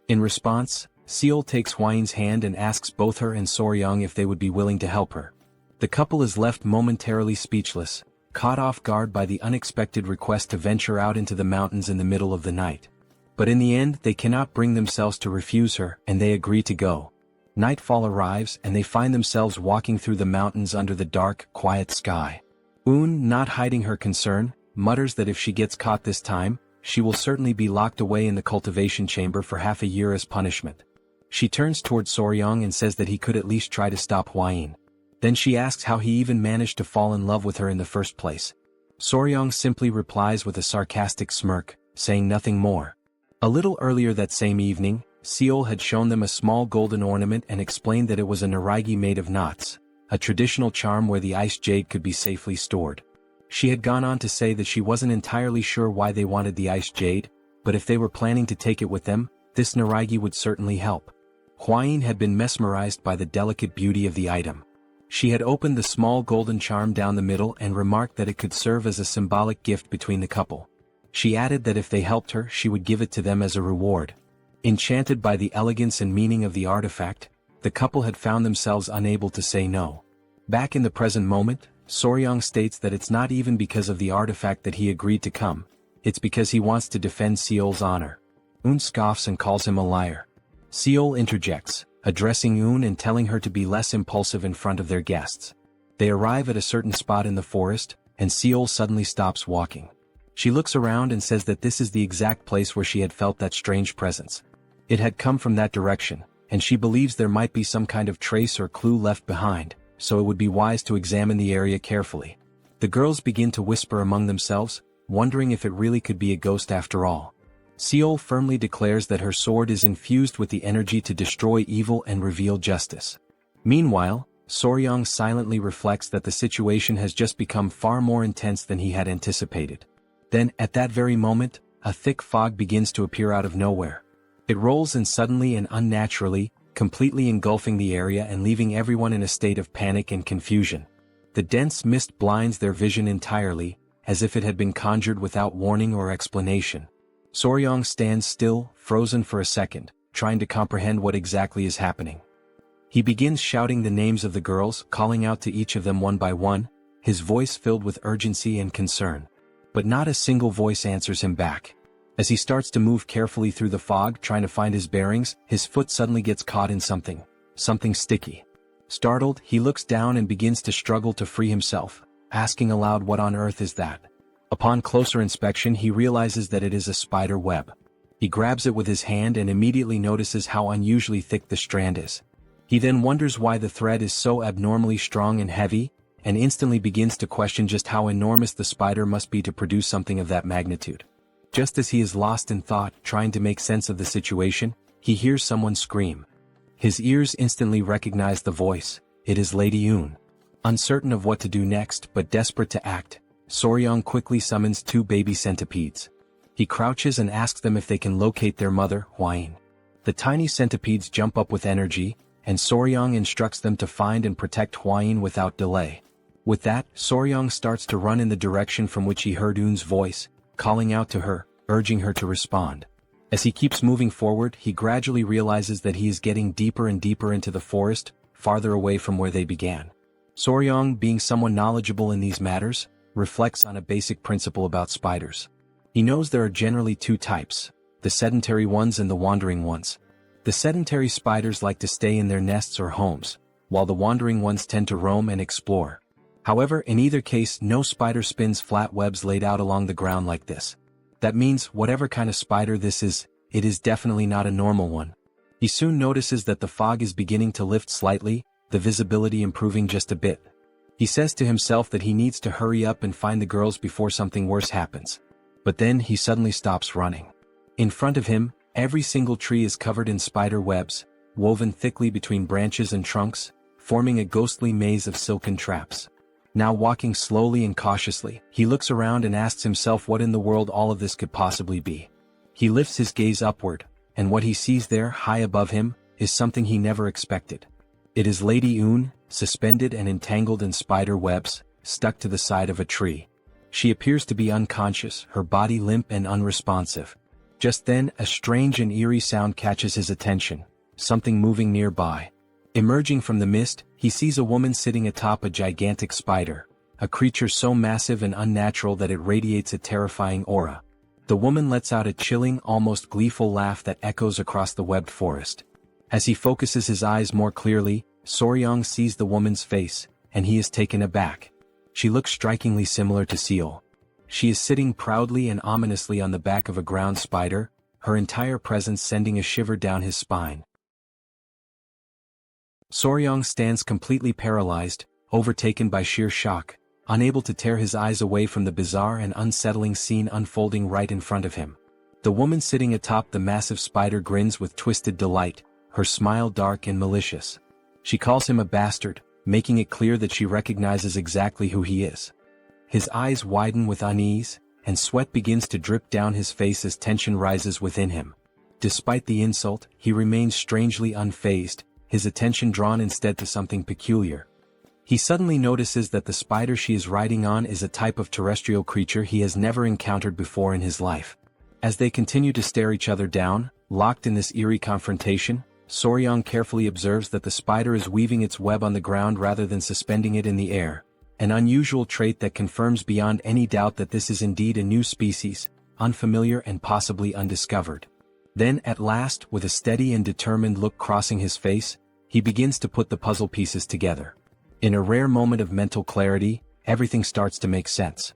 In response, Seol takes Hwayin's hand and asks both her and Soryong if they would be willing to help her. The couple is left momentarily speechless, caught off guard by the unexpected request to venture out into the mountains in the middle of the night. But in the end they cannot bring themselves to refuse her, and they agree to go. Nightfall arrives and they find themselves walking through the mountains under the dark, quiet sky. Un, not hiding her concern, mutters that if she gets caught this time, she will certainly be locked away in the cultivation chamber for half a year as punishment. She turns toward Soryong and says that he could at least try to stop Hwayin. Then she asks how he even managed to fall in love with her in the first place. Soryong simply replies with a sarcastic smirk, saying nothing more. A little earlier that same evening, Seol had shown them a small golden ornament and explained that it was a naragi made of knots, a traditional charm where the ice jade could be safely stored. She had gone on to say that she wasn't entirely sure why they wanted the ice jade, but if they were planning to take it with them, this naragi would certainly help. Hwayin had been mesmerized by the delicate beauty of the item. She had opened the small golden charm down the middle and remarked that it could serve as a symbolic gift between the couple. She added that if they helped her she would give it to them as a reward. Enchanted by the elegance and meaning of the artifact, the couple had found themselves unable to say no. Back in the present moment, Soryang states that it's not even because of the artifact that he agreed to come, it's because he wants to defend Seol's honor. Eun scoffs and calls him a liar. Seol interjects, addressing Eun and telling her to be less impulsive in front of their guests. They arrive at a certain spot in the forest, and Seol suddenly stops walking. She looks around and says that this is the exact place where she had felt that strange presence. It had come from that direction, and she believes there might be some kind of trace or clue left behind, so it would be wise to examine the area carefully. The girls begin to whisper among themselves, wondering if it really could be a ghost after all. Seol firmly declares that her sword is infused with the energy to destroy evil and reveal justice. Meanwhile, Soryang silently reflects that the situation has just become far more intense than he had anticipated. Then, at that very moment, a thick fog begins to appear out of nowhere. It rolls in suddenly and unnaturally, completely engulfing the area and leaving everyone in a state of panic and confusion. The dense mist blinds their vision entirely, as if it had been conjured without warning or explanation. Soryang stands still, frozen for a second, trying to comprehend what exactly is happening. He begins shouting the names of the girls, calling out to each of them one by one, his voice filled with urgency and concern. But not a single voice answers him back. As he starts to move carefully through the fog trying to find his bearings, his foot suddenly gets caught in something sticky. Startled, he looks down and begins to struggle to free himself, asking aloud what on earth is that. Upon closer inspection he realizes that it is a spider web. He grabs it with his hand and immediately notices how unusually thick the strand is. He then wonders why the thread is so abnormally strong and heavy, and instantly begins to question just how enormous the spider must be to produce something of that magnitude. Just as he is lost in thought, trying to make sense of the situation, he hears someone scream. His ears instantly recognize the voice. It is Lady Eun. Uncertain of what to do next but desperate to act, Soryang quickly summons 2 baby centipedes. He crouches and asks them if they can locate their mother, Hwain. The tiny centipedes jump up with energy, and Soryang instructs them to find and protect Hwain without delay. With that, Soryang starts to run in the direction from which he heard Eun's voice, calling out to her, urging her to respond. As he keeps moving forward, he gradually realizes that he is getting deeper and deeper into the forest, farther away from where they began. Soryang, being someone knowledgeable in these matters, reflects on a basic principle about spiders. He knows there are generally 2 types, the sedentary ones and the wandering ones. The sedentary spiders like to stay in their nests or homes, while the wandering ones tend to roam and explore. However, in either case, no spider spins flat webs laid out along the ground like this. That means, whatever kind of spider this is, it is definitely not a normal one. He soon notices that the fog is beginning to lift slightly, the visibility improving just a bit. He says to himself that he needs to hurry up and find the girls before something worse happens. But then he suddenly stops running. In front of him, every single tree is covered in spider webs, woven thickly between branches and trunks, forming a ghostly maze of silken traps. Now walking slowly and cautiously, he looks around and asks himself what in the world all of this could possibly be. He lifts his gaze upward, and what he sees there, high above him, is something he never expected. It is Lady Eun, suspended and entangled in spider webs, stuck to the side of a tree. She appears to be unconscious, her body limp and unresponsive. Just then, a strange and eerie sound catches his attention, something moving nearby. Emerging from the mist, he sees a woman sitting atop a gigantic spider, a creature so massive and unnatural that it radiates a terrifying aura. The woman lets out a chilling, almost gleeful laugh that echoes across the webbed forest. As he focuses his eyes more clearly, Soryang sees the woman's face, and he is taken aback. She looks strikingly similar to Seol. She is sitting proudly and ominously on the back of a ground spider, her entire presence sending a shiver down his spine. Soryang stands completely paralyzed, overtaken by sheer shock, unable to tear his eyes away from the bizarre and unsettling scene unfolding right in front of him. The woman sitting atop the massive spider grins with twisted delight, her smile dark and malicious. She calls him a bastard, making it clear that she recognizes exactly who he is. His eyes widen with unease, and sweat begins to drip down his face as tension rises within him. Despite the insult, he remains strangely unfazed, his attention drawn instead to something peculiar. He suddenly notices that the spider she is riding on is a type of terrestrial creature he has never encountered before in his life. As they continue to stare each other down, locked in this eerie confrontation, Soryang carefully observes that the spider is weaving its web on the ground rather than suspending it in the air, an unusual trait that confirms beyond any doubt that this is indeed a new species, unfamiliar and possibly undiscovered. Then, at last, with a steady and determined look crossing his face, he begins to put the puzzle pieces together. In a rare moment of mental clarity, everything starts to make sense.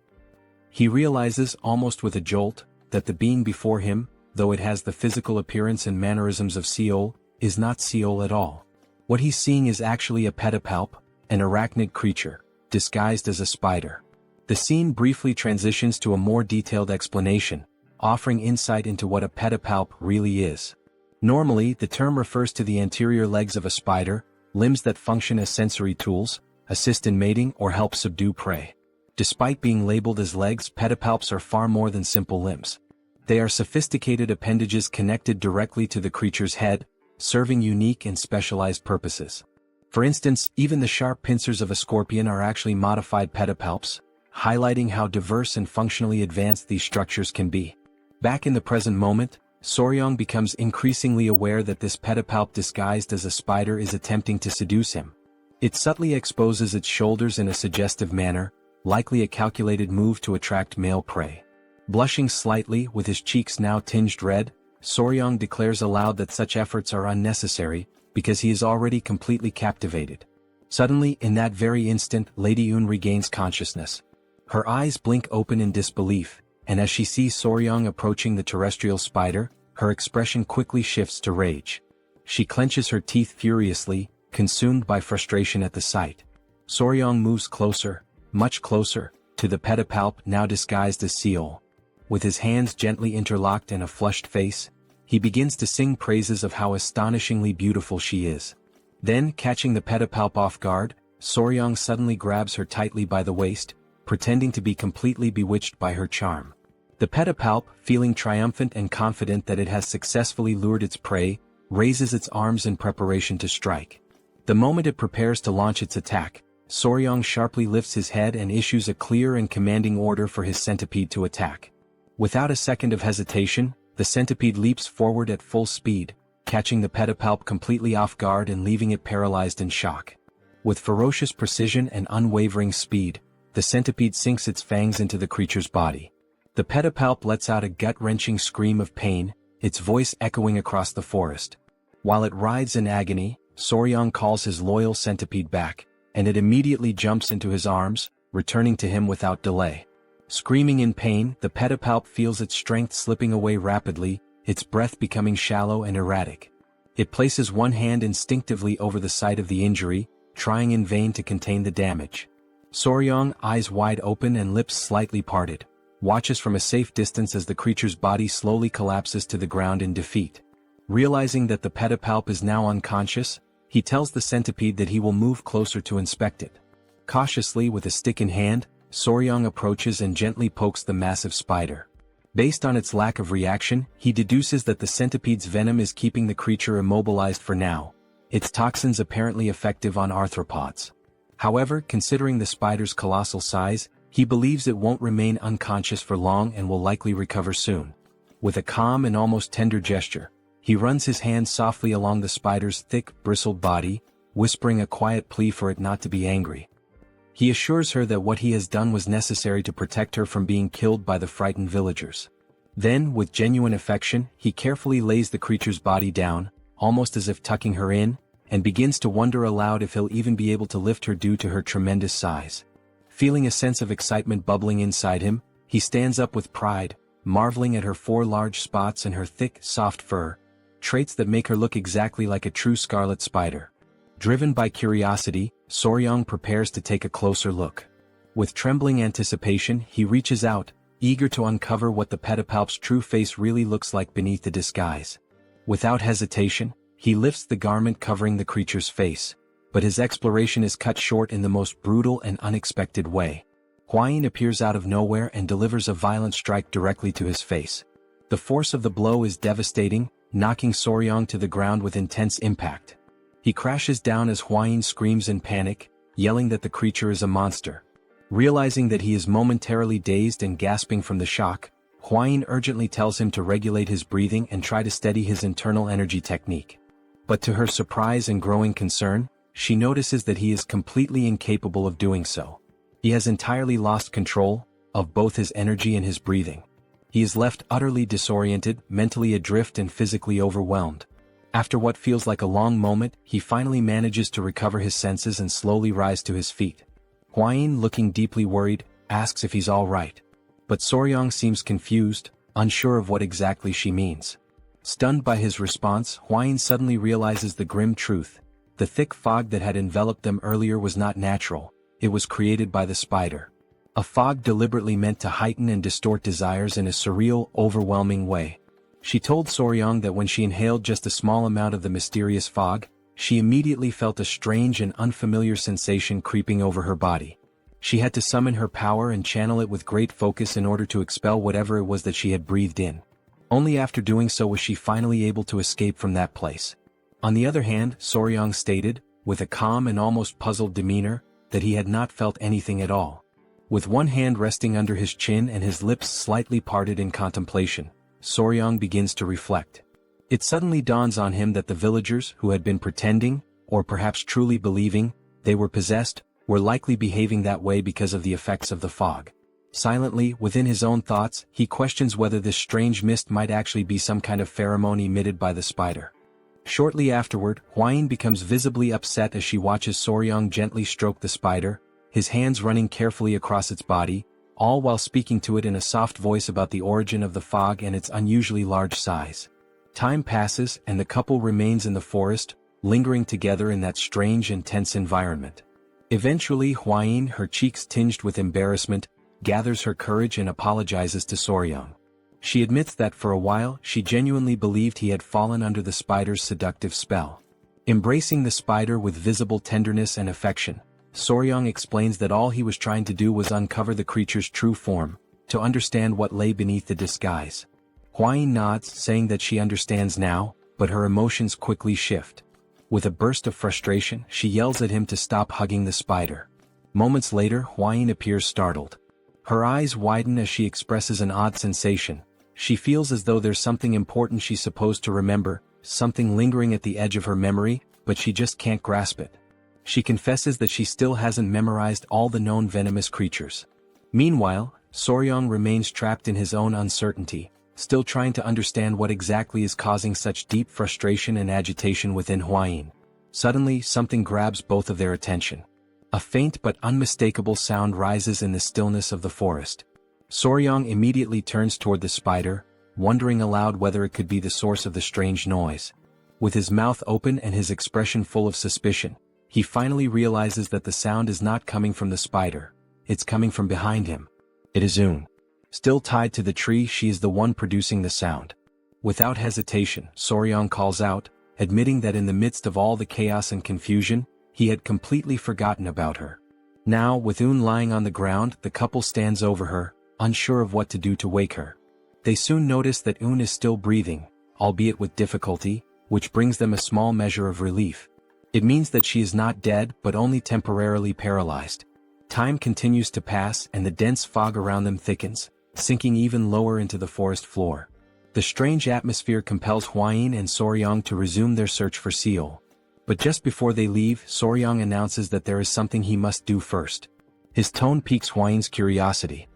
He realizes, almost with a jolt, that the being before him, though it has the physical appearance and mannerisms of Seol, is not Seol at all. What he's seeing is actually a pedipalp, an arachnid creature, disguised as a spider. The scene briefly transitions to a more detailed explanation, offering insight into what a pedipalp really is. Normally, the term refers to the anterior legs of a spider, limbs that function as sensory tools, assist in mating or help subdue prey. Despite being labeled as legs, pedipalps are far more than simple limbs. They are sophisticated appendages connected directly to the creature's head, serving unique and specialized purposes. For instance, even the sharp pincers of a scorpion are actually modified pedipalps, highlighting how diverse and functionally advanced these structures can be. Back in the present moment, Soryang becomes increasingly aware that this pedipalp disguised as a spider is attempting to seduce him. It subtly exposes its shoulders in a suggestive manner, likely a calculated move to attract male prey. Blushing slightly, with his cheeks now tinged red, Soryang declares aloud that such efforts are unnecessary, because he is already completely captivated. Suddenly, in that very instant, Lady Yun regains consciousness. Her eyes blink open in disbelief, and as she sees Soryang approaching the terrestrial spider, her expression quickly shifts to rage. She clenches her teeth furiously, consumed by frustration at the sight. Soryang moves closer, much closer, to the pedipalp now disguised as Seol. With his hands gently interlocked and a flushed face, he begins to sing praises of how astonishingly beautiful she is. Then, catching the pedipalp off guard, Soryang suddenly grabs her tightly by the waist, pretending to be completely bewitched by her charm. The pedipalp, feeling triumphant and confident that it has successfully lured its prey, raises its arms in preparation to strike. The moment it prepares to launch its attack, Soryang sharply lifts his head and issues a clear and commanding order for his centipede to attack. Without a second of hesitation, the centipede leaps forward at full speed, catching the pedipalp completely off guard and leaving it paralyzed in shock. With ferocious precision and unwavering speed, the centipede sinks its fangs into the creature's body. The pedipalp lets out a gut-wrenching scream of pain, its voice echoing across the forest. While it writhes in agony, Soryang calls his loyal centipede back, and it immediately jumps into his arms, returning to him without delay. Screaming in pain, the pedipalp feels its strength slipping away rapidly, its breath becoming shallow and erratic. It places one hand instinctively over the site of the injury, trying in vain to contain the damage. Soryang, eyes wide open and lips slightly parted, watches from a safe distance as the creature's body slowly collapses to the ground in defeat. Realizing that the pedipalp is now unconscious, he tells the centipede that he will move closer to inspect it. Cautiously, with a stick in hand, Soryang approaches and gently pokes the massive spider. Based on its lack of reaction, he deduces that the centipede's venom is keeping the creature immobilized for now, its toxins apparently effective on arthropods. However, considering the spider's colossal size, he believes it won't remain unconscious for long and will likely recover soon. With a calm and almost tender gesture, he runs his hand softly along the spider's thick, bristled body, whispering a quiet plea for it not to be angry. He assures her that what he has done was necessary to protect her from being killed by the frightened villagers. Then, with genuine affection, he carefully lays the creature's body down, almost as if tucking her in, and begins to wonder aloud if he'll even be able to lift her due to her tremendous size. Feeling a sense of excitement bubbling inside him, he stands up with pride, marveling at her 4 large spots and her thick, soft fur, traits that make her look exactly like a true scarlet spider. Driven by curiosity, Soryang prepares to take a closer look. With trembling anticipation, he reaches out, eager to uncover what the pedipalp's true face really looks like beneath the disguise. Without hesitation, he lifts the garment covering the creature's face, but his exploration is cut short in the most brutal and unexpected way. Hwayin appears out of nowhere and delivers a violent strike directly to his face. The force of the blow is devastating, knocking Soryang to the ground with intense impact. He crashes down as Hwayin screams in panic, yelling that the creature is a monster. Realizing that he is momentarily dazed and gasping from the shock, Huayin urgently tells him to regulate his breathing and try to steady his internal energy technique. But to her surprise and growing concern, she notices that he is completely incapable of doing so. He has entirely lost control of both his energy and his breathing. He is left utterly disoriented, mentally adrift and physically overwhelmed. After what feels like a long moment, he finally manages to recover his senses and slowly rise to his feet. Huayin, looking deeply worried, asks if he's all right. But Soryang seems confused, unsure of what exactly she means. Stunned by his response, Huayin suddenly realizes the grim truth. The thick fog that had enveloped them earlier was not natural, it was created by the spider. A fog deliberately meant to heighten and distort desires in a surreal, overwhelming way. She told Soryang that when she inhaled just a small amount of the mysterious fog, she immediately felt a strange and unfamiliar sensation creeping over her body. She had to summon her power and channel it with great focus in order to expel whatever it was that she had breathed in. Only after doing so was she finally able to escape from that place. On the other hand, Soryang stated, with a calm and almost puzzled demeanor, that he had not felt anything at all. With one hand resting under his chin and his lips slightly parted in contemplation, Soryang begins to reflect. It suddenly dawns on him that the villagers who had been pretending, or perhaps truly believing, they were possessed, were likely behaving that way because of the effects of the fog. Silently, within his own thoughts, he questions whether this strange mist might actually be some kind of pheromone emitted by the spider. Shortly afterward, Huayin becomes visibly upset as she watches Soryang gently stroke the spider, his hands running carefully across its body, all while speaking to it in a soft voice about the origin of the fog and its unusually large size. Time passes and the couple remains in the forest, lingering together in that strange and tense environment. Eventually Huayin, her cheeks tinged with embarrassment, gathers her courage and apologizes to Soryang. She admits that for a while she genuinely believed he had fallen under the spider's seductive spell. Embracing the spider with visible tenderness and affection, Soryang explains that all he was trying to do was uncover the creature's true form, to understand what lay beneath the disguise. Huayin nods, saying that she understands now, but her emotions quickly shift. With a burst of frustration, she yells at him to stop hugging the spider. Moments later, Huayin appears startled. Her eyes widen as she expresses an odd sensation. She feels as though there's something important she's supposed to remember, something lingering at the edge of her memory, but she just can't grasp it. She confesses that she still hasn't memorized all the known venomous creatures. Meanwhile, Soryang remains trapped in his own uncertainty, still trying to understand what exactly is causing such deep frustration and agitation within Huayin. Suddenly, something grabs both of their attention. A faint but unmistakable sound rises in the stillness of the forest. Soryang immediately turns toward the spider, wondering aloud whether it could be the source of the strange noise. With his mouth open and his expression full of suspicion, he finally realizes that the sound is not coming from the spider, it's coming from behind him. It is Un. Still tied to the tree, she is the one producing the sound. Without hesitation, Soryang calls out, admitting that in the midst of all the chaos and confusion, he had completely forgotten about her. Now, with Un lying on the ground, the couple stands over her, unsure of what to do to wake her. They soon notice that Un is still breathing, albeit with difficulty, which brings them a small measure of relief. It means that she is not dead but only temporarily paralyzed. Time continues to pass and the dense fog around them thickens, sinking even lower into the forest floor. The strange atmosphere compels Huayin and Soryang to resume their search for Seol. But just before they leave, Soryang announces that there is something he must do first. His tone piques Huayin's curiosity.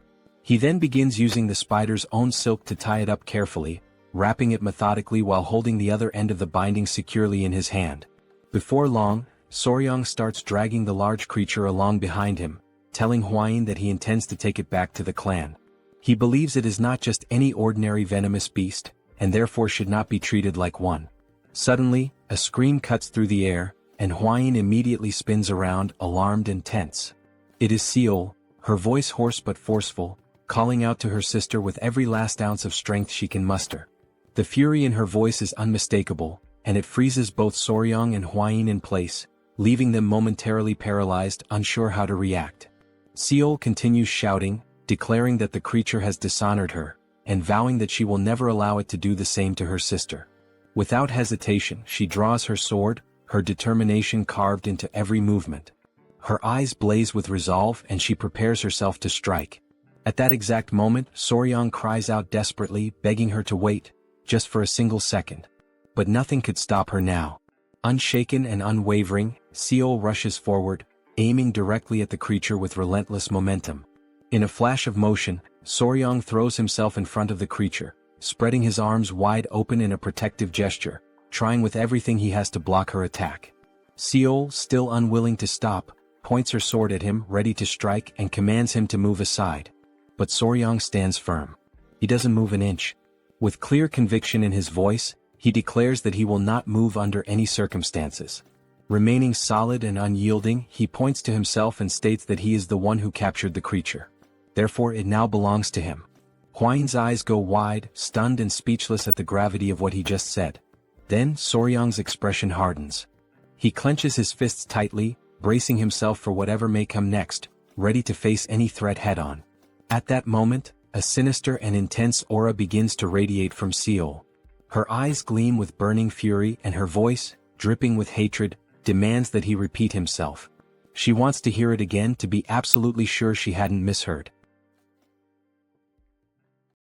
He then begins using the spider's own silk to tie it up carefully, wrapping it methodically while holding the other end of the binding securely in his hand. Before long, Soryang starts dragging the large creature along behind him, telling Huayin that he intends to take it back to the clan. He believes it is not just any ordinary venomous beast, and therefore should not be treated like one. Suddenly, a scream cuts through the air, and Huayin immediately spins around, alarmed and tense. It is Seol, her voice hoarse but forceful, calling out to her sister with every last ounce of strength she can muster. The fury in her voice is unmistakable, and it freezes both Soryang and Huayin in place, leaving them momentarily paralyzed, unsure how to react. Seol continues shouting, declaring that the creature has dishonored her, and vowing that she will never allow it to do the same to her sister. Without hesitation, she draws her sword, her determination carved into every movement. Her eyes blaze with resolve and she prepares herself to strike. At that exact moment, Soryang cries out desperately, begging her to wait, just for a single second. But nothing could stop her now. Unshaken and unwavering, Seol rushes forward, aiming directly at the creature with relentless momentum. In a flash of motion, Soryang throws himself in front of the creature, spreading his arms wide open in a protective gesture, trying with everything he has to block her attack. Seol, still unwilling to stop, points her sword at him, ready to strike, and commands him to move aside. But Soryang stands firm. He doesn't move an inch. With clear conviction in his voice, he declares that he will not move under any circumstances. Remaining solid and unyielding, he points to himself and states that he is the one who captured the creature. Therefore it now belongs to him. Hwain's eyes go wide, stunned and speechless at the gravity of what he just said. Then Soryang's expression hardens. He clenches his fists tightly, bracing himself for whatever may come next, ready to face any threat head-on. At that moment, a sinister and intense aura begins to radiate from Seol. Her eyes gleam with burning fury and her voice, dripping with hatred, demands that he repeat himself. She wants to hear it again to be absolutely sure she hadn't misheard.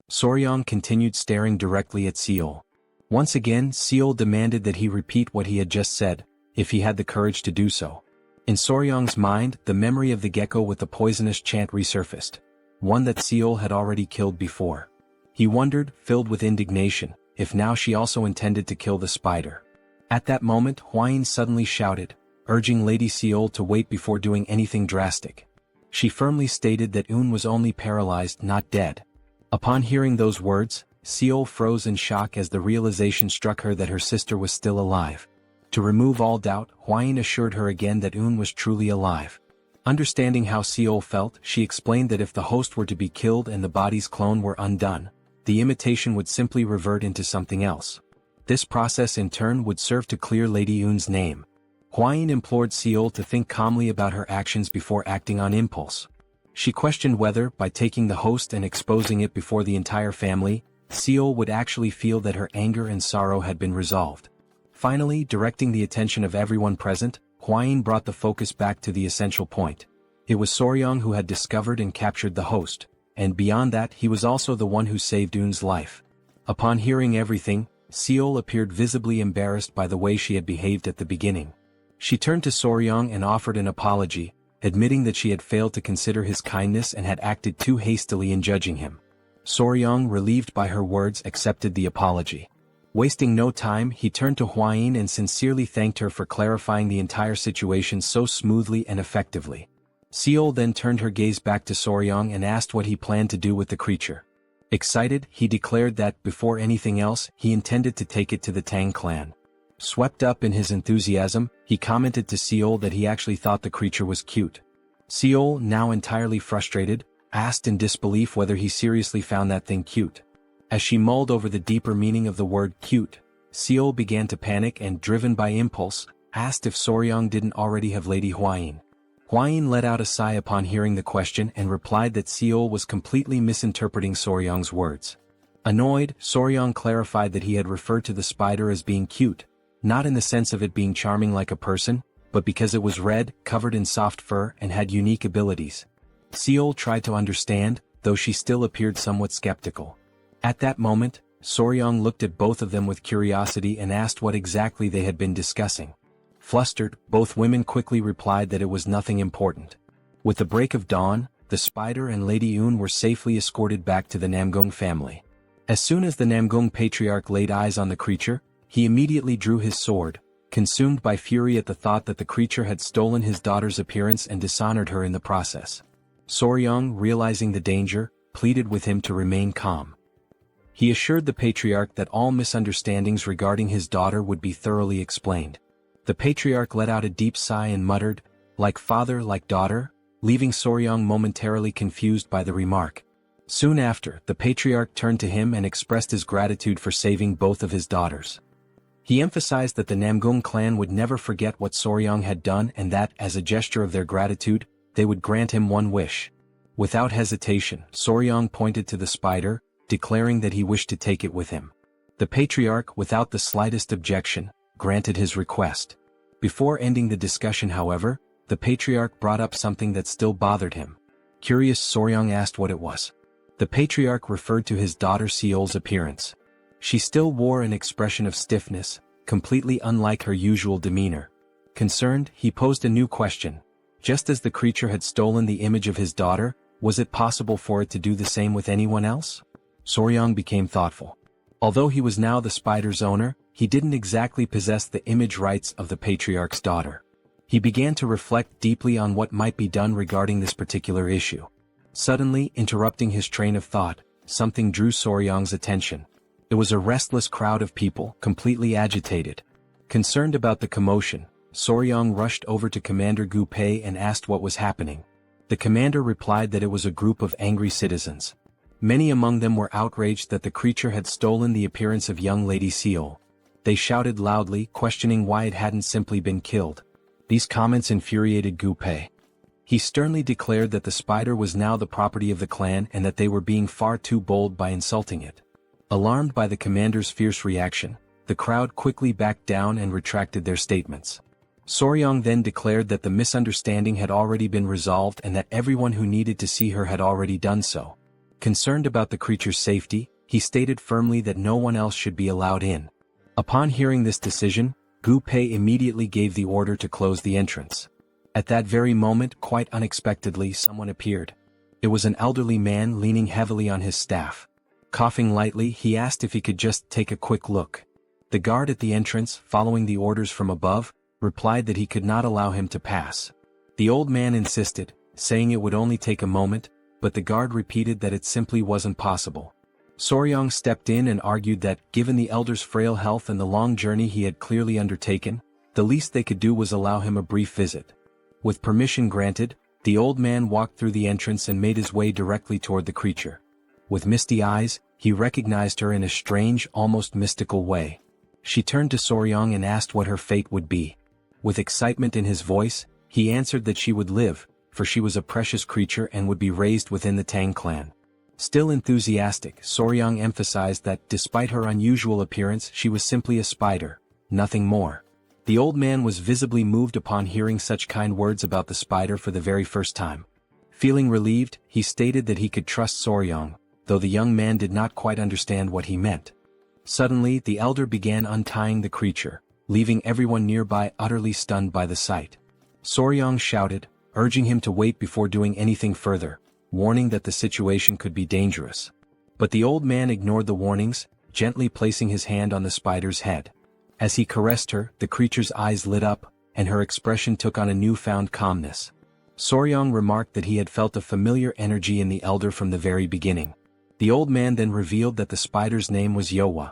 Soryang continued staring directly at Seol. Once again, Seol demanded that he repeat what he had just said, if he had the courage to do so. In Soryang's mind, the memory of the gecko with the poisonous chant resurfaced, one that Seol had already killed before. He wondered, filled with indignation, if now she also intended to kill the spider. At that moment, Hwain suddenly shouted, urging Lady Seol to wait before doing anything drastic. She firmly stated that Un was only paralyzed, not dead. Upon hearing those words, Seol froze in shock as the realization struck her that her sister was still alive. To remove all doubt, Hwain assured her again that Un was truly alive. Understanding how Seol felt, she explained that if the host were to be killed and the body's clone were undone, the imitation would simply revert into something else. This process in turn would serve to clear Lady Un's name. Hwain implored Seol to think calmly about her actions before acting on impulse. She questioned whether, by taking the host and exposing it before the entire family, Seol would actually feel that her anger and sorrow had been resolved. Finally, directing the attention of everyone present, Hwain brought the focus back to the essential point. It was Soryang who had discovered and captured the host, and beyond that he was also the one who saved Un's life. Upon hearing everything, Seol appeared visibly embarrassed by the way she had behaved at the beginning. She turned to Soryang and offered an apology, admitting that she had failed to consider his kindness and had acted too hastily in judging him. Soryang, relieved by her words, accepted the apology. Wasting no time, he turned to Hwain and sincerely thanked her for clarifying the entire situation so smoothly and effectively. Seol then turned her gaze back to Soryang and asked what he planned to do with the creature. Excited, he declared that, before anything else, he intended to take it to the Tang clan. Swept up in his enthusiasm, he commented to Seol that he actually thought the creature was cute. Seol, now entirely frustrated, asked in disbelief whether he seriously found that thing cute. As she mulled over the deeper meaning of the word cute, Seol began to panic and, driven by impulse, asked if Soryang didn't already have Lady Hwain. Hwain let out a sigh upon hearing the question and replied that Seol was completely misinterpreting Soryang's words. Annoyed, Soryang clarified that he had referred to the spider as being cute, not in the sense of it being charming like a person, but because it was red, covered in soft fur, and had unique abilities. Seol tried to understand, though she still appeared somewhat skeptical. At that moment, Soryang looked at both of them with curiosity and asked what exactly they had been discussing. Flustered, both women quickly replied that it was nothing important. With the break of dawn, the spider and Lady Un were safely escorted back to the Namgung family. As soon as the Namgung patriarch laid eyes on the creature, he immediately drew his sword, consumed by fury at the thought that the creature had stolen his daughter's appearance and dishonored her in the process. Soryang, realizing the danger, pleaded with him to remain calm. He assured the patriarch that all misunderstandings regarding his daughter would be thoroughly explained. The patriarch let out a deep sigh and muttered, "Like father, like daughter," leaving Soryang momentarily confused by the remark. Soon after, the patriarch turned to him and expressed his gratitude for saving both of his daughters. He emphasized that the Namgung clan would never forget what Soryang had done and that, as a gesture of their gratitude, they would grant him one wish. Without hesitation, Soryang pointed to the spider, declaring that he wished to take it with him. The patriarch, without the slightest objection, granted his request. Before ending the discussion, however, the patriarch brought up something that still bothered him. Curious, Soryang asked what it was. The patriarch referred to his daughter Seol's appearance. She still wore an expression of stiffness, completely unlike her usual demeanor. Concerned, he posed a new question. Just as the creature had stolen the image of his daughter, was it possible for it to do the same with anyone else? Soryang became thoughtful. Although he was now the spider's owner, he didn't exactly possess the image rights of the patriarch's daughter. He began to reflect deeply on what might be done regarding this particular issue. Suddenly, interrupting his train of thought, something drew Soryang's attention. It was a restless crowd of people, completely agitated. Concerned about the commotion, Soryang rushed over to Commander Gu Pei and asked what was happening. The commander replied that it was a group of angry citizens. Many among them were outraged that the creature had stolen the appearance of young Lady Seol. They shouted loudly, questioning why it hadn't simply been killed. These comments infuriated Gu Pei. He sternly declared that the spider was now the property of the clan and that they were being far too bold by insulting it. Alarmed by the commander's fierce reaction, the crowd quickly backed down and retracted their statements. Soryang then declared that the misunderstanding had already been resolved and that everyone who needed to see her had already done so. Concerned about the creature's safety, he stated firmly that no one else should be allowed in. Upon hearing this decision, Gu Pei immediately gave the order to close the entrance. At that very moment, quite unexpectedly, someone appeared. It was an elderly man leaning heavily on his staff. Coughing lightly, he asked if he could just take a quick look. The guard at the entrance, following the orders from above, replied that he could not allow him to pass. The old man insisted, saying it would only take a moment, but the guard repeated that it simply wasn't possible. Soryang stepped in and argued that, given the elder's frail health and the long journey he had clearly undertaken, the least they could do was allow him a brief visit. With permission granted, the old man walked through the entrance and made his way directly toward the creature. With misty eyes, he recognized her in a strange, almost mystical way. She turned to Soryang and asked what her fate would be. With excitement in his voice, he answered that she would live, for she was a precious creature and would be raised within the Tang clan. Still enthusiastic, Soryang emphasized that, despite her unusual appearance, she was simply a spider, nothing more. The old man was visibly moved upon hearing such kind words about the spider for the very first time. Feeling relieved, he stated that he could trust Soryang, though the young man did not quite understand what he meant. Suddenly, the elder began untying the creature, leaving everyone nearby utterly stunned by the sight. Soryang shouted, urging him to wait before doing anything further, warning that the situation could be dangerous. But the old man ignored the warnings, gently placing his hand on the spider's head. As he caressed her, the creature's eyes lit up, and her expression took on a newfound calmness. Soryang remarked that he had felt a familiar energy in the elder from the very beginning. The old man then revealed that the spider's name was Yowa.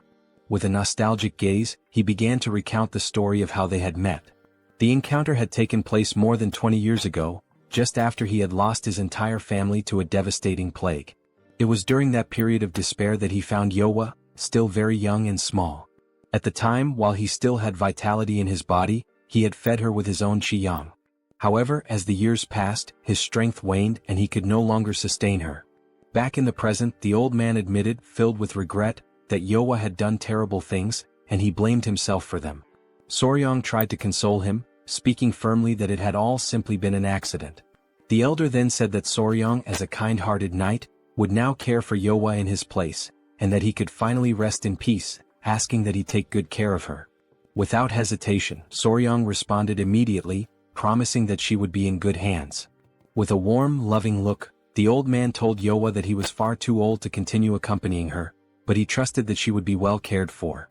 With a nostalgic gaze, he began to recount the story of how they had met. The encounter had taken place more than 20 years ago, just after he had lost his entire family to a devastating plague. It was during that period of despair that he found Yowa, still very young and small. At the time, while he still had vitality in his body, he had fed her with his own qiyang. However, as the years passed, his strength waned and he could no longer sustain her. Back in the present, the old man admitted, filled with regret, that Yowa had done terrible things, and he blamed himself for them. Soryang tried to console him, speaking firmly that it had all simply been an accident. The elder then said that Soryang, as a kind-hearted knight, would now care for Yowa in his place, and that he could finally rest in peace, asking that he take good care of her. Without hesitation, Soryang responded immediately, promising that she would be in good hands. With a warm, loving look, the old man told Yowa that he was far too old to continue accompanying her, but he trusted that she would be well cared for.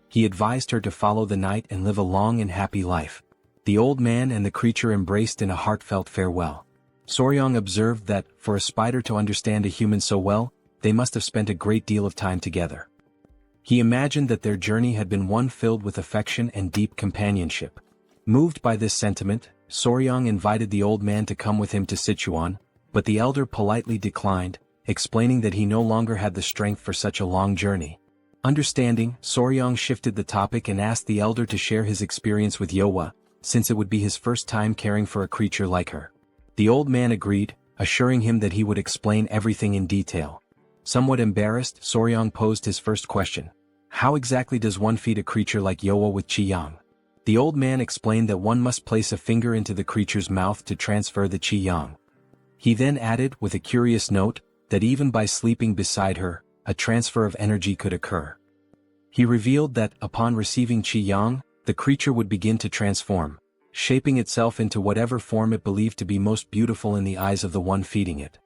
He advised her to follow the knight and live a long and happy life. The old man and the creature embraced in a heartfelt farewell. Soryang observed that, for a spider to understand a human so well, they must have spent a great deal of time together. He imagined that their journey had been one filled with affection and deep companionship. Moved by this sentiment, Soryang invited the old man to come with him to Sichuan, but the elder politely declined, explaining that he no longer had the strength for such a long journey. Understanding, Soryang shifted the topic and asked the elder to share his experience with Yowa, since it would be his first time caring for a creature like her. The old man agreed, assuring him that he would explain everything in detail. Somewhat embarrassed, Soryang posed his first question. How exactly does one feed a creature like Yowa with qiyang? The old man explained that one must place a finger into the creature's mouth to transfer the qi yang. He then added, with a curious note, that even by sleeping beside her, a transfer of energy could occur. He revealed that, upon receiving qi yang, the creature would begin to transform, shaping itself into whatever form it believed to be most beautiful in the eyes of the one feeding it.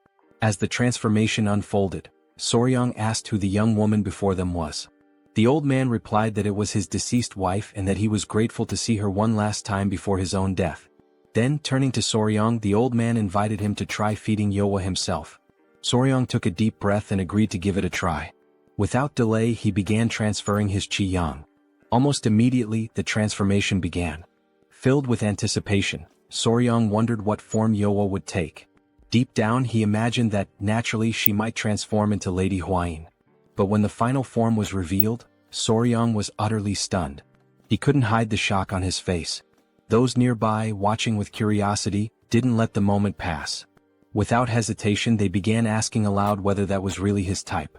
As the transformation unfolded, Soryang asked who the young woman before them was. The old man replied that it was his deceased wife and that he was grateful to see her one last time before his own death. Then, turning to Soryang, the old man invited him to try feeding Yowa himself. Soryang took a deep breath and agreed to give it a try. Without delay, he began transferring his qi yang. Almost immediately, the transformation began. Filled with anticipation, Soryang wondered what form Yowa would take. Deep down, he imagined that, naturally, she might transform into Lady Huayin. But when the final form was revealed, Soryang was utterly stunned. He couldn't hide the shock on his face. Those nearby, watching with curiosity, didn't let the moment pass. Without hesitation, they began asking aloud whether that was really his type.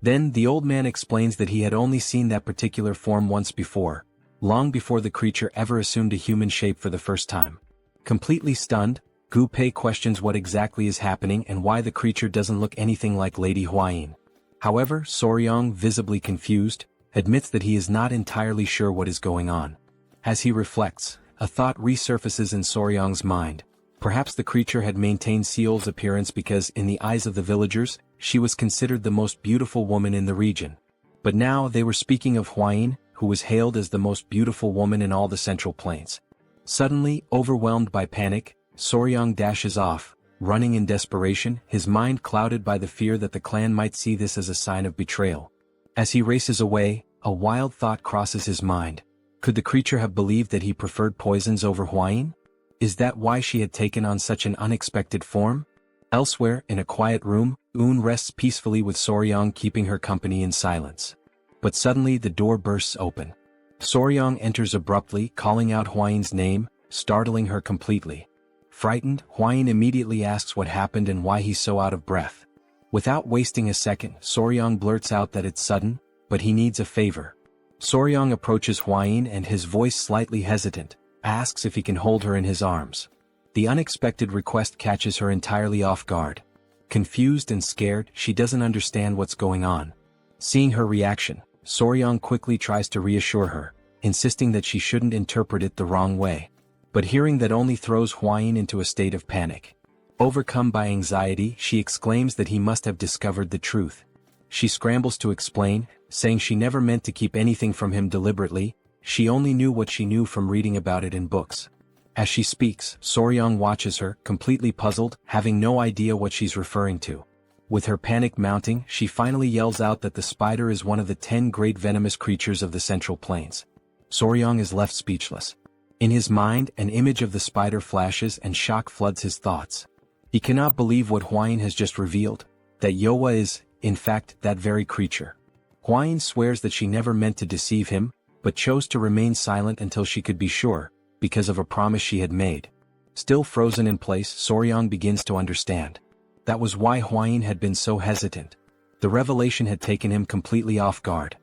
Then, the old man explains that he had only seen that particular form once before, long before the creature ever assumed a human shape for the first time. Completely stunned, Gu Pei questions what exactly is happening and why the creature doesn't look anything like Lady Huayin. However, Soryang, visibly confused, admits that he is not entirely sure what is going on. As he reflects, a thought resurfaces in Soryang's mind. Perhaps the creature had maintained Seol's appearance because, in the eyes of the villagers, she was considered the most beautiful woman in the region. But now they were speaking of Huayin, who was hailed as the most beautiful woman in all the Central Plains. Suddenly, overwhelmed by panic, Soryang dashes off, running in desperation, his mind clouded by the fear that the clan might see this as a sign of betrayal. As he races away, a wild thought crosses his mind. Could the creature have believed that he preferred poisons over Huayin? Is that why she had taken on such an unexpected form? Elsewhere, in a quiet room, rests peacefully with Soryang keeping her company in silence. But suddenly the door bursts open. Soryang enters abruptly, calling out Huayin's name, startling her completely. Frightened, Huayin immediately asks what happened and why he's so out of breath. Without wasting a second, Soryang blurts out that it's sudden, but he needs a favor. Soryang approaches Huayin and, his voice slightly hesitant, asks if he can hold her in his arms. The unexpected request catches her entirely off guard. Confused and scared, she doesn't understand what's going on. Seeing her reaction, Soryang quickly tries to reassure her, insisting that she shouldn't interpret it the wrong way. But hearing that only throws Huayin into a state of panic. Overcome by anxiety, she exclaims that he must have discovered the truth. She scrambles to explain, saying she never meant to keep anything from him deliberately, she only knew what she knew from reading about it in books. As she speaks, Soryang watches her, completely puzzled, having no idea what she's referring to. With her panic mounting, she finally yells out that the spider is one of the 10 great venomous creatures of the Central Plains. Soryang is left speechless. In his mind, an image of the spider flashes and shock floods his thoughts. He cannot believe what Huayin has just revealed, that Yowa is, in fact, that very creature. Huayin swears that she never meant to deceive him, but chose to remain silent until she could be sure, because of a promise she had made. Still frozen in place, Soryang begins to understand. That was why Huayin had been so hesitant. The revelation had taken him completely off guard.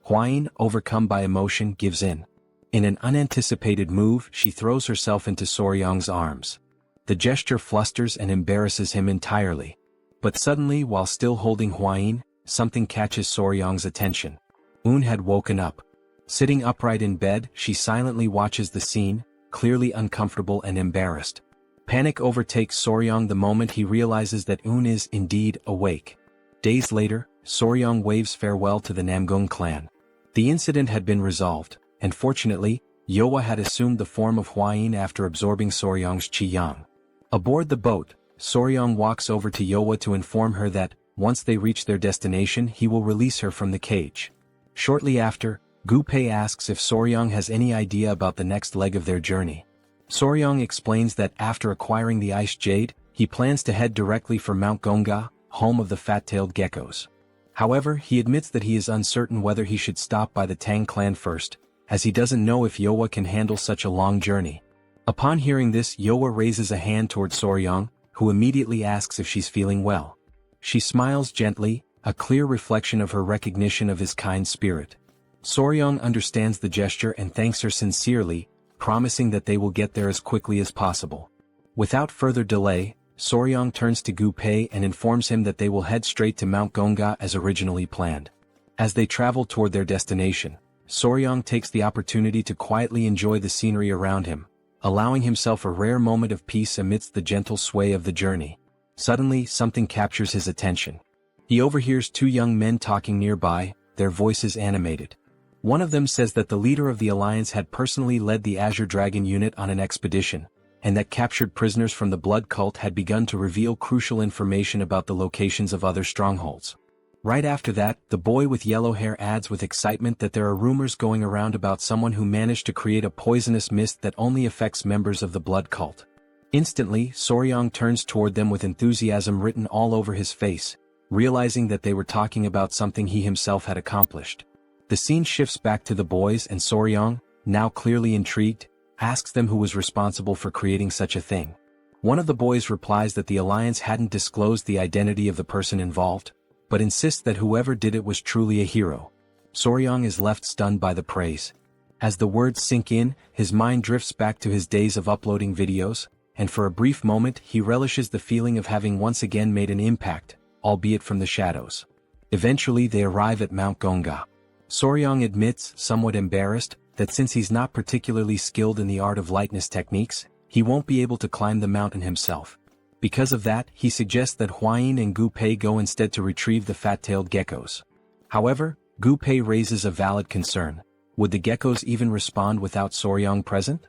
Huayin, overcome by emotion, gives in. In an unanticipated move, she throws herself into Soryang's arms. The gesture flusters and embarrasses him entirely. But suddenly, while still holding Huayin, something catches Soryang's attention. Had woken up. Sitting upright in bed, she silently watches the scene, clearly uncomfortable and embarrassed. Panic overtakes Soryang the moment he realizes that is indeed awake. Days later, Soryang waves farewell to the Namgung clan. The incident had been resolved, and fortunately, Yowa had assumed the form of Huayin after absorbing Soryang's qi yang. Aboard the boat, Soryang walks over to Yowa to inform her that, once they reach their destination, he will release her from the cage. Shortly after, Gu Pei asks if Soryang has any idea about the next leg of their journey. Soryang explains that after acquiring the ice jade, he plans to head directly for Mount Gonga, home of the fat-tailed geckos. However, he admits that he is uncertain whether he should stop by the Tang clan first, as he doesn't know if Yowa can handle such a long journey. Upon hearing this, Yowa raises a hand toward Soryang, who immediately asks if she's feeling well. She smiles gently, a clear reflection of her recognition of his kind spirit. Soryang understands the gesture and thanks her sincerely, promising that they will get there as quickly as possible. Without further delay, Soryang turns to Gu Pei and informs him that they will head straight to Mount Gonga as originally planned. As they travel toward their destination, Soryang takes the opportunity to quietly enjoy the scenery around him, allowing himself a rare moment of peace amidst the gentle sway of the journey. Suddenly, something captures his attention. He overhears two young men talking nearby, their voices animated. One of them says that the leader of the alliance had personally led the Azure Dragon unit on an expedition, and that captured prisoners from the Blood Cult had begun to reveal crucial information about the locations of other strongholds. Right after that, the boy with yellow hair adds with excitement that there are rumors going around about someone who managed to create a poisonous mist that only affects members of the Blood Cult. Instantly, Soryang turns toward them with enthusiasm written all over his face, realizing that they were talking about something he himself had accomplished. The scene shifts back to the boys and Soryang, now clearly intrigued, asks them who was responsible for creating such a thing. One of the boys replies that the alliance hadn't disclosed the identity of the person involved, but insists that whoever did it was truly a hero. Soryang is left stunned by the praise. As the words sink in, his mind drifts back to his days of uploading videos, and for a brief moment he relishes the feeling of having once again made an impact, albeit from the shadows. Eventually they arrive at Mount Gonga. Soryang admits, somewhat embarrassed, that since he's not particularly skilled in the art of lightness techniques, he won't be able to climb the mountain himself. Because of that, he suggests that Huayin and Gu Pei go instead to retrieve the fat-tailed geckos. However, Gu Pei raises a valid concern. Would the geckos even respond without Soryang present?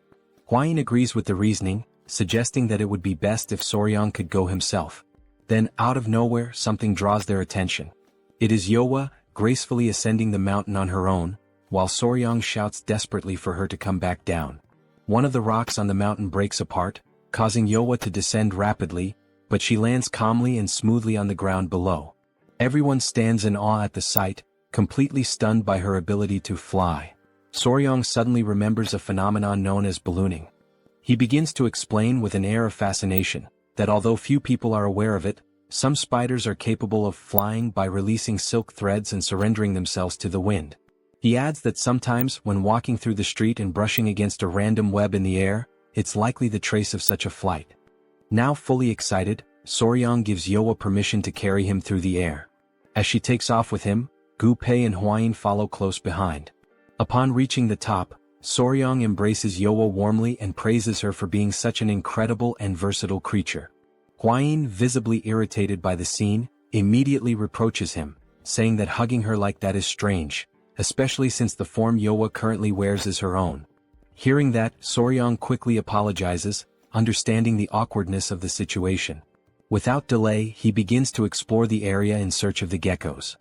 Huayin agrees with the reasoning, suggesting that it would be best if Soryang could go himself. Then, out of nowhere, something draws their attention. It is Yowa, gracefully ascending the mountain on her own, while Soryang shouts desperately for her to come back down. One of the rocks on the mountain breaks apart, causing Yowa to descend rapidly, but she lands calmly and smoothly on the ground below. Everyone stands in awe at the sight, completely stunned by her ability to fly. Soryang suddenly remembers a phenomenon known as ballooning. He begins to explain with an air of fascination that although few people are aware of it, some spiders are capable of flying by releasing silk threads and surrendering themselves to the wind. He adds that sometimes when walking through the street and brushing against a random web in the air, it's likely the trace of such a flight. Now fully excited, Soryang gives Yowa permission to carry him through the air. As she takes off with him, Gu Pei and Huayin follow close behind. Upon reaching the top, Soryang embraces Yowa warmly and praises her for being such an incredible and versatile creature. Huayin, visibly irritated by the scene, immediately reproaches him, saying that hugging her like that is strange, especially since the form Yowa currently wears is her own. Hearing that, Soryang quickly apologizes, understanding the awkwardness of the situation. Without delay, he begins to explore the area in search of the geckos.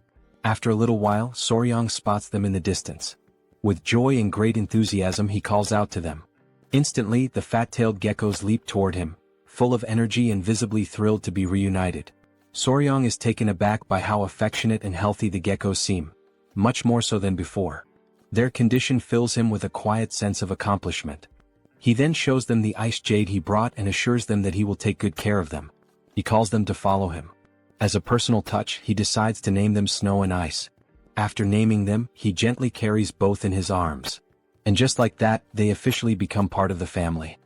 After a little while, Soryang spots them in the distance. With joy and great enthusiasm he calls out to them. Instantly, the fat-tailed geckos leap toward him, full of energy and visibly thrilled to be reunited. Soryang is taken aback by how affectionate and healthy the geckos seem, much more so than before. Their condition fills him with a quiet sense of accomplishment. He then shows them the ice jade he brought and assures them that he will take good care of them. He calls them to follow him. As a personal touch, he decides to name them Snow and Ice. After naming them, he gently carries both in his arms. And just like that, they officially become part of the family.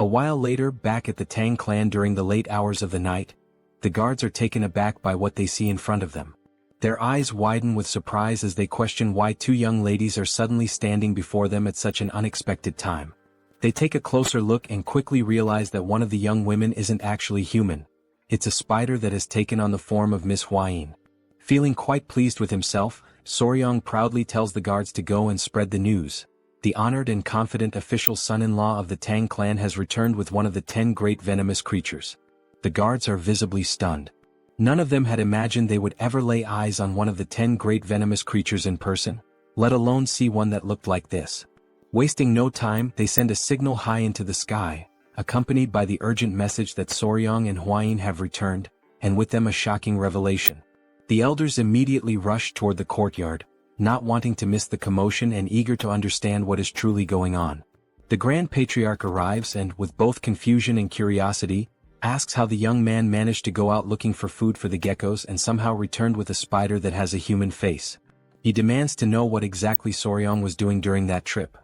A while later, back at the Tang Clan during the late hours of the night, the guards are taken aback by what they see in front of them. Their eyes widen with surprise as they question why two young ladies are suddenly standing before them at such an unexpected time. They take a closer look and quickly realize that one of the young women isn't actually human. It's a spider that has taken on the form of Miss Huayin. Feeling quite pleased with himself, Soryang proudly tells the guards to go and spread the news. The honored and confident official son-in-law of the Tang Clan has returned with one of the 10 great venomous creatures. The guards are visibly stunned. None of them had imagined they would ever lay eyes on one of the 10 great venomous creatures in person, let alone see one that looked like this. Wasting no time, they send a signal high into the sky, accompanied by the urgent message that Soryang and Huayin have returned, and with them a shocking revelation. The elders immediately rush toward the courtyard, not wanting to miss the commotion and eager to understand what is truly going on. The Grand Patriarch arrives and, with both confusion and curiosity, asks how the young man managed to go out looking for food for the geckos and somehow returned with a spider that has a human face. He demands to know what exactly Soryang was doing during that trip.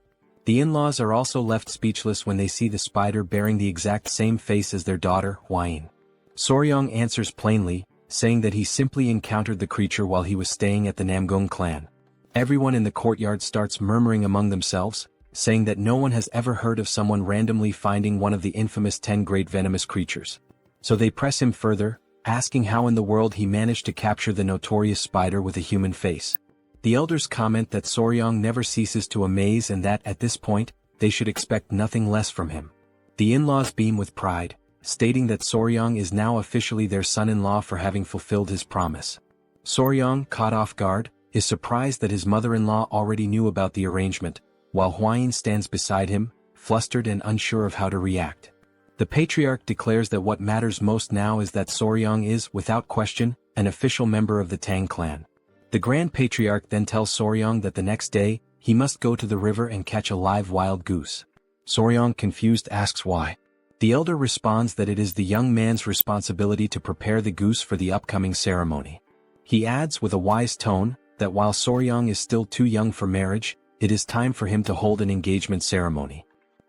The in-laws are also left speechless when they see the spider bearing the exact same face as their daughter, Hwayin. Soryong answers plainly, saying that he simply encountered the creature while he was staying at the Namgung clan. Everyone in the courtyard starts murmuring among themselves, saying that no one has ever heard of someone randomly finding one of the infamous 10 great venomous creatures. So they press him further, asking how in the world he managed to capture the notorious spider with a human face. The elders comment that Soryong never ceases to amaze and that at this point, they should expect nothing less from him. The in-laws beam with pride, stating that Soryong is now officially their son-in-law for having fulfilled his promise. Soryong, caught off guard, is surprised that his mother-in-law already knew about the arrangement, while Hwayin stands beside him, flustered and unsure of how to react. The patriarch declares that what matters most now is that Soryong is, without question, an official member of the Tang clan. The Grand Patriarch then tells Soryong that the next day, he must go to the river and catch a live wild goose. Soryong, confused, asks why. The elder responds that it is the young man's responsibility to prepare the goose for the upcoming ceremony. He adds with a wise tone, that while Soryong is still too young for marriage, it is time for him to hold an engagement ceremony.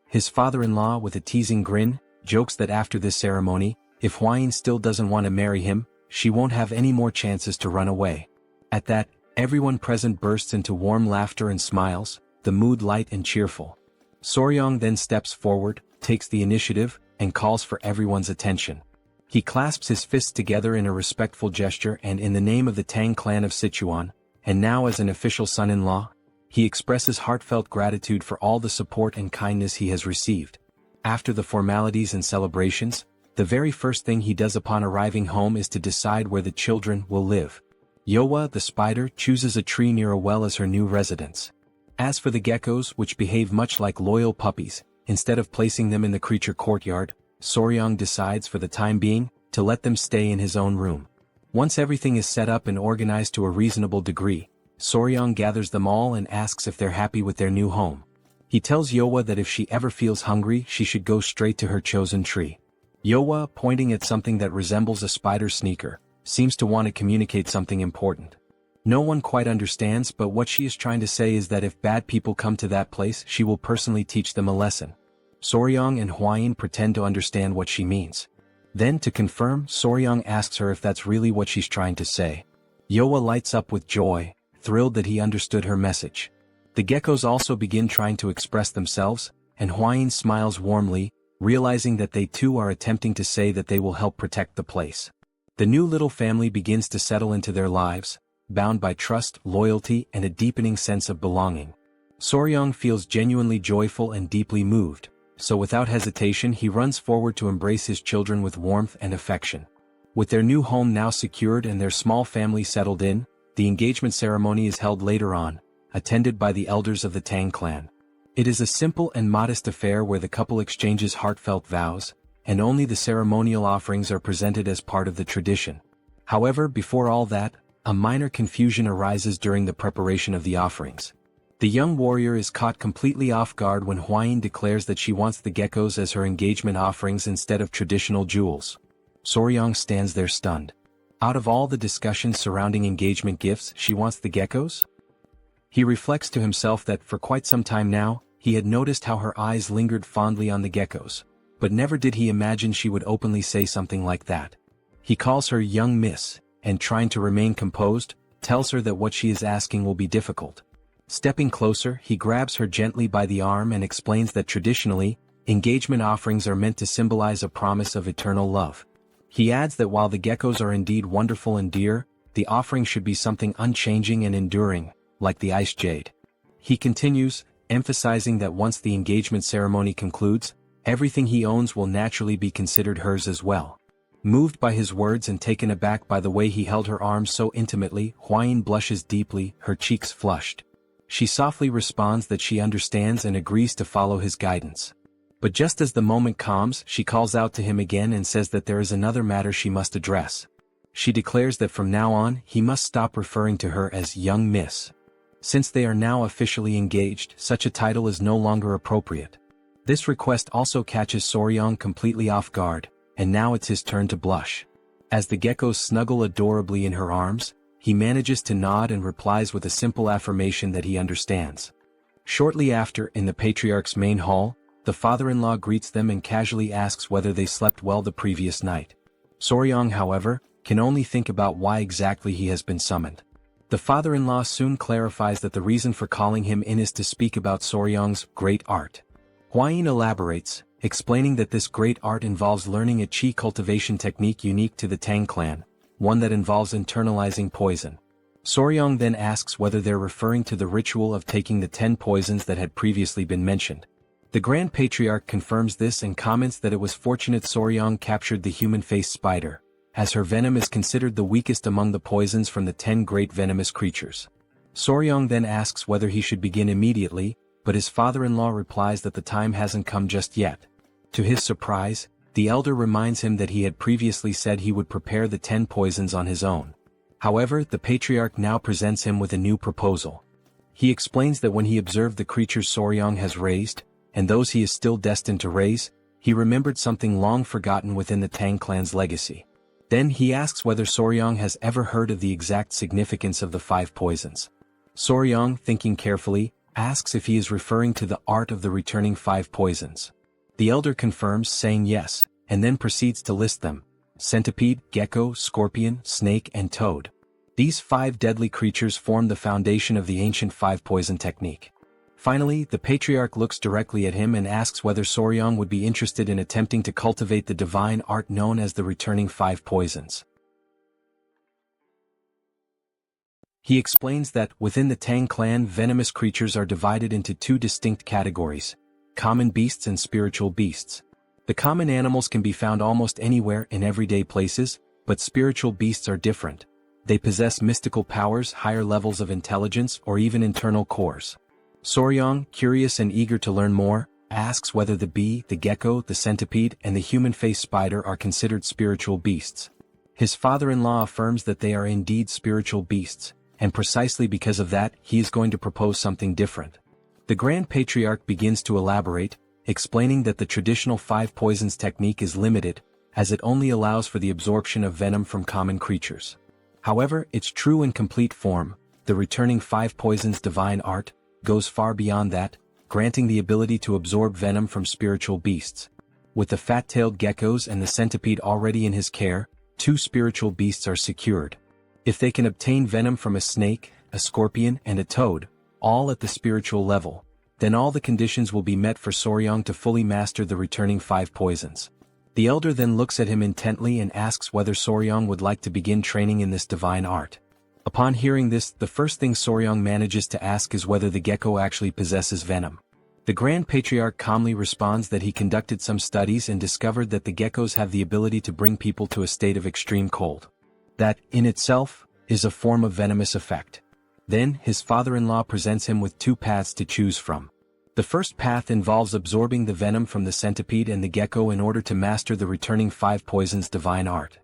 His father-in-law, with a teasing grin, jokes that after this ceremony, if Hwayin still doesn't want to marry him, she won't have any more chances to run away. At that, everyone present bursts into warm laughter and smiles, the mood light and cheerful. Soryong then steps forward, takes the initiative, and calls for everyone's attention. He clasps his fists together in a respectful gesture and in the name of the Tang clan of Sichuan, and now as an official son-in-law, he expresses heartfelt gratitude for all the support and kindness he has received. After the formalities and celebrations, the very first thing he does upon arriving home is to decide where the children will live. Yowa, the spider, chooses a tree near a well as her new residence. As for the geckos, which behave much like loyal puppies, instead of placing them in the creature courtyard, Soryong decides for the time being, to let them stay in his own room. Once everything is set up and organized to a reasonable degree, Soryong gathers them all and asks if they're happy with their new home. He tells Yowa that if she ever feels hungry, she should go straight to her chosen tree. Yowa, pointing at something that resembles a spider sneaker, seems to want to communicate something important. No one quite understands, but what she is trying to say is that if bad people come to that place, she will personally teach them a lesson. Soryong and Hwayin pretend to understand what she means. Then, to confirm, Soryong asks her if that's really what she's trying to say. Yowa lights up with joy, thrilled that he understood her message. The geckos also begin trying to express themselves, and Hwayin smiles warmly, realizing that they too are attempting to say that they will help protect the place. The new little family begins to settle into their lives, bound by trust, loyalty, and a deepening sense of belonging. Soryong feels genuinely joyful and deeply moved, so without hesitation he runs forward to embrace his children with warmth and affection. With their new home now secured and their small family settled in, the engagement ceremony is held later on, attended by the elders of the Tang clan. It is a simple and modest affair where the couple exchanges heartfelt vows, and only the ceremonial offerings are presented as part of the tradition. However, before all that, a minor confusion arises during the preparation of the offerings. The young warrior is caught completely off guard when Hwayin declares that she wants the geckos as her engagement offerings instead of traditional jewels. Soryong stands there stunned. Out of all the discussions surrounding engagement gifts, she wants the geckos? He reflects to himself that for quite some time now, he had noticed how her eyes lingered fondly on the geckos, but never did he imagine she would openly say something like that. He calls her young miss, and trying to remain composed, tells her that what she is asking will be difficult. Stepping closer, he grabs her gently by the arm and explains that traditionally, engagement offerings are meant to symbolize a promise of eternal love. He adds that while the geckos are indeed wonderful and dear, the offering should be something unchanging and enduring, like the ice jade. He continues, emphasizing that once the engagement ceremony concludes, everything he owns will naturally be considered hers as well. Moved by his words and taken aback by the way he held her arms so intimately, Hwayin blushes deeply, her cheeks flushed. She softly responds that she understands and agrees to follow his guidance. But just as the moment calms, she calls out to him again and says that there is another matter she must address. She declares that from now on, he must stop referring to her as young miss. Since they are now officially engaged, such a title is no longer appropriate. This request also catches Soryong completely off guard, and now it's his turn to blush. As the geckos snuggle adorably in her arms, he manages to nod and replies with a simple affirmation that he understands. Shortly after, in the patriarch's main hall, the father-in-law greets them and casually asks whether they slept well the previous night. Soryong, however, can only think about why exactly he has been summoned. The father-in-law soon clarifies that the reason for calling him in is to speak about Soryong's great art. Hwayin elaborates, explaining that this great art involves learning a qi cultivation technique unique to the Tang Clan, one that involves internalizing poison. Soryong then asks whether they're referring to the ritual of taking the 10 poisons that had previously been mentioned. The Grand Patriarch confirms this and comments that it was fortunate Soryong captured the human-faced spider, as her venom is considered the weakest among the poisons from the 10 great venomous creatures. Soryong then asks whether he should begin immediately, but his father-in-law replies that the time hasn't come just yet. To his surprise, the elder reminds him that he had previously said he would prepare the 10 poisons on his own. However, the patriarch now presents him with a new proposal. He explains that when he observed the creatures Soryong has raised, and those he is still destined to raise, he remembered something long forgotten within the Tang clan's legacy. Then he asks whether Soryong has ever heard of the exact significance of the 5 poisons. Soryong, thinking carefully, asks if he is referring to the art of the returning 5 poisons. The elder confirms, saying yes, and then proceeds to list them: centipede, gecko, scorpion, snake, and toad. These 5 deadly creatures form the foundation of the ancient 5 poison technique. Finally, the patriarch looks directly at him and asks whether Soryong would be interested in attempting to cultivate the divine art known as the returning 5 poisons. He explains that, within the Tang clan, venomous creatures are divided into 2 distinct categories: common beasts and spiritual beasts. The common animals can be found almost anywhere in everyday places, but spiritual beasts are different. They possess mystical powers, higher levels of intelligence, or even internal cores. Soryong, curious and eager to learn more, asks whether the bee, the gecko, the centipede, and the human-faced spider are considered spiritual beasts. His father-in-law affirms that they are indeed spiritual beasts, and precisely because of that, he is going to propose something different. The Grand Patriarch begins to elaborate, explaining that the traditional 5 poisons technique is limited, as it only allows for the absorption of venom from common creatures. However, its true and complete form, the returning 5 poisons divine art, goes far beyond that, granting the ability to absorb venom from spiritual beasts. With the fat-tailed geckos and the centipede already in his care, 2 spiritual beasts are secured. If they can obtain venom from a snake, a scorpion, and a toad, all at the spiritual level, then all the conditions will be met for Soryong to fully master the returning 5 poisons. The elder then looks at him intently and asks whether Soryong would like to begin training in this divine art. Upon hearing this, the first thing Soryong manages to ask is whether the gecko actually possesses venom. The Grand Patriarch calmly responds that he conducted some studies and discovered that the geckos have the ability to bring people to a state of extreme cold. That, in itself, is a form of venomous effect. Then, his father-in-law presents him with 2 paths to choose from. The first path involves absorbing the venom from the centipede and the gecko in order to master the returning 5 poisons divine art.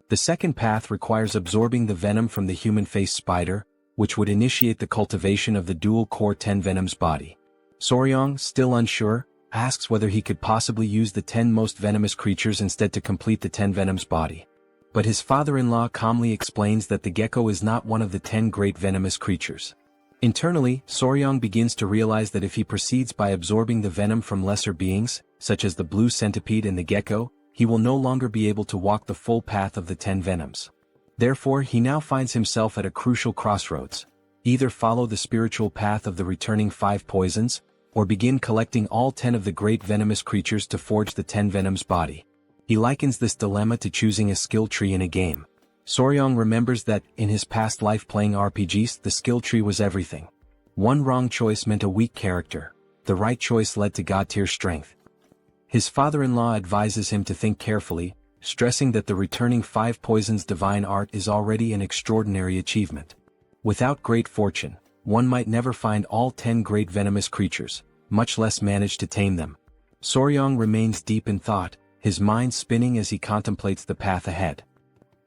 The second path requires absorbing the venom from the human-faced spider, which would initiate the cultivation of the dual-core 10 venoms body. Soryong, still unsure, asks whether he could possibly use the 10 most venomous creatures instead to complete the 10 venoms body. But his father-in-law calmly explains that the gecko is not one of the 10 great venomous creatures. Internally, Soryong begins to realize that if he proceeds by absorbing the venom from lesser beings, such as the blue centipede and the gecko, he will no longer be able to walk the full path of the 10 venoms. Therefore, he now finds himself at a crucial crossroads: either follow the spiritual path of the returning 5 poisons, or begin collecting all 10 of the great venomous creatures to forge the 10 venoms body. He likens this dilemma to choosing a skill tree in a game. Soryong remembers that, in his past life playing RPGs, the skill tree was everything. One wrong choice meant a weak character, the right choice led to god-tier strength. His father-in-law advises him to think carefully, stressing that the returning 5 poisons divine art is already an extraordinary achievement. Without great fortune, one might never find all 10 great venomous creatures, much less manage to tame them. Soryong remains deep in thought, his mind spinning as he contemplates the path ahead.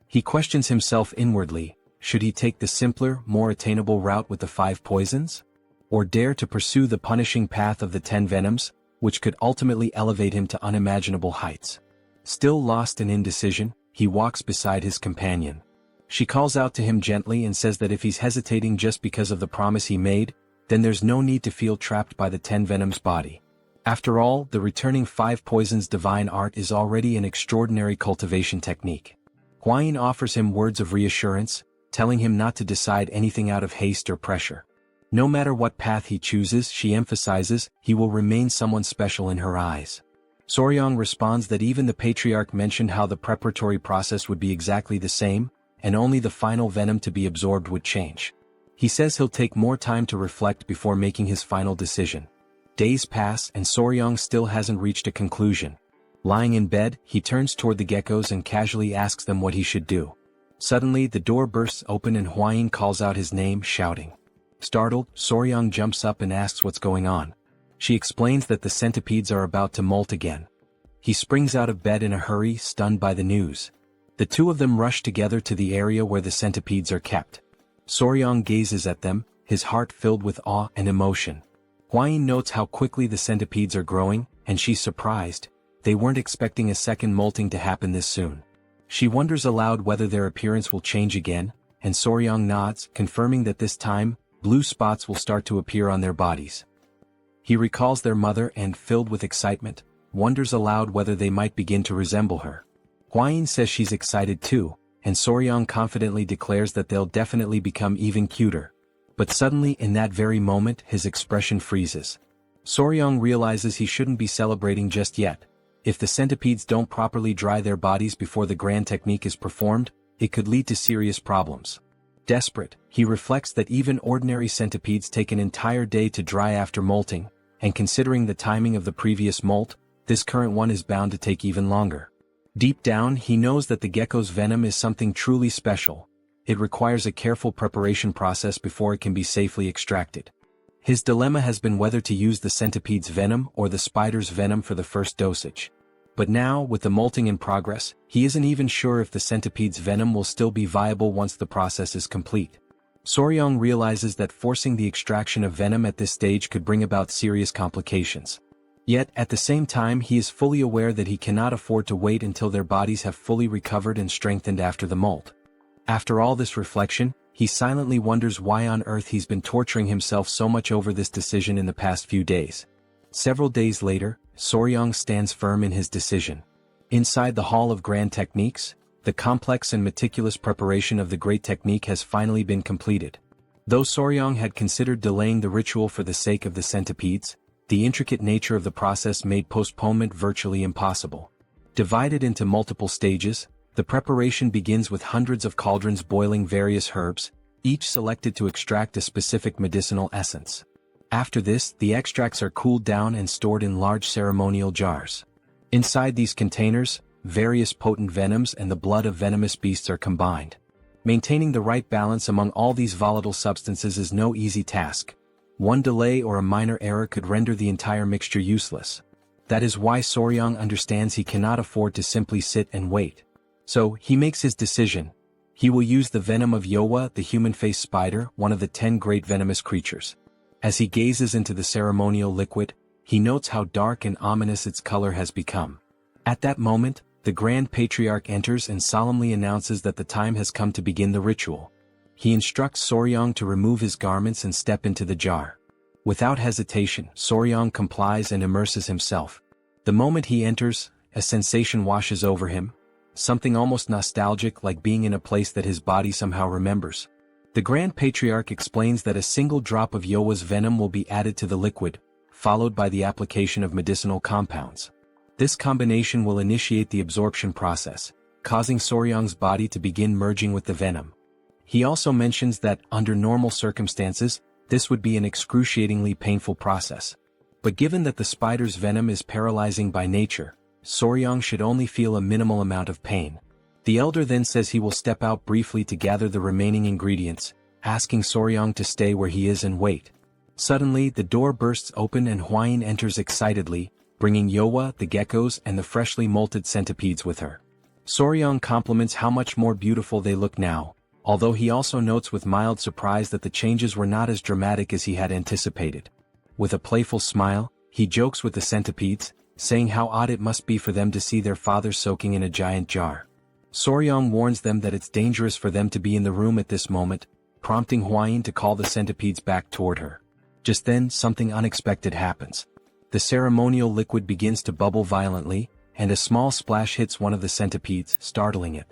He questions himself inwardly: should he take the simpler, more attainable route with the 5 poisons? Or dare to pursue the punishing path of the 10 venoms, which could ultimately elevate him to unimaginable heights? Still lost in indecision, he walks beside his companion. She calls out to him gently and says that if he's hesitating just because of the promise he made, then there's no need to feel trapped by the 10 venoms body. After all, the returning 5 poisons divine art is already an extraordinary cultivation technique. Huayin offers him words of reassurance, telling him not to decide anything out of haste or pressure. No matter what path he chooses, she emphasizes, he will remain someone special in her eyes. Soryang responds that even the patriarch mentioned how the preparatory process would be exactly the same, and only the final venom to be absorbed would change. He says he'll take more time to reflect before making his final decision. Days pass and Soryang still hasn't reached a conclusion. Lying in bed, he turns toward the geckos and casually asks them what he should do. Suddenly, the door bursts open and Huayin calls out his name, shouting. Startled, Soryang jumps up and asks what's going on. She explains that the centipedes are about to molt again. He springs out of bed in a hurry, stunned by the news. The two of them rush together to the area where the centipedes are kept. Soryang gazes at them, his heart filled with awe and emotion. Huayin notes how quickly the centipedes are growing, and she's surprised. They weren't expecting a second molting to happen this soon. She wonders aloud whether their appearance will change again, and Soryang nods, confirming that this time, blue spots will start to appear on their bodies. He recalls their mother and, filled with excitement, wonders aloud whether they might begin to resemble her. Huayin says she's excited too, and Soryang confidently declares that they'll definitely become even cuter. But suddenly in that very moment his expression freezes. Soryang realizes he shouldn't be celebrating just yet. If the centipedes don't properly dry their bodies before the grand technique is performed, it could lead to serious problems. Desperate, he reflects that even ordinary centipedes take an entire day to dry after molting, and considering the timing of the previous molt, this current one is bound to take even longer. Deep down he knows that the gecko's venom is something truly special. It requires a careful preparation process before it can be safely extracted. His dilemma has been whether to use the centipede's venom or the spider's venom for the first dosage. But now, with the molting in progress, he isn't even sure if the centipede's venom will still be viable once the process is complete. Soryang realizes that forcing the extraction of venom at this stage could bring about serious complications. Yet, at the same time he is fully aware that he cannot afford to wait until their bodies have fully recovered and strengthened after the molt. After all this reflection, he silently wonders why on earth he's been torturing himself so much over this decision in the past few days. Several days later, Soryang stands firm in his decision. Inside the Hall of Grand Techniques, the complex and meticulous preparation of the great technique has finally been completed. Though Soryang had considered delaying the ritual for the sake of the centipedes, the intricate nature of the process made postponement virtually impossible. Divided into multiple stages, the preparation begins with hundreds of cauldrons boiling various herbs, each selected to extract a specific medicinal essence. After this, the extracts are cooled down and stored in large ceremonial jars. Inside these containers, various potent venoms and the blood of venomous beasts are combined. Maintaining the right balance among all these volatile substances is no easy task. One delay or a minor error could render the entire mixture useless. That is why Soryang understands he cannot afford to simply sit and wait. So, he makes his decision. He will use the venom of Yowa, the human-faced spider, one of the 10 great venomous creatures. As he gazes into the ceremonial liquid, he notes how dark and ominous its color has become. At that moment, the Grand Patriarch enters and solemnly announces that the time has come to begin the ritual. He instructs Soryang to remove his garments and step into the jar. Without hesitation, Soryang complies and immerses himself. The moment he enters, a sensation washes over him. Something almost nostalgic, like being in a place that his body somehow remembers. The Grand Patriarch explains that a single drop of Yowa's venom will be added to the liquid, followed by the application of medicinal compounds. This combination will initiate the absorption process, causing Soryang's body to begin merging with the venom. He also mentions that, under normal circumstances, this would be an excruciatingly painful process. But given that the spider's venom is paralyzing by nature, Soryang should only feel a minimal amount of pain. The elder then says he will step out briefly to gather the remaining ingredients, asking Soryang to stay where he is and wait. Suddenly, the door bursts open and Huayin enters excitedly, bringing Yowa, the geckos, and the freshly molted centipedes with her. Soryang compliments how much more beautiful they look now, although he also notes with mild surprise that the changes were not as dramatic as he had anticipated. With a playful smile, he jokes with the centipedes, saying how odd it must be for them to see their father soaking in a giant jar. Soryang warns them that it's dangerous for them to be in the room at this moment, prompting Huayin to call the centipedes back toward her. Just then, something unexpected happens. The ceremonial liquid begins to bubble violently, and a small splash hits one of the centipedes, startling it.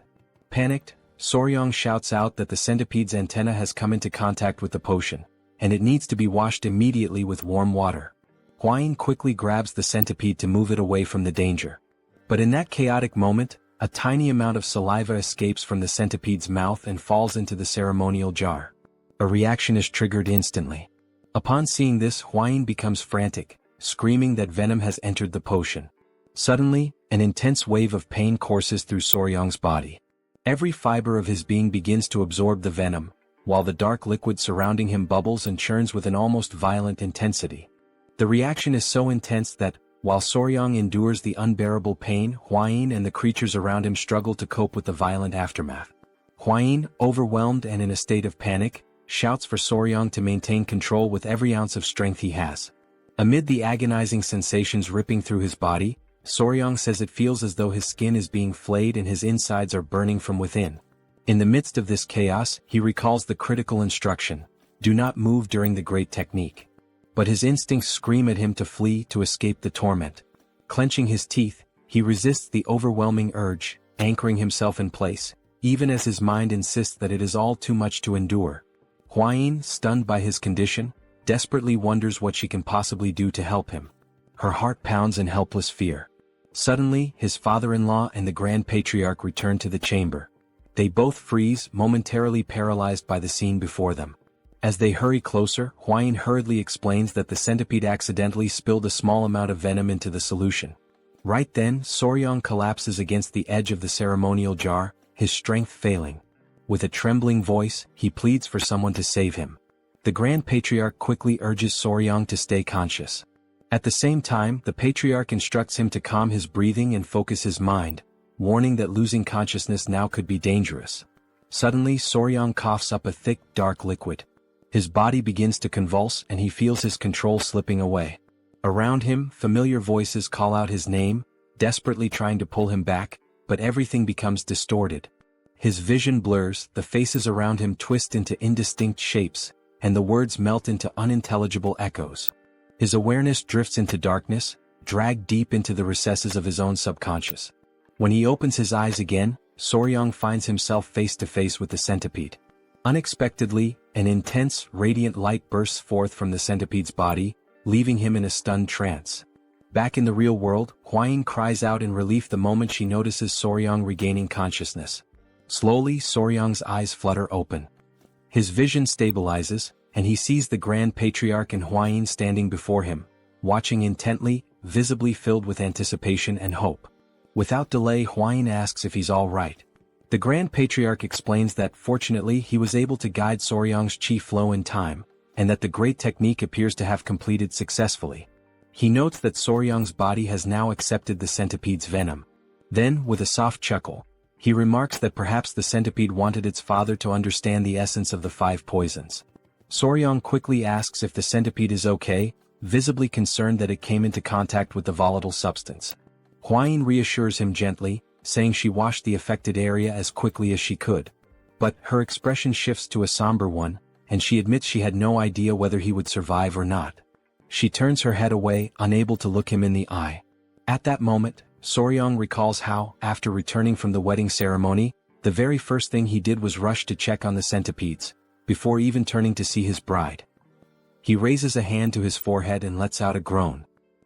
Panicked, Soryang shouts out that the centipede's antenna has come into contact with the potion, and it needs to be washed immediately with warm water. Hwayin quickly grabs the centipede to move it away from the danger. But in that chaotic moment, a tiny amount of saliva escapes from the centipede's mouth and falls into the ceremonial jar. A reaction is triggered instantly. Upon seeing this, Hwayin becomes frantic, screaming that venom has entered the potion. Suddenly, an intense wave of pain courses through Soryang's body. Every fiber of his being begins to absorb the venom, while the dark liquid surrounding him bubbles and churns with an almost violent intensity. The reaction is so intense that, while Soryang endures the unbearable pain, Hwayin and the creatures around him struggle to cope with the violent aftermath. Hwayin, overwhelmed and in a state of panic, shouts for Soryang to maintain control with every ounce of strength he has. Amid the agonizing sensations ripping through his body, Soryang says it feels as though his skin is being flayed and his insides are burning from within. In the midst of this chaos, he recalls the critical instruction: do not move during the great technique. But his instincts scream at him to flee to escape the torment. Clenching his teeth, he resists the overwhelming urge, anchoring himself in place, even as his mind insists that it is all too much to endure. Hwayin, stunned by his condition, desperately wonders what she can possibly do to help him. Her heart pounds in helpless fear. Suddenly, his father-in-law and the Grand Patriarch return to the chamber. They both freeze, momentarily paralyzed by the scene before them. As they hurry closer, Hwayin hurriedly explains that the centipede accidentally spilled a small amount of venom into the solution. Right then, Soryang collapses against the edge of the ceremonial jar, his strength failing. With a trembling voice, he pleads for someone to save him. The Grand Patriarch quickly urges Soryang to stay conscious. At the same time, the Patriarch instructs him to calm his breathing and focus his mind, warning that losing consciousness now could be dangerous. Suddenly, Soryang coughs up a thick, dark liquid. His body begins to convulse and he feels his control slipping away. Around him, familiar voices call out his name, desperately trying to pull him back, but everything becomes distorted. His vision blurs, the faces around him twist into indistinct shapes, and the words melt into unintelligible echoes. His awareness drifts into darkness, dragged deep into the recesses of his own subconscious. When he opens his eyes again, Soryang finds himself face to face with the centipede. Unexpectedly, an intense, radiant light bursts forth from the centipede's body, leaving him in a stunned trance. Back in the real world, Hwayin cries out in relief the moment she notices Soryang regaining consciousness. Slowly, Soryang's eyes flutter open. His vision stabilizes, and he sees the Grand Patriarch and Hwayin standing before him, watching intently, visibly filled with anticipation and hope. Without delay, Hwayin asks if he's all right. The Grand Patriarch explains that fortunately he was able to guide Soryang's chi flow in time, and that the great technique appears to have completed successfully. He notes that Soryang's body has now accepted the centipede's venom. Then, with a soft chuckle, he remarks that perhaps the centipede wanted its father to understand the essence of the 5 poisons. Soryang quickly asks if the centipede is okay, visibly concerned that it came into contact with the volatile substance. Hwayin reassures him gently, saying she washed the affected area as quickly as she could. But her expression shifts to a somber one, and she admits she had no idea whether he would survive or not. She turns her head away, unable to look him in the eye. At that moment, Soryang recalls how, after returning from the wedding ceremony, the very first thing he did was rush to check on the centipedes, before even turning to see his bride. He raises a hand to his forehead and lets out a groan.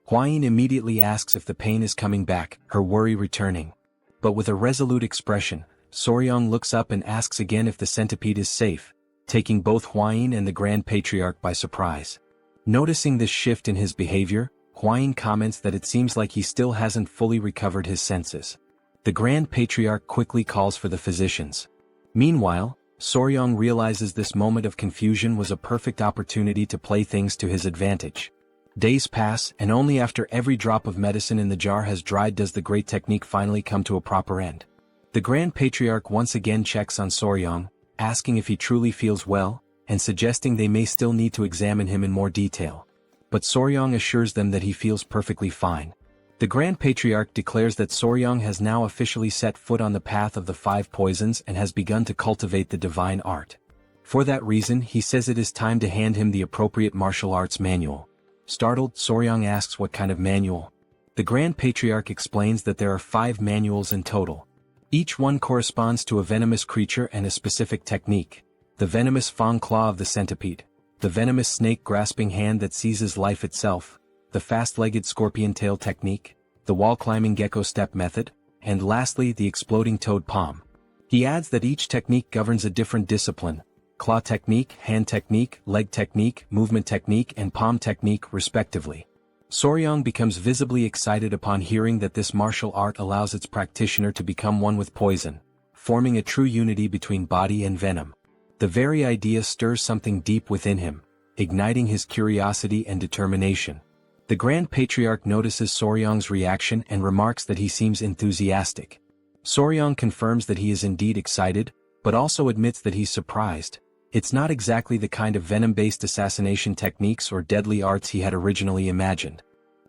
Hwayin immediately asks if the pain is coming back, her worry returning. But with a resolute expression, Soryang looks up and asks again if the centipede is safe, taking both Hwayin and the Grand Patriarch by surprise. Noticing this shift in his behavior, Hwayin comments that it seems like he still hasn't fully recovered his senses. The Grand Patriarch quickly calls for the physicians. Meanwhile, Soryang realizes this moment of confusion was a perfect opportunity to play things to his advantage. Days pass, and only after every drop of medicine in the jar has dried does the great technique finally come to a proper end. The Grand Patriarch once again checks on Soryang, asking if he truly feels well, and suggesting they may still need to examine him in more detail. But Soryang assures them that he feels perfectly fine. The Grand Patriarch declares that Soryang has now officially set foot on the path of the 5 poisons and has begun to cultivate the divine art. For that reason, he says it is time to hand him the appropriate martial arts manual. Startled, Soryang asks what kind of manual. The Grand Patriarch explains that there are 5 manuals in total. Each one corresponds to a venomous creature and a specific technique. The venomous fang claw of the centipede, the venomous snake grasping hand that seizes life itself, the fast-legged scorpion tail technique, the wall-climbing gecko step method, and lastly the exploding toad palm. He adds that each technique governs a different discipline: claw technique, hand technique, leg technique, movement technique, and palm technique respectively. Soryang becomes visibly excited upon hearing that this martial art allows its practitioner to become one with poison, forming a true unity between body and venom. The very idea stirs something deep within him, igniting his curiosity and determination. The Grand Patriarch notices Soryang's reaction and remarks that he seems enthusiastic. Soryang confirms that he is indeed excited, but also admits that he's surprised. It's not exactly the kind of venom-based assassination techniques or deadly arts he had originally imagined.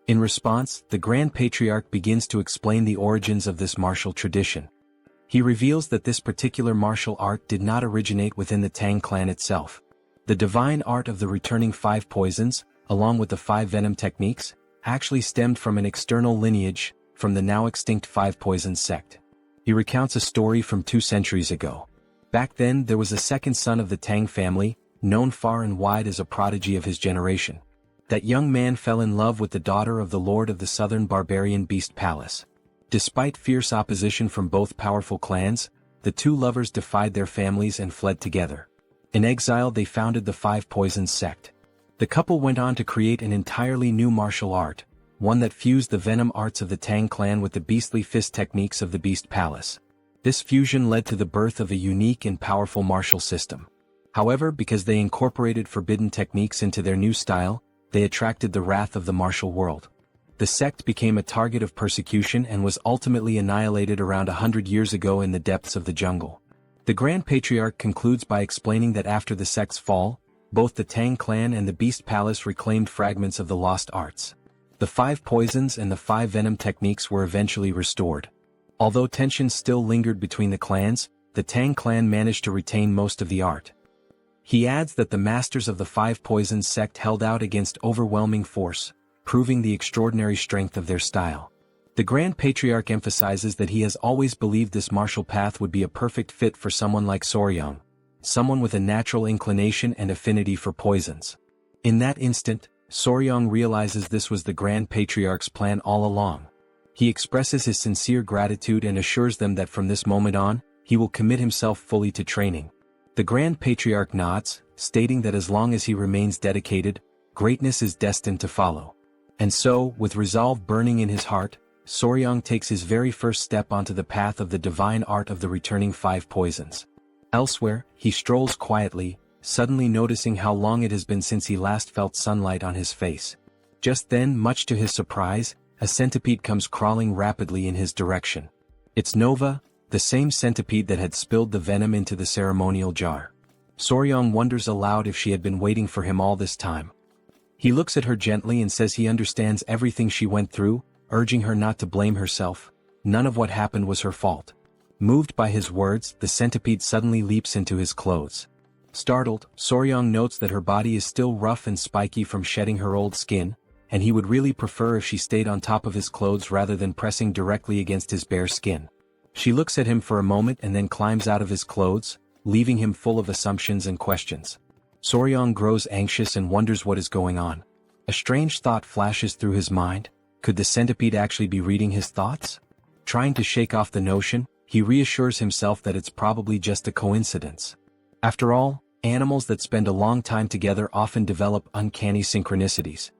In response, the Grand Patriarch begins to explain the origins of this martial tradition. He reveals that this particular martial art did not originate within the Tang clan itself. The divine art of the returning 5 poisons, along with the 5 venom techniques, actually stemmed from an external lineage, from the now extinct 5 poisons sect. He recounts a story from 2 centuries ago. Back then there was a second son of the Tang family, known far and wide as a prodigy of his generation. That young man fell in love with the daughter of the lord of the southern barbarian beast palace. Despite fierce opposition from both powerful clans, the 2 lovers defied their families and fled together. In exile they founded the 5 Poisons sect. The couple went on to create an entirely new martial art, one that fused the venom arts of the Tang clan with the beastly fist techniques of the beast palace. This fusion led to the birth of a unique and powerful martial system. However, because they incorporated forbidden techniques into their new style, they attracted the wrath of the martial world. The sect became a target of persecution and was ultimately annihilated around 100 years ago in the depths of the jungle. The Grand Patriarch concludes by explaining that after the sect's fall, both the Tang clan and the Beast Palace reclaimed fragments of the lost arts. The 5 poisons and the 5 venom techniques were eventually restored. Although tensions still lingered between the clans, the Tang clan managed to retain most of the art. He adds that the masters of the 5 poisons sect held out against overwhelming force, proving the extraordinary strength of their style. The Grand Patriarch emphasizes that he has always believed this martial path would be a perfect fit for someone like Soryang, someone with a natural inclination and affinity for poisons. In that instant, Soryang realizes this was the Grand Patriarch's plan all along. He expresses his sincere gratitude and assures them that from this moment on, he will commit himself fully to training. The Grand Patriarch nods, stating that as long as he remains dedicated, greatness is destined to follow. And so, with resolve burning in his heart, Soryang takes his very first step onto the path of the divine art of the returning 5 poisons. Elsewhere, he strolls quietly, suddenly noticing how long it has been since he last felt sunlight on his face. Just then, much to his surprise, a centipede comes crawling rapidly in his direction. It's Nova, the same centipede that had spilled the venom into the ceremonial jar. Soryang wonders aloud if she had been waiting for him all this time. He looks at her gently and says he understands everything she went through, urging her not to blame herself. None of what happened was her fault. Moved by his words, the centipede suddenly leaps into his clothes. Startled, Soryang notes that her body is still rough and spiky from shedding her old skin, and he would really prefer if she stayed on top of his clothes rather than pressing directly against his bare skin. She looks at him for a moment and then climbs out of his clothes, leaving him full of assumptions and questions. Soryang grows anxious and wonders what is going on. A strange thought flashes through his mind. Could the centipede actually be reading his thoughts? Trying to shake off the notion, he reassures himself that it's probably just a coincidence. After all, animals that spend a long time together often develop uncanny synchronicities.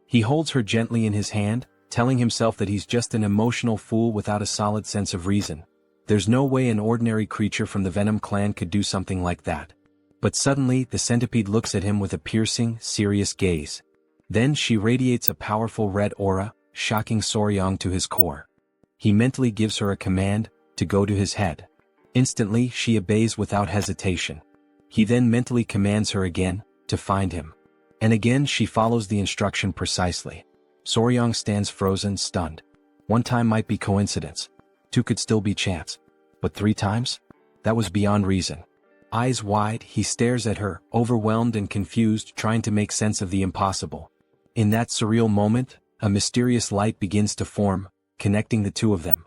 He holds her gently in his hand, telling himself that he's just an emotional fool without a solid sense of reason. There's no way an ordinary creature from the Venom clan could do something like that. But suddenly, the centipede looks at him with a piercing, serious gaze. Then she radiates a powerful red aura, shocking Soryang to his core. He mentally gives her a command, to go to his head. Instantly, she obeys without hesitation. He then mentally commands her again, to find him. And again she follows the instruction precisely. Soryang stands frozen, stunned. 1 time might be coincidence. 2 could still be chance. But 3 times? That was beyond reason. Eyes wide, he stares at her, overwhelmed and confused, trying to make sense of the impossible. In that surreal moment, a mysterious light begins to form, connecting the two of them.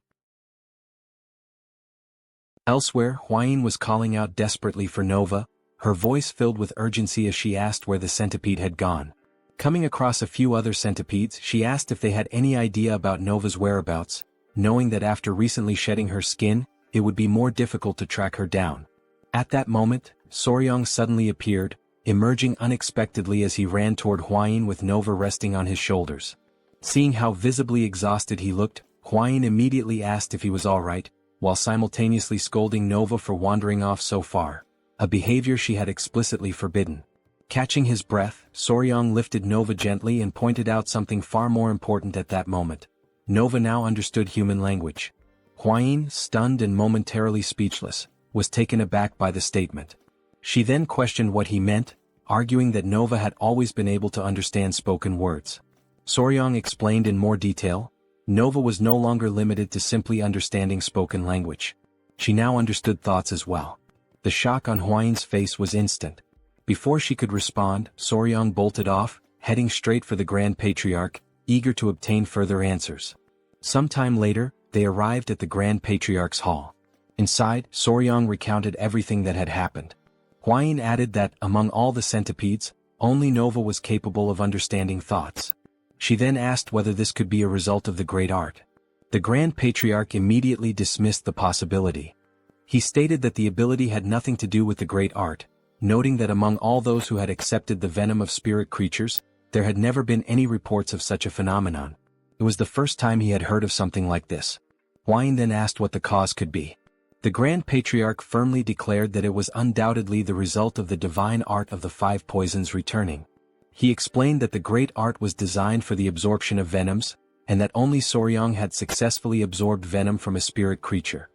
Elsewhere, Huayin was calling out desperately for Nova, her voice filled with urgency as she asked where the centipede had gone. Coming across a few other centipedes, she asked if they had any idea about Nova's whereabouts, knowing that after recently shedding her skin, it would be more difficult to track her down. At that moment, Soryong suddenly appeared, emerging unexpectedly as he ran toward Huayin with Nova resting on his shoulders. Seeing how visibly exhausted he looked, Huayin immediately asked if he was alright, while simultaneously scolding Nova for wandering off so far, a behavior she had explicitly forbidden. Catching his breath, Soryong lifted Nova gently and pointed out something far more important at that moment. Nova now understood human language. Huayin, stunned and momentarily speechless, was taken aback by the statement. She then questioned what he meant, arguing that Nova had always been able to understand spoken words. Soryong explained in more detail. Nova was no longer limited to simply understanding spoken language. She now understood thoughts as well. The shock on Huayin's face was instant. Before she could respond, Soryong bolted off, heading straight for the Grand Patriarch, eager to obtain further answers. Sometime later, they arrived at the Grand Patriarch's hall. Inside, Soryong recounted everything that had happened. Huayin added that, among all the centipedes, only Nova was capable of understanding thoughts. She then asked whether this could be a result of the great art. The Grand Patriarch immediately dismissed the possibility. He stated that the ability had nothing to do with the great art, noting that among all those who had accepted the venom of spirit creatures, there had never been any reports of such a phenomenon. It was the first time he had heard of something like this. Huayin then asked what the cause could be. The Grand Patriarch firmly declared that it was undoubtedly the result of the divine art of the five poisons returning. He explained that the great art was designed for the absorption of venoms, and that only Soryong had successfully absorbed venom from a spirit creature.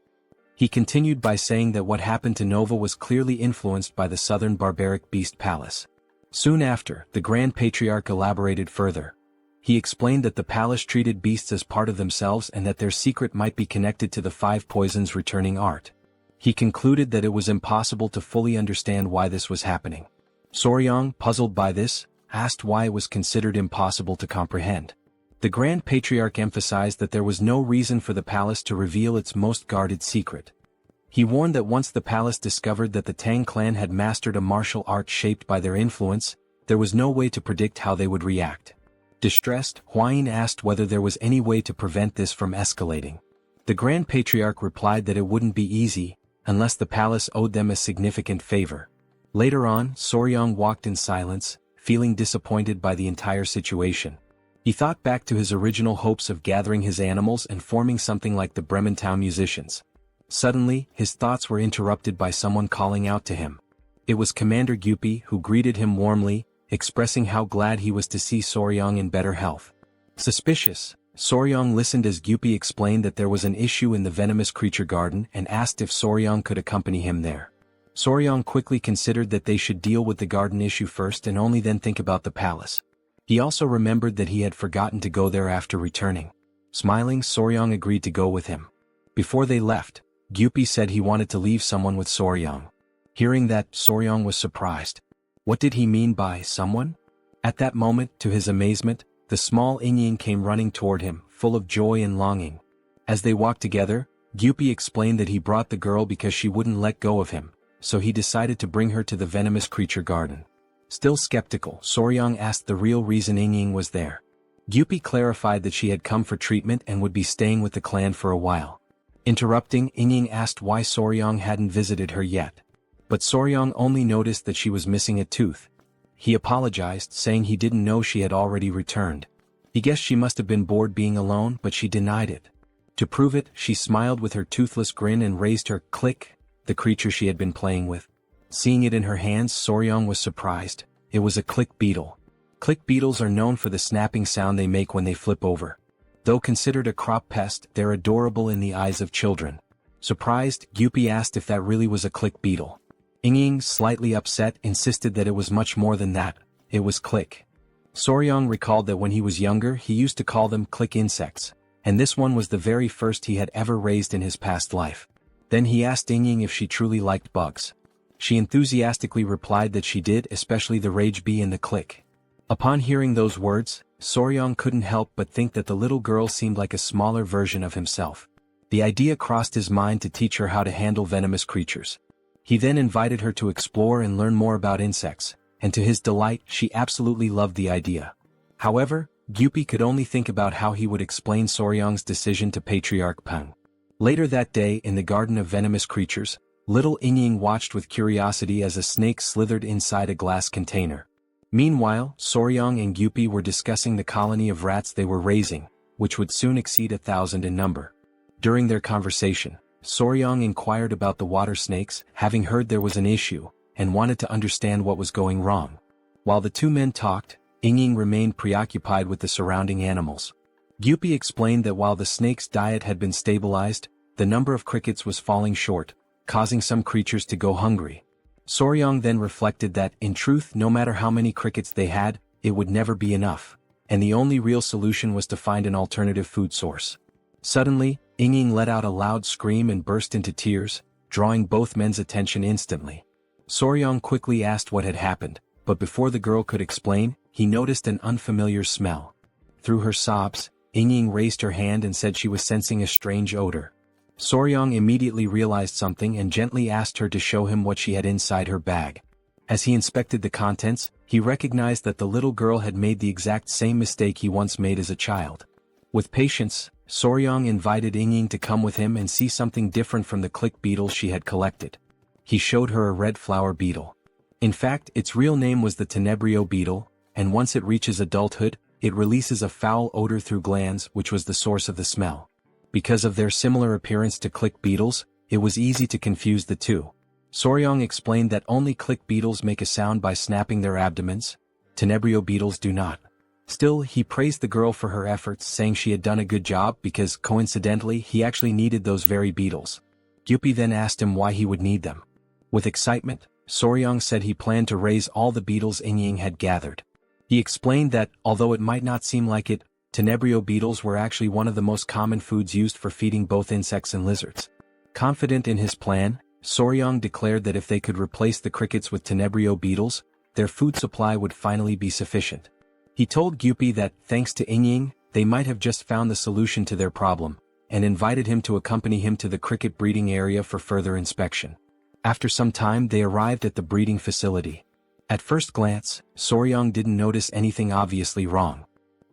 He continued by saying that what happened to Nova was clearly influenced by the southern barbaric beast palace. Soon after, the Grand Patriarch elaborated further. He explained that the palace treated beasts as part of themselves and that their secret might be connected to the five poisons returning art. He concluded that it was impossible to fully understand why this was happening. Soryong, puzzled by this, asked why it was considered impossible to comprehend. The Grand Patriarch emphasized that there was no reason for the palace to reveal its most guarded secret. He warned that once the palace discovered that the Tang clan had mastered a martial art shaped by their influence, there was no way to predict how they would react. Distressed, Huayin asked whether there was any way to prevent this from escalating. The Grand Patriarch replied that it wouldn't be easy, unless the palace owed them a significant favor. Later on, Soryong walked in silence, feeling disappointed by the entire situation. He thought back to his original hopes of gathering his animals and forming something like the Brementown musicians. Suddenly, his thoughts were interrupted by someone calling out to him. It was Commander Gyupi, who greeted him warmly, expressing how glad he was to see Soryong in better health. Suspicious, Soryong listened as Gyupi explained that there was an issue in the venomous creature garden and asked if Soryong could accompany him there. Soryong quickly considered that they should deal with the garden issue first and only then think about the palace. He also remembered that he had forgotten to go there after returning. Smiling, Soryong agreed to go with him. Before they left, Gyupi said he wanted to leave someone with Soryong. Hearing that, Soryong was surprised. What did he mean by someone? At that moment, to his amazement, the small Inying came running toward him, full of joy and longing. As they walked together, Gyupi explained that he brought the girl because she wouldn't let go of him, so he decided to bring her to the venomous creature garden. Still skeptical, Soryong asked the real reason Inying was there. Gyupi clarified that she had come for treatment and would be staying with the clan for a while. Interrupting, Inying asked why Soryong hadn't visited her yet. But Soryong only noticed that she was missing a tooth. He apologized, saying he didn't know she had already returned. He guessed she must have been bored being alone, but she denied it. To prove it, she smiled with her toothless grin and raised her click, the creature she had been playing with. Seeing it in her hands, Soryong was surprised. It was a click beetle. Click beetles are known for the snapping sound they make when they flip over. Though considered a crop pest, they're adorable in the eyes of children. Surprised, Gyupi asked if that really was a click beetle. Inying, slightly upset, insisted that it was much more than that. It was click. Soryong recalled that when he was younger he used to call them click insects, and this one was the very first he had ever raised in his past life. Then he asked Inying if she truly liked bugs. She enthusiastically replied that she did, especially the rage bee in the clique. Upon hearing those words, Soryong couldn't help but think that the little girl seemed like a smaller version of himself. The idea crossed his mind to teach her how to handle venomous creatures. He then invited her to explore and learn more about insects, and to his delight, she absolutely loved the idea. However, Gyupi could only think about how he would explain Soryong's decision to Patriarch Peng. Later that day, in the Garden of Venomous Creatures, little Yingying watched with curiosity as a snake slithered inside a glass container. Meanwhile, Soryong and Gyupi were discussing the colony of rats they were raising, which would soon exceed 1,000 in number. During their conversation, Soryong inquired about the water snakes, having heard there was an issue, and wanted to understand what was going wrong. While the two men talked, Yingying remained preoccupied with the surrounding animals. Gyupi explained that while the snake's diet had been stabilized, the number of crickets was falling short, causing some creatures to go hungry. Soryong then reflected that, in truth, no matter how many crickets they had, it would never be enough, and the only real solution was to find an alternative food source. Suddenly, Yingying let out a loud scream and burst into tears, drawing both men's attention instantly. Soryong quickly asked what had happened, but before the girl could explain, he noticed an unfamiliar smell. Through her sobs, Yingying raised her hand and said she was sensing a strange odor. Soryong immediately realized something and gently asked her to show him what she had inside her bag. As he inspected the contents, he recognized that the little girl had made the exact same mistake he once made as a child. With patience, Soryong invited Yingying to come with him and see something different from the click beetles she had collected. He showed her a red flower beetle. In fact, its real name was the tenebrio beetle, and once it reaches adulthood, it releases a foul odor through glands, which was the source of the smell. Because of their similar appearance to click beetles, it was easy to confuse the two. Soryong explained that only click beetles make a sound by snapping their abdomens. Tenebrio beetles do not. Still, he praised the girl for her efforts, saying she had done a good job because, coincidentally, he actually needed those very beetles. Gyupi then asked him why he would need them. With excitement, Soryong said he planned to raise all the beetles Yingying had gathered. He explained that, although it might not seem like it, tenebrio beetles were actually one of the most common foods used for feeding both insects and lizards. Confident in his plan, Soryong declared that if they could replace the crickets with tenebrio beetles, their food supply would finally be sufficient. He told Gyupi that, thanks to Yingying, they might have just found the solution to their problem, and invited him to accompany him to the cricket breeding area for further inspection. After some time, they arrived at the breeding facility. At first glance, Soryong didn't notice anything obviously wrong.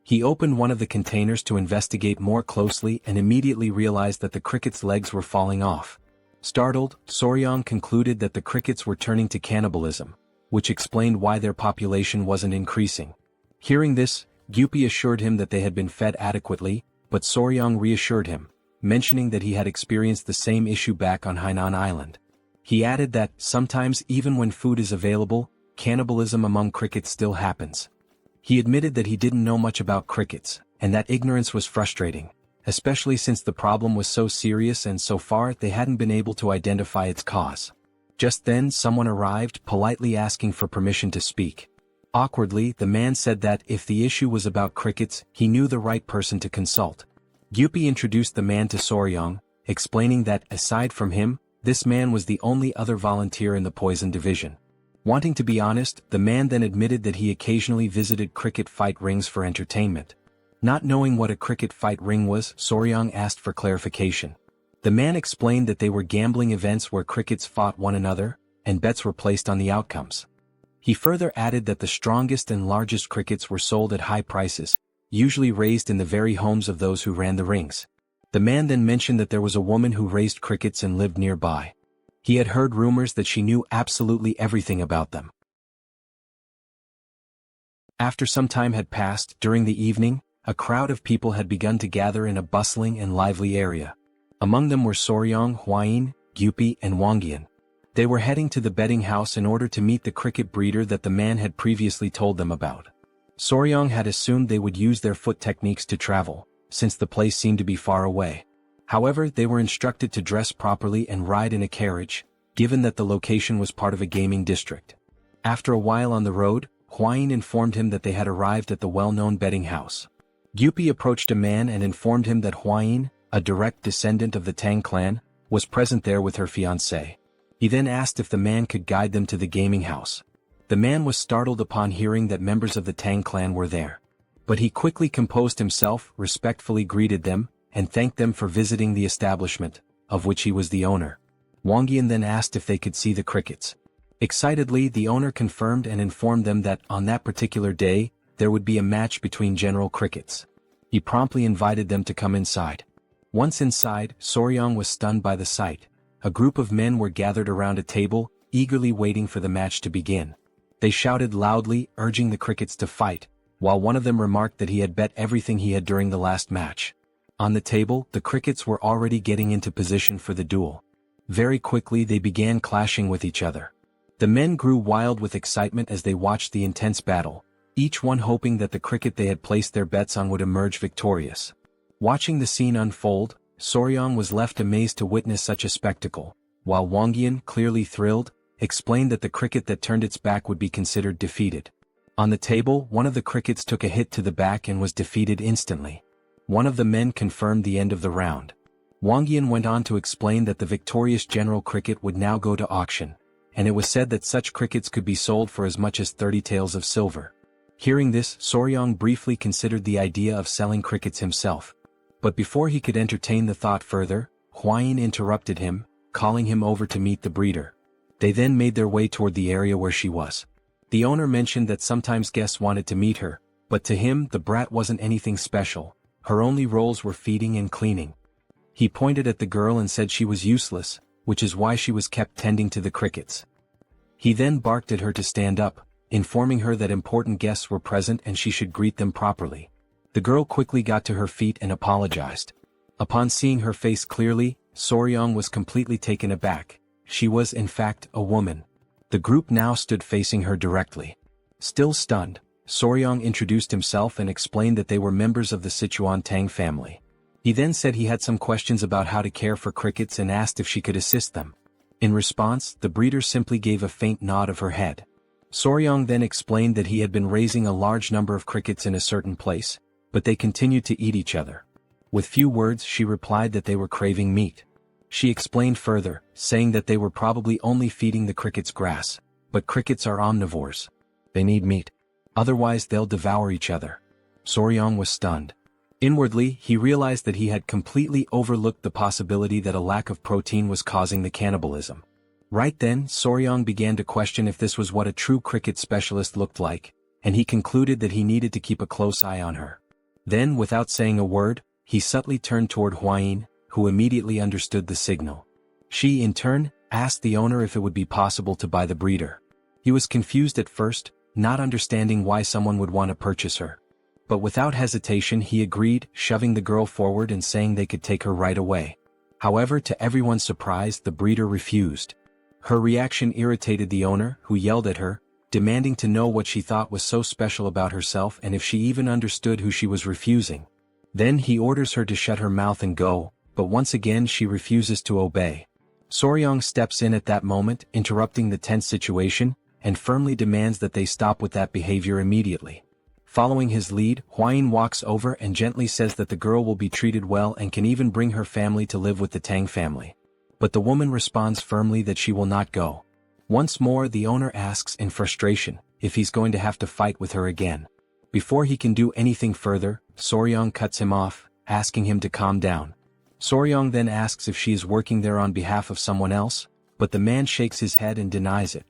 He opened one of the containers to investigate more closely and immediately realized that the crickets' legs were falling off. Startled, Soryong concluded that the crickets were turning to cannibalism, which explained why their population wasn't increasing. Hearing this, Gyupi assured him that they had been fed adequately, but Soryong reassured him, mentioning that he had experienced the same issue back on Hainan Island. He added that, sometimes even when food is available, cannibalism among crickets still happens. He admitted that he didn't know much about crickets, and that ignorance was frustrating, especially since the problem was so serious and so far they hadn't been able to identify its cause. Just then someone arrived, politely asking for permission to speak. Awkwardly, the man said that if the issue was about crickets, he knew the right person to consult. Gyupi introduced the man to Soryong, explaining that, aside from him, this man was the only other volunteer in the poison division. Wanting to be honest, the man then admitted that he occasionally visited cricket fight rings for entertainment. Not knowing what a cricket fight ring was, Soryong asked for clarification. The man explained that they were gambling events where crickets fought one another, and bets were placed on the outcomes. He further added that the strongest and largest crickets were sold at high prices, usually raised in the very homes of those who ran the rings. The man then mentioned that there was a woman who raised crickets and lived nearby. He had heard rumors that she knew absolutely everything about them. After some time had passed, during the evening, a crowd of people had begun to gather in a bustling and lively area. Among them were Soryong, Hwayin, Gyupi, and Wangyan. They were heading to the betting house in order to meet the cricket breeder that the man had previously told them about. Soryong had assumed they would use their foot techniques to travel, since the place seemed to be far away. However, they were instructed to dress properly and ride in a carriage, given that the location was part of a gaming district. After a while on the road, Hwayin informed him that they had arrived at the well-known betting house. Gyupi approached a man and informed him that Hwayin, a direct descendant of the Tang clan, was present there with her fiancé. He then asked if the man could guide them to the gaming house. The man was startled upon hearing that members of the Tang clan were there. But he quickly composed himself, respectfully greeted them, and thanked them for visiting the establishment, of which he was the owner. Wang Yan then asked if they could see the crickets. Excitedly, the owner confirmed and informed them that on that particular day, there would be a match between General Crickets. He promptly invited them to come inside. Once inside, Soryang was stunned by the sight. A group of men were gathered around a table, eagerly waiting for the match to begin. They shouted loudly, urging the crickets to fight, while one of them remarked that he had bet everything he had during the last match. On the table, the crickets were already getting into position for the duel. Very quickly they began clashing with each other. The men grew wild with excitement as they watched the intense battle, each one hoping that the cricket they had placed their bets on would emerge victorious. Watching the scene unfold, Soryang was left amazed to witness such a spectacle, while Wang Yan, clearly thrilled, explained that the cricket that turned its back would be considered defeated. On the table, one of the crickets took a hit to the back and was defeated instantly. One of the men confirmed the end of the round. Wang Yan went on to explain that the victorious General Cricket would now go to auction, and it was said that such crickets could be sold for as much as 30 taels of silver. Hearing this, Soryang briefly considered the idea of selling crickets himself. But before he could entertain the thought further, Huayin interrupted him, calling him over to meet the breeder. They then made their way toward the area where she was. The owner mentioned that sometimes guests wanted to meet her, but to him the brat wasn't anything special. Her only roles were feeding and cleaning. He pointed at the girl and said she was useless, which is why she was kept tending to the crickets. He then barked at her to stand up, informing her that important guests were present and she should greet them properly. The girl quickly got to her feet and apologized. Upon seeing her face clearly, Soryang was completely taken aback. She was in fact a woman. The group now stood facing her directly. Still stunned, Soryang introduced himself and explained that they were members of the Sichuan Tang family. He then said he had some questions about how to care for crickets and asked if she could assist them. In response, the breeder simply gave a faint nod of her head. Soryang then explained that he had been raising a large number of crickets in a certain place, but they continued to eat each other. With few words she replied that they were craving meat. She explained further, saying that they were probably only feeding the crickets grass, but crickets are omnivores. They need meat. Otherwise they'll devour each other. Soryang was stunned. Inwardly, he realized that he had completely overlooked the possibility that a lack of protein was causing the cannibalism. Right then, Soryang began to question if this was what a true cricket specialist looked like, and he concluded that he needed to keep a close eye on her. Then, without saying a word, he subtly turned toward Huayin, who immediately understood the signal. She, in turn, asked the owner if it would be possible to buy the breeder. He was confused at first, not understanding why someone would want to purchase her. But without hesitation he agreed, shoving the girl forward and saying they could take her right away. However, to everyone's surprise, the breeder refused. Her reaction irritated the owner, who yelled at her, demanding to know what she thought was so special about herself and if she even understood who she was refusing. Then he orders her to shut her mouth and go, but once again she refuses to obey. Soryang steps in at that moment, interrupting the tense situation, and firmly demands that they stop with that behavior immediately. Following his lead, Huayin walks over and gently says that the girl will be treated well and can even bring her family to live with the Tang family. But the woman responds firmly that she will not go. Once more the owner asks in frustration if he's going to have to fight with her again. Before he can do anything further, Soryang cuts him off, asking him to calm down. Soryang then asks if she is working there on behalf of someone else, but the man shakes his head and denies it.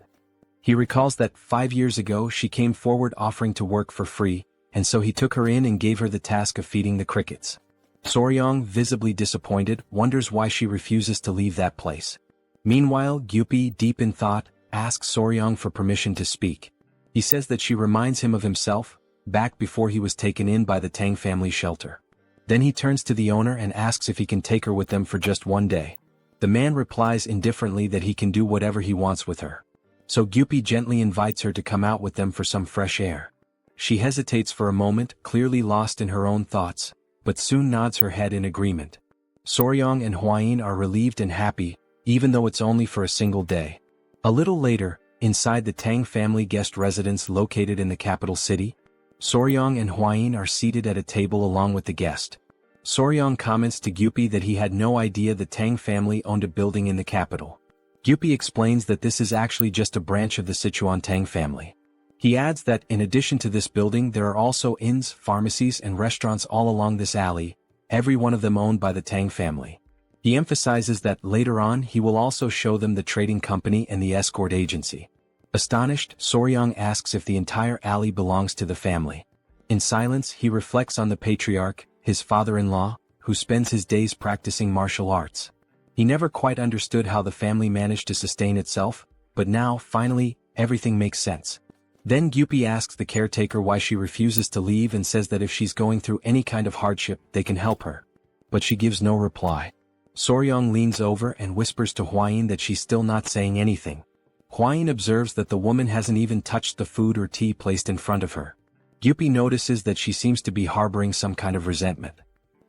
He recalls that 5 years ago she came forward offering to work for free, and so he took her in and gave her the task of feeding the crickets. Soryang, visibly disappointed, wonders why she refuses to leave that place. Meanwhile, Gyupi, deep in thought, asks Soryang for permission to speak. He says that she reminds him of himself, back before he was taken in by the Tang family shelter. Then he turns to the owner and asks if he can take her with them for just one day. The man replies indifferently that he can do whatever he wants with her. So Gyupi gently invites her to come out with them for some fresh air. She hesitates for a moment, clearly lost in her own thoughts, but soon nods her head in agreement. Soryang and Huayin are relieved and happy, even though it's only for a single day. A little later, inside the Tang family guest residence located in the capital city, Soryang and Huayin are seated at a table along with the guest. Soryang comments to Gyupi that he had no idea the Tang family owned a building in the capital. Gyupi explains that this is actually just a branch of the Sichuan Tang family. He adds that in addition to this building there are also inns, pharmacies and restaurants all along this alley, every one of them owned by the Tang family. He emphasizes that later on he will also show them the trading company and the escort agency. Astonished, Soryang asks if the entire alley belongs to the family. In silence he reflects on the patriarch, his father-in-law, who spends his days practicing martial arts. He never quite understood how the family managed to sustain itself, but now, finally, everything makes sense. Then Gyupi asks the caretaker why she refuses to leave and says that if she's going through any kind of hardship, they can help her. But she gives no reply. Soryang leans over and whispers to Hwayin that she's still not saying anything. Hwayin observes that the woman hasn't even touched the food or tea placed in front of her. Gyupi notices that she seems to be harboring some kind of resentment.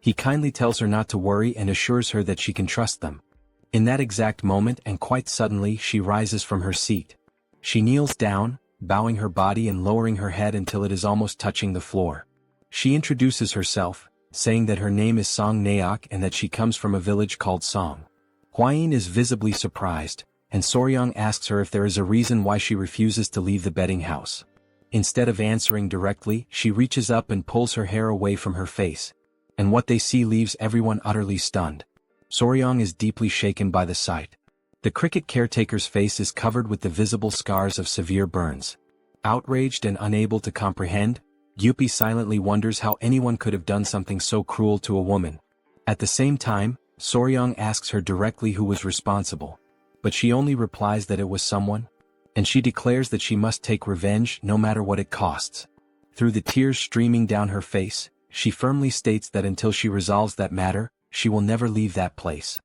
He kindly tells her not to worry and assures her that she can trust them. In that exact moment and quite suddenly she rises from her seat. She kneels down, bowing her body and lowering her head until it is almost touching the floor. She introduces herself, saying that her name is Song Naok and that she comes from a village called Song. Hwayin is visibly surprised, and Soryang asks her if there is a reason why she refuses to leave the betting house. Instead of answering directly, she reaches up and pulls her hair away from her face, and what they see leaves everyone utterly stunned. Soryang is deeply shaken by the sight. The cricket caretaker's face is covered with the visible scars of severe burns. Outraged and unable to comprehend, Gyupi silently wonders how anyone could have done something so cruel to a woman. At the same time, Soryang asks her directly who was responsible, but she only replies that it was someone, and she declares that she must take revenge no matter what it costs. Through the tears streaming down her face, she firmly states that until she resolves that matter, she will never leave that place.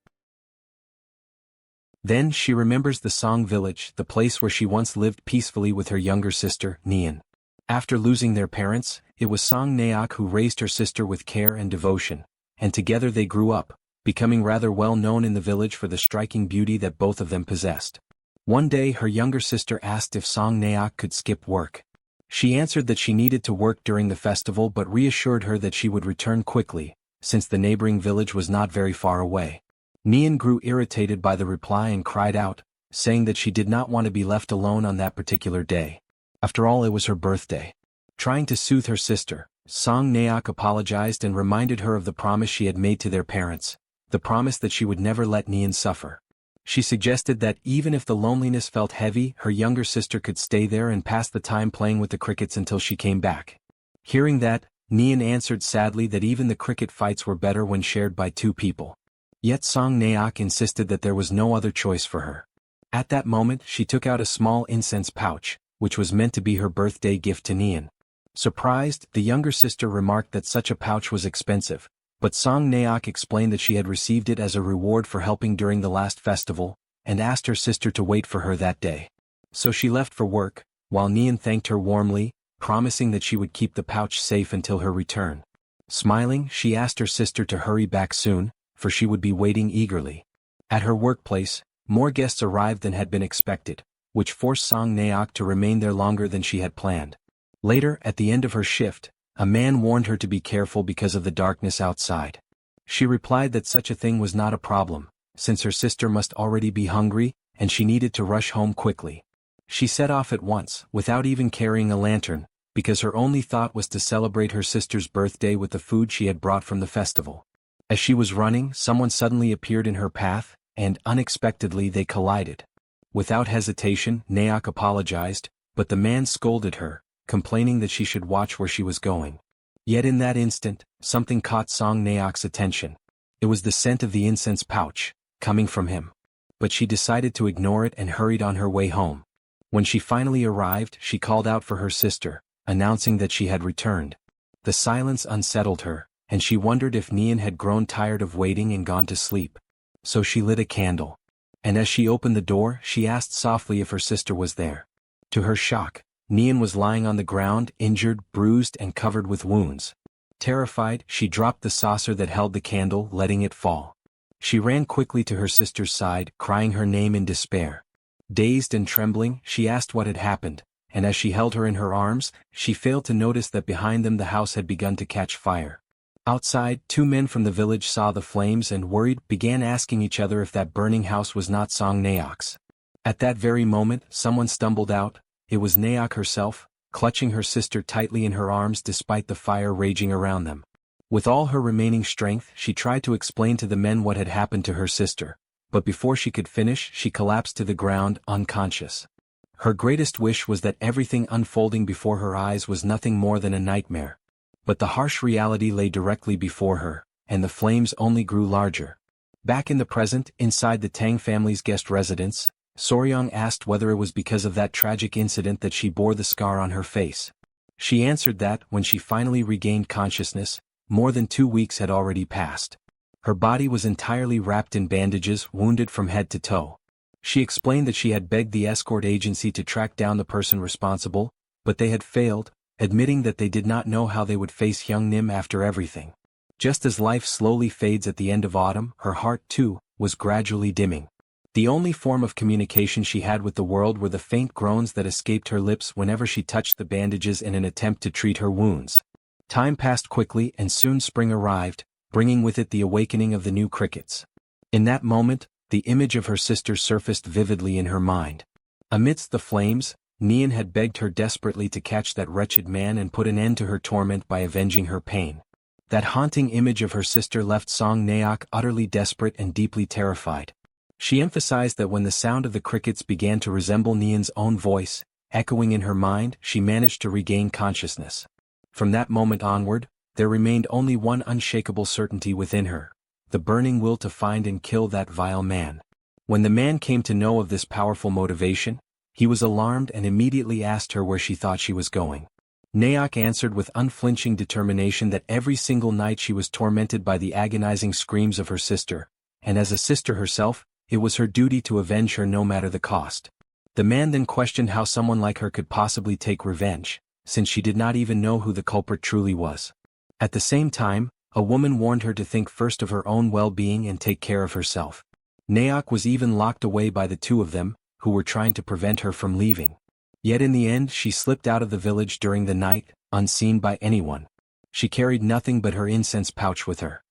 Then she remembers the Song village, the place where she once lived peacefully with her younger sister, Nian. After losing their parents, it was Song Naok who raised her sister with care and devotion, and together they grew up, becoming rather well known in the village for the striking beauty that both of them possessed. One day her younger sister asked if Song Naok could skip work. She answered that she needed to work during the festival but reassured her that she would return quickly, since the neighboring village was not very far away. Nian grew irritated by the reply and cried out, saying that she did not want to be left alone on that particular day. After all, it was her birthday. Trying to soothe her sister, Song Naok apologized and reminded her of the promise she had made to their parents, the promise that she would never let Nian suffer. She suggested that even if the loneliness felt heavy, her younger sister could stay there and pass the time playing with the crickets until she came back. Hearing that, Nian answered sadly that even the cricket fights were better when shared by two people. Yet Song Naok insisted that there was no other choice for her. At that moment she took out a small incense pouch, which was meant to be her birthday gift to Nian. Surprised, the younger sister remarked that such a pouch was expensive, but Song Naok explained that she had received it as a reward for helping during the last festival, and asked her sister to wait for her that day. So she left for work, while Nian thanked her warmly, promising that she would keep the pouch safe until her return. Smiling, she asked her sister to hurry back soon, for she would be waiting eagerly. At her workplace, more guests arrived than had been expected, which forced Song Naok to remain there longer than she had planned. Later, at the end of her shift, a man warned her to be careful because of the darkness outside. She replied that such a thing was not a problem, since her sister must already be hungry, and she needed to rush home quickly. She set off at once, without even carrying a lantern, because her only thought was to celebrate her sister's birthday with the food she had brought from the festival. As she was running, someone suddenly appeared in her path, and unexpectedly they collided. Without hesitation, Naok apologized, but the man scolded her, complaining that she should watch where she was going. Yet in that instant, something caught Song Naok's attention. It was the scent of the incense pouch, coming from him. But she decided to ignore it and hurried on her way home. When she finally arrived, she called out for her sister, announcing that she had returned. The silence unsettled her, and she wondered if Nian had grown tired of waiting and gone to sleep. So she lit a candle. And as she opened the door, she asked softly if her sister was there. To her shock, Nian was lying on the ground, injured, bruised, and covered with wounds. Terrified, she dropped the saucer that held the candle, letting it fall. She ran quickly to her sister's side, crying her name in despair. Dazed and trembling, she asked what had happened, and as she held her in her arms, she failed to notice that behind them the house had begun to catch fire. Outside, two men from the village saw the flames and worried, began asking each other if that burning house was not Song Naok's. At that very moment, someone stumbled out. It was Naok herself, clutching her sister tightly in her arms despite the fire raging around them. With all her remaining strength, she tried to explain to the men what had happened to her sister, but before she could finish, she collapsed to the ground, unconscious. Her greatest wish was that everything unfolding before her eyes was nothing more than a nightmare. But the harsh reality lay directly before her, and the flames only grew larger. Back in the present, inside the Tang family's guest residence, Soryang asked whether it was because of that tragic incident that she bore the scar on her face. She answered that, when she finally regained consciousness, more than 2 weeks had already passed. Her body was entirely wrapped in bandages, wounded from head to toe. She explained that she had begged the escort agency to track down the person responsible, but they had failed, admitting that they did not know how they would face young Nim after everything. Just as life slowly fades at the end of autumn, her heart, too, was gradually dimming. The only form of communication she had with the world were the faint groans that escaped her lips whenever she touched the bandages in an attempt to treat her wounds. Time passed quickly and soon spring arrived, bringing with it the awakening of the new crickets. In that moment, the image of her sister surfaced vividly in her mind. Amidst the flames, Nian had begged her desperately to catch that wretched man and put an end to her torment by avenging her pain. That haunting image of her sister left Song Naok utterly desperate and deeply terrified. She emphasized that when the sound of the crickets began to resemble Nian's own voice, echoing in her mind, she managed to regain consciousness. From that moment onward, there remained only one unshakable certainty within her: the burning will to find and kill that vile man. When the man came to know of this powerful motivation, he was alarmed and immediately asked her where she thought she was going. Naok answered with unflinching determination that every single night she was tormented by the agonizing screams of her sister, and as a sister herself, it was her duty to avenge her no matter the cost. The man then questioned how someone like her could possibly take revenge, since she did not even know who the culprit truly was. At the same time, a woman warned her to think first of her own well-being and take care of herself. Naok was even locked away by the two of them, who were trying to prevent her from leaving. Yet in the end she slipped out of the village during the night, unseen by anyone. She carried nothing but her incense pouch with her.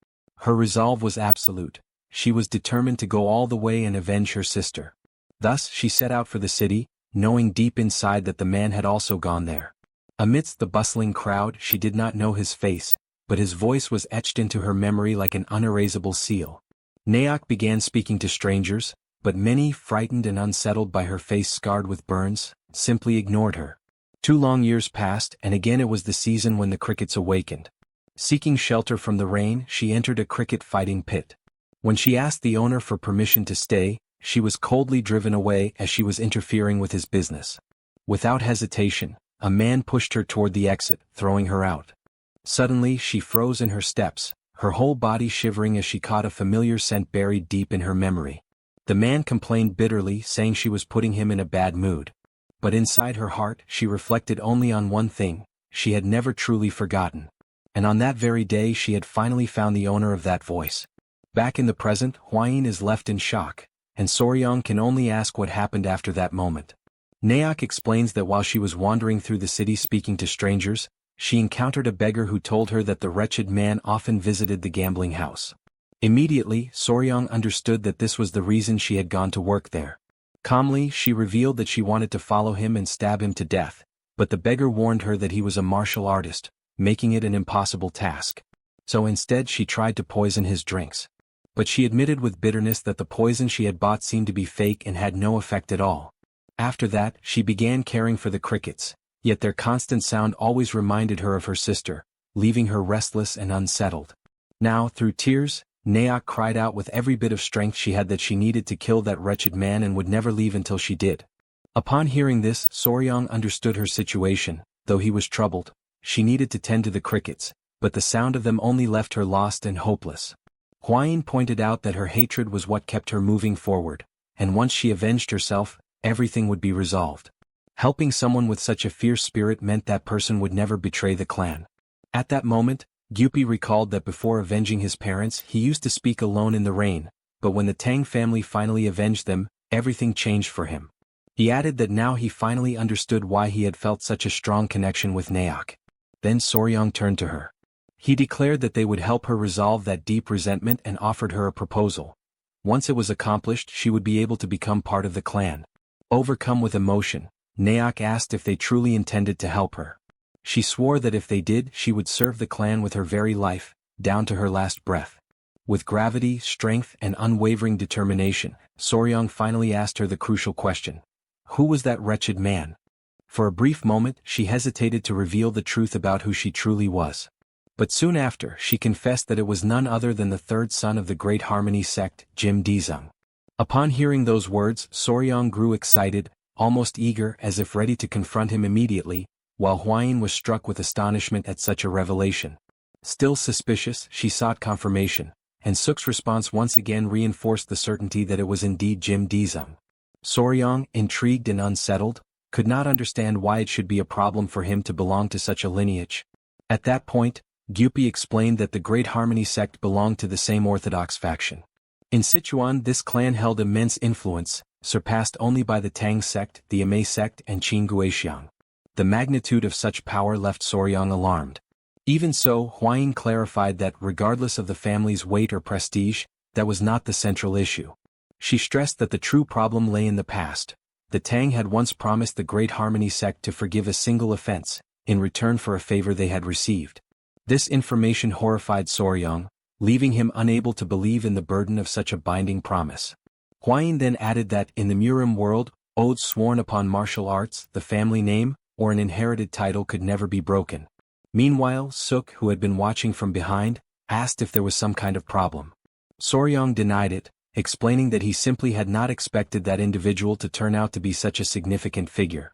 Her resolve was absolute. She was determined to go all the way and avenge her sister. Thus she set out for the city, knowing deep inside that the man had also gone there. Amidst the bustling crowd, she did not know his face, but his voice was etched into her memory like an unerasable seal. Naok began speaking to strangers, but many, frightened and unsettled by her face scarred with burns, simply ignored her. 2 long years passed, and again it was the season when the crickets awakened. Seeking shelter from the rain, she entered a cricket fighting pit. When she asked the owner for permission to stay, she was coldly driven away as she was interfering with his business. Without hesitation, a man pushed her toward the exit, throwing her out. Suddenly she froze in her steps, her whole body shivering as she caught a familiar scent buried deep in her memory. The man complained bitterly, saying she was putting him in a bad mood. But inside her heart she reflected only on one thing: she had never truly forgotten. And on that very day she had finally found the owner of that voice. Back in the present, Huayin is left in shock, and Soryang can only ask what happened after that moment. Naok explains that while she was wandering through the city speaking to strangers, she encountered a beggar who told her that the wretched man often visited the gambling house. Immediately, Soryang understood that this was the reason she had gone to work there. Calmly, she revealed that she wanted to follow him and stab him to death, but the beggar warned her that he was a martial artist, making it an impossible task. So instead she tried to poison his drinks. But she admitted with bitterness that the poison she had bought seemed to be fake and had no effect at all. After that, she began caring for the crickets, yet their constant sound always reminded her of her sister, leaving her restless and unsettled. Now, through tears, Naok cried out with every bit of strength she had that she needed to kill that wretched man and would never leave until she did. Upon hearing this, Soryang understood her situation. Though he was troubled, she needed to tend to the crickets, but the sound of them only left her lost and hopeless. Huayin pointed out that her hatred was what kept her moving forward, and once she avenged herself, everything would be resolved. Helping someone with such a fierce spirit meant that person would never betray the clan. At that moment, Gyupi recalled that before avenging his parents he used to speak alone in the rain, but when the Tang family finally avenged them, everything changed for him. He added that now he finally understood why he had felt such a strong connection with Naok. Then Soryang turned to her. He declared that they would help her resolve that deep resentment and offered her a proposal. Once it was accomplished, she would be able to become part of the clan. Overcome with emotion, Naok asked if they truly intended to help her. She swore that if they did, she would serve the clan with her very life, down to her last breath. With gravity, strength, and unwavering determination, Soryang finally asked her the crucial question. Who was that wretched man? For a brief moment, she hesitated to reveal the truth about who she truly was. But soon after, she confessed that it was none other than the third son of the Great Harmony sect, Jim Dizung. Upon hearing those words, Soryang grew excited, almost eager, as if ready to confront him immediately, while Huayin was struck with astonishment at such a revelation. Still suspicious, she sought confirmation, and Suk's response once again reinforced the certainty that it was indeed Jim Dizung. Soryang, intrigued and unsettled, could not understand why it should be a problem for him to belong to such a lineage. At that point, Gyupi explained that the Great Harmony sect belonged to the same orthodox faction. In Sichuan, this clan held immense influence, surpassed only by the Tang sect, the Amei sect, and Qin Guixiang. The magnitude of such power left Soryang alarmed. Even so, Huayin clarified that, regardless of the family's weight or prestige, that was not the central issue. She stressed that the true problem lay in the past. The Tang had once promised the Great Harmony sect to forgive a single offense, in return for a favor they had received. This information horrified Soryang, leaving him unable to believe in the burden of such a binding promise. Huayin then added that, in the Murim world, oaths sworn upon martial arts, the family name, or an inherited title could never be broken. Meanwhile, Suk, who had been watching from behind, asked if there was some kind of problem. Soryang denied it, explaining that he simply had not expected that individual to turn out to be such a significant figure.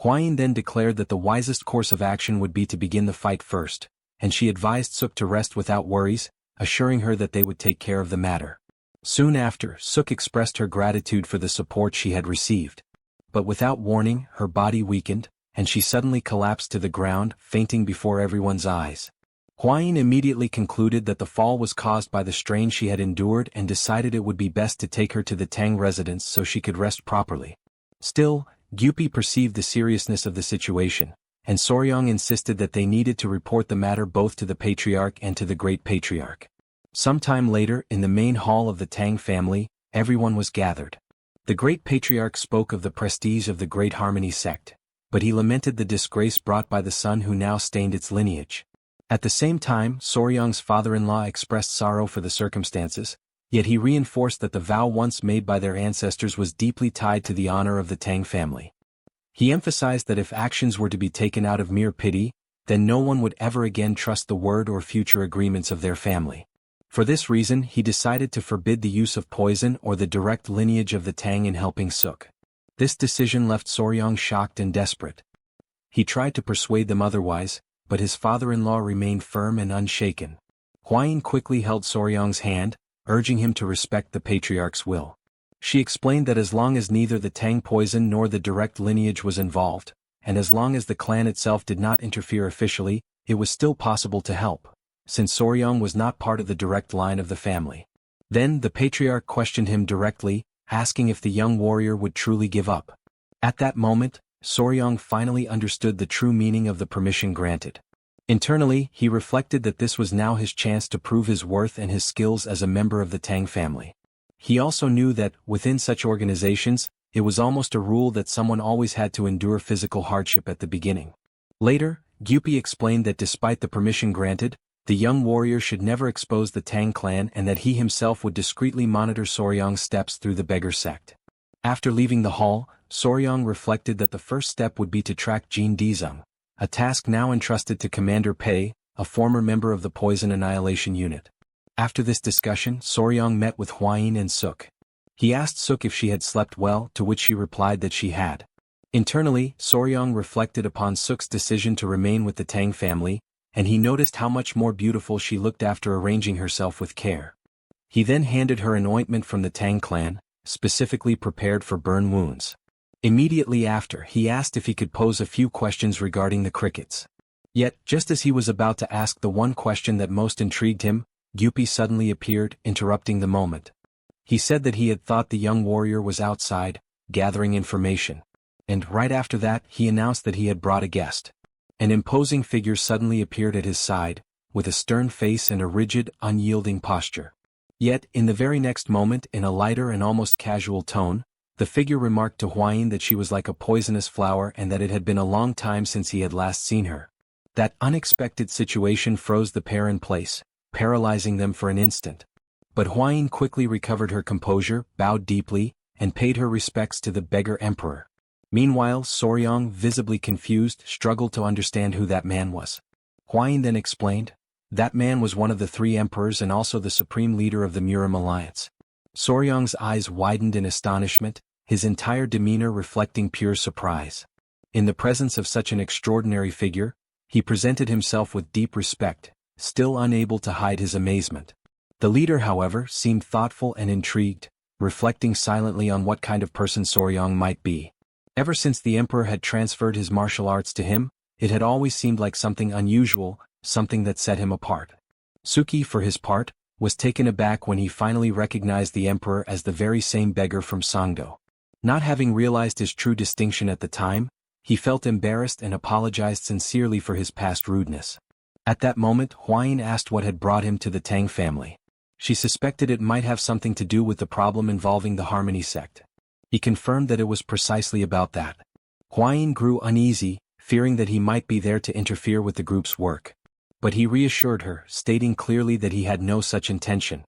Huayin then declared that the wisest course of action would be to begin the fight first, and she advised Suk to rest without worries, assuring her that they would take care of the matter. Soon after, Suk expressed her gratitude for the support she had received. But without warning, her body weakened, and she suddenly collapsed to the ground, fainting before everyone's eyes. Huayin immediately concluded that the fall was caused by the strain she had endured and decided it would be best to take her to the Tang residence so she could rest properly. Still, Gyupi perceived the seriousness of the situation, and Soryang insisted that they needed to report the matter both to the Patriarch and to the Great Patriarch. Sometime later, in the main hall of the Tang family, everyone was gathered. The Great Patriarch spoke of the prestige of the Great Harmony sect, but he lamented the disgrace brought by the son who now stained its lineage. At the same time, Soryang's father-in-law expressed sorrow for the circumstances, yet he reinforced that the vow once made by their ancestors was deeply tied to the honor of the Tang family. He emphasized that if actions were to be taken out of mere pity, then no one would ever again trust the word or future agreements of their family. For this reason, he decided to forbid the use of poison or the direct lineage of the Tang in helping Suk. This decision left Soryang shocked and desperate. He tried to persuade them otherwise, but his father-in-law remained firm and unshaken. Huayin quickly held Soryang's hand, urging him to respect the patriarch's will. She explained that as long as neither the Tang poison nor the direct lineage was involved, and as long as the clan itself did not interfere officially, it was still possible to help, since Soryang was not part of the direct line of the family. Then the patriarch questioned him directly, asking if the young warrior would truly give up. At that moment, Soryang finally understood the true meaning of the permission granted. Internally, he reflected that this was now his chance to prove his worth and his skills as a member of the Tang family. He also knew that, within such organizations, it was almost a rule that someone always had to endure physical hardship at the beginning. Later, Gyupi explained that despite the permission granted, the young warrior should never expose the Tang clan and that he himself would discreetly monitor Soryang's steps through the beggar sect. After leaving the hall, Soryang reflected that the first step would be to track Jin Dizung, a task now entrusted to Commander Pei, a former member of the Poison Annihilation Unit. After this discussion, Soryang met with Huayin and Suk. He asked Suk if she had slept well, to which she replied that she had. Internally, Soryang reflected upon Suk's decision to remain with the Tang family, and he noticed how much more beautiful she looked after arranging herself with care. He then handed her an ointment from the Tang clan, specifically prepared for burn wounds. Immediately after, he asked if he could pose a few questions regarding the crickets. Yet, just as he was about to ask the one question that most intrigued him, Gyupi suddenly appeared, interrupting the moment. He said that he had thought the young warrior was outside, gathering information. And right after that, he announced that he had brought a guest. An imposing figure suddenly appeared at his side, with a stern face and a rigid, unyielding posture. Yet, in the very next moment, in a lighter and almost casual tone, The figure remarked to Huayin that she was like a poisonous flower and that it had been a long time since he had last seen her. That unexpected situation froze the pair in place, paralyzing them for an instant. But Huayin quickly recovered her composure, bowed deeply, and paid her respects to the beggar emperor. Meanwhile, Soryang, visibly confused, struggled to understand who that man was. Huayin then explained, "That man was one of the three emperors and also the supreme leader of the Murim alliance." Soryang's eyes widened in astonishment, his entire demeanor reflecting pure surprise. In the presence of such an extraordinary figure, he presented himself with deep respect, still unable to hide his amazement. The leader, however, seemed thoughtful and intrigued, reflecting silently on what kind of person Soryang might be. Ever since the emperor had transferred his martial arts to him, it had always seemed like something unusual, something that set him apart. Suki, for his part, was taken aback when he finally recognized the emperor as the very same beggar from Songdo. Not having realized his true distinction at the time, he felt embarrassed and apologized sincerely for his past rudeness. At that moment, Huayin asked what had brought him to the Tang family. She suspected it might have something to do with the problem involving the Harmony sect. He confirmed that it was precisely about that. Huayin grew uneasy, fearing that he might be there to interfere with the group's work. But he reassured her, stating clearly that he had no such intention.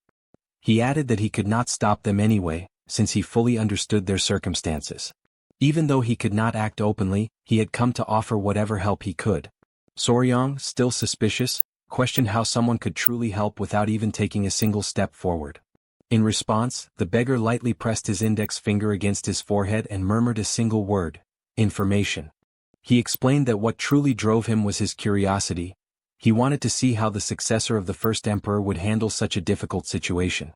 He added that he could not stop them anyway, since he fully understood their circumstances. Even though he could not act openly, he had come to offer whatever help he could. Soryang, still suspicious, questioned how someone could truly help without even taking a single step forward. In response, the beggar lightly pressed his index finger against his forehead and murmured a single word: information. He explained that what truly drove him was his curiosity. He wanted to see how the successor of the first emperor would handle such a difficult situation.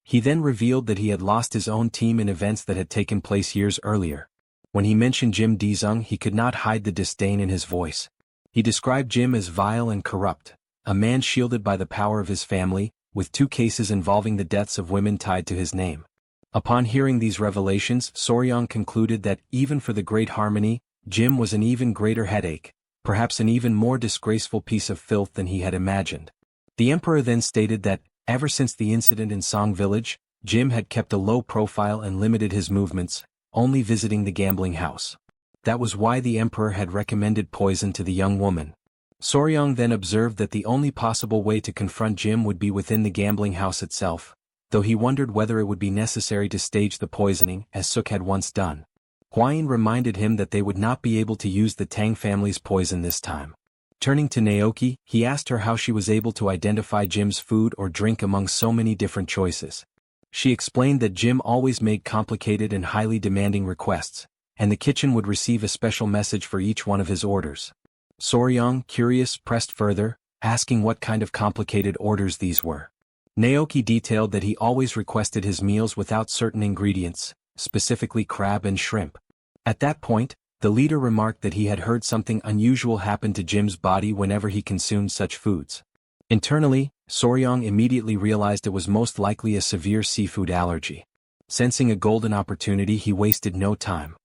He then revealed that he had lost his own team in events that had taken place years earlier. When he mentioned Jim Dizung, he could not hide the disdain in his voice. He described Jim as vile and corrupt, a man shielded by the power of his family, with 2 cases involving the deaths of women tied to his name. Upon hearing these revelations, Soryang concluded that, even for the Great Harmony, Jim was an even greater headache, perhaps an even more disgraceful piece of filth than he had imagined. The emperor then stated that, ever since the incident in Song Village, Jim had kept a low profile and limited his movements, only visiting the gambling house. That was why the emperor had recommended poison to the young woman. Soryang then observed that the only possible way to confront Jim would be within the gambling house itself, though he wondered whether it would be necessary to stage the poisoning, as Suk had once done. Huayin reminded him that they would not be able to use the Tang family's poison this time. Turning to Naoki, he asked her how she was able to identify Jim's food or drink among so many different choices. She explained that Jim always made complicated and highly demanding requests, and the kitchen would receive a special message for each one of his orders. Soryang, curious, pressed further, asking what kind of complicated orders these were. Naoki detailed that he always requested his meals without certain ingredients, specifically crab and shrimp. At that point, the leader remarked that he had heard something unusual happen to Jim's body whenever he consumed such foods. Internally, Soryang immediately realized it was most likely a severe seafood allergy. Sensing a golden opportunity, he wasted no time.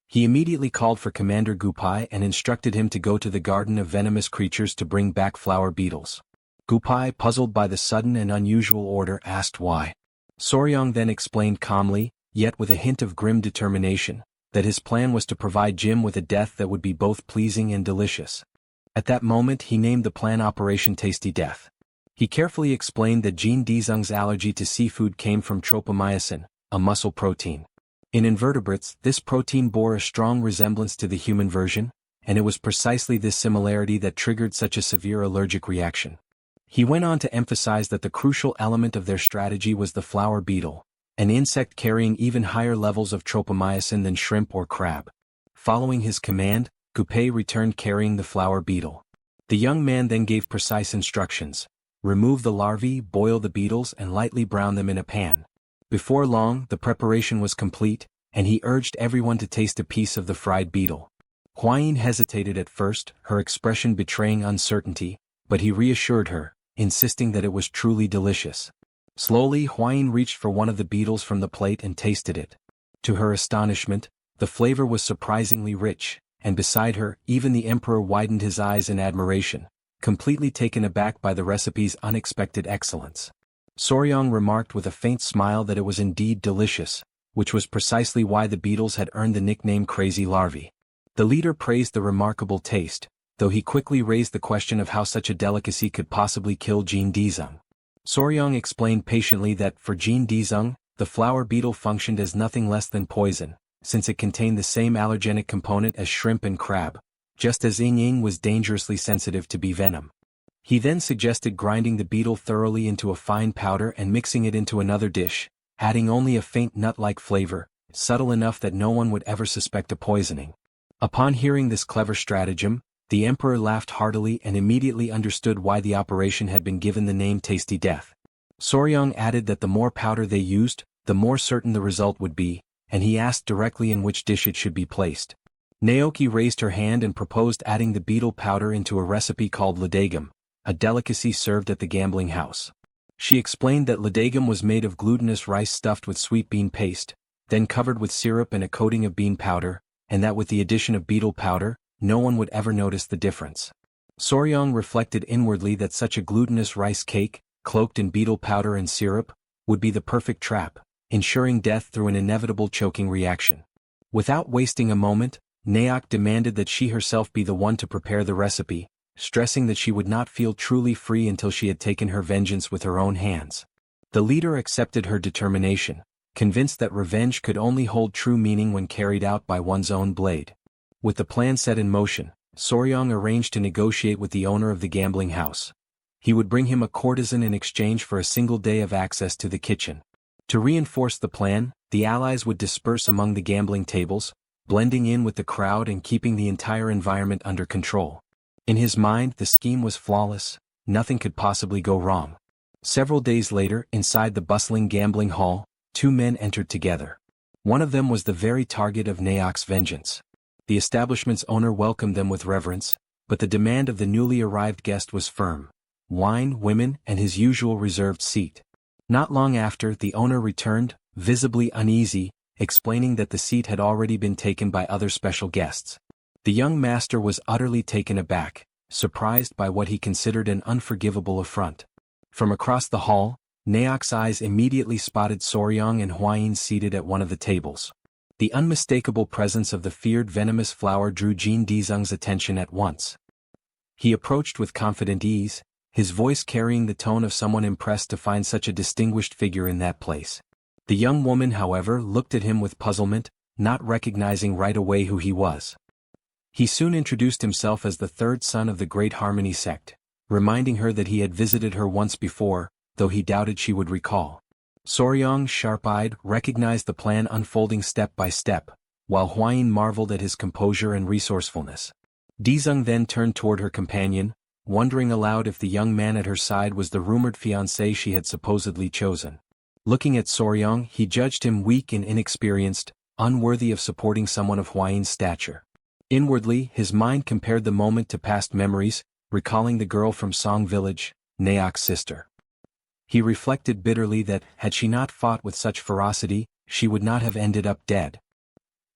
He immediately called for Commander Gupai and instructed him to go to the garden of venomous creatures to bring back flower beetles. Gupai, puzzled by the sudden and unusual order, asked why. Soryang then explained calmly, yet with a hint of grim determination, that his plan was to provide Jim with a death that would be both pleasing and delicious. At that moment he named the plan Operation Tasty Death. He carefully explained that Jean Dizung's allergy to seafood came from tropomyosin, a muscle protein. In invertebrates, this protein bore a strong resemblance to the human version, and it was precisely this similarity that triggered such a severe allergic reaction. He went on to emphasize that the crucial element of their strategy was the flower beetle, an insect carrying even higher levels of tropomyosin than shrimp or crab. Following his command, Gupai returned carrying the flower beetle. The young man then gave precise instructions: remove the larvae, boil the beetles, and lightly brown them in a pan. Before long, the preparation was complete, and he urged everyone to taste a piece of the fried beetle. Huayin hesitated at first, her expression betraying uncertainty, but he reassured her, insisting that it was truly delicious. Slowly, Huayin reached for one of the beetles from the plate and tasted it. To her astonishment, the flavor was surprisingly rich, and beside her, even the emperor widened his eyes in admiration, completely taken aback by the recipe's unexpected excellence. Soryang remarked with a faint smile that it was indeed delicious, which was precisely why the beetles had earned the nickname crazy larvae. The leader praised the remarkable taste, though he quickly raised the question of how such a delicacy could possibly kill Jin Dizeng. Soryong explained patiently that for Jin Dizeng, the flower beetle functioned as nothing less than poison, since it contained the same allergenic component as shrimp and crab, just as Ying Ying was dangerously sensitive to bee venom. He then suggested grinding the beetle thoroughly into a fine powder and mixing it into another dish, adding only a faint nut-like flavor, subtle enough that no one would ever suspect a poisoning. Upon hearing this clever stratagem, the emperor laughed heartily and immediately understood why the operation had been given the name Tasty Death. Soryong added that the more powder they used, the more certain the result would be, and he asked directly in which dish it should be placed. Naoki raised her hand and proposed adding the beetle powder into a recipe called ladagum, a delicacy served at the gambling house. She explained that ladagum was made of glutinous rice stuffed with sweet bean paste, then covered with syrup and a coating of bean powder, and that with the addition of beetle powder, no one would ever notice the difference. Soryong reflected inwardly that such a glutinous rice cake, cloaked in beetle powder and syrup, would be the perfect trap, ensuring death through an inevitable choking reaction. Without wasting a moment, Naok demanded that she herself be the one to prepare the recipe, stressing that she would not feel truly free until she had taken her vengeance with her own hands. The leader accepted her determination, convinced that revenge could only hold true meaning when carried out by one's own blade. With the plan set in motion, Soryong arranged to negotiate with the owner of the gambling house. He would bring him a courtesan in exchange for a single day of access to the kitchen. To reinforce the plan, the allies would disperse among the gambling tables, blending in with the crowd and keeping the entire environment under control. In his mind, the scheme was flawless, nothing could possibly go wrong. Several days later, inside the bustling gambling hall, two men entered together. One of them was the very target of Naok's vengeance. The establishment's owner welcomed them with reverence, but the demand of the newly arrived guest was firm: wine, women, and his usual reserved seat. Not long after, the owner returned, visibly uneasy, explaining that the seat had already been taken by other special guests. The young master was utterly taken aback, surprised by what he considered an unforgivable affront. From across the hall, Naok's eyes immediately spotted Soryong and Huayin seated at one of the tables. The unmistakable presence of the feared venomous flower drew Jin Dizeng's attention at once. He approached with confident ease, his voice carrying the tone of someone impressed to find such a distinguished figure in that place. The young woman, however, looked at him with puzzlement, not recognizing right away who he was. He soon introduced himself as the third son of the Great Harmony sect, reminding her that he had visited her once before, though he doubted she would recall. Soryong, sharp-eyed, recognized the plan unfolding step by step, while Huayin marveled at his composure and resourcefulness. Dizeng then turned toward her companion, wondering aloud if the young man at her side was the rumored fiancé she had supposedly chosen. Looking at Soryong, he judged him weak and inexperienced, unworthy of supporting someone of Huayin's stature. Inwardly, his mind compared the moment to past memories, recalling the girl from Song Village, Naok's sister. He reflected bitterly that, had she not fought with such ferocity, she would not have ended up dead.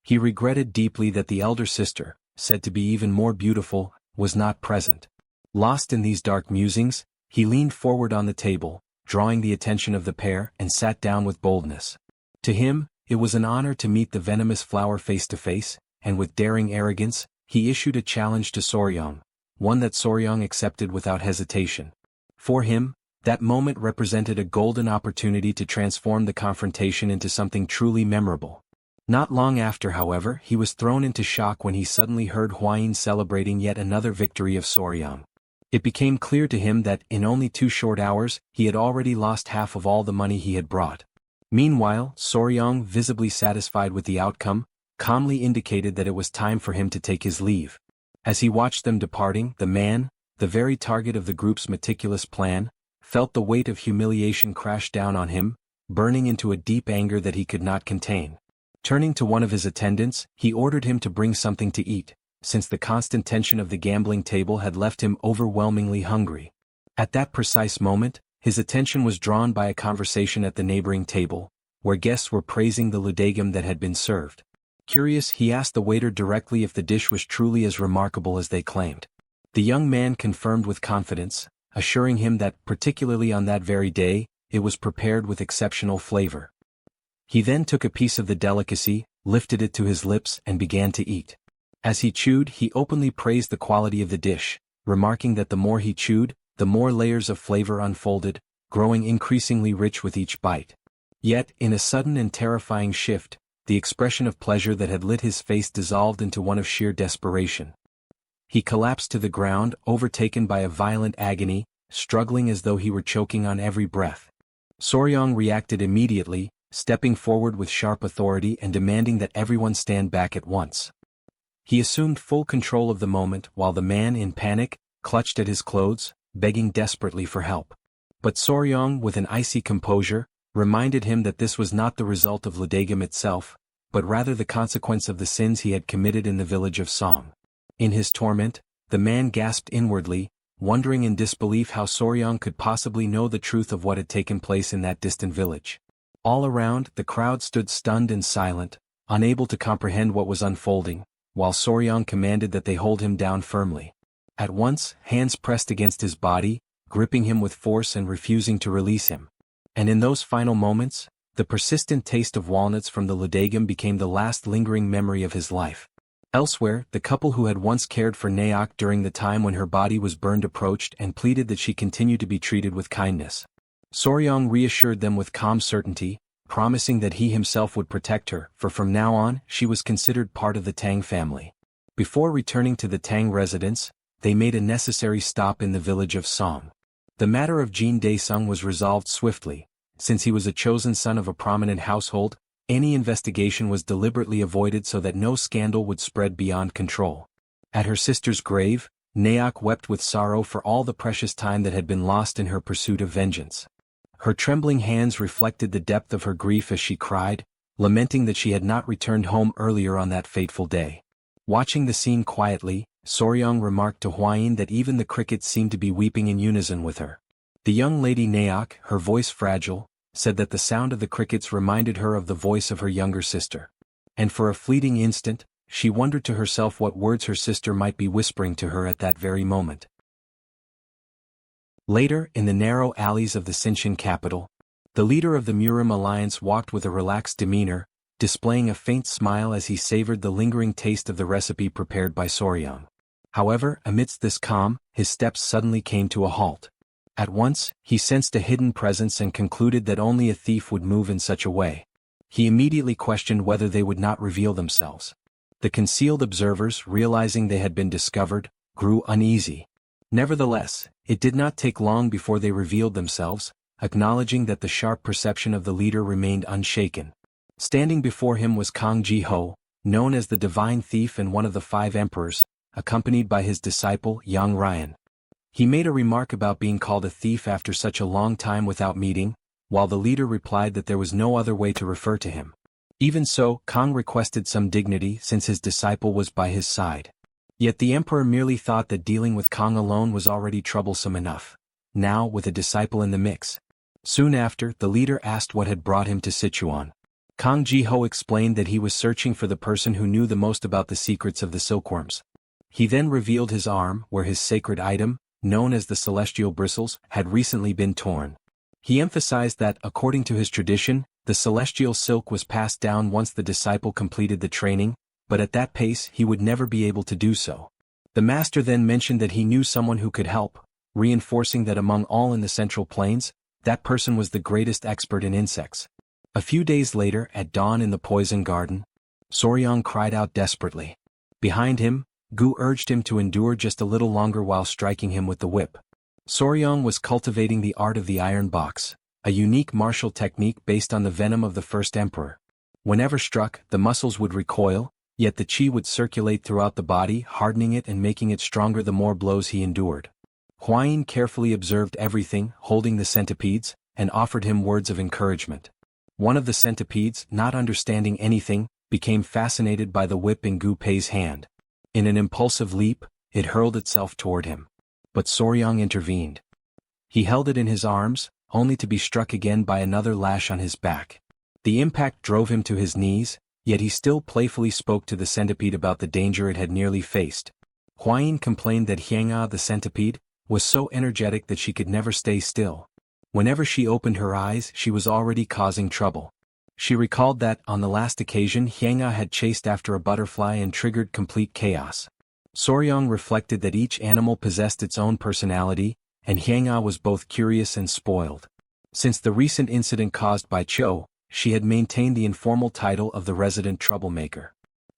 He regretted deeply that the elder sister, said to be even more beautiful, was not present. Lost in these dark musings, he leaned forward on the table, drawing the attention of the pair, and sat down with boldness. To him, it was an honor to meet the venomous flower face to face, and with daring arrogance, he issued a challenge to Soryong, one that Soryong accepted without hesitation. For him, that moment represented a golden opportunity to transform the confrontation into something truly memorable. Not long after, however, he was thrown into shock when he suddenly heard Huayin celebrating yet another victory of Soryong. It became clear to him that, in only 2 short hours, he had already lost half of all the money he had brought. Meanwhile, Soryong, visibly satisfied with the outcome, calmly indicated that it was time for him to take his leave. As he watched them departing, the man, the very target of the group's meticulous plan, felt the weight of humiliation crash down on him, burning into a deep anger that he could not contain. Turning to one of his attendants, he ordered him to bring something to eat, since the constant tension of the gambling table had left him overwhelmingly hungry. At that precise moment, his attention was drawn by a conversation at the neighboring table, where guests were praising the ludagam that had been served. Curious, he asked the waiter directly if the dish was truly as remarkable as they claimed. The young man confirmed with confidence, assuring him that, particularly on that very day, it was prepared with exceptional flavor. He then took a piece of the delicacy, lifted it to his lips and began to eat. As he chewed, he openly praised the quality of the dish, remarking that the more he chewed, the more layers of flavor unfolded, growing increasingly rich with each bite. Yet, in a sudden and terrifying shift, the expression of pleasure that had lit his face dissolved into one of sheer desperation. He collapsed to the ground, overtaken by a violent agony, struggling as though he were choking on every breath. Soryong reacted immediately, stepping forward with sharp authority and demanding that everyone stand back at once. He assumed full control of the moment while the man, in panic, clutched at his clothes, begging desperately for help. But Soryong, with an icy composure, reminded him that this was not the result of Ladagam itself, but rather the consequence of the sins he had committed in the village of Song. In his torment, the man gasped inwardly, wondering in disbelief how Soryong could possibly know the truth of what had taken place in that distant village. All around, the crowd stood stunned and silent, unable to comprehend what was unfolding, while Soryong commanded that they hold him down firmly. At once, hands pressed against his body, gripping him with force and refusing to release him. And in those final moments, the persistent taste of walnuts from the Ladagam became the last lingering memory of his life. Elsewhere, the couple who had once cared for Naok during the time when her body was burned approached and pleaded that she continue to be treated with kindness. Soryong reassured them with calm certainty, promising that he himself would protect her, for from now on, she was considered part of the Tang family. Before returning to the Tang residence, they made a necessary stop in the village of Song. The matter of Jin Daesung was resolved swiftly. Since he was a chosen son of a prominent household, any investigation was deliberately avoided so that no scandal would spread beyond control. At her sister's grave, Naok wept with sorrow for all the precious time that had been lost in her pursuit of vengeance. Her trembling hands reflected the depth of her grief as she cried, lamenting that she had not returned home earlier on that fateful day. Watching the scene quietly, Soryong remarked to Hwayin that even the crickets seemed to be weeping in unison with her. The young lady Naok, her voice fragile, said that the sound of the crickets reminded her of the voice of her younger sister. And for a fleeting instant, she wondered to herself what words her sister might be whispering to her at that very moment. Later, in the narrow alleys of the Sichuan capital, the leader of the Murim alliance walked with a relaxed demeanor, displaying a faint smile as he savored the lingering taste of the recipe prepared by Soryong. However, amidst this calm, his steps suddenly came to a halt. At once, he sensed a hidden presence and concluded that only a thief would move in such a way. He immediately questioned whether they would not reveal themselves. The concealed observers, realizing they had been discovered, grew uneasy. Nevertheless, it did not take long before they revealed themselves, acknowledging that the sharp perception of the leader remained unshaken. Standing before him was Kang Ji-ho, known as the Divine Thief and one of the 5 emperors, accompanied by his disciple Yang Ryan. He made a remark about being called a thief after such a long time without meeting, while the leader replied that there was no other way to refer to him. Even so, Kang requested some dignity since his disciple was by his side. Yet the emperor merely thought that dealing with Kang alone was already troublesome enough. Now, with a disciple in the mix. Soon after, the leader asked what had brought him to Sichuan. Kang Ji-ho explained that he was searching for the person who knew the most about the secrets of the silkworms. He then revealed his arm, where his sacred item, known as the celestial bristles, had recently been torn. He emphasized that, according to his tradition, the celestial silk was passed down once the disciple completed the training, but at that pace he would never be able to do so. The master then mentioned that he knew someone who could help, reinforcing that among all in the Central Plains, that person was the greatest expert in insects. A few days later, at dawn in the poison garden, Soryong cried out desperately. Behind him, Gu urged him to endure just a little longer while striking him with the whip. Soryong was cultivating the art of the iron box, a unique martial technique based on the venom of the first emperor. Whenever struck, the muscles would recoil, yet the chi would circulate throughout the body, hardening it and making it stronger the more blows he endured. Hwayin carefully observed everything, holding the centipedes, and offered him words of encouragement. One of the centipedes, not understanding anything, became fascinated by the whip in Gu Pei's hand. In an impulsive leap, it hurled itself toward him. But Soryong intervened. He held it in his arms, only to be struck again by another lash on his back. The impact drove him to his knees, yet he still playfully spoke to the centipede about the danger it had nearly faced. Hwayin complained that Hyanga, the centipede, was so energetic that she could never stay still. Whenever she opened her eyes, she was already causing trouble. She recalled that, on the last occasion, Hyang'a had chased after a butterfly and triggered complete chaos. Soryong reflected that each animal possessed its own personality, and Hyang'a was both curious and spoiled. Since the recent incident caused by Cho, she had maintained the informal title of the resident troublemaker.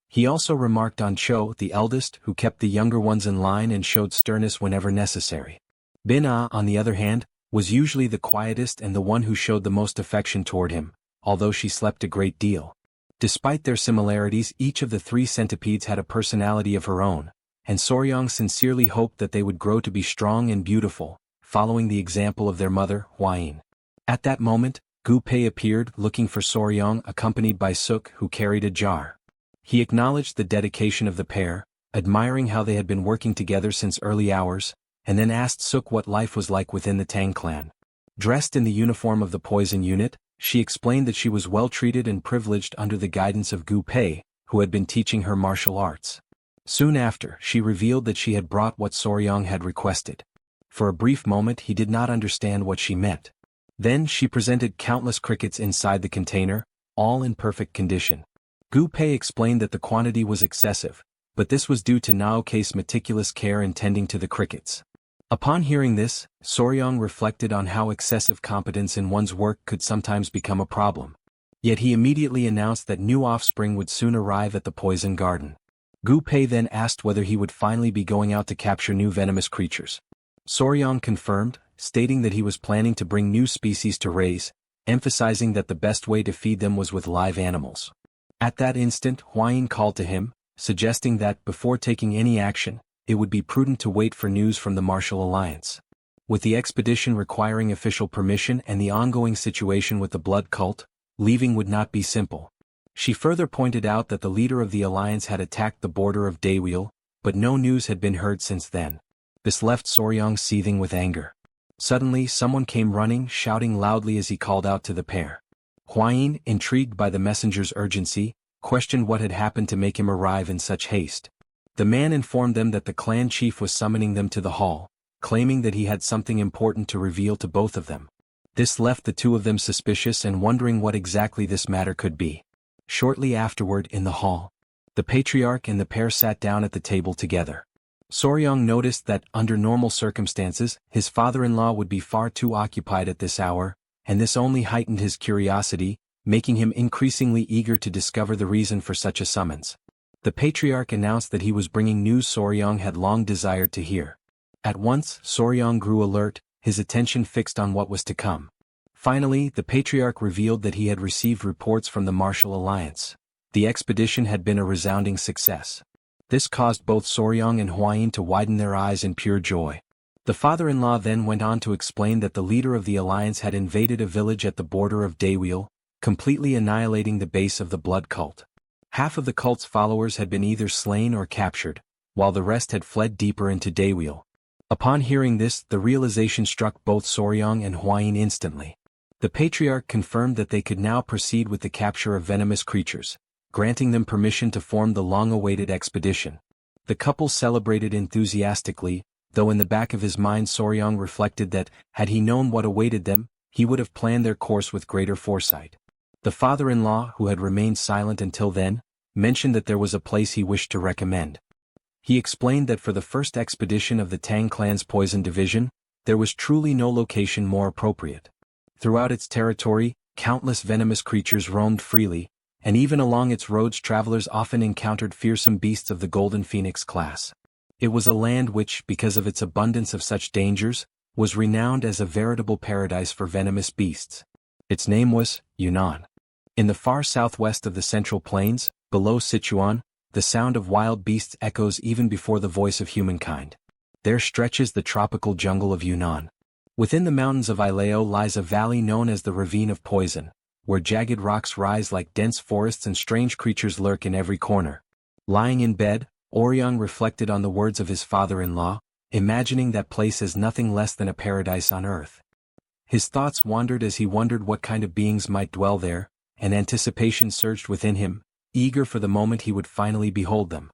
He also remarked on Cho, the eldest, who kept the younger ones in line and showed sternness whenever necessary. Bin-ah, on the other hand, was usually the quietest and the one who showed the most affection toward him, although she slept a great deal. Despite their similarities, each of the three centipedes had a personality of her own, and Soryong sincerely hoped that they would grow to be strong and beautiful, following the example of their mother, Hwayin. At that moment, Gu Pei appeared, looking for Soryong, accompanied by Suk, who carried a jar. He acknowledged the dedication of the pair, admiring how they had been working together since early hours, and then asked Suk what life was like within the Tang clan. Dressed in the uniform of the poison unit, she explained that she was well treated and privileged under the guidance of Gu Pei, who had been teaching her martial arts. Soon after, she revealed that she had brought what Soryong had requested. For a brief moment he did not understand what she meant. Then she presented countless crickets inside the container, all in perfect condition. Gu Pei explained that the quantity was excessive, but this was due to Naoke's meticulous care in tending to the crickets. Upon hearing this, Soryong reflected on how excessive competence in one's work could sometimes become a problem. Yet he immediately announced that new offspring would soon arrive at the poison garden. Gu Pei then asked whether he would finally be going out to capture new venomous creatures. Soryong confirmed, stating that he was planning to bring new species to raise, emphasizing that the best way to feed them was with live animals. At that instant, Hwayin called to him, suggesting that, before taking any action, it would be prudent to wait for news from the Martial Alliance. With the expedition requiring official permission and the ongoing situation with the blood cult, leaving would not be simple. She further pointed out that the leader of the alliance had attacked the border of Daewil, but no news had been heard since then. This left Soryong seething with anger. Suddenly someone came running, shouting loudly as he called out to the pair. Hwayin, intrigued by the messenger's urgency, questioned what had happened to make him arrive in such haste. The man informed them that the clan chief was summoning them to the hall, claiming that he had something important to reveal to both of them. This left the two of them suspicious and wondering what exactly this matter could be. Shortly afterward, in the hall, the patriarch and the pair sat down at the table together. Soryong noticed that, under normal circumstances, his father-in-law would be far too occupied at this hour, and this only heightened his curiosity, making him increasingly eager to discover the reason for such a summons. The patriarch announced that he was bringing news Soryong had long desired to hear. At once, Soryong grew alert, his attention fixed on what was to come. Finally, the patriarch revealed that he had received reports from the Martial Alliance. The expedition had been a resounding success. This caused both Soryong and Hwayin to widen their eyes in pure joy. The father-in-law then went on to explain that the leader of the alliance had invaded a village at the border of Daewil, completely annihilating the base of the blood cult. Half of the cult's followers had been either slain or captured, while the rest had fled deeper into Daewil. Upon hearing this, the realization struck both Soryong and Hwayin instantly. The patriarch confirmed that they could now proceed with the capture of venomous creatures, granting them permission to form the long-awaited expedition. The couple celebrated enthusiastically, though in the back of his mind Soryong reflected that, had he known what awaited them, he would have planned their course with greater foresight. The father-in-law, who had remained silent until then, mentioned that there was a place he wished to recommend. He explained that for the first expedition of the Tang clan's poison division, there was truly no location more appropriate. Throughout its territory, countless venomous creatures roamed freely, and even along its roads travelers often encountered fearsome beasts of the Golden Phoenix class. It was a land which, because of its abundance of such dangers, was renowned as a veritable paradise for venomous beasts. Its name was Yunnan. In the far southwest of the Central Plains, below Sichuan, the sound of wild beasts echoes even before the voice of humankind. There stretches the tropical jungle of Yunnan. Within the mountains of Ileo lies a valley known as the Ravine of Poison, where jagged rocks rise like dense forests and strange creatures lurk in every corner. Lying in bed, Oryang reflected on the words of his father-in-law, imagining that place as nothing less than a paradise on earth. His thoughts wandered as he wondered what kind of beings might dwell there, and anticipation surged within him, eager for the moment he would finally behold them.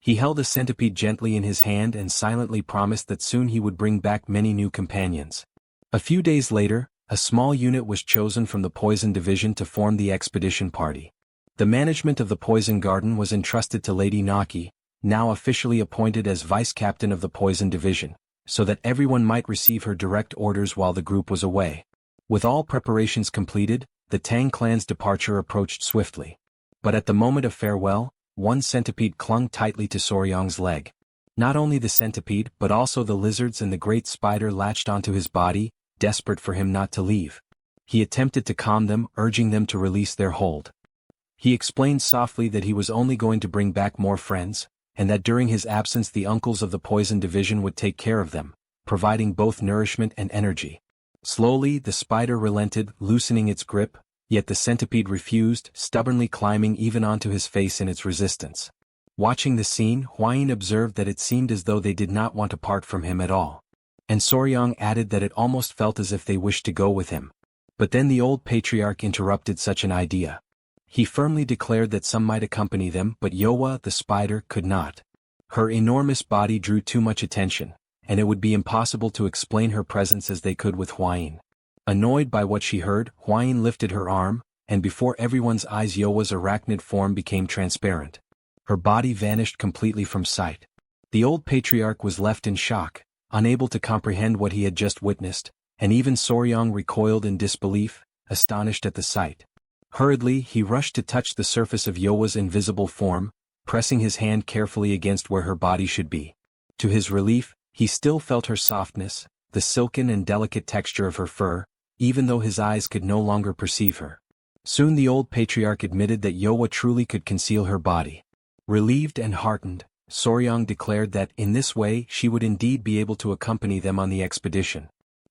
He held a centipede gently in his hand and silently promised that soon he would bring back many new companions. A few days later, A small unit was chosen from the poison division to form the expedition party. The management of the poison garden was entrusted to Lady Naki, now officially appointed as vice-captain of the poison division, so that everyone might receive her direct orders while the group was away. With all preparations completed, the Tang clan's departure approached swiftly. But at the moment of farewell, one centipede clung tightly to Soryang's leg. Not only the centipede but also the lizards and the great spider latched onto his body, desperate for him not to leave. He attempted to calm them, urging them to release their hold. He explained softly that he was only going to bring back more friends, and that during his absence the uncles of the poison division would take care of them, providing both nourishment and energy. Slowly the spider relented, loosening its grip, yet the centipede refused, stubbornly climbing even onto his face in its resistance. Watching the scene, Huayin observed that it seemed as though they did not want to part from him at all. And Soryang added that it almost felt as if they wished to go with him. But then the old patriarch interrupted such an idea. He firmly declared that some might accompany them, but Yowa, the spider, could not. Her enormous body drew too much attention, and it would be impossible to explain her presence as they could with Huayin. Annoyed by what she heard, Huayin lifted her arm, and before everyone's eyes Yowa's arachnid form became transparent. Her body vanished completely from sight. The old patriarch was left in shock, unable to comprehend what he had just witnessed, and even Soryang recoiled in disbelief, astonished at the sight. Hurriedly he rushed to touch the surface of Yowa's invisible form, pressing his hand carefully against where her body should be. To his relief, he still felt her softness, the silken and delicate texture of her fur, even though his eyes could no longer perceive her. Soon the old patriarch admitted that Yowa truly could conceal her body. Relieved and heartened, Soryang declared that in this way she would indeed be able to accompany them on the expedition.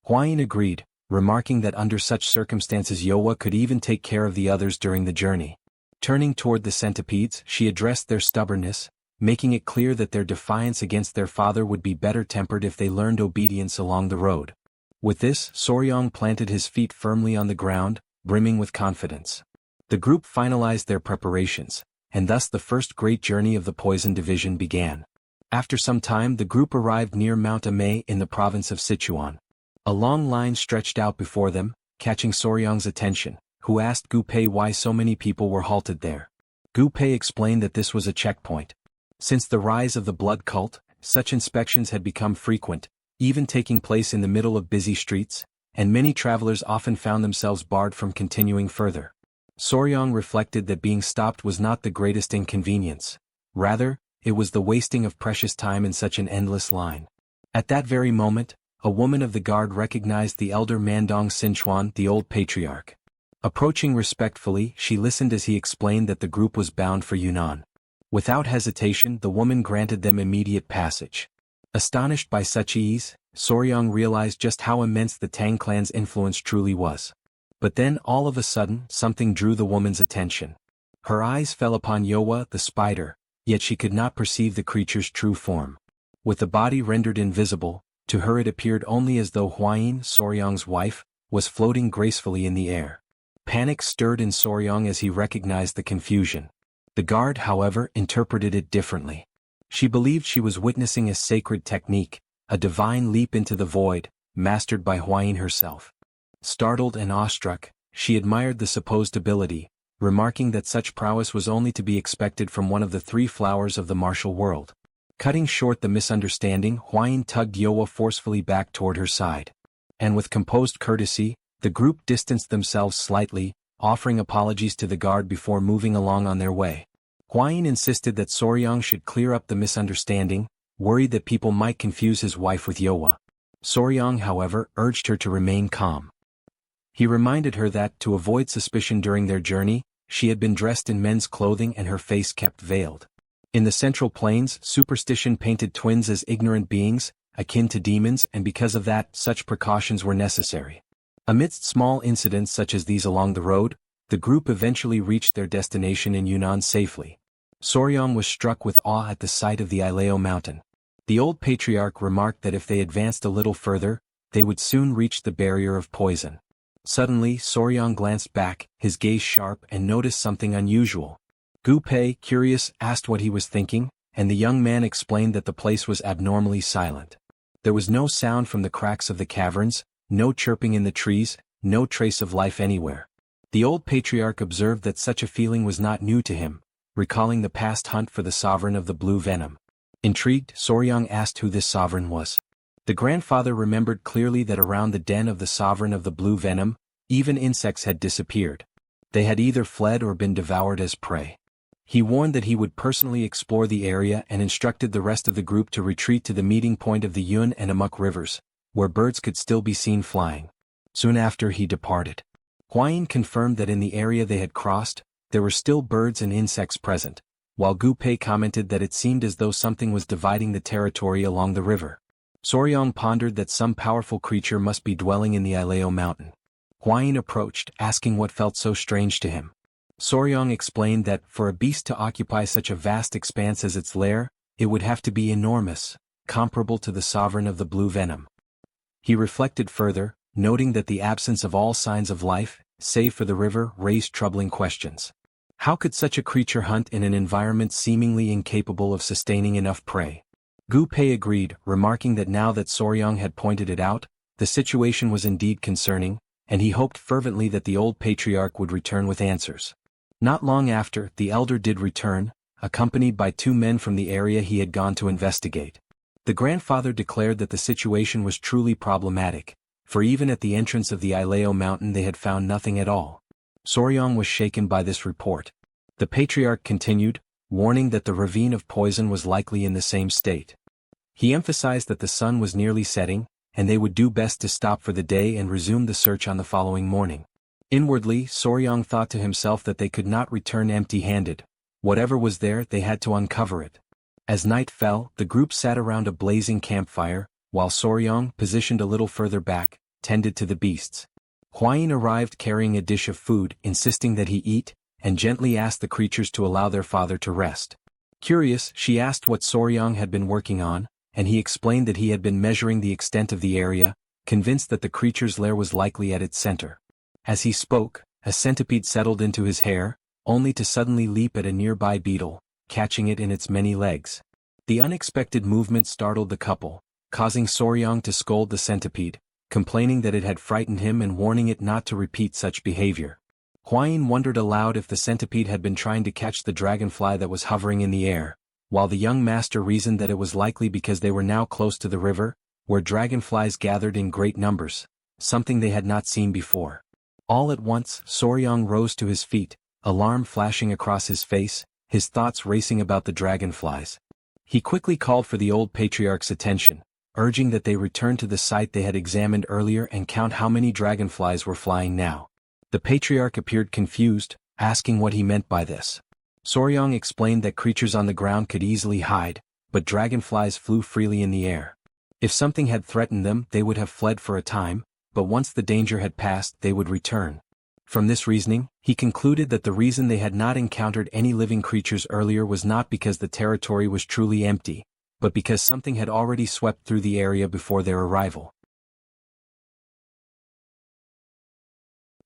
Huayin agreed, remarking that under such circumstances Yowa could even take care of the others during the journey. Turning toward the centipedes, she addressed their stubbornness, making it clear that their defiance against their father would be better tempered if they learned obedience along the road. With this, Soryang planted his feet firmly on the ground, brimming with confidence. The group finalized their preparations, and thus the first great journey of the poison division began. After some time the group arrived near Mount Amei in the province of Sichuan. A long line stretched out before them, catching Soryang's attention, who asked Gu Pei why so many people were halted there. Gu Pei explained that this was a checkpoint. Since the rise of the blood cult, such inspections had become frequent, even taking place in the middle of busy streets, and many travelers often found themselves barred from continuing further. Soryang reflected that being stopped was not the greatest inconvenience. Rather, it was the wasting of precious time in such an endless line. At that very moment, a woman of the guard recognized the elder Mandong Sichuan, the old patriarch. Approaching respectfully, she listened as he explained that the group was bound for Yunnan. Without hesitation, the woman granted them immediate passage. Astonished by such ease, Soryang realized just how immense the Tang clan's influence truly was. But then all of a sudden, something drew the woman's attention. Her eyes fell upon Yowa, the spider, yet she could not perceive the creature's true form. With the body rendered invisible, to her it appeared only as though Huayin, Soryang's wife, was floating gracefully in the air. Panic stirred in Soryang as he recognized the confusion. The guard, however, interpreted it differently. She believed she was witnessing a sacred technique, a divine leap into the void, mastered by Huayin herself. Startled and awestruck, she admired the supposed ability, remarking that such prowess was only to be expected from one of the three flowers of the martial world. Cutting short the misunderstanding, Huayin tugged Yowa forcefully back toward her side. And with composed courtesy, the group distanced themselves slightly, offering apologies to the guard before moving along on their way. Huayin insisted that Soryang should clear up the misunderstanding, worried that people might confuse his wife with Yowa. Soryang, however, urged her to remain calm. He reminded her that, to avoid suspicion during their journey, she had been dressed in men's clothing and her face kept veiled. In the Central Plains, superstition painted twins as ignorant beings, akin to demons, and because of that, such precautions were necessary. Amidst small incidents such as these along the road, the group eventually reached their destination in Yunnan safely. Soryang was struck with awe at the sight of the Ileo mountain. The old patriarch remarked that if they advanced a little further, they would soon reach the barrier of poison. Suddenly, Soryang glanced back, his gaze sharp, and noticed something unusual. Gu Pei, curious, asked what he was thinking, and the young man explained that the place was abnormally silent. There was no sound from the cracks of the caverns, no chirping in the trees, no trace of life anywhere. The old patriarch observed that such a feeling was not new to him, recalling the past hunt for the sovereign of the blue venom. Intrigued, Soryang asked who this sovereign was. The grandfather remembered clearly that around the den of the sovereign of the blue venom, even insects had disappeared. They had either fled or been devoured as prey. He warned that he would personally explore the area and instructed the rest of the group to retreat to the meeting point of the Yun and Amuk rivers, where birds could still be seen flying. Soon after he departed. Huayin confirmed that in the area they had crossed, there were still birds and insects present, while Gu Pei commented that it seemed as though something was dividing the territory along the river. Soryang pondered that some powerful creature must be dwelling in the Ileo mountain. Huayin approached, asking what felt so strange to him. Soryang explained that, for a beast to occupy such a vast expanse as its lair, it would have to be enormous, comparable to the sovereign of the blue venom. He reflected further, noting that the absence of all signs of life, save for the river, raised troubling questions. How could such a creature hunt in an environment seemingly incapable of sustaining enough prey? Gu Pei agreed, remarking that now that Soryang had pointed it out, the situation was indeed concerning, and he hoped fervently that the old patriarch would return with answers. Not long after, the elder did return, accompanied by 2 men from the area he had gone to investigate. The grandfather declared that the situation was truly problematic, for even at the entrance of the Ileo mountain they had found nothing at all. Soryang was shaken by this report. The patriarch continued, warning that the ravine of poison was likely in the same state. He emphasized that the sun was nearly setting, and they would do best to stop for the day and resume the search on the following morning. Inwardly, Soryang thought to himself that they could not return empty-handed. Whatever was there, they had to uncover it. As night fell, the group sat around a blazing campfire, while Soryang, positioned a little further back, tended to the beasts. Huayin arrived carrying a dish of food, insisting that he eat, and gently asked the creatures to allow their father to rest. Curious, she asked what Soryang had been working on, and he explained that he had been measuring the extent of the area, convinced that the creature's lair was likely at its center. As he spoke, a centipede settled into his hair, only to suddenly leap at a nearby beetle, catching it in its many legs. The unexpected movement startled the couple, causing Soryang to scold the centipede, complaining that it had frightened him and warning it not to repeat such behavior. Huayin wondered aloud if the centipede had been trying to catch the dragonfly that was hovering in the air, while the young master reasoned that it was likely because they were now close to the river, where dragonflies gathered in great numbers, something they had not seen before. All at once, Soryang rose to his feet, alarm flashing across his face, his thoughts racing about the dragonflies. He quickly called for the old patriarch's attention, urging that they return to the site they had examined earlier and count how many dragonflies were flying now. The patriarch appeared confused, asking what he meant by this. Soryang explained that creatures on the ground could easily hide, but dragonflies flew freely in the air. If something had threatened them, they would have fled for a time, but once the danger had passed, they would return. From this reasoning, he concluded that the reason they had not encountered any living creatures earlier was not because the territory was truly empty, but because something had already swept through the area before their arrival.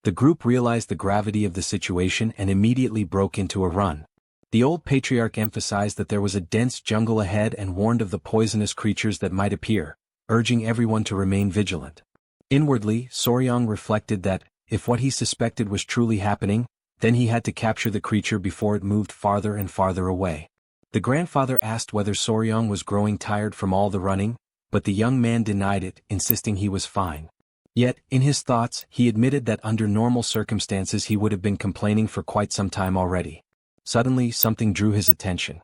The group realized the gravity of the situation and immediately broke into a run. The old patriarch emphasized that there was a dense jungle ahead and warned of the poisonous creatures that might appear, urging everyone to remain vigilant. Inwardly, Soryang reflected that, if what he suspected was truly happening, then he had to capture the creature before it moved farther and farther away. The grandfather asked whether Soryang was growing tired from all the running, but the young man denied it, insisting he was fine. Yet, in his thoughts, he admitted that under normal circumstances he would have been complaining for quite some time already. Suddenly, something drew his attention.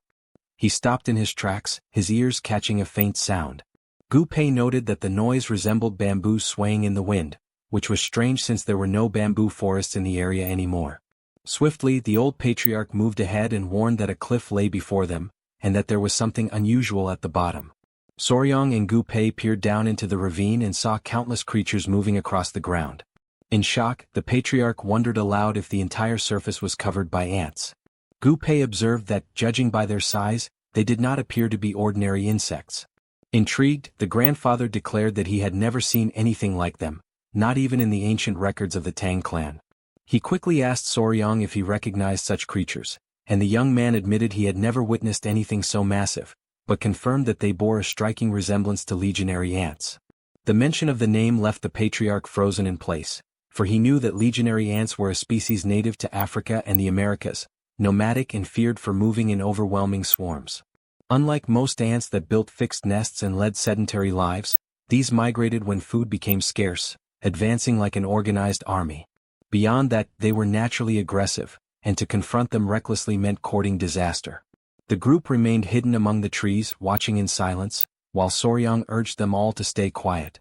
He stopped in his tracks, his ears catching a faint sound. Gu Pei noted that the noise resembled bamboo swaying in the wind, which was strange since there were no bamboo forests in the area anymore. Swiftly, the old patriarch moved ahead and warned that a cliff lay before them, and that there was something unusual at the bottom. Soryang and Gu Pei peered down into the ravine and saw countless creatures moving across the ground. In shock, the patriarch wondered aloud if the entire surface was covered by ants. Gu Pei observed that, judging by their size, they did not appear to be ordinary insects. Intrigued, the grandfather declared that he had never seen anything like them, not even in the ancient records of the Tang Clan. He quickly asked Soryang if he recognized such creatures, and the young man admitted he had never witnessed anything so massive, but confirmed that they bore a striking resemblance to legionary ants. The mention of the name left the patriarch frozen in place, for he knew that legionary ants were a species native to Africa and the Americas, nomadic and feared for moving in overwhelming swarms. Unlike most ants that built fixed nests and led sedentary lives, these migrated when food became scarce, advancing like an organized army. Beyond that, they were naturally aggressive, and to confront them recklessly meant courting disaster. The group remained hidden among the trees, watching in silence, while Soryang urged them all to stay quiet.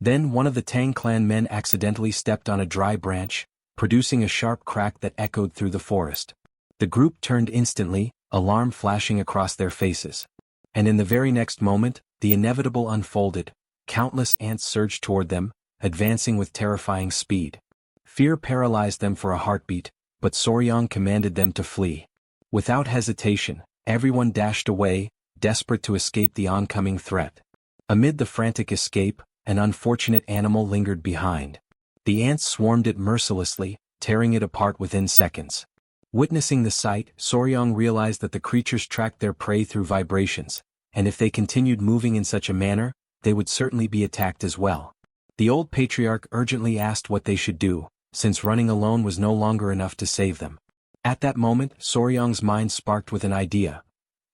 Then one of the Tang clan men accidentally stepped on a dry branch, producing a sharp crack that echoed through the forest. The group turned instantly, alarm flashing across their faces. And in the very next moment, the inevitable unfolded. Countless ants surged toward them, advancing with terrifying speed. Fear paralyzed them for a heartbeat, but Soryang commanded them to flee. Without hesitation, everyone dashed away, desperate to escape the oncoming threat. Amid the frantic escape, an unfortunate animal lingered behind. The ants swarmed it mercilessly, tearing it apart within seconds. Witnessing the sight, Soryang realized that the creatures tracked their prey through vibrations, and if they continued moving in such a manner, they would certainly be attacked as well. The old patriarch urgently asked what they should do, since running alone was no longer enough to save them. At that moment, Soryang's mind sparked with an idea.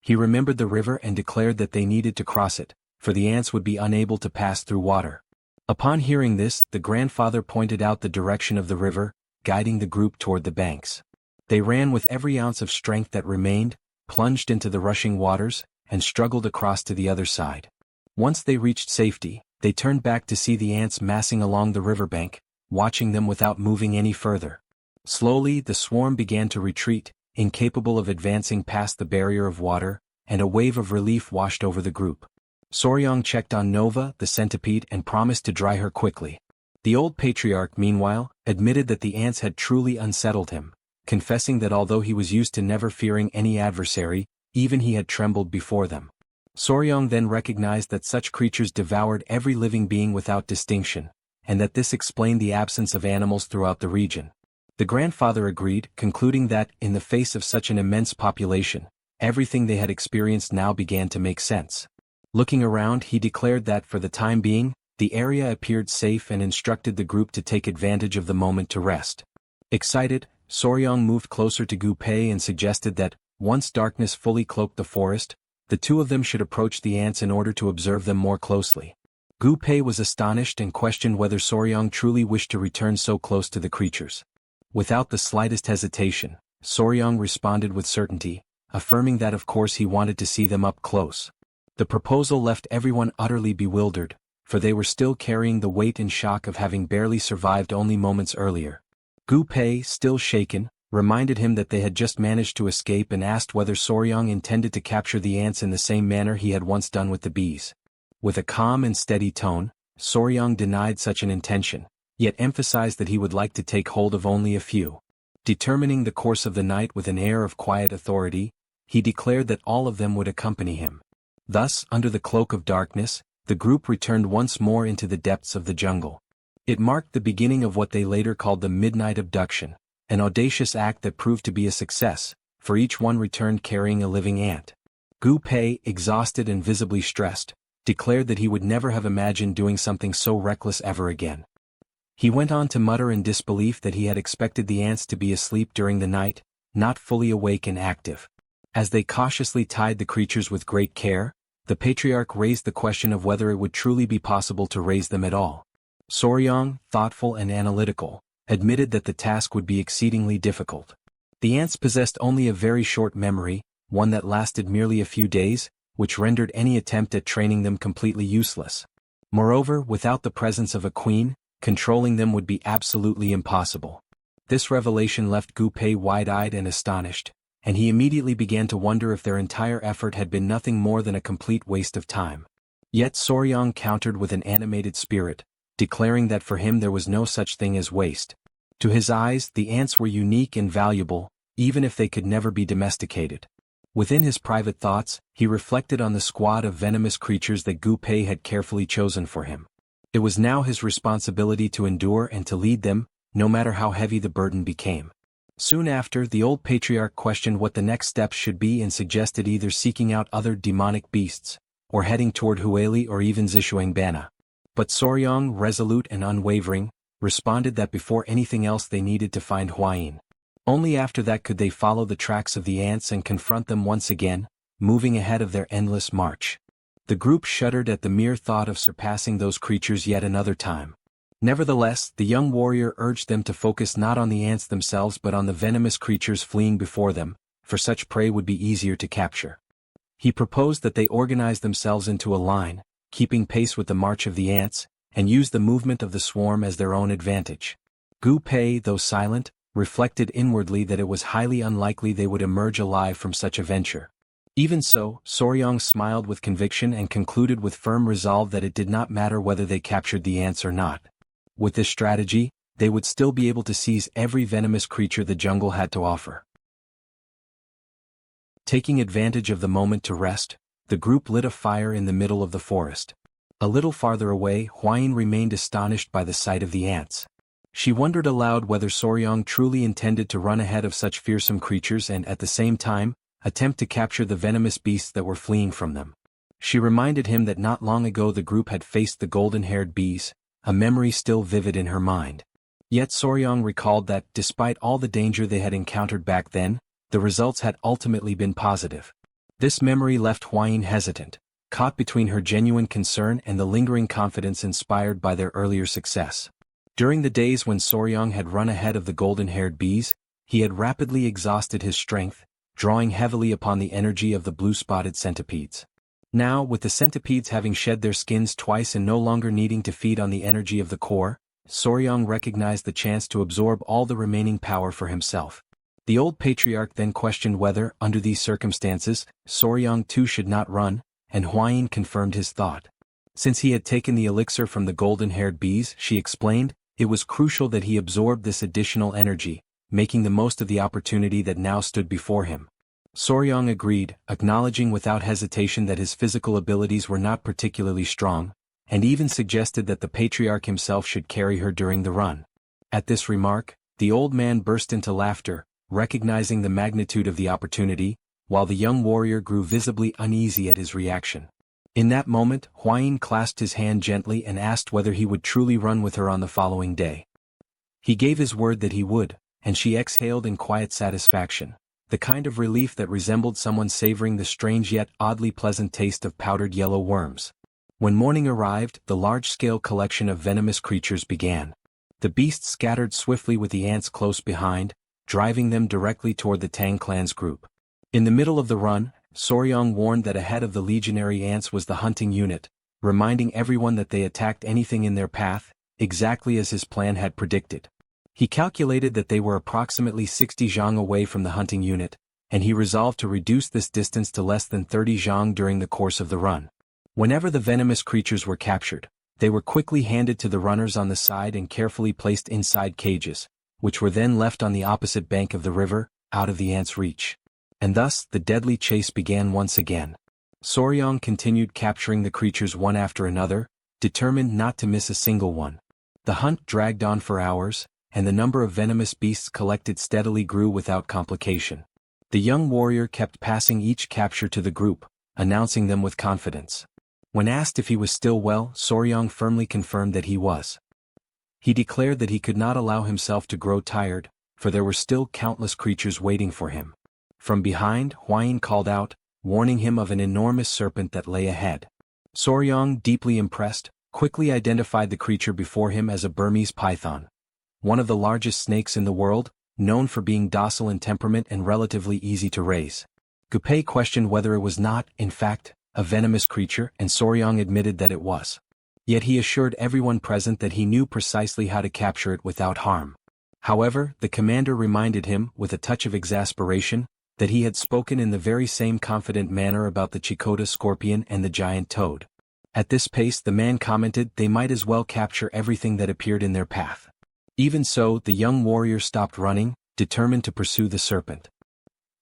He remembered the river and declared that they needed to cross it, for the ants would be unable to pass through water. Upon hearing this, the grandfather pointed out the direction of the river, guiding the group toward the banks. They ran with every ounce of strength that remained, plunged into the rushing waters, and struggled across to the other side. Once they reached safety, they turned back to see the ants massing along the riverbank, watching them without moving any further. Slowly, the swarm began to retreat, incapable of advancing past the barrier of water, and a wave of relief washed over the group. Soryang checked on Nova, the centipede, and promised to dry her quickly. The old patriarch, meanwhile, admitted that the ants had truly unsettled him, confessing that although he was used to never fearing any adversary, even he had trembled before them. Soryang then recognized that such creatures devoured every living being without distinction, and that this explained the absence of animals throughout the region. The grandfather agreed, concluding that, in the face of such an immense population, everything they had experienced now began to make sense. Looking around, he declared that for the time being, the area appeared safe and instructed the group to take advantage of the moment to rest. Excited, Soryang moved closer to Gu Pei and suggested that, once darkness fully cloaked the forest, the two of them should approach the ants in order to observe them more closely. Gu Pei was astonished and questioned whether Soryang truly wished to return so close to the creatures. Without the slightest hesitation, Soryang responded with certainty, affirming that of course he wanted to see them up close. The proposal left everyone utterly bewildered, for they were still carrying the weight and shock of having barely survived only moments earlier. Gu Pei, still shaken, reminded him that they had just managed to escape and asked whether Soryang intended to capture the ants in the same manner he had once done with the bees. With a calm and steady tone, Soryang denied such an intention, yet emphasized that he would like to take hold of only a few. Determining the course of the night with an air of quiet authority, he declared that all of them would accompany him. Thus, under the cloak of darkness, the group returned once more into the depths of the jungle. It marked the beginning of what they later called the Midnight Abduction, an audacious act that proved to be a success, for each one returned carrying a living ant. Gu Pei, exhausted and visibly stressed, declared that he would never have imagined doing something so reckless ever again. He went on to mutter in disbelief that he had expected the ants to be asleep during the night, not fully awake and active. As they cautiously tied the creatures with great care, the patriarch raised the question of whether it would truly be possible to raise them at all. Soryang, thoughtful and analytical, admitted that the task would be exceedingly difficult. The ants possessed only a very short memory, one that lasted merely a few days, which rendered any attempt at training them completely useless. Moreover, without the presence of a queen, controlling them would be absolutely impossible. This revelation left Gu Pei wide-eyed and astonished, and he immediately began to wonder if their entire effort had been nothing more than a complete waste of time. Yet Soryang countered with an animated spirit, declaring that for him there was no such thing as waste. To his eyes, the ants were unique and valuable, even if they could never be domesticated. Within his private thoughts, he reflected on the squad of venomous creatures that Gu Pei had carefully chosen for him. It was now his responsibility to endure and to lead them, no matter how heavy the burden became. Soon after, the old patriarch questioned what the next steps should be and suggested either seeking out other demonic beasts, or heading toward Hueli or even Sichuan Bana. But Soryang, resolute and unwavering, responded that before anything else they needed to find Huayin. Only after that could they follow the tracks of the ants and confront them once again, moving ahead of their endless march. The group shuddered at the mere thought of surpassing those creatures yet another time. Nevertheless, the young warrior urged them to focus not on the ants themselves but on the venomous creatures fleeing before them, for such prey would be easier to capture. He proposed that they organize themselves into a line, keeping pace with the march of the ants, and use the movement of the swarm as their own advantage. Gu Pei, though silent, reflected inwardly that it was highly unlikely they would emerge alive from such a venture. Even so, Soryang smiled with conviction and concluded with firm resolve that it did not matter whether they captured the ants or not. With this strategy, they would still be able to seize every venomous creature the jungle had to offer. Taking advantage of the moment to rest, the group lit a fire in the middle of the forest. A little farther away, Huayin remained astonished by the sight of the ants. She wondered aloud whether Soryang truly intended to run ahead of such fearsome creatures and at the same time, attempt to capture the venomous beasts that were fleeing from them. She reminded him that not long ago the group had faced the golden-haired bees, a memory still vivid in her mind. Yet Soryang recalled that, despite all the danger they had encountered back then, the results had ultimately been positive. This memory left Huayin hesitant, caught between her genuine concern and the lingering confidence inspired by their earlier success. During the days when Soryang had run ahead of the golden-haired bees, he had rapidly exhausted his strength, drawing heavily upon the energy of the blue-spotted centipedes. Now, with the centipedes having shed their skins twice and no longer needing to feed on the energy of the core, Soryang recognized the chance to absorb all the remaining power for himself. The old patriarch then questioned whether, under these circumstances, Soryang too should not run, and Huayin confirmed his thought. Since he had taken the elixir from the golden-haired bees, she explained, it was crucial that he absorb this additional energy, making the most of the opportunity that now stood before him. Soryang agreed, acknowledging without hesitation that his physical abilities were not particularly strong, and even suggested that the patriarch himself should carry her during the run. At this remark, the old man burst into laughter, recognizing the magnitude of the opportunity, while the young warrior grew visibly uneasy at his reaction. In that moment, Huayin clasped his hand gently and asked whether he would truly run with her on the following day. He gave his word that he would, and she exhaled in quiet satisfaction, the kind of relief that resembled someone savoring the strange yet oddly pleasant taste of powdered yellow worms. When morning arrived, the large-scale collection of venomous creatures began. The beasts scattered swiftly with the ants close behind, driving them directly toward the Tang Clan's group. In the middle of the run, Soryang warned that ahead of the legionary ants was the hunting unit, reminding everyone that they attacked anything in their path, exactly as his plan had predicted. He calculated that they were approximately 60 zhang away from the hunting unit, and he resolved to reduce this distance to less than 30 zhang during the course of the run. Whenever the venomous creatures were captured, they were quickly handed to the runners on the side and carefully placed inside cages, which were then left on the opposite bank of the river, out of the ants' reach. And thus, the deadly chase began once again. Soryang continued capturing the creatures one after another, determined not to miss a single one. The hunt dragged on for hours, and the number of venomous beasts collected steadily grew without complication. The young warrior kept passing each capture to the group, announcing them with confidence. When asked if he was still well, Soryang firmly confirmed that he was. He declared that he could not allow himself to grow tired, for there were still countless creatures waiting for him. From behind, Huayin called out, warning him of an enormous serpent that lay ahead. Soryang, deeply impressed, quickly identified the creature before him as a Burmese python, one of the largest snakes in the world, known for being docile in temperament and relatively easy to raise. Gu Pei questioned whether it was not, in fact, a venomous creature, and Soryang admitted that it was. Yet he assured everyone present that he knew precisely how to capture it without harm. However, the commander reminded him, with a touch of exasperation, that he had spoken in the very same confident manner about the Chikota scorpion and the giant toad. At this pace, the man commented they might as well capture everything that appeared in their path. Even so, the young warrior stopped running, determined to pursue the serpent.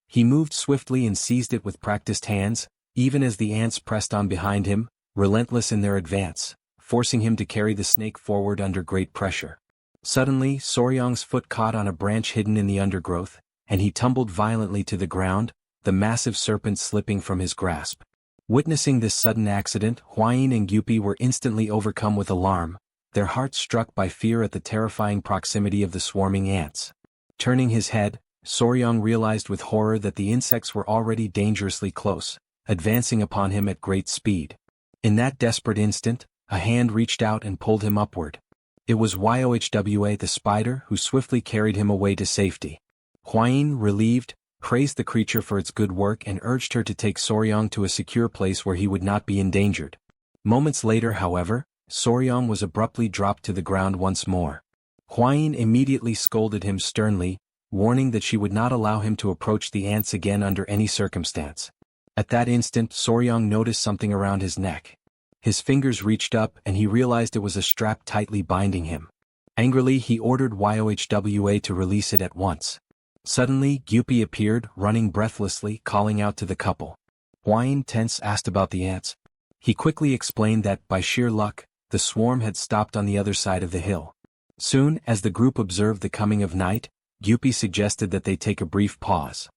He moved swiftly and seized it with practiced hands, even as the ants pressed on behind him, relentless in their advance, forcing him to carry the snake forward under great pressure. Suddenly, Soryang's foot caught on a branch hidden in the undergrowth, and he tumbled violently to the ground, the massive serpent slipping from his grasp. Witnessing this sudden accident, Huayin and Gupi were instantly overcome with alarm, their hearts struck by fear at the terrifying proximity of the swarming ants. Turning his head, Soryang realized with horror that the insects were already dangerously close, advancing upon him at great speed. In that desperate instant, a hand reached out and pulled him upward. It was Yohwa the spider who swiftly carried him away to safety. Huayin, relieved, praised the creature for its good work and urged her to take Soryang to a secure place where he would not be endangered. Moments later, however, Soryang was abruptly dropped to the ground once more. Huayin immediately scolded him sternly, warning that she would not allow him to approach the ants again under any circumstance. At that instant, Soryang noticed something around his neck. His fingers reached up and he realized it was a strap tightly binding him. Angrily, he ordered Yohwa to release it at once. Suddenly, Gyupi appeared, running breathlessly, calling out to the couple. Huayin, tense, asked about the ants. He quickly explained that, by sheer luck, the swarm had stopped on the other side of the hill. Soon, as the group observed the coming of night, Gyupi suggested that they take a brief pause.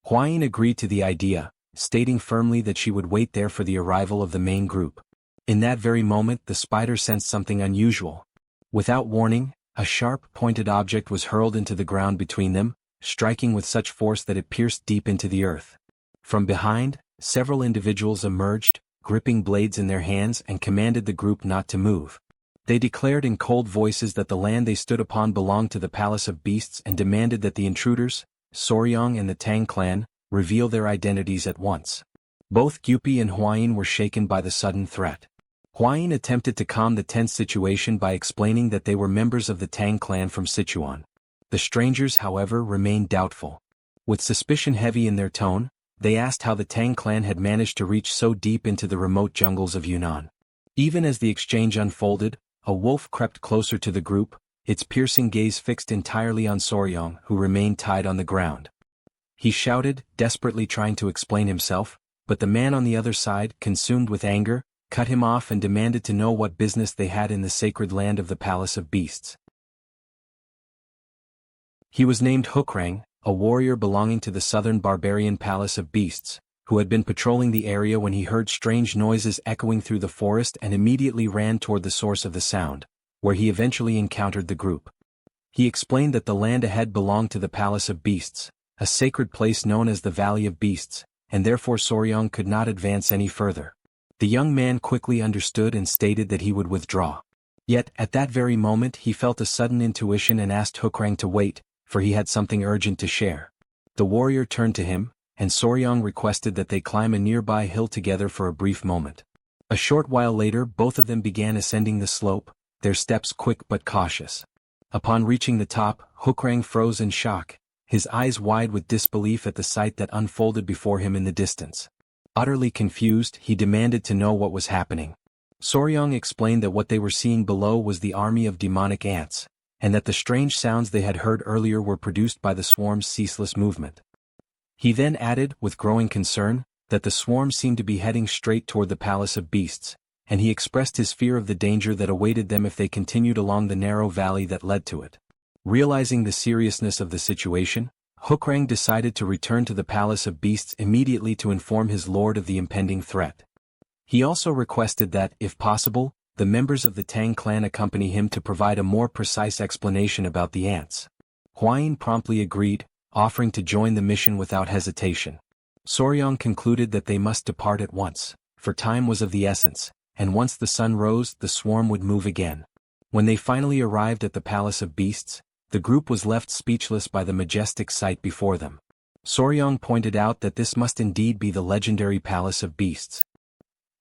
Huayin agreed to the idea, stating firmly that she would wait there for the arrival of the main group. In that very moment, the spider sensed something unusual. Without warning, a sharp, pointed object was hurled into the ground between them, striking with such force that it pierced deep into the earth. From behind, several individuals emerged, gripping blades in their hands and commanded the group not to move. They declared in cold voices that the land they stood upon belonged to the Palace of Beasts and demanded that the intruders, Soryang and the Tang Clan, reveal their identities at once. Both Gyupi and Huayin were shaken by the sudden threat. Huayin attempted to calm the tense situation by explaining that they were members of the Tang Clan from Sichuan. The strangers, however, remained doubtful. With suspicion heavy in their tone, they asked how the Tang Clan had managed to reach so deep into the remote jungles of Yunnan. Even as the exchange unfolded, a wolf crept closer to the group, its piercing gaze fixed entirely on Soryang, who remained tied on the ground. He shouted, desperately trying to explain himself, but the man on the other side, consumed with anger, cut him off and demanded to know what business they had in the sacred land of the Palace of Beasts. He was named Hukrang, a warrior belonging to the southern barbarian Palace of Beasts, who had been patrolling the area when he heard strange noises echoing through the forest and immediately ran toward the source of the sound, where he eventually encountered the group. He explained that the land ahead belonged to the Palace of Beasts, a sacred place known as the Valley of Beasts, and therefore Soryang could not advance any further. The young man quickly understood and stated that he would withdraw. Yet, at that very moment he felt a sudden intuition and asked Hukrang to wait, for he had something urgent to share. The warrior turned to him, and Soryang requested that they climb a nearby hill together for a brief moment. A short while later both of them began ascending the slope, their steps quick but cautious. Upon reaching the top, Hukrang froze in shock, his eyes wide with disbelief at the sight that unfolded before him in the distance. Utterly confused, he demanded to know what was happening. Soryang explained that what they were seeing below was the army of demonic ants, and that the strange sounds they had heard earlier were produced by the swarm's ceaseless movement. He then added, with growing concern, that the swarm seemed to be heading straight toward the Palace of Beasts, and he expressed his fear of the danger that awaited them if they continued along the narrow valley that led to it. Realizing the seriousness of the situation, Hukrang decided to return to the Palace of Beasts immediately to inform his lord of the impending threat. He also requested that, if possible, the members of the Tang clan accompany him to provide a more precise explanation about the ants. Huayin promptly agreed, offering to join the mission without hesitation. Soryang concluded that they must depart at once, for time was of the essence, and once the sun rose, the swarm would move again. When they finally arrived at the Palace of Beasts, the group was left speechless by the majestic sight before them. Soryang pointed out that this must indeed be the legendary Palace of Beasts.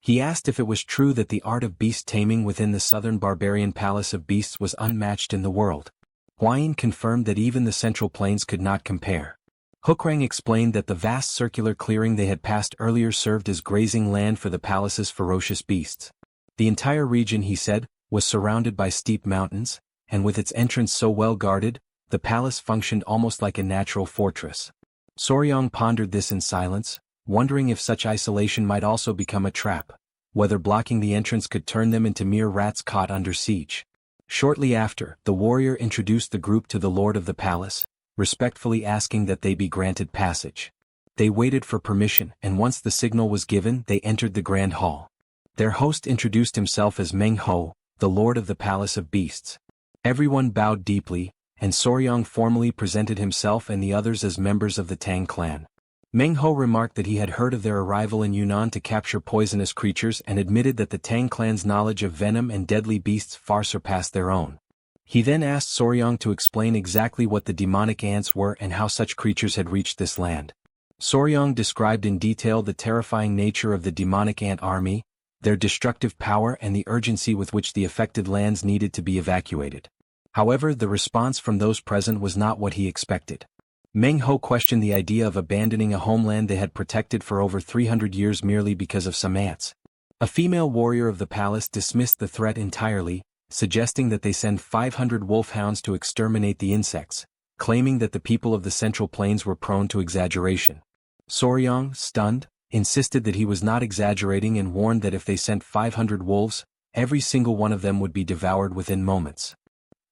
He asked if it was true that the art of beast taming within the southern barbarian Palace of Beasts was unmatched in the world. Huayin confirmed that even the Central Plains could not compare. Hukrang explained that the vast circular clearing they had passed earlier served as grazing land for the palace's ferocious beasts. The entire region, he said, was surrounded by steep mountains, and with its entrance so well guarded, the palace functioned almost like a natural fortress. Soryang pondered this in silence, wondering if such isolation might also become a trap, whether blocking the entrance could turn them into mere rats caught under siege. Shortly after, the warrior introduced the group to the lord of the palace, respectfully asking that they be granted passage. They waited for permission, and once the signal was given, they entered the grand hall. Their host introduced himself as Meng Ho, the lord of the palace of beasts. Everyone bowed deeply, and Soryang formally presented himself and the others as members of the Tang clan. Meng Ho remarked that he had heard of their arrival in Yunnan to capture poisonous creatures and admitted that the Tang clan's knowledge of venom and deadly beasts far surpassed their own. He then asked Soryang to explain exactly what the demonic ants were and how such creatures had reached this land. Soryang described in detail the terrifying nature of the demonic ant army, their destructive power and the urgency with which the affected lands needed to be evacuated. However, the response from those present was not what he expected. Meng Ho questioned the idea of abandoning a homeland they had protected for over 300 years merely because of some ants. A female warrior of the palace dismissed the threat entirely, suggesting that they send 500 wolfhounds to exterminate the insects, claiming that the people of the Central Plains were prone to exaggeration. Soryang, stunned, insisted that he was not exaggerating and warned that if they sent 500 wolves, every single one of them would be devoured within moments.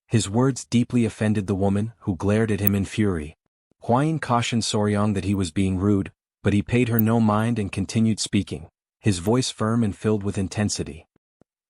His words deeply offended the woman, who glared at him in fury. Huayin cautioned Soryang that he was being rude, but he paid her no mind and continued speaking, his voice firm and filled with intensity.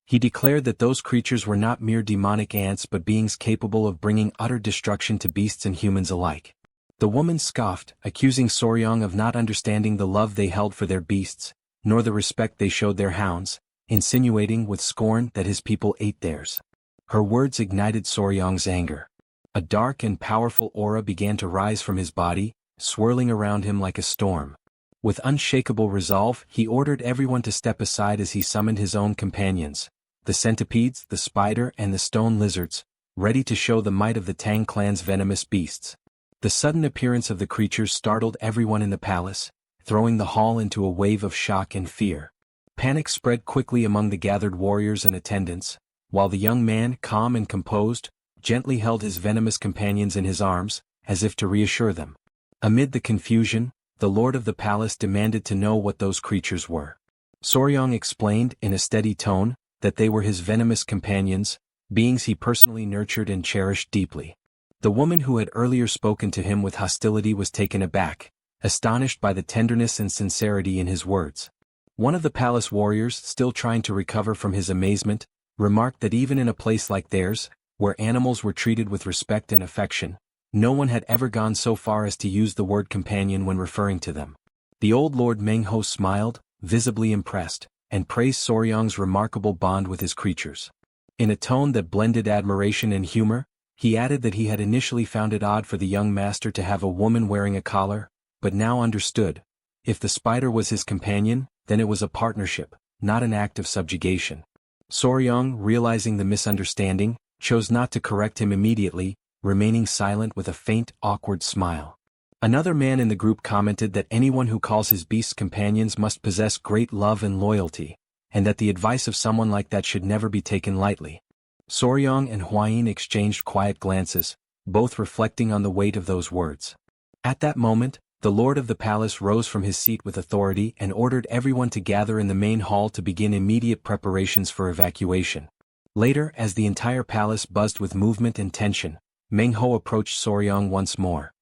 He declared that those creatures were not mere demonic ants but beings capable of bringing utter destruction to beasts and humans alike. The woman scoffed, accusing Soryang of not understanding the love they held for their beasts, nor the respect they showed their hounds, insinuating with scorn that his people ate theirs. Her words ignited Soryang's anger. A dark and powerful aura began to rise from his body, swirling around him like a storm. With unshakable resolve, he ordered everyone to step aside as he summoned his own companions, the centipedes, the spider and the stone lizards, ready to show the might of the Tang clan's venomous beasts. The sudden appearance of the creatures startled everyone in the palace, throwing the hall into a wave of shock and fear. Panic spread quickly among the gathered warriors and attendants, while the young man, calm and composed, gently held his venomous companions in his arms, as if to reassure them. Amid the confusion, the lord of the palace demanded to know what those creatures were. Soryang explained, in a steady tone, that they were his venomous companions, beings he personally nurtured and cherished deeply. The woman who had earlier spoken to him with hostility was taken aback, astonished by the tenderness and sincerity in his words. One of the palace warriors, still trying to recover from his amazement, remarked that even in a place like theirs, where animals were treated with respect and affection, no one had ever gone so far as to use the word companion when referring to them. The old Lord Meng Ho smiled, visibly impressed, and praised Soryang's remarkable bond with his creatures. In a tone that blended admiration and humor, he added that he had initially found it odd for the young master to have a woman wearing a collar, but now understood. If the spider was his companion, then it was a partnership, not an act of subjugation. Soryang, realizing the misunderstanding, chose not to correct him immediately, remaining silent with a faint, awkward smile. Another man in the group commented that anyone who calls his beasts companions must possess great love and loyalty, and that the advice of someone like that should never be taken lightly. Soryang and Huayin exchanged quiet glances, both reflecting on the weight of those words. At that moment, the lord of the palace rose from his seat with authority and ordered everyone to gather in the main hall to begin immediate preparations for evacuation. Later, as the entire palace buzzed with movement and tension, Meng Ho approached Soryang once more.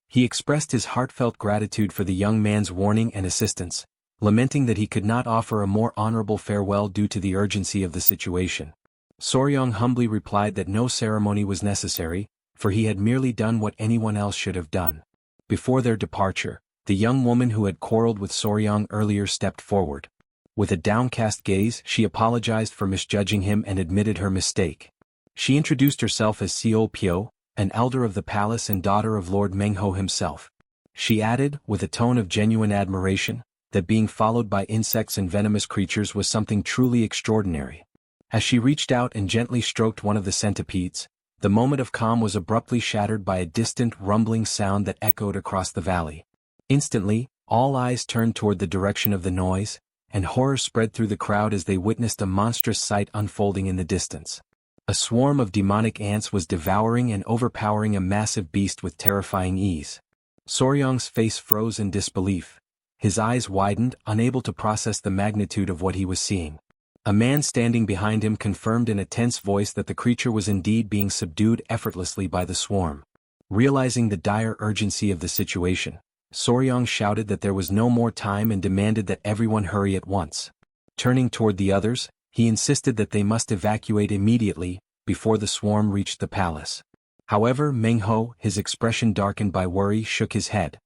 He expressed his heartfelt gratitude for the young man's warning and assistance, lamenting that he could not offer a more honorable farewell due to the urgency of the situation. Soryang humbly replied that no ceremony was necessary, for he had merely done what anyone else should have done. Before their departure, the young woman who had quarreled with Soryang earlier stepped forward. With a downcast gaze, she apologized for misjudging him and admitted her mistake. She introduced herself as Xiao Pio, an elder of the palace and daughter of Lord Meng Ho himself. She added, with a tone of genuine admiration, that being followed by insects and venomous creatures was something truly extraordinary. As she reached out and gently stroked one of the centipedes, the moment of calm was abruptly shattered by a distant rumbling sound that echoed across the valley. Instantly, all eyes turned toward the direction of the noise, and horror spread through the crowd as they witnessed a monstrous sight unfolding in the distance. A swarm of demonic ants was devouring and overpowering a massive beast with terrifying ease. Soryang's face froze in disbelief. His eyes widened, unable to process the magnitude of what he was seeing. A man standing behind him confirmed in a tense voice that the creature was indeed being subdued effortlessly by the swarm. Realizing the dire urgency of the situation, Soryang shouted that there was no more time and demanded that everyone hurry at once. Turning toward the others, he insisted that they must evacuate immediately, before the swarm reached the palace. However, Mengho, his expression darkened by worry, shook his head.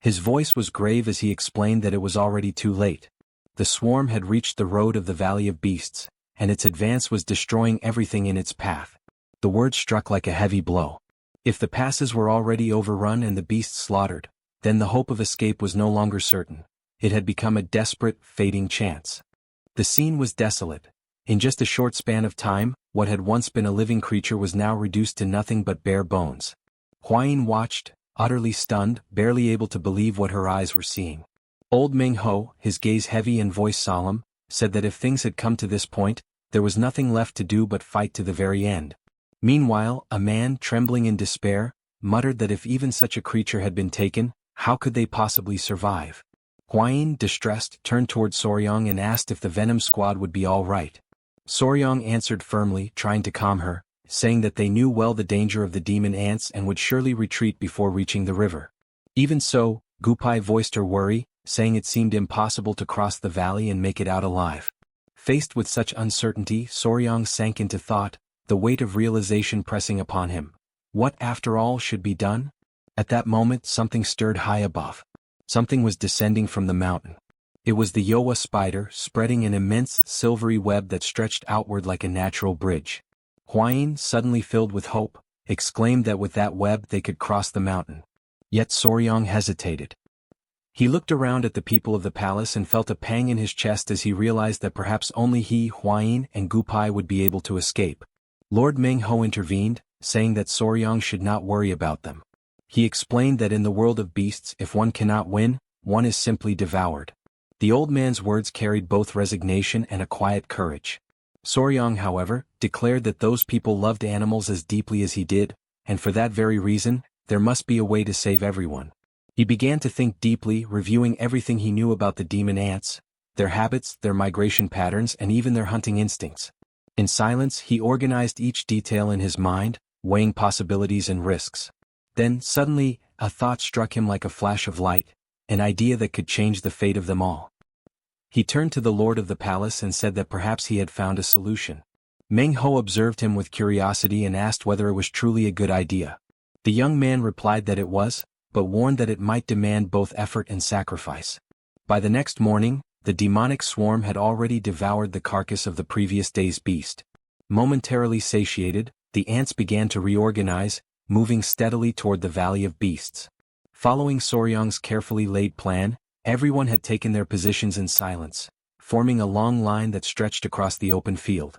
His voice was grave as he explained that it was already too late. The swarm had reached the road of the Valley of Beasts, and its advance was destroying everything in its path. The word struck like a heavy blow. If the passes were already overrun and the beasts slaughtered, then the hope of escape was no longer certain. It had become a desperate, fading chance. The scene was desolate. In just a short span of time, what had once been a living creature was now reduced to nothing but bare bones. Huayin watched, utterly stunned, barely able to believe what her eyes were seeing. Old Mengho, his gaze heavy and voice solemn, said that if things had come to this point, there was nothing left to do but fight to the very end. Meanwhile, a man, trembling in despair, muttered that if even such a creature had been taken, how could they possibly survive? Huayin, distressed, turned toward Soryang and asked if the Venom Squad would be all right. Soryang answered firmly, trying to calm her, saying that they knew well the danger of the demon ants and would surely retreat before reaching the river. Even so, Gupai voiced her worry, saying it seemed impossible to cross the valley and make it out alive. Faced with such uncertainty, Soryang sank into thought, the weight of realization pressing upon him. What, after all, should be done? At that moment something stirred high above. Something was descending from the mountain. It was the Yowa spider, spreading an immense silvery web that stretched outward like a natural bridge. Huayin, suddenly filled with hope, exclaimed that with that web they could cross the mountain. Yet Soryang hesitated. He looked around at the people of the palace and felt a pang in his chest as he realized that perhaps only he, Huayin, and Gupai would be able to escape. Lord Mengho intervened, saying that Soryang should not worry about them. He explained that in the world of beasts, if one cannot win, one is simply devoured. The old man's words carried both resignation and a quiet courage. Soryang, however, declared that those people loved animals as deeply as he did, and for that very reason, there must be a way to save everyone. He began to think deeply, reviewing everything he knew about the demon ants, their habits, their migration patterns, and even their hunting instincts. In silence, he organized each detail in his mind, weighing possibilities and risks. Then, suddenly, a thought struck him like a flash of light, an idea that could change the fate of them all. He turned to the lord of the palace and said that perhaps he had found a solution. Mengho observed him with curiosity and asked whether it was truly a good idea. The young man replied that it was, but warned that it might demand both effort and sacrifice. By the next morning, the demonic swarm had already devoured the carcass of the previous day's beast. Momentarily satiated, the ants began to reorganize, moving steadily toward the Valley of Beasts. Following Soryang's carefully laid plan, everyone had taken their positions in silence, forming a long line that stretched across the open field.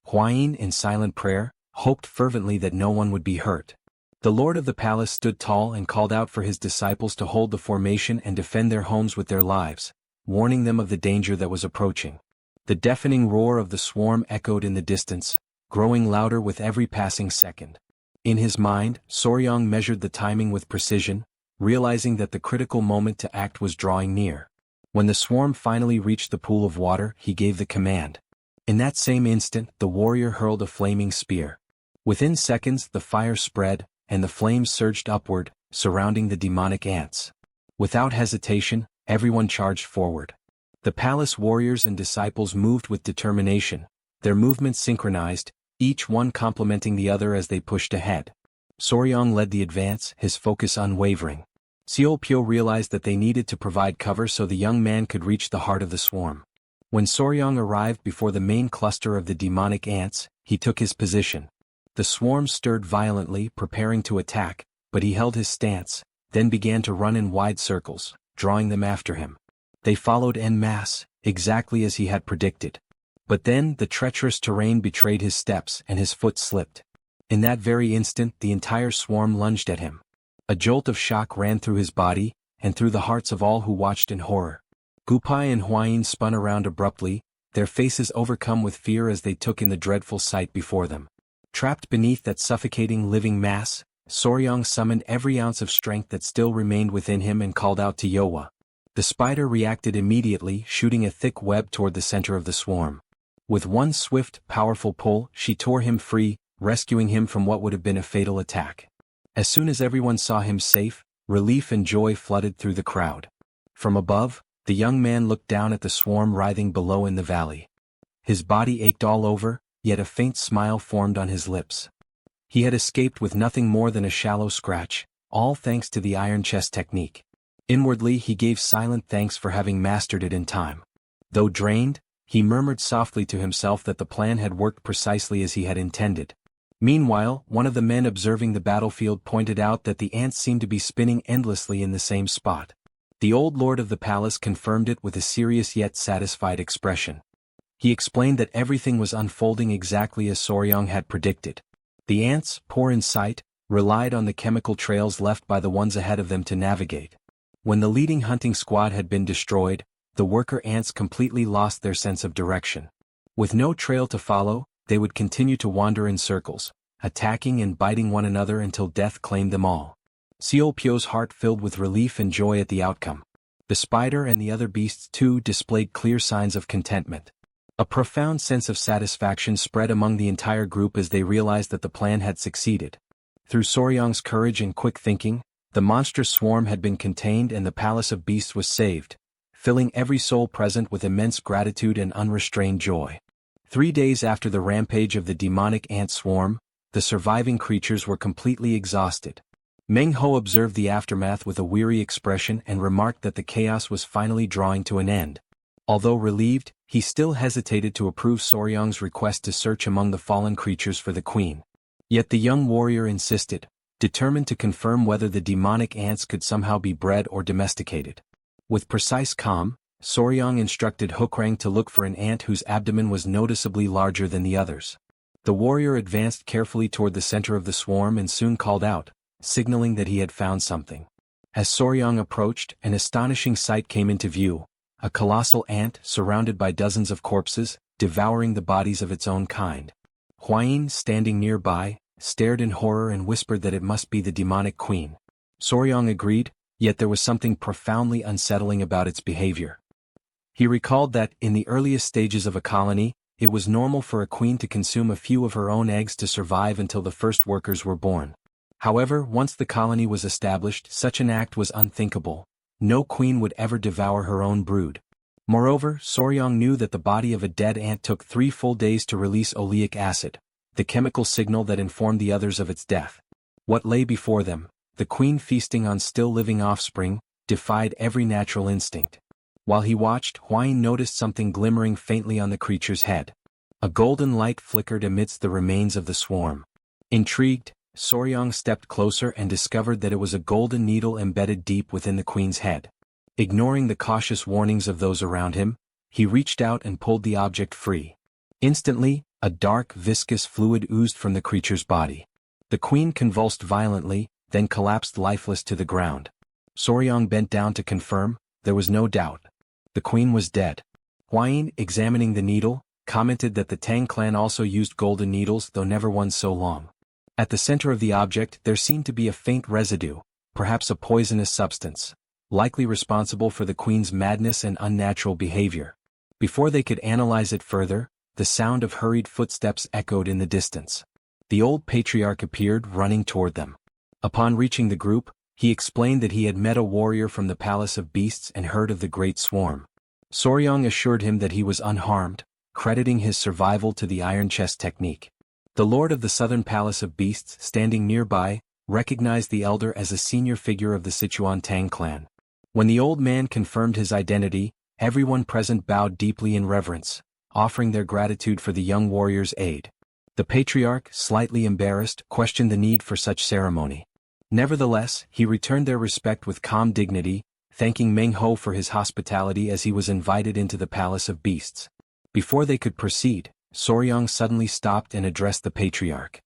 Huayin, in silent prayer, hoped fervently that no one would be hurt. The lord of the palace stood tall and called out for his disciples to hold the formation and defend their homes with their lives, warning them of the danger that was approaching. The deafening roar of the swarm echoed in the distance, growing louder with every passing second. In his mind, Soryang measured the timing with precision, realizing that the critical moment to act was drawing near. When the swarm finally reached the pool of water, he gave the command. In that same instant, the warrior hurled a flaming spear. Within seconds, the fire spread, and the flames surged upward, surrounding the demonic ants. Without hesitation, everyone charged forward. The palace warriors and disciples moved with determination, their movements synchronized, each one complementing the other as they pushed ahead. Soryang led the advance, his focus unwavering. Seolpyo realized that they needed to provide cover so the young man could reach the heart of the swarm. When Soryang arrived before the main cluster of the demonic ants, he took his position. The swarm stirred violently, preparing to attack, but he held his stance, then began to run in wide circles, drawing them after him. They followed en masse, exactly as he had predicted. But then, the treacherous terrain betrayed his steps and his foot slipped. In that very instant, the entire swarm lunged at him. A jolt of shock ran through his body, and through the hearts of all who watched in horror. Gupai and Huayin spun around abruptly, their faces overcome with fear as they took in the dreadful sight before them. Trapped beneath that suffocating living mass, Soryang summoned every ounce of strength that still remained within him and called out to Yowa. The spider reacted immediately, shooting a thick web toward the center of the swarm. With one swift, powerful pull, she tore him free, rescuing him from what would have been a fatal attack. As soon as everyone saw him safe, relief and joy flooded through the crowd. From above, the young man looked down at the swarm writhing below in the valley. His body ached all over, yet a faint smile formed on his lips. He had escaped with nothing more than a shallow scratch, all thanks to the iron chest technique. Inwardly he gave silent thanks for having mastered it in time. Though drained, he murmured softly to himself that the plan had worked precisely as he had intended. Meanwhile, one of the men observing the battlefield pointed out that the ants seemed to be spinning endlessly in the same spot. The old lord of the palace confirmed it with a serious yet satisfied expression. He explained that everything was unfolding exactly as Soryang had predicted. The ants, poor in sight, relied on the chemical trails left by the ones ahead of them to navigate. When the leading hunting squad had been destroyed, the worker ants completely lost their sense of direction. With no trail to follow, they would continue to wander in circles, attacking and biting one another until death claimed them all. Seolpyo's heart filled with relief and joy at the outcome. The spider and the other beasts too displayed clear signs of contentment. A profound sense of satisfaction spread among the entire group as they realized that the plan had succeeded. Through Soryang's courage and quick thinking, the monstrous swarm had been contained and the palace of beasts was saved, filling every soul present with immense gratitude and unrestrained joy. 3 days after the rampage of the demonic ant swarm, the surviving creatures were completely exhausted. Meng Ho observed the aftermath with a weary expression and remarked that the chaos was finally drawing to an end. Although relieved, he still hesitated to approve Soryang's request to search among the fallen creatures for the queen. Yet the young warrior insisted, determined to confirm whether the demonic ants could somehow be bred or domesticated. With precise calm, Soryang instructed Hukrang to look for an ant whose abdomen was noticeably larger than the others. The warrior advanced carefully toward the center of the swarm and soon called out, signaling that he had found something. As Soryang approached, an astonishing sight came into view: a colossal ant surrounded by dozens of corpses, devouring the bodies of its own kind. Hwayin, standing nearby, stared in horror and whispered that it must be the demonic queen. Soryang agreed, yet there was something profoundly unsettling about its behavior. He recalled that, in the earliest stages of a colony, it was normal for a queen to consume a few of her own eggs to survive until the first workers were born. However, once the colony was established, such an act was unthinkable. No queen would ever devour her own brood. Moreover, Soryang knew that the body of a dead ant took 3 full days to release oleic acid, the chemical signal that informed the others of its death. What lay before them, the queen feasting on still living offspring, defied every natural instinct. While he watched, Hwayin noticed something glimmering faintly on the creature's head. A golden light flickered amidst the remains of the swarm. Intrigued, Soryang stepped closer and discovered that it was a golden needle embedded deep within the queen's head. Ignoring the cautious warnings of those around him, he reached out and pulled the object free. Instantly, a dark, viscous fluid oozed from the creature's body. The queen convulsed violently, then collapsed lifeless to the ground. Soryang bent down to confirm. There was no doubt. The queen was dead. Hwayin, examining the needle, commented that the Tang clan also used golden needles, though never one so long. At the center of the object there seemed to be a faint residue, perhaps a poisonous substance, likely responsible for the queen's madness and unnatural behavior. Before they could analyze it further, the sound of hurried footsteps echoed in the distance. The old patriarch appeared, running toward them. Upon reaching the group, he explained that he had met a warrior from the Palace of Beasts and heard of the great swarm. Soryang assured him that he was unharmed, crediting his survival to the iron chest technique. The lord of the southern Palace of Beasts, standing nearby, recognized the elder as a senior figure of the Sichuan Tang Clan. When the old man confirmed his identity, everyone present bowed deeply in reverence, offering their gratitude for the young warrior's aid. The patriarch, slightly embarrassed, questioned the need for such ceremony. Nevertheless, he returned their respect with calm dignity, thanking Meng Ho for his hospitality as he was invited into the Palace of Beasts. Before they could proceed, Soryang suddenly stopped and addressed the patriarch.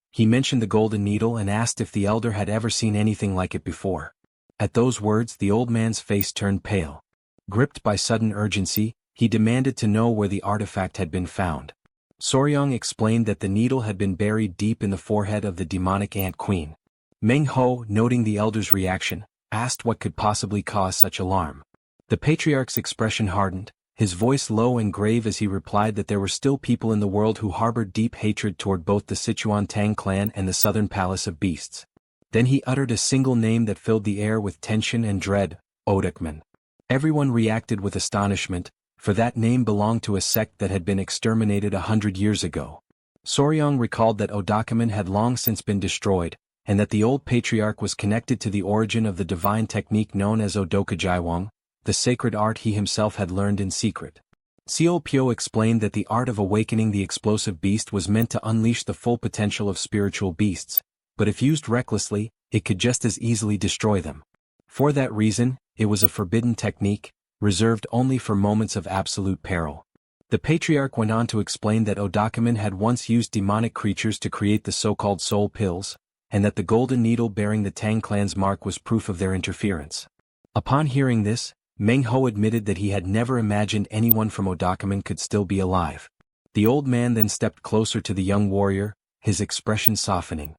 He mentioned the golden needle and asked if the elder had ever seen anything like it before. At those words the old man's face turned pale. Gripped by sudden urgency, he demanded to know where the artifact had been found. Soryang explained that the needle had been buried deep in the forehead of the demonic ant queen. Meng Ho, noting the elder's reaction, asked what could possibly cause such alarm. The patriarch's expression hardened, his voice low and grave as he replied that there were still people in the world who harbored deep hatred toward both the Sichuan Tang Clan and the Southern Palace of Beasts. Then he uttered a single name that filled the air with tension and dread: Odakman. Everyone reacted with astonishment, for that name belonged to a sect that had been exterminated 100 years ago. Soryang recalled that Odakumen had long since been destroyed, and that the old patriarch was connected to the origin of the divine technique known as Odokajaiwang, the sacred art he himself had learned in secret. Seo Pyo explained that the art of awakening the explosive beast was meant to unleash the full potential of spiritual beasts, but if used recklessly, it could just as easily destroy them. For that reason, it was a forbidden technique, reserved only for moments of absolute peril. The patriarch went on to explain that Odakumen had once used demonic creatures to create the so-called soul pills, and that the golden needle bearing the Tang clan's mark was proof of their interference. Upon hearing this, Meng Ho admitted that he had never imagined anyone from Odakumen could still be alive. The old man then stepped closer to the young warrior, his expression softening.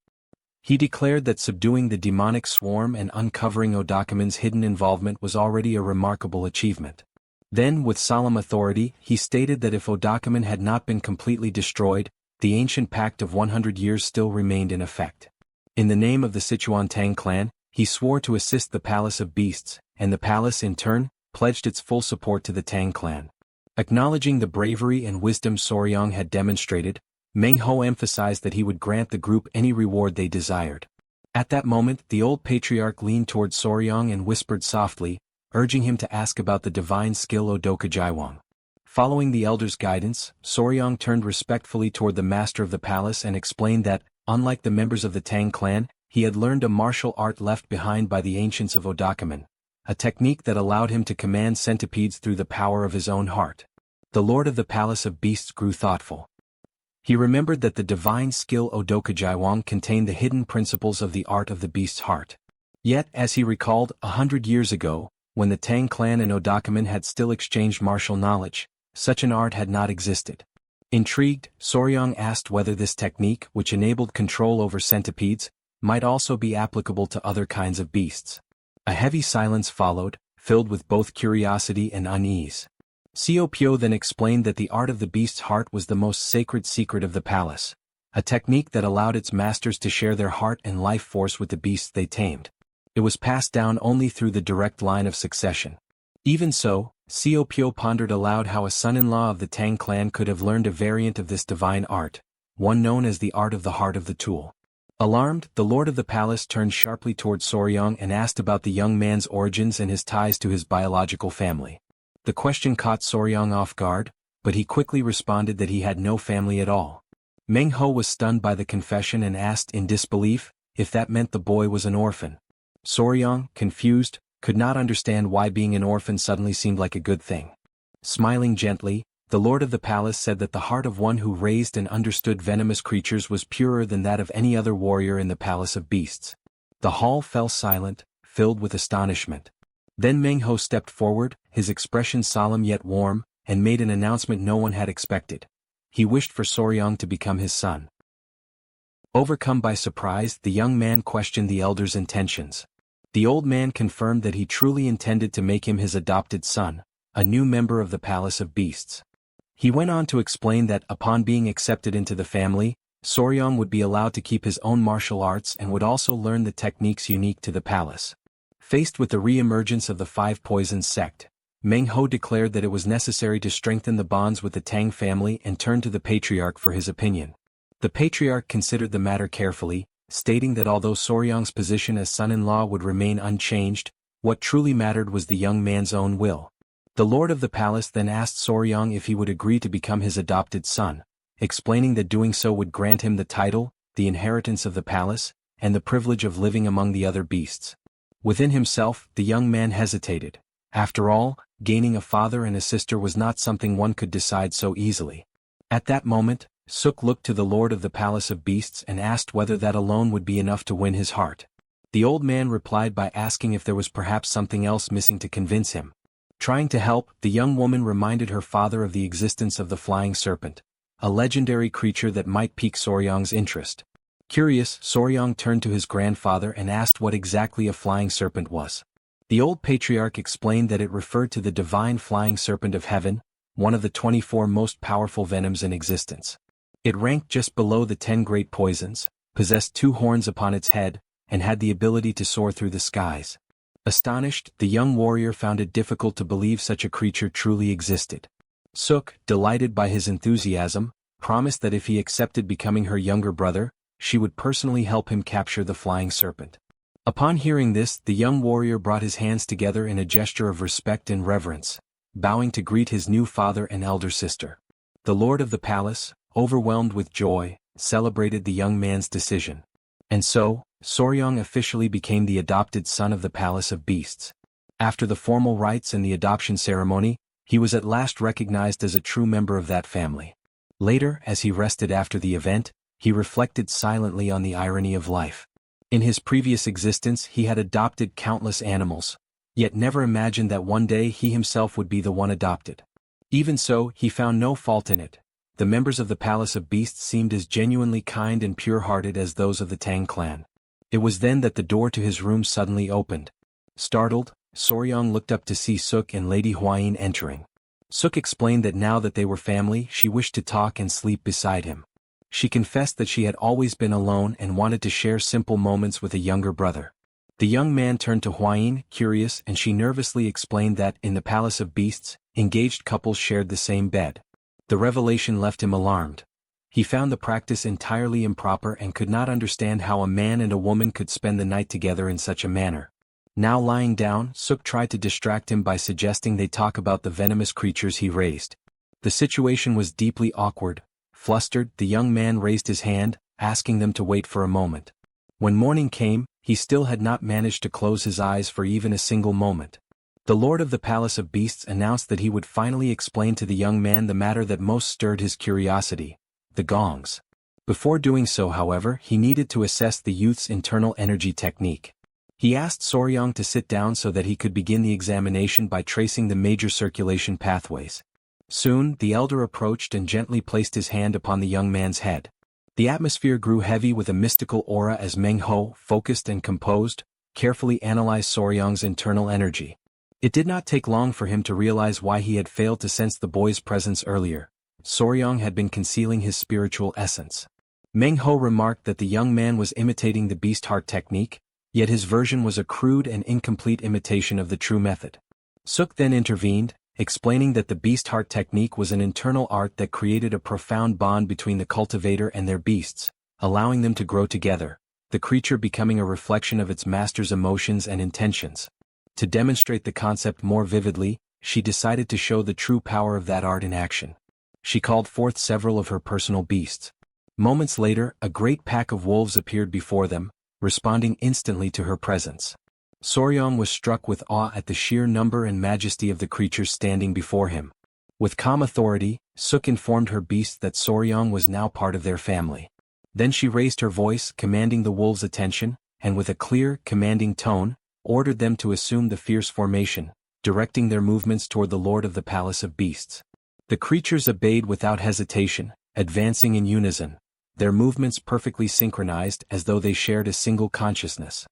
He declared that subduing the demonic swarm and uncovering Odakumen's hidden involvement was already a remarkable achievement. Then, with solemn authority, he stated that if Odakumen had not been completely destroyed, the ancient pact of 100 years still remained in effect. In the name of the Sichuan Tang Clan, he swore to assist the Palace of Beasts, and the palace in turn, pledged its full support to the Tang Clan. Acknowledging the bravery and wisdom Soryang had demonstrated, Meng Ho emphasized that he would grant the group any reward they desired. At that moment, the old patriarch leaned toward Soryang and whispered softly, urging him to ask about the divine skill Odokajaiwang. Following the elder's guidance, Soryang turned respectfully toward the master of the palace and explained that, unlike the members of the Tang clan, he had learned a martial art left behind by the ancients of Odakumen, a technique that allowed him to command centipedes through the power of his own heart. The lord of the Palace of Beasts grew thoughtful. He remembered that the divine skill Odokajaiwang contained the hidden principles of the art of the beast's heart. Yet, as he recalled, 100 years ago, when the Tang clan and Odakumen had still exchanged martial knowledge, such an art had not existed. Intrigued, Soryang asked whether this technique, which enabled control over centipedes, might also be applicable to other kinds of beasts. A heavy silence followed, filled with both curiosity and unease. Seo Pyo then explained that the art of the beast's heart was the most sacred secret of the palace, a technique that allowed its masters to share their heart and life force with the beasts they tamed. It was passed down only through the direct line of succession. Even so, Seo Pyo pondered aloud how a son-in-law of the Tang clan could have learned a variant of this divine art, one known as the art of the heart of the tool. Alarmed, the lord of the palace turned sharply toward Soryang and asked about the young man's origins and his ties to his biological family. The question caught Soryang off guard, but he quickly responded that he had no family at all. Meng Ho was stunned by the confession and asked in disbelief if that meant the boy was an orphan. Soryang, confused, could not understand why being an orphan suddenly seemed like a good thing. Smiling gently, the lord of the palace said that the heart of one who raised and understood venomous creatures was purer than that of any other warrior in the Palace of Beasts. The hall fell silent, filled with astonishment. Then Meng Ho stepped forward, his expression solemn yet warm, and made an announcement no one had expected. He wished for Soryang to become his son. Overcome by surprise, the young man questioned the elder's intentions. The old man confirmed that he truly intended to make him his adopted son, a new member of the Palace of Beasts. He went on to explain that, upon being accepted into the family, Soryang would be allowed to keep his own martial arts and would also learn the techniques unique to the palace. Faced with the re-emergence of the Five Poisons sect, Meng Ho declared that it was necessary to strengthen the bonds with the Tang family and turned to the patriarch for his opinion. The patriarch considered the matter carefully, stating that although Soryang's position as son-in-law would remain unchanged, what truly mattered was the young man's own will. The lord of the palace then asked Soryang if he would agree to become his adopted son, explaining that doing so would grant him the title, the inheritance of the palace, and the privilege of living among the other beasts. Within himself, the young man hesitated. After all, gaining a father and a sister was not something one could decide so easily. At that moment, Suk looked to the lord of the Palace of Beasts and asked whether that alone would be enough to win his heart. The old man replied by asking if there was perhaps something else missing to convince him. Trying to help, the young woman reminded her father of the existence of the flying serpent, a legendary creature that might pique Soryang's interest. Curious, Soryang turned to his grandfather and asked what exactly a flying serpent was. The old patriarch explained that it referred to the divine flying serpent of heaven, one of the 24 most powerful venoms in existence. It ranked just below the 10 great poisons, possessed 2 horns upon its head, and had the ability to soar through the skies. Astonished, the young warrior found it difficult to believe such a creature truly existed. Suk, delighted by his enthusiasm, promised that if he accepted becoming her younger brother, she would personally help him capture the flying serpent. Upon hearing this, the young warrior brought his hands together in a gesture of respect and reverence, bowing to greet his new father and elder sister. The lord of the palace, overwhelmed with joy, celebrated the young man's decision. And so, Soryang officially became the adopted son of the Palace of Beasts. After the formal rites and the adoption ceremony, he was at last recognized as a true member of that family. Later, as he rested after the event, he reflected silently on the irony of life. In his previous existence he had adopted countless animals, yet never imagined that one day he himself would be the one adopted. Even so, he found no fault in it. The members of the Palace of Beasts seemed as genuinely kind and pure-hearted as those of the Tang clan. It was then that the door to his room suddenly opened. Startled, Soryang looked up to see Suk and Lady Huayin entering. Suk explained that now that they were family, she wished to talk and sleep beside him. She confessed that she had always been alone and wanted to share simple moments with a younger brother. The young man turned to Huayin, curious, and she nervously explained that, in the Palace of Beasts, engaged couples shared the same bed. The revelation left him alarmed. He found the practice entirely improper and could not understand how a man and a woman could spend the night together in such a manner. Now lying down, Suk tried to distract him by suggesting they talk about the venomous creatures he raised. The situation was deeply awkward. Flustered, the young man raised his hand, asking them to wait for a moment. When morning came, he still had not managed to close his eyes for even a single moment. The lord of the Palace of Beasts announced that he would finally explain to the young man the matter that most stirred his curiosity: the gongs. Before doing so, however, he needed to assess the youth's internal energy technique. He asked Soryang to sit down so that he could begin the examination by tracing the major circulation pathways. Soon, the elder approached and gently placed his hand upon the young man's head. The atmosphere grew heavy with a mystical aura as Meng Ho, focused and composed, carefully analyzed Soryang's internal energy. It did not take long for him to realize why he had failed to sense the boy's presence earlier. Soryang had been concealing his spiritual essence. Meng Ho remarked that the young man was imitating the beast heart technique, yet his version was a crude and incomplete imitation of the true method. Suk then intervened, explaining that the beast heart technique was an internal art that created a profound bond between the cultivator and their beasts, allowing them to grow together, the creature becoming a reflection of its master's emotions and intentions. To demonstrate the concept more vividly, she decided to show the true power of that art in action. She called forth several of her personal beasts. Moments later, a great pack of wolves appeared before them, responding instantly to her presence. Soryang was struck with awe at the sheer number and majesty of the creatures standing before him. With calm authority, Suk informed her beasts that Soryang was now part of their family. Then she raised her voice, commanding the wolves' attention, and with a clear, commanding tone, ordered them to assume the fierce formation, directing their movements toward the lord of the Palace of Beasts. The creatures obeyed without hesitation, advancing in unison, their movements perfectly synchronized as though they shared a single consciousness.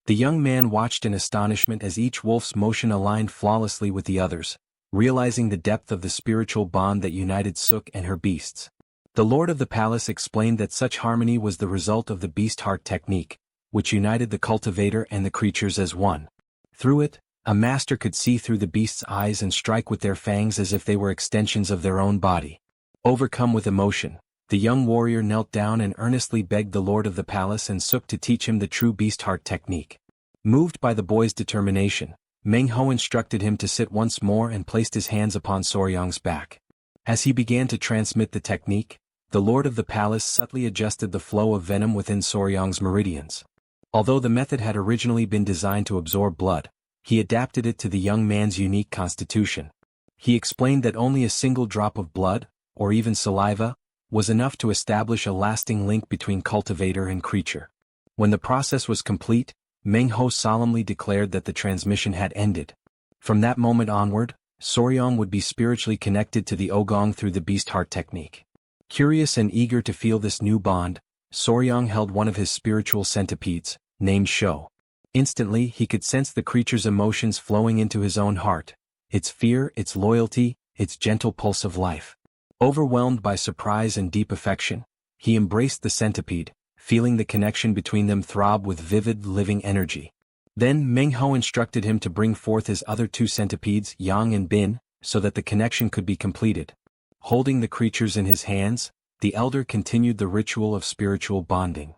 The young man watched in astonishment as each wolf's motion aligned flawlessly with the others, realizing the depth of the spiritual bond that united Suk and her beasts. The lord of the palace explained that such harmony was the result of the beast heart technique, which united the cultivator and the creatures as one. Through it, a master could see through the beast's eyes and strike with their fangs as if they were extensions of their own body. Overcome with emotion, the young warrior knelt down and earnestly begged the lord of the palace and Suk to teach him the true beast heart technique. Moved by the boy's determination, Meng Ho instructed him to sit once more and placed his hands upon Soryang's back. As he began to transmit the technique, the lord of the palace subtly adjusted the flow of venom within Soryang's meridians. Although the method had originally been designed to absorb blood, he adapted it to the young man's unique constitution. He explained that only a single drop of blood, or even saliva, was enough to establish a lasting link between cultivator and creature. When the process was complete, Meng Ho solemnly declared that the transmission had ended. From that moment onward, Soryang would be spiritually connected to the Ogong through the beast heart technique. Curious and eager to feel this new bond, Soryang held one of his spiritual centipedes, named Shou. Instantly he could sense the creature's emotions flowing into his own heart, its fear, its loyalty, its gentle pulse of life. Overwhelmed by surprise and deep affection, he embraced the centipede, feeling the connection between them throb with vivid, living energy. Then Meng Ho instructed him to bring forth his other two centipedes, Yang and Bin, so that the connection could be completed. Holding the creatures in his hands, the elder continued the ritual of spiritual bonding.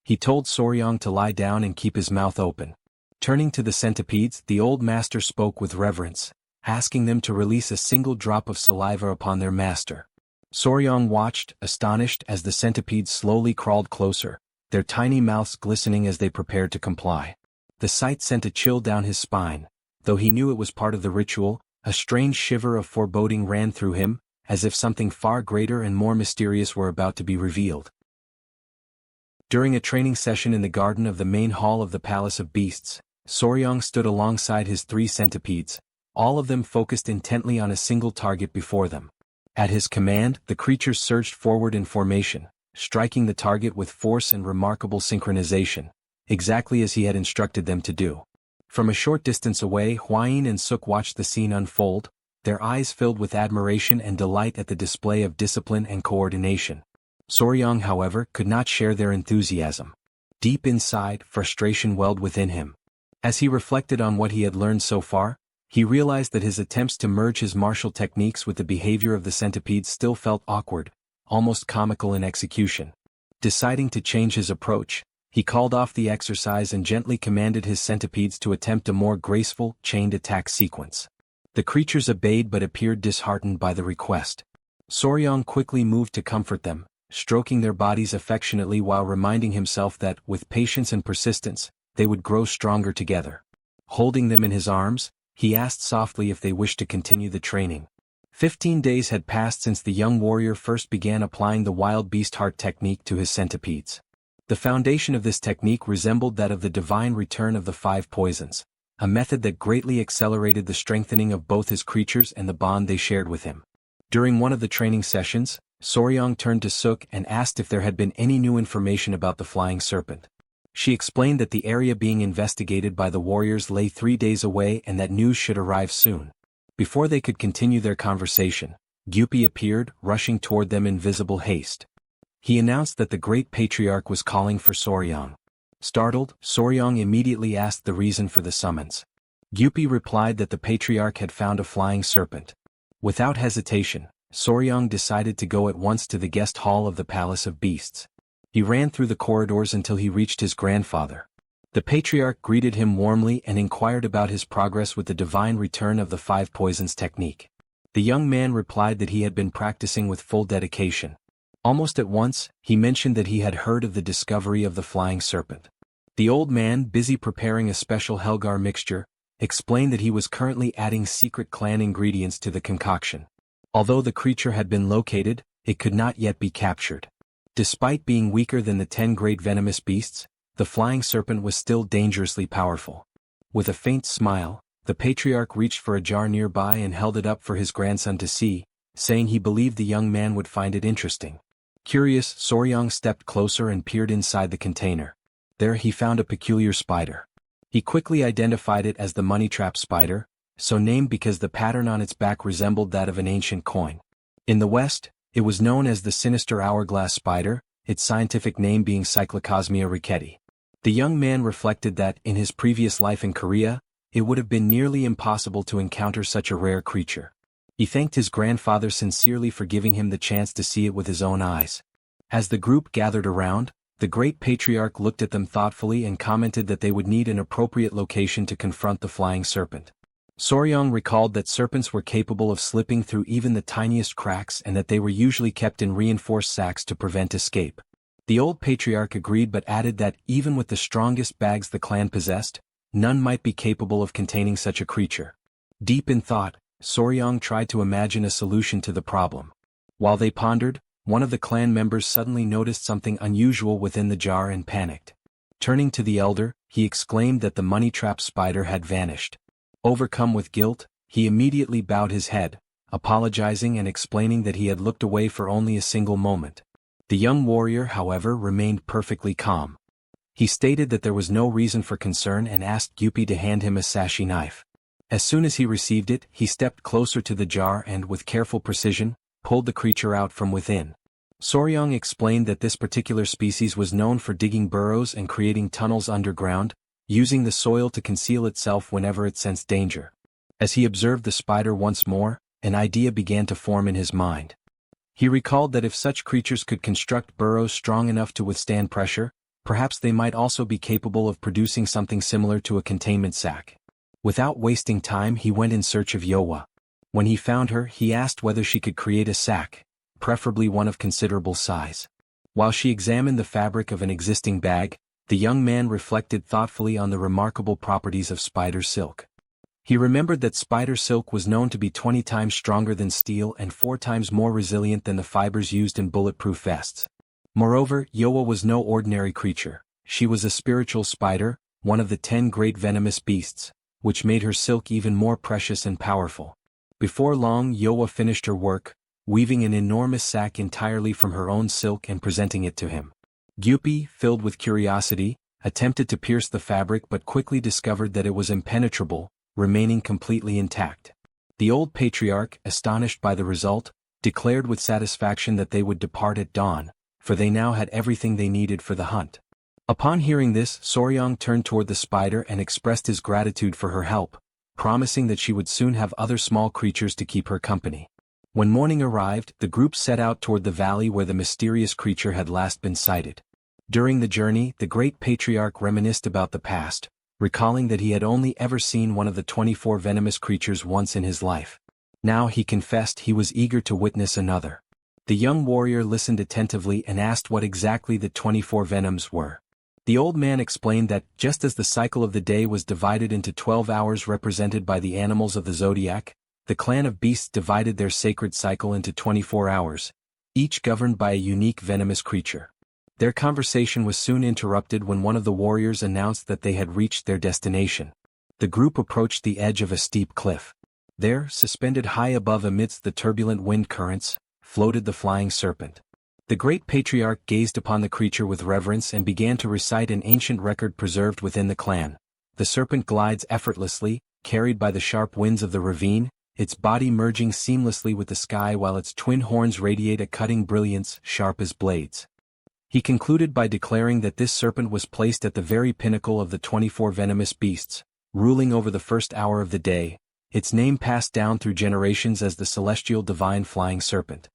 He told Soryang to lie down and keep his mouth open. Turning to the centipedes, the old master spoke with reverence, asking them to release a single drop of saliva upon their master. Soryang watched, astonished, as the centipedes slowly crawled closer, their tiny mouths glistening as they prepared to comply. The sight sent a chill down his spine. Though he knew it was part of the ritual, a strange shiver of foreboding ran through him, as if something far greater and more mysterious were about to be revealed. During a training session in the garden of the main hall of the Palace of Beasts, Soryang stood alongside his three centipedes, all of them focused intently on a single target before them. At his command, the creatures surged forward in formation, striking the target with force and remarkable synchronization, exactly as he had instructed them to do. From a short distance away, Huayin and Suk watched the scene unfold, their eyes filled with admiration and delight at the display of discipline and coordination. Soryang, however, could not share their enthusiasm. Deep inside, frustration welled within him. As he reflected on what he had learned so far, he realized that his attempts to merge his martial techniques with the behavior of the centipedes still felt awkward, almost comical in execution. Deciding to change his approach, he called off the exercise and gently commanded his centipedes to attempt a more graceful, chained attack sequence. The creatures obeyed but appeared disheartened by the request. Soryang quickly moved to comfort them, stroking their bodies affectionately while reminding himself that, with patience and persistence, they would grow stronger together. Holding them in his arms, he asked softly if they wished to continue the training. 15 days had passed since the young warrior first began applying the wild beast heart technique to his centipedes. The foundation of this technique resembled that of the divine return of the 5 poisons, a method that greatly accelerated the strengthening of both his creatures and the bond they shared with him. During one of the training sessions, Soryang turned to Suk and asked if there had been any new information about the flying serpent. She explained that the area being investigated by the warriors lay 3 days away and that news should arrive soon. Before they could continue their conversation, Gyupi appeared, rushing toward them in visible haste. He announced that the great patriarch was calling for Soryang. Startled, Soryang immediately asked the reason for the summons. Gyupi replied that the patriarch had found a flying serpent. Without hesitation, Soryang decided to go at once to the guest hall of the Palace of Beasts. He ran through the corridors until he reached his grandfather. The patriarch greeted him warmly and inquired about his progress with the divine return of the 5 poisons technique. The young man replied that he had been practicing with full dedication. Almost at once, he mentioned that he had heard of the discovery of the flying serpent. The old man, busy preparing a special Helgar mixture, explained that he was currently adding secret clan ingredients to the concoction. Although the creature had been located, it could not yet be captured. Despite being weaker than the 10 great venomous beasts, the flying serpent was still dangerously powerful. With a faint smile, the patriarch reached for a jar nearby and held it up for his grandson to see, saying he believed the young man would find it interesting. Curious, Soryang stepped closer and peered inside the container. There he found a peculiar spider. He quickly identified it as the money trap spider, so named because the pattern on its back resembled that of an ancient coin. In the West, it was known as the sinister hourglass spider, its scientific name being Cyclocosmia ricketi. The young man reflected that, in his previous life in Korea, it would have been nearly impossible to encounter such a rare creature. He thanked his grandfather sincerely for giving him the chance to see it with his own eyes. As the group gathered around, the great patriarch looked at them thoughtfully and commented that they would need an appropriate location to confront the flying serpent. Soryang recalled that serpents were capable of slipping through even the tiniest cracks and that they were usually kept in reinforced sacks to prevent escape. The old patriarch agreed but added that even with the strongest bags the clan possessed, none might be capable of containing such a creature. Deep in thought, Soryang tried to imagine a solution to the problem. While they pondered, one of the clan members suddenly noticed something unusual within the jar and panicked. Turning to the elder, he exclaimed that the money trap spider had vanished. Overcome with guilt, he immediately bowed his head, apologizing and explaining that he had looked away for only a single moment. The young warrior, however, remained perfectly calm. He stated that there was no reason for concern and asked Gyupi to hand him a sashi knife. As soon as he received it, he stepped closer to the jar and, with careful precision, pulled the creature out from within. Soryang explained that this particular species was known for digging burrows and creating tunnels underground, using the soil to conceal itself whenever it sensed danger. As he observed the spider once more, an idea began to form in his mind. He recalled that if such creatures could construct burrows strong enough to withstand pressure, perhaps they might also be capable of producing something similar to a containment sac. Without wasting time, he went in search of Yowa. When he found her, he asked whether she could create a sac, preferably one of considerable size. While she examined the fabric of an existing bag, the young man reflected thoughtfully on the remarkable properties of spider silk. He remembered that spider silk was known to be 20 times stronger than steel and 4 times more resilient than the fibers used in bulletproof vests. Moreover, Yowa was no ordinary creature. She was a spiritual spider, one of the 10 great venomous beasts, which made her silk even more precious and powerful. Before long, Yowa finished her work, weaving an enormous sack entirely from her own silk and presenting it to him. Gyupi, filled with curiosity, attempted to pierce the fabric but quickly discovered that it was impenetrable, remaining completely intact. The old patriarch, astonished by the result, declared with satisfaction that they would depart at dawn, for they now had everything they needed for the hunt. Upon hearing this, Soryang turned toward the spider and expressed his gratitude for her help, promising that she would soon have other small creatures to keep her company. When morning arrived, the group set out toward the valley where the mysterious creature had last been sighted. During the journey, the great patriarch reminisced about the past, recalling that he had only ever seen one of the 24 venomous creatures once in his life. Now he confessed he was eager to witness another. The young warrior listened attentively and asked what exactly the 24 venoms were. The old man explained that, just as the cycle of the day was divided into 12 hours represented by the animals of the zodiac, the clan of beasts divided their sacred cycle into 24 hours, each governed by a unique venomous creature. Their conversation was soon interrupted when one of the warriors announced that they had reached their destination. The group approached the edge of a steep cliff. There, suspended high above amidst the turbulent wind currents, floated the flying serpent. The great patriarch gazed upon the creature with reverence and began to recite an ancient record preserved within the clan. The serpent glides effortlessly, carried by the sharp winds of the ravine, its body merging seamlessly with the sky while its twin horns radiate a cutting brilliance sharp as blades. He concluded by declaring that this serpent was placed at the very pinnacle of the 24 venomous beasts, ruling over the first hour of the day, its name passed down through generations as the celestial divine flying serpent.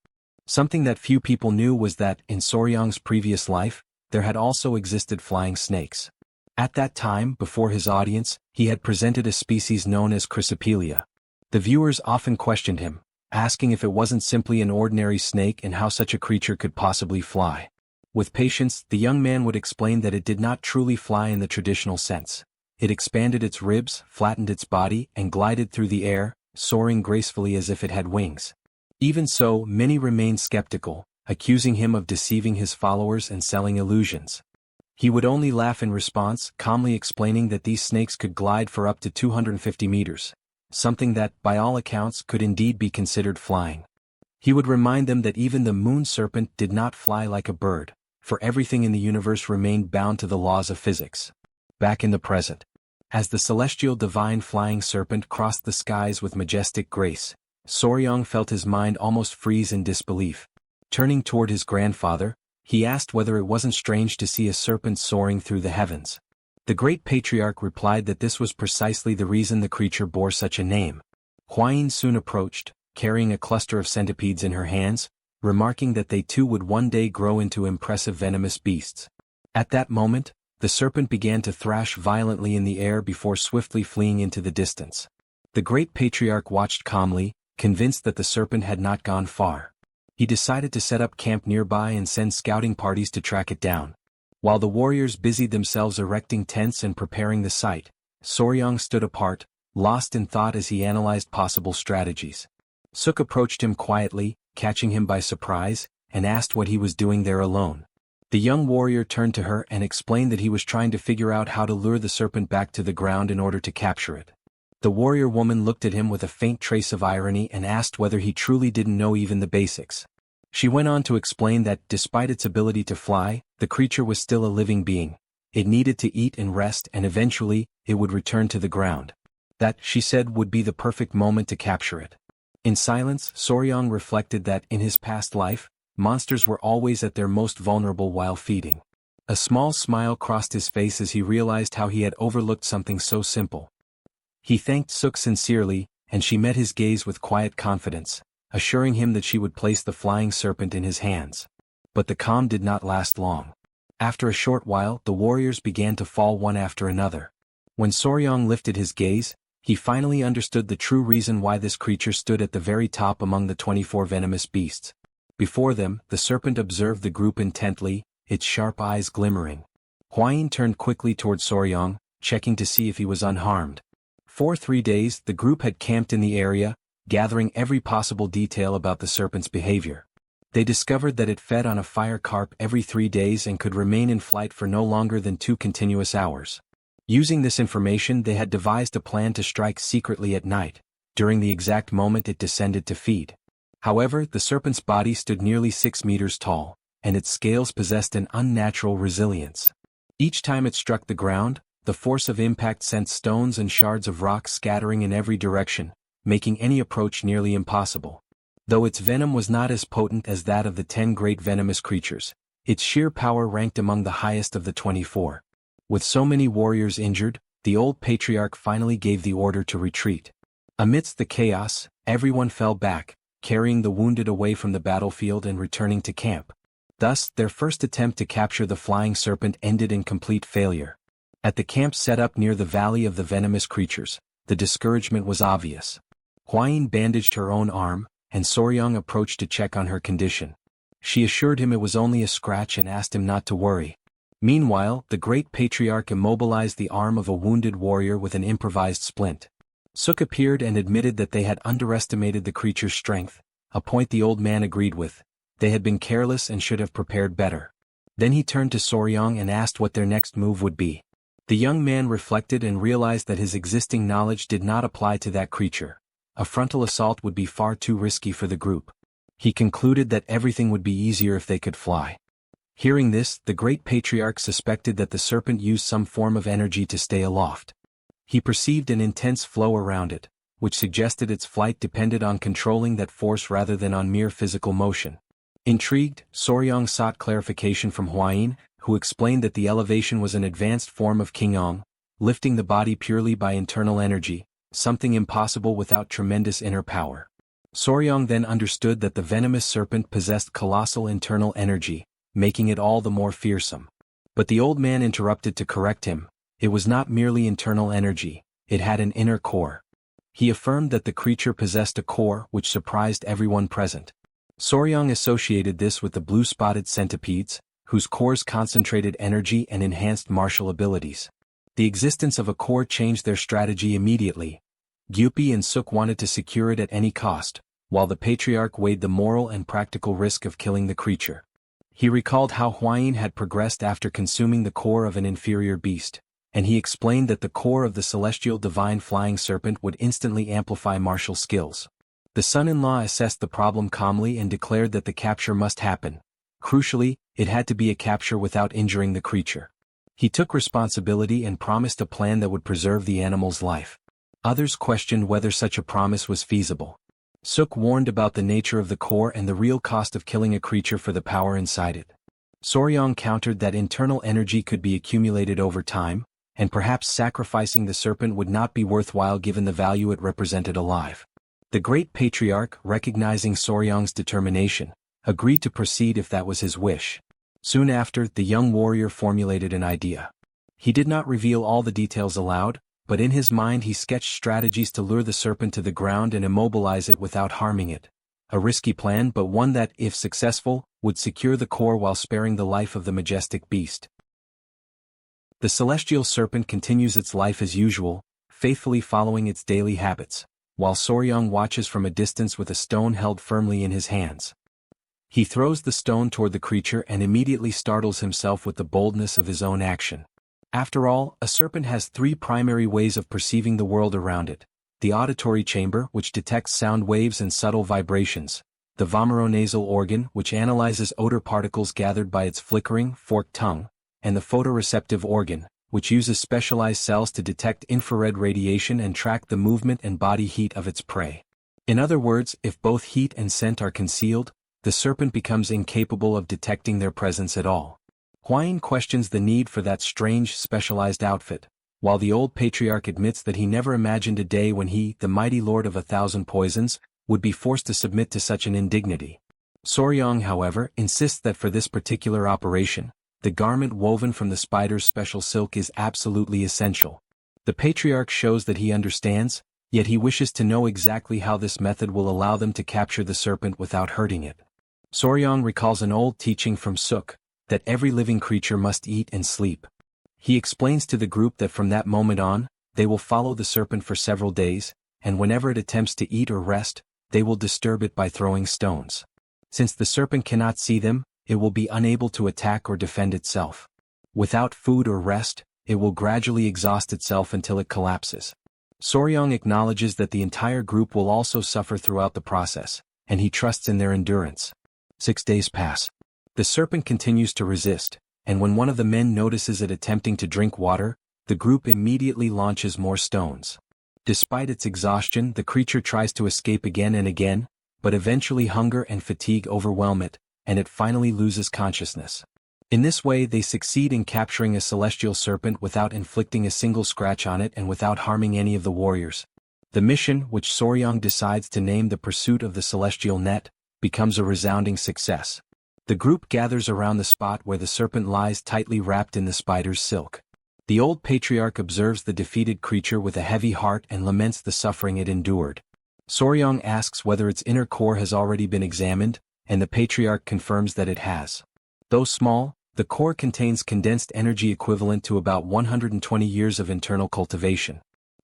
Something that few people knew was that, in Soryang's previous life, there had also existed flying snakes. At that time, before his audience, he had presented a species known as Chrysopelia. The viewers often questioned him, asking if it wasn't simply an ordinary snake and how such a creature could possibly fly. With patience, the young man would explain that it did not truly fly in the traditional sense. It expanded its ribs, flattened its body, and glided through the air, soaring gracefully as if it had wings. Even so, many remained skeptical, accusing him of deceiving his followers and selling illusions. He would only laugh in response, calmly explaining that these snakes could glide for up to 250 meters, something that, by all accounts, could indeed be considered flying. He would remind them that even the moon serpent did not fly like a bird, for everything in the universe remained bound to the laws of physics. Back in the present, as the celestial divine flying serpent crossed the skies with majestic grace, Soryang felt his mind almost freeze in disbelief. Turning toward his grandfather, he asked whether it wasn't strange to see a serpent soaring through the heavens. The great patriarch replied that this was precisely the reason the creature bore such a name. Huayin soon approached, carrying a cluster of centipedes in her hands, remarking that they too would one day grow into impressive venomous beasts. At that moment, the serpent began to thrash violently in the air before swiftly fleeing into the distance. The great patriarch watched calmly, convinced that the serpent had not gone far. He decided to set up camp nearby and send scouting parties to track it down. While the warriors busied themselves erecting tents and preparing the site, Soryang stood apart, lost in thought as he analyzed possible strategies. Suk approached him quietly, catching him by surprise, and asked what he was doing there alone. The young warrior turned to her and explained that he was trying to figure out how to lure the serpent back to the ground in order to capture it. The warrior woman looked at him with a faint trace of irony and asked whether he truly didn't know even the basics. She went on to explain that, despite its ability to fly, the creature was still a living being. It needed to eat and rest, and eventually, it would return to the ground. That, she said, would be the perfect moment to capture it. In silence, Soryang reflected that, in his past life, monsters were always at their most vulnerable while feeding. A small smile crossed his face as he realized how he had overlooked something so simple. He thanked Suk sincerely, and she met his gaze with quiet confidence, assuring him that she would place the flying serpent in his hands. But the calm did not last long. After a short while, the warriors began to fall one after another. When Soryang lifted his gaze, he finally understood the true reason why this creature stood at the very top among the 24 venomous beasts. Before them, the serpent observed the group intently, its sharp eyes glimmering. Hwayin turned quickly toward Soryang, checking to see if he was unharmed. For 3 days, the group had camped in the area, gathering every possible detail about the serpent's behavior. They discovered that it fed on a fire carp every 3 days and could remain in flight for no longer than 2 continuous hours. Using this information, they had devised a plan to strike secretly at night, during the exact moment it descended to feed. However, the serpent's body stood nearly 6 meters tall, and its scales possessed an unnatural resilience. Each time it struck the ground, the force of impact sent stones and shards of rock scattering in every direction, making any approach nearly impossible. Though its venom was not as potent as that of the 10 great venomous creatures, its sheer power ranked among the highest of the 24. With so many warriors injured, the old patriarch finally gave the order to retreat. Amidst the chaos, everyone fell back, carrying the wounded away from the battlefield and returning to camp. Thus, their first attempt to capture the flying serpent ended in complete failure. At the camp set up near the Valley of the Venomous Creatures, the discouragement was obvious. Hwayin bandaged her own arm, and Soryang approached to check on her condition. She assured him it was only a scratch and asked him not to worry. Meanwhile, the great patriarch immobilized the arm of a wounded warrior with an improvised splint. Suk appeared and admitted that they had underestimated the creature's strength, a point the old man agreed with. They had been careless and should have prepared better. Then he turned to Soryang and asked what their next move would be. The young man reflected and realized that his existing knowledge did not apply to that creature. A frontal assault would be far too risky for the group. He concluded that everything would be easier if they could fly. Hearing this, the great patriarch suspected that the serpent used some form of energy to stay aloft. He perceived an intense flow around it, which suggested its flight depended on controlling that force rather than on mere physical motion. Intrigued, Soryang sought clarification from Hwayin, who explained that the elevation was an advanced form of Qigong, lifting the body purely by internal energy, something impossible without tremendous inner power. Soryang then understood that the venomous serpent possessed colossal internal energy, making it all the more fearsome. But the old man interrupted to correct him. It was not merely internal energy, it had an inner core. He affirmed that the creature possessed a core which surprised everyone present. Soryang associated this with the blue-spotted centipedes, whose cores concentrated energy and enhanced martial abilities. The existence of a core changed their strategy immediately. Gyupi and Suk wanted to secure it at any cost, while the patriarch weighed the moral and practical risk of killing the creature. He recalled how Hwayin had progressed after consuming the core of an inferior beast, and he explained that the core of the celestial divine flying serpent would instantly amplify martial skills. The son-in-law assessed the problem calmly and declared that the capture must happen. Crucially, it had to be a capture without injuring the creature. He took responsibility and promised a plan that would preserve the animal's life. Others questioned whether such a promise was feasible. Suk warned about the nature of the core and the real cost of killing a creature for the power inside it. Soryang countered that internal energy could be accumulated over time, and perhaps sacrificing the serpent would not be worthwhile given the value it represented alive. The great patriarch, recognizing Soryang's determination, agreed to proceed if that was his wish. Soon after, the young warrior formulated an idea. He did not reveal all the details aloud, but in his mind he sketched strategies to lure the serpent to the ground and immobilize it without harming it. A risky plan, but one that, if successful, would secure the core while sparing the life of the majestic beast. The celestial serpent continues its life as usual, faithfully following its daily habits, while Soryang watches from a distance with a stone held firmly in his hands. He throws the stone toward the creature and immediately startles himself with the boldness of his own action. After all, a serpent has 3 primary ways of perceiving the world around it: the auditory chamber, which detects sound waves and subtle vibrations; the vomeronasal organ, which analyzes odor particles gathered by its flickering, forked tongue; and the photoreceptive organ, which uses specialized cells to detect infrared radiation and track the movement and body heat of its prey. In other words, if both heat and scent are concealed, the serpent becomes incapable of detecting their presence at all. Huayin questions the need for that strange, specialized outfit, while the old patriarch admits that he never imagined a day when he, the mighty lord of 1,000 poisons, would be forced to submit to such an indignity. Soryang, however, insists that for this particular operation, the garment woven from the spider's special silk is absolutely essential. The patriarch shows that he understands, yet he wishes to know exactly how this method will allow them to capture the serpent without hurting it. Soryang recalls an old teaching from Suk, that every living creature must eat and sleep. He explains to the group that from that moment on, they will follow the serpent for several days, and whenever it attempts to eat or rest, they will disturb it by throwing stones. Since the serpent cannot see them, it will be unable to attack or defend itself. Without food or rest, it will gradually exhaust itself until it collapses. Soryang acknowledges that the entire group will also suffer throughout the process, and he trusts in their endurance. 6 days pass. The serpent continues to resist, and when one of the men notices it attempting to drink water, the group immediately launches more stones. Despite its exhaustion, the creature tries to escape again and again, but eventually hunger and fatigue overwhelm it, and it finally loses consciousness. In this way they succeed in capturing a celestial serpent without inflicting a single scratch on it and without harming any of the warriors. The mission, which Soryang decides to name the Pursuit of the Celestial Net, becomes a resounding success. The group gathers around the spot where the serpent lies tightly wrapped in the spider's silk. The old patriarch observes the defeated creature with a heavy heart and laments the suffering it endured. Soryang asks whether its inner core has already been examined, and the patriarch confirms that it has. Though small, the core contains condensed energy equivalent to about 120 years of internal cultivation.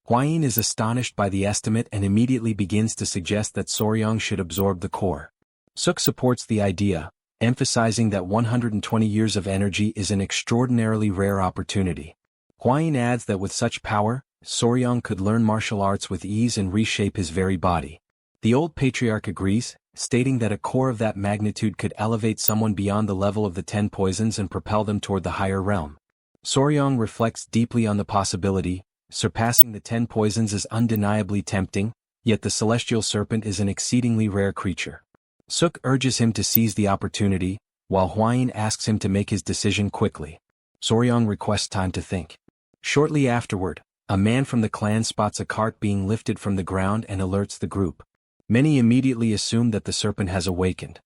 Huayin is astonished by the estimate and immediately begins to suggest that Soryang should absorb the core. Suk supports the idea, emphasizing that 120 years of energy is an extraordinarily rare opportunity. Huayin adds that with such power, Soryang could learn martial arts with ease and reshape his very body. The old patriarch agrees, stating that a core of that magnitude could elevate someone beyond the level of the 10 poisons and propel them toward the higher realm. Soryang reflects deeply on the possibility. Surpassing the 10 poisons is undeniably tempting, yet the celestial serpent is an exceedingly rare creature. Suk urges him to seize the opportunity, while Huayin asks him to make his decision quickly. Soryang requests time to think. Shortly afterward, a man from the clan spots a cart being lifted from the ground and alerts the group. Many immediately assume that the serpent has awakened.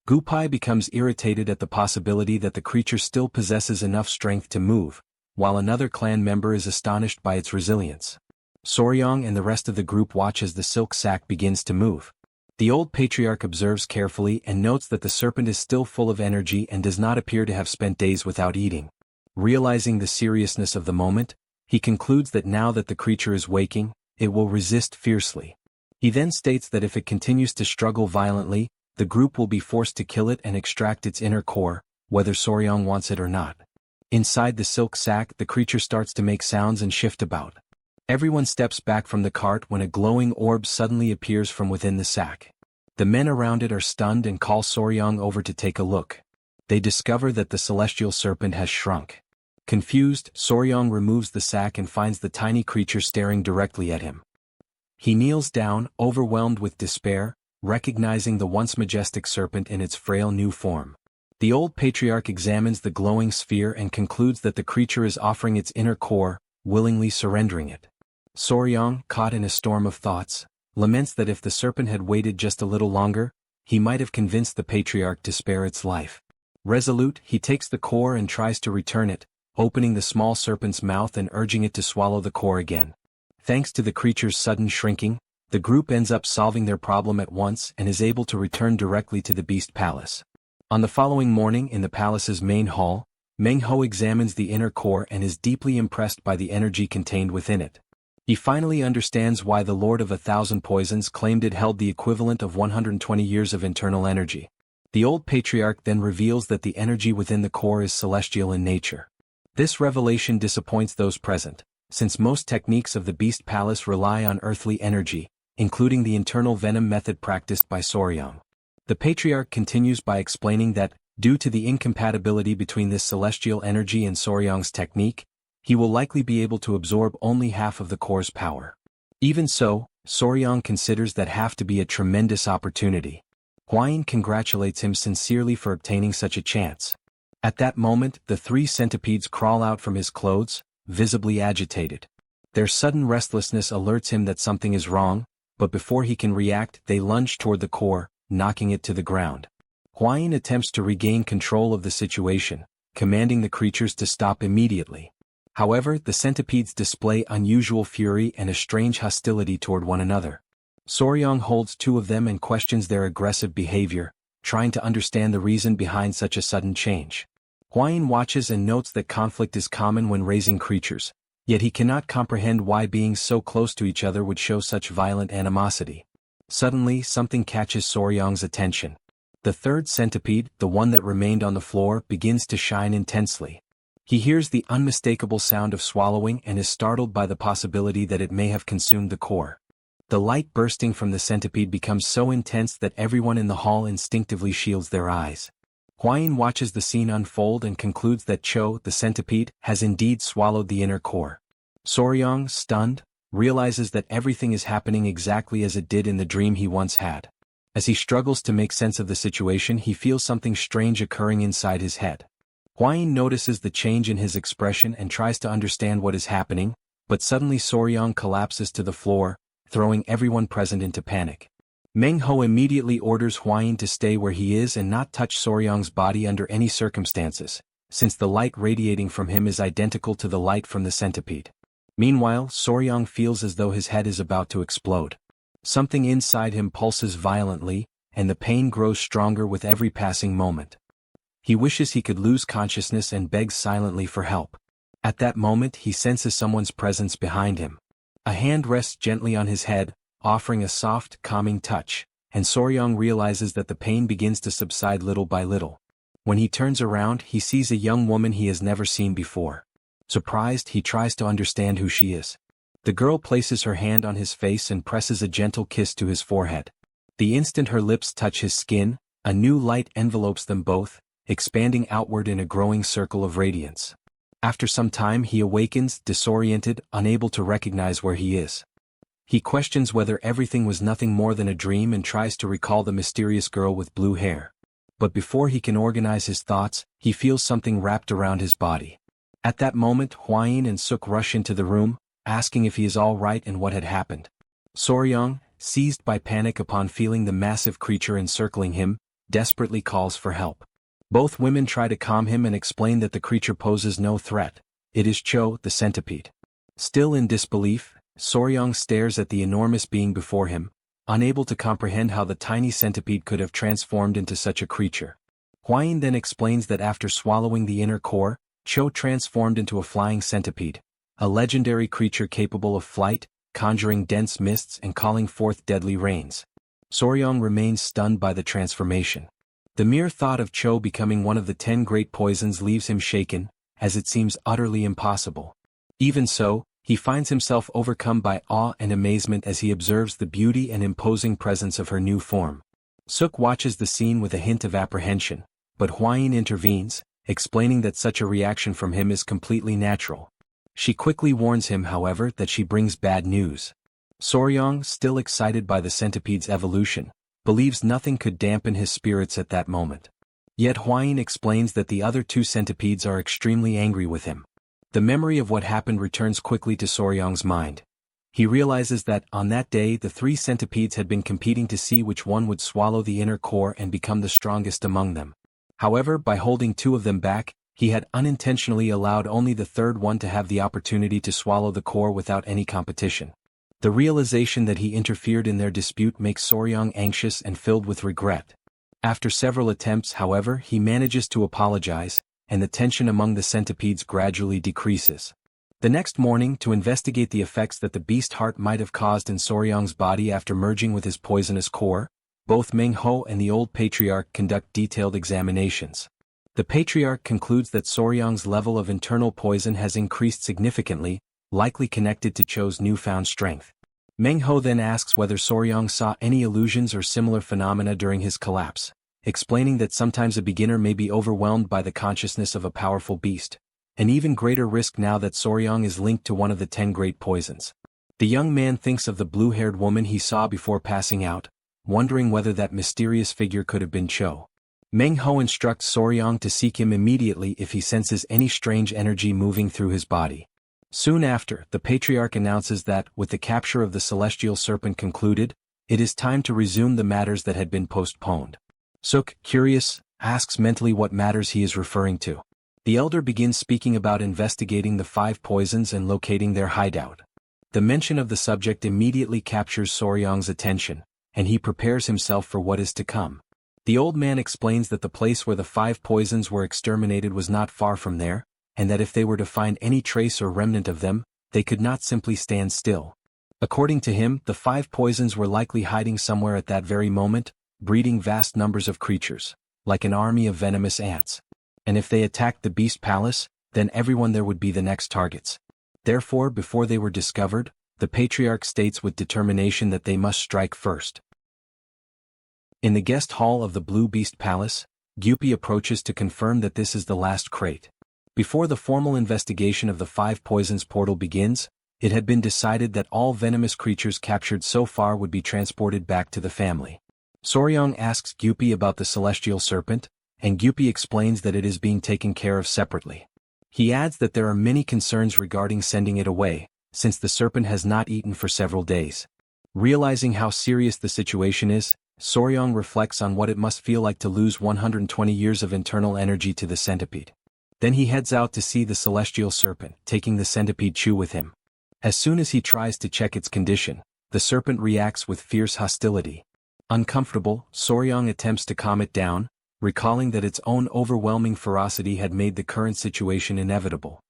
Gupai becomes irritated at the possibility that the creature still possesses enough strength to move, while another clan member is astonished by its resilience. Soryang and the rest of the group watch as the silk sack begins to move. The old patriarch observes carefully and notes that the serpent is still full of energy and does not appear to have spent days without eating. Realizing the seriousness of the moment, he concludes that now that the creature is waking, it will resist fiercely. He then states that if it continues to struggle violently, the group will be forced to kill it and extract its inner core, whether Soryang wants it or not. Inside the silk sack, the creature starts to make sounds and shift about. Everyone steps back from the cart when a glowing orb suddenly appears from within the sack. The men around it are stunned and call Soryang over to take a look. They discover that the celestial serpent has shrunk. Confused, Soryang removes the sack and finds the tiny creature staring directly at him. He kneels down, overwhelmed with despair, recognizing the once majestic serpent in its frail new form. The old patriarch examines the glowing sphere and concludes that the creature is offering its inner core, willingly surrendering it. Soryang, caught in a storm of thoughts, laments that if the serpent had waited just a little longer, he might have convinced the patriarch to spare its life. Resolute, he takes the core and tries to return it, opening the small serpent's mouth and urging it to swallow the core again. Thanks to the creature's sudden shrinking, the group ends up solving their problem at once and is able to return directly to the Beast Palace. On the following morning in the palace's main hall, Manhwa examines the inner core and is deeply impressed by the energy contained within it. He finally understands why the Lord of 1,000 Poisons claimed it held the equivalent of 120 years of internal energy. The old patriarch then reveals that the energy within the core is celestial in nature. This revelation disappoints those present, since most techniques of the Beast Palace rely on earthly energy, including the internal venom method practiced by Soryang. The patriarch continues by explaining that, due to the incompatibility between this celestial energy and Soryang's technique, he will likely be able to absorb only half of the core's power. Even so, Soryang considers that half to be a tremendous opportunity. Huayin congratulates him sincerely for obtaining such a chance. At that moment, the 3 centipedes crawl out from his clothes, visibly agitated. Their sudden restlessness alerts him that something is wrong, but before he can react, they lunge toward the core, knocking it to the ground. Huayin attempts to regain control of the situation, commanding the creatures to stop immediately. However, the centipedes display unusual fury and a strange hostility toward one another. Soryong holds 2 of them and questions their aggressive behavior, trying to understand the reason behind such a sudden change. Huayin watches and notes that conflict is common when raising creatures, yet he cannot comprehend why beings so close to each other would show such violent animosity. Suddenly, something catches Soryong's attention. The 3rd centipede, the one that remained on the floor, begins to shine intensely. He hears the unmistakable sound of swallowing and is startled by the possibility that it may have consumed the core. The light bursting from the centipede becomes so intense that everyone in the hall instinctively shields their eyes. Huayin watches the scene unfold and concludes that Cho, the centipede, has indeed swallowed the inner core. Soryong, stunned, realizes that everything is happening exactly as it did in the dream he once had. As he struggles to make sense of the situation, he feels something strange occurring inside his head. Huayin notices the change in his expression and tries to understand what is happening, but suddenly Soryong collapses to the floor, throwing everyone present into panic. Meng Ho immediately orders Huayin to stay where he is and not touch Soryong's body under any circumstances, since the light radiating from him is identical to the light from the centipede. Meanwhile, Soryong feels as though his head is about to explode. Something inside him pulses violently, and the pain grows stronger with every passing moment. He wishes he could lose consciousness and begs silently for help. At that moment, he senses someone's presence behind him. A hand rests gently on his head, offering a soft, calming touch, and Soryong realizes that the pain begins to subside little by little. When he turns around, he sees a young woman he has never seen before. Surprised, he tries to understand who she is. The girl places her hand on his face and presses a gentle kiss to his forehead. The instant her lips touch his skin, a new light envelopes them both, expanding outward in a growing circle of radiance. After some time he awakens, disoriented, unable to recognize where he is. He questions whether everything was nothing more than a dream and tries to recall the mysterious girl with blue hair. But before he can organize his thoughts, he feels something wrapped around his body. At that moment, Huayin and Suk rush into the room, asking if he is all right and what had happened. Soryong, seized by panic upon feeling the massive creature encircling him, desperately calls for help. Both women try to calm him and explain that the creature poses no threat. It is Cho, the centipede. Still in disbelief, Soryong stares at the enormous being before him, unable to comprehend how the tiny centipede could have transformed into such a creature. Huayin then explains that after swallowing the inner core, Cho transformed into a flying centipede, a legendary creature capable of flight, conjuring dense mists and calling forth deadly rains. Soryong remains stunned by the transformation. The mere thought of Cho becoming one of the 10 great poisons leaves him shaken, as it seems utterly impossible. Even so, he finds himself overcome by awe and amazement as he observes the beauty and imposing presence of her new form. Suk watches the scene with a hint of apprehension, but Huayin intervenes, explaining that such a reaction from him is completely natural. She quickly warns him, however, that she brings bad news. Soryong, still excited by the centipede's evolution, believes nothing could dampen his spirits at that moment. Yet Huayin explains that the other 2 centipedes are extremely angry with him. The memory of what happened returns quickly to Soryong's mind. He realizes that, on that day, the 3 centipedes had been competing to see which one would swallow the inner core and become the strongest among them. However, by holding 2 of them back, he had unintentionally allowed only the 3rd one to have the opportunity to swallow the core without any competition. The realization that he interfered in their dispute makes Soryong anxious and filled with regret. After several attempts, however, he manages to apologize, and the tension among the centipedes gradually decreases. The next morning, to investigate the effects that the beast heart might have caused in Soryong's body after merging with his poisonous core, both Meng Ho and the old patriarch conduct detailed examinations. The patriarch concludes that Soryong's level of internal poison has increased significantly, likely connected to Cho's newfound strength. Meng Ho then asks whether Soryong saw any illusions or similar phenomena during his collapse, explaining that sometimes a beginner may be overwhelmed by the consciousness of a powerful beast, an even greater risk now that Soryong is linked to one of the 10 great poisons. The young man thinks of the blue-haired woman he saw before passing out, wondering whether that mysterious figure could have been Cho. Meng Ho instructs Soryang to seek him immediately if he senses any strange energy moving through his body. Soon after, the patriarch announces that, with the capture of the celestial serpent concluded, it is time to resume the matters that had been postponed. Suk, curious, asks mentally what matters he is referring to. The elder begins speaking about investigating the 5 poisons and locating their hideout. The mention of the subject immediately captures Soryang's attention, and he prepares himself for what is to come. The old man explains that the place where the 5 poisons were exterminated was not far from there, and that if they were to find any trace or remnant of them, they could not simply stand still. According to him, the 5 poisons were likely hiding somewhere at that very moment, breeding vast numbers of creatures, like an army of venomous ants. And if they attacked the Beast Palace, then everyone there would be the next targets. Therefore, before they were discovered, the patriarch states with determination that they must strike first. In the guest hall of the Blue Beast Palace, Gyupi approaches to confirm that this is the last crate. Before the formal investigation of the 5 poisons portal begins, it had been decided that all venomous creatures captured so far would be transported back to the family. Soryang asks Gyupi about the celestial serpent, and Gyupi explains that it is being taken care of separately. He adds that there are many concerns regarding sending it away, since the serpent has not eaten for several days. Realizing how serious the situation is, Soryang reflects on what it must feel like to lose 120 years of internal energy to the centipede. Then he heads out to see the celestial serpent, taking the centipede Chu with him. As soon as he tries to check its condition, the serpent reacts with fierce hostility. Uncomfortable, Soryang attempts to calm it down, recalling that its own overwhelming ferocity had made the current situation inevitable.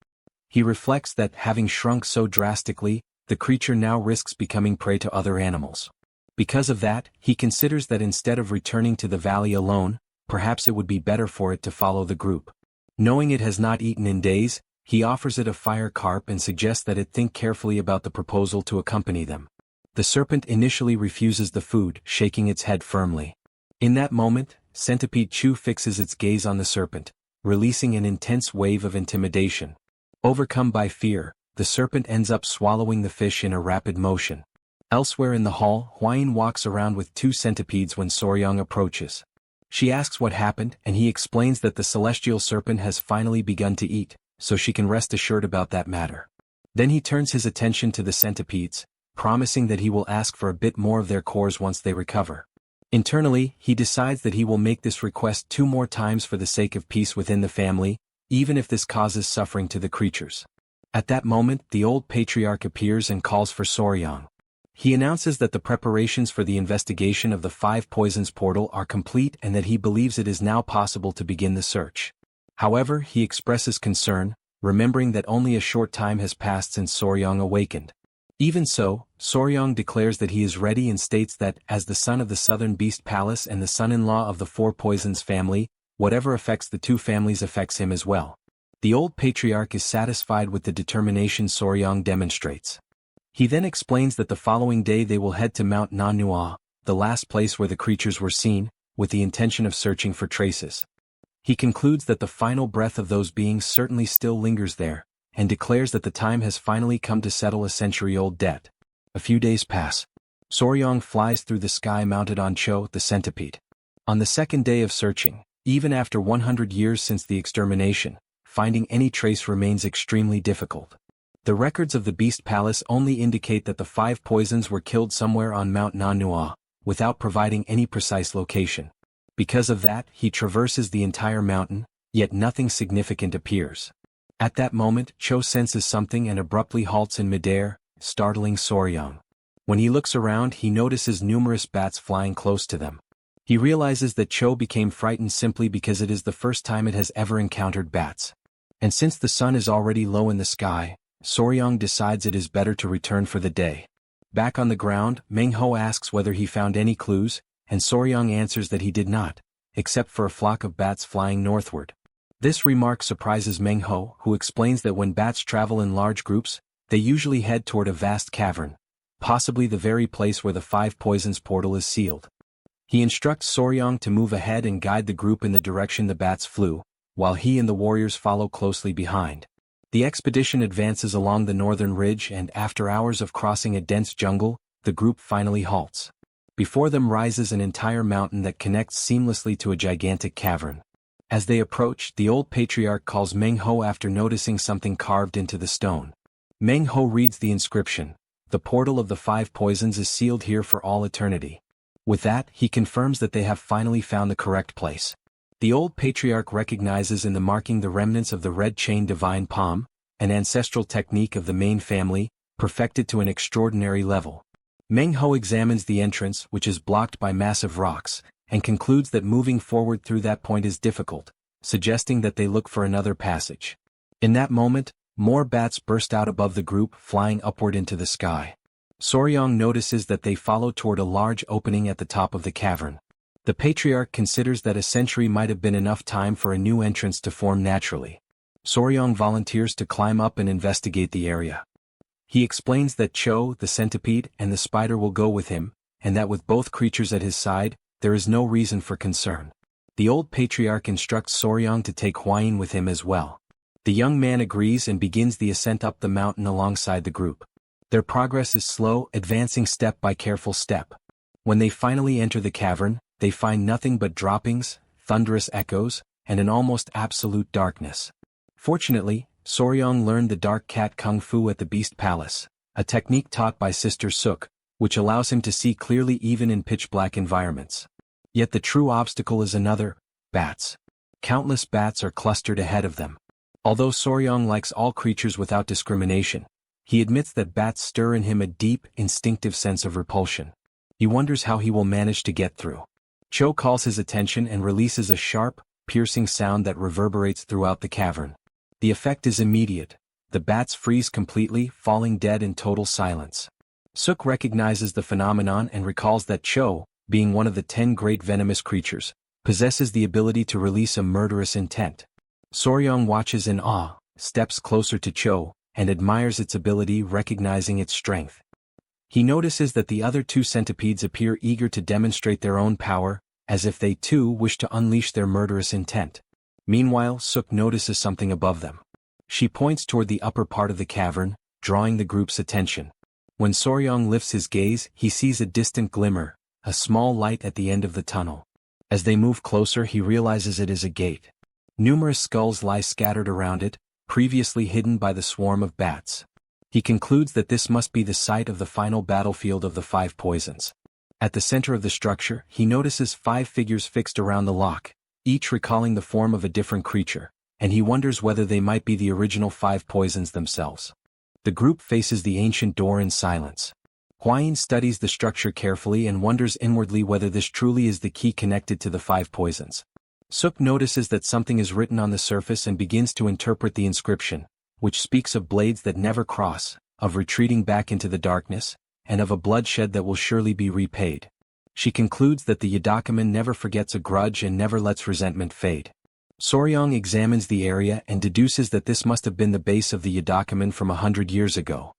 He reflects that, having shrunk so drastically, the creature now risks becoming prey to other animals. Because of that, he considers that instead of returning to the valley alone, perhaps it would be better for it to follow the group. Knowing it has not eaten in days, he offers it a fire carp and suggests that it think carefully about the proposal to accompany them. The serpent initially refuses the food, shaking its head firmly. In that moment, Centipede Chu fixes its gaze on the serpent, releasing an intense wave of intimidation. Overcome by fear, the serpent ends up swallowing the fish in a rapid motion. Elsewhere in the hall, Huayin walks around with 2 centipedes when Soryang approaches. She asks what happened, and he explains that the celestial serpent has finally begun to eat, so she can rest assured about that matter. Then he turns his attention to the centipedes, promising that he will ask for a bit more of their cores once they recover. Internally, he decides that he will make this request 2 more times for the sake of peace within the family, even if this causes suffering to the creatures. At that moment, the old patriarch appears and calls for Soryang. He announces that the preparations for the investigation of the 5 poisons portal are complete and that he believes it is now possible to begin the search. However, he expresses concern, remembering that only a short time has passed since Soryang awakened. Even so, Soryang declares that he is ready and states that, as the son of the Southern Beast Palace and the son-in-law of the 4 Poisons family, whatever affects the 2 families affects him as well. The old patriarch is satisfied with the determination Soryang demonstrates. He then explains that the following day they will head to Mount Manhwa, the last place where the creatures were seen, with the intention of searching for traces. He concludes that the final breath of those beings certainly still lingers there, and declares that the time has finally come to settle a century-old debt. A few days pass. Soryang flies through the sky mounted on Cho, the centipede. On the second day of searching, even after 100 years since the extermination, finding any trace remains extremely difficult. The records of the Beast Palace only indicate that the 5 poisons were killed somewhere on Mount Nanhua, without providing any precise location. Because of that, he traverses the entire mountain, yet nothing significant appears. At that moment, Cho senses something and abruptly halts in midair, startling Soryang. When he looks around, he notices numerous bats flying close to them. He realizes that Cho became frightened simply because it is the first time it has ever encountered bats. And since the sun is already low in the sky, Soryang decides it is better to return for the day. Back on the ground, Meng Ho asks whether he found any clues, and Soryang answers that he did not, except for a flock of bats flying northward. This remark surprises Meng Ho, who explains that when bats travel in large groups, they usually head toward a vast cavern, possibly the very place where the 5 poisons portal is sealed. He instructs Soryang to move ahead and guide the group in the direction the bats flew, while he and the warriors follow closely behind. The expedition advances along the northern ridge and after hours of crossing a dense jungle, the group finally halts. Before them rises an entire mountain that connects seamlessly to a gigantic cavern. As they approach, the old patriarch calls Meng Ho after noticing something carved into the stone. Meng Ho reads the inscription. The portal of the 5 poisons is sealed here for all eternity. With that, he confirms that they have finally found the correct place. The old patriarch recognizes in the marking the remnants of the red chain divine palm, an ancestral technique of the main family, perfected to an extraordinary level. Meng Ho examines the entrance, which is blocked by massive rocks, and concludes that moving forward through that point is difficult, suggesting that they look for another passage. In that moment, more bats burst out above the group, flying upward into the sky. Soryong notices that they follow toward a large opening at the top of the cavern. The patriarch considers that a century might have been enough time for a new entrance to form naturally. Soryong volunteers to climb up and investigate the area. He explains that Cho, the centipede, and the spider will go with him, and that with both creatures at his side, there is no reason for concern. The old patriarch instructs Soryong to take Hwayin with him as well. The young man agrees and begins the ascent up the mountain alongside the group. Their progress is slow, advancing step by careful step. When they finally enter the cavern, they find nothing but droppings, thunderous echoes, and an almost absolute darkness. Fortunately, Soryong learned the dark cat kung fu at the Beast Palace, a technique taught by Sister Suk, which allows him to see clearly even in pitch-black environments. Yet the true obstacle is another: bats. Countless bats are clustered ahead of them. Although Soryong likes all creatures without discrimination, he admits that bats stir in him a deep, instinctive sense of repulsion. He wonders how he will manage to get through. Cho calls his attention and releases a sharp, piercing sound that reverberates throughout the cavern. The effect is immediate. The bats freeze completely, falling dead in total silence. Suk recognizes the phenomenon and recalls that Cho, being one of the 10 great venomous creatures, possesses the ability to release a murderous intent. Soryong watches in awe, steps closer to Cho, and admires its ability, recognizing its strength. He notices that the other 2 centipedes appear eager to demonstrate their own power, as if they too wish to unleash their murderous intent. Meanwhile, Suk notices something above them. She points toward the upper part of the cavern, drawing the group's attention. When Soryong lifts his gaze, he sees a distant glimmer, a small light at the end of the tunnel. As they move closer, he realizes it is a gate. Numerous skulls lie scattered around it, previously hidden by the swarm of bats. He concludes that this must be the site of the final battlefield of the 5 poisons. At the center of the structure, he notices 5 figures fixed around the lock, each recalling the form of a different creature, and he wonders whether they might be the original 5 poisons themselves. The group faces the ancient door in silence. Hwayin studies the structure carefully and wonders inwardly whether this truly is the key connected to the 5 poisons. Suk notices that something is written on the surface and begins to interpret the inscription, which speaks of blades that never cross, of retreating back into the darkness, and of a bloodshed that will surely be repaid. She concludes that the Yadakuman never forgets a grudge and never lets resentment fade. Soryong examines the area and deduces that this must have been the base of the Yadakuman from 100 years ago.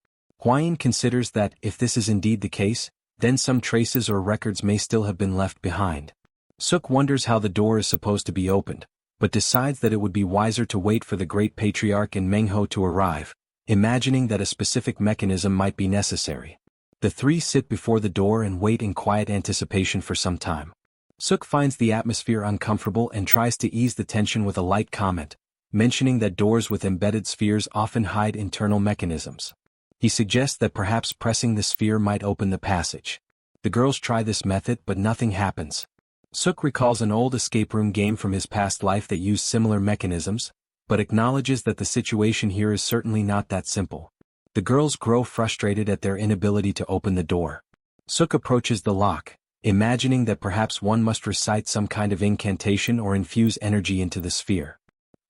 Hwayin considers that, if this is indeed the case, then some traces or records may still have been left behind. Suk wonders how the door is supposed to be opened, but decides that it would be wiser to wait for the great patriarch and Meng Ho to arrive, imagining that a specific mechanism might be necessary. The 3 sit before the door and wait in quiet anticipation for some time. Suk finds the atmosphere uncomfortable and tries to ease the tension with a light comment, mentioning that doors with embedded spheres often hide internal mechanisms. He suggests that perhaps pressing the sphere might open the passage. The girls try this method, but nothing happens. Suk recalls an old escape room game from his past life that used similar mechanisms, but acknowledges that the situation here is certainly not that simple. The girls grow frustrated at their inability to open the door. Suk approaches the lock, imagining that perhaps one must recite some kind of incantation or infuse energy into the sphere.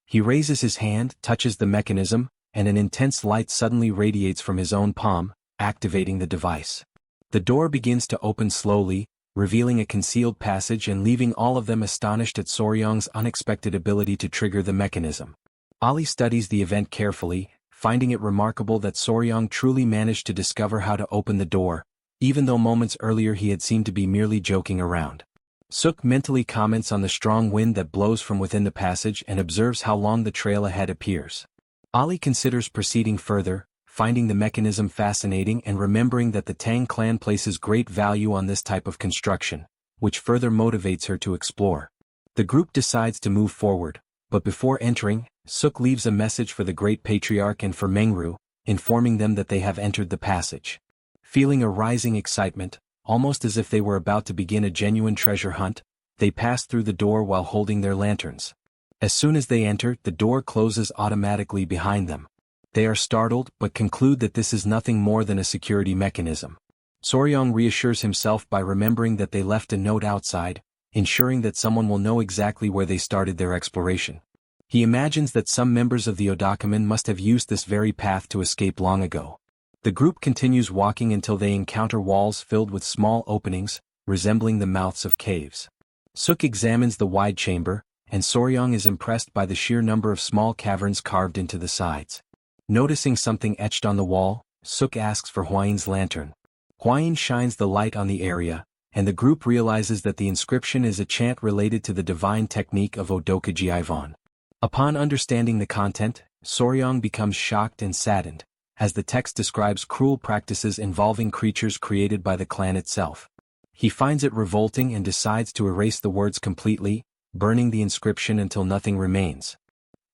He raises his hand, touches the mechanism, and an intense light suddenly radiates from his own palm, activating the device. The door begins to open slowly, revealing a concealed passage and leaving all of them astonished at Soryong's unexpected ability to trigger the mechanism. Ali studies the event carefully, finding it remarkable that Soryong truly managed to discover how to open the door, even though moments earlier he had seemed to be merely joking around. Suk mentally comments on the strong wind that blows from within the passage and observes how long the trail ahead appears. Ali considers proceeding further, finding the mechanism fascinating and remembering that the Tang clan places great value on this type of construction, which further motivates her to explore. The group decides to move forward, but before entering, Suk leaves a message for the Great Patriarch and for Mengru, informing them that they have entered the passage. Feeling a rising excitement, almost as if they were about to begin a genuine treasure hunt, they pass through the door while holding their lanterns. As soon as they enter, the door closes automatically behind them. They are startled but conclude that this is nothing more than a security mechanism. Soryong reassures himself by remembering that they left a note outside, ensuring that someone will know exactly where they started their exploration. He imagines that some members of the Odakumin must have used this very path to escape long ago. The group continues walking until they encounter walls filled with small openings, resembling the mouths of caves. Suk examines the wide chamber, and Soryong is impressed by the sheer number of small caverns carved into the sides. Noticing something etched on the wall, Suk asks for Hwain's lantern. Hwain shines the light on the area, and the group realizes that the inscription is a chant related to the divine technique of Odokaji Ivan. Upon understanding the content, Soryong becomes shocked and saddened, as the text describes cruel practices involving creatures created by the clan itself. He finds it revolting and decides to erase the words completely, burning the inscription until nothing remains.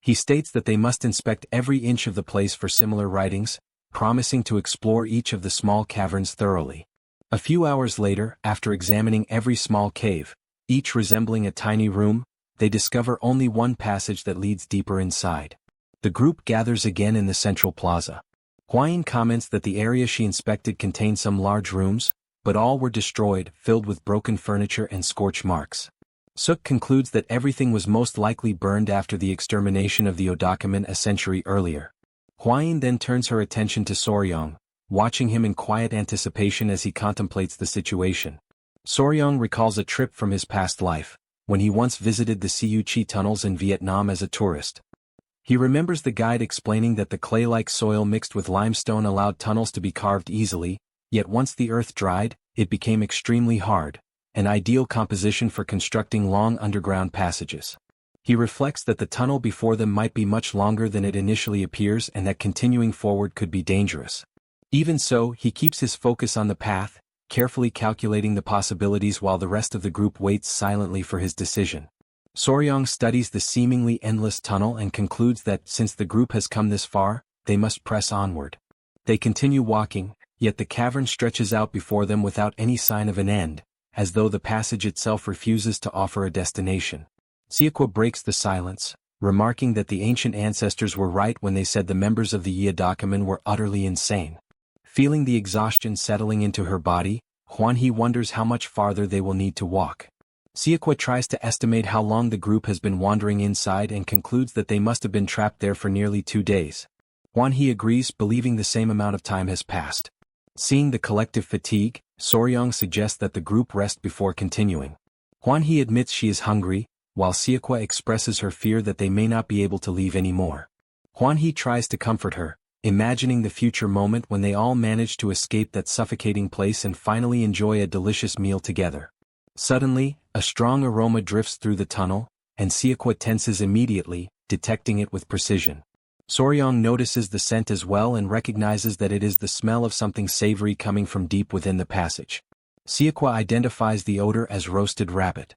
He states that they must inspect every inch of the place for similar writings, promising to explore each of the small caverns thoroughly. A few hours later, after examining every small cave, each resembling a tiny room, they discover only one passage that leads deeper inside. The group gathers again in the central plaza. Hwain comments that the area she inspected contained some large rooms, but all were destroyed, filled with broken furniture and scorch marks. Suk concludes that everything was most likely burned after the extermination of the Odakumin a century earlier. Hwain then turns her attention to Soryong, watching him in quiet anticipation as he contemplates the situation. Soryong recalls a trip from his past life, when he once visited the Siu Chi tunnels in Vietnam as a tourist. He remembers the guide explaining that the clay-like soil mixed with limestone allowed tunnels to be carved easily, yet once the earth dried, it became extremely hard, an ideal composition for constructing long underground passages. He reflects that the tunnel before them might be much longer than it initially appears and that continuing forward could be dangerous. Even so, he keeps his focus on the path, carefully calculating the possibilities while the rest of the group waits silently for his decision. Soryong studies the seemingly endless tunnel and concludes that since the group has come this far, they must press onward. They continue walking, yet the cavern stretches out before them without any sign of an end, as though the passage itself refuses to offer a destination. Siakwa breaks the silence, remarking that the ancient ancestors were right when they said the members of the Yadakumin were utterly insane. Feeling the exhaustion settling into her body, Hwanhee wonders how much farther they will need to walk. Siakwa tries to estimate how long the group has been wandering inside and concludes that they must have been trapped there for nearly 2 days. Hwanhee agrees, believing the same amount of time has passed. Seeing the collective fatigue, Soryong suggests that the group rest before continuing. Hwanhee admits she is hungry, while Siakwa expresses her fear that they may not be able to leave anymore. Hwanhee tries to comfort her, imagining the future moment when they all manage to escape that suffocating place and finally enjoy a delicious meal together. Suddenly, a strong aroma drifts through the tunnel, and Siakwa tenses immediately, detecting it with precision. Soryong notices the scent as well and recognizes that it is the smell of something savory coming from deep within the passage. Siakwa identifies the odor as roasted rabbit.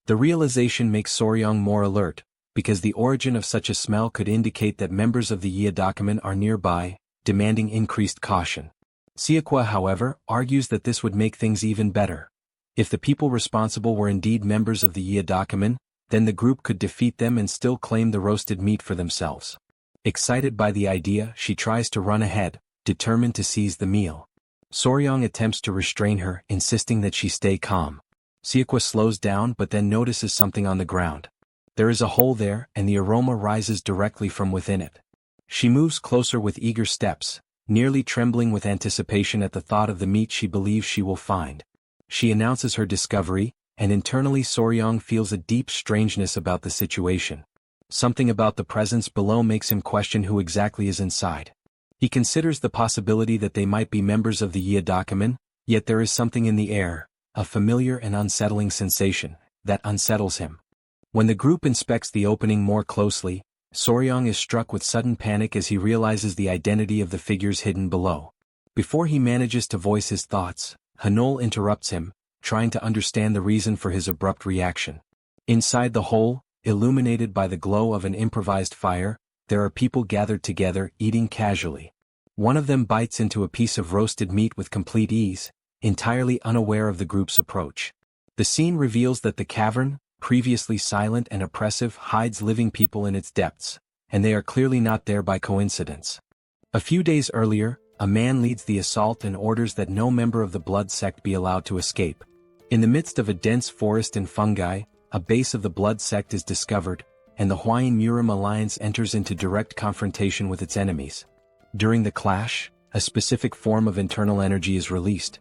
The realization makes Soryong more alert, because the origin of such a smell could indicate that members of the Yadakumin are nearby, demanding increased caution. Siakwa, however, argues that this would make things even better. If the people responsible were indeed members of the Yadakumin, then the group could defeat them and still claim the roasted meat for themselves. Excited by the idea, she tries to run ahead, determined to seize the meal. Soryong attempts to restrain her, insisting that she stay calm. Siakwa slows down but then notices something on the ground. There is a hole there, and the aroma rises directly from within it. She moves closer with eager steps, nearly trembling with anticipation at the thought of the meat she believes she will find. She announces her discovery, and internally Soryong feels a deep strangeness about the situation. Something about the presence below makes him question who exactly is inside. He considers the possibility that they might be members of the Yadakumin, yet there is something in the air, a familiar and unsettling sensation, that unsettles him. When the group inspects the opening more closely, Soryang is struck with sudden panic as he realizes the identity of the figures hidden below. Before he manages to voice his thoughts, Hanol interrupts him, trying to understand the reason for his abrupt reaction. Inside the hole, illuminated by the glow of an improvised fire, there are people gathered together, eating casually. One of them bites into a piece of roasted meat with complete ease, entirely unaware of the group's approach. The scene reveals that the cavern, previously silent and oppressive, hides living people in its depths, and they are clearly not there by coincidence. A few days earlier, a man leads the assault and orders that no member of the blood sect be allowed to escape. In the midst of a dense forest and fungi, a base of the blood sect is discovered, and the Murim alliance enters into direct confrontation with its enemies. During the clash, a specific form of internal energy is released.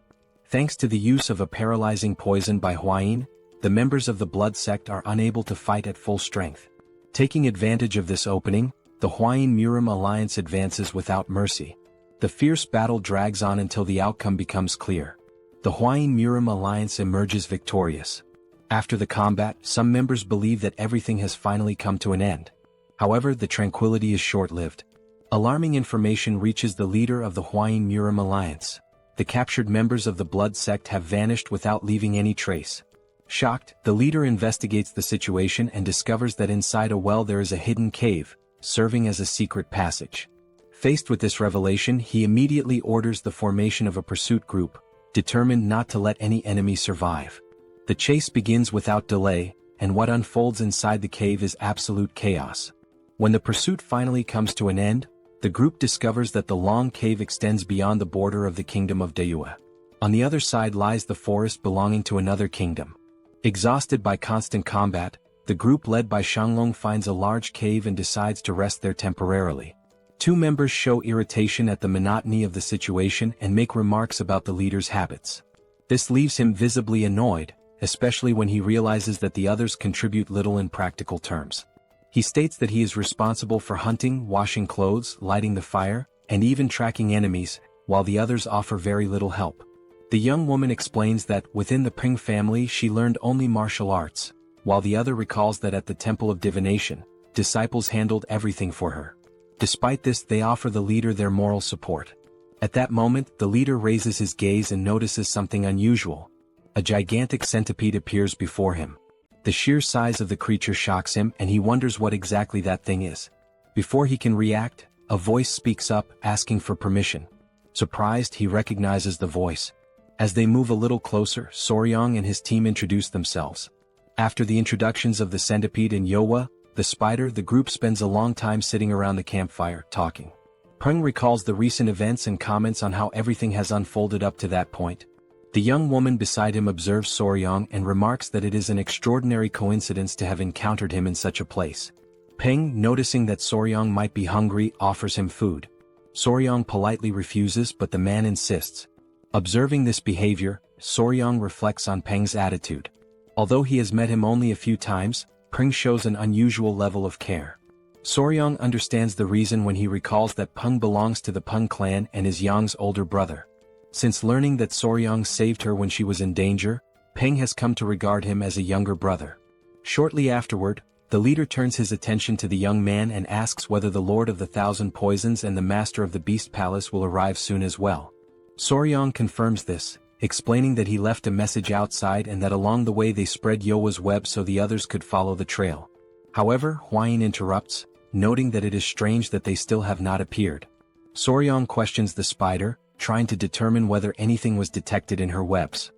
Thanks to the use of a paralyzing poison by Huayin, the members of the blood sect are unable to fight at full strength. Taking advantage of this opening, the Murim alliance advances without mercy. The fierce battle drags on until the outcome becomes clear. The Murim alliance emerges victorious. After the combat, some members believe that everything has finally come to an end. However, the tranquility is short-lived. Alarming information reaches the leader of the Murim alliance. The captured members of the blood sect have vanished without leaving any trace. Shocked, the leader investigates the situation and discovers that inside a well there is a hidden cave, serving as a secret passage. Faced with this revelation, he immediately orders the formation of a pursuit group, determined not to let any enemy survive. The chase begins without delay, and what unfolds inside the cave is absolute chaos. When the pursuit finally comes to an end, the group discovers that the long cave extends beyond the border of the kingdom of Deua. On the other side lies the forest belonging to another kingdom. Exhausted by constant combat, the group led by Shanglong finds a large cave and decides to rest there temporarily. Two members show irritation at the monotony of the situation and make remarks about the leader's habits. This leaves him visibly annoyed, especially when he realizes that the others contribute little in practical terms. He states that he is responsible for hunting, washing clothes, lighting the fire, and even tracking enemies, while the others offer very little help. The young woman explains that within the Ping family she learned only martial arts, while the other recalls that at the Temple of Divination, disciples handled everything for her. Despite this, they offer the leader their moral support. At that moment, the leader raises his gaze and notices something unusual. A gigantic centipede appears before him. The sheer size of the creature shocks him and he wonders what exactly that thing is. Before he can react, a voice speaks up, asking for permission. Surprised, he recognizes the voice. As they move a little closer, Soryang and his team introduce themselves. After the introductions of the centipede and Yowa, the spider, the group spends a long time sitting around the campfire, talking. Peng recalls the recent events and comments on how everything has unfolded up to that point. The young woman beside him observes Soryang and remarks that it is an extraordinary coincidence to have encountered him in such a place. Peng, noticing that Soryang might be hungry, offers him food. Soryang politely refuses, but the man insists. Observing this behavior, Soryang reflects on Peng's attitude. Although he has met him only a few times, Peng shows an unusual level of care. Soryang understands the reason when he recalls that Peng belongs to the Peng clan and is Yang's older brother. Since learning that Soryang saved her when she was in danger, Peng has come to regard him as a younger brother. Shortly afterward, the leader turns his attention to the young man and asks whether the Lord of the Thousand Poisons and the Master of the Beast Palace will arrive soon as well. Soryang confirms this, explaining that he left a message outside and that along the way they spread Yowa's web so the others could follow the trail. However, Huayin interrupts, noting that it is strange that they still have not appeared. Soryang questions the spider, trying to determine whether anything was detected in her webs.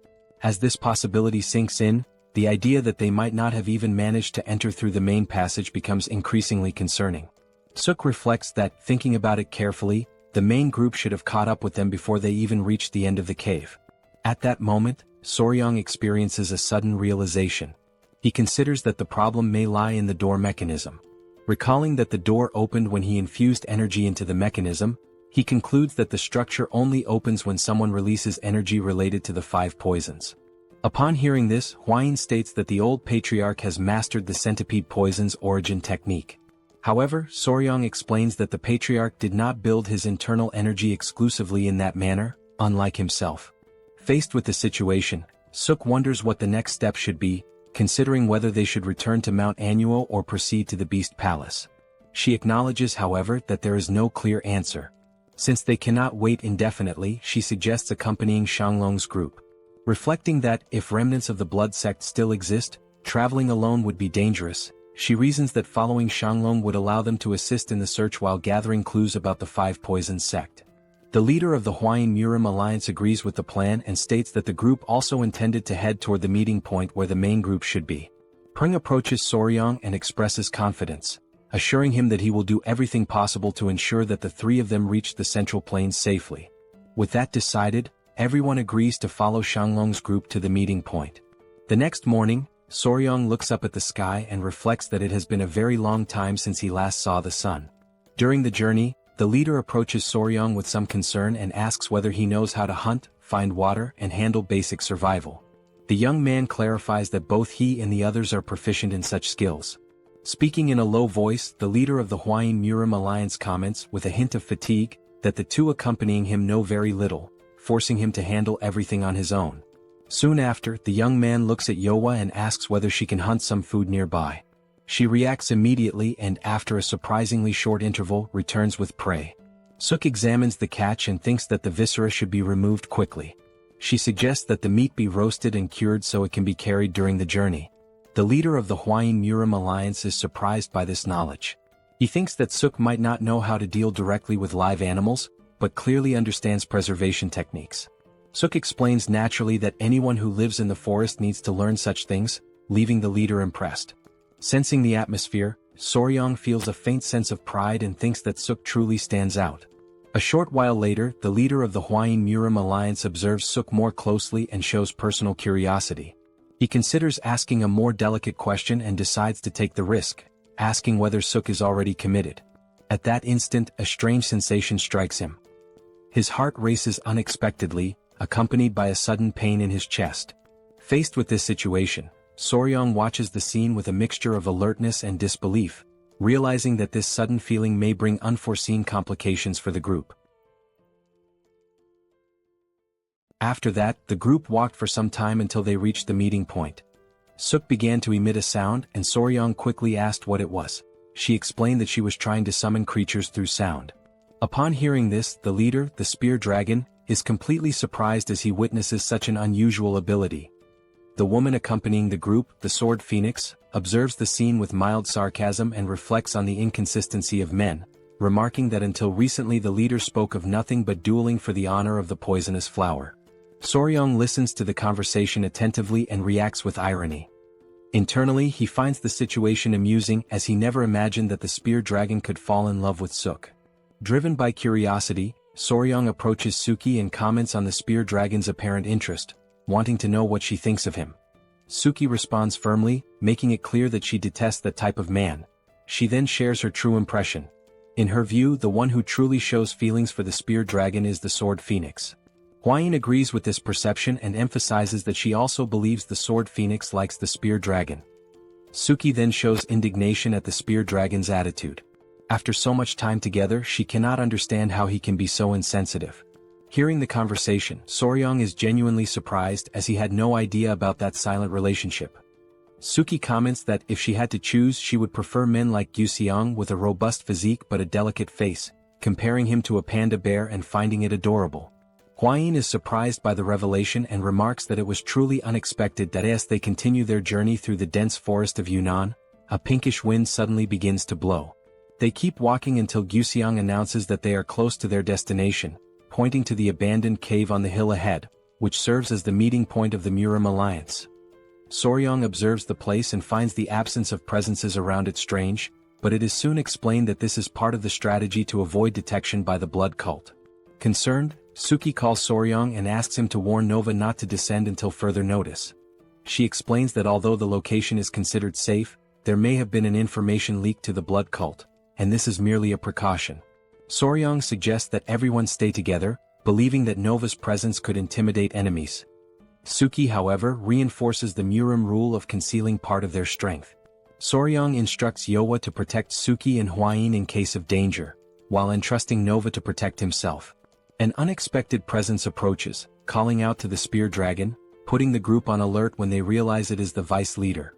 As this possibility sinks in, the idea that they might not have even managed to enter through the main passage becomes increasingly concerning. Suk reflects that, thinking about it carefully, the main group should have caught up with them before they even reached the end of the cave. At that moment, Soryang experiences a sudden realization. He considers that the problem may lie in the door mechanism. Recalling that the door opened when he infused energy into the mechanism, he concludes that the structure only opens when someone releases energy related to the 5 poisons. Upon hearing this, Huayin states that the old patriarch has mastered the centipede poison's origin technique. However, Soryang explains that the patriarch did not build his internal energy exclusively in that manner, unlike himself. Faced with the situation, Suk wonders what the next step should be, considering whether they should return to Mount Annuo or proceed to the Beast Palace. She acknowledges, however, that there is no clear answer. Since they cannot wait indefinitely, she suggests accompanying Shanglong's group. Reflecting that, if remnants of the blood sect still exist, traveling alone would be dangerous, she reasons that following Shanglong would allow them to assist in the search while gathering clues about the Five Poisons sect. The leader of the Huayin Murim alliance agrees with the plan and states that the group also intended to head toward the meeting point where the main group should be. Pring approaches Soryong and expresses confidence, assuring him that he will do everything possible to ensure that the three of them reach the Central Plains safely. With that decided, everyone agrees to follow Shanglong's group to the meeting point. The next morning, Soryong looks up at the sky and reflects that it has been a very long time since he last saw the sun. During the journey, the leader approaches Soryong with some concern and asks whether he knows how to hunt, find water, and handle basic survival. The young man clarifies that both he and the others are proficient in such skills. Speaking in a low voice, the leader of the Huayin Murim alliance comments, with a hint of fatigue, that the two accompanying him know very little, forcing him to handle everything on his own. Soon after, the young man looks at Yowa and asks whether she can hunt some food nearby. She reacts immediately and, after a surprisingly short interval, returns with prey. Suk examines the catch and thinks that the viscera should be removed quickly. She suggests that the meat be roasted and cured so it can be carried during the journey. The leader of the Huayin Murim alliance is surprised by this knowledge. He thinks that Suk might not know how to deal directly with live animals, but clearly understands preservation techniques. Suk explains naturally that anyone who lives in the forest needs to learn such things, leaving the leader impressed. Sensing the atmosphere, Soryong feels a faint sense of pride and thinks that Suk truly stands out. A short while later, the leader of the Huayin Murim alliance observes Suk more closely and shows personal curiosity. He considers asking a more delicate question and decides to take the risk, asking whether Suk is already committed. At that instant, a strange sensation strikes him. His heart races unexpectedly, accompanied by a sudden pain in his chest. Faced with this situation, Soryong watches the scene with a mixture of alertness and disbelief, realizing that this sudden feeling may bring unforeseen complications for the group. After that, the group walked for some time until they reached the meeting point. Suk began to emit a sound and Soryong quickly asked what it was. She explained that she was trying to summon creatures through sound. Upon hearing this, the leader, the spear dragon, is completely surprised as he witnesses such an unusual ability. The woman accompanying the group, the sword phoenix, observes the scene with mild sarcasm and reflects on the inconsistency of men, remarking that until recently the leader spoke of nothing but dueling for the honor of the poisonous flower. Soryong listens to the conversation attentively and reacts with irony. Internally, he finds the situation amusing as he never imagined that the spear dragon could fall in love with Suk. Driven by curiosity, Soryong approaches Suki and comments on the spear dragon's apparent interest, wanting to know what she thinks of him. Suki responds firmly, making it clear that she detests that type of man. She then shares her true impression. In her view, the one who truly shows feelings for the spear dragon is the sword phoenix. Huayin agrees with this perception and emphasizes that she also believes the sword phoenix likes the spear dragon. Suki then shows indignation at the spear dragon's attitude. After so much time together, she cannot understand how he can be so insensitive. Hearing the conversation, Soryong is genuinely surprised as he had no idea about that silent relationship. Suki comments that if she had to choose, she would prefer men like Guseong with a robust physique but a delicate face, comparing him to a panda bear and finding it adorable. Huayin is surprised by the revelation and remarks that it was truly unexpected that as they continue their journey through the dense forest of Yunnan, a pinkish wind suddenly begins to blow. They keep walking until Guseong announces that they are close to their destination, pointing to the abandoned cave on the hill ahead, which serves as the meeting point of the Murim alliance. Soryong observes the place and finds the absence of presences around it strange, but it is soon explained that this is part of the strategy to avoid detection by the blood cult. Concerned, Suki calls Soryong and asks him to warn Nova not to descend until further notice. She explains that although the location is considered safe, there may have been an information leak to the blood cult, and this is merely a precaution. Soryong suggests that everyone stay together, believing that Nova's presence could intimidate enemies. Suki, however, reinforces the Murim rule of concealing part of their strength. Soryong instructs Yowa to protect Suki and Huayin in case of danger, while entrusting Nova to protect himself. An unexpected presence approaches, calling out to the spear dragon, putting the group on alert when they realize it is the vice leader.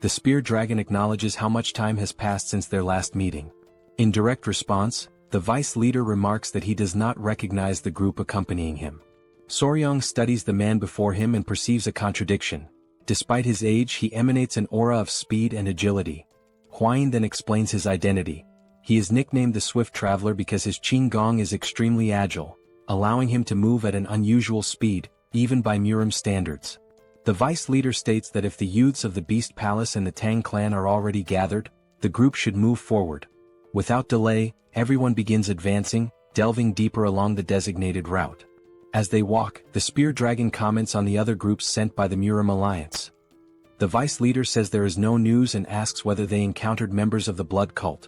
The spear dragon acknowledges how much time has passed since their last meeting. In direct response, the vice leader remarks that he does not recognize the group accompanying him. Soryong studies the man before him and perceives a contradiction. Despite his age, he emanates an aura of speed and agility. Huayin then explains his identity. He is nicknamed the Swift Traveler because his Qinggong is extremely agile, allowing him to move at an unusual speed, even by Murim standards. The vice leader states that if the youths of the Beast Palace and the Tang Clan are already gathered, the group should move forward. Without delay, everyone begins advancing, delving deeper along the designated route. As they walk, the Spear Dragon comments on the other groups sent by the Murim Alliance. The vice leader says there is no news and asks whether they encountered members of the blood cult.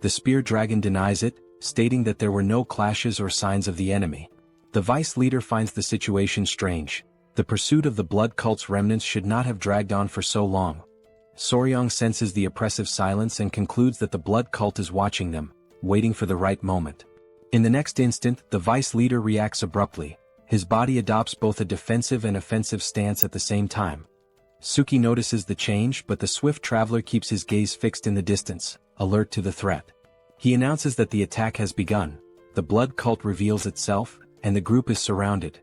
The Spear Dragon denies it, stating that there were no clashes or signs of the enemy. The vice leader finds the situation strange. The pursuit of the blood cult's remnants should not have dragged on for so long. Soryong senses the oppressive silence and concludes that the blood cult is watching them, waiting for the right moment. In the next instant, the vice leader reacts abruptly. His body adopts both a defensive and offensive stance at the same time. Suki notices the change, but the Swift Traveler keeps his gaze fixed in the distance, alert to the threat. He announces that the attack has begun. The blood cult reveals itself, and the group is surrounded.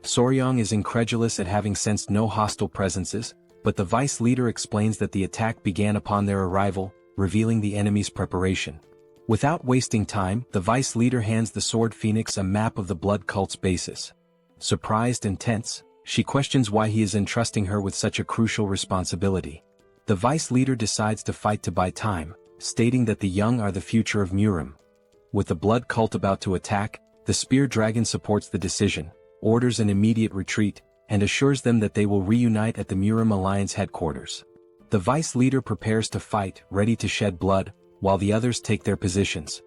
Soryong is incredulous at having sensed no hostile presences, but the vice leader explains that the attack began upon their arrival, revealing the enemy's preparation. Without wasting time, the vice leader hands the Sword Phoenix a map of the blood cult's bases. Surprised and tense, she questions why he is entrusting her with such a crucial responsibility. The vice leader decides to fight to buy time, stating that the young are the future of Murim. With the blood cult about to attack, the Spear Dragon supports the decision, orders an immediate retreat, and assures them that they will reunite at the Murim Alliance headquarters. The vice leader prepares to fight, ready to shed blood, while the others take their positions.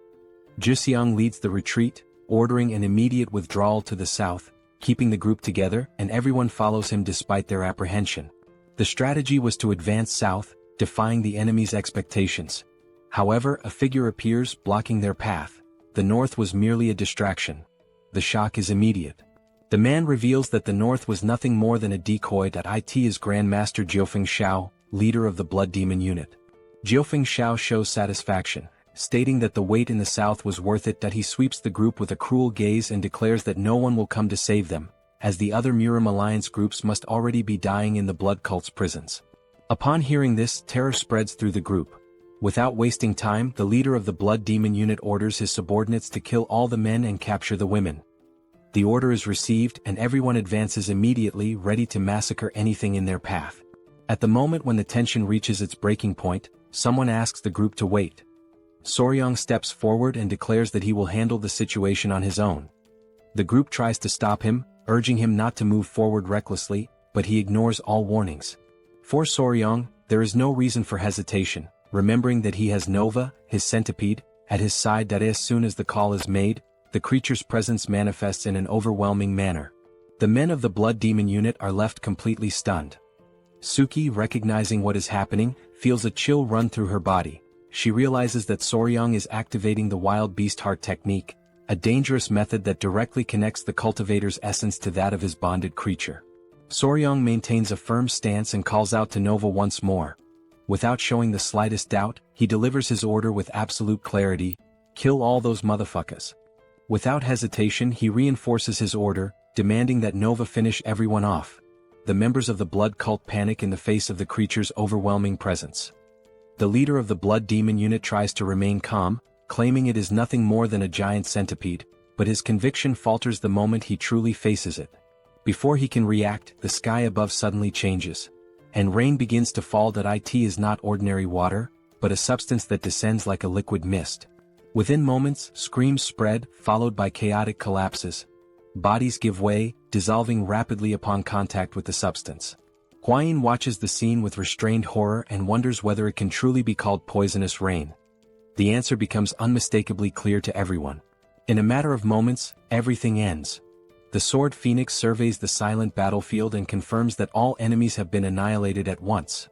Juxiang leads the retreat, ordering an immediate withdrawal to the south, keeping the group together, and everyone follows him despite their apprehension. The strategy was to advance south, defying the enemy's expectations. However, a figure appears, blocking their path. The north was merely a distraction. The shock is immediate. The man reveals that the north was nothing more than a decoy. It is Grandmaster Jiufeng Shao, leader of the Blood Demon unit. Jiufeng Shao shows satisfaction, stating that the wait in the south was worth it. He sweeps the group with a cruel gaze and declares that no one will come to save them, as the other Murim Alliance groups must already be dying in the blood cult's prisons. Upon hearing this, terror spreads through the group. Without wasting time, the leader of the Blood Demon unit orders his subordinates to kill all the men and capture the women. The order is received and everyone advances immediately, ready to massacre anything in their path. At the moment when the tension reaches its breaking point, someone asks the group to wait. Soryong steps forward and declares that he will handle the situation on his own. The group tries to stop him, urging him not to move forward recklessly, but he ignores all warnings. For Soryong, there is no reason for hesitation, remembering that he has Nova, his centipede, at his side. That as soon as the call is made, the creature's presence manifests in an overwhelming manner. The men of the Blood Demon unit are left completely stunned. Suki, recognizing what is happening, feels a chill run through her body. She realizes that Soryong is activating the Wild Beast Heart technique, a dangerous method that directly connects the cultivator's essence to that of his bonded creature. Soryong maintains a firm stance and calls out to Nova once more. Without showing the slightest doubt, he delivers his order with absolute clarity: kill all those motherfuckers. Without hesitation, he reinforces his order, demanding that Nova finish everyone off. The members of the blood cult panic in the face of the creature's overwhelming presence. The leader of the Blood Demon unit tries to remain calm, claiming it is nothing more than a giant centipede, but his conviction falters the moment he truly faces it. Before he can react, the sky above suddenly changes, and rain begins to fall. It is not ordinary water, but a substance that descends like a liquid mist. Within moments, screams spread, followed by chaotic collapses. Bodies give way, dissolving rapidly upon contact with the substance. Huayin watches the scene with restrained horror and wonders whether it can truly be called poisonous rain. The answer becomes unmistakably clear to everyone. In a matter of moments, everything ends. The Sword Phoenix surveys the silent battlefield and confirms that all enemies have been annihilated at once.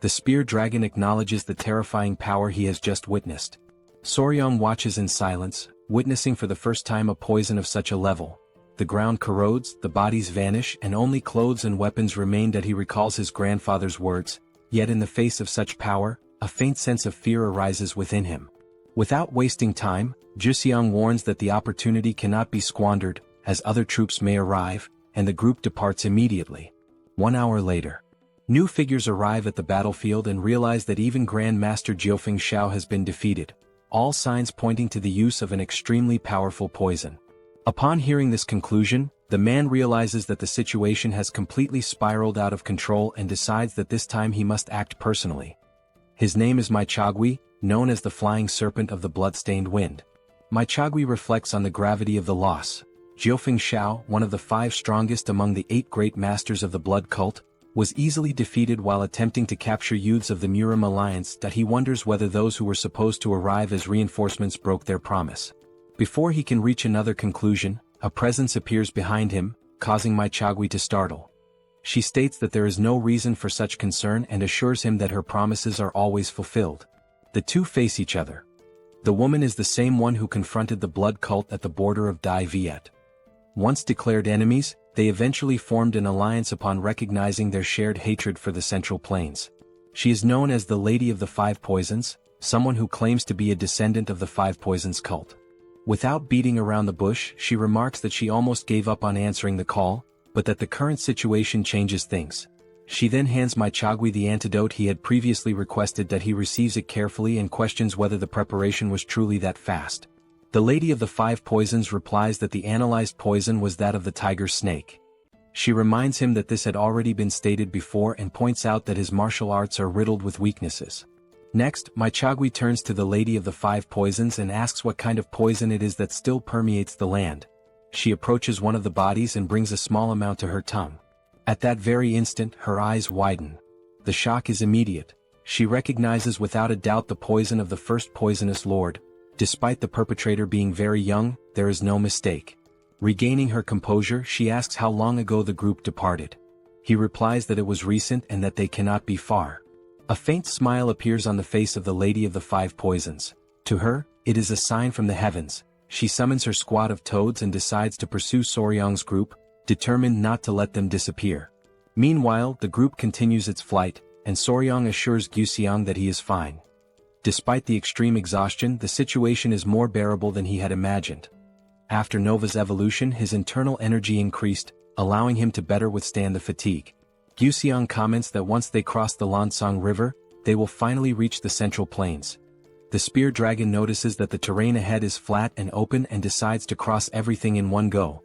The Spear Dragon acknowledges the terrifying power he has just witnessed. Soryong watches in silence, witnessing for the first time a poison of such a level. The ground corrodes, the bodies vanish, and only clothes and weapons remain. He recalls his grandfather's words, yet in the face of such power, a faint sense of fear arises within him. Without wasting time, Juxiang warns that the opportunity cannot be squandered, as other troops may arrive, and the group departs immediately. 1 hour later, new figures arrive at the battlefield and realize that even Grand Master Jiufeng Shao has been defeated, all signs pointing to the use of an extremely powerful poison. Upon hearing this conclusion, the man realizes that the situation has completely spiraled out of control and decides that this time he must act personally. His name is Maichagui, known as the Flying Serpent of the Bloodstained Wind. Maichagui reflects on the gravity of the loss. Jiufeng Shao, one of the 5 strongest among the 8 great masters of the blood cult, was easily defeated while attempting to capture youths of the Murim alliance that he wonders whether those who were supposed to arrive as reinforcements broke their promise. Before he can reach another conclusion, a presence appears behind him, causing Maichagui to startle. She states that there is no reason for such concern and assures him that her promises are always fulfilled. The two face each other. The woman is the same one who confronted the blood cult at the border of Dai Viet. Once declared enemies, they eventually formed an alliance upon recognizing their shared hatred for the Central Plains. She is known as the Lady of the 5 Poisons, someone who claims to be a descendant of the 5 Poisons cult. Without beating around the bush, she remarks that she almost gave up on answering the call, but that the current situation changes things. She then hands Maichagui the antidote he had previously requested. That he receives it carefully and questions whether the preparation was truly that fast. The Lady of the 5 Poisons replies that the analyzed poison was that of the tiger snake. She reminds him that this had already been stated before and points out that his martial arts are riddled with weaknesses. Next, Maichagui turns to the Lady of the 5 Poisons and asks what kind of poison it is that still permeates the land. She approaches one of the bodies and brings a small amount to her tongue. At that very instant, her eyes widen. The shock is immediate. She recognizes without a doubt the poison of the first poisonous lord. Despite the perpetrator being very young, there is no mistake. Regaining her composure, she asks how long ago the group departed. He replies that it was recent and that they cannot be far. A faint smile appears on the face of the Lady of the 5 Poisons. To her, it is a sign from the heavens. She summons her squad of toads and decides to pursue Soryang's group, determined not to let them disappear. Meanwhile, the group continues its flight, and Soryang assures Guxiang that he is fine. Despite the extreme exhaustion, the situation is more bearable than he had imagined. After Nova's evolution, his internal energy increased, allowing him to better withstand the fatigue. Guxiang comments that once they cross the Lansang River, they will finally reach the Central Plains. The spear dragon notices that the terrain ahead is flat and open and decides to cross everything in one go.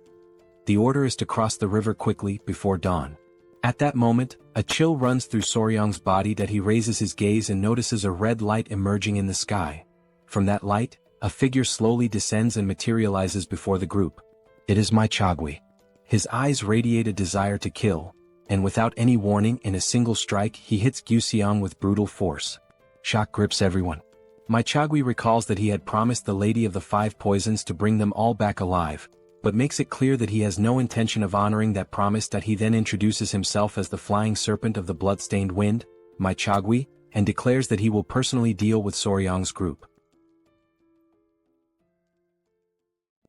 The order is to cross the river quickly, before dawn. At that moment, a chill runs through Soryang's body that he raises his gaze and notices a red light emerging in the sky. From that light, a figure slowly descends and materializes before the group. It is Maichagui. His eyes radiate a desire to kill, and without any warning, in a single strike he hits Guxiang with brutal force. Shock grips everyone. Maichagui recalls that he had promised the Lady of the 5 Poisons to bring them all back alive, but makes it clear that he has no intention of honoring that promise. That he then introduces himself as the Flying Serpent of the Bloodstained Wind, Maichagui, and declares that he will personally deal with Soryang's group.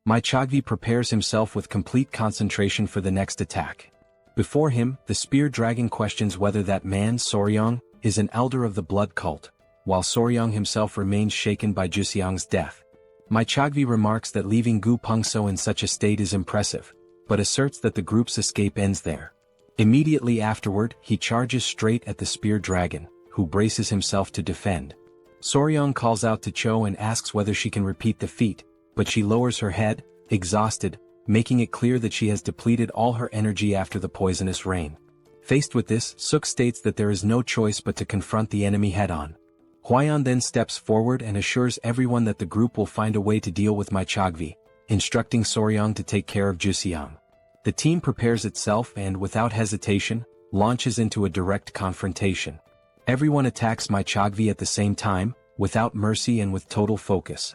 Maichagui prepares himself with complete concentration for the next attack. Before him, the spear dragon questions whether that man, Soryang, is an elder of the blood cult, while Soryang himself remains shaken by Juxiang's death. Maichagui remarks that leaving Gu Pengso in such a state is impressive, but asserts that the group's escape ends there. Immediately afterward, he charges straight at the spear dragon, who braces himself to defend. Soryang calls out to Cho and asks whether she can repeat the feat, but she lowers her head, exhausted, making it clear that she has depleted all her energy after the poisonous rain. Faced with this, Suk states that there is no choice but to confront the enemy head-on. Huayan then steps forward and assures everyone that the group will find a way to deal with Maichagui, instructing Soryang to take care of Juxiang. The team prepares itself and, without hesitation, launches into a direct confrontation. Everyone attacks Maichagui at the same time, without mercy and with total focus.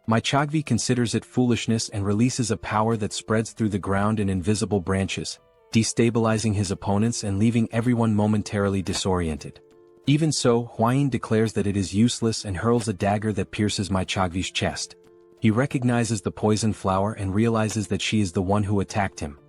Maichagui considers it foolishness and releases a power that spreads through the ground in invisible branches, destabilizing his opponents and leaving everyone momentarily disoriented. Even so, Huayin declares that it is useless and hurls a dagger that pierces Maichagui's chest. He recognizes the poison flower and realizes that she is the one who attacked him.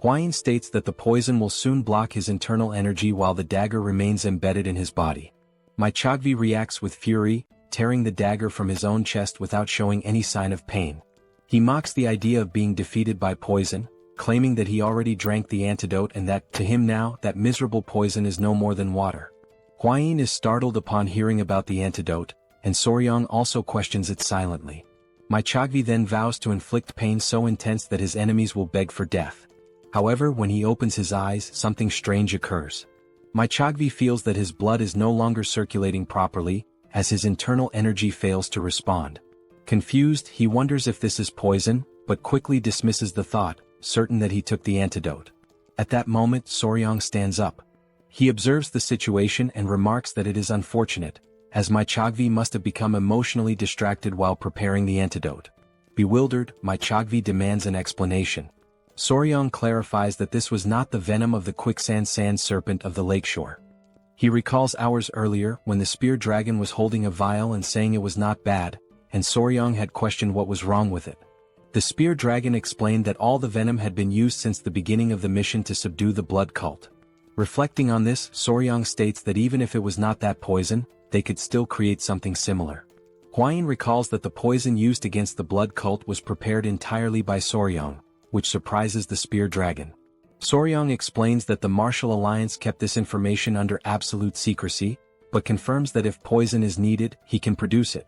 Huayin states that the poison will soon block his internal energy while the dagger remains embedded in his body. Maichagui reacts with fury, tearing the dagger from his own chest without showing any sign of pain. He mocks the idea of being defeated by poison, claiming that he already drank the antidote and that, to him now, that miserable poison is no more than water. Huayin is startled upon hearing about the antidote, and Soryang also questions it silently. Mai Chogvi then vows to inflict pain so intense that his enemies will beg for death. However, when he opens his eyes, something strange occurs. Mai Chogvi feels that his blood is no longer circulating properly, as his internal energy fails to respond. Confused, he wonders if this is poison, but quickly dismisses the thought, certain that he took the antidote. At that moment, Soryang stands up. He observes the situation and remarks that it is unfortunate, as Mai Chogvi must have become emotionally distracted while preparing the antidote. Bewildered, Mai Chogvi demands an explanation. Soryang clarifies that this was not the venom of the quicksand sand serpent of the lakeshore. He recalls hours earlier when the spear dragon was holding a vial and saying it was not bad, and Soryang had questioned what was wrong with it. The spear dragon explained that all the venom had been used since the beginning of the mission to subdue the blood cult. Reflecting on this, Soryang states that even if it was not that poison, they could still create something similar. Huayin recalls that the poison used against the blood cult was prepared entirely by Soryang, which surprises the spear dragon. Soryang explains that the Martial Alliance kept this information under absolute secrecy, but confirms that if poison is needed, he can produce it.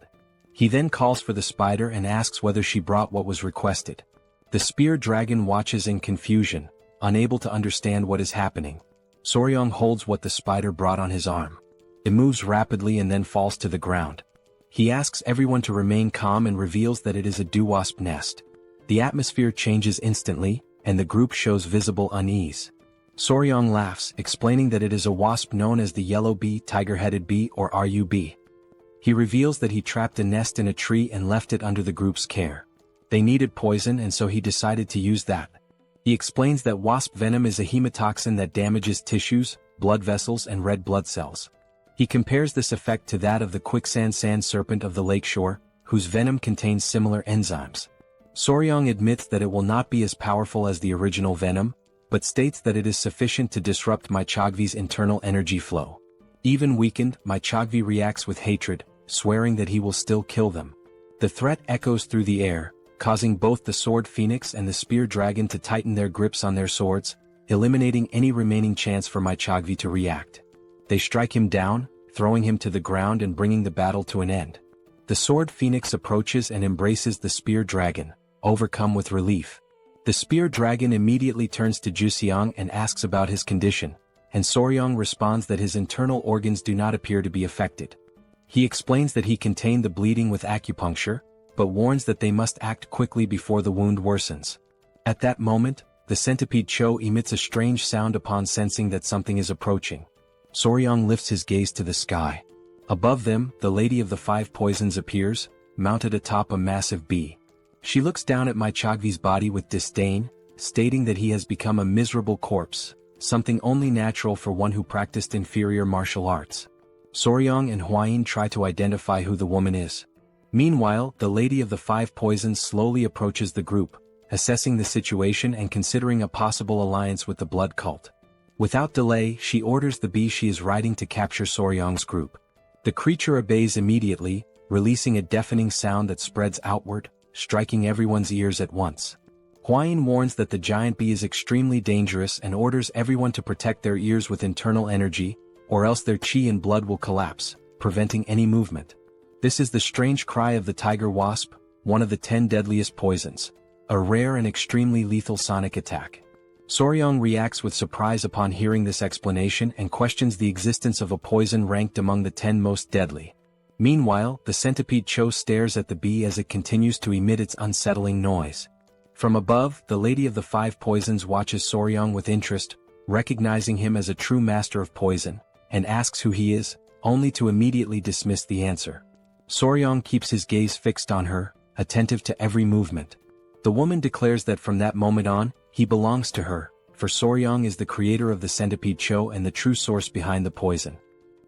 He then calls for the spider and asks whether she brought what was requested. The spear dragon watches in confusion, unable to understand what is happening. Soryang holds what the spider brought on his arm. It moves rapidly and then falls to the ground. He asks everyone to remain calm and reveals that it is a dew-wasp nest. The atmosphere changes instantly, and the group shows visible unease. Soryang laughs, explaining that it is a wasp known as the yellow bee, tiger-headed bee, or RUB. He reveals that he trapped a nest in a tree and left it under the group's care. They needed poison and so he decided to use that. He explains that wasp venom is a hemotoxin that damages tissues, blood vessels and red blood cells. He compares this effect to that of the quicksand sand serpent of the lakeshore, whose venom contains similar enzymes. Soryang admits that it will not be as powerful as the original venom, but states that it is sufficient to disrupt Mai Chogvi's internal energy flow. Even weakened, Mai Chogvi reacts with hatred, swearing that he will still kill them. The threat echoes through the air, causing both the sword phoenix and the spear dragon to tighten their grips on their swords, eliminating any remaining chance for Mai Chogvi to react. They strike him down, throwing him to the ground and bringing the battle to an end. The sword phoenix approaches and embraces the spear dragon, overcome with relief. The spear dragon immediately turns to Juxiang and asks about his condition, and Soryang responds that his internal organs do not appear to be affected. He explains that he contained the bleeding with acupuncture, but warns that they must act quickly before the wound worsens. At that moment, the centipede Cho emits a strange sound upon sensing that something is approaching. Soryang lifts his gaze to the sky. Above them, the Lady of the Five Poisons appears, mounted atop a massive bee. She looks down at Mai Chogvi's body with disdain, stating that he has become a miserable corpse, something only natural for one who practiced inferior martial arts. Soryang and Huayin try to identify who the woman is. Meanwhile, the Lady of the Five Poisons slowly approaches the group, assessing the situation and considering a possible alliance with the blood cult. Without delay, she orders the bee she is riding to capture Soryang's group. The creature obeys immediately, releasing a deafening sound that spreads outward, striking everyone's ears at once. Huayin warns that the giant bee is extremely dangerous and orders everyone to protect their ears with internal energy, or else their qi and blood will collapse, preventing any movement. This is the strange cry of the tiger wasp, one of the 10 deadliest poisons, a rare and extremely lethal sonic attack. Soryang reacts with surprise upon hearing this explanation and questions the existence of a poison ranked among the 10 most deadly. Meanwhile, the centipede Cho stares at the bee as it continues to emit its unsettling noise. From above, the Lady of the Five Poisons watches Soryang with interest, recognizing him as a true master of poison, and asks who he is, only to immediately dismiss the answer. Soryang keeps his gaze fixed on her, attentive to every movement. The woman declares that from that moment on, he belongs to her, for Soryang is the creator of the centipede Cho and the true source behind the poison.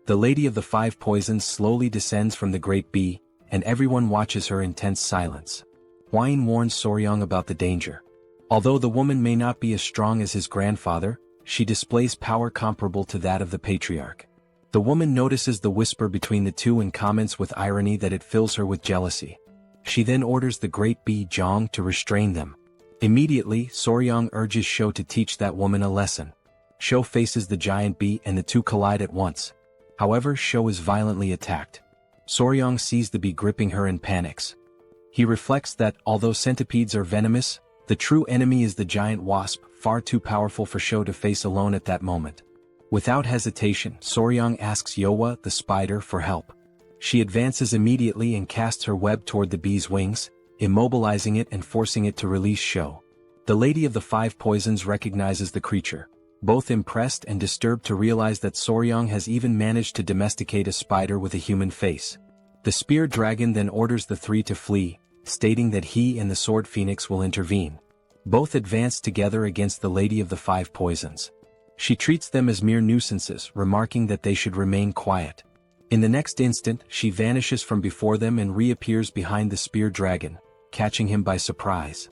The Lady of the Five Poisons slowly descends from the great bee, and everyone watches her in tense silence. Huayin warns Soryang about the danger. Although the woman may not be as strong as his grandfather, she displays power comparable to that of the patriarch. The woman notices the whisper between the two and comments with irony that it fills her with jealousy. She then orders the great bee Zhang to restrain them. Immediately, Soryang urges Shou to teach that woman a lesson. Shou faces the giant bee and the two collide at once. However, Shou is violently attacked. Soryang sees the bee gripping her and panics. He reflects that, although centipedes are venomous, the true enemy is the giant wasp, far too powerful for Shou to face alone at that moment. Without hesitation, Soryang asks Yowa, the spider, for help. She advances immediately and casts her web toward the bee's wings, immobilizing it and forcing it to release Shou. The Lady of the Five Poisons recognizes the creature, both impressed and disturbed to realize that Soryang has even managed to domesticate a spider with a human face. The spear dragon then orders the three to flee, stating that he and the sword phoenix will intervene. Both advance together against the Lady of the Five Poisons. She treats them as mere nuisances, remarking that they should remain quiet. In the next instant, she vanishes from before them and reappears behind the spear dragon, catching him by surprise.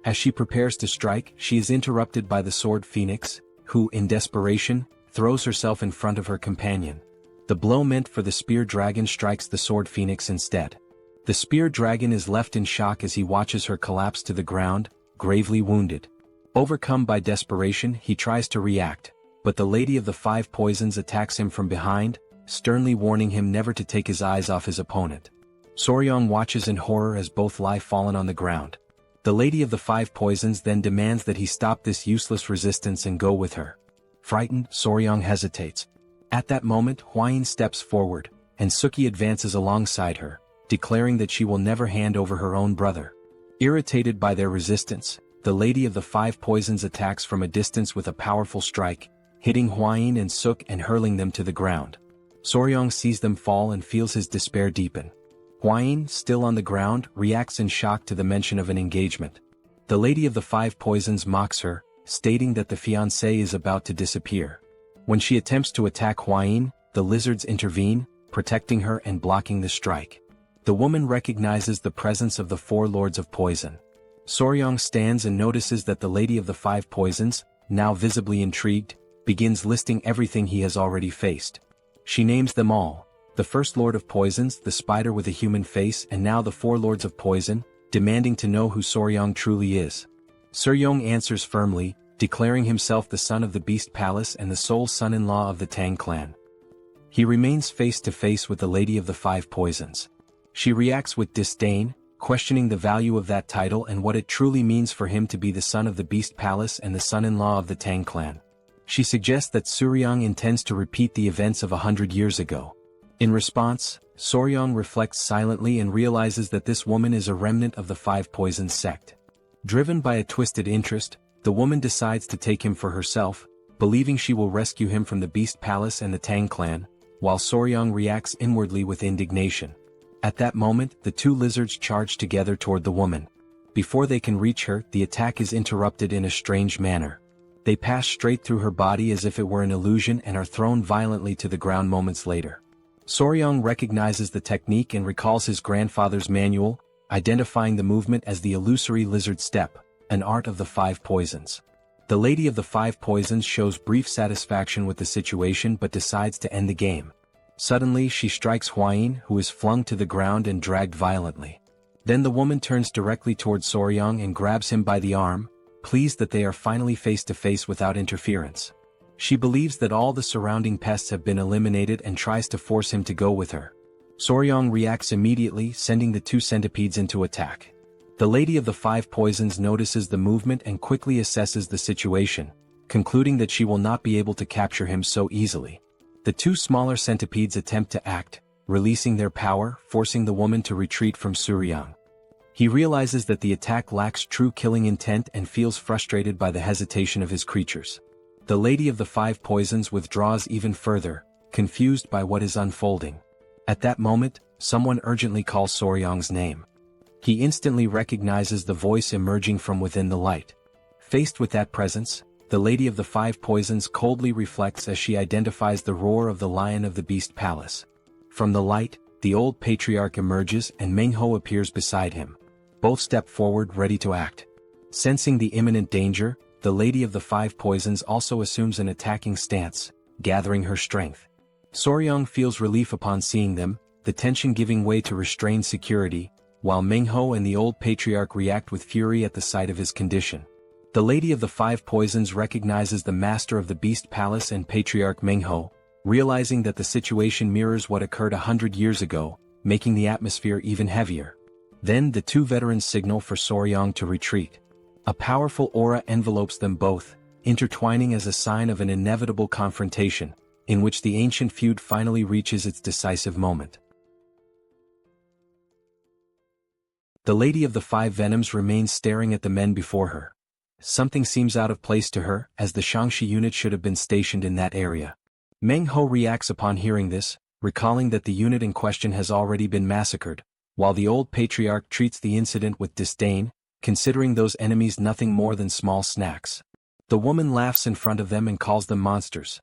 As she prepares to strike, she is interrupted by the sword phoenix, who, in desperation, throws herself in front of her companion. The blow meant for the spear dragon strikes the sword phoenix instead. The spear dragon is left in shock as he watches her collapse to the ground, gravely wounded. Overcome by desperation, he tries to react, but the Lady of the Five Poisons attacks him from behind, sternly warning him never to take his eyes off his opponent. Soryang watches in horror as both lie fallen on the ground. The Lady of the Five Poisons then demands that he stop this useless resistance and go with her. Frightened, Soryang hesitates. At that moment, Huayin steps forward, and Suki advances alongside her, declaring that she will never hand over her own brother. Irritated by their resistance, the Lady of the Five Poisons attacks from a distance with a powerful strike, hitting Huayin and Suk and hurling them to the ground. Soryang sees them fall and feels his despair deepen. Huayin, still on the ground, reacts in shock to the mention of an engagement. The Lady of the Five Poisons mocks her, stating that the fiancé is about to disappear. When she attempts to attack Huayin, the lizards intervene, protecting her and blocking the strike. The woman recognizes the presence of the four Lords of Poison. Soryang stands and notices that the Lady of the Five Poisons, now visibly intrigued, begins listing everything he has already faced. She names them all: the first Lord of Poisons, the spider with a human face, and now the four Lords of Poison, demanding to know who Soryang truly is. Soryang answers firmly, declaring himself the son of the Beast Palace and the sole son-in-law of the Tang Clan. He remains face to face with the Lady of the Five Poisons. She reacts with disdain, questioning the value of that title and what it truly means for him to be the son of the Beast Palace and the son-in-law of the Tang Clan. She suggests that Soryang intends to repeat the events of 100 years ago. In response, Soryang reflects silently and realizes that this woman is a remnant of the Five Poisons sect. Driven by a twisted interest, the woman decides to take him for herself, believing she will rescue him from the Beast Palace and the Tang Clan, while Soryang reacts inwardly with indignation. At that moment, the two lizards charge together toward the woman. Before they can reach her, the attack is interrupted in a strange manner. They pass straight through her body as if it were an illusion and are thrown violently to the ground moments later. Soryang recognizes the technique and recalls his grandfather's manual, identifying the movement as the illusory lizard step, an art of the Five Poisons. The Lady of the Five Poisons shows brief satisfaction with the situation but decides to end the game. Suddenly she strikes Huayin, who is flung to the ground and dragged violently. Then the woman turns directly toward Soryang and grabs him by the arm, pleased that they are finally face to face without interference. She believes that all the surrounding pests have been eliminated and tries to force him to go with her. Soryang reacts immediately, sending the two centipedes into attack. The Lady of the Five Poisons notices the movement and quickly assesses the situation, concluding that she will not be able to capture him so easily. The two smaller centipedes attempt to act, releasing their power, forcing the woman to retreat from Soryang. He realizes that the attack lacks true killing intent and feels frustrated by the hesitation of his creatures. The Lady of the Five Poisons withdraws even further, confused by what is unfolding. At that moment, someone urgently calls Soryang's name. He instantly recognizes the voice emerging from within the light. Faced with that presence, the Lady of the Five Poisons coldly reflects as she identifies the roar of the Lion of the Beast Palace. From the light, the old patriarch emerges and Manhwa appears beside him. Both step forward ready to act. Sensing the imminent danger, the Lady of the Five Poisons also assumes an attacking stance, gathering her strength. Soryang feels relief upon seeing them, the tension giving way to restrained security, while Mengho and the old patriarch react with fury at the sight of his condition. The Lady of the Five Poisons recognizes the master of the Beast Palace and Patriarch Mengho, realizing that the situation mirrors what occurred 100 years ago, making the atmosphere even heavier. Then the two veterans signal for Soryang to retreat. A powerful aura envelopes them both, intertwining as a sign of an inevitable confrontation, in which the ancient feud finally reaches its decisive moment. The Lady of the Five Venoms remains staring at the men before her. Something seems out of place to her, as the Shangshi unit should have been stationed in that area. Meng Ho reacts upon hearing this, recalling that the unit in question has already been massacred, while the old patriarch treats the incident with disdain, considering those enemies nothing more than small snacks. The woman laughs in front of them and calls them monsters.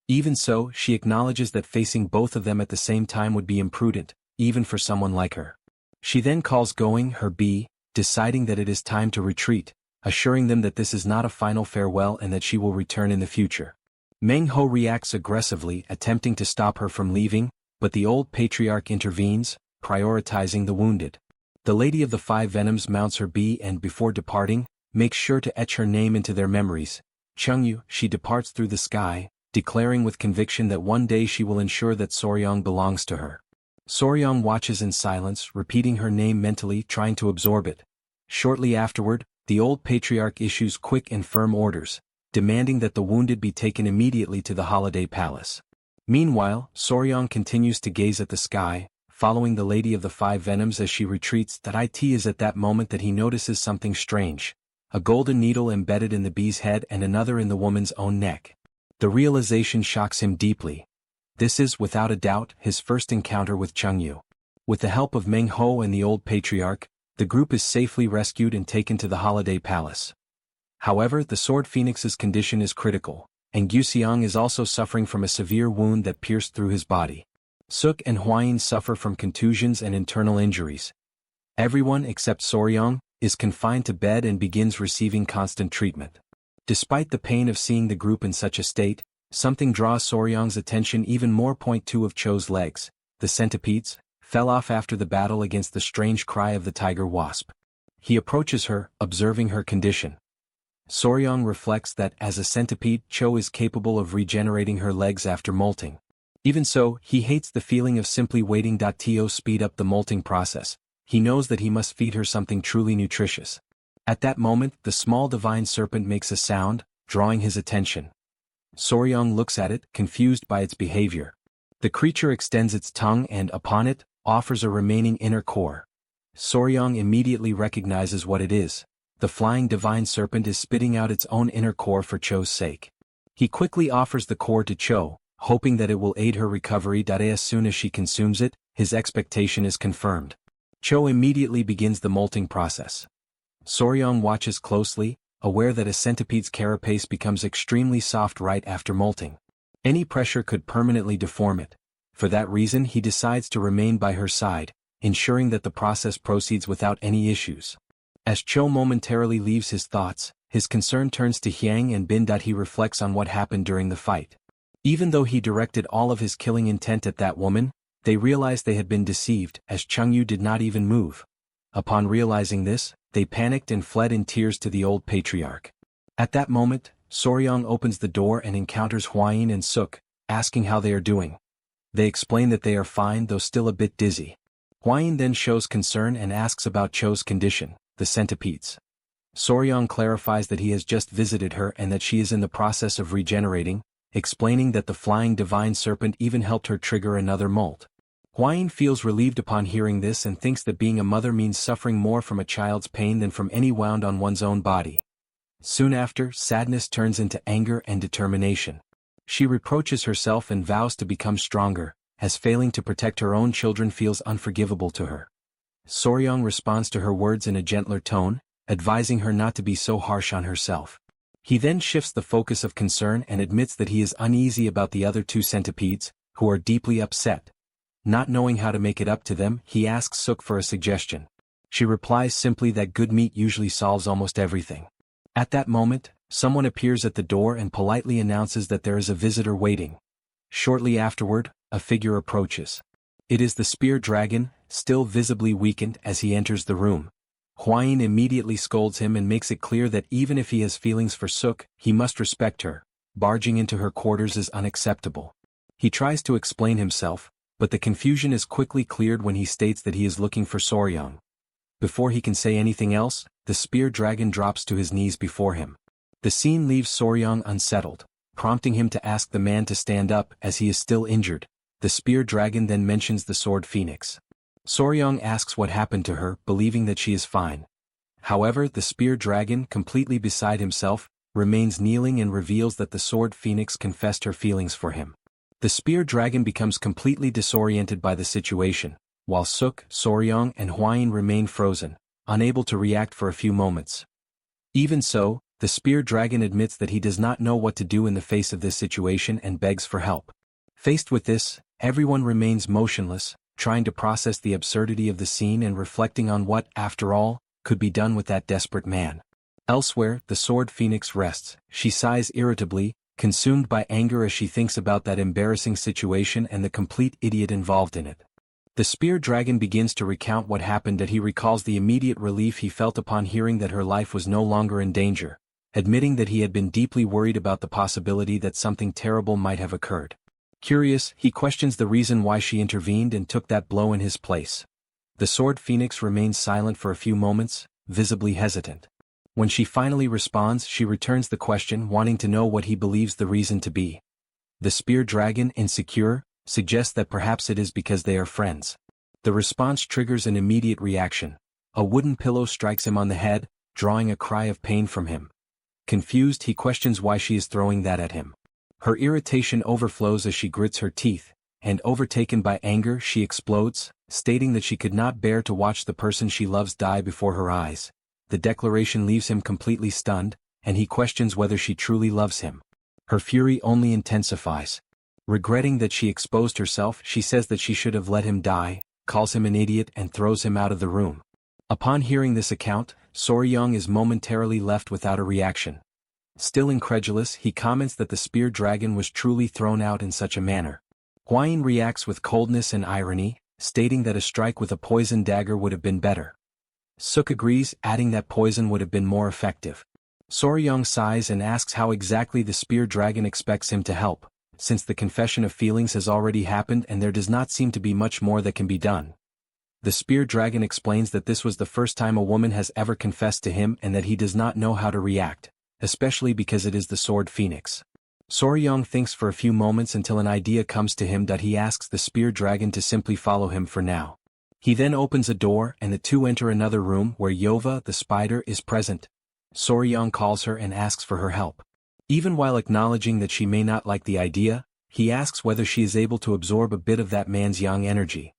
Even so, she acknowledges that facing both of them at the same time would be imprudent, even for someone like her. She then calls going her B, deciding that it is time to retreat, assuring them that this is not a final farewell and that she will return in the future. Meng Ho reacts aggressively, attempting to stop her from leaving, but the old patriarch intervenes, prioritizing the wounded. The Lady of the Five Venoms mounts her B and before departing, makes sure to etch her name into their memories. Chengyu, she departs through the sky, declaring with conviction that one day she will ensure that Soryang belongs to her. Soryang watches in silence, repeating her name mentally, trying to absorb it. Shortly afterward, the old patriarch issues quick and firm orders, demanding that the wounded be taken immediately to the holiday palace. Meanwhile, Soryang continues to gaze at the sky, following the Lady of the Five Venoms as she retreats. It is at that moment that he notices something strange. A golden needle embedded in the bee's head and another in the woman's own neck. The realization shocks him deeply. This is, without a doubt, his first encounter with Chengyu. With the help of Meng Ho and the old patriarch, the group is safely rescued and taken to the holiday palace. However, the Sword Phoenix's condition is critical, and Guxiang is also suffering from a severe wound that pierced through his body. Suk and Huayin suffer from contusions and internal injuries. Everyone except Soryang is confined to bed and begins receiving constant treatment. Despite the pain of seeing the group in such a state, something draws Soryang's attention even more. Point 2 of Cho's legs, the centipedes, fell off after the battle against the strange cry of the tiger wasp. He approaches her, observing her condition. Soryang reflects that as a centipede, Cho is capable of regenerating her legs after molting. Even so, he hates the feeling of simply waiting to speed up the molting process. He knows that he must feed her something truly nutritious. At that moment, the small divine serpent makes a sound, drawing his attention. Soryang looks at it, confused by its behavior. The creature extends its tongue and, upon it, offers a remaining inner core. Soryang immediately recognizes what it is. The flying divine serpent is spitting out its own inner core for Cho's sake. He quickly offers the core to Cho, hoping that it will aid her recovery. As soon as she consumes it, his expectation is confirmed. Cho immediately begins the molting process. Soryang watches closely, aware that a centipede's carapace becomes extremely soft right after molting. Any pressure could permanently deform it. For that reason, he decides to remain by her side, ensuring that the process proceeds without any issues. As Cho momentarily leaves his thoughts, his concern turns to Hyang and Bin. He reflects on what happened during the fight. Even though he directed all of his killing intent at that woman, they realized they had been deceived, as Chengyu did not even move. Upon realizing this, they panicked and fled in tears to the old patriarch. At that moment, Soryang opens the door and encounters Huayin and Suk, asking how they are doing. They explain that they are fine, though still a bit dizzy. Huayin then shows concern and asks about Cho's condition, the centipedes. Soryang clarifies that he has just visited her and that she is in the process of regenerating, explaining that the flying divine serpent even helped her trigger another molt. Huayin feels relieved upon hearing this and thinks that being a mother means suffering more from a child's pain than from any wound on one's own body. Soon after, sadness turns into anger and determination. She reproaches herself and vows to become stronger, as failing to protect her own children feels unforgivable to her. Soryang responds to her words in a gentler tone, advising her not to be so harsh on herself. He then shifts the focus of concern and admits that he is uneasy about the other two centipedes, who are deeply upset. Not knowing how to make it up to them, he asks Suk for a suggestion. She replies simply that good meat usually solves almost everything. At that moment, someone appears at the door and politely announces that there is a visitor waiting. Shortly afterward, a figure approaches. It is the spear dragon, still visibly weakened as he enters the room. Huayin immediately scolds him and makes it clear that even if he has feelings for Suk, he must respect her. Barging into her quarters is unacceptable. He tries to explain himself, but the confusion is quickly cleared when he states that he is looking for Soryang. Before he can say anything else, the spear dragon drops to his knees before him. The scene leaves Soryang unsettled, prompting him to ask the man to stand up as he is still injured. The spear dragon then mentions the sword phoenix. Soryang asks what happened to her, believing that she is fine. However, the spear dragon, completely beside himself, remains kneeling and reveals that the sword phoenix confessed her feelings for him. The spear dragon becomes completely disoriented by the situation, while Suk, Soryang and Huayin remain frozen, unable to react for a few moments. Even so, the spear dragon admits that he does not know what to do in the face of this situation and begs for help. Faced with this, everyone remains motionless, trying to process the absurdity of the scene and reflecting on what, after all, could be done with that desperate man. Elsewhere, the sword phoenix rests. She sighs irritably, consumed by anger as she thinks about that embarrassing situation and the complete idiot involved in it. The spear dragon begins to recount what happened and he recalls the immediate relief he felt upon hearing that her life was no longer in danger, admitting that he had been deeply worried about the possibility that something terrible might have occurred. Curious, he questions the reason why she intervened and took that blow in his place. The sword phoenix remains silent for a few moments, visibly hesitant. When she finally responds, she returns the question, wanting to know what he believes the reason to be. The spear dragon, insecure, suggests that perhaps it is because they are friends. The response triggers an immediate reaction. A wooden pillow strikes him on the head, drawing a cry of pain from him. Confused, he questions why she is throwing that at him. Her irritation overflows as she grits her teeth, and overtaken by anger she explodes, stating that she could not bear to watch the person she loves die before her eyes. The declaration leaves him completely stunned, and he questions whether she truly loves him. Her fury only intensifies. Regretting that she exposed herself, she says that she should have let him die, calls him an idiot and throws him out of the room. Upon hearing this account, Soryang is momentarily left without a reaction. Still incredulous, he comments that the spear dragon was truly thrown out in such a manner. Huayin reacts with coldness and irony, stating that a strike with a poison dagger would have been better. Suk agrees, adding that poison would have been more effective. Soryang sighs and asks how exactly the spear dragon expects him to help, since the confession of feelings has already happened and there does not seem to be much more that can be done. The spear dragon explains that this was the first time a woman has ever confessed to him and that he does not know how to react, especially because it is the sword phoenix. Soryang thinks for a few moments until an idea comes to him that he asks the spear dragon to simply follow him for now. He then opens a door and the two enter another room where Yova, the spider, is present. Soryang calls her and asks for her help. Even while acknowledging that she may not like the idea, he asks whether she is able to absorb a bit of that man's yang energy.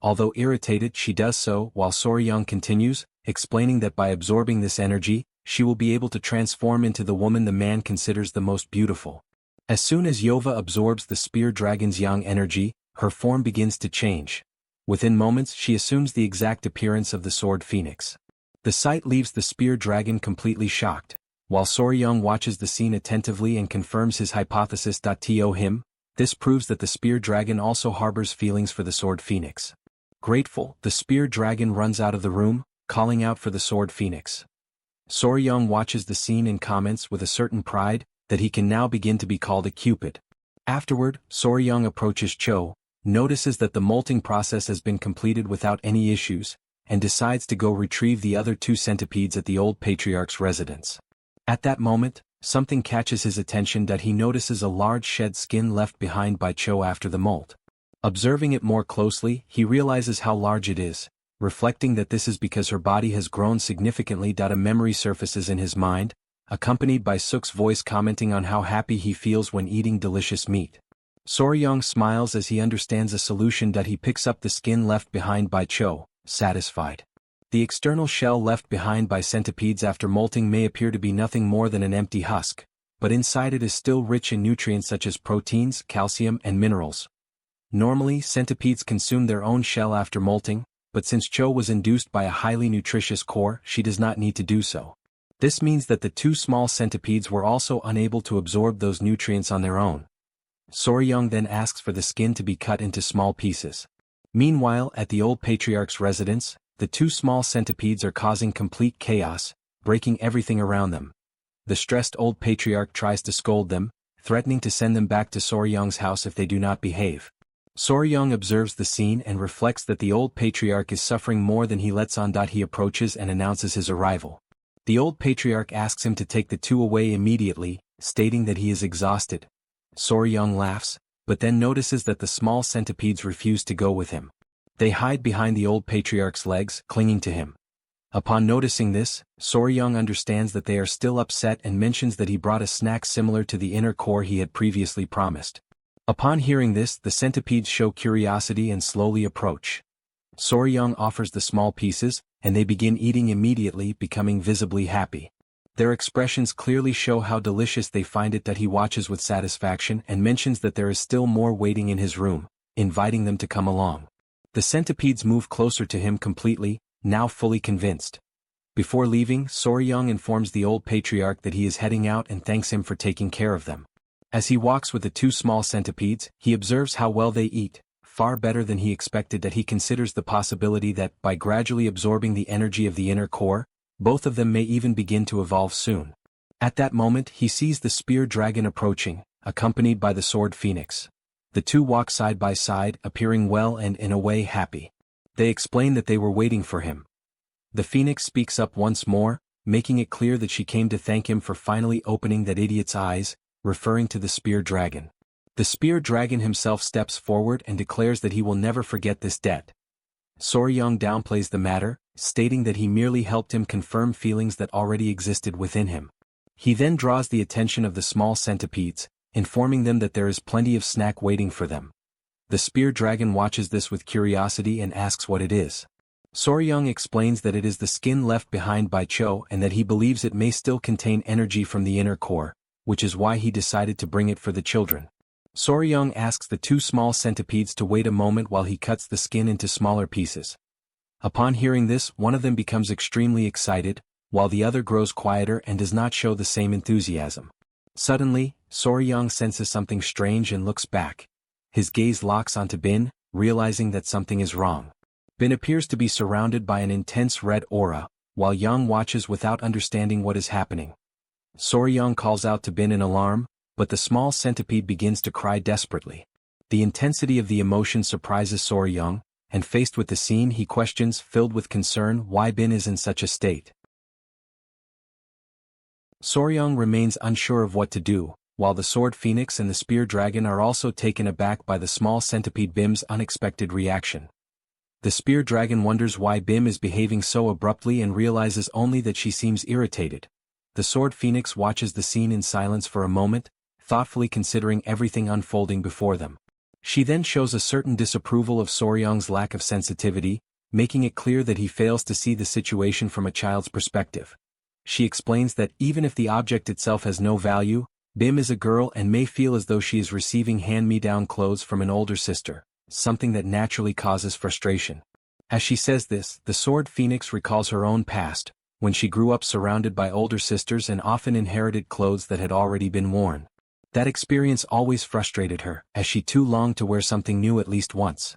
Although irritated, she does so, while Soryang continues, explaining that by absorbing this energy, she will be able to transform into the woman the man considers the most beautiful. As soon as Yova absorbs the spear dragon's yang energy, her form begins to change. Within moments she assumes the exact appearance of the sword phoenix. The sight leaves the spear dragon completely shocked, while Soryang watches the scene attentively and confirms his hypothesis. To him, this proves that the spear dragon also harbors feelings for the sword phoenix. Grateful, the spear dragon runs out of the room, calling out for the sword phoenix. Soryang watches the scene and comments with a certain pride that he can now begin to be called a cupid. Afterward, Soryang approaches Cho, notices that the molting process has been completed without any issues, and decides to go retrieve the other two centipedes at the old patriarch's residence. At that moment, something catches his attention that he notices a large shed skin left behind by Cho after the molt. Observing it more closely, he realizes how large it is, reflecting that this is because her body has grown significantly. A memory surfaces in his mind, accompanied by Suk's voice commenting on how happy he feels when eating delicious meat. Soryang smiles as he understands a solution. He picks up the skin left behind by Cho, satisfied. The external shell left behind by centipedes after molting may appear to be nothing more than an empty husk, but inside it is still rich in nutrients such as proteins, calcium, and minerals. Normally, centipedes consume their own shell after molting, but since Cho was induced by a highly nutritious core, she does not need to do so. This means that the two small centipedes were also unable to absorb those nutrients on their own. Soryong then asks for the skin to be cut into small pieces. Meanwhile, at the old patriarch's residence, the two small centipedes are causing complete chaos, breaking everything around them. The stressed old patriarch tries to scold them, threatening to send them back to Soryong's house if they do not behave. Soryong observes the scene and reflects that the old patriarch is suffering more than he lets on. He approaches and announces his arrival. The old patriarch asks him to take the two away immediately, stating that he is exhausted. Soryong laughs, but then notices that the small centipedes refuse to go with him. They hide behind the old patriarch's legs, clinging to him. Upon noticing this, Soryong understands that they are still upset and mentions that he brought a snack similar to the inner core he had previously promised. Upon hearing this, the centipedes show curiosity and slowly approach. Soryong offers the small pieces, and they begin eating immediately, becoming visibly happy. Their expressions clearly show how delicious they find it. He watches with satisfaction and mentions that there is still more waiting in his room, inviting them to come along. The centipedes move closer to him completely, now fully convinced. Before leaving, Soryong informs the old patriarch that he is heading out and thanks him for taking care of them. As he walks with the two small centipedes, he observes how well they eat, far better than he expected. He considers the possibility that, by gradually absorbing the energy of the inner core, both of them may even begin to evolve soon. At that moment, he sees the spear dragon approaching, accompanied by the sword phoenix. The two walk side by side, appearing well and in a way happy. They explain that they were waiting for him. The phoenix speaks up once more, making it clear that she came to thank him for finally opening that idiot's eyes, referring to the spear dragon. The spear dragon himself steps forward and declares that he will never forget this debt. Soryong downplays the matter, stating that he merely helped him confirm feelings that already existed within him. He then draws the attention of the small centipedes, informing them that there is plenty of snack waiting for them. The spear dragon watches this with curiosity and asks what it is. Soryong explains that it is the skin left behind by Cho and that he believes it may still contain energy from the inner core, which is why he decided to bring it for the children. Soryong asks the two small centipedes to wait a moment while he cuts the skin into smaller pieces. Upon hearing this, one of them becomes extremely excited, while the other grows quieter and does not show the same enthusiasm. Suddenly, Soryong senses something strange and looks back. His gaze locks onto Bin, realizing that something is wrong. Bin appears to be surrounded by an intense red aura, while Yang watches without understanding what is happening. Soryong calls out to Bin in alarm, but the small centipede begins to cry desperately. The intensity of the emotion surprises Soryong, and faced with the scene he questions, filled with concern, why Bin is in such a state. Soryong remains unsure of what to do, while the sword phoenix and the spear dragon are also taken aback by the small centipede Bim's unexpected reaction. The spear dragon wonders why Bim is behaving so abruptly and realizes only that she seems irritated. The sword phoenix watches the scene in silence for a moment, thoughtfully considering everything unfolding before them. She then shows a certain disapproval of Soryong's lack of sensitivity, making it clear that he fails to see the situation from a child's perspective. She explains that even if the object itself has no value, Bim is a girl and may feel as though she is receiving hand-me-down clothes from an older sister, something that naturally causes frustration. As she says this, the sword phoenix recalls her own past, when she grew up surrounded by older sisters and often inherited clothes that had already been worn. That experience always frustrated her, as she too longed to wear something new at least once.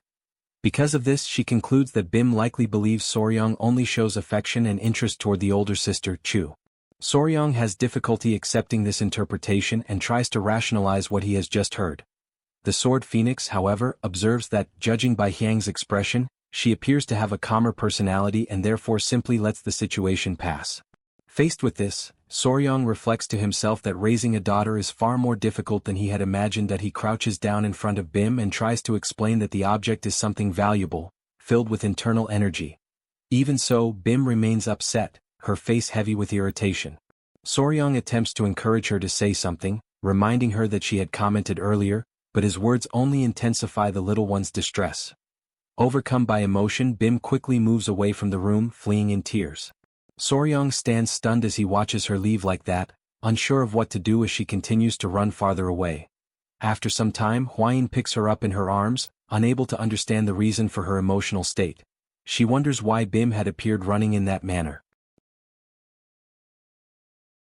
Because of this, she concludes that Bim likely believes Soryong only shows affection and interest toward the older sister, Chu. Soryong has difficulty accepting this interpretation and tries to rationalize what he has just heard. The sword phoenix, however, observes that, judging by Hyang's expression, she appears to have a calmer personality and therefore simply lets the situation pass. Faced with this, Soryong reflects to himself that raising a daughter is far more difficult than he had imagined. He crouches down in front of Bim and tries to explain that the object is something valuable, filled with internal energy. Even so, Bim remains upset, her face heavy with irritation. Soryong attempts to encourage her to say something, reminding her that she had commented earlier, but his words only intensify the little one's distress. Overcome by emotion, Bim quickly moves away from the room, fleeing in tears. Soryong stands stunned as he watches her leave like that, unsure of what to do as she continues to run farther away. After some time, Hwayin picks her up in her arms, unable to understand the reason for her emotional state. She wonders why Bim had appeared running in that manner.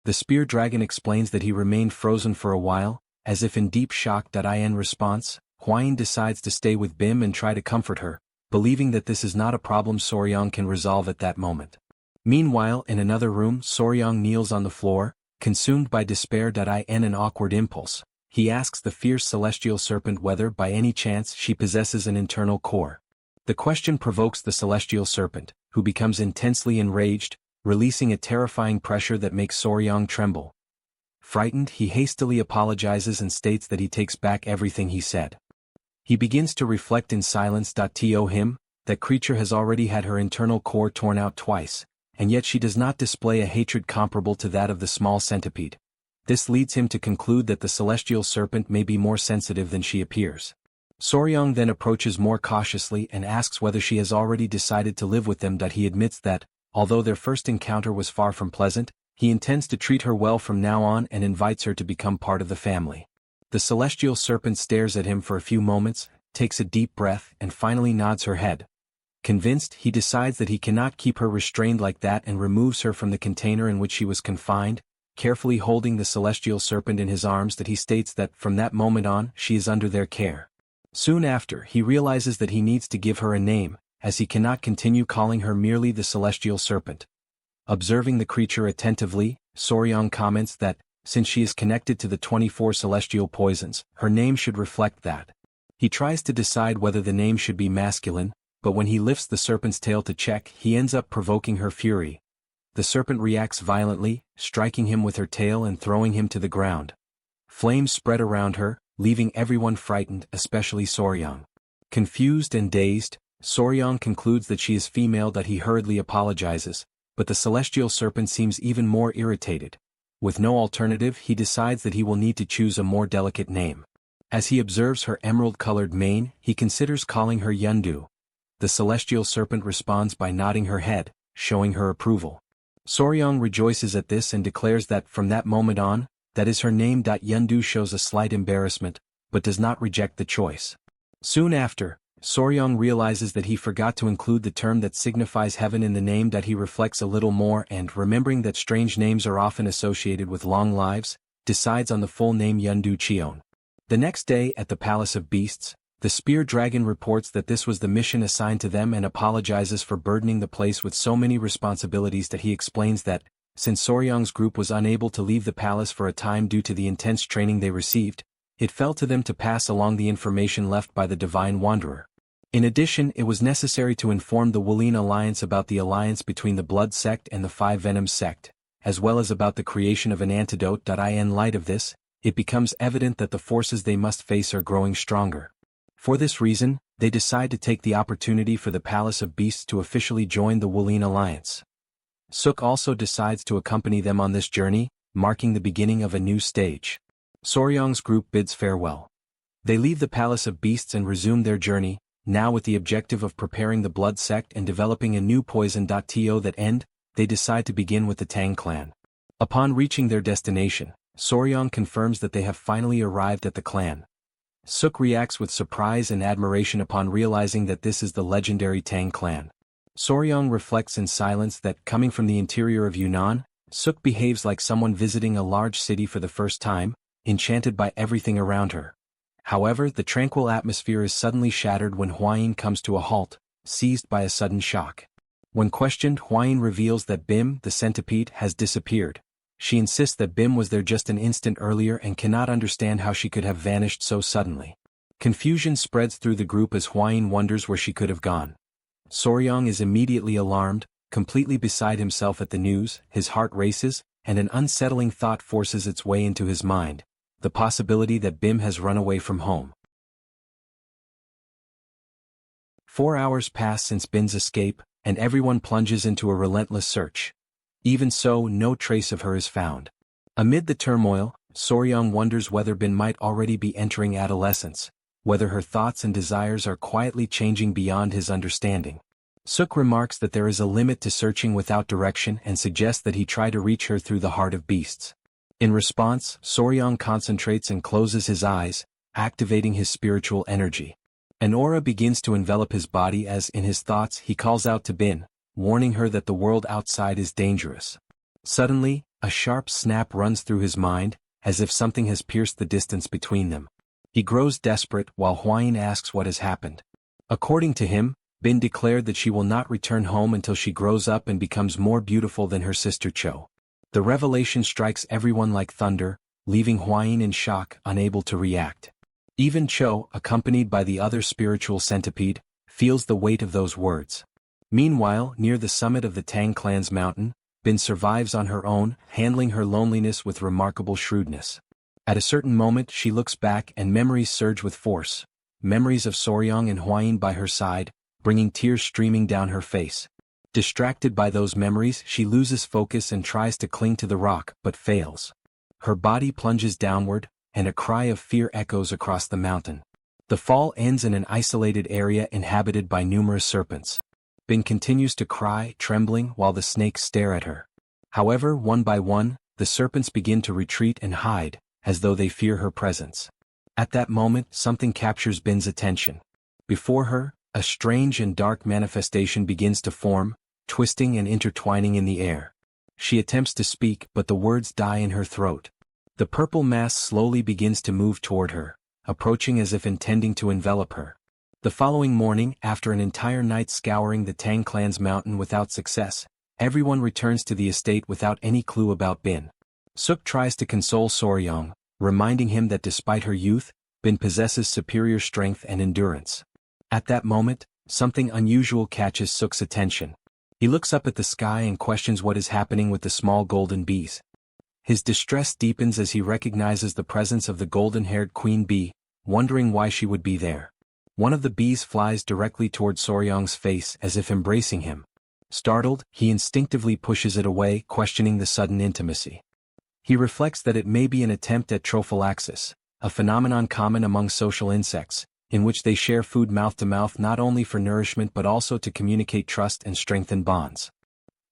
The spear dragon explains that he remained frozen for a while, As if in deep shock. In response, Huayin decides to stay with Bim and try to comfort her, believing that this is not a problem Soryang can resolve at that moment. Meanwhile, in another room, Soryang kneels on the floor, consumed by despair. In an awkward impulse, he asks the fierce celestial serpent whether by any chance she possesses an internal core. The question provokes the celestial serpent, who becomes intensely enraged, releasing a terrifying pressure that makes Soryang tremble. Frightened, he hastily apologizes and states that he takes back everything he said. He begins to reflect in silence. To him, that creature has already had her internal core torn out twice, and yet she does not display a hatred comparable to that of the small centipede. This leads him to conclude that the celestial serpent may be more sensitive than she appears. Soryang then approaches more cautiously and asks whether she has already decided to live with them. He admits that, although their first encounter was far from pleasant, he intends to treat her well from now on and invites her to become part of the family. The celestial serpent stares at him for a few moments, takes a deep breath, and finally nods her head. Convinced, he decides that he cannot keep her restrained like that and removes her from the container in which she was confined, carefully holding the celestial serpent in his arms. He states that from that moment on, she is under their care. Soon after, he realizes that he needs to give her a name, as he cannot continue calling her merely the celestial serpent. Observing the creature attentively, Soryang comments that, since she is connected to the 24 celestial poisons, her name should reflect that. He tries to decide whether the name should be masculine, but when he lifts the serpent's tail to check, he ends up provoking her fury. The serpent reacts violently, striking him with her tail and throwing him to the ground. Flames spread around her, leaving everyone frightened, especially Soryang. Confused and dazed, Soryang concludes that she is female. He hurriedly apologizes, but the celestial serpent seems even more irritated. With no alternative, he decides that he will need to choose a more delicate name. As he observes her emerald-colored mane, he considers calling her Yundu. The celestial serpent responds by nodding her head, showing her approval. Soryang rejoices at this and declares that from that moment on, that is her name. Yundu shows a slight embarrassment, but does not reject the choice. Soon after, Soryang realizes that he forgot to include the term that signifies heaven in the name. He reflects a little more and, remembering that strange names are often associated with long lives, decides on the full name Yundu Cheon. The next day at the Palace of Beasts, the spear dragon reports that this was the mission assigned to them and apologizes for burdening the place with so many responsibilities. He explains that, since Soryang's group was unable to leave the palace for a time due to the intense training they received, it fell to them to pass along the information left by the Divine Wanderer. In addition, it was necessary to inform the Wulin Alliance about the alliance between the Blood Sect and the Five Venoms Sect, as well as about the creation of an antidote. In light of this, it becomes evident that the forces they must face are growing stronger. For this reason, they decide to take the opportunity for the Palace of Beasts to officially join the Wulin Alliance. Suk also decides to accompany them on this journey, marking the beginning of a new stage. Soryang's group bids farewell. They leave the Palace of Beasts and resume their journey, now with the objective of preparing the Blood Sect and developing a new poison. To that end, they decide to begin with the Tang Clan. Upon reaching their destination, Soryang confirms that they have finally arrived at the clan. Suk reacts with surprise and admiration upon realizing that this is the legendary Tang Clan. Soryang reflects in silence that, coming from the interior of Yunnan, Suk behaves like someone visiting a large city for the first time, enchanted by everything around her. However, the tranquil atmosphere is suddenly shattered when Huayin comes to a halt, seized by a sudden shock. When questioned, Huayin reveals that Bim, the centipede, has disappeared. She insists that Bim was there just an instant earlier and cannot understand how she could have vanished so suddenly. Confusion spreads through the group as Huayin wonders where she could have gone. Soryang is immediately alarmed, completely beside himself at the news. His heart races, and an unsettling thought forces its way into his mind: the possibility that Bim has run away from home. 4 hours pass since Bim's escape, and everyone plunges into a relentless search. Even so, no trace of her is found. Amid the turmoil, Soryang wonders whether Bim might already be entering adolescence, whether her thoughts and desires are quietly changing beyond his understanding. Suk remarks that there is a limit to searching without direction and suggests that he try to reach her through the heart of beasts. In response, Soryang concentrates and closes his eyes, activating his spiritual energy. An aura begins to envelop his body as, in his thoughts, he calls out to Bin, warning her that the world outside is dangerous. Suddenly, a sharp snap runs through his mind, as if something has pierced the distance between them. He grows desperate while Huayin asks what has happened. According to him, Bin declared that she will not return home until she grows up and becomes more beautiful than her sister Cho. The revelation strikes everyone like thunder, leaving Huayin in shock, unable to react. Even Cho, accompanied by the other spiritual centipede, feels the weight of those words. Meanwhile, near the summit of the Tang clan's mountain, Bin survives on her own, handling her loneliness with remarkable shrewdness. At a certain moment she looks back and memories surge with force. Memories of Soryang and Huayin by her side, bringing tears streaming down her face. Distracted by those memories, she loses focus and tries to cling to the rock, but fails. Her body plunges downward, and a cry of fear echoes across the mountain. The fall ends in an isolated area inhabited by numerous serpents. Bin continues to cry, trembling, while the snakes stare at her. However, one by one, the serpents begin to retreat and hide, as though they fear her presence. At that moment, something captures Bin's attention. Before her, a strange and dark manifestation begins to form, twisting and intertwining in the air. She attempts to speak, but the words die in her throat. The purple mass slowly begins to move toward her, approaching as if intending to envelop her. The following morning, after an entire night scouring the Tang clan's mountain without success, everyone returns to the estate without any clue about Bin. Suk tries to console Soryang, reminding him that despite her youth, Bin possesses superior strength and endurance. At that moment, something unusual catches Suk's attention. He looks up at the sky and questions what is happening with the small golden bees. His distress deepens as he recognizes the presence of the golden-haired queen bee, wondering why she would be there. One of the bees flies directly toward Soryang's face as if embracing him. Startled, he instinctively pushes it away, questioning the sudden intimacy. He reflects that it may be an attempt at trophallaxis, a phenomenon common among social insects, in which they share food mouth to mouth not only for nourishment but also to communicate trust and strengthen bonds.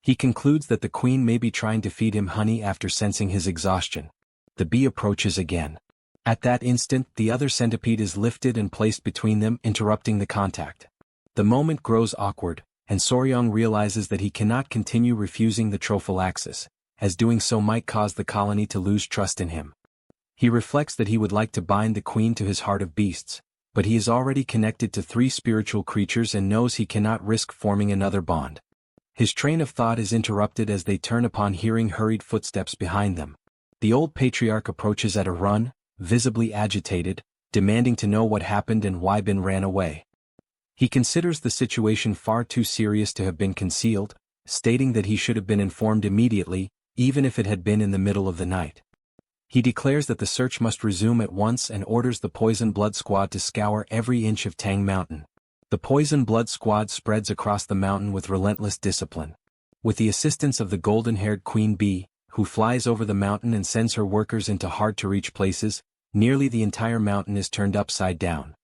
He concludes that the queen may be trying to feed him honey after sensing his exhaustion. The bee approaches again. At that instant, the other centipede is lifted and placed between them, interrupting the contact. The moment grows awkward, and Soryang realizes that he cannot continue refusing the trophallaxis, as doing so might cause the colony to lose trust in him. He reflects that he would like to bind the queen to his heart of beasts, but he is already connected to 3 spiritual creatures and knows he cannot risk forming another bond. His train of thought is interrupted as they turn upon hearing hurried footsteps behind them. The old patriarch approaches at a run, visibly agitated, demanding to know what happened and why Bin ran away. He considers the situation far too serious to have been concealed, stating that he should have been informed immediately, even if it had been in the middle of the night. He declares that the search must resume at once and orders the Poison Blood Squad to scour every inch of Tang Mountain. The Poison Blood Squad spreads across the mountain with relentless discipline. With the assistance of the golden-haired queen bee, who flies over the mountain and sends her workers into hard-to-reach places, nearly the entire mountain is turned upside down.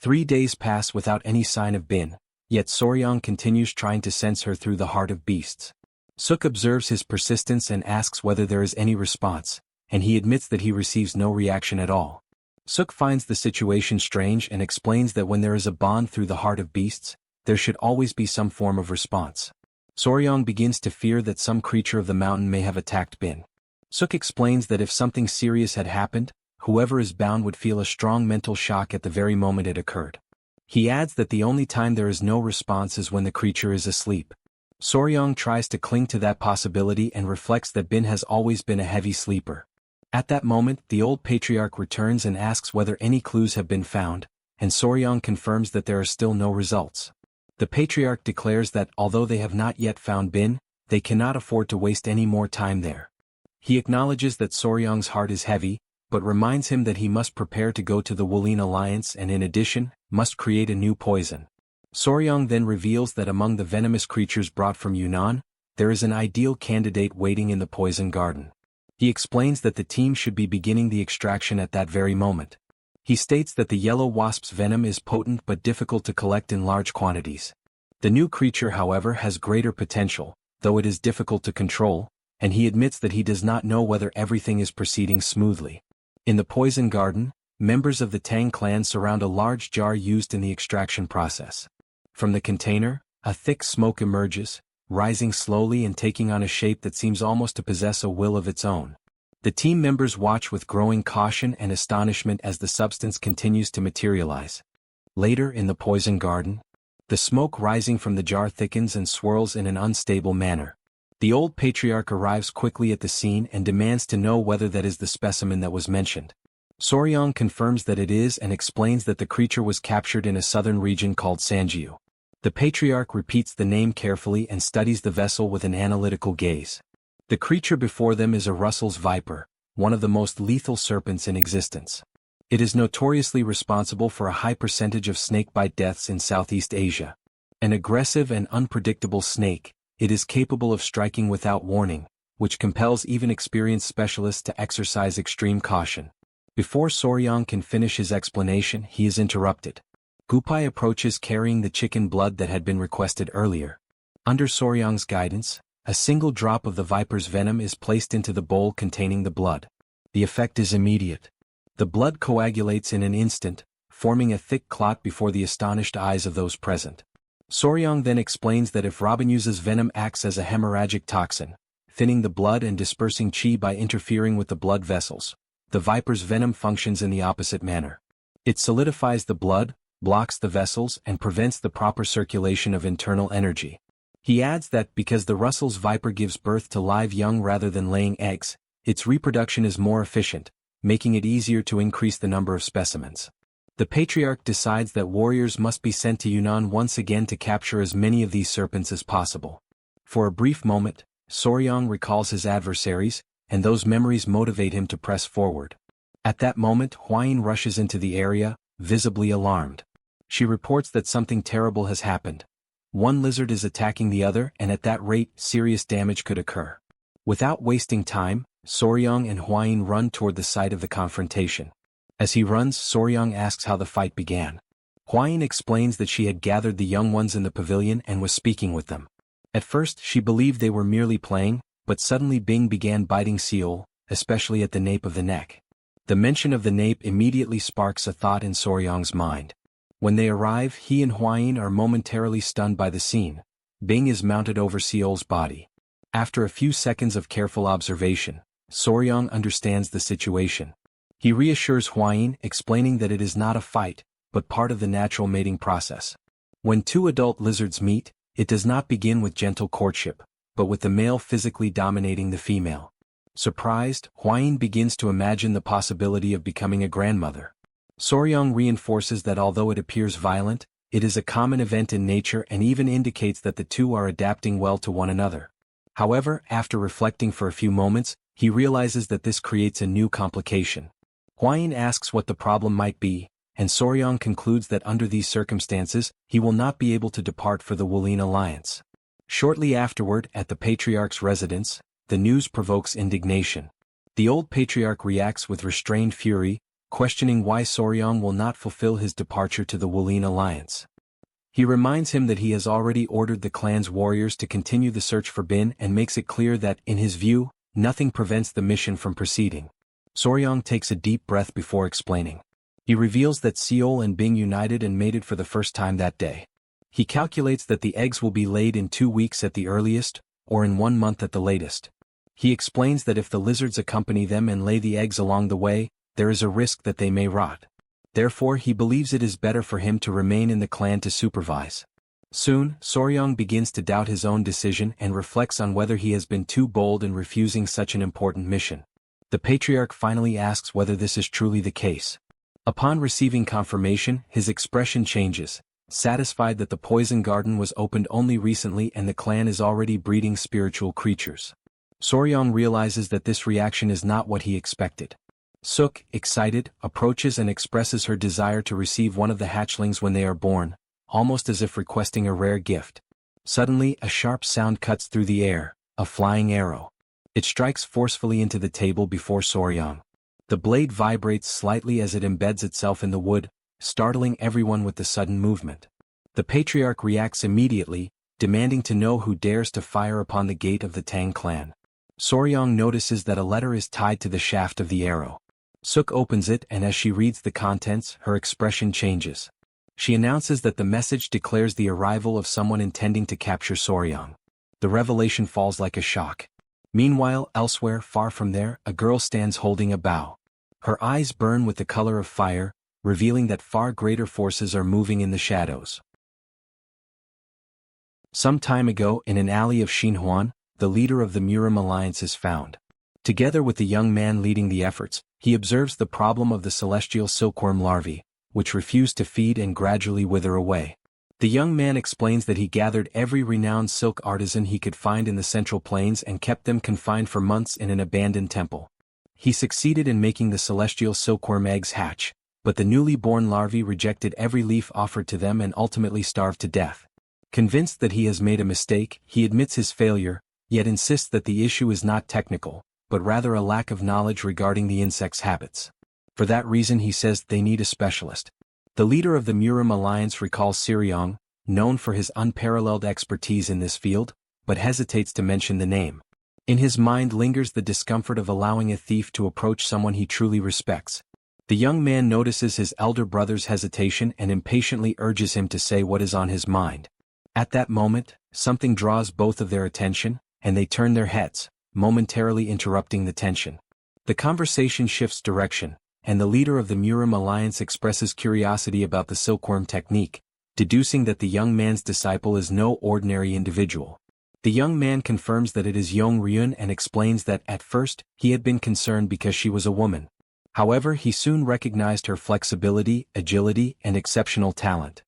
3 days pass without any sign of Bin, yet Soryang continues trying to sense her through the heart of beasts. Suk observes his persistence and asks whether there is any response, and he admits that he receives no reaction at all. Suk finds the situation strange and explains that when there is a bond through the heart of beasts, there should always be some form of response. Soryang begins to fear that some creature of the mountain may have attacked Bin. Suk explains that if something serious had happened, whoever is bound would feel a strong mental shock at the very moment it occurred. He adds that the only time there is no response is when the creature is asleep. Soryang tries to cling to that possibility and reflects that Bin has always been a heavy sleeper. At that moment, the old patriarch returns and asks whether any clues have been found, and Soryang confirms that there are still no results. The patriarch declares that although they have not yet found Bin, they cannot afford to waste any more time there. He acknowledges that Soryang's heart is heavy, but reminds him that he must prepare to go to the Wulin Alliance and in addition, must create a new poison. Soryang then reveals that among the venomous creatures brought from Yunnan, there is an ideal candidate waiting in the poison garden. He explains that the team should be beginning the extraction at that very moment. He states that the yellow wasp's venom is potent but difficult to collect in large quantities. The new creature, however, has greater potential, though it is difficult to control, and he admits that he does not know whether everything is proceeding smoothly. In the poison garden, members of the Tang clan surround a large jar used in the extraction process. From the container, a thick smoke emerges, rising slowly and taking on a shape that seems almost to possess a will of its own. The team members watch with growing caution and astonishment as the substance continues to materialize. Later in the poison garden, the smoke rising from the jar thickens and swirls in an unstable manner. The old patriarch arrives quickly at the scene and demands to know whether that is the specimen that was mentioned. Soryang confirms that it is and explains that the creature was captured in a southern region called Sanjiu. The patriarch repeats the name carefully and studies the vessel with an analytical gaze. The creature before them is a Russell's viper, one of the most lethal serpents in existence. It is notoriously responsible for a high percentage of snakebite deaths in Southeast Asia. An aggressive and unpredictable snake, it is capable of striking without warning, which compels even experienced specialists to exercise extreme caution. Before Soryang can finish his explanation, he is interrupted. Gupai approaches carrying the chicken blood that had been requested earlier. Under Soryang's guidance, a single drop of the viper's venom is placed into the bowl containing the blood. The effect is immediate. The blood coagulates in an instant, forming a thick clot before the astonished eyes of those present. Soryang then explains that if Rabinusa's venom acts as a hemorrhagic toxin, thinning the blood and dispersing qi by interfering with the blood vessels, the viper's venom functions in the opposite manner. It solidifies the blood, blocks the vessels and prevents the proper circulation of internal energy. He adds that because the Russell's viper gives birth to live young rather than laying eggs, its reproduction is more efficient, making it easier to increase the number of specimens. The patriarch decides that warriors must be sent to Yunnan once again to capture as many of these serpents as possible. For a brief moment, Soryang recalls his adversaries, and those memories motivate him to press forward. At that moment, Huayin rushes into the area, visibly alarmed. She reports that something terrible has happened. One lizard is attacking the other, and at that rate, serious damage could occur. Without wasting time, Soryang and Huayin run toward the site of the confrontation. As he runs, Soryang asks how the fight began. Huayin explains that she had gathered the young ones in the pavilion and was speaking with them. At first, she believed they were merely playing, but suddenly Bing began biting Seol, especially at the nape of the neck. The mention of the nape immediately sparks a thought in Soryang's mind. When they arrive, he and Huayin are momentarily stunned by the scene. Bing is mounted over Seol's body. After a few seconds of careful observation, Soryang understands the situation. He reassures Huayin, explaining that it is not a fight, but part of the natural mating process. When two adult lizards meet, it does not begin with gentle courtship, but with the male physically dominating the female. Surprised, Huayin begins to imagine the possibility of becoming a grandmother. Soryang reinforces that although it appears violent, it is a common event in nature and even indicates that the two are adapting well to one another. However, after reflecting for a few moments, he realizes that this creates a new complication. Huayin asks what the problem might be, and Soryang concludes that under these circumstances, he will not be able to depart for the Wulin alliance. Shortly afterward, at the patriarch's residence, the news provokes indignation. The old patriarch reacts with restrained fury, questioning why Soryang will not fulfill his departure to the Wulin alliance. He reminds him that he has already ordered the clan's warriors to continue the search for Bin and makes it clear that, in his view, nothing prevents the mission from proceeding. Soryang takes a deep breath before explaining. He reveals that Seol and Bing united and mated for the first time that day. He calculates that the eggs will be laid in 2 weeks at the earliest, or in 1 month at the latest. He explains that if the lizards accompany them and lay the eggs along the way, there is a risk that they may rot. Therefore, he believes it is better for him to remain in the clan to supervise. Soon, Soryang begins to doubt his own decision and reflects on whether he has been too bold in refusing such an important mission. The patriarch finally asks whether this is truly the case. Upon receiving confirmation, his expression changes, satisfied that the poison garden was opened only recently and the clan is already breeding spiritual creatures. Soryang realizes that this reaction is not what he expected. Suk, excited, approaches and expresses her desire to receive one of the hatchlings when they are born, almost as if requesting a rare gift. Suddenly, a sharp sound cuts through the air, a flying arrow. It strikes forcefully into the table before Soryang. The blade vibrates slightly as it embeds itself in the wood, startling everyone with the sudden movement. The patriarch reacts immediately, demanding to know who dares to fire upon the gate of the Tang clan. Soryang notices that a letter is tied to the shaft of the arrow. Suk opens it and as she reads the contents, her expression changes. She announces that the message declares the arrival of someone intending to capture Soryang. The revelation falls like a shock. Meanwhile, elsewhere, far from there, a girl stands holding a bow. Her eyes burn with the color of fire, revealing that far greater forces are moving in the shadows. Some time ago, in an alley of Xinhuan, the leader of the Murim alliance is found. Together with the young man leading the efforts, he observes the problem of the celestial silkworm larvae, which refuse to feed and gradually wither away. The young man explains that he gathered every renowned silk artisan he could find in the Central Plains and kept them confined for months in an abandoned temple. He succeeded in making the celestial silkworm eggs hatch, but the newly born larvae rejected every leaf offered to them and ultimately starved to death. Convinced that he has made a mistake, he admits his failure, yet insists that the issue is not technical, but rather a lack of knowledge regarding the insect's habits. For that reason, he says they need a specialist. The leader of the Murim alliance recalls Sichuan, known for his unparalleled expertise in this field, but hesitates to mention the name. In his mind lingers the discomfort of allowing a thief to approach someone he truly respects. The young man notices his elder brother's hesitation and impatiently urges him to say what is on his mind. At that moment, something draws both of their attention, and they turn their heads, momentarily interrupting the tension. The conversation shifts direction, and the leader of the Murim alliance expresses curiosity about the silkworm technique, deducing that the young man's disciple is no ordinary individual. The young man confirms that it is Yong Ryun and explains that at first, he had been concerned because she was a woman. However, he soon recognized her flexibility, agility, and exceptional talent.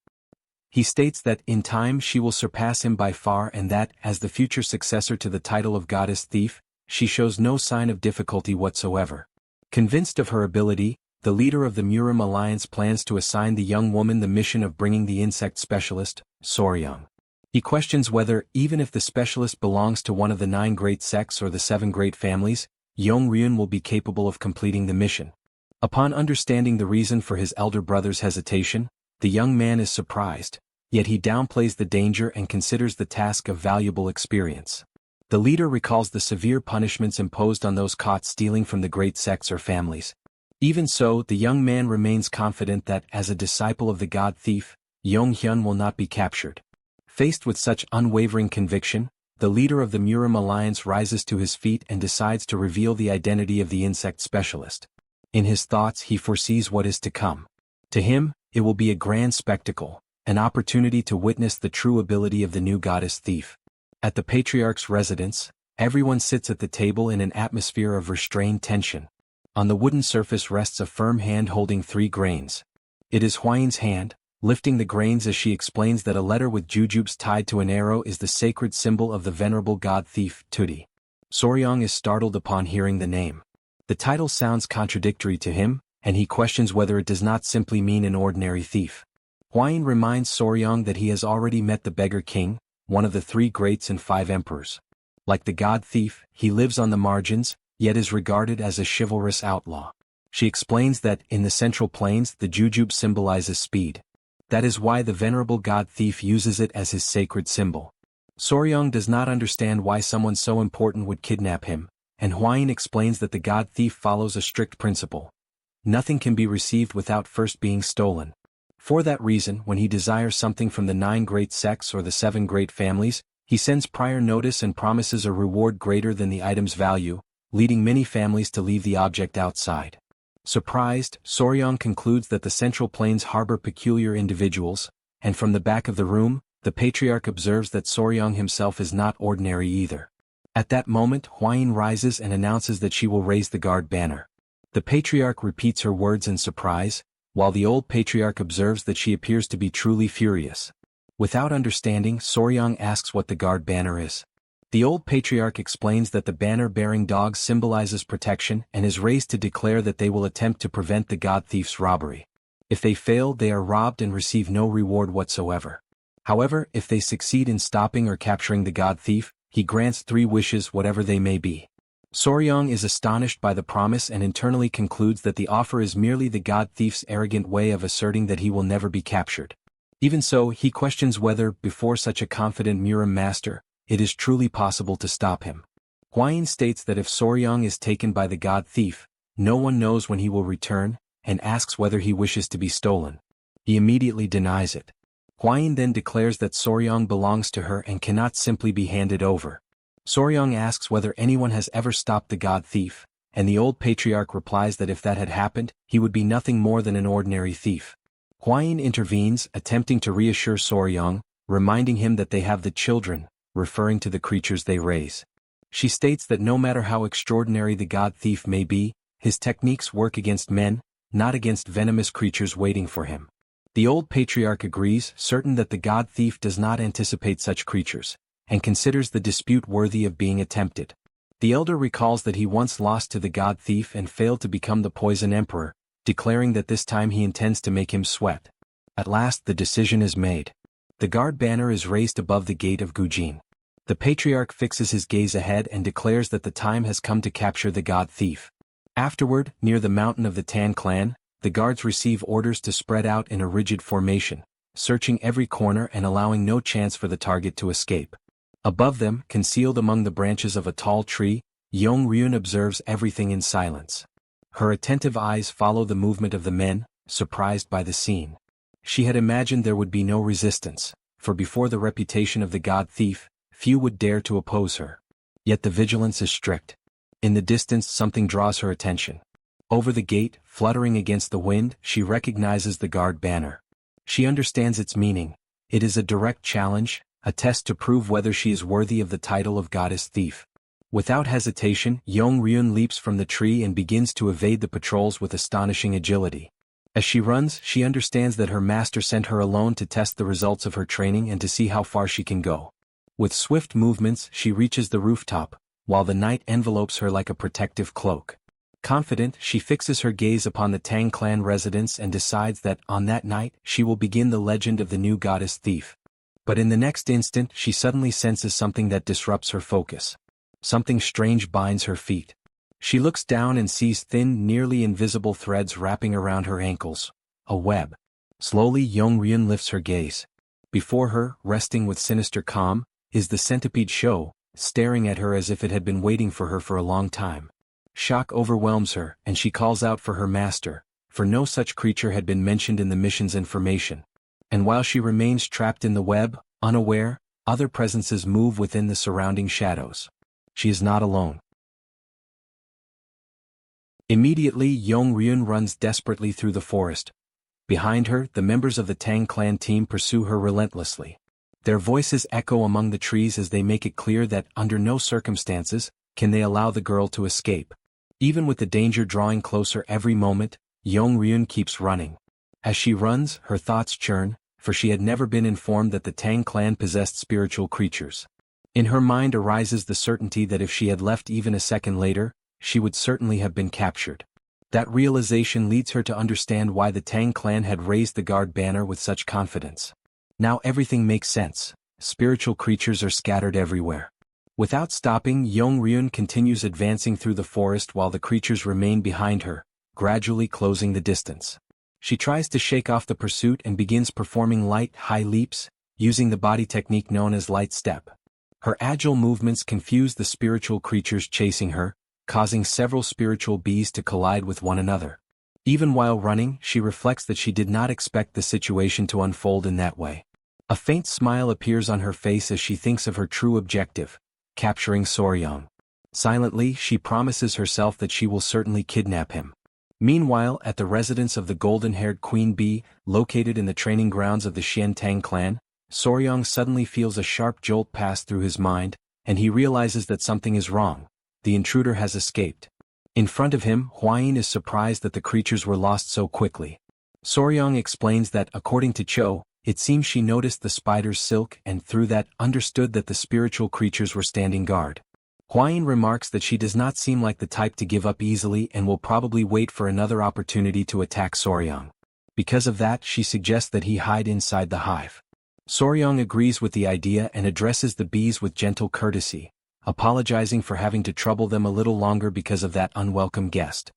He states that in time she will surpass him by far and that, as the future successor to the title of goddess thief, she shows no sign of difficulty whatsoever. Convinced of her ability, the leader of the Murim alliance plans to assign the young woman the mission of bringing the insect specialist, Soryang. He questions whether, even if the specialist belongs to one of the 9 great sects or the 7 great families, Yong Ryun will be capable of completing the mission. Upon understanding the reason for his elder brother's hesitation, the young man is surprised, yet he downplays the danger and considers the task of valuable experience. The leader recalls the severe punishments imposed on those caught stealing from the great sects or families. Even so, the young man remains confident that, as a disciple of the god thief, Yong Hyun will not be captured. Faced with such unwavering conviction, the leader of the Murim alliance rises to his feet and decides to reveal the identity of the insect specialist. In his thoughts, he foresees what is to come. To him, it will be a grand spectacle, an opportunity to witness the true ability of the new goddess thief. At the patriarch's residence, everyone sits at the table in an atmosphere of restrained tension. On the wooden surface rests a firm hand holding 3 grains. It is Huayin's hand, lifting the grains as she explains that a letter with jujubes tied to an arrow is the sacred symbol of the venerable god thief, Tudi. Soryang is startled upon hearing the name. The title sounds contradictory to him, and he questions whether it does not simply mean an ordinary thief. Huayin reminds Soryang that he has already met the beggar king, one of the 3 greats and 5 emperors. Like the god thief, he lives on the margins, yet is regarded as a chivalrous outlaw. She explains that, in the Central Plains, the jujube symbolizes speed. That is why the venerable god thief uses it as his sacred symbol. Soryang does not understand why someone so important would kidnap him, and Huayin explains that the god thief follows a strict principle. Nothing can be received without first being stolen. For that reason, when he desires something from the 9 great sects or the 7 great families, he sends prior notice and promises a reward greater than the item's value, leading many families to leave the object outside. Surprised, Soryang concludes that the Central Plains harbor peculiar individuals, and from the back of the room, the patriarch observes that Soryang himself is not ordinary either. At that moment, Huayin rises and announces that she will raise the guard banner. The patriarch repeats her words in surprise, while the old patriarch observes that she appears to be truly furious. Without understanding, Soryang asks what the guard banner is. The old patriarch explains that the banner-bearing dog symbolizes protection and is raised to declare that they will attempt to prevent the god thief's robbery. If they fail, they are robbed and receive no reward whatsoever. However, if they succeed in stopping or capturing the god thief, he grants 3 wishes, whatever they may be. Soryang is astonished by the promise and internally concludes that the offer is merely the god thief's arrogant way of asserting that he will never be captured. Even so, he questions whether, before such a confident Murim master, it is truly possible to stop him. Huayin states that if Soryang is taken by the god thief, no one knows when he will return, and asks whether he wishes to be stolen. He immediately denies it. Huayin then declares that Soryang belongs to her and cannot simply be handed over. Soryong asks whether anyone has ever stopped the god thief, and the old patriarch replies that if that had happened, he would be nothing more than an ordinary thief. Hwayin intervenes, attempting to reassure Soryong, reminding him that they have the children, referring to the creatures they raise. She states that no matter how extraordinary the god thief may be, his techniques work against men, not against venomous creatures waiting for him. The old patriarch agrees, certain that the god thief does not anticipate such creatures, and considers the dispute worthy of being attempted. The elder recalls that he once lost to the god thief and failed to become the poison emperor, declaring that this time he intends to make him sweat. At last the decision is made. The guard banner is raised above the gate of Gujin. The patriarch fixes his gaze ahead and declares that the time has come to capture the god thief. Afterward, near the mountain of the Tang Clan, the guards receive orders to spread out in a rigid formation, searching every corner and allowing no chance for the target to escape. Above them, concealed among the branches of a tall tree, Ryun observes everything in silence. Her attentive eyes follow the movement of the men, surprised by the scene. She had imagined there would be no resistance, for before the reputation of the god thief, few would dare to oppose her. Yet the vigilance is strict. In the distance something draws her attention. Over the gate, fluttering against the wind, she recognizes the guard banner. She understands its meaning. It is a direct challenge, a test to prove whether she is worthy of the title of goddess thief. Without hesitation, Ryun leaps from the tree and begins to evade the patrols with astonishing agility. As she runs, she understands that her master sent her alone to test the results of her training and to see how far she can go. With swift movements, she reaches the rooftop, while the night envelopes her like a protective cloak. Confident, she fixes her gaze upon the Tang Clan residence and decides that, on that night, she will begin the legend of the new goddess thief. But in the next instant, she suddenly senses something that disrupts her focus. Something strange binds her feet. She looks down and sees thin, nearly invisible threads wrapping around her ankles. A web. Slowly, Ryun lifts her gaze. Before her, resting with sinister calm, is the centipede show, staring at her as if it had been waiting for her for a long time. Shock overwhelms her, and she calls out for her master, for no such creature had been mentioned in the mission's information. And while she remains trapped in the web, unaware, other presences move within the surrounding shadows. She is not alone. Immediately, Ryun runs desperately through the forest. Behind her, the members of the Tang Clan team pursue her relentlessly. Their voices echo among the trees as they make it clear that, under no circumstances, can they allow the girl to escape. Even with the danger drawing closer every moment, Ryun keeps running. As she runs, her thoughts churn, for she had never been informed that the Tang Clan possessed spiritual creatures. In her mind arises the certainty that if she had left even a second later, she would certainly have been captured. That realization leads her to understand why the Tang Clan had raised the guard banner with such confidence. Now everything makes sense. Spiritual creatures are scattered everywhere. Without stopping, Ryun continues advancing through the forest while the creatures remain behind her, gradually closing the distance. She tries to shake off the pursuit and begins performing light, high leaps, using the body technique known as light step. Her agile movements confuse the spiritual creatures chasing her, causing several spiritual bees to collide with one another. Even while running, she reflects that she did not expect the situation to unfold in that way. A faint smile appears on her face as she thinks of her true objective, capturing Soryong. Silently, she promises herself that she will certainly kidnap him. Meanwhile, at the residence of the golden-haired queen bee, located in the training grounds of the Sichuan Tang Clan, Soryong suddenly feels a sharp jolt pass through his mind, and he realizes that something is wrong. The intruder has escaped. In front of him, Hwayin is surprised that the creatures were lost so quickly. Soryong explains that, according to Cho, it seems she noticed the spider's silk and through that understood that the spiritual creatures were standing guard. Hwayin remarks that she does not seem like the type to give up easily and will probably wait for another opportunity to attack Soryong. Because of that, she suggests that he hide inside the hive. Soryong agrees with the idea and addresses the bees with gentle courtesy, apologizing for having to trouble them a little longer because of that unwelcome guest.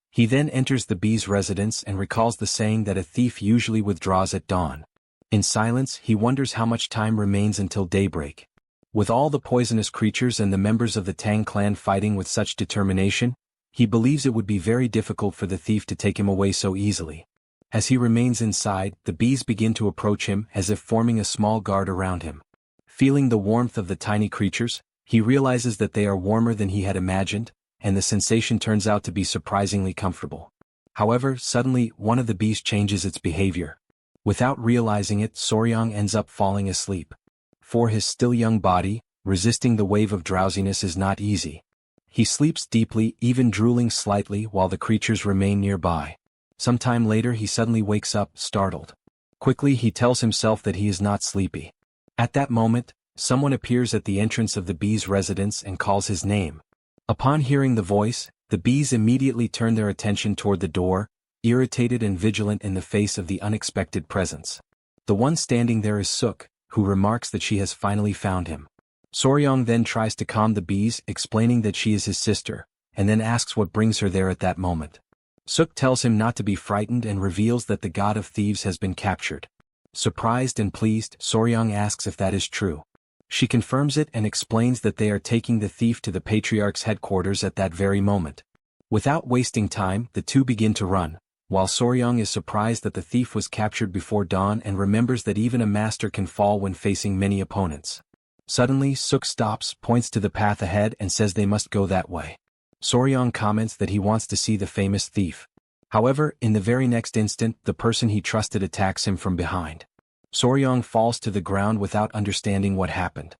He then enters the bees' residence and recalls the saying that a thief usually withdraws at dawn. In silence, he wonders how much time remains until daybreak. With all the poisonous creatures and the members of the Tang Clan fighting with such determination, he believes it would be very difficult for the thief to take him away so easily. As he remains inside, the bees begin to approach him as if forming a small guard around him. Feeling the warmth of the tiny creatures, He realizes that they are warmer than he had imagined, and the sensation turns out to be surprisingly comfortable. However, suddenly, one of the bees changes its behavior. Without realizing it, Soryang ends up falling asleep. For his still young body, resisting the wave of drowsiness is not easy. He sleeps deeply, even drooling slightly while the creatures remain nearby. Some time later he suddenly wakes up, startled. Quickly he tells himself that he is not sleepy. At that moment, someone appears at the entrance of the bees' residence and calls his name. Upon hearing the voice, the bees immediately turn their attention toward the door, irritated and vigilant in the face of the unexpected presence. The one standing there is Suk, who remarks that she has finally found him. Soryang then tries to calm the bees, explaining that she is his sister, and then asks what brings her there at that moment. Suk tells him not to be frightened and reveals that the god of thieves has been captured. Surprised and pleased, Soryang asks if that is true. She confirms it and explains that they are taking the thief to the patriarch's headquarters at that very moment. Without wasting time, the two begin to run, while Soryang is surprised that the thief was captured before dawn and remembers that even a master can fall when facing many opponents. Suddenly, Suk stops, points to the path ahead and says they must go that way. Soryang comments that he wants to see the famous thief. However, in the very next instant, the person he trusted attacks him from behind. Soryang falls to the ground without understanding what happened.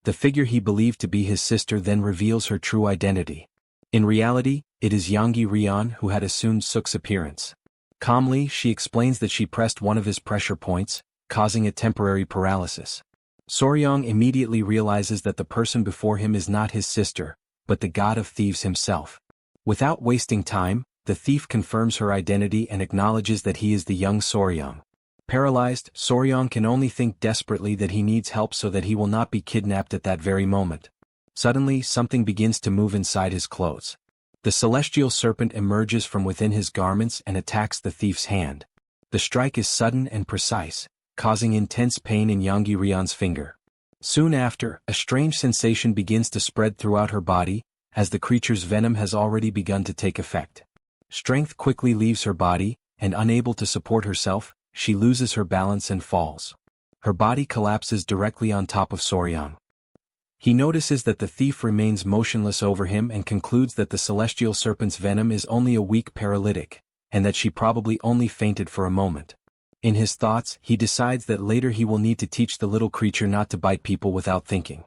The figure he believed to be his sister then reveals her true identity. In reality, it is Yanggi Rian who had assumed Suk's appearance. Calmly, she explains that she pressed one of his pressure points, causing a temporary paralysis. Soryang immediately realizes that the person before him is not his sister, but the god of thieves himself. Without wasting time, the thief confirms her identity and acknowledges that he is the young Soryang. Paralyzed, Soryang can only think desperately that he needs help so that he will not be kidnapped at that very moment. Suddenly, something begins to move inside his clothes. The celestial serpent emerges from within his garments and attacks the thief's hand. The strike is sudden and precise, causing intense pain in Yanggi Rian's finger. Soon after, a strange sensation begins to spread throughout her body, as the creature's venom has already begun to take effect. Strength quickly leaves her body, and unable to support herself, she loses her balance and falls. Her body collapses directly on top of Soryang. He notices that the thief remains motionless over him and concludes that the celestial serpent's venom is only a weak paralytic, and that she probably only fainted for a moment. In his thoughts, he decides that later he will need to teach the little creature not to bite people without thinking.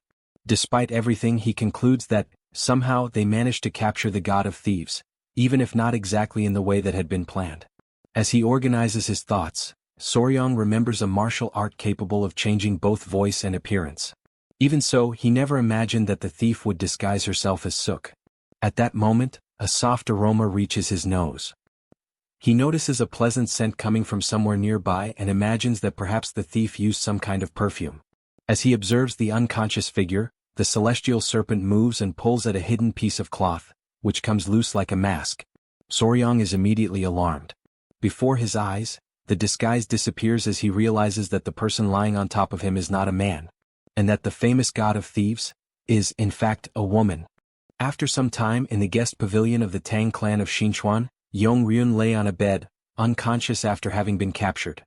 Despite everything, he concludes that, somehow, they managed to capture the god of thieves, even if not exactly in the way that had been planned. As he organizes his thoughts, Soryang remembers a martial art capable of changing both voice and appearance. Even so, he never imagined that the thief would disguise herself as Suk. At that moment, a soft aroma reaches his nose. He notices a pleasant scent coming from somewhere nearby and imagines that perhaps the thief used some kind of perfume. As he observes the unconscious figure, the celestial serpent moves and pulls at a hidden piece of cloth, which comes loose like a mask. Soryang is immediately alarmed. Before his eyes, the disguise disappears as he realizes that the person lying on top of him is not a man, and that the famous god of thieves is, in fact, a woman. After some time in the guest pavilion of the Tang Clan of Sichuan, Yong Ryun lay on a bed, unconscious after having been captured.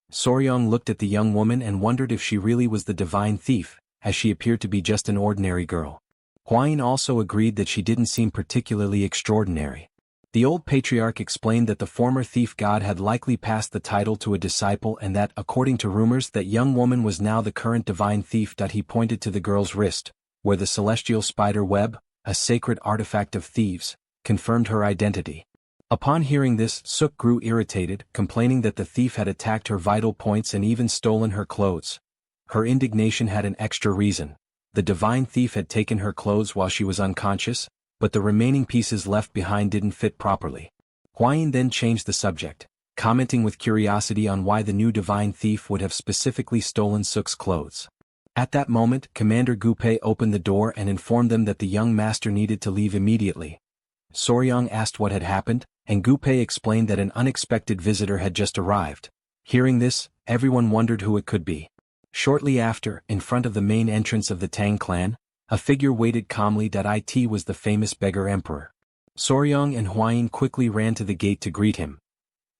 Soryang looked at the young woman and wondered if she really was the divine thief, as she appeared to be just an ordinary girl. Hwayin also agreed that she didn't seem particularly extraordinary. The old patriarch explained that the former thief god had likely passed the title to a disciple and that, according to rumors, that young woman was now the current divine thief. He pointed to the girl's wrist, where the celestial spider web, a sacred artifact of thieves, confirmed her identity. Upon hearing this, Suk grew irritated, complaining that the thief had attacked her vital points and even stolen her clothes. Her indignation had an extra reason. The divine thief had taken her clothes while she was unconscious, but the remaining pieces left behind didn't fit properly. Hwayin then changed the subject, commenting with curiosity on why the new divine thief would have specifically stolen Suk's clothes. At that moment, Commander Gupei opened the door and informed them that the young master needed to leave immediately. Soryang asked what had happened, and Gupei explained that an unexpected visitor had just arrived. Hearing this, everyone wondered who it could be. Shortly after, in front of the main entrance of the Tang Clan, a figure waited calmly. It was the famous beggar emperor. Soryang and Hwayin quickly ran to the gate to greet him.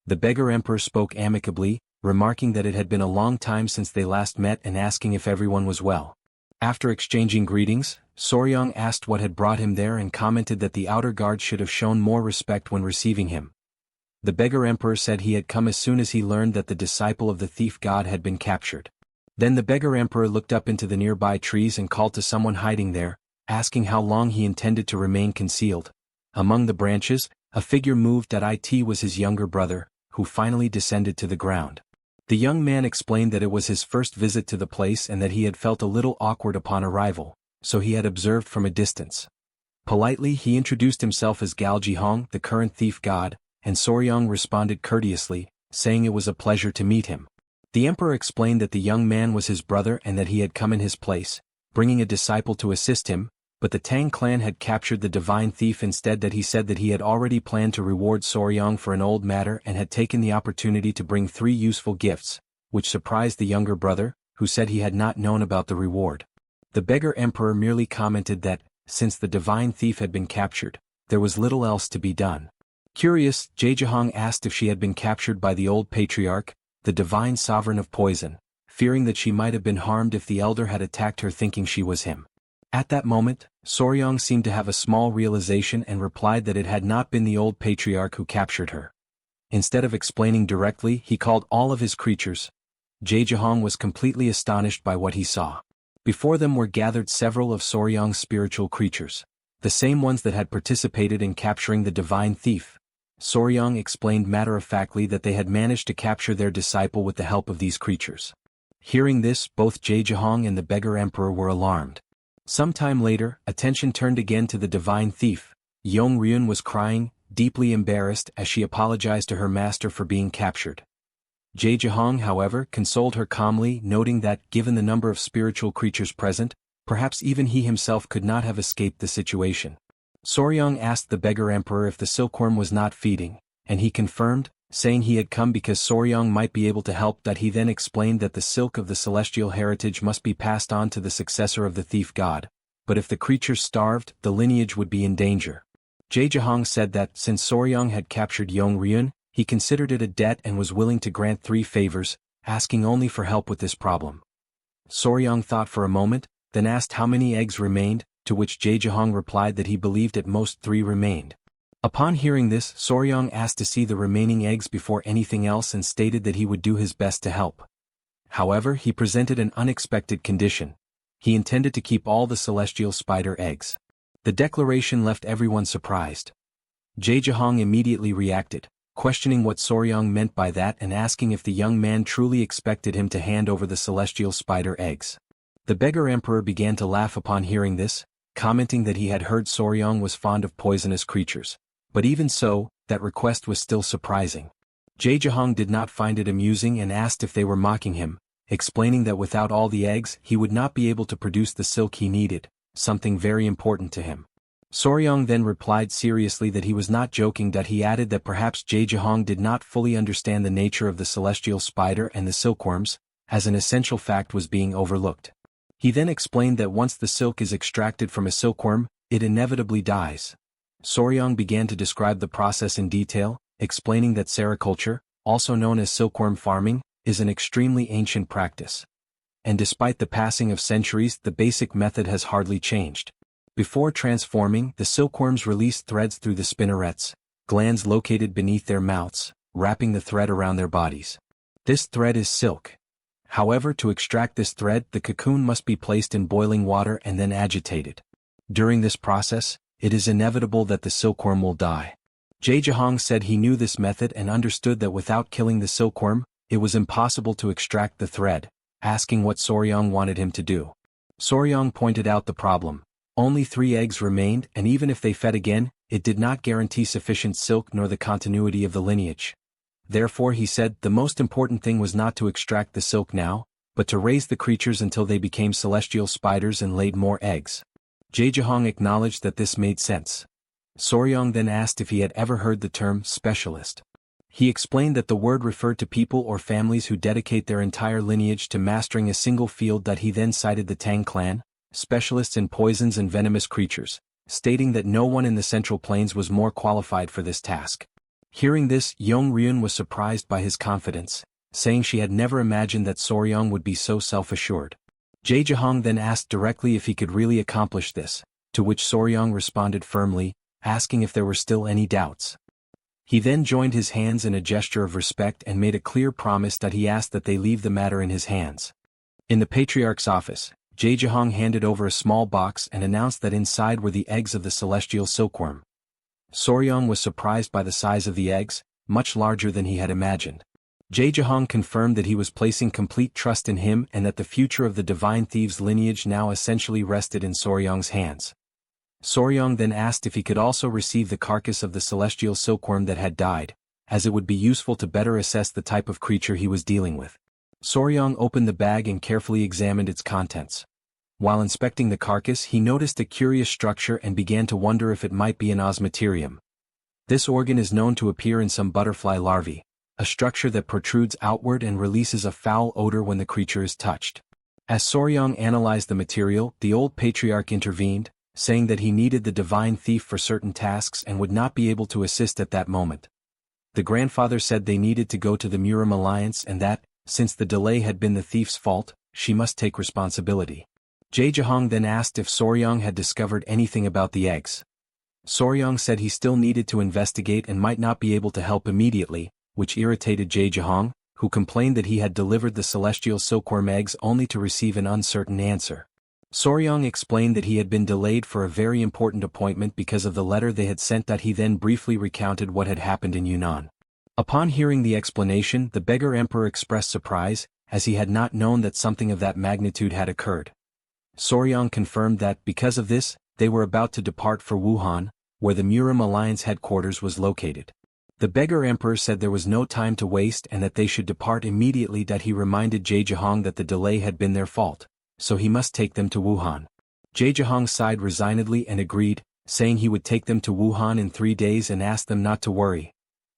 The beggar emperor spoke amicably, remarking that it had been a long time since they last met and asking if everyone was well. After exchanging greetings, Soryang asked what had brought him there and commented that the outer guard should have shown more respect when receiving him. The beggar emperor said he had come as soon as he learned that the disciple of the thief god had been captured. Then the beggar emperor looked up into the nearby trees and called to someone hiding there, asking how long he intended to remain concealed. Among the branches, a figure moved that it was his younger brother, who finally descended to the ground. The young man explained that it was his first visit to the place and that he had felt a little awkward upon arrival, so he had observed from a distance. Politely he introduced himself as Gao Jihong, the current thief god, and Soryang responded courteously, saying it was a pleasure to meet him. The emperor explained that the young man was his brother and that he had come in his place, bringing a disciple to assist him, but the Tang clan had captured the divine thief instead. That he said that he had already planned to reward Soryang for an old matter and had taken the opportunity to bring 3 useful gifts, which surprised the younger brother, who said he had not known about the reward. The beggar emperor merely commented that, since the divine thief had been captured, there was little else to be done. Curious, Jejihong asked if she had been captured by the old patriarch, the divine sovereign of poison, fearing that she might have been harmed if the elder had attacked her thinking she was him. At that moment, Soryang seemed to have a small realization and replied that it had not been the old patriarch who captured her. Instead of explaining directly, he called all of his creatures. Jejihong was completely astonished by what he saw. Before them were gathered several of Soryang's spiritual creatures, the same ones that had participated in capturing the divine thief. Soryang explained matter-of-factly that they had managed to capture their disciple with the help of these creatures. Hearing this, both Jejihong and the beggar emperor were alarmed. Some time later, attention turned again to the divine thief. Yong-ryun was crying, deeply embarrassed as she apologized to her master for being captured. Jejihong, however, consoled her calmly, noting that, given the number of spiritual creatures present, perhaps even he himself could not have escaped the situation. Soryang asked the beggar emperor if the silkworm was not feeding, and he confirmed, saying he had come because Soryang might be able to help. That he then explained that the silk of the celestial heritage must be passed on to the successor of the thief god, but if the creatures starved, the lineage would be in danger. Jejihong said that, since Soryang had captured Yong-ryun, he considered it a debt and was willing to grant 3 favors, asking only for help with this problem. Soryang thought for a moment, then asked how many eggs remained, to which Jejihong replied that he believed at most 3 remained. Upon hearing this, Soryang asked to see the remaining eggs before anything else and stated that he would do his best to help. However, he presented an unexpected condition. He intended to keep all the celestial spider eggs. The declaration left everyone surprised. Jejihong immediately reacted, questioning what Soryang meant by that and asking if the young man truly expected him to hand over the celestial spider eggs. The beggar emperor began to laugh upon hearing this, commenting that he had heard Soryang was fond of poisonous creatures. But even so, that request was still surprising. Jejihong did not find it amusing and asked if they were mocking him, explaining that without all the eggs he would not be able to produce the silk he needed, something very important to him. Soryang then replied seriously that he was not joking. That he added that perhaps Jejihong did not fully understand the nature of the celestial spider and the silkworms, as an essential fact was being overlooked. He then explained that once the silk is extracted from a silkworm, it inevitably dies. Soryang began to describe the process in detail, explaining that sericulture, also known as silkworm farming, is an extremely ancient practice. And despite the passing of centuries, the basic method has hardly changed. Before transforming, the silkworms release threads through the spinnerets, glands located beneath their mouths, wrapping the thread around their bodies. This thread is silk. However, to extract this thread, the cocoon must be placed in boiling water and then agitated. During this process, it is inevitable that the silkworm will die. Jejihong said he knew this method and understood that without killing the silkworm, it was impossible to extract the thread, asking what Soryang wanted him to do. Soryang pointed out the problem. Only 3 eggs remained, and even if they fed again, it did not guarantee sufficient silk nor the continuity of the lineage. Therefore, he said, the most important thing was not to extract the silk now, but to raise the creatures until they became celestial spiders and laid more eggs. Jejihong acknowledged that this made sense. Soryang then asked if he had ever heard the term specialist. He explained that the word referred to people or families who dedicate their entire lineage to mastering a single field. That he then cited the Tang Clan, specialists in poisons and venomous creatures, stating that no one in the Central Plains was more qualified for this task. Hearing this, Yong-ryun was surprised by his confidence, saying she had never imagined that Soryang would be so self-assured. Jehong then asked directly if he could really accomplish this, to which Soryong responded firmly, asking if there were still any doubts. He then joined his hands in a gesture of respect and made a clear promise that he asked that they leave the matter in his hands. In the patriarch's office, Jehong handed over a small box and announced that inside were the eggs of the celestial silkworm. Soryong was surprised by the size of the eggs, much larger than he had imagined. Jehong confirmed that he was placing complete trust in him and that the future of the divine thief's lineage now essentially rested in Soryong's hands. Soryong then asked if he could also receive the carcass of the celestial silkworm that had died, as it would be useful to better assess the type of creature he was dealing with. Soryong opened the bag and carefully examined its contents. While inspecting the carcass, he noticed a curious structure and began to wonder if it might be an osmeterium. This organ is known to appear in some butterfly larvae, a structure that protrudes outward and releases a foul odor when the creature is touched. As Soryong analyzed the material, the old patriarch intervened, saying that he needed the divine thief for certain tasks and would not be able to assist at that moment. The grandfather said they needed to go to the Murim alliance and that, since the delay had been the thief's fault, she must take responsibility. Jehong then asked if Soryong had discovered anything about the eggs. Soryong said he still needed to investigate and might not be able to help immediately, which irritated Jehong, who complained that he had delivered the celestial silkworm eggs only to receive an uncertain answer. Soryong explained that he had been delayed for a very important appointment because of the letter they had sent. That he then briefly recounted what had happened in Yunnan. Upon hearing the explanation, the beggar emperor expressed surprise, as he had not known that something of that magnitude had occurred. Soryong confirmed that, because of this, they were about to depart for Wuhan, where the Murim alliance headquarters was located. The beggar emperor said there was no time to waste and that they should depart immediately. That he reminded Jehong that the delay had been their fault, so he must take them to Wuhan. Jehong sighed resignedly and agreed, saying he would take them to Wuhan in 3 days and asked them not to worry.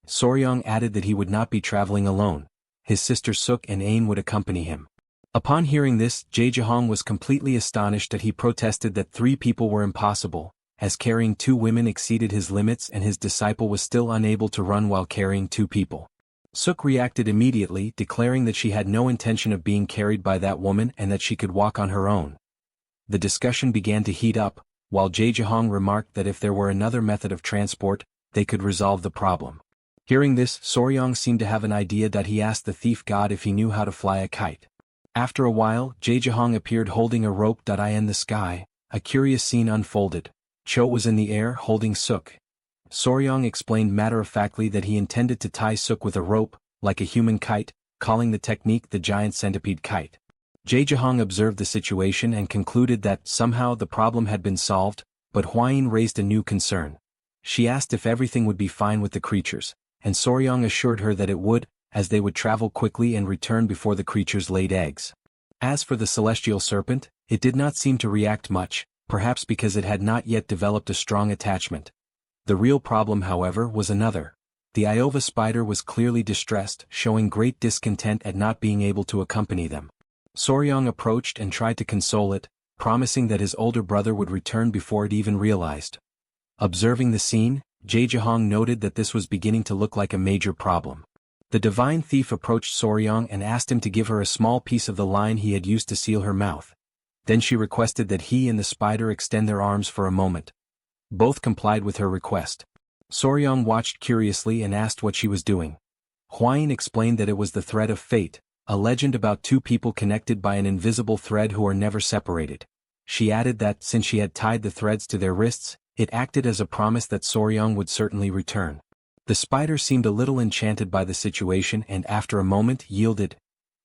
Soryong added that he would not be traveling alone. His sisters Suk and Ain would accompany him. Upon hearing this, Jehong was completely astonished. That he protested that 3 people were impossible, as carrying 2 women exceeded his limits and his disciple was still unable to run while carrying 2 people. Suk reacted immediately, declaring that she had no intention of being carried by that woman and that she could walk on her own. The discussion began to heat up, while Jehong remarked that if there were another method of transport, they could resolve the problem. Hearing this, Soryong seemed to have an idea. That he asked the thief god if he knew how to fly a kite. After a while, Jehong appeared holding a rope. In the sky, a curious scene unfolded. Cho was in the air holding Suk. Soryong explained matter-of-factly that he intended to tie Suk with a rope, like a human kite, calling the technique the giant centipede kite. Jehong observed the situation and concluded that somehow the problem had been solved, but Hwayin raised a new concern. She asked if everything would be fine with the creatures, and Soryong assured her that it would, as they would travel quickly and return before the creatures laid eggs. As for the celestial serpent, it did not seem to react much, perhaps because it had not yet developed a strong attachment. The real problem, however, was another. The Iova spider was clearly distressed, showing great discontent at not being able to accompany them. Soryong approached and tried to console it, promising that his older brother would return before it even realized. Observing the scene, Jehong noted that this was beginning to look like a major problem. The divine thief approached Soryong and asked him to give her a small piece of the line he had used to seal her mouth. Then she requested that he and the spider extend their arms for a moment. Both complied with her request. Soryong watched curiously and asked what she was doing. Hwayin explained that it was the thread of fate, a legend about 2 people connected by an invisible thread who are never separated. She added that, since she had tied the threads to their wrists, it acted as a promise that Soryong would certainly return. The spider seemed a little enchanted by the situation and after a moment yielded.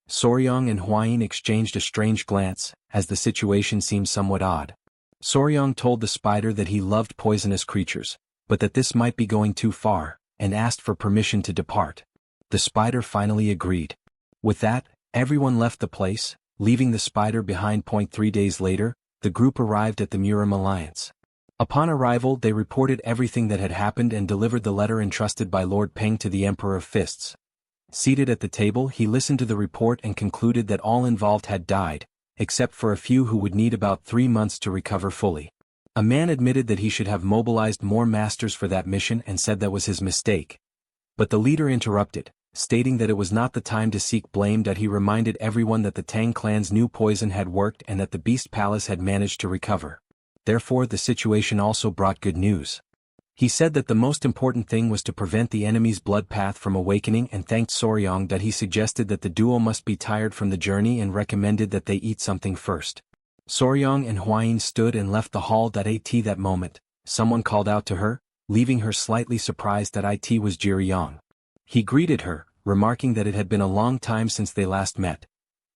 Soryong and Hwayin exchanged a strange glance, as the situation seemed somewhat odd. Soryong told the spider that he loved poisonous creatures, but that this might be going too far, and asked for permission to depart. The spider finally agreed. With that, everyone left the place, leaving the spider behind. 3 days later, the group arrived at the Murim alliance. Upon arrival, they reported everything that had happened and delivered the letter entrusted by Lord Peng to the Emperor of Fists. Seated at the table, he listened to the report and concluded that all involved had died, except for a few who would need about 3 months to recover fully. A man admitted that he should have mobilized more masters for that mission and said that was his mistake. But the leader interrupted, stating that it was not the time to seek blame, that he reminded everyone that the Tang clan's new poison had worked and that the Beast Palace had managed to recover. Therefore the situation also brought good news. He said that the most important thing was to prevent the enemy's blood path from awakening, and thanked Soryang that he suggested that the duo must be tired from the journey and recommended that they eat something first. Soryang and Hwayin stood and left the hall. That moment, someone called out to her, leaving her slightly surprised. It was Jiryang. He greeted her, remarking that it had been a long time since they last met.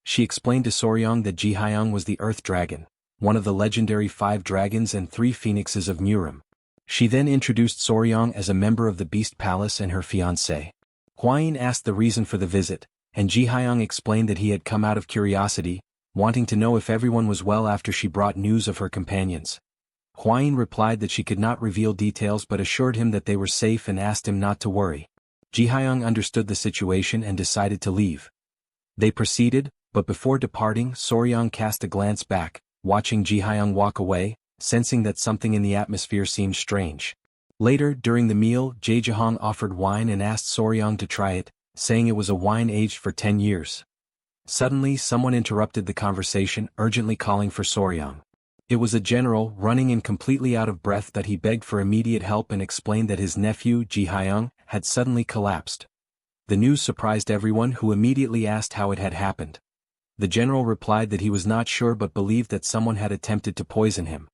She explained to Soryang that Jihyang was the Earth Dragon, one of the legendary 5 dragons and 3 phoenixes of Murim. She then introduced Soryang as a member of the Beast Palace and her fiancé. Hwayin asked the reason for the visit, and Jihyang explained that he had come out of curiosity, wanting to know if everyone was well after she brought news of her companions. Hwayin replied that she could not reveal details but assured him that they were safe and asked him not to worry. Jihyang understood the situation and decided to leave. They proceeded, but before departing, Soryang cast a glance back, watching Jihyang walk away, sensing that something in the atmosphere seemed strange. Later, during the meal, Jejahong offered wine and asked Soryang to try it, saying it was a wine aged for 10 years. Suddenly someone interrupted the conversation, urgently calling for Soryang. It was a general, running in completely out of breath, that he begged for immediate help and explained that his nephew, Jihyang, had suddenly collapsed. The news surprised everyone, who immediately asked how it had happened. The general replied that he was not sure but believed that someone had attempted to poison him.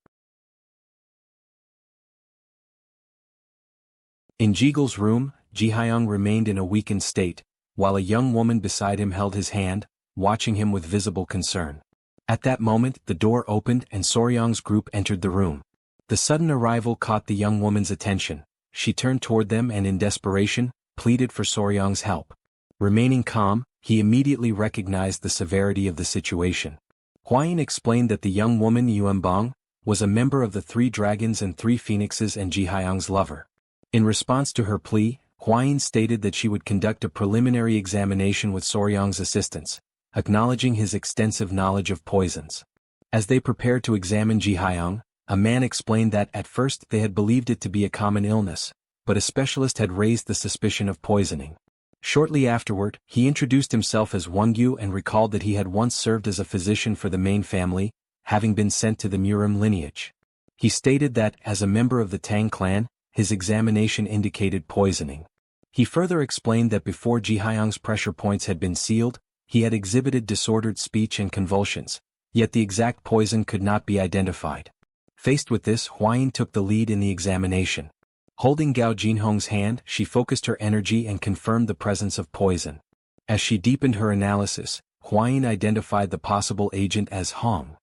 In Jigel's room, Jihyang remained in a weakened state, while a young woman beside him held his hand, watching him with visible concern. At that moment, the door opened and Soryang's group entered the room. The sudden arrival caught the young woman's attention. She turned toward them and in desperation, pleaded for Soryang's help. Remaining calm, he immediately recognized the severity of the situation. Hwayin explained that the young woman Yuanbang was a member of the 3 dragons and 3 phoenixes and Jihyang's lover. In response to her plea, Hwayin stated that she would conduct a preliminary examination with Soryang's assistance, acknowledging his extensive knowledge of poisons. As they prepared to examine Jihyang, a man explained that at first they had believed it to be a common illness, but a specialist had raised the suspicion of poisoning. Shortly afterward, he introduced himself as Wangyu and recalled that he had once served as a physician for the main family, having been sent to the Murim lineage. He stated that, as a member of the Tang clan, his examination indicated poisoning. He further explained that before Jihyang's pressure points had been sealed, he had exhibited disordered speech and convulsions, yet the exact poison could not be identified. Faced with this, Hwayin took the lead in the examination. Holding Gao Jinhong's hand, she focused her energy and confirmed the presence of poison. As she deepened her analysis, Hwayin identified the possible agent as Hong.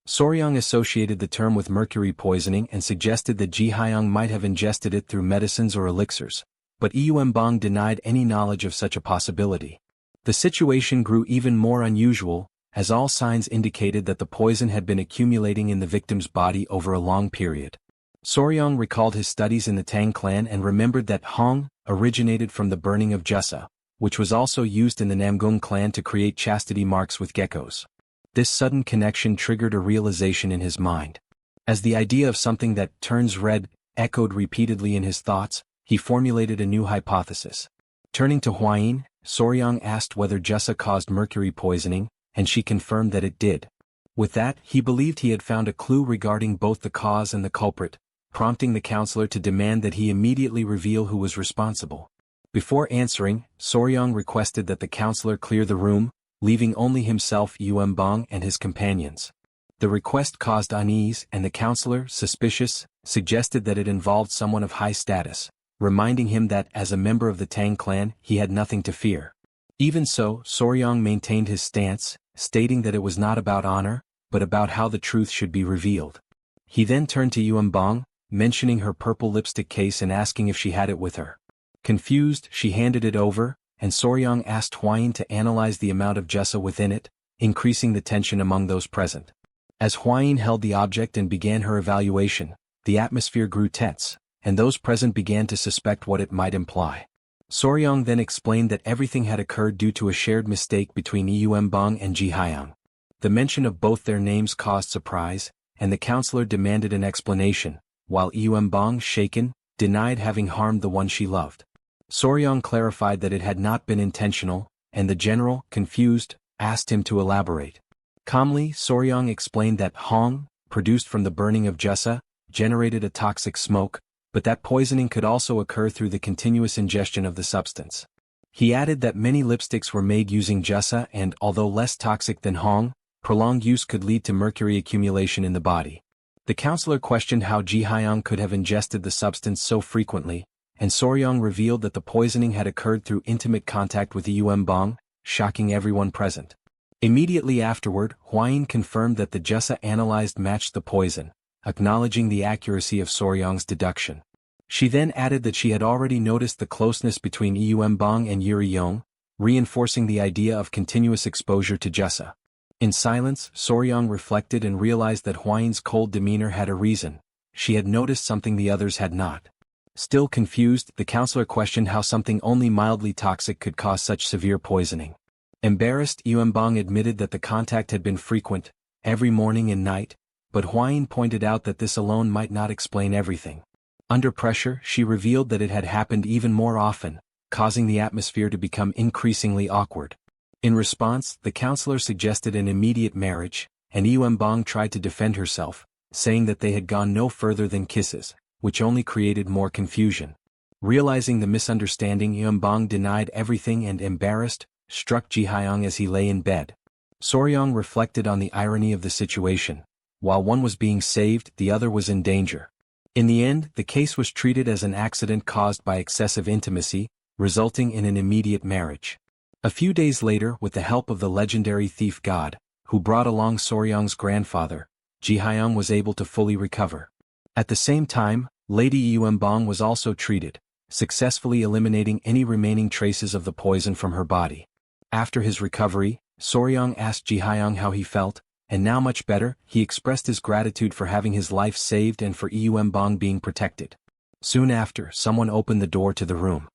Soryang associated the term with mercury poisoning and suggested that Jihyang might have ingested it through medicines or elixirs, but Yuanbang denied any knowledge of such a possibility. The situation grew even more unusual, as all signs indicated that the poison had been accumulating in the victim's body over a long period. Soryang recalled his studies in the Tang clan and remembered that Hong originated from the burning of Jussa, which was also used in the Namgung clan to create chastity marks with geckos. This sudden connection triggered a realization in his mind. As the idea of something that turns red echoed repeatedly in his thoughts, he formulated a new hypothesis. Turning to Hwayin, Soryang asked whether Jussa caused mercury poisoning, and she confirmed that it did. With that, he believed he had found a clue regarding both the cause and the culprit, prompting the counselor to demand that he immediately reveal who was responsible. Before answering, Soryang requested that the counselor clear the room, leaving only himself, Yuanbang, and his companions. The request caused unease, and the counselor, suspicious, suggested that it involved someone of high status, reminding him that, as a member of the Tang clan, he had nothing to fear. Even so, Soryang maintained his stance, stating that it was not about honor, but about how the truth should be revealed. He then turned to Yuanbang, mentioning her purple lipstick case and asking if she had it with her. Confused, she handed it over, and Soryang asked Hwayin to analyze the amount of Jussa within it, increasing the tension among those present. As Hwayin held the object and began her evaluation, the atmosphere grew tense, and those present began to suspect what it might imply. Soryang then explained that everything had occurred due to a shared mistake between Yuanbang and Jihyang. The mention of both their names caused surprise, and the counselor demanded an explanation, while Yuanbang, shaken, denied having harmed the one she loved. Soryang clarified that it had not been intentional, and the general, confused, asked him to elaborate. Calmly, Soryang explained that Hong, produced from the burning of Jusa, generated a toxic smoke, but that poisoning could also occur through the continuous ingestion of the substance. He added that many lipsticks were made using Jusa and, although less toxic than Hong, prolonged use could lead to mercury accumulation in the body. The counselor questioned how Ji Hyang could have ingested the substance so frequently, and Soryang revealed that the poisoning had occurred through intimate contact with Yuem Bong, shocking everyone present. Immediately afterward, Huayin confirmed that the Jusa analyzed matched the poison, acknowledging the accuracy of Soryang's deduction. She then added that she had already noticed the closeness between Yuem Bong and Yuri Yong, reinforcing the idea of continuous exposure to Jusa. In silence, Soryang reflected and realized that Huayin's cold demeanor had a reason. She had noticed something the others had not. Still confused, the counselor questioned how something only mildly toxic could cause such severe poisoning. Embarrassed, Yuem Bong admitted that the contact had been frequent, every morning and night, but Huayin pointed out that this alone might not explain everything. Under pressure, she revealed that it had happened even more often, causing the atmosphere to become increasingly awkward. In response, the counselor suggested an immediate marriage, and Yuem Bong tried to defend herself, saying that they had gone no further than kisses, which only created more confusion. Realizing the misunderstanding, Yuem Bong denied everything and, embarrassed, struck Ji Hyang as he lay in bed. Soryang reflected on the irony of the situation. While one was being saved, the other was in danger. In the end, the case was treated as an accident caused by excessive intimacy, resulting in an immediate marriage. A few days later, with the help of the legendary thief god, who brought along Soryang's grandfather, Ji Hyang was able to fully recover. At the same time, Lady Yuem Bong was also treated, successfully eliminating any remaining traces of the poison from her body. After his recovery, Soryang asked Ji Hyang how he felt, and now much better, he expressed his gratitude for having his life saved and for Yuem Bong being protected. Soon after, someone opened the door to the room.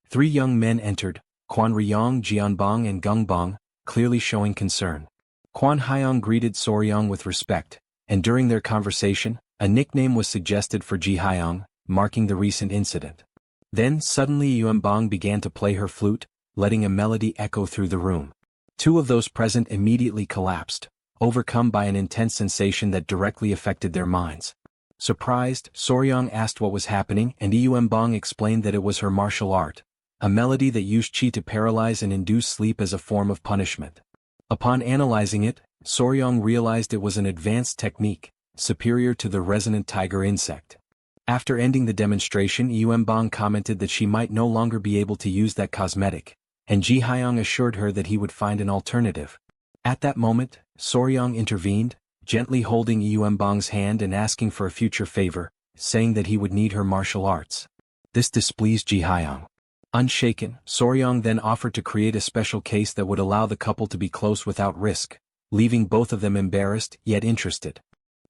3 young men entered, Quan Riyong, Jianbong and Gungbong, clearly showing concern. Quan Hyang greeted Soryang with respect, and during their conversation, a nickname was suggested for Ji Hyang, marking the recent incident. Then suddenly Yuem Bong began to play her flute, letting a melody echo through the room. 2 of those present immediately collapsed, overcome by an intense sensation that directly affected their minds. Surprised, Soryang asked what was happening, and Yuem Bong explained that it was her martial art, a melody that used qi to paralyze and induce sleep as a form of punishment. Upon analyzing it, Soryang realized it was an advanced technique, superior to the resonant tiger insect. After ending the demonstration, Yuem Bong commented that she might no longer be able to use that cosmetic, and Ji Hyang assured her that he would find an alternative. At that moment, Soryang intervened, gently holding Yuem Bong's hand and asking for a future favor, saying that he would need her martial arts. This displeased Ji Hyang. Unshaken, Soryang then offered to create a special case that would allow the couple to be close without risk, leaving both of them embarrassed yet interested.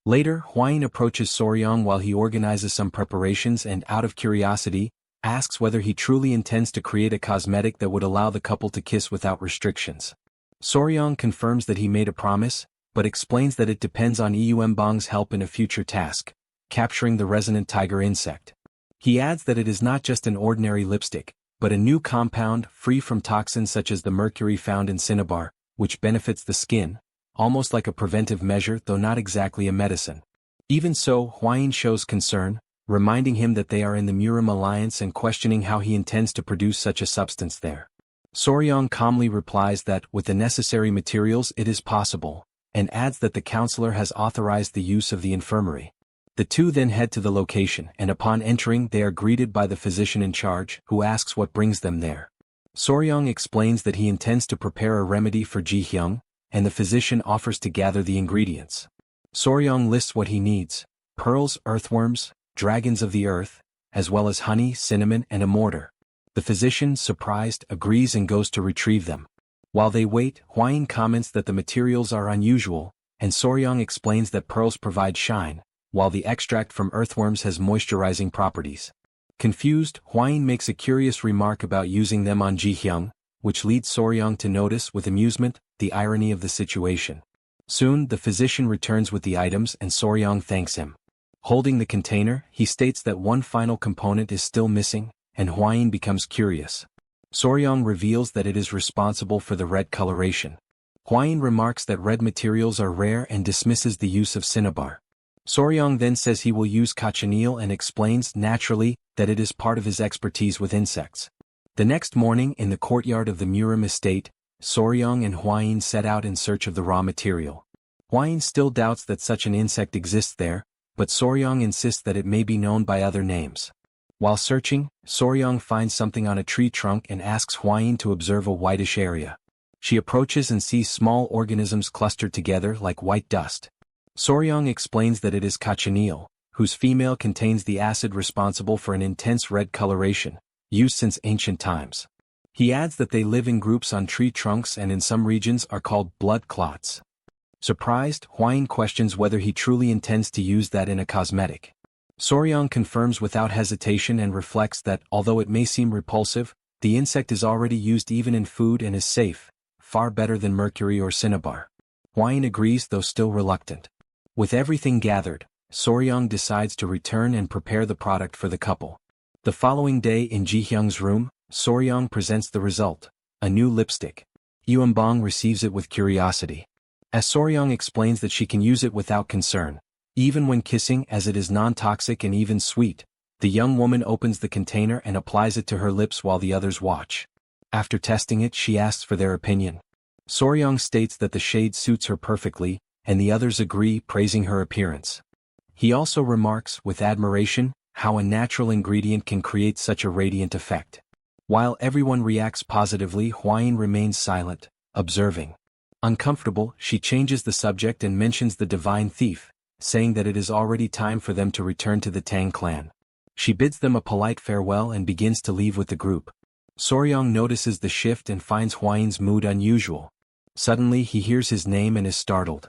Later, Huayin approaches Soryang while he organizes some preparations and, out of curiosity, asks whether he truly intends to create a cosmetic that would allow the couple to kiss without restrictions. Soryang confirms that he made a promise, but explains that it depends on Yuem Bong's help in a future task, capturing the resonant tiger insect. He adds that it is not just an ordinary lipstick, but a new compound free from toxins such as the mercury found in cinnabar, which benefits the skin, almost like a preventive measure though not exactly a medicine. Even so, Huayin shows concern, reminding him that they are in the Murim alliance and questioning how he intends to produce such a substance there. Soryang calmly replies that, with the necessary materials, it is possible, and adds that the counselor has authorized the use of the infirmary. The 2 then head to the location, and upon entering they are greeted by the physician in charge, who asks what brings them there. Soryang explains that he intends to prepare a remedy for Ji Hyang, and the physician offers to gather the ingredients. Soryang lists what he needs: pearls, earthworms, dragons of the earth, as well as honey, cinnamon, and a mortar. The physician, surprised, agrees and goes to retrieve them. While they wait, Huayin comments that the materials are unusual, and Soryang explains that pearls provide shine, while the extract from earthworms has moisturizing properties. Confused, Huayin makes a curious remark about using them on Ji Hyang, which leads Soryang to notice with amusement the irony of the situation. Soon, the physician returns with the items and Soryang thanks him. Holding the container, he states that one final component is still missing, and Huayin becomes curious. Soryong reveals that it is responsible for the red coloration. Huayin remarks that red materials are rare and dismisses the use of cinnabar. Soryong then says he will use cochineal and explains, naturally, that it is part of his expertise with insects. The next morning in the courtyard of the Murim estate, Soryong and Huayin set out in search of the raw material. Huayin still doubts that such an insect exists there, but Soryong insists that it may be known by other names. While searching, Soryong finds something on a tree trunk and asks Huayin to observe a whitish area. She approaches and sees small organisms clustered together like white dust. Soryong explains that it is cochineal, whose female contains the acid responsible for an intense red coloration, used since ancient times. He adds that they live in groups on tree trunks and in some regions are called blood clots. Surprised, Huayin questions whether he truly intends to use that in a cosmetic. Soryong confirms without hesitation and reflects that, although it may seem repulsive, the insect is already used even in food and is safe, far better than mercury or cinnabar. Huayin agrees, though still reluctant. With everything gathered, Soryong decides to return and prepare the product for the couple. The following day in Jihyung's room, Soryong presents the result, a new lipstick. Yuanbong receives it with curiosity. As Soryong explains that she can use it without concern, even when kissing, as it is non-toxic and even sweet, the young woman opens the container and applies it to her lips while the others watch. After testing it, she asks for their opinion. Soryong states that the shade suits her perfectly, and the others agree, praising her appearance. He also remarks, with admiration, how a natural ingredient can create such a radiant effect. While everyone reacts positively, Huayin remains silent, observing. Uncomfortable, she changes the subject and mentions the divine thief, saying that it is already time for them to return to the Tang clan. She bids them a polite farewell and begins to leave with the group. Soryong notices the shift and finds Huayin's mood unusual. Suddenly he hears his name and is startled.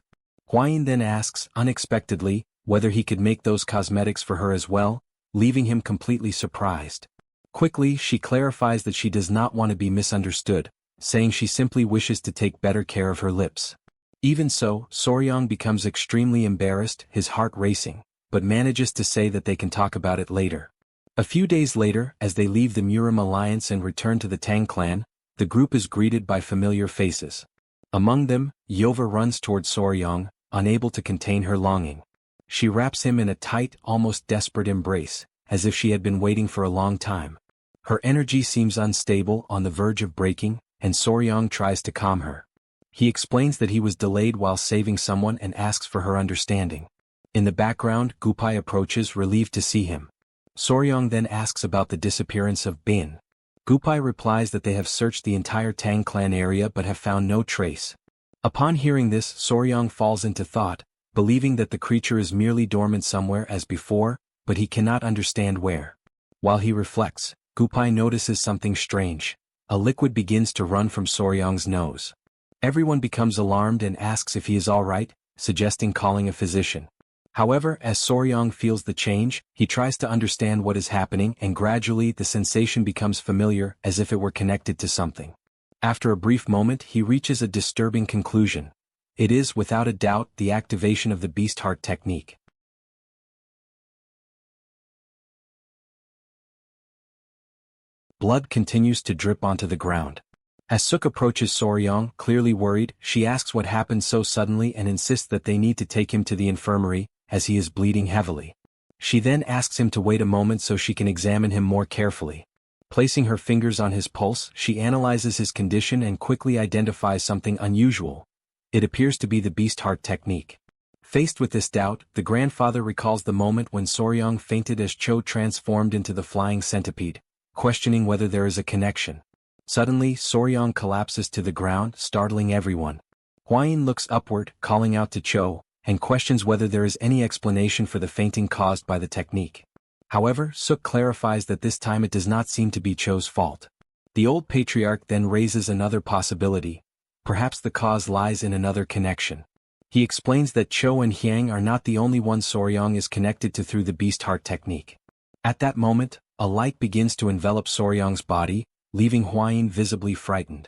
Huayin then asks, unexpectedly, whether he could make those cosmetics for her as well, leaving him completely surprised. Quickly, she clarifies that she does not want to be misunderstood, saying she simply wishes to take better care of her lips. Even so, Soryong becomes extremely embarrassed, his heart racing, but manages to say that they can talk about it later. A few days later, as they leave the Murim alliance and return to the Tang clan, the group is greeted by familiar faces. Among them, Yova runs toward Soryong, unable to contain her longing. She wraps him in a tight, almost desperate embrace, as if she had been waiting for a long time. Her energy seems unstable, on the verge of breaking, and Soryong tries to calm her. He explains that he was delayed while saving someone and asks for her understanding. In the background, Gupai approaches, relieved to see him. Soryong then asks about the disappearance of Bin. Gupai replies that they have searched the entire Tang clan area but have found no trace. Upon hearing this, Soryong falls into thought, believing that the creature is merely dormant somewhere as before, but he cannot understand where. While he reflects, Gupai notices something strange. A liquid begins to run from Soryong's nose. Everyone becomes alarmed and asks if he is all right, suggesting calling a physician. However, as Soryong feels the change, he tries to understand what is happening and gradually the sensation becomes familiar, as if it were connected to something. After a brief moment, he reaches a disturbing conclusion. It is, without a doubt, the activation of the beast heart technique. Blood continues to drip onto the ground. As Suk approaches Soryong, clearly worried, she asks what happened so suddenly and insists that they need to take him to the infirmary, as he is bleeding heavily. She then asks him to wait a moment so she can examine him more carefully. Placing her fingers on his pulse, she analyzes his condition and quickly identifies something unusual. It appears to be the beast heart technique. Faced with this doubt, the grandfather recalls the moment when Soryong fainted as Cho transformed into the flying centipede, questioning whether there is a connection. Suddenly, Soryong collapses to the ground, startling everyone. Huayin looks upward, calling out to Cho, and questions whether there is any explanation for the fainting caused by the technique. However, Suk clarifies that this time it does not seem to be Cho's fault. The old patriarch then raises another possibility. Perhaps the cause lies in another connection. He explains that Cho and Hyang are not the only ones Soryong is connected to through the beast heart technique. At that moment, a light begins to envelop Soryong's body, leaving Huayin visibly frightened.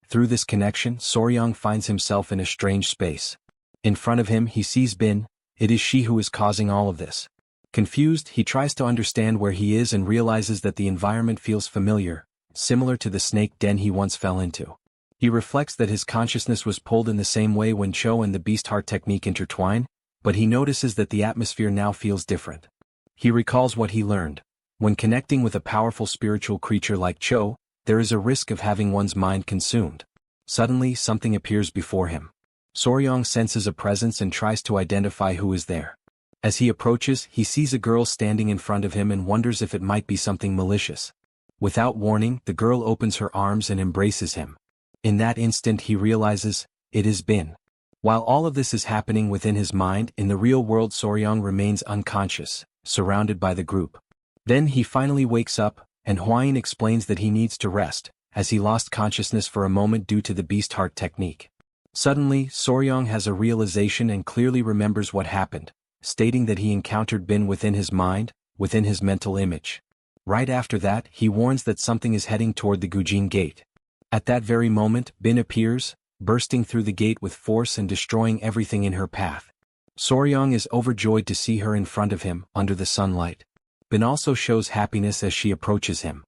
Through this connection, Soryong finds himself in a strange space. In front of him he sees Bin. It is she who is causing all of this. Confused, he tries to understand where he is and realizes that the environment feels familiar, similar to the snake den he once fell into. He reflects that his consciousness was pulled in the same way when Cho and the beast heart technique intertwine, but he notices that the atmosphere now feels different. He recalls what he learned. When connecting with a powerful spiritual creature like Cho, there is a risk of having one's mind consumed. Suddenly, something appears before him. Soryong senses a presence and tries to identify who is there. As he approaches, he sees a girl standing in front of him and wonders if it might be something malicious. Without warning, the girl opens her arms and embraces him. In that instant he realizes, it is Bin. While all of this is happening within his mind, in the real world Soryong remains unconscious, surrounded by the group. Then he finally wakes up, and Hwain explains that he needs to rest, as he lost consciousness for a moment due to the beast heart technique. Suddenly, Soryong has a realization and clearly remembers what happened, stating that he encountered Bin within his mind, within his mental image. Right after that, he warns that something is heading toward the Gujin gate. At that very moment, Bin appears, bursting through the gate with force and destroying everything in her path. Soryong is overjoyed to see her in front of him, under the sunlight. Bin also shows happiness as she approaches him.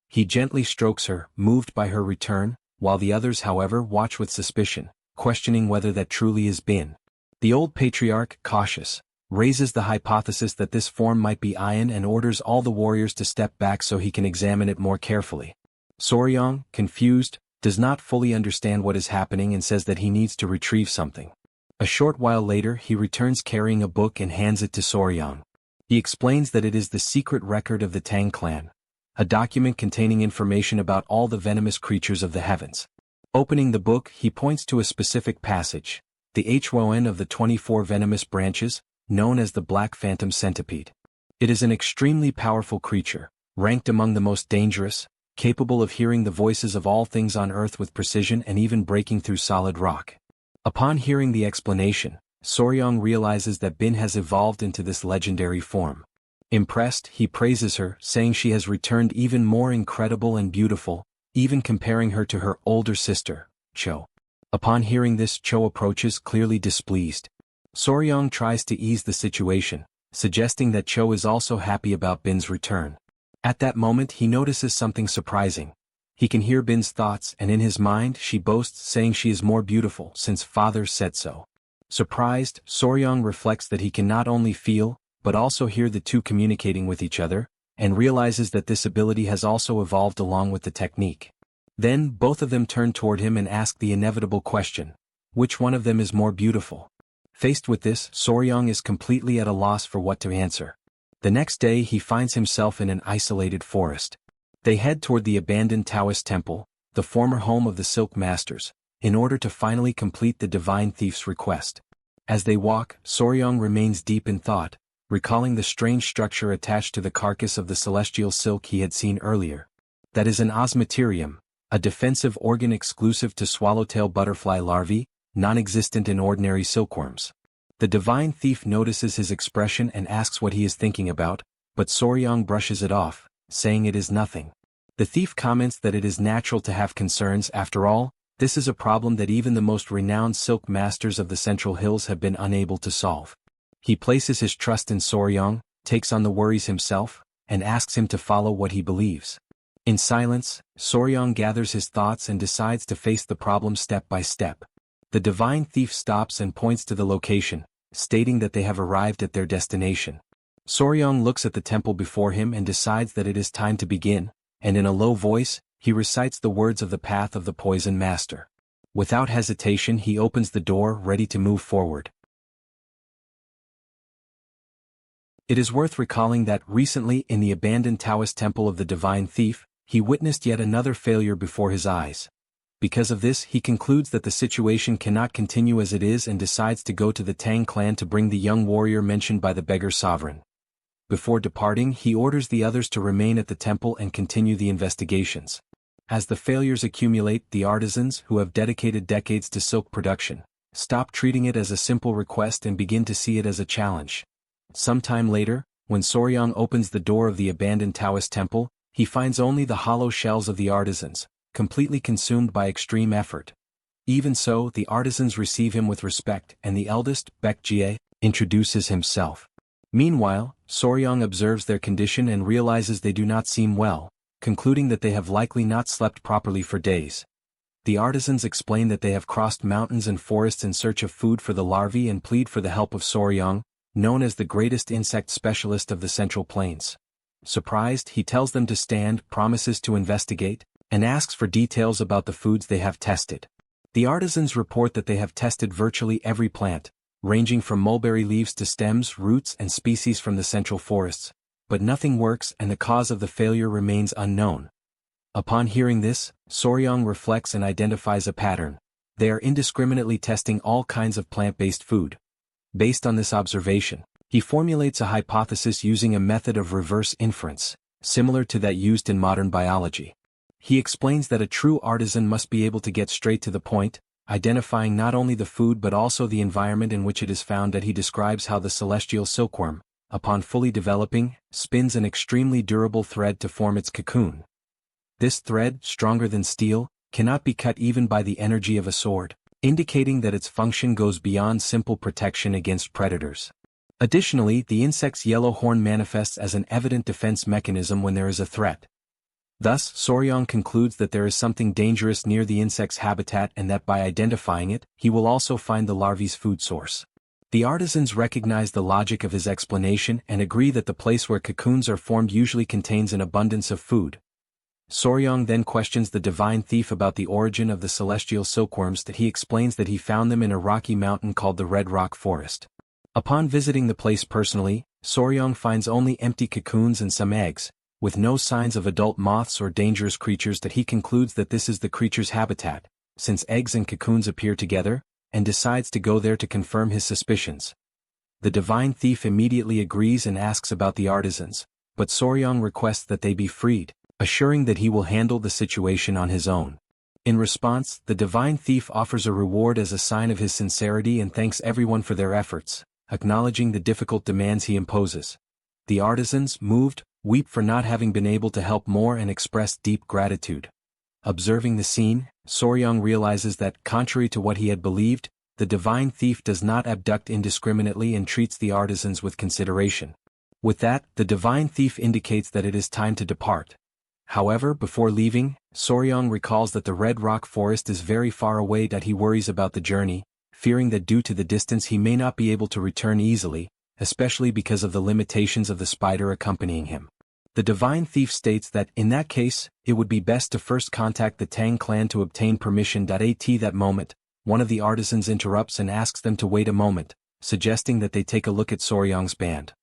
He gently strokes her, moved by her return, while the others however watch with suspicion, questioning whether that truly is Bin. The old patriarch, cautious, raises the hypothesis that this form might be Ian and orders all the warriors to step back so he can examine it more carefully. Soryong, confused, does not fully understand what is happening and says that he needs to retrieve something. A short while later he returns carrying a book and hands it to Soryong. He explains that it is the secret record of the Tang Clan, a document containing information about all the venomous creatures of the heavens. Opening the book, he points to a specific passage, the Hwon of the 24 venomous branches, known as the Black Phantom Centipede. It is an extremely powerful creature, ranked among the most dangerous, capable of hearing the voices of all things on earth with precision and even breaking through solid rock. Upon hearing the explanation, Soryong realizes that Bin has evolved into this legendary form. Impressed, he praises her, saying she has returned even more incredible and beautiful, even comparing her to her older sister, Cho. Upon hearing this, Cho approaches, clearly displeased. Soryong tries to ease the situation, suggesting that Cho is also happy about Bin's return. At that moment he notices something surprising. He can hear Bin's thoughts and in his mind she boasts, saying she is more beautiful since father said so. Surprised, Soryong reflects that he can not only feel, but also hear the two communicating with each other, and realizes that this ability has also evolved along with the technique. Then both of them turn toward him and ask the inevitable question, which one of them is more beautiful? Faced with this, Soryong is completely at a loss for what to answer. The next day he finds himself in an isolated forest. They head toward the abandoned Taoist temple, the former home of the Silk Masters, in order to finally complete the divine thief's request. As they walk, Soryong remains deep in thought, recalling the strange structure attached to the carcass of the celestial silk he had seen earlier. That is an osmeterium, a defensive organ exclusive to swallowtail butterfly larvae, non-existent in ordinary silkworms. The divine thief notices his expression and asks what he is thinking about, but Soryong brushes it off, saying it is nothing. The thief comments that it is natural to have concerns. After all, this is a problem that even the most renowned silk masters of the Central Hills have been unable to solve. He places his trust in Soryong, takes on the worries himself, and asks him to follow what he believes. In silence, Soryong gathers his thoughts and decides to face the problem step by step. The divine thief stops and points to the location, stating that they have arrived at their destination. Soryong looks at the temple before him and decides that it is time to begin, and in a low voice, he recites the words of the path of the Poison Master. Without hesitation he opens the door, ready to move forward. It is worth recalling that recently in the abandoned Taoist temple of the Divine Thief, he witnessed yet another failure before his eyes. Because of this, he concludes that the situation cannot continue as it is and decides to go to the Tang clan to bring the young warrior mentioned by the beggar sovereign. Before departing, he orders the others to remain at the temple and continue the investigations. As the failures accumulate, the artisans, who have dedicated decades to silk production, stop treating it as a simple request and begin to see it as a challenge. Sometime later, when Soryong opens the door of the abandoned Taoist temple, he finds only the hollow shells of the artisans, completely consumed by extreme effort. Even so, the artisans receive him with respect and the eldest, Baekjie, introduces himself. Meanwhile, Soryang observes their condition and realizes they do not seem well, concluding that they have likely not slept properly for days. The artisans explain that they have crossed mountains and forests in search of food for the larvae and plead for the help of Soryang, known as the greatest insect specialist of the Central Plains. Surprised, he tells them to stand, promises to investigate, and asks for details about the foods they have tested. The artisans report that they have tested virtually every plant, ranging from mulberry leaves to stems, roots, and species from the central forests, but nothing works and the cause of the failure remains unknown. Upon hearing this, Soryang reflects and identifies a pattern. They are indiscriminately testing all kinds of plant-based food. Based on this observation, he formulates a hypothesis using a method of reverse inference, similar to that used in modern biology. He explains that a true artisan must be able to get straight to the point, identifying not only the food but also the environment in which it is found. That he describes how the celestial silkworm, upon fully developing, spins an extremely durable thread to form its cocoon. This thread, stronger than steel, cannot be cut even by the energy of a sword, indicating that its function goes beyond simple protection against predators. Additionally, the insect's yellow horn manifests as an evident defense mechanism when there is a threat. Thus, Soryang concludes that there is something dangerous near the insect's habitat and that by identifying it, he will also find the larvae's food source. The artisans recognize the logic of his explanation and agree that the place where cocoons are formed usually contains an abundance of food. Soryang then questions the divine thief about the origin of the celestial silkworms. That he explains that he found them in a rocky mountain called the Red Rock Forest. Upon visiting the place personally, Soryang finds only empty cocoons and some eggs, with no signs of adult moths or dangerous creatures. That he concludes that this is the creature's habitat, since eggs and cocoons appear together, and decides to go there to confirm his suspicions. The divine thief immediately agrees and asks about the artisans, but Soryang requests that they be freed, assuring that he will handle the situation on his own. In response, the divine thief offers a reward as a sign of his sincerity and thanks everyone for their efforts, acknowledging the difficult demands he imposes. The artisans, moved, weep for not having been able to help more and express deep gratitude. Observing the scene, Soryang realizes that, contrary to what he had believed, the divine thief does not abduct indiscriminately and treats the artisans with consideration. With that, the divine thief indicates that it is time to depart. However, before leaving, Soryang recalls that the Red Rock Forest is very far away. That he worries about the journey, fearing that due to the distance he may not be able to return easily, especially because of the limitations of the spider accompanying him. The divine thief states that, in that case, it would be best to first contact the Tang clan to obtain permission. At that moment, one of the artisans interrupts and asks them to wait a moment, suggesting that they take a look at Soryang's band.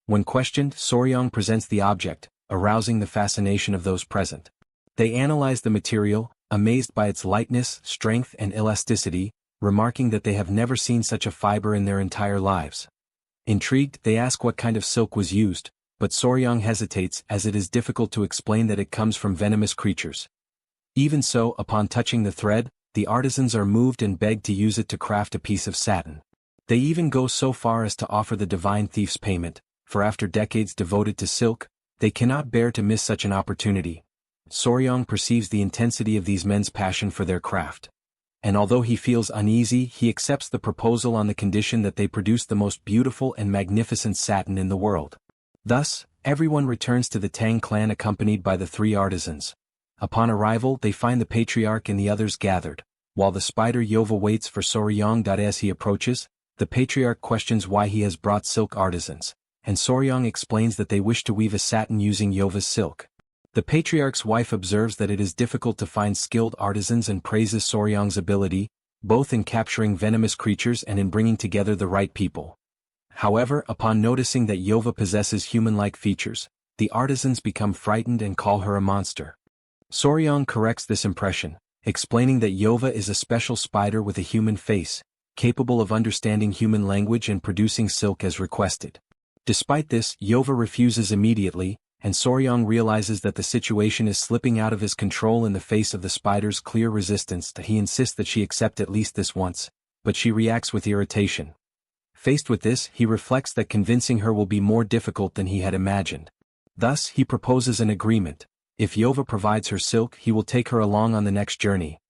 When questioned, Soryang presents the object, arousing the fascination of those present. They analyze the material, amazed by its lightness, strength, and elasticity, remarking that they have never seen such a fiber in their entire lives. Intrigued, they ask what kind of silk was used, but Soryang hesitates as it is difficult to explain that it comes from venomous creatures. Even so, upon touching the thread, the artisans are moved and beg to use it to craft a piece of satin. They even go so far as to offer the divine thief's payment, for after decades devoted to silk, they cannot bear to miss such an opportunity. Soryang perceives the intensity of these men's passion for their craft. And although he feels uneasy, he accepts the proposal on the condition that they produce the most beautiful and magnificent satin in the world. Thus, everyone returns to the Tang clan accompanied by the three artisans. Upon arrival, they find the patriarch and the others gathered, while the spider Yova waits for Soryang. As he approaches, the patriarch questions why he has brought silk artisans, and Soryang explains that they wish to weave a satin using Yova's silk. The patriarch's wife observes that it is difficult to find skilled artisans and praises Soryang's ability, both in capturing venomous creatures and in bringing together the right people. However, upon noticing that Yova possesses human-like features, the artisans become frightened and call her a monster. Soryang corrects this impression, explaining that Yova is a special spider with a human face, capable of understanding human language and producing silk as requested. Despite this, Yova refuses immediately, and Soryang realizes that the situation is slipping out of his control in the face of the spider's clear resistance. He insists that she accept at least this once, but she reacts with irritation. Faced with this, he reflects that convincing her will be more difficult than he had imagined. Thus, he proposes an agreement. If Yova provides her silk, he will take her along on the next journey.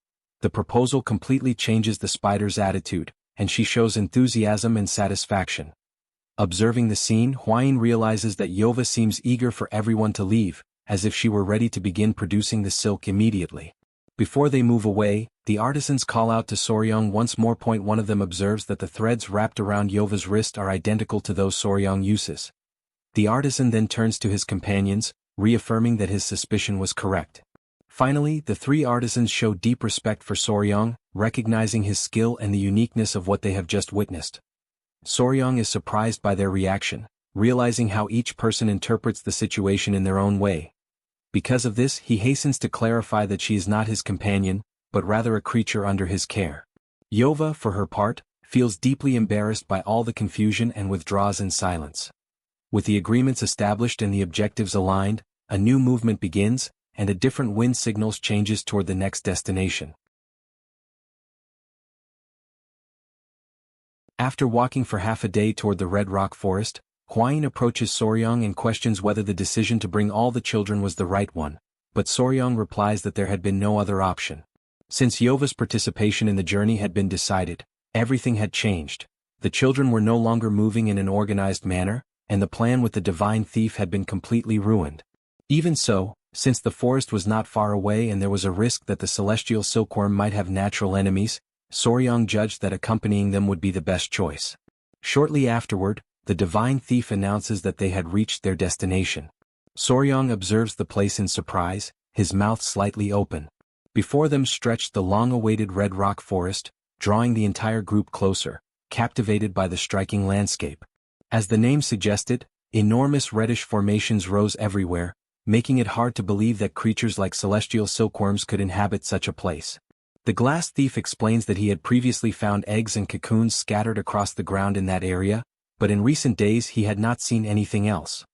The proposal completely changes the spider's attitude, and she shows enthusiasm and satisfaction. Observing the scene, Huayin realizes that Yova seems eager for everyone to leave, as if she were ready to begin producing the silk immediately. Before they move away, the artisans call out to Soryong once more. One of them observes that the threads wrapped around Yova's wrist are identical to those Soryong uses. The artisan then turns to his companions, reaffirming that his suspicion was correct. Finally, the three artisans show deep respect for Soryong, recognizing his skill and the uniqueness of what they have just witnessed. Soryong is surprised by their reaction, realizing how each person interprets the situation in their own way. Because of this, he hastens to clarify that she is not his companion, but rather a creature under his care. Yova, for her part, feels deeply embarrassed by all the confusion and withdraws in silence. With the agreements established and the objectives aligned, a new movement begins, and a different wind signals changes toward the next destination. After walking for half a day toward the Red Rock Forest, Huayin approaches Soryong and questions whether the decision to bring all the children was the right one, but Soryong replies that there had been no other option. Since Yova's participation in the journey had been decided, everything had changed. The children were no longer moving in an organized manner, and the plan with the divine thief had been completely ruined. Even so, since the forest was not far away and there was a risk that the celestial silkworm might have natural enemies, Soryong judged that accompanying them would be the best choice. Shortly afterward, the divine thief announces that they had reached their destination. Soryong observes the place in surprise, his mouth slightly open. Before them stretched the long-awaited Red Rock Forest, drawing the entire group closer, captivated by the striking landscape. As the name suggested, enormous reddish formations rose everywhere, making it hard to believe that creatures like celestial silkworms could inhabit such a place. The glass thief explains that he had previously found eggs and cocoons scattered across the ground in that area, but in recent days he had not seen anything else.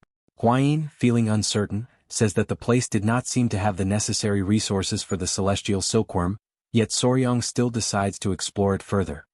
Huayin, feeling uncertain, says that the place did not seem to have the necessary resources for the celestial silkworm, yet Soryong still decides to explore it further.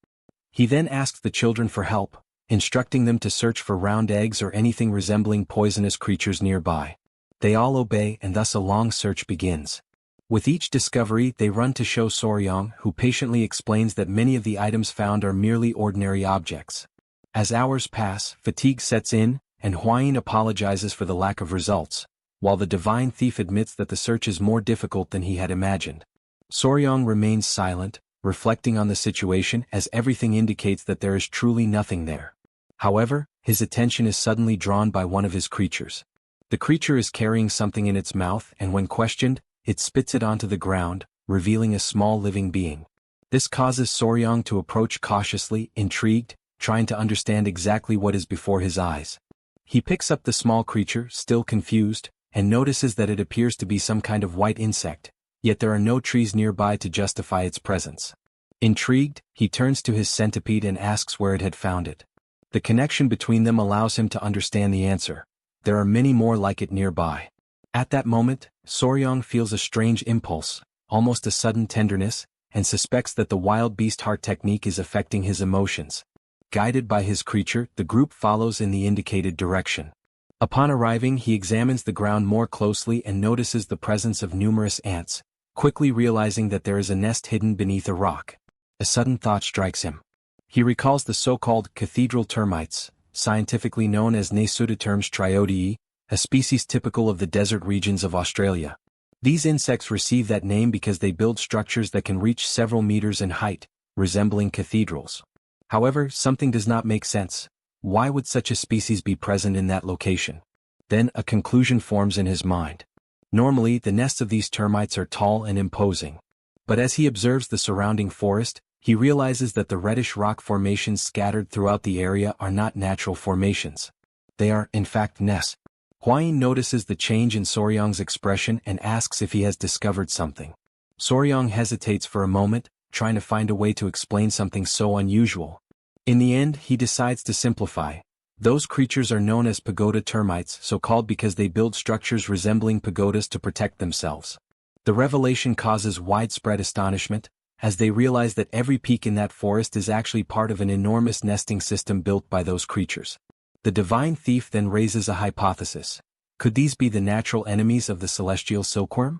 He then asks the children for help, instructing them to search for round eggs or anything resembling poisonous creatures nearby. They all obey, and thus a long search begins. With each discovery, they run to show Soryong, who patiently explains that many of the items found are merely ordinary objects. As hours pass, fatigue sets in, and Huayin apologizes for the lack of results, while the divine thief admits that the search is more difficult than he had imagined. Soryong remains silent, reflecting on the situation as everything indicates that there is truly nothing there. However, his attention is suddenly drawn by one of his creatures. The creature is carrying something in its mouth, and when questioned, it spits it onto the ground, revealing a small living being. This causes Soryong to approach cautiously, intrigued, trying to understand exactly what is before his eyes. He picks up the small creature, still confused, and notices that it appears to be some kind of white insect, yet there are no trees nearby to justify its presence. Intrigued, he turns to his centipede and asks where it had found it. The connection between them allows him to understand the answer. There are many more like it nearby. At that moment, Soryong feels a strange impulse, almost a sudden tenderness, and suspects that the wild beast heart technique is affecting his emotions. Guided by his creature, the group follows in the indicated direction. Upon arriving, he examines the ground more closely and notices the presence of numerous ants, quickly realizing that there is a nest hidden beneath a rock. A sudden thought strikes him. He recalls the so-called cathedral termites, scientifically known as Nesudoterms triodii, a species typical of the desert regions of Australia. These insects receive that name because they build structures that can reach several meters in height, resembling cathedrals. However, something does not make sense. Why would such a species be present in that location? Then a conclusion forms in his mind. Normally, the nests of these termites are tall and imposing. But as he observes the surrounding forest, he realizes that the reddish rock formations scattered throughout the area are not natural formations. They are, in fact, nests. Huayin notices the change in Soryong's expression and asks if he has discovered something. Soryong hesitates for a moment, trying to find a way to explain something so unusual. In the end, he decides to simplify. Those creatures are known as pagoda termites, so called because they build structures resembling pagodas to protect themselves. The revelation causes widespread astonishment, as they realize that every peak in that forest is actually part of an enormous nesting system built by those creatures. The divine thief then raises a hypothesis. Could these be the natural enemies of the celestial silkworm?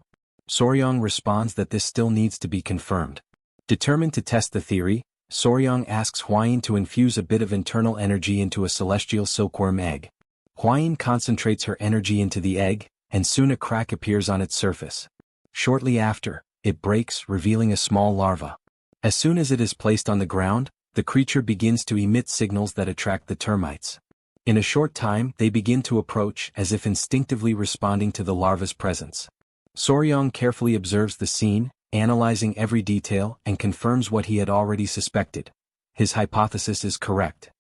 Soryong responds that this still needs to be confirmed. Determined to test the theory, Soryang asks Hwayin to infuse a bit of internal energy into a celestial silkworm egg. Hwayin concentrates her energy into the egg, and soon a crack appears on its surface. Shortly after, it breaks, revealing a small larva. As soon as it is placed on the ground, the creature begins to emit signals that attract the termites. In a short time, they begin to approach, as if instinctively responding to the larva's presence. Soryang carefully observes the scene, analyzing every detail, and confirms what he had already suspected. His hypothesis is correct.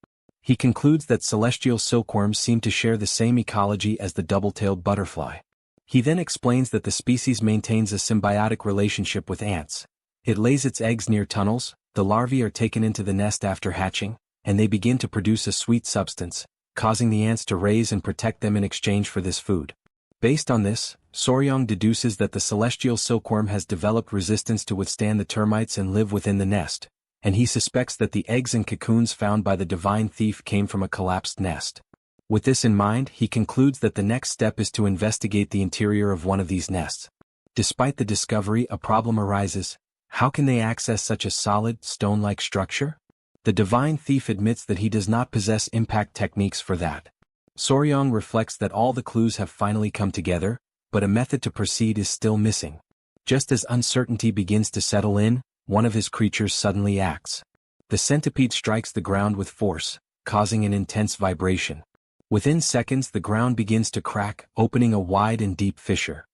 He concludes that celestial silkworms seem to share the same ecology as the double-tailed butterfly. He then explains that the species maintains a symbiotic relationship with ants. It lays its eggs near tunnels, the larvae are taken into the nest after hatching, and they begin to produce a sweet substance, causing the ants to raise and protect them in exchange for this food. Based on this, Soryang deduces that the celestial silkworm has developed resistance to withstand the termites and live within the nest, and he suspects that the eggs and cocoons found by the divine thief came from a collapsed nest. With this in mind, he concludes that the next step is to investigate the interior of one of these nests. Despite the discovery, a problem arises. How can they access such a solid, stone-like structure? The divine thief admits that he does not possess impact techniques for that. Soryang reflects that all the clues have finally come together, but a method to proceed is still missing. Just as uncertainty begins to settle in, one of his creatures suddenly acts. The centipede strikes the ground with force, causing an intense vibration. Within seconds, the ground begins to crack, opening a wide and deep fissure.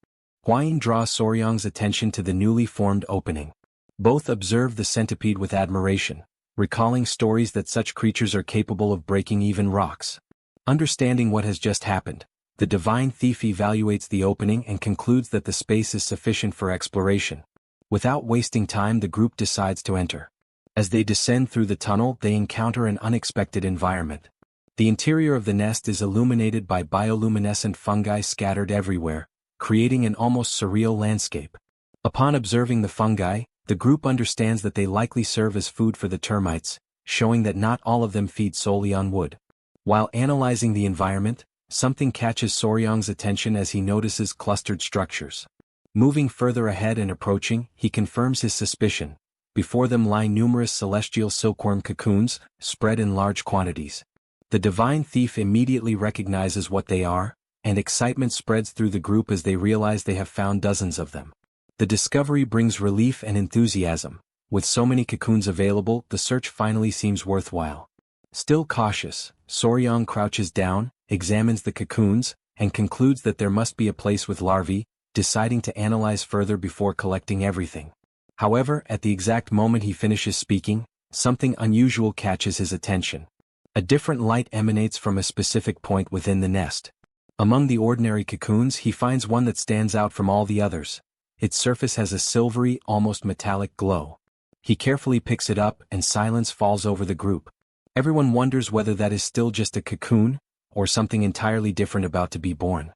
Hwayin draws Soryang's attention to the newly formed opening. Both observe the centipede with admiration, recalling stories that such creatures are capable of breaking even rocks. Understanding what has just happened, the divine thief evaluates the opening and concludes that the space is sufficient for exploration. Without wasting time, the group decides to enter. As they descend through the tunnel, they encounter an unexpected environment. The interior of the nest is illuminated by bioluminescent fungi scattered everywhere, creating an almost surreal landscape. Upon observing the fungi, the group understands that they likely serve as food for the termites, showing that not all of them feed solely on wood. While analyzing the environment, something catches Soryang's attention as he notices clustered structures. Moving further ahead and approaching, he confirms his suspicion. Before them lie numerous celestial silkworm cocoons, spread in large quantities. The divine thief immediately recognizes what they are, and excitement spreads through the group as they realize they have found dozens of them. The discovery brings relief and enthusiasm. With so many cocoons available, the search finally seems worthwhile. Still cautious, Soryang crouches down, examines the cocoons, and concludes that there must be a place with larvae, deciding to analyze further before collecting everything. However, at the exact moment he finishes speaking, something unusual catches his attention. A different light emanates from a specific point within the nest. Among the ordinary cocoons, he finds one that stands out from all the others. Its surface has a silvery, almost metallic glow. He carefully picks it up, and silence falls over the group. Everyone wonders whether that is still just a cocoon, or something entirely different about to be born.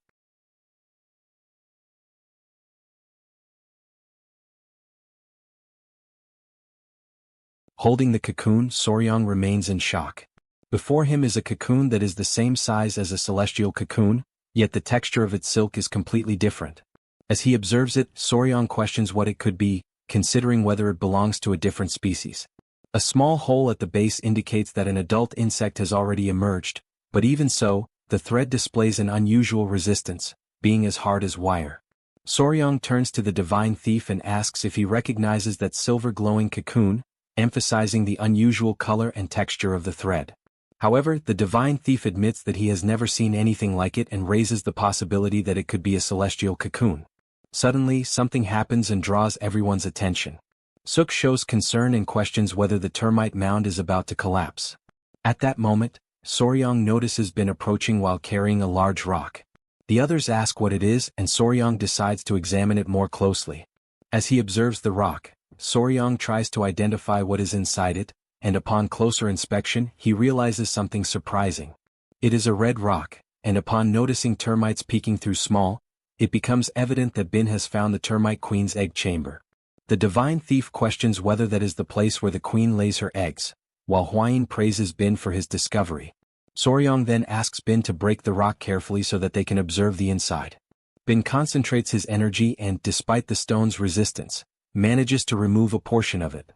Holding the cocoon, Soryang remains in shock. Before him is a cocoon that is the same size as a celestial cocoon, yet the texture of its silk is completely different. As he observes it, Soryang questions what it could be, considering whether it belongs to a different species. A small hole at the base indicates that an adult insect has already emerged, but even so, the thread displays an unusual resistance, being as hard as wire. Soryang turns to the divine thief and asks if he recognizes that silver glowing cocoon, emphasizing the unusual color and texture of the thread. However, the divine thief admits that he has never seen anything like it and raises the possibility that it could be a celestial cocoon. Suddenly, something happens and draws everyone's attention. Suk shows concern and questions whether the termite mound is about to collapse. At that moment, Soryang notices Bin approaching while carrying a large rock. The others ask what it is, and Soryang decides to examine it more closely. As he observes the rock, Soryang tries to identify what is inside it, and upon closer inspection, he realizes something surprising. It is a red rock, and upon noticing termites peeking through small, it becomes evident that Bin has found the termite queen's egg chamber. The divine thief questions whether that is the place where the queen lays her eggs, while Hwayin praises Bin for his discovery. Soryang then asks Bin to break the rock carefully so that they can observe the inside. Bin concentrates his energy and, despite the stone's resistance, manages to remove a portion of it.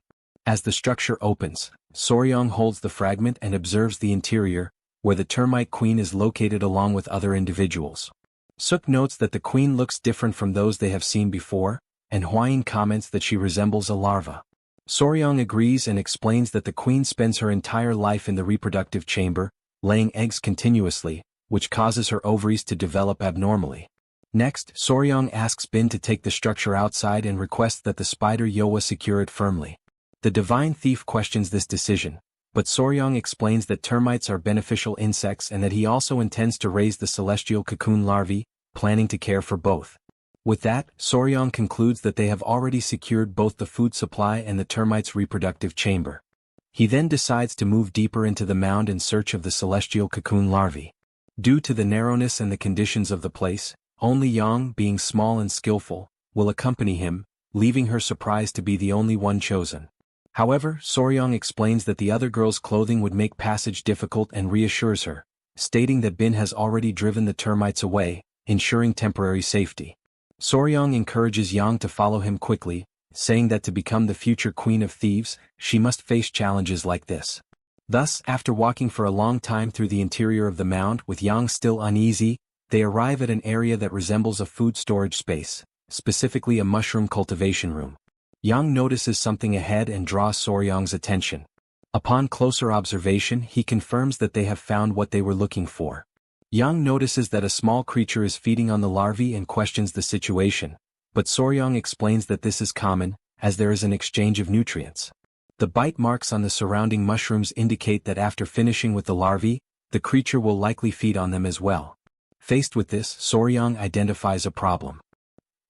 As the structure opens, Soryong holds the fragment and observes the interior, where the termite queen is located along with other individuals. Suk notes that the queen looks different from those they have seen before, and Hwain comments that she resembles a larva. Soryong agrees and explains that the queen spends her entire life in the reproductive chamber, laying eggs continuously, which causes her ovaries to develop abnormally. Next, Soryong asks Bin to take the structure outside and requests that the spider Yowa secure it firmly. The divine thief questions this decision, but Soryong explains that termites are beneficial insects and that he also intends to raise the celestial cocoon larvae, planning to care for both. With that, Soryong concludes that they have already secured both the food supply and the termites' reproductive chamber. He then decides to move deeper into the mound in search of the celestial cocoon larvae. Due to the narrowness and the conditions of the place, only Yang, being small and skillful, will accompany him, leaving her surprised to be the only one chosen. However, Soryong explains that the other girl's clothing would make passage difficult and reassures her, stating that Bin has already driven the termites away, ensuring temporary safety. Soryong encourages Yang to follow him quickly, saying that to become the future queen of thieves, she must face challenges like this. Thus, after walking for a long time through the interior of the mound with Yang still uneasy, they arrive at an area that resembles a food storage space, specifically a mushroom cultivation room. Yang notices something ahead and draws Soryong's attention. Upon closer observation, he confirms that they have found what they were looking for. Yang notices that a small creature is feeding on the larvae and questions the situation, but Soryong explains that this is common, as there is an exchange of nutrients. The bite marks on the surrounding mushrooms indicate that after finishing with the larvae, the creature will likely feed on them as well. Faced with this, Soryong identifies a problem.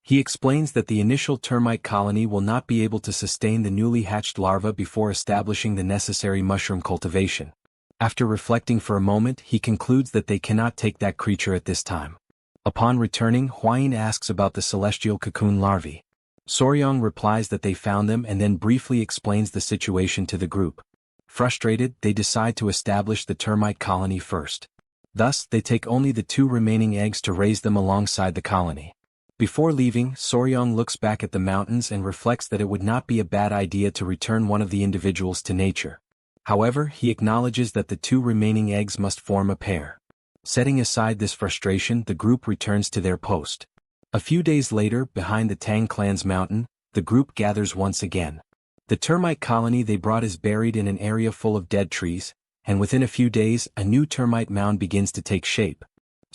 He explains that the initial termite colony will not be able to sustain the newly hatched larva before establishing the necessary mushroom cultivation. After reflecting for a moment, he concludes that they cannot take that creature at this time. Upon returning, Hwain asks about the celestial cocoon larvae. Soryong replies that they found them and then briefly explains the situation to the group. Frustrated, they decide to establish the termite colony first. Thus, they take only the 2 remaining eggs to raise them alongside the colony. Before leaving, Soryong looks back at the mountains and reflects that it would not be a bad idea to return one of the individuals to nature. However, he acknowledges that the 2 remaining eggs must form a pair. Setting aside this frustration, the group returns to their post. A few days later, behind the Tang Clan's mountain, the group gathers once again. The termite colony they brought is buried in an area full of dead trees, and within a few days, a new termite mound begins to take shape.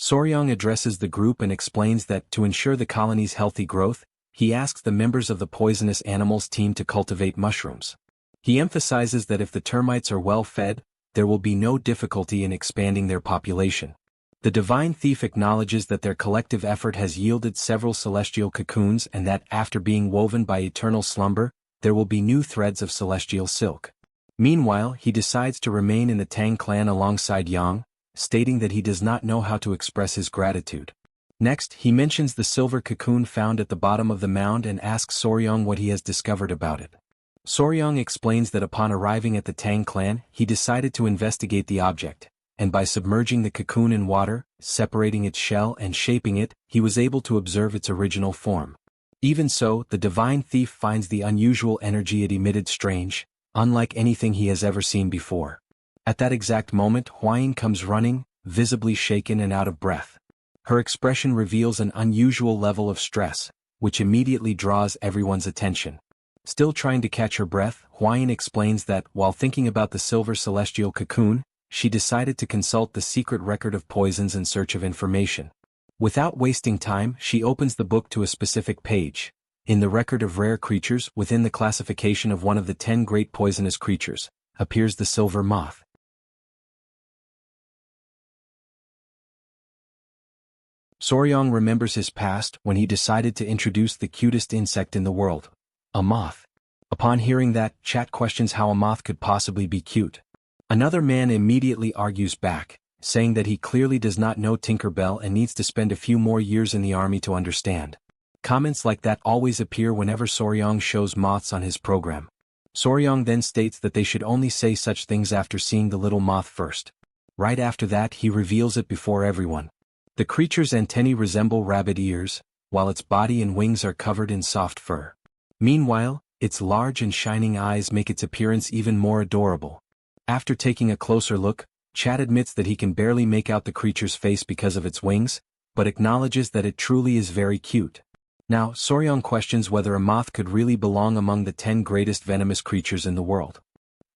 Soryong addresses the group and explains that, to ensure the colony's healthy growth, he asks the members of the poisonous animals team to cultivate mushrooms. He emphasizes that if the termites are well fed, there will be no difficulty in expanding their population. The divine thief acknowledges that their collective effort has yielded several celestial cocoons and that, after being woven by eternal slumber, there will be new threads of celestial silk. Meanwhile, he decides to remain in the Tang Clan alongside Yang, stating that he does not know how to express his gratitude. Next, he mentions the silver cocoon found at the bottom of the mound and asks Soryong what he has discovered about it. Soryong explains that upon arriving at the Tang Clan, he decided to investigate the object, and by submerging the cocoon in water, separating its shell and shaping it, he was able to observe its original form. Even so, the divine thief finds the unusual energy it emitted strange, unlike anything he has ever seen before. At that exact moment, Hwain comes running, visibly shaken and out of breath. Her expression reveals an unusual level of stress, which immediately draws everyone's attention. Still trying to catch her breath, Hwain explains that, while thinking about the silver celestial cocoon, she decided to consult the secret record of poisons in search of information. Without wasting time, she opens the book to a specific page. In the record of rare creatures, within the classification of one of the 10 great poisonous creatures, appears the silver moth. Soryong remembers his past when he decided to introduce the cutest insect in the world, a moth. Upon hearing that, Chat questions how a moth could possibly be cute. Another man immediately argues back, saying that he clearly does not know Tinker Bell and needs to spend a few more years in the army to understand. Comments like that always appear whenever Soryong shows moths on his program. Soryong then states that they should only say such things after seeing the little moth first. Right after that, he reveals it before everyone. The creature's antennae resemble rabbit ears, while its body and wings are covered in soft fur. Meanwhile, Its large and shining eyes make its appearance even more adorable. After taking a closer look, Chad admits that he can barely make out the creature's face because of its wings, but acknowledges that it truly is very cute. Now, Soryong questions whether a moth could really belong among the 10 greatest venomous creatures in the world.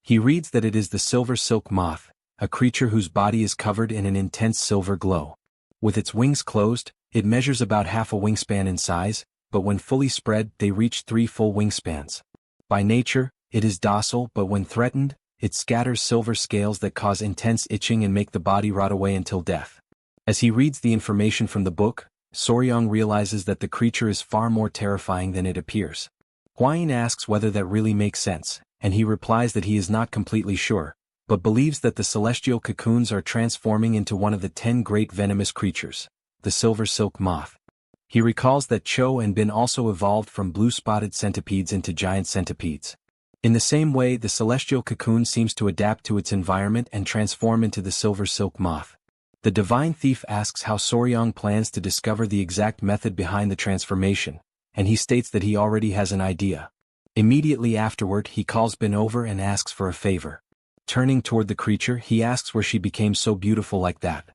He reads that it is the silver silk moth, a creature whose body is covered in an intense silver glow. With its wings closed, it measures about half a wingspan in size, but when fully spread they reach 3 full wingspans. By nature, it is docile, but when threatened, it scatters silver scales that cause intense itching and make the body rot away until death. As he reads the information from the book, Soryong realizes that the creature is far more terrifying than it appears. Hwain asks whether that really makes sense, and he replies that he is not completely sure, but believes that the celestial cocoons are transforming into one of the 10 great venomous creatures, the silver silk moth. He recalls that Cho and Bin also evolved from blue-spotted centipedes into giant centipedes. In the same way, the celestial cocoon seems to adapt to its environment and transform into the silver silk moth. The divine thief asks how Soryong plans to discover the exact method behind the transformation, and he states that he already has an idea. Immediately afterward, he calls Bin over and asks for a favor. Turning toward the creature, he asks where she became so beautiful like that.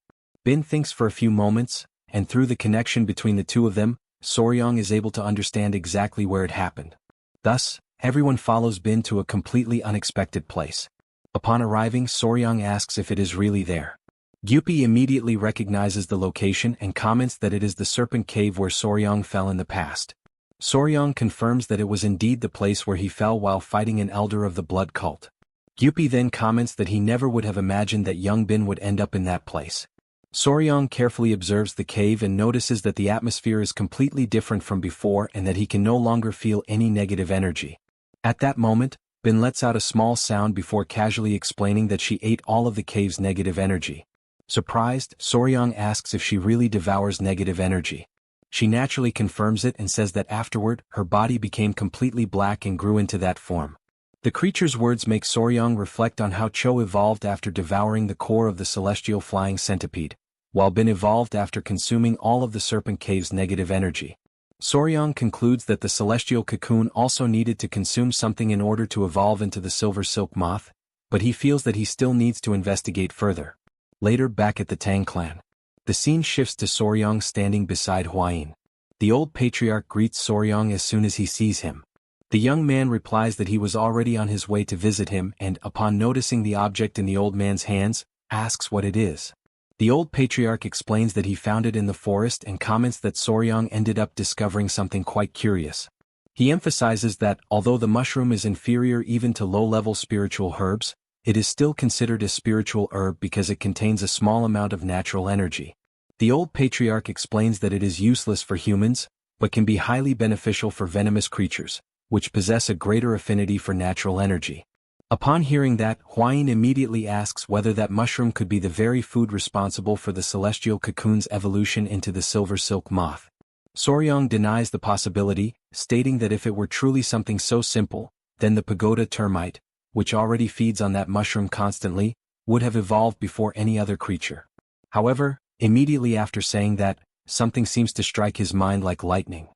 Bin thinks for a few moments, and through the connection between the two of them, Soryong is able to understand exactly where it happened. Thus, everyone follows Bin to a completely unexpected place. Upon arriving, Soryong asks if it is really there. Gyupi immediately recognizes the location and comments that it is the serpent cave where Soryong fell in the past. Soryong confirms that it was indeed the place where he fell while fighting an elder of the blood cult. Gyupi then comments that he never would have imagined that young Bin would end up in that place. Soryong carefully observes the cave and notices that the atmosphere is completely different from before and that he can no longer feel any negative energy. At that moment, Bin lets out a small sound before casually explaining that she ate all of the cave's negative energy. Surprised, Soryong asks if she really devours negative energy. She naturally confirms it and says that afterward, her body became completely black and grew into that form. The creature's words make Soryong reflect on how Cho evolved after devouring the core of the celestial flying centipede, while Bin evolved after consuming all of the serpent cave's negative energy. Soryong concludes that the celestial cocoon also needed to consume something in order to evolve into the silver silk moth, but he feels that he still needs to investigate further. Later, back at the Tang Clan, the scene shifts to Soryong standing beside Hwain. The old patriarch greets Soryong as soon as he sees him. The young man replies that he was already on his way to visit him and, upon noticing the object in the old man's hands, asks what it is. The old patriarch explains that he found it in the forest and comments that Soryong ended up discovering something quite curious. He emphasizes that, although the mushroom is inferior even to low-level spiritual herbs, it is still considered a spiritual herb because it contains a small amount of natural energy. The old patriarch explains that it is useless for humans, but can be highly beneficial for venomous creatures, which possess a greater affinity for natural energy. Upon hearing that, Hwain immediately asks whether that mushroom could be the very food responsible for the celestial cocoon's evolution into the silver silk moth. Soryong denies the possibility, stating that if it were truly something so simple, then the pagoda termite, which already feeds on that mushroom constantly, would have evolved before any other creature. However, immediately after saying that, something seems to strike his mind like lightning.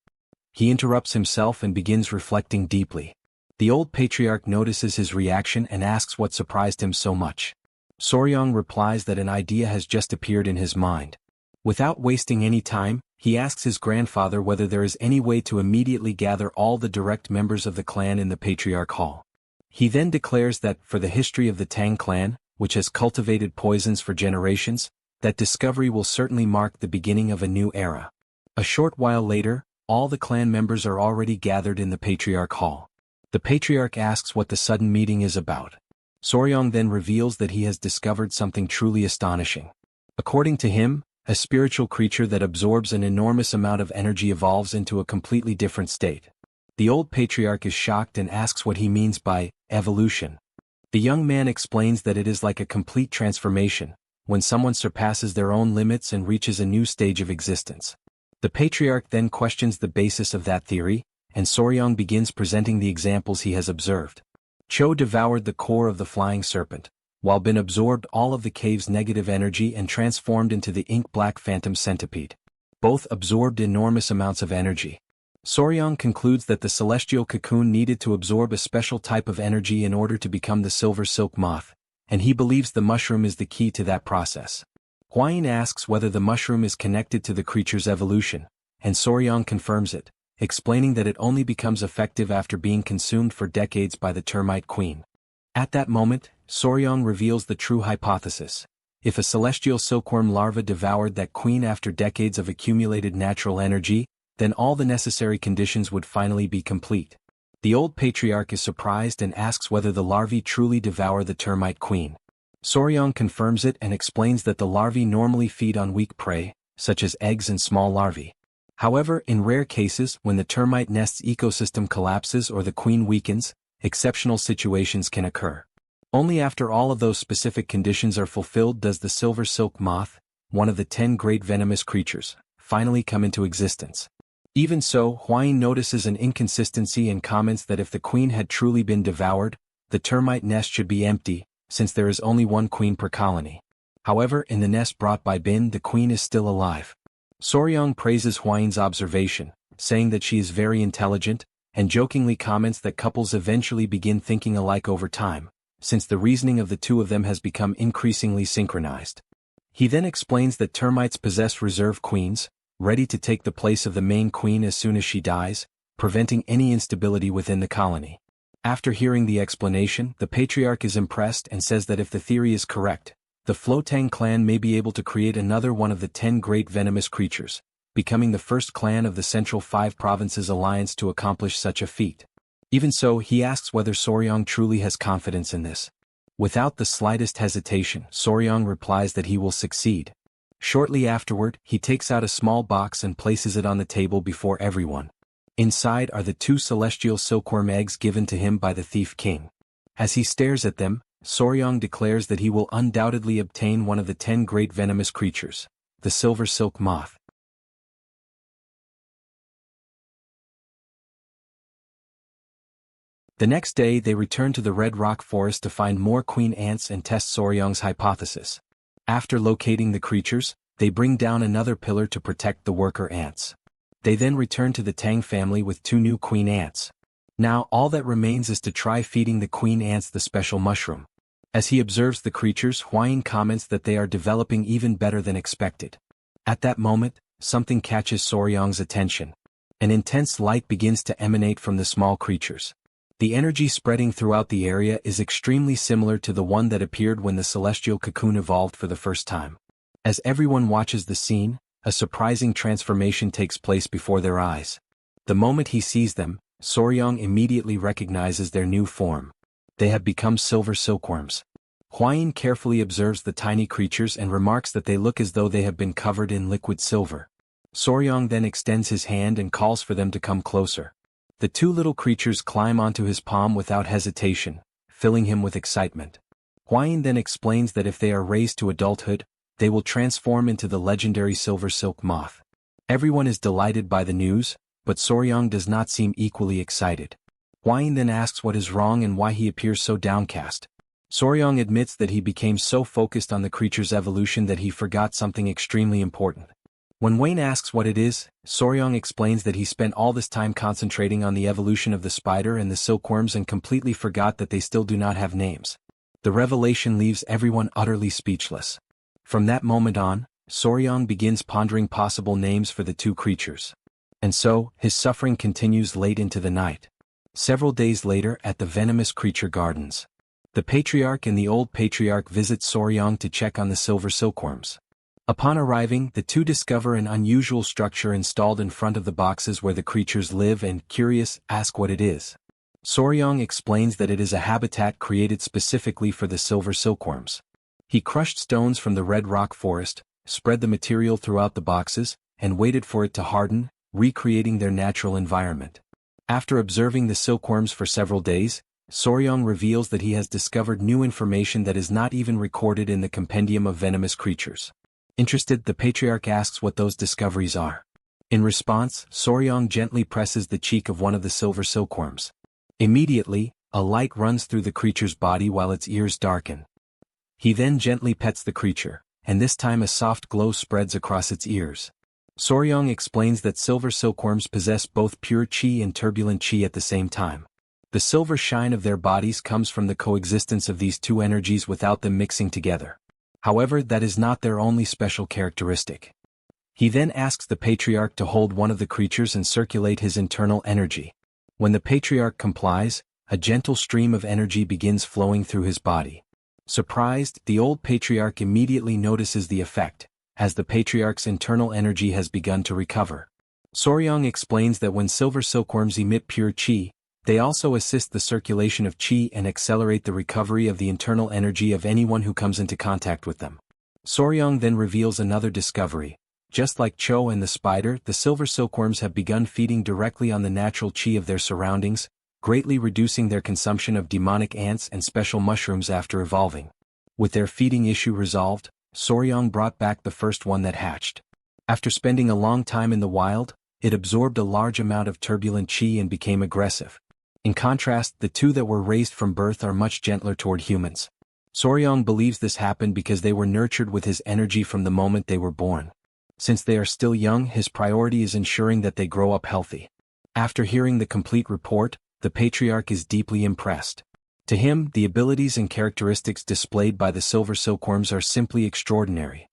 He interrupts himself and begins reflecting deeply. The old patriarch notices his reaction and asks what surprised him so much. Soryong replies that an idea has just appeared in his mind. Without wasting any time, he asks his grandfather whether there is any way to immediately gather all the direct members of the clan in the patriarch hall. He then declares that, for the history of the Tang Clan, which has cultivated poisons for generations, that discovery will certainly mark the beginning of a new era. A short while later, all the clan members are already gathered in the patriarch hall. The patriarch asks what the sudden meeting is about. Soryong then reveals that he has discovered something truly astonishing. According to him, a spiritual creature that absorbs an enormous amount of energy evolves into a completely different state. The old patriarch is shocked and asks what he means by evolution. The young man explains that it is like a complete transformation, when someone surpasses their own limits and reaches a new stage of existence. The patriarch then questions the basis of that theory, and Soryong begins presenting the examples he has observed. Cho devoured the core of the flying serpent, while Bin absorbed all of the cave's negative energy and transformed into the ink-black phantom centipede. Both absorbed enormous amounts of energy. Soryang concludes that the celestial cocoon needed to absorb a special type of energy in order to become the silver silk moth, and he believes the mushroom is the key to that process. Hwayin asks whether the mushroom is connected to the creature's evolution, and Soryang confirms it, explaining that it only becomes effective after being consumed for decades by the termite queen. At that moment, Soryang reveals the true hypothesis. If a celestial silkworm larva devoured that queen after decades of accumulated natural energy, then all the necessary conditions would finally be complete. The old patriarch is surprised and asks whether the larvae truly devour the termite queen. Soryang confirms it and explains that the larvae normally feed on weak prey, such as eggs and small larvae. However, in rare cases when the termite nest's ecosystem collapses or the queen weakens, exceptional situations can occur. Only after all of those specific conditions are fulfilled does the silver silk moth, one of the 10 great venomous creatures, finally come into existence. Even so, Hwayin notices an inconsistency and comments that if the queen had truly been devoured, the termite nest should be empty, since there is only one queen per colony. However, in the nest brought by Bin, the queen is still alive. Soryang praises Hwayin's observation, saying that she is very intelligent, and jokingly comments that couples eventually begin thinking alike over time, since the reasoning of the two of them has become increasingly synchronized. He then explains that termites possess reserve queens, ready to take the place of the main queen as soon as she dies, preventing any instability within the colony. After hearing the explanation, the patriarch is impressed and says that if the theory is correct, the Tang clan may be able to create another one of the 10 great venomous creatures, becoming the first clan of the Central 5 Provinces Alliance to accomplish such a feat. Even so, he asks whether Soryang truly has confidence in this. Without the slightest hesitation, Soryang replies that he will succeed. Shortly afterward, he takes out a small box and places it on the table before everyone. Inside are the 2 celestial silkworm eggs given to him by the Thief King. As he stares at them, Soryang declares that he will undoubtedly obtain one of the 10 great venomous creatures, the silver silk moth. The next day they return to the Red Rock Forest to find more queen ants and test Soryang's hypothesis. After locating the creatures, they bring down another pillar to protect the worker ants. They then return to the Tang family with 2 new queen ants. Now all that remains is to try feeding the queen ants the special mushroom. As he observes the creatures, Hwayin comments that they are developing even better than expected. At that moment, something catches Soryang's attention. An intense light begins to emanate from the small creatures. The energy spreading throughout the area is extremely similar to the one that appeared when the celestial cocoon evolved for the first time. As everyone watches the scene, a surprising transformation takes place before their eyes. The moment he sees them, Soryang immediately recognizes their new form. They have become silver silkworms. Hwayin carefully observes the tiny creatures and remarks that they look as though they have been covered in liquid silver. Soryang then extends his hand and calls for them to come closer. The 2 little creatures climb onto his palm without hesitation, filling him with excitement. Hwayin then explains that if they are raised to adulthood, they will transform into the legendary silver silk moth. Everyone is delighted by the news, but Soryang does not seem equally excited. Hwayin then asks what is wrong and why he appears so downcast. Soryang admits that he became so focused on the creature's evolution that he forgot something extremely important. When Wayne asks what it is, Soryang explains that he spent all this time concentrating on the evolution of the spider and the silkworms and completely forgot that they still do not have names. The revelation leaves everyone utterly speechless. From that moment on, Soryang begins pondering possible names for the 2 creatures. And so, his suffering continues late into the night. Several days later at the Venomous Creature Gardens, the patriarch and the old patriarch visit Soryang to check on the silver silkworms. Upon arriving, the 2 discover an unusual structure installed in front of the boxes where the creatures live and, curious, ask what it is. Soryang explains that it is a habitat created specifically for the silver silkworms. He crushed stones from the Red Rock Forest, spread the material throughout the boxes, and waited for it to harden, recreating their natural environment. After observing the silkworms for several days, Soryang reveals that he has discovered new information that is not even recorded in the Compendium of Venomous Creatures. Interested, the patriarch asks what those discoveries are. In response, Soryang gently presses the cheek of one of the silver silkworms. Immediately, a light runs through the creature's body while its ears darken. He then gently pets the creature, and this time a soft glow spreads across its ears. Soryong explains that silver silkworms possess both pure qi and turbulent qi at the same time. The silver shine of their bodies comes from the coexistence of these two energies without them mixing together. However, that is not their only special characteristic. He then asks the patriarch to hold one of the creatures and circulate his internal energy. When the patriarch complies, a gentle stream of energy begins flowing through his body. Surprised, the old patriarch immediately notices the effect, as the patriarch's internal energy has begun to recover. Soryong explains that when silver silkworms emit pure qi, they also assist the circulation of qi and accelerate the recovery of the internal energy of anyone who comes into contact with them. Soryong then reveals another discovery. Just like Cho and the spider, the silver silkworms have begun feeding directly on the natural qi of their surroundings, greatly reducing their consumption of demonic ants and special mushrooms after evolving. With their feeding issue resolved, Soryong brought back the first one that hatched. After spending a long time in the wild, it absorbed a large amount of turbulent qi and became aggressive. In contrast, the two that were raised from birth are much gentler toward humans. Soryong believes this happened because they were nurtured with his energy from the moment they were born. Since they are still young, his priority is ensuring that they grow up healthy. After hearing the complete report, the patriarch is deeply impressed. To him, the abilities and characteristics displayed by the silver silkworms are simply extraordinary.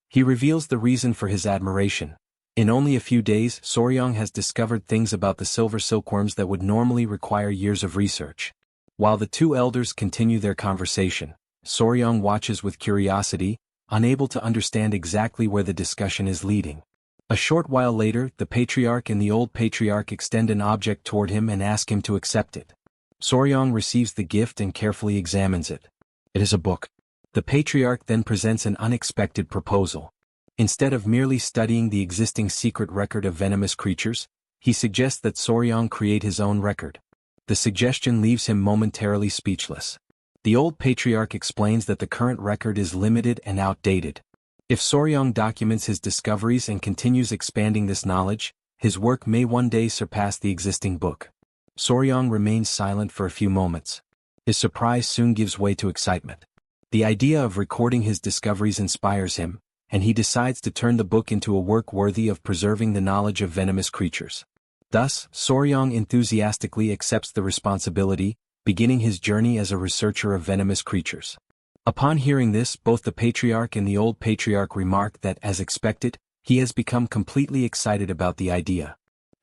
He reveals the reason for his admiration. In only a few days, Soryong has discovered things about the silver silkworms that would normally require years of research. While the two elders continue their conversation, Soryong watches with curiosity, unable to understand exactly where the discussion is leading. A short while later, the patriarch and the old patriarch extend an object toward him and ask him to accept it. Soryong receives the gift and carefully examines it. It is a book. The patriarch then presents an unexpected proposal. Instead of merely studying the existing secret record of venomous creatures, he suggests that Soryong create his own record. The suggestion leaves him momentarily speechless. The old patriarch explains that the current record is limited and outdated. If Soryong documents his discoveries and continues expanding this knowledge, his work may one day surpass the existing book. Soryong remains silent for a few moments. His surprise soon gives way to excitement. The idea of recording his discoveries inspires him, and he decides to turn the book into a work worthy of preserving the knowledge of venomous creatures. Thus, Soryong enthusiastically accepts the responsibility, beginning his journey as a researcher of venomous creatures. Upon hearing this, both the patriarch and the old patriarch remark that, as expected, he has become completely excited about the idea.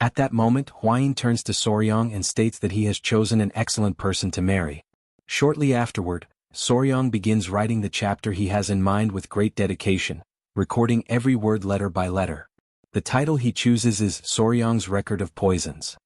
At that moment, Hwain turns to Soryong and states that he has chosen an excellent person to marry. Shortly afterward, Soryong begins writing the chapter he has in mind with great dedication, recording every word letter by letter. The title he chooses is Soryong's Record of Poisons.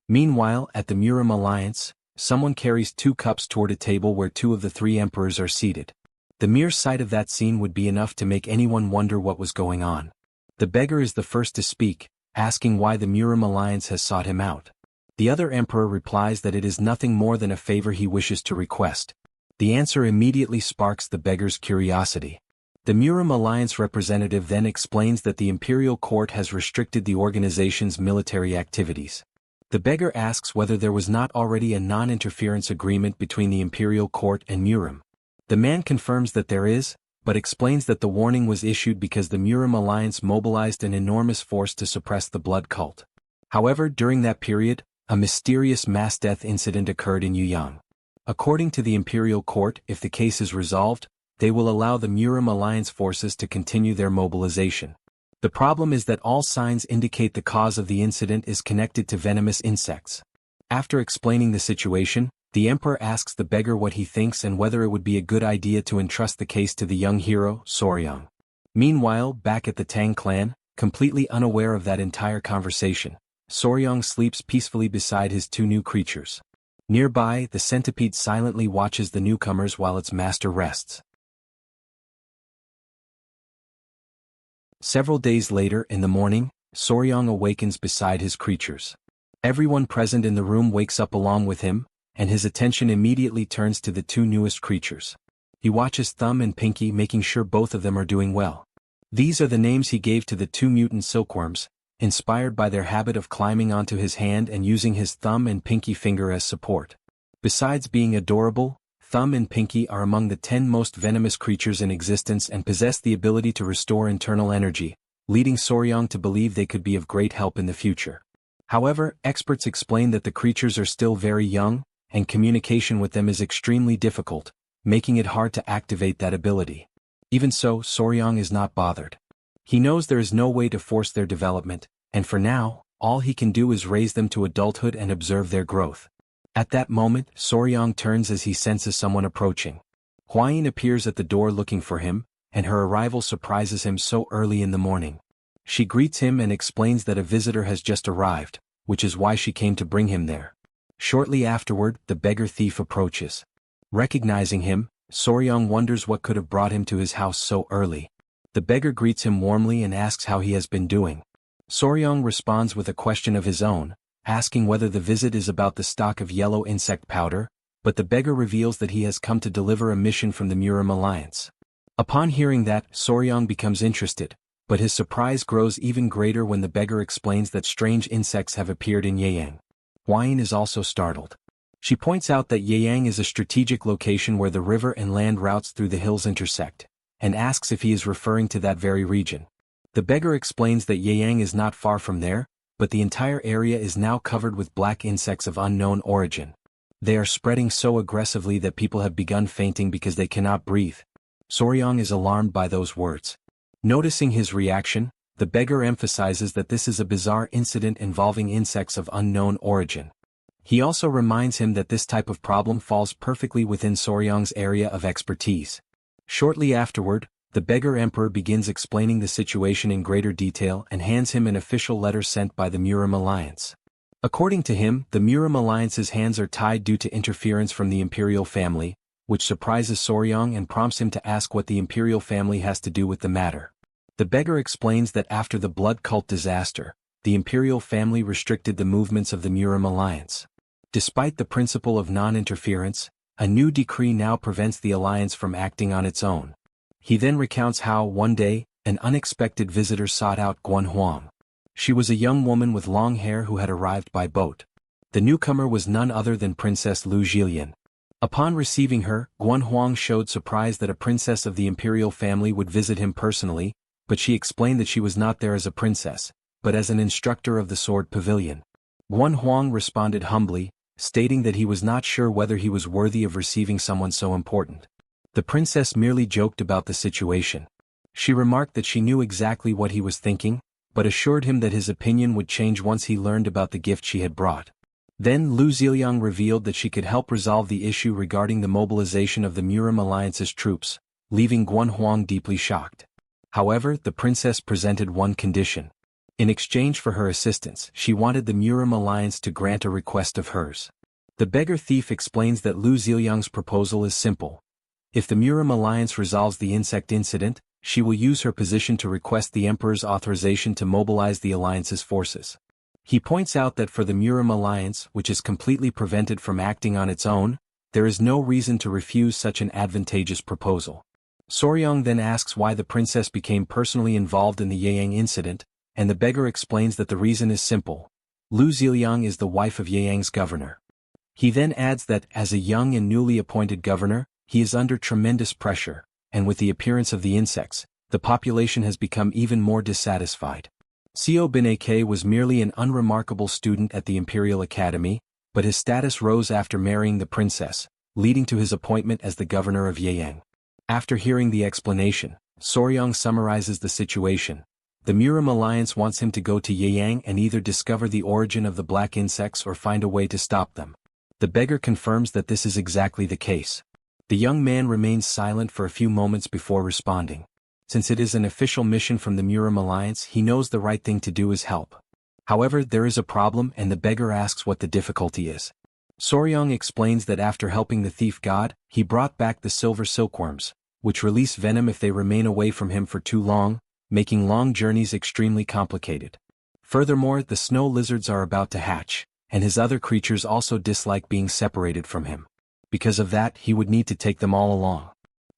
Meanwhile, at the Murim Alliance, someone carries 2 cups toward a table where 2 of the 3 emperors are seated. The mere sight of that scene would be enough to make anyone wonder what was going on. The beggar is the first to speak, asking why the Murim Alliance has sought him out. The other emperor replies that it is nothing more than a favor he wishes to request. The answer immediately sparks the beggar's curiosity. The Murim Alliance representative then explains that the imperial court has restricted the organization's military activities. The beggar asks whether there was not already a non-interference agreement between the imperial court and Murim. The man confirms that there is, but explains that the warning was issued because the Murim Alliance mobilized an enormous force to suppress the blood cult. However, during that period, a mysterious mass death incident occurred in Yuyang. According to the imperial court, if the case is resolved, they will allow the Murim Alliance forces to continue their mobilization. The problem is that all signs indicate the cause of the incident is connected to venomous insects. After explaining the situation, the emperor asks the beggar what he thinks and whether it would be a good idea to entrust the case to the young hero, Soryong. Meanwhile, back at the Tang Clan, completely unaware of that entire conversation, Soryong sleeps peacefully beside his 2 new creatures. Nearby, the centipede silently watches the newcomers while its master rests. Several days later, in the morning, Soryong awakens beside his creatures. Everyone present in the room wakes up along with him, and his attention immediately turns to the 2 newest creatures. He watches Thumb and Pinky, making sure both of them are doing well. These are the names he gave to the 2 mutant silkworms, inspired by their habit of climbing onto his hand and using his thumb and pinky finger as support. Besides being adorable, Thumb and Pinky are among the 10 most venomous creatures in existence and possess the ability to restore internal energy, leading Soryang to believe they could be of great help in the future. However, experts explain that the creatures are still very young, and communication with them is extremely difficult, making it hard to activate that ability. Even so, Soryang is not bothered. He knows there is no way to force their development, and for now, all he can do is raise them to adulthood and observe their growth. At that moment, Soryang turns as he senses someone approaching. Hwayin appears at the door looking for him, and her arrival surprises him so early in the morning. She greets him and explains that a visitor has just arrived, which is why she came to bring him there. Shortly afterward, the beggar thief approaches. Recognizing him, Soryang wonders what could have brought him to his house so early. The beggar greets him warmly and asks how he has been doing. Soryang responds with a question of his own, asking whether the visit is about the stock of yellow insect powder, but the beggar reveals that he has come to deliver a mission from the Murim Alliance. Upon hearing that, Soryang becomes interested, but his surprise grows even greater when the beggar explains that strange insects have appeared in Yeyang. Hwayin is also startled. She points out that Yeyang is a strategic location where the river and land routes through the hills intersect, and asks if he is referring to that very region. The beggar explains that Yeyang is not far from there, but the entire area is now covered with black insects of unknown origin. They are spreading so aggressively that people have begun fainting because they cannot breathe. Soryang is alarmed by those words. Noticing his reaction, the beggar emphasizes that this is a bizarre incident involving insects of unknown origin. He also reminds him that this type of problem falls perfectly within Soryang's area of expertise. Shortly afterward, the beggar emperor begins explaining the situation in greater detail and hands him an official letter sent by the Murim Alliance. According to him, the Murim Alliance's hands are tied due to interference from the imperial family, which surprises Soryang and prompts him to ask what the imperial family has to do with the matter. The beggar explains that after the blood cult disaster, the imperial family restricted the movements of the Murim Alliance. Despite the principle of non-interference, a new decree now prevents the alliance from acting on its own. He then recounts how, one day, an unexpected visitor sought out Guanhuang. She was a young woman with long hair who had arrived by boat. The newcomer was none other than Princess Lu Jilian. Upon receiving her, Guanhuang showed surprise that a princess of the imperial family would visit him personally, but she explained that she was not there as a princess, but as an instructor of the sword pavilion. Guanhuang responded humbly, stating that he was not sure whether he was worthy of receiving someone so important. The princess merely joked about the situation. She remarked that she knew exactly what he was thinking, but assured him that his opinion would change once he learned about the gift she had brought. Then Lu Ziliang revealed that she could help resolve the issue regarding the mobilization of the Murim Alliance's troops, leaving Guanhuang deeply shocked. However, the princess presented one condition. In exchange for her assistance, she wanted the Murim Alliance to grant a request of hers. The beggar thief explains that Lu Ziliang's proposal is simple. If the Murim Alliance resolves the insect incident, she will use her position to request the Emperor's authorization to mobilize the Alliance's forces. He points out that for the Murim Alliance, which is completely prevented from acting on its own, there is no reason to refuse such an advantageous proposal. Soryang then asks why the princess became personally involved in the Yeyang incident, and the beggar explains that the reason is simple. Lu Ziliang is the wife of Yeyang's governor. He then adds that, as a young and newly appointed governor, he is under tremendous pressure, and with the appearance of the insects, the population has become even more dissatisfied. Xiao bin Ak was merely an unremarkable student at the Imperial Academy, but his status rose after marrying the princess, leading to his appointment as the governor of Yeyang. After hearing the explanation, Soryang summarizes the situation. The Murim Alliance wants him to go to Yeyang and either discover the origin of the black insects or find a way to stop them. The beggar confirms that this is exactly the case. The young man remains silent for a few moments before responding. Since it is an official mission from the Murim Alliance, he knows the right thing to do is help. However, there is a problem and the beggar asks what the difficulty is. Soryang explains that after helping the thief god, he brought back the silver silkworms, which release venom if they remain away from him for too long, making long journeys extremely complicated. Furthermore, the snow lizards are about to hatch, and his other creatures also dislike being separated from him. Because of that, he would need to take them all along.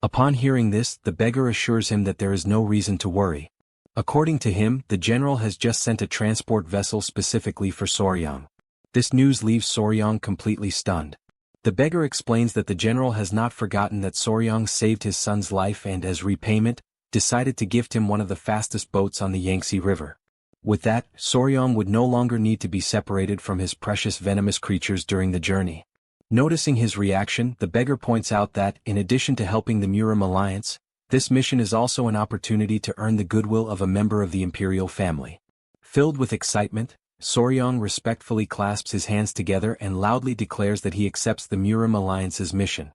Upon hearing this, the beggar assures him that there is no reason to worry. According to him, the general has just sent a transport vessel specifically for Soryang. This news leaves Soryang completely stunned. The beggar explains that the general has not forgotten that Soryang saved his son's life and as repayment, decided to gift him one of the fastest boats on the Yangtze River. With that, Soryong would no longer need to be separated from his precious venomous creatures during the journey. Noticing his reaction, the beggar points out that, in addition to helping the Murim alliance, this mission is also an opportunity to earn the goodwill of a member of the imperial family. Filled with excitement, Soryong respectfully clasps his hands together and loudly declares that he accepts the Murim alliance's mission.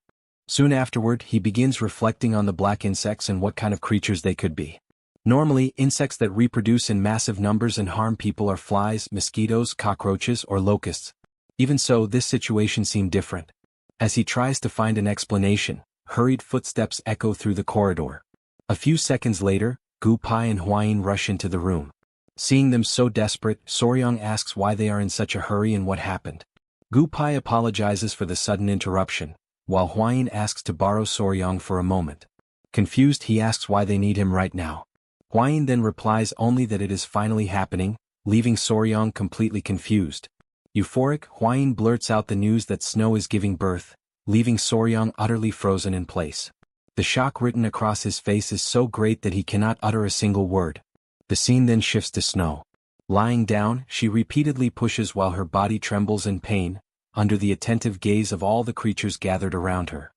Soon afterward, he begins reflecting on the black insects and what kind of creatures they could be. Normally, insects that reproduce in massive numbers and harm people are flies, mosquitoes, cockroaches, or locusts. Even so, this situation seemed different. As he tries to find an explanation, hurried footsteps echo through the corridor. A few seconds later, Gu Pai and Huayin rush into the room. Seeing them so desperate, Soryong asks why they are in such a hurry and what happened. Gu Pai apologizes for the sudden interruption, while Huayin asks to borrow Soryong for a moment. Confused, he asks why they need him right now. Huayin then replies only that it is finally happening, leaving Soryong completely confused. Euphoric, Huayin blurts out the news that Snow is giving birth, leaving Soryong utterly frozen in place. The shock written across his face is so great that he cannot utter a single word. The scene then shifts to Snow. Lying down, she repeatedly pushes while her body trembles in pain, under the attentive gaze of all the creatures gathered around her.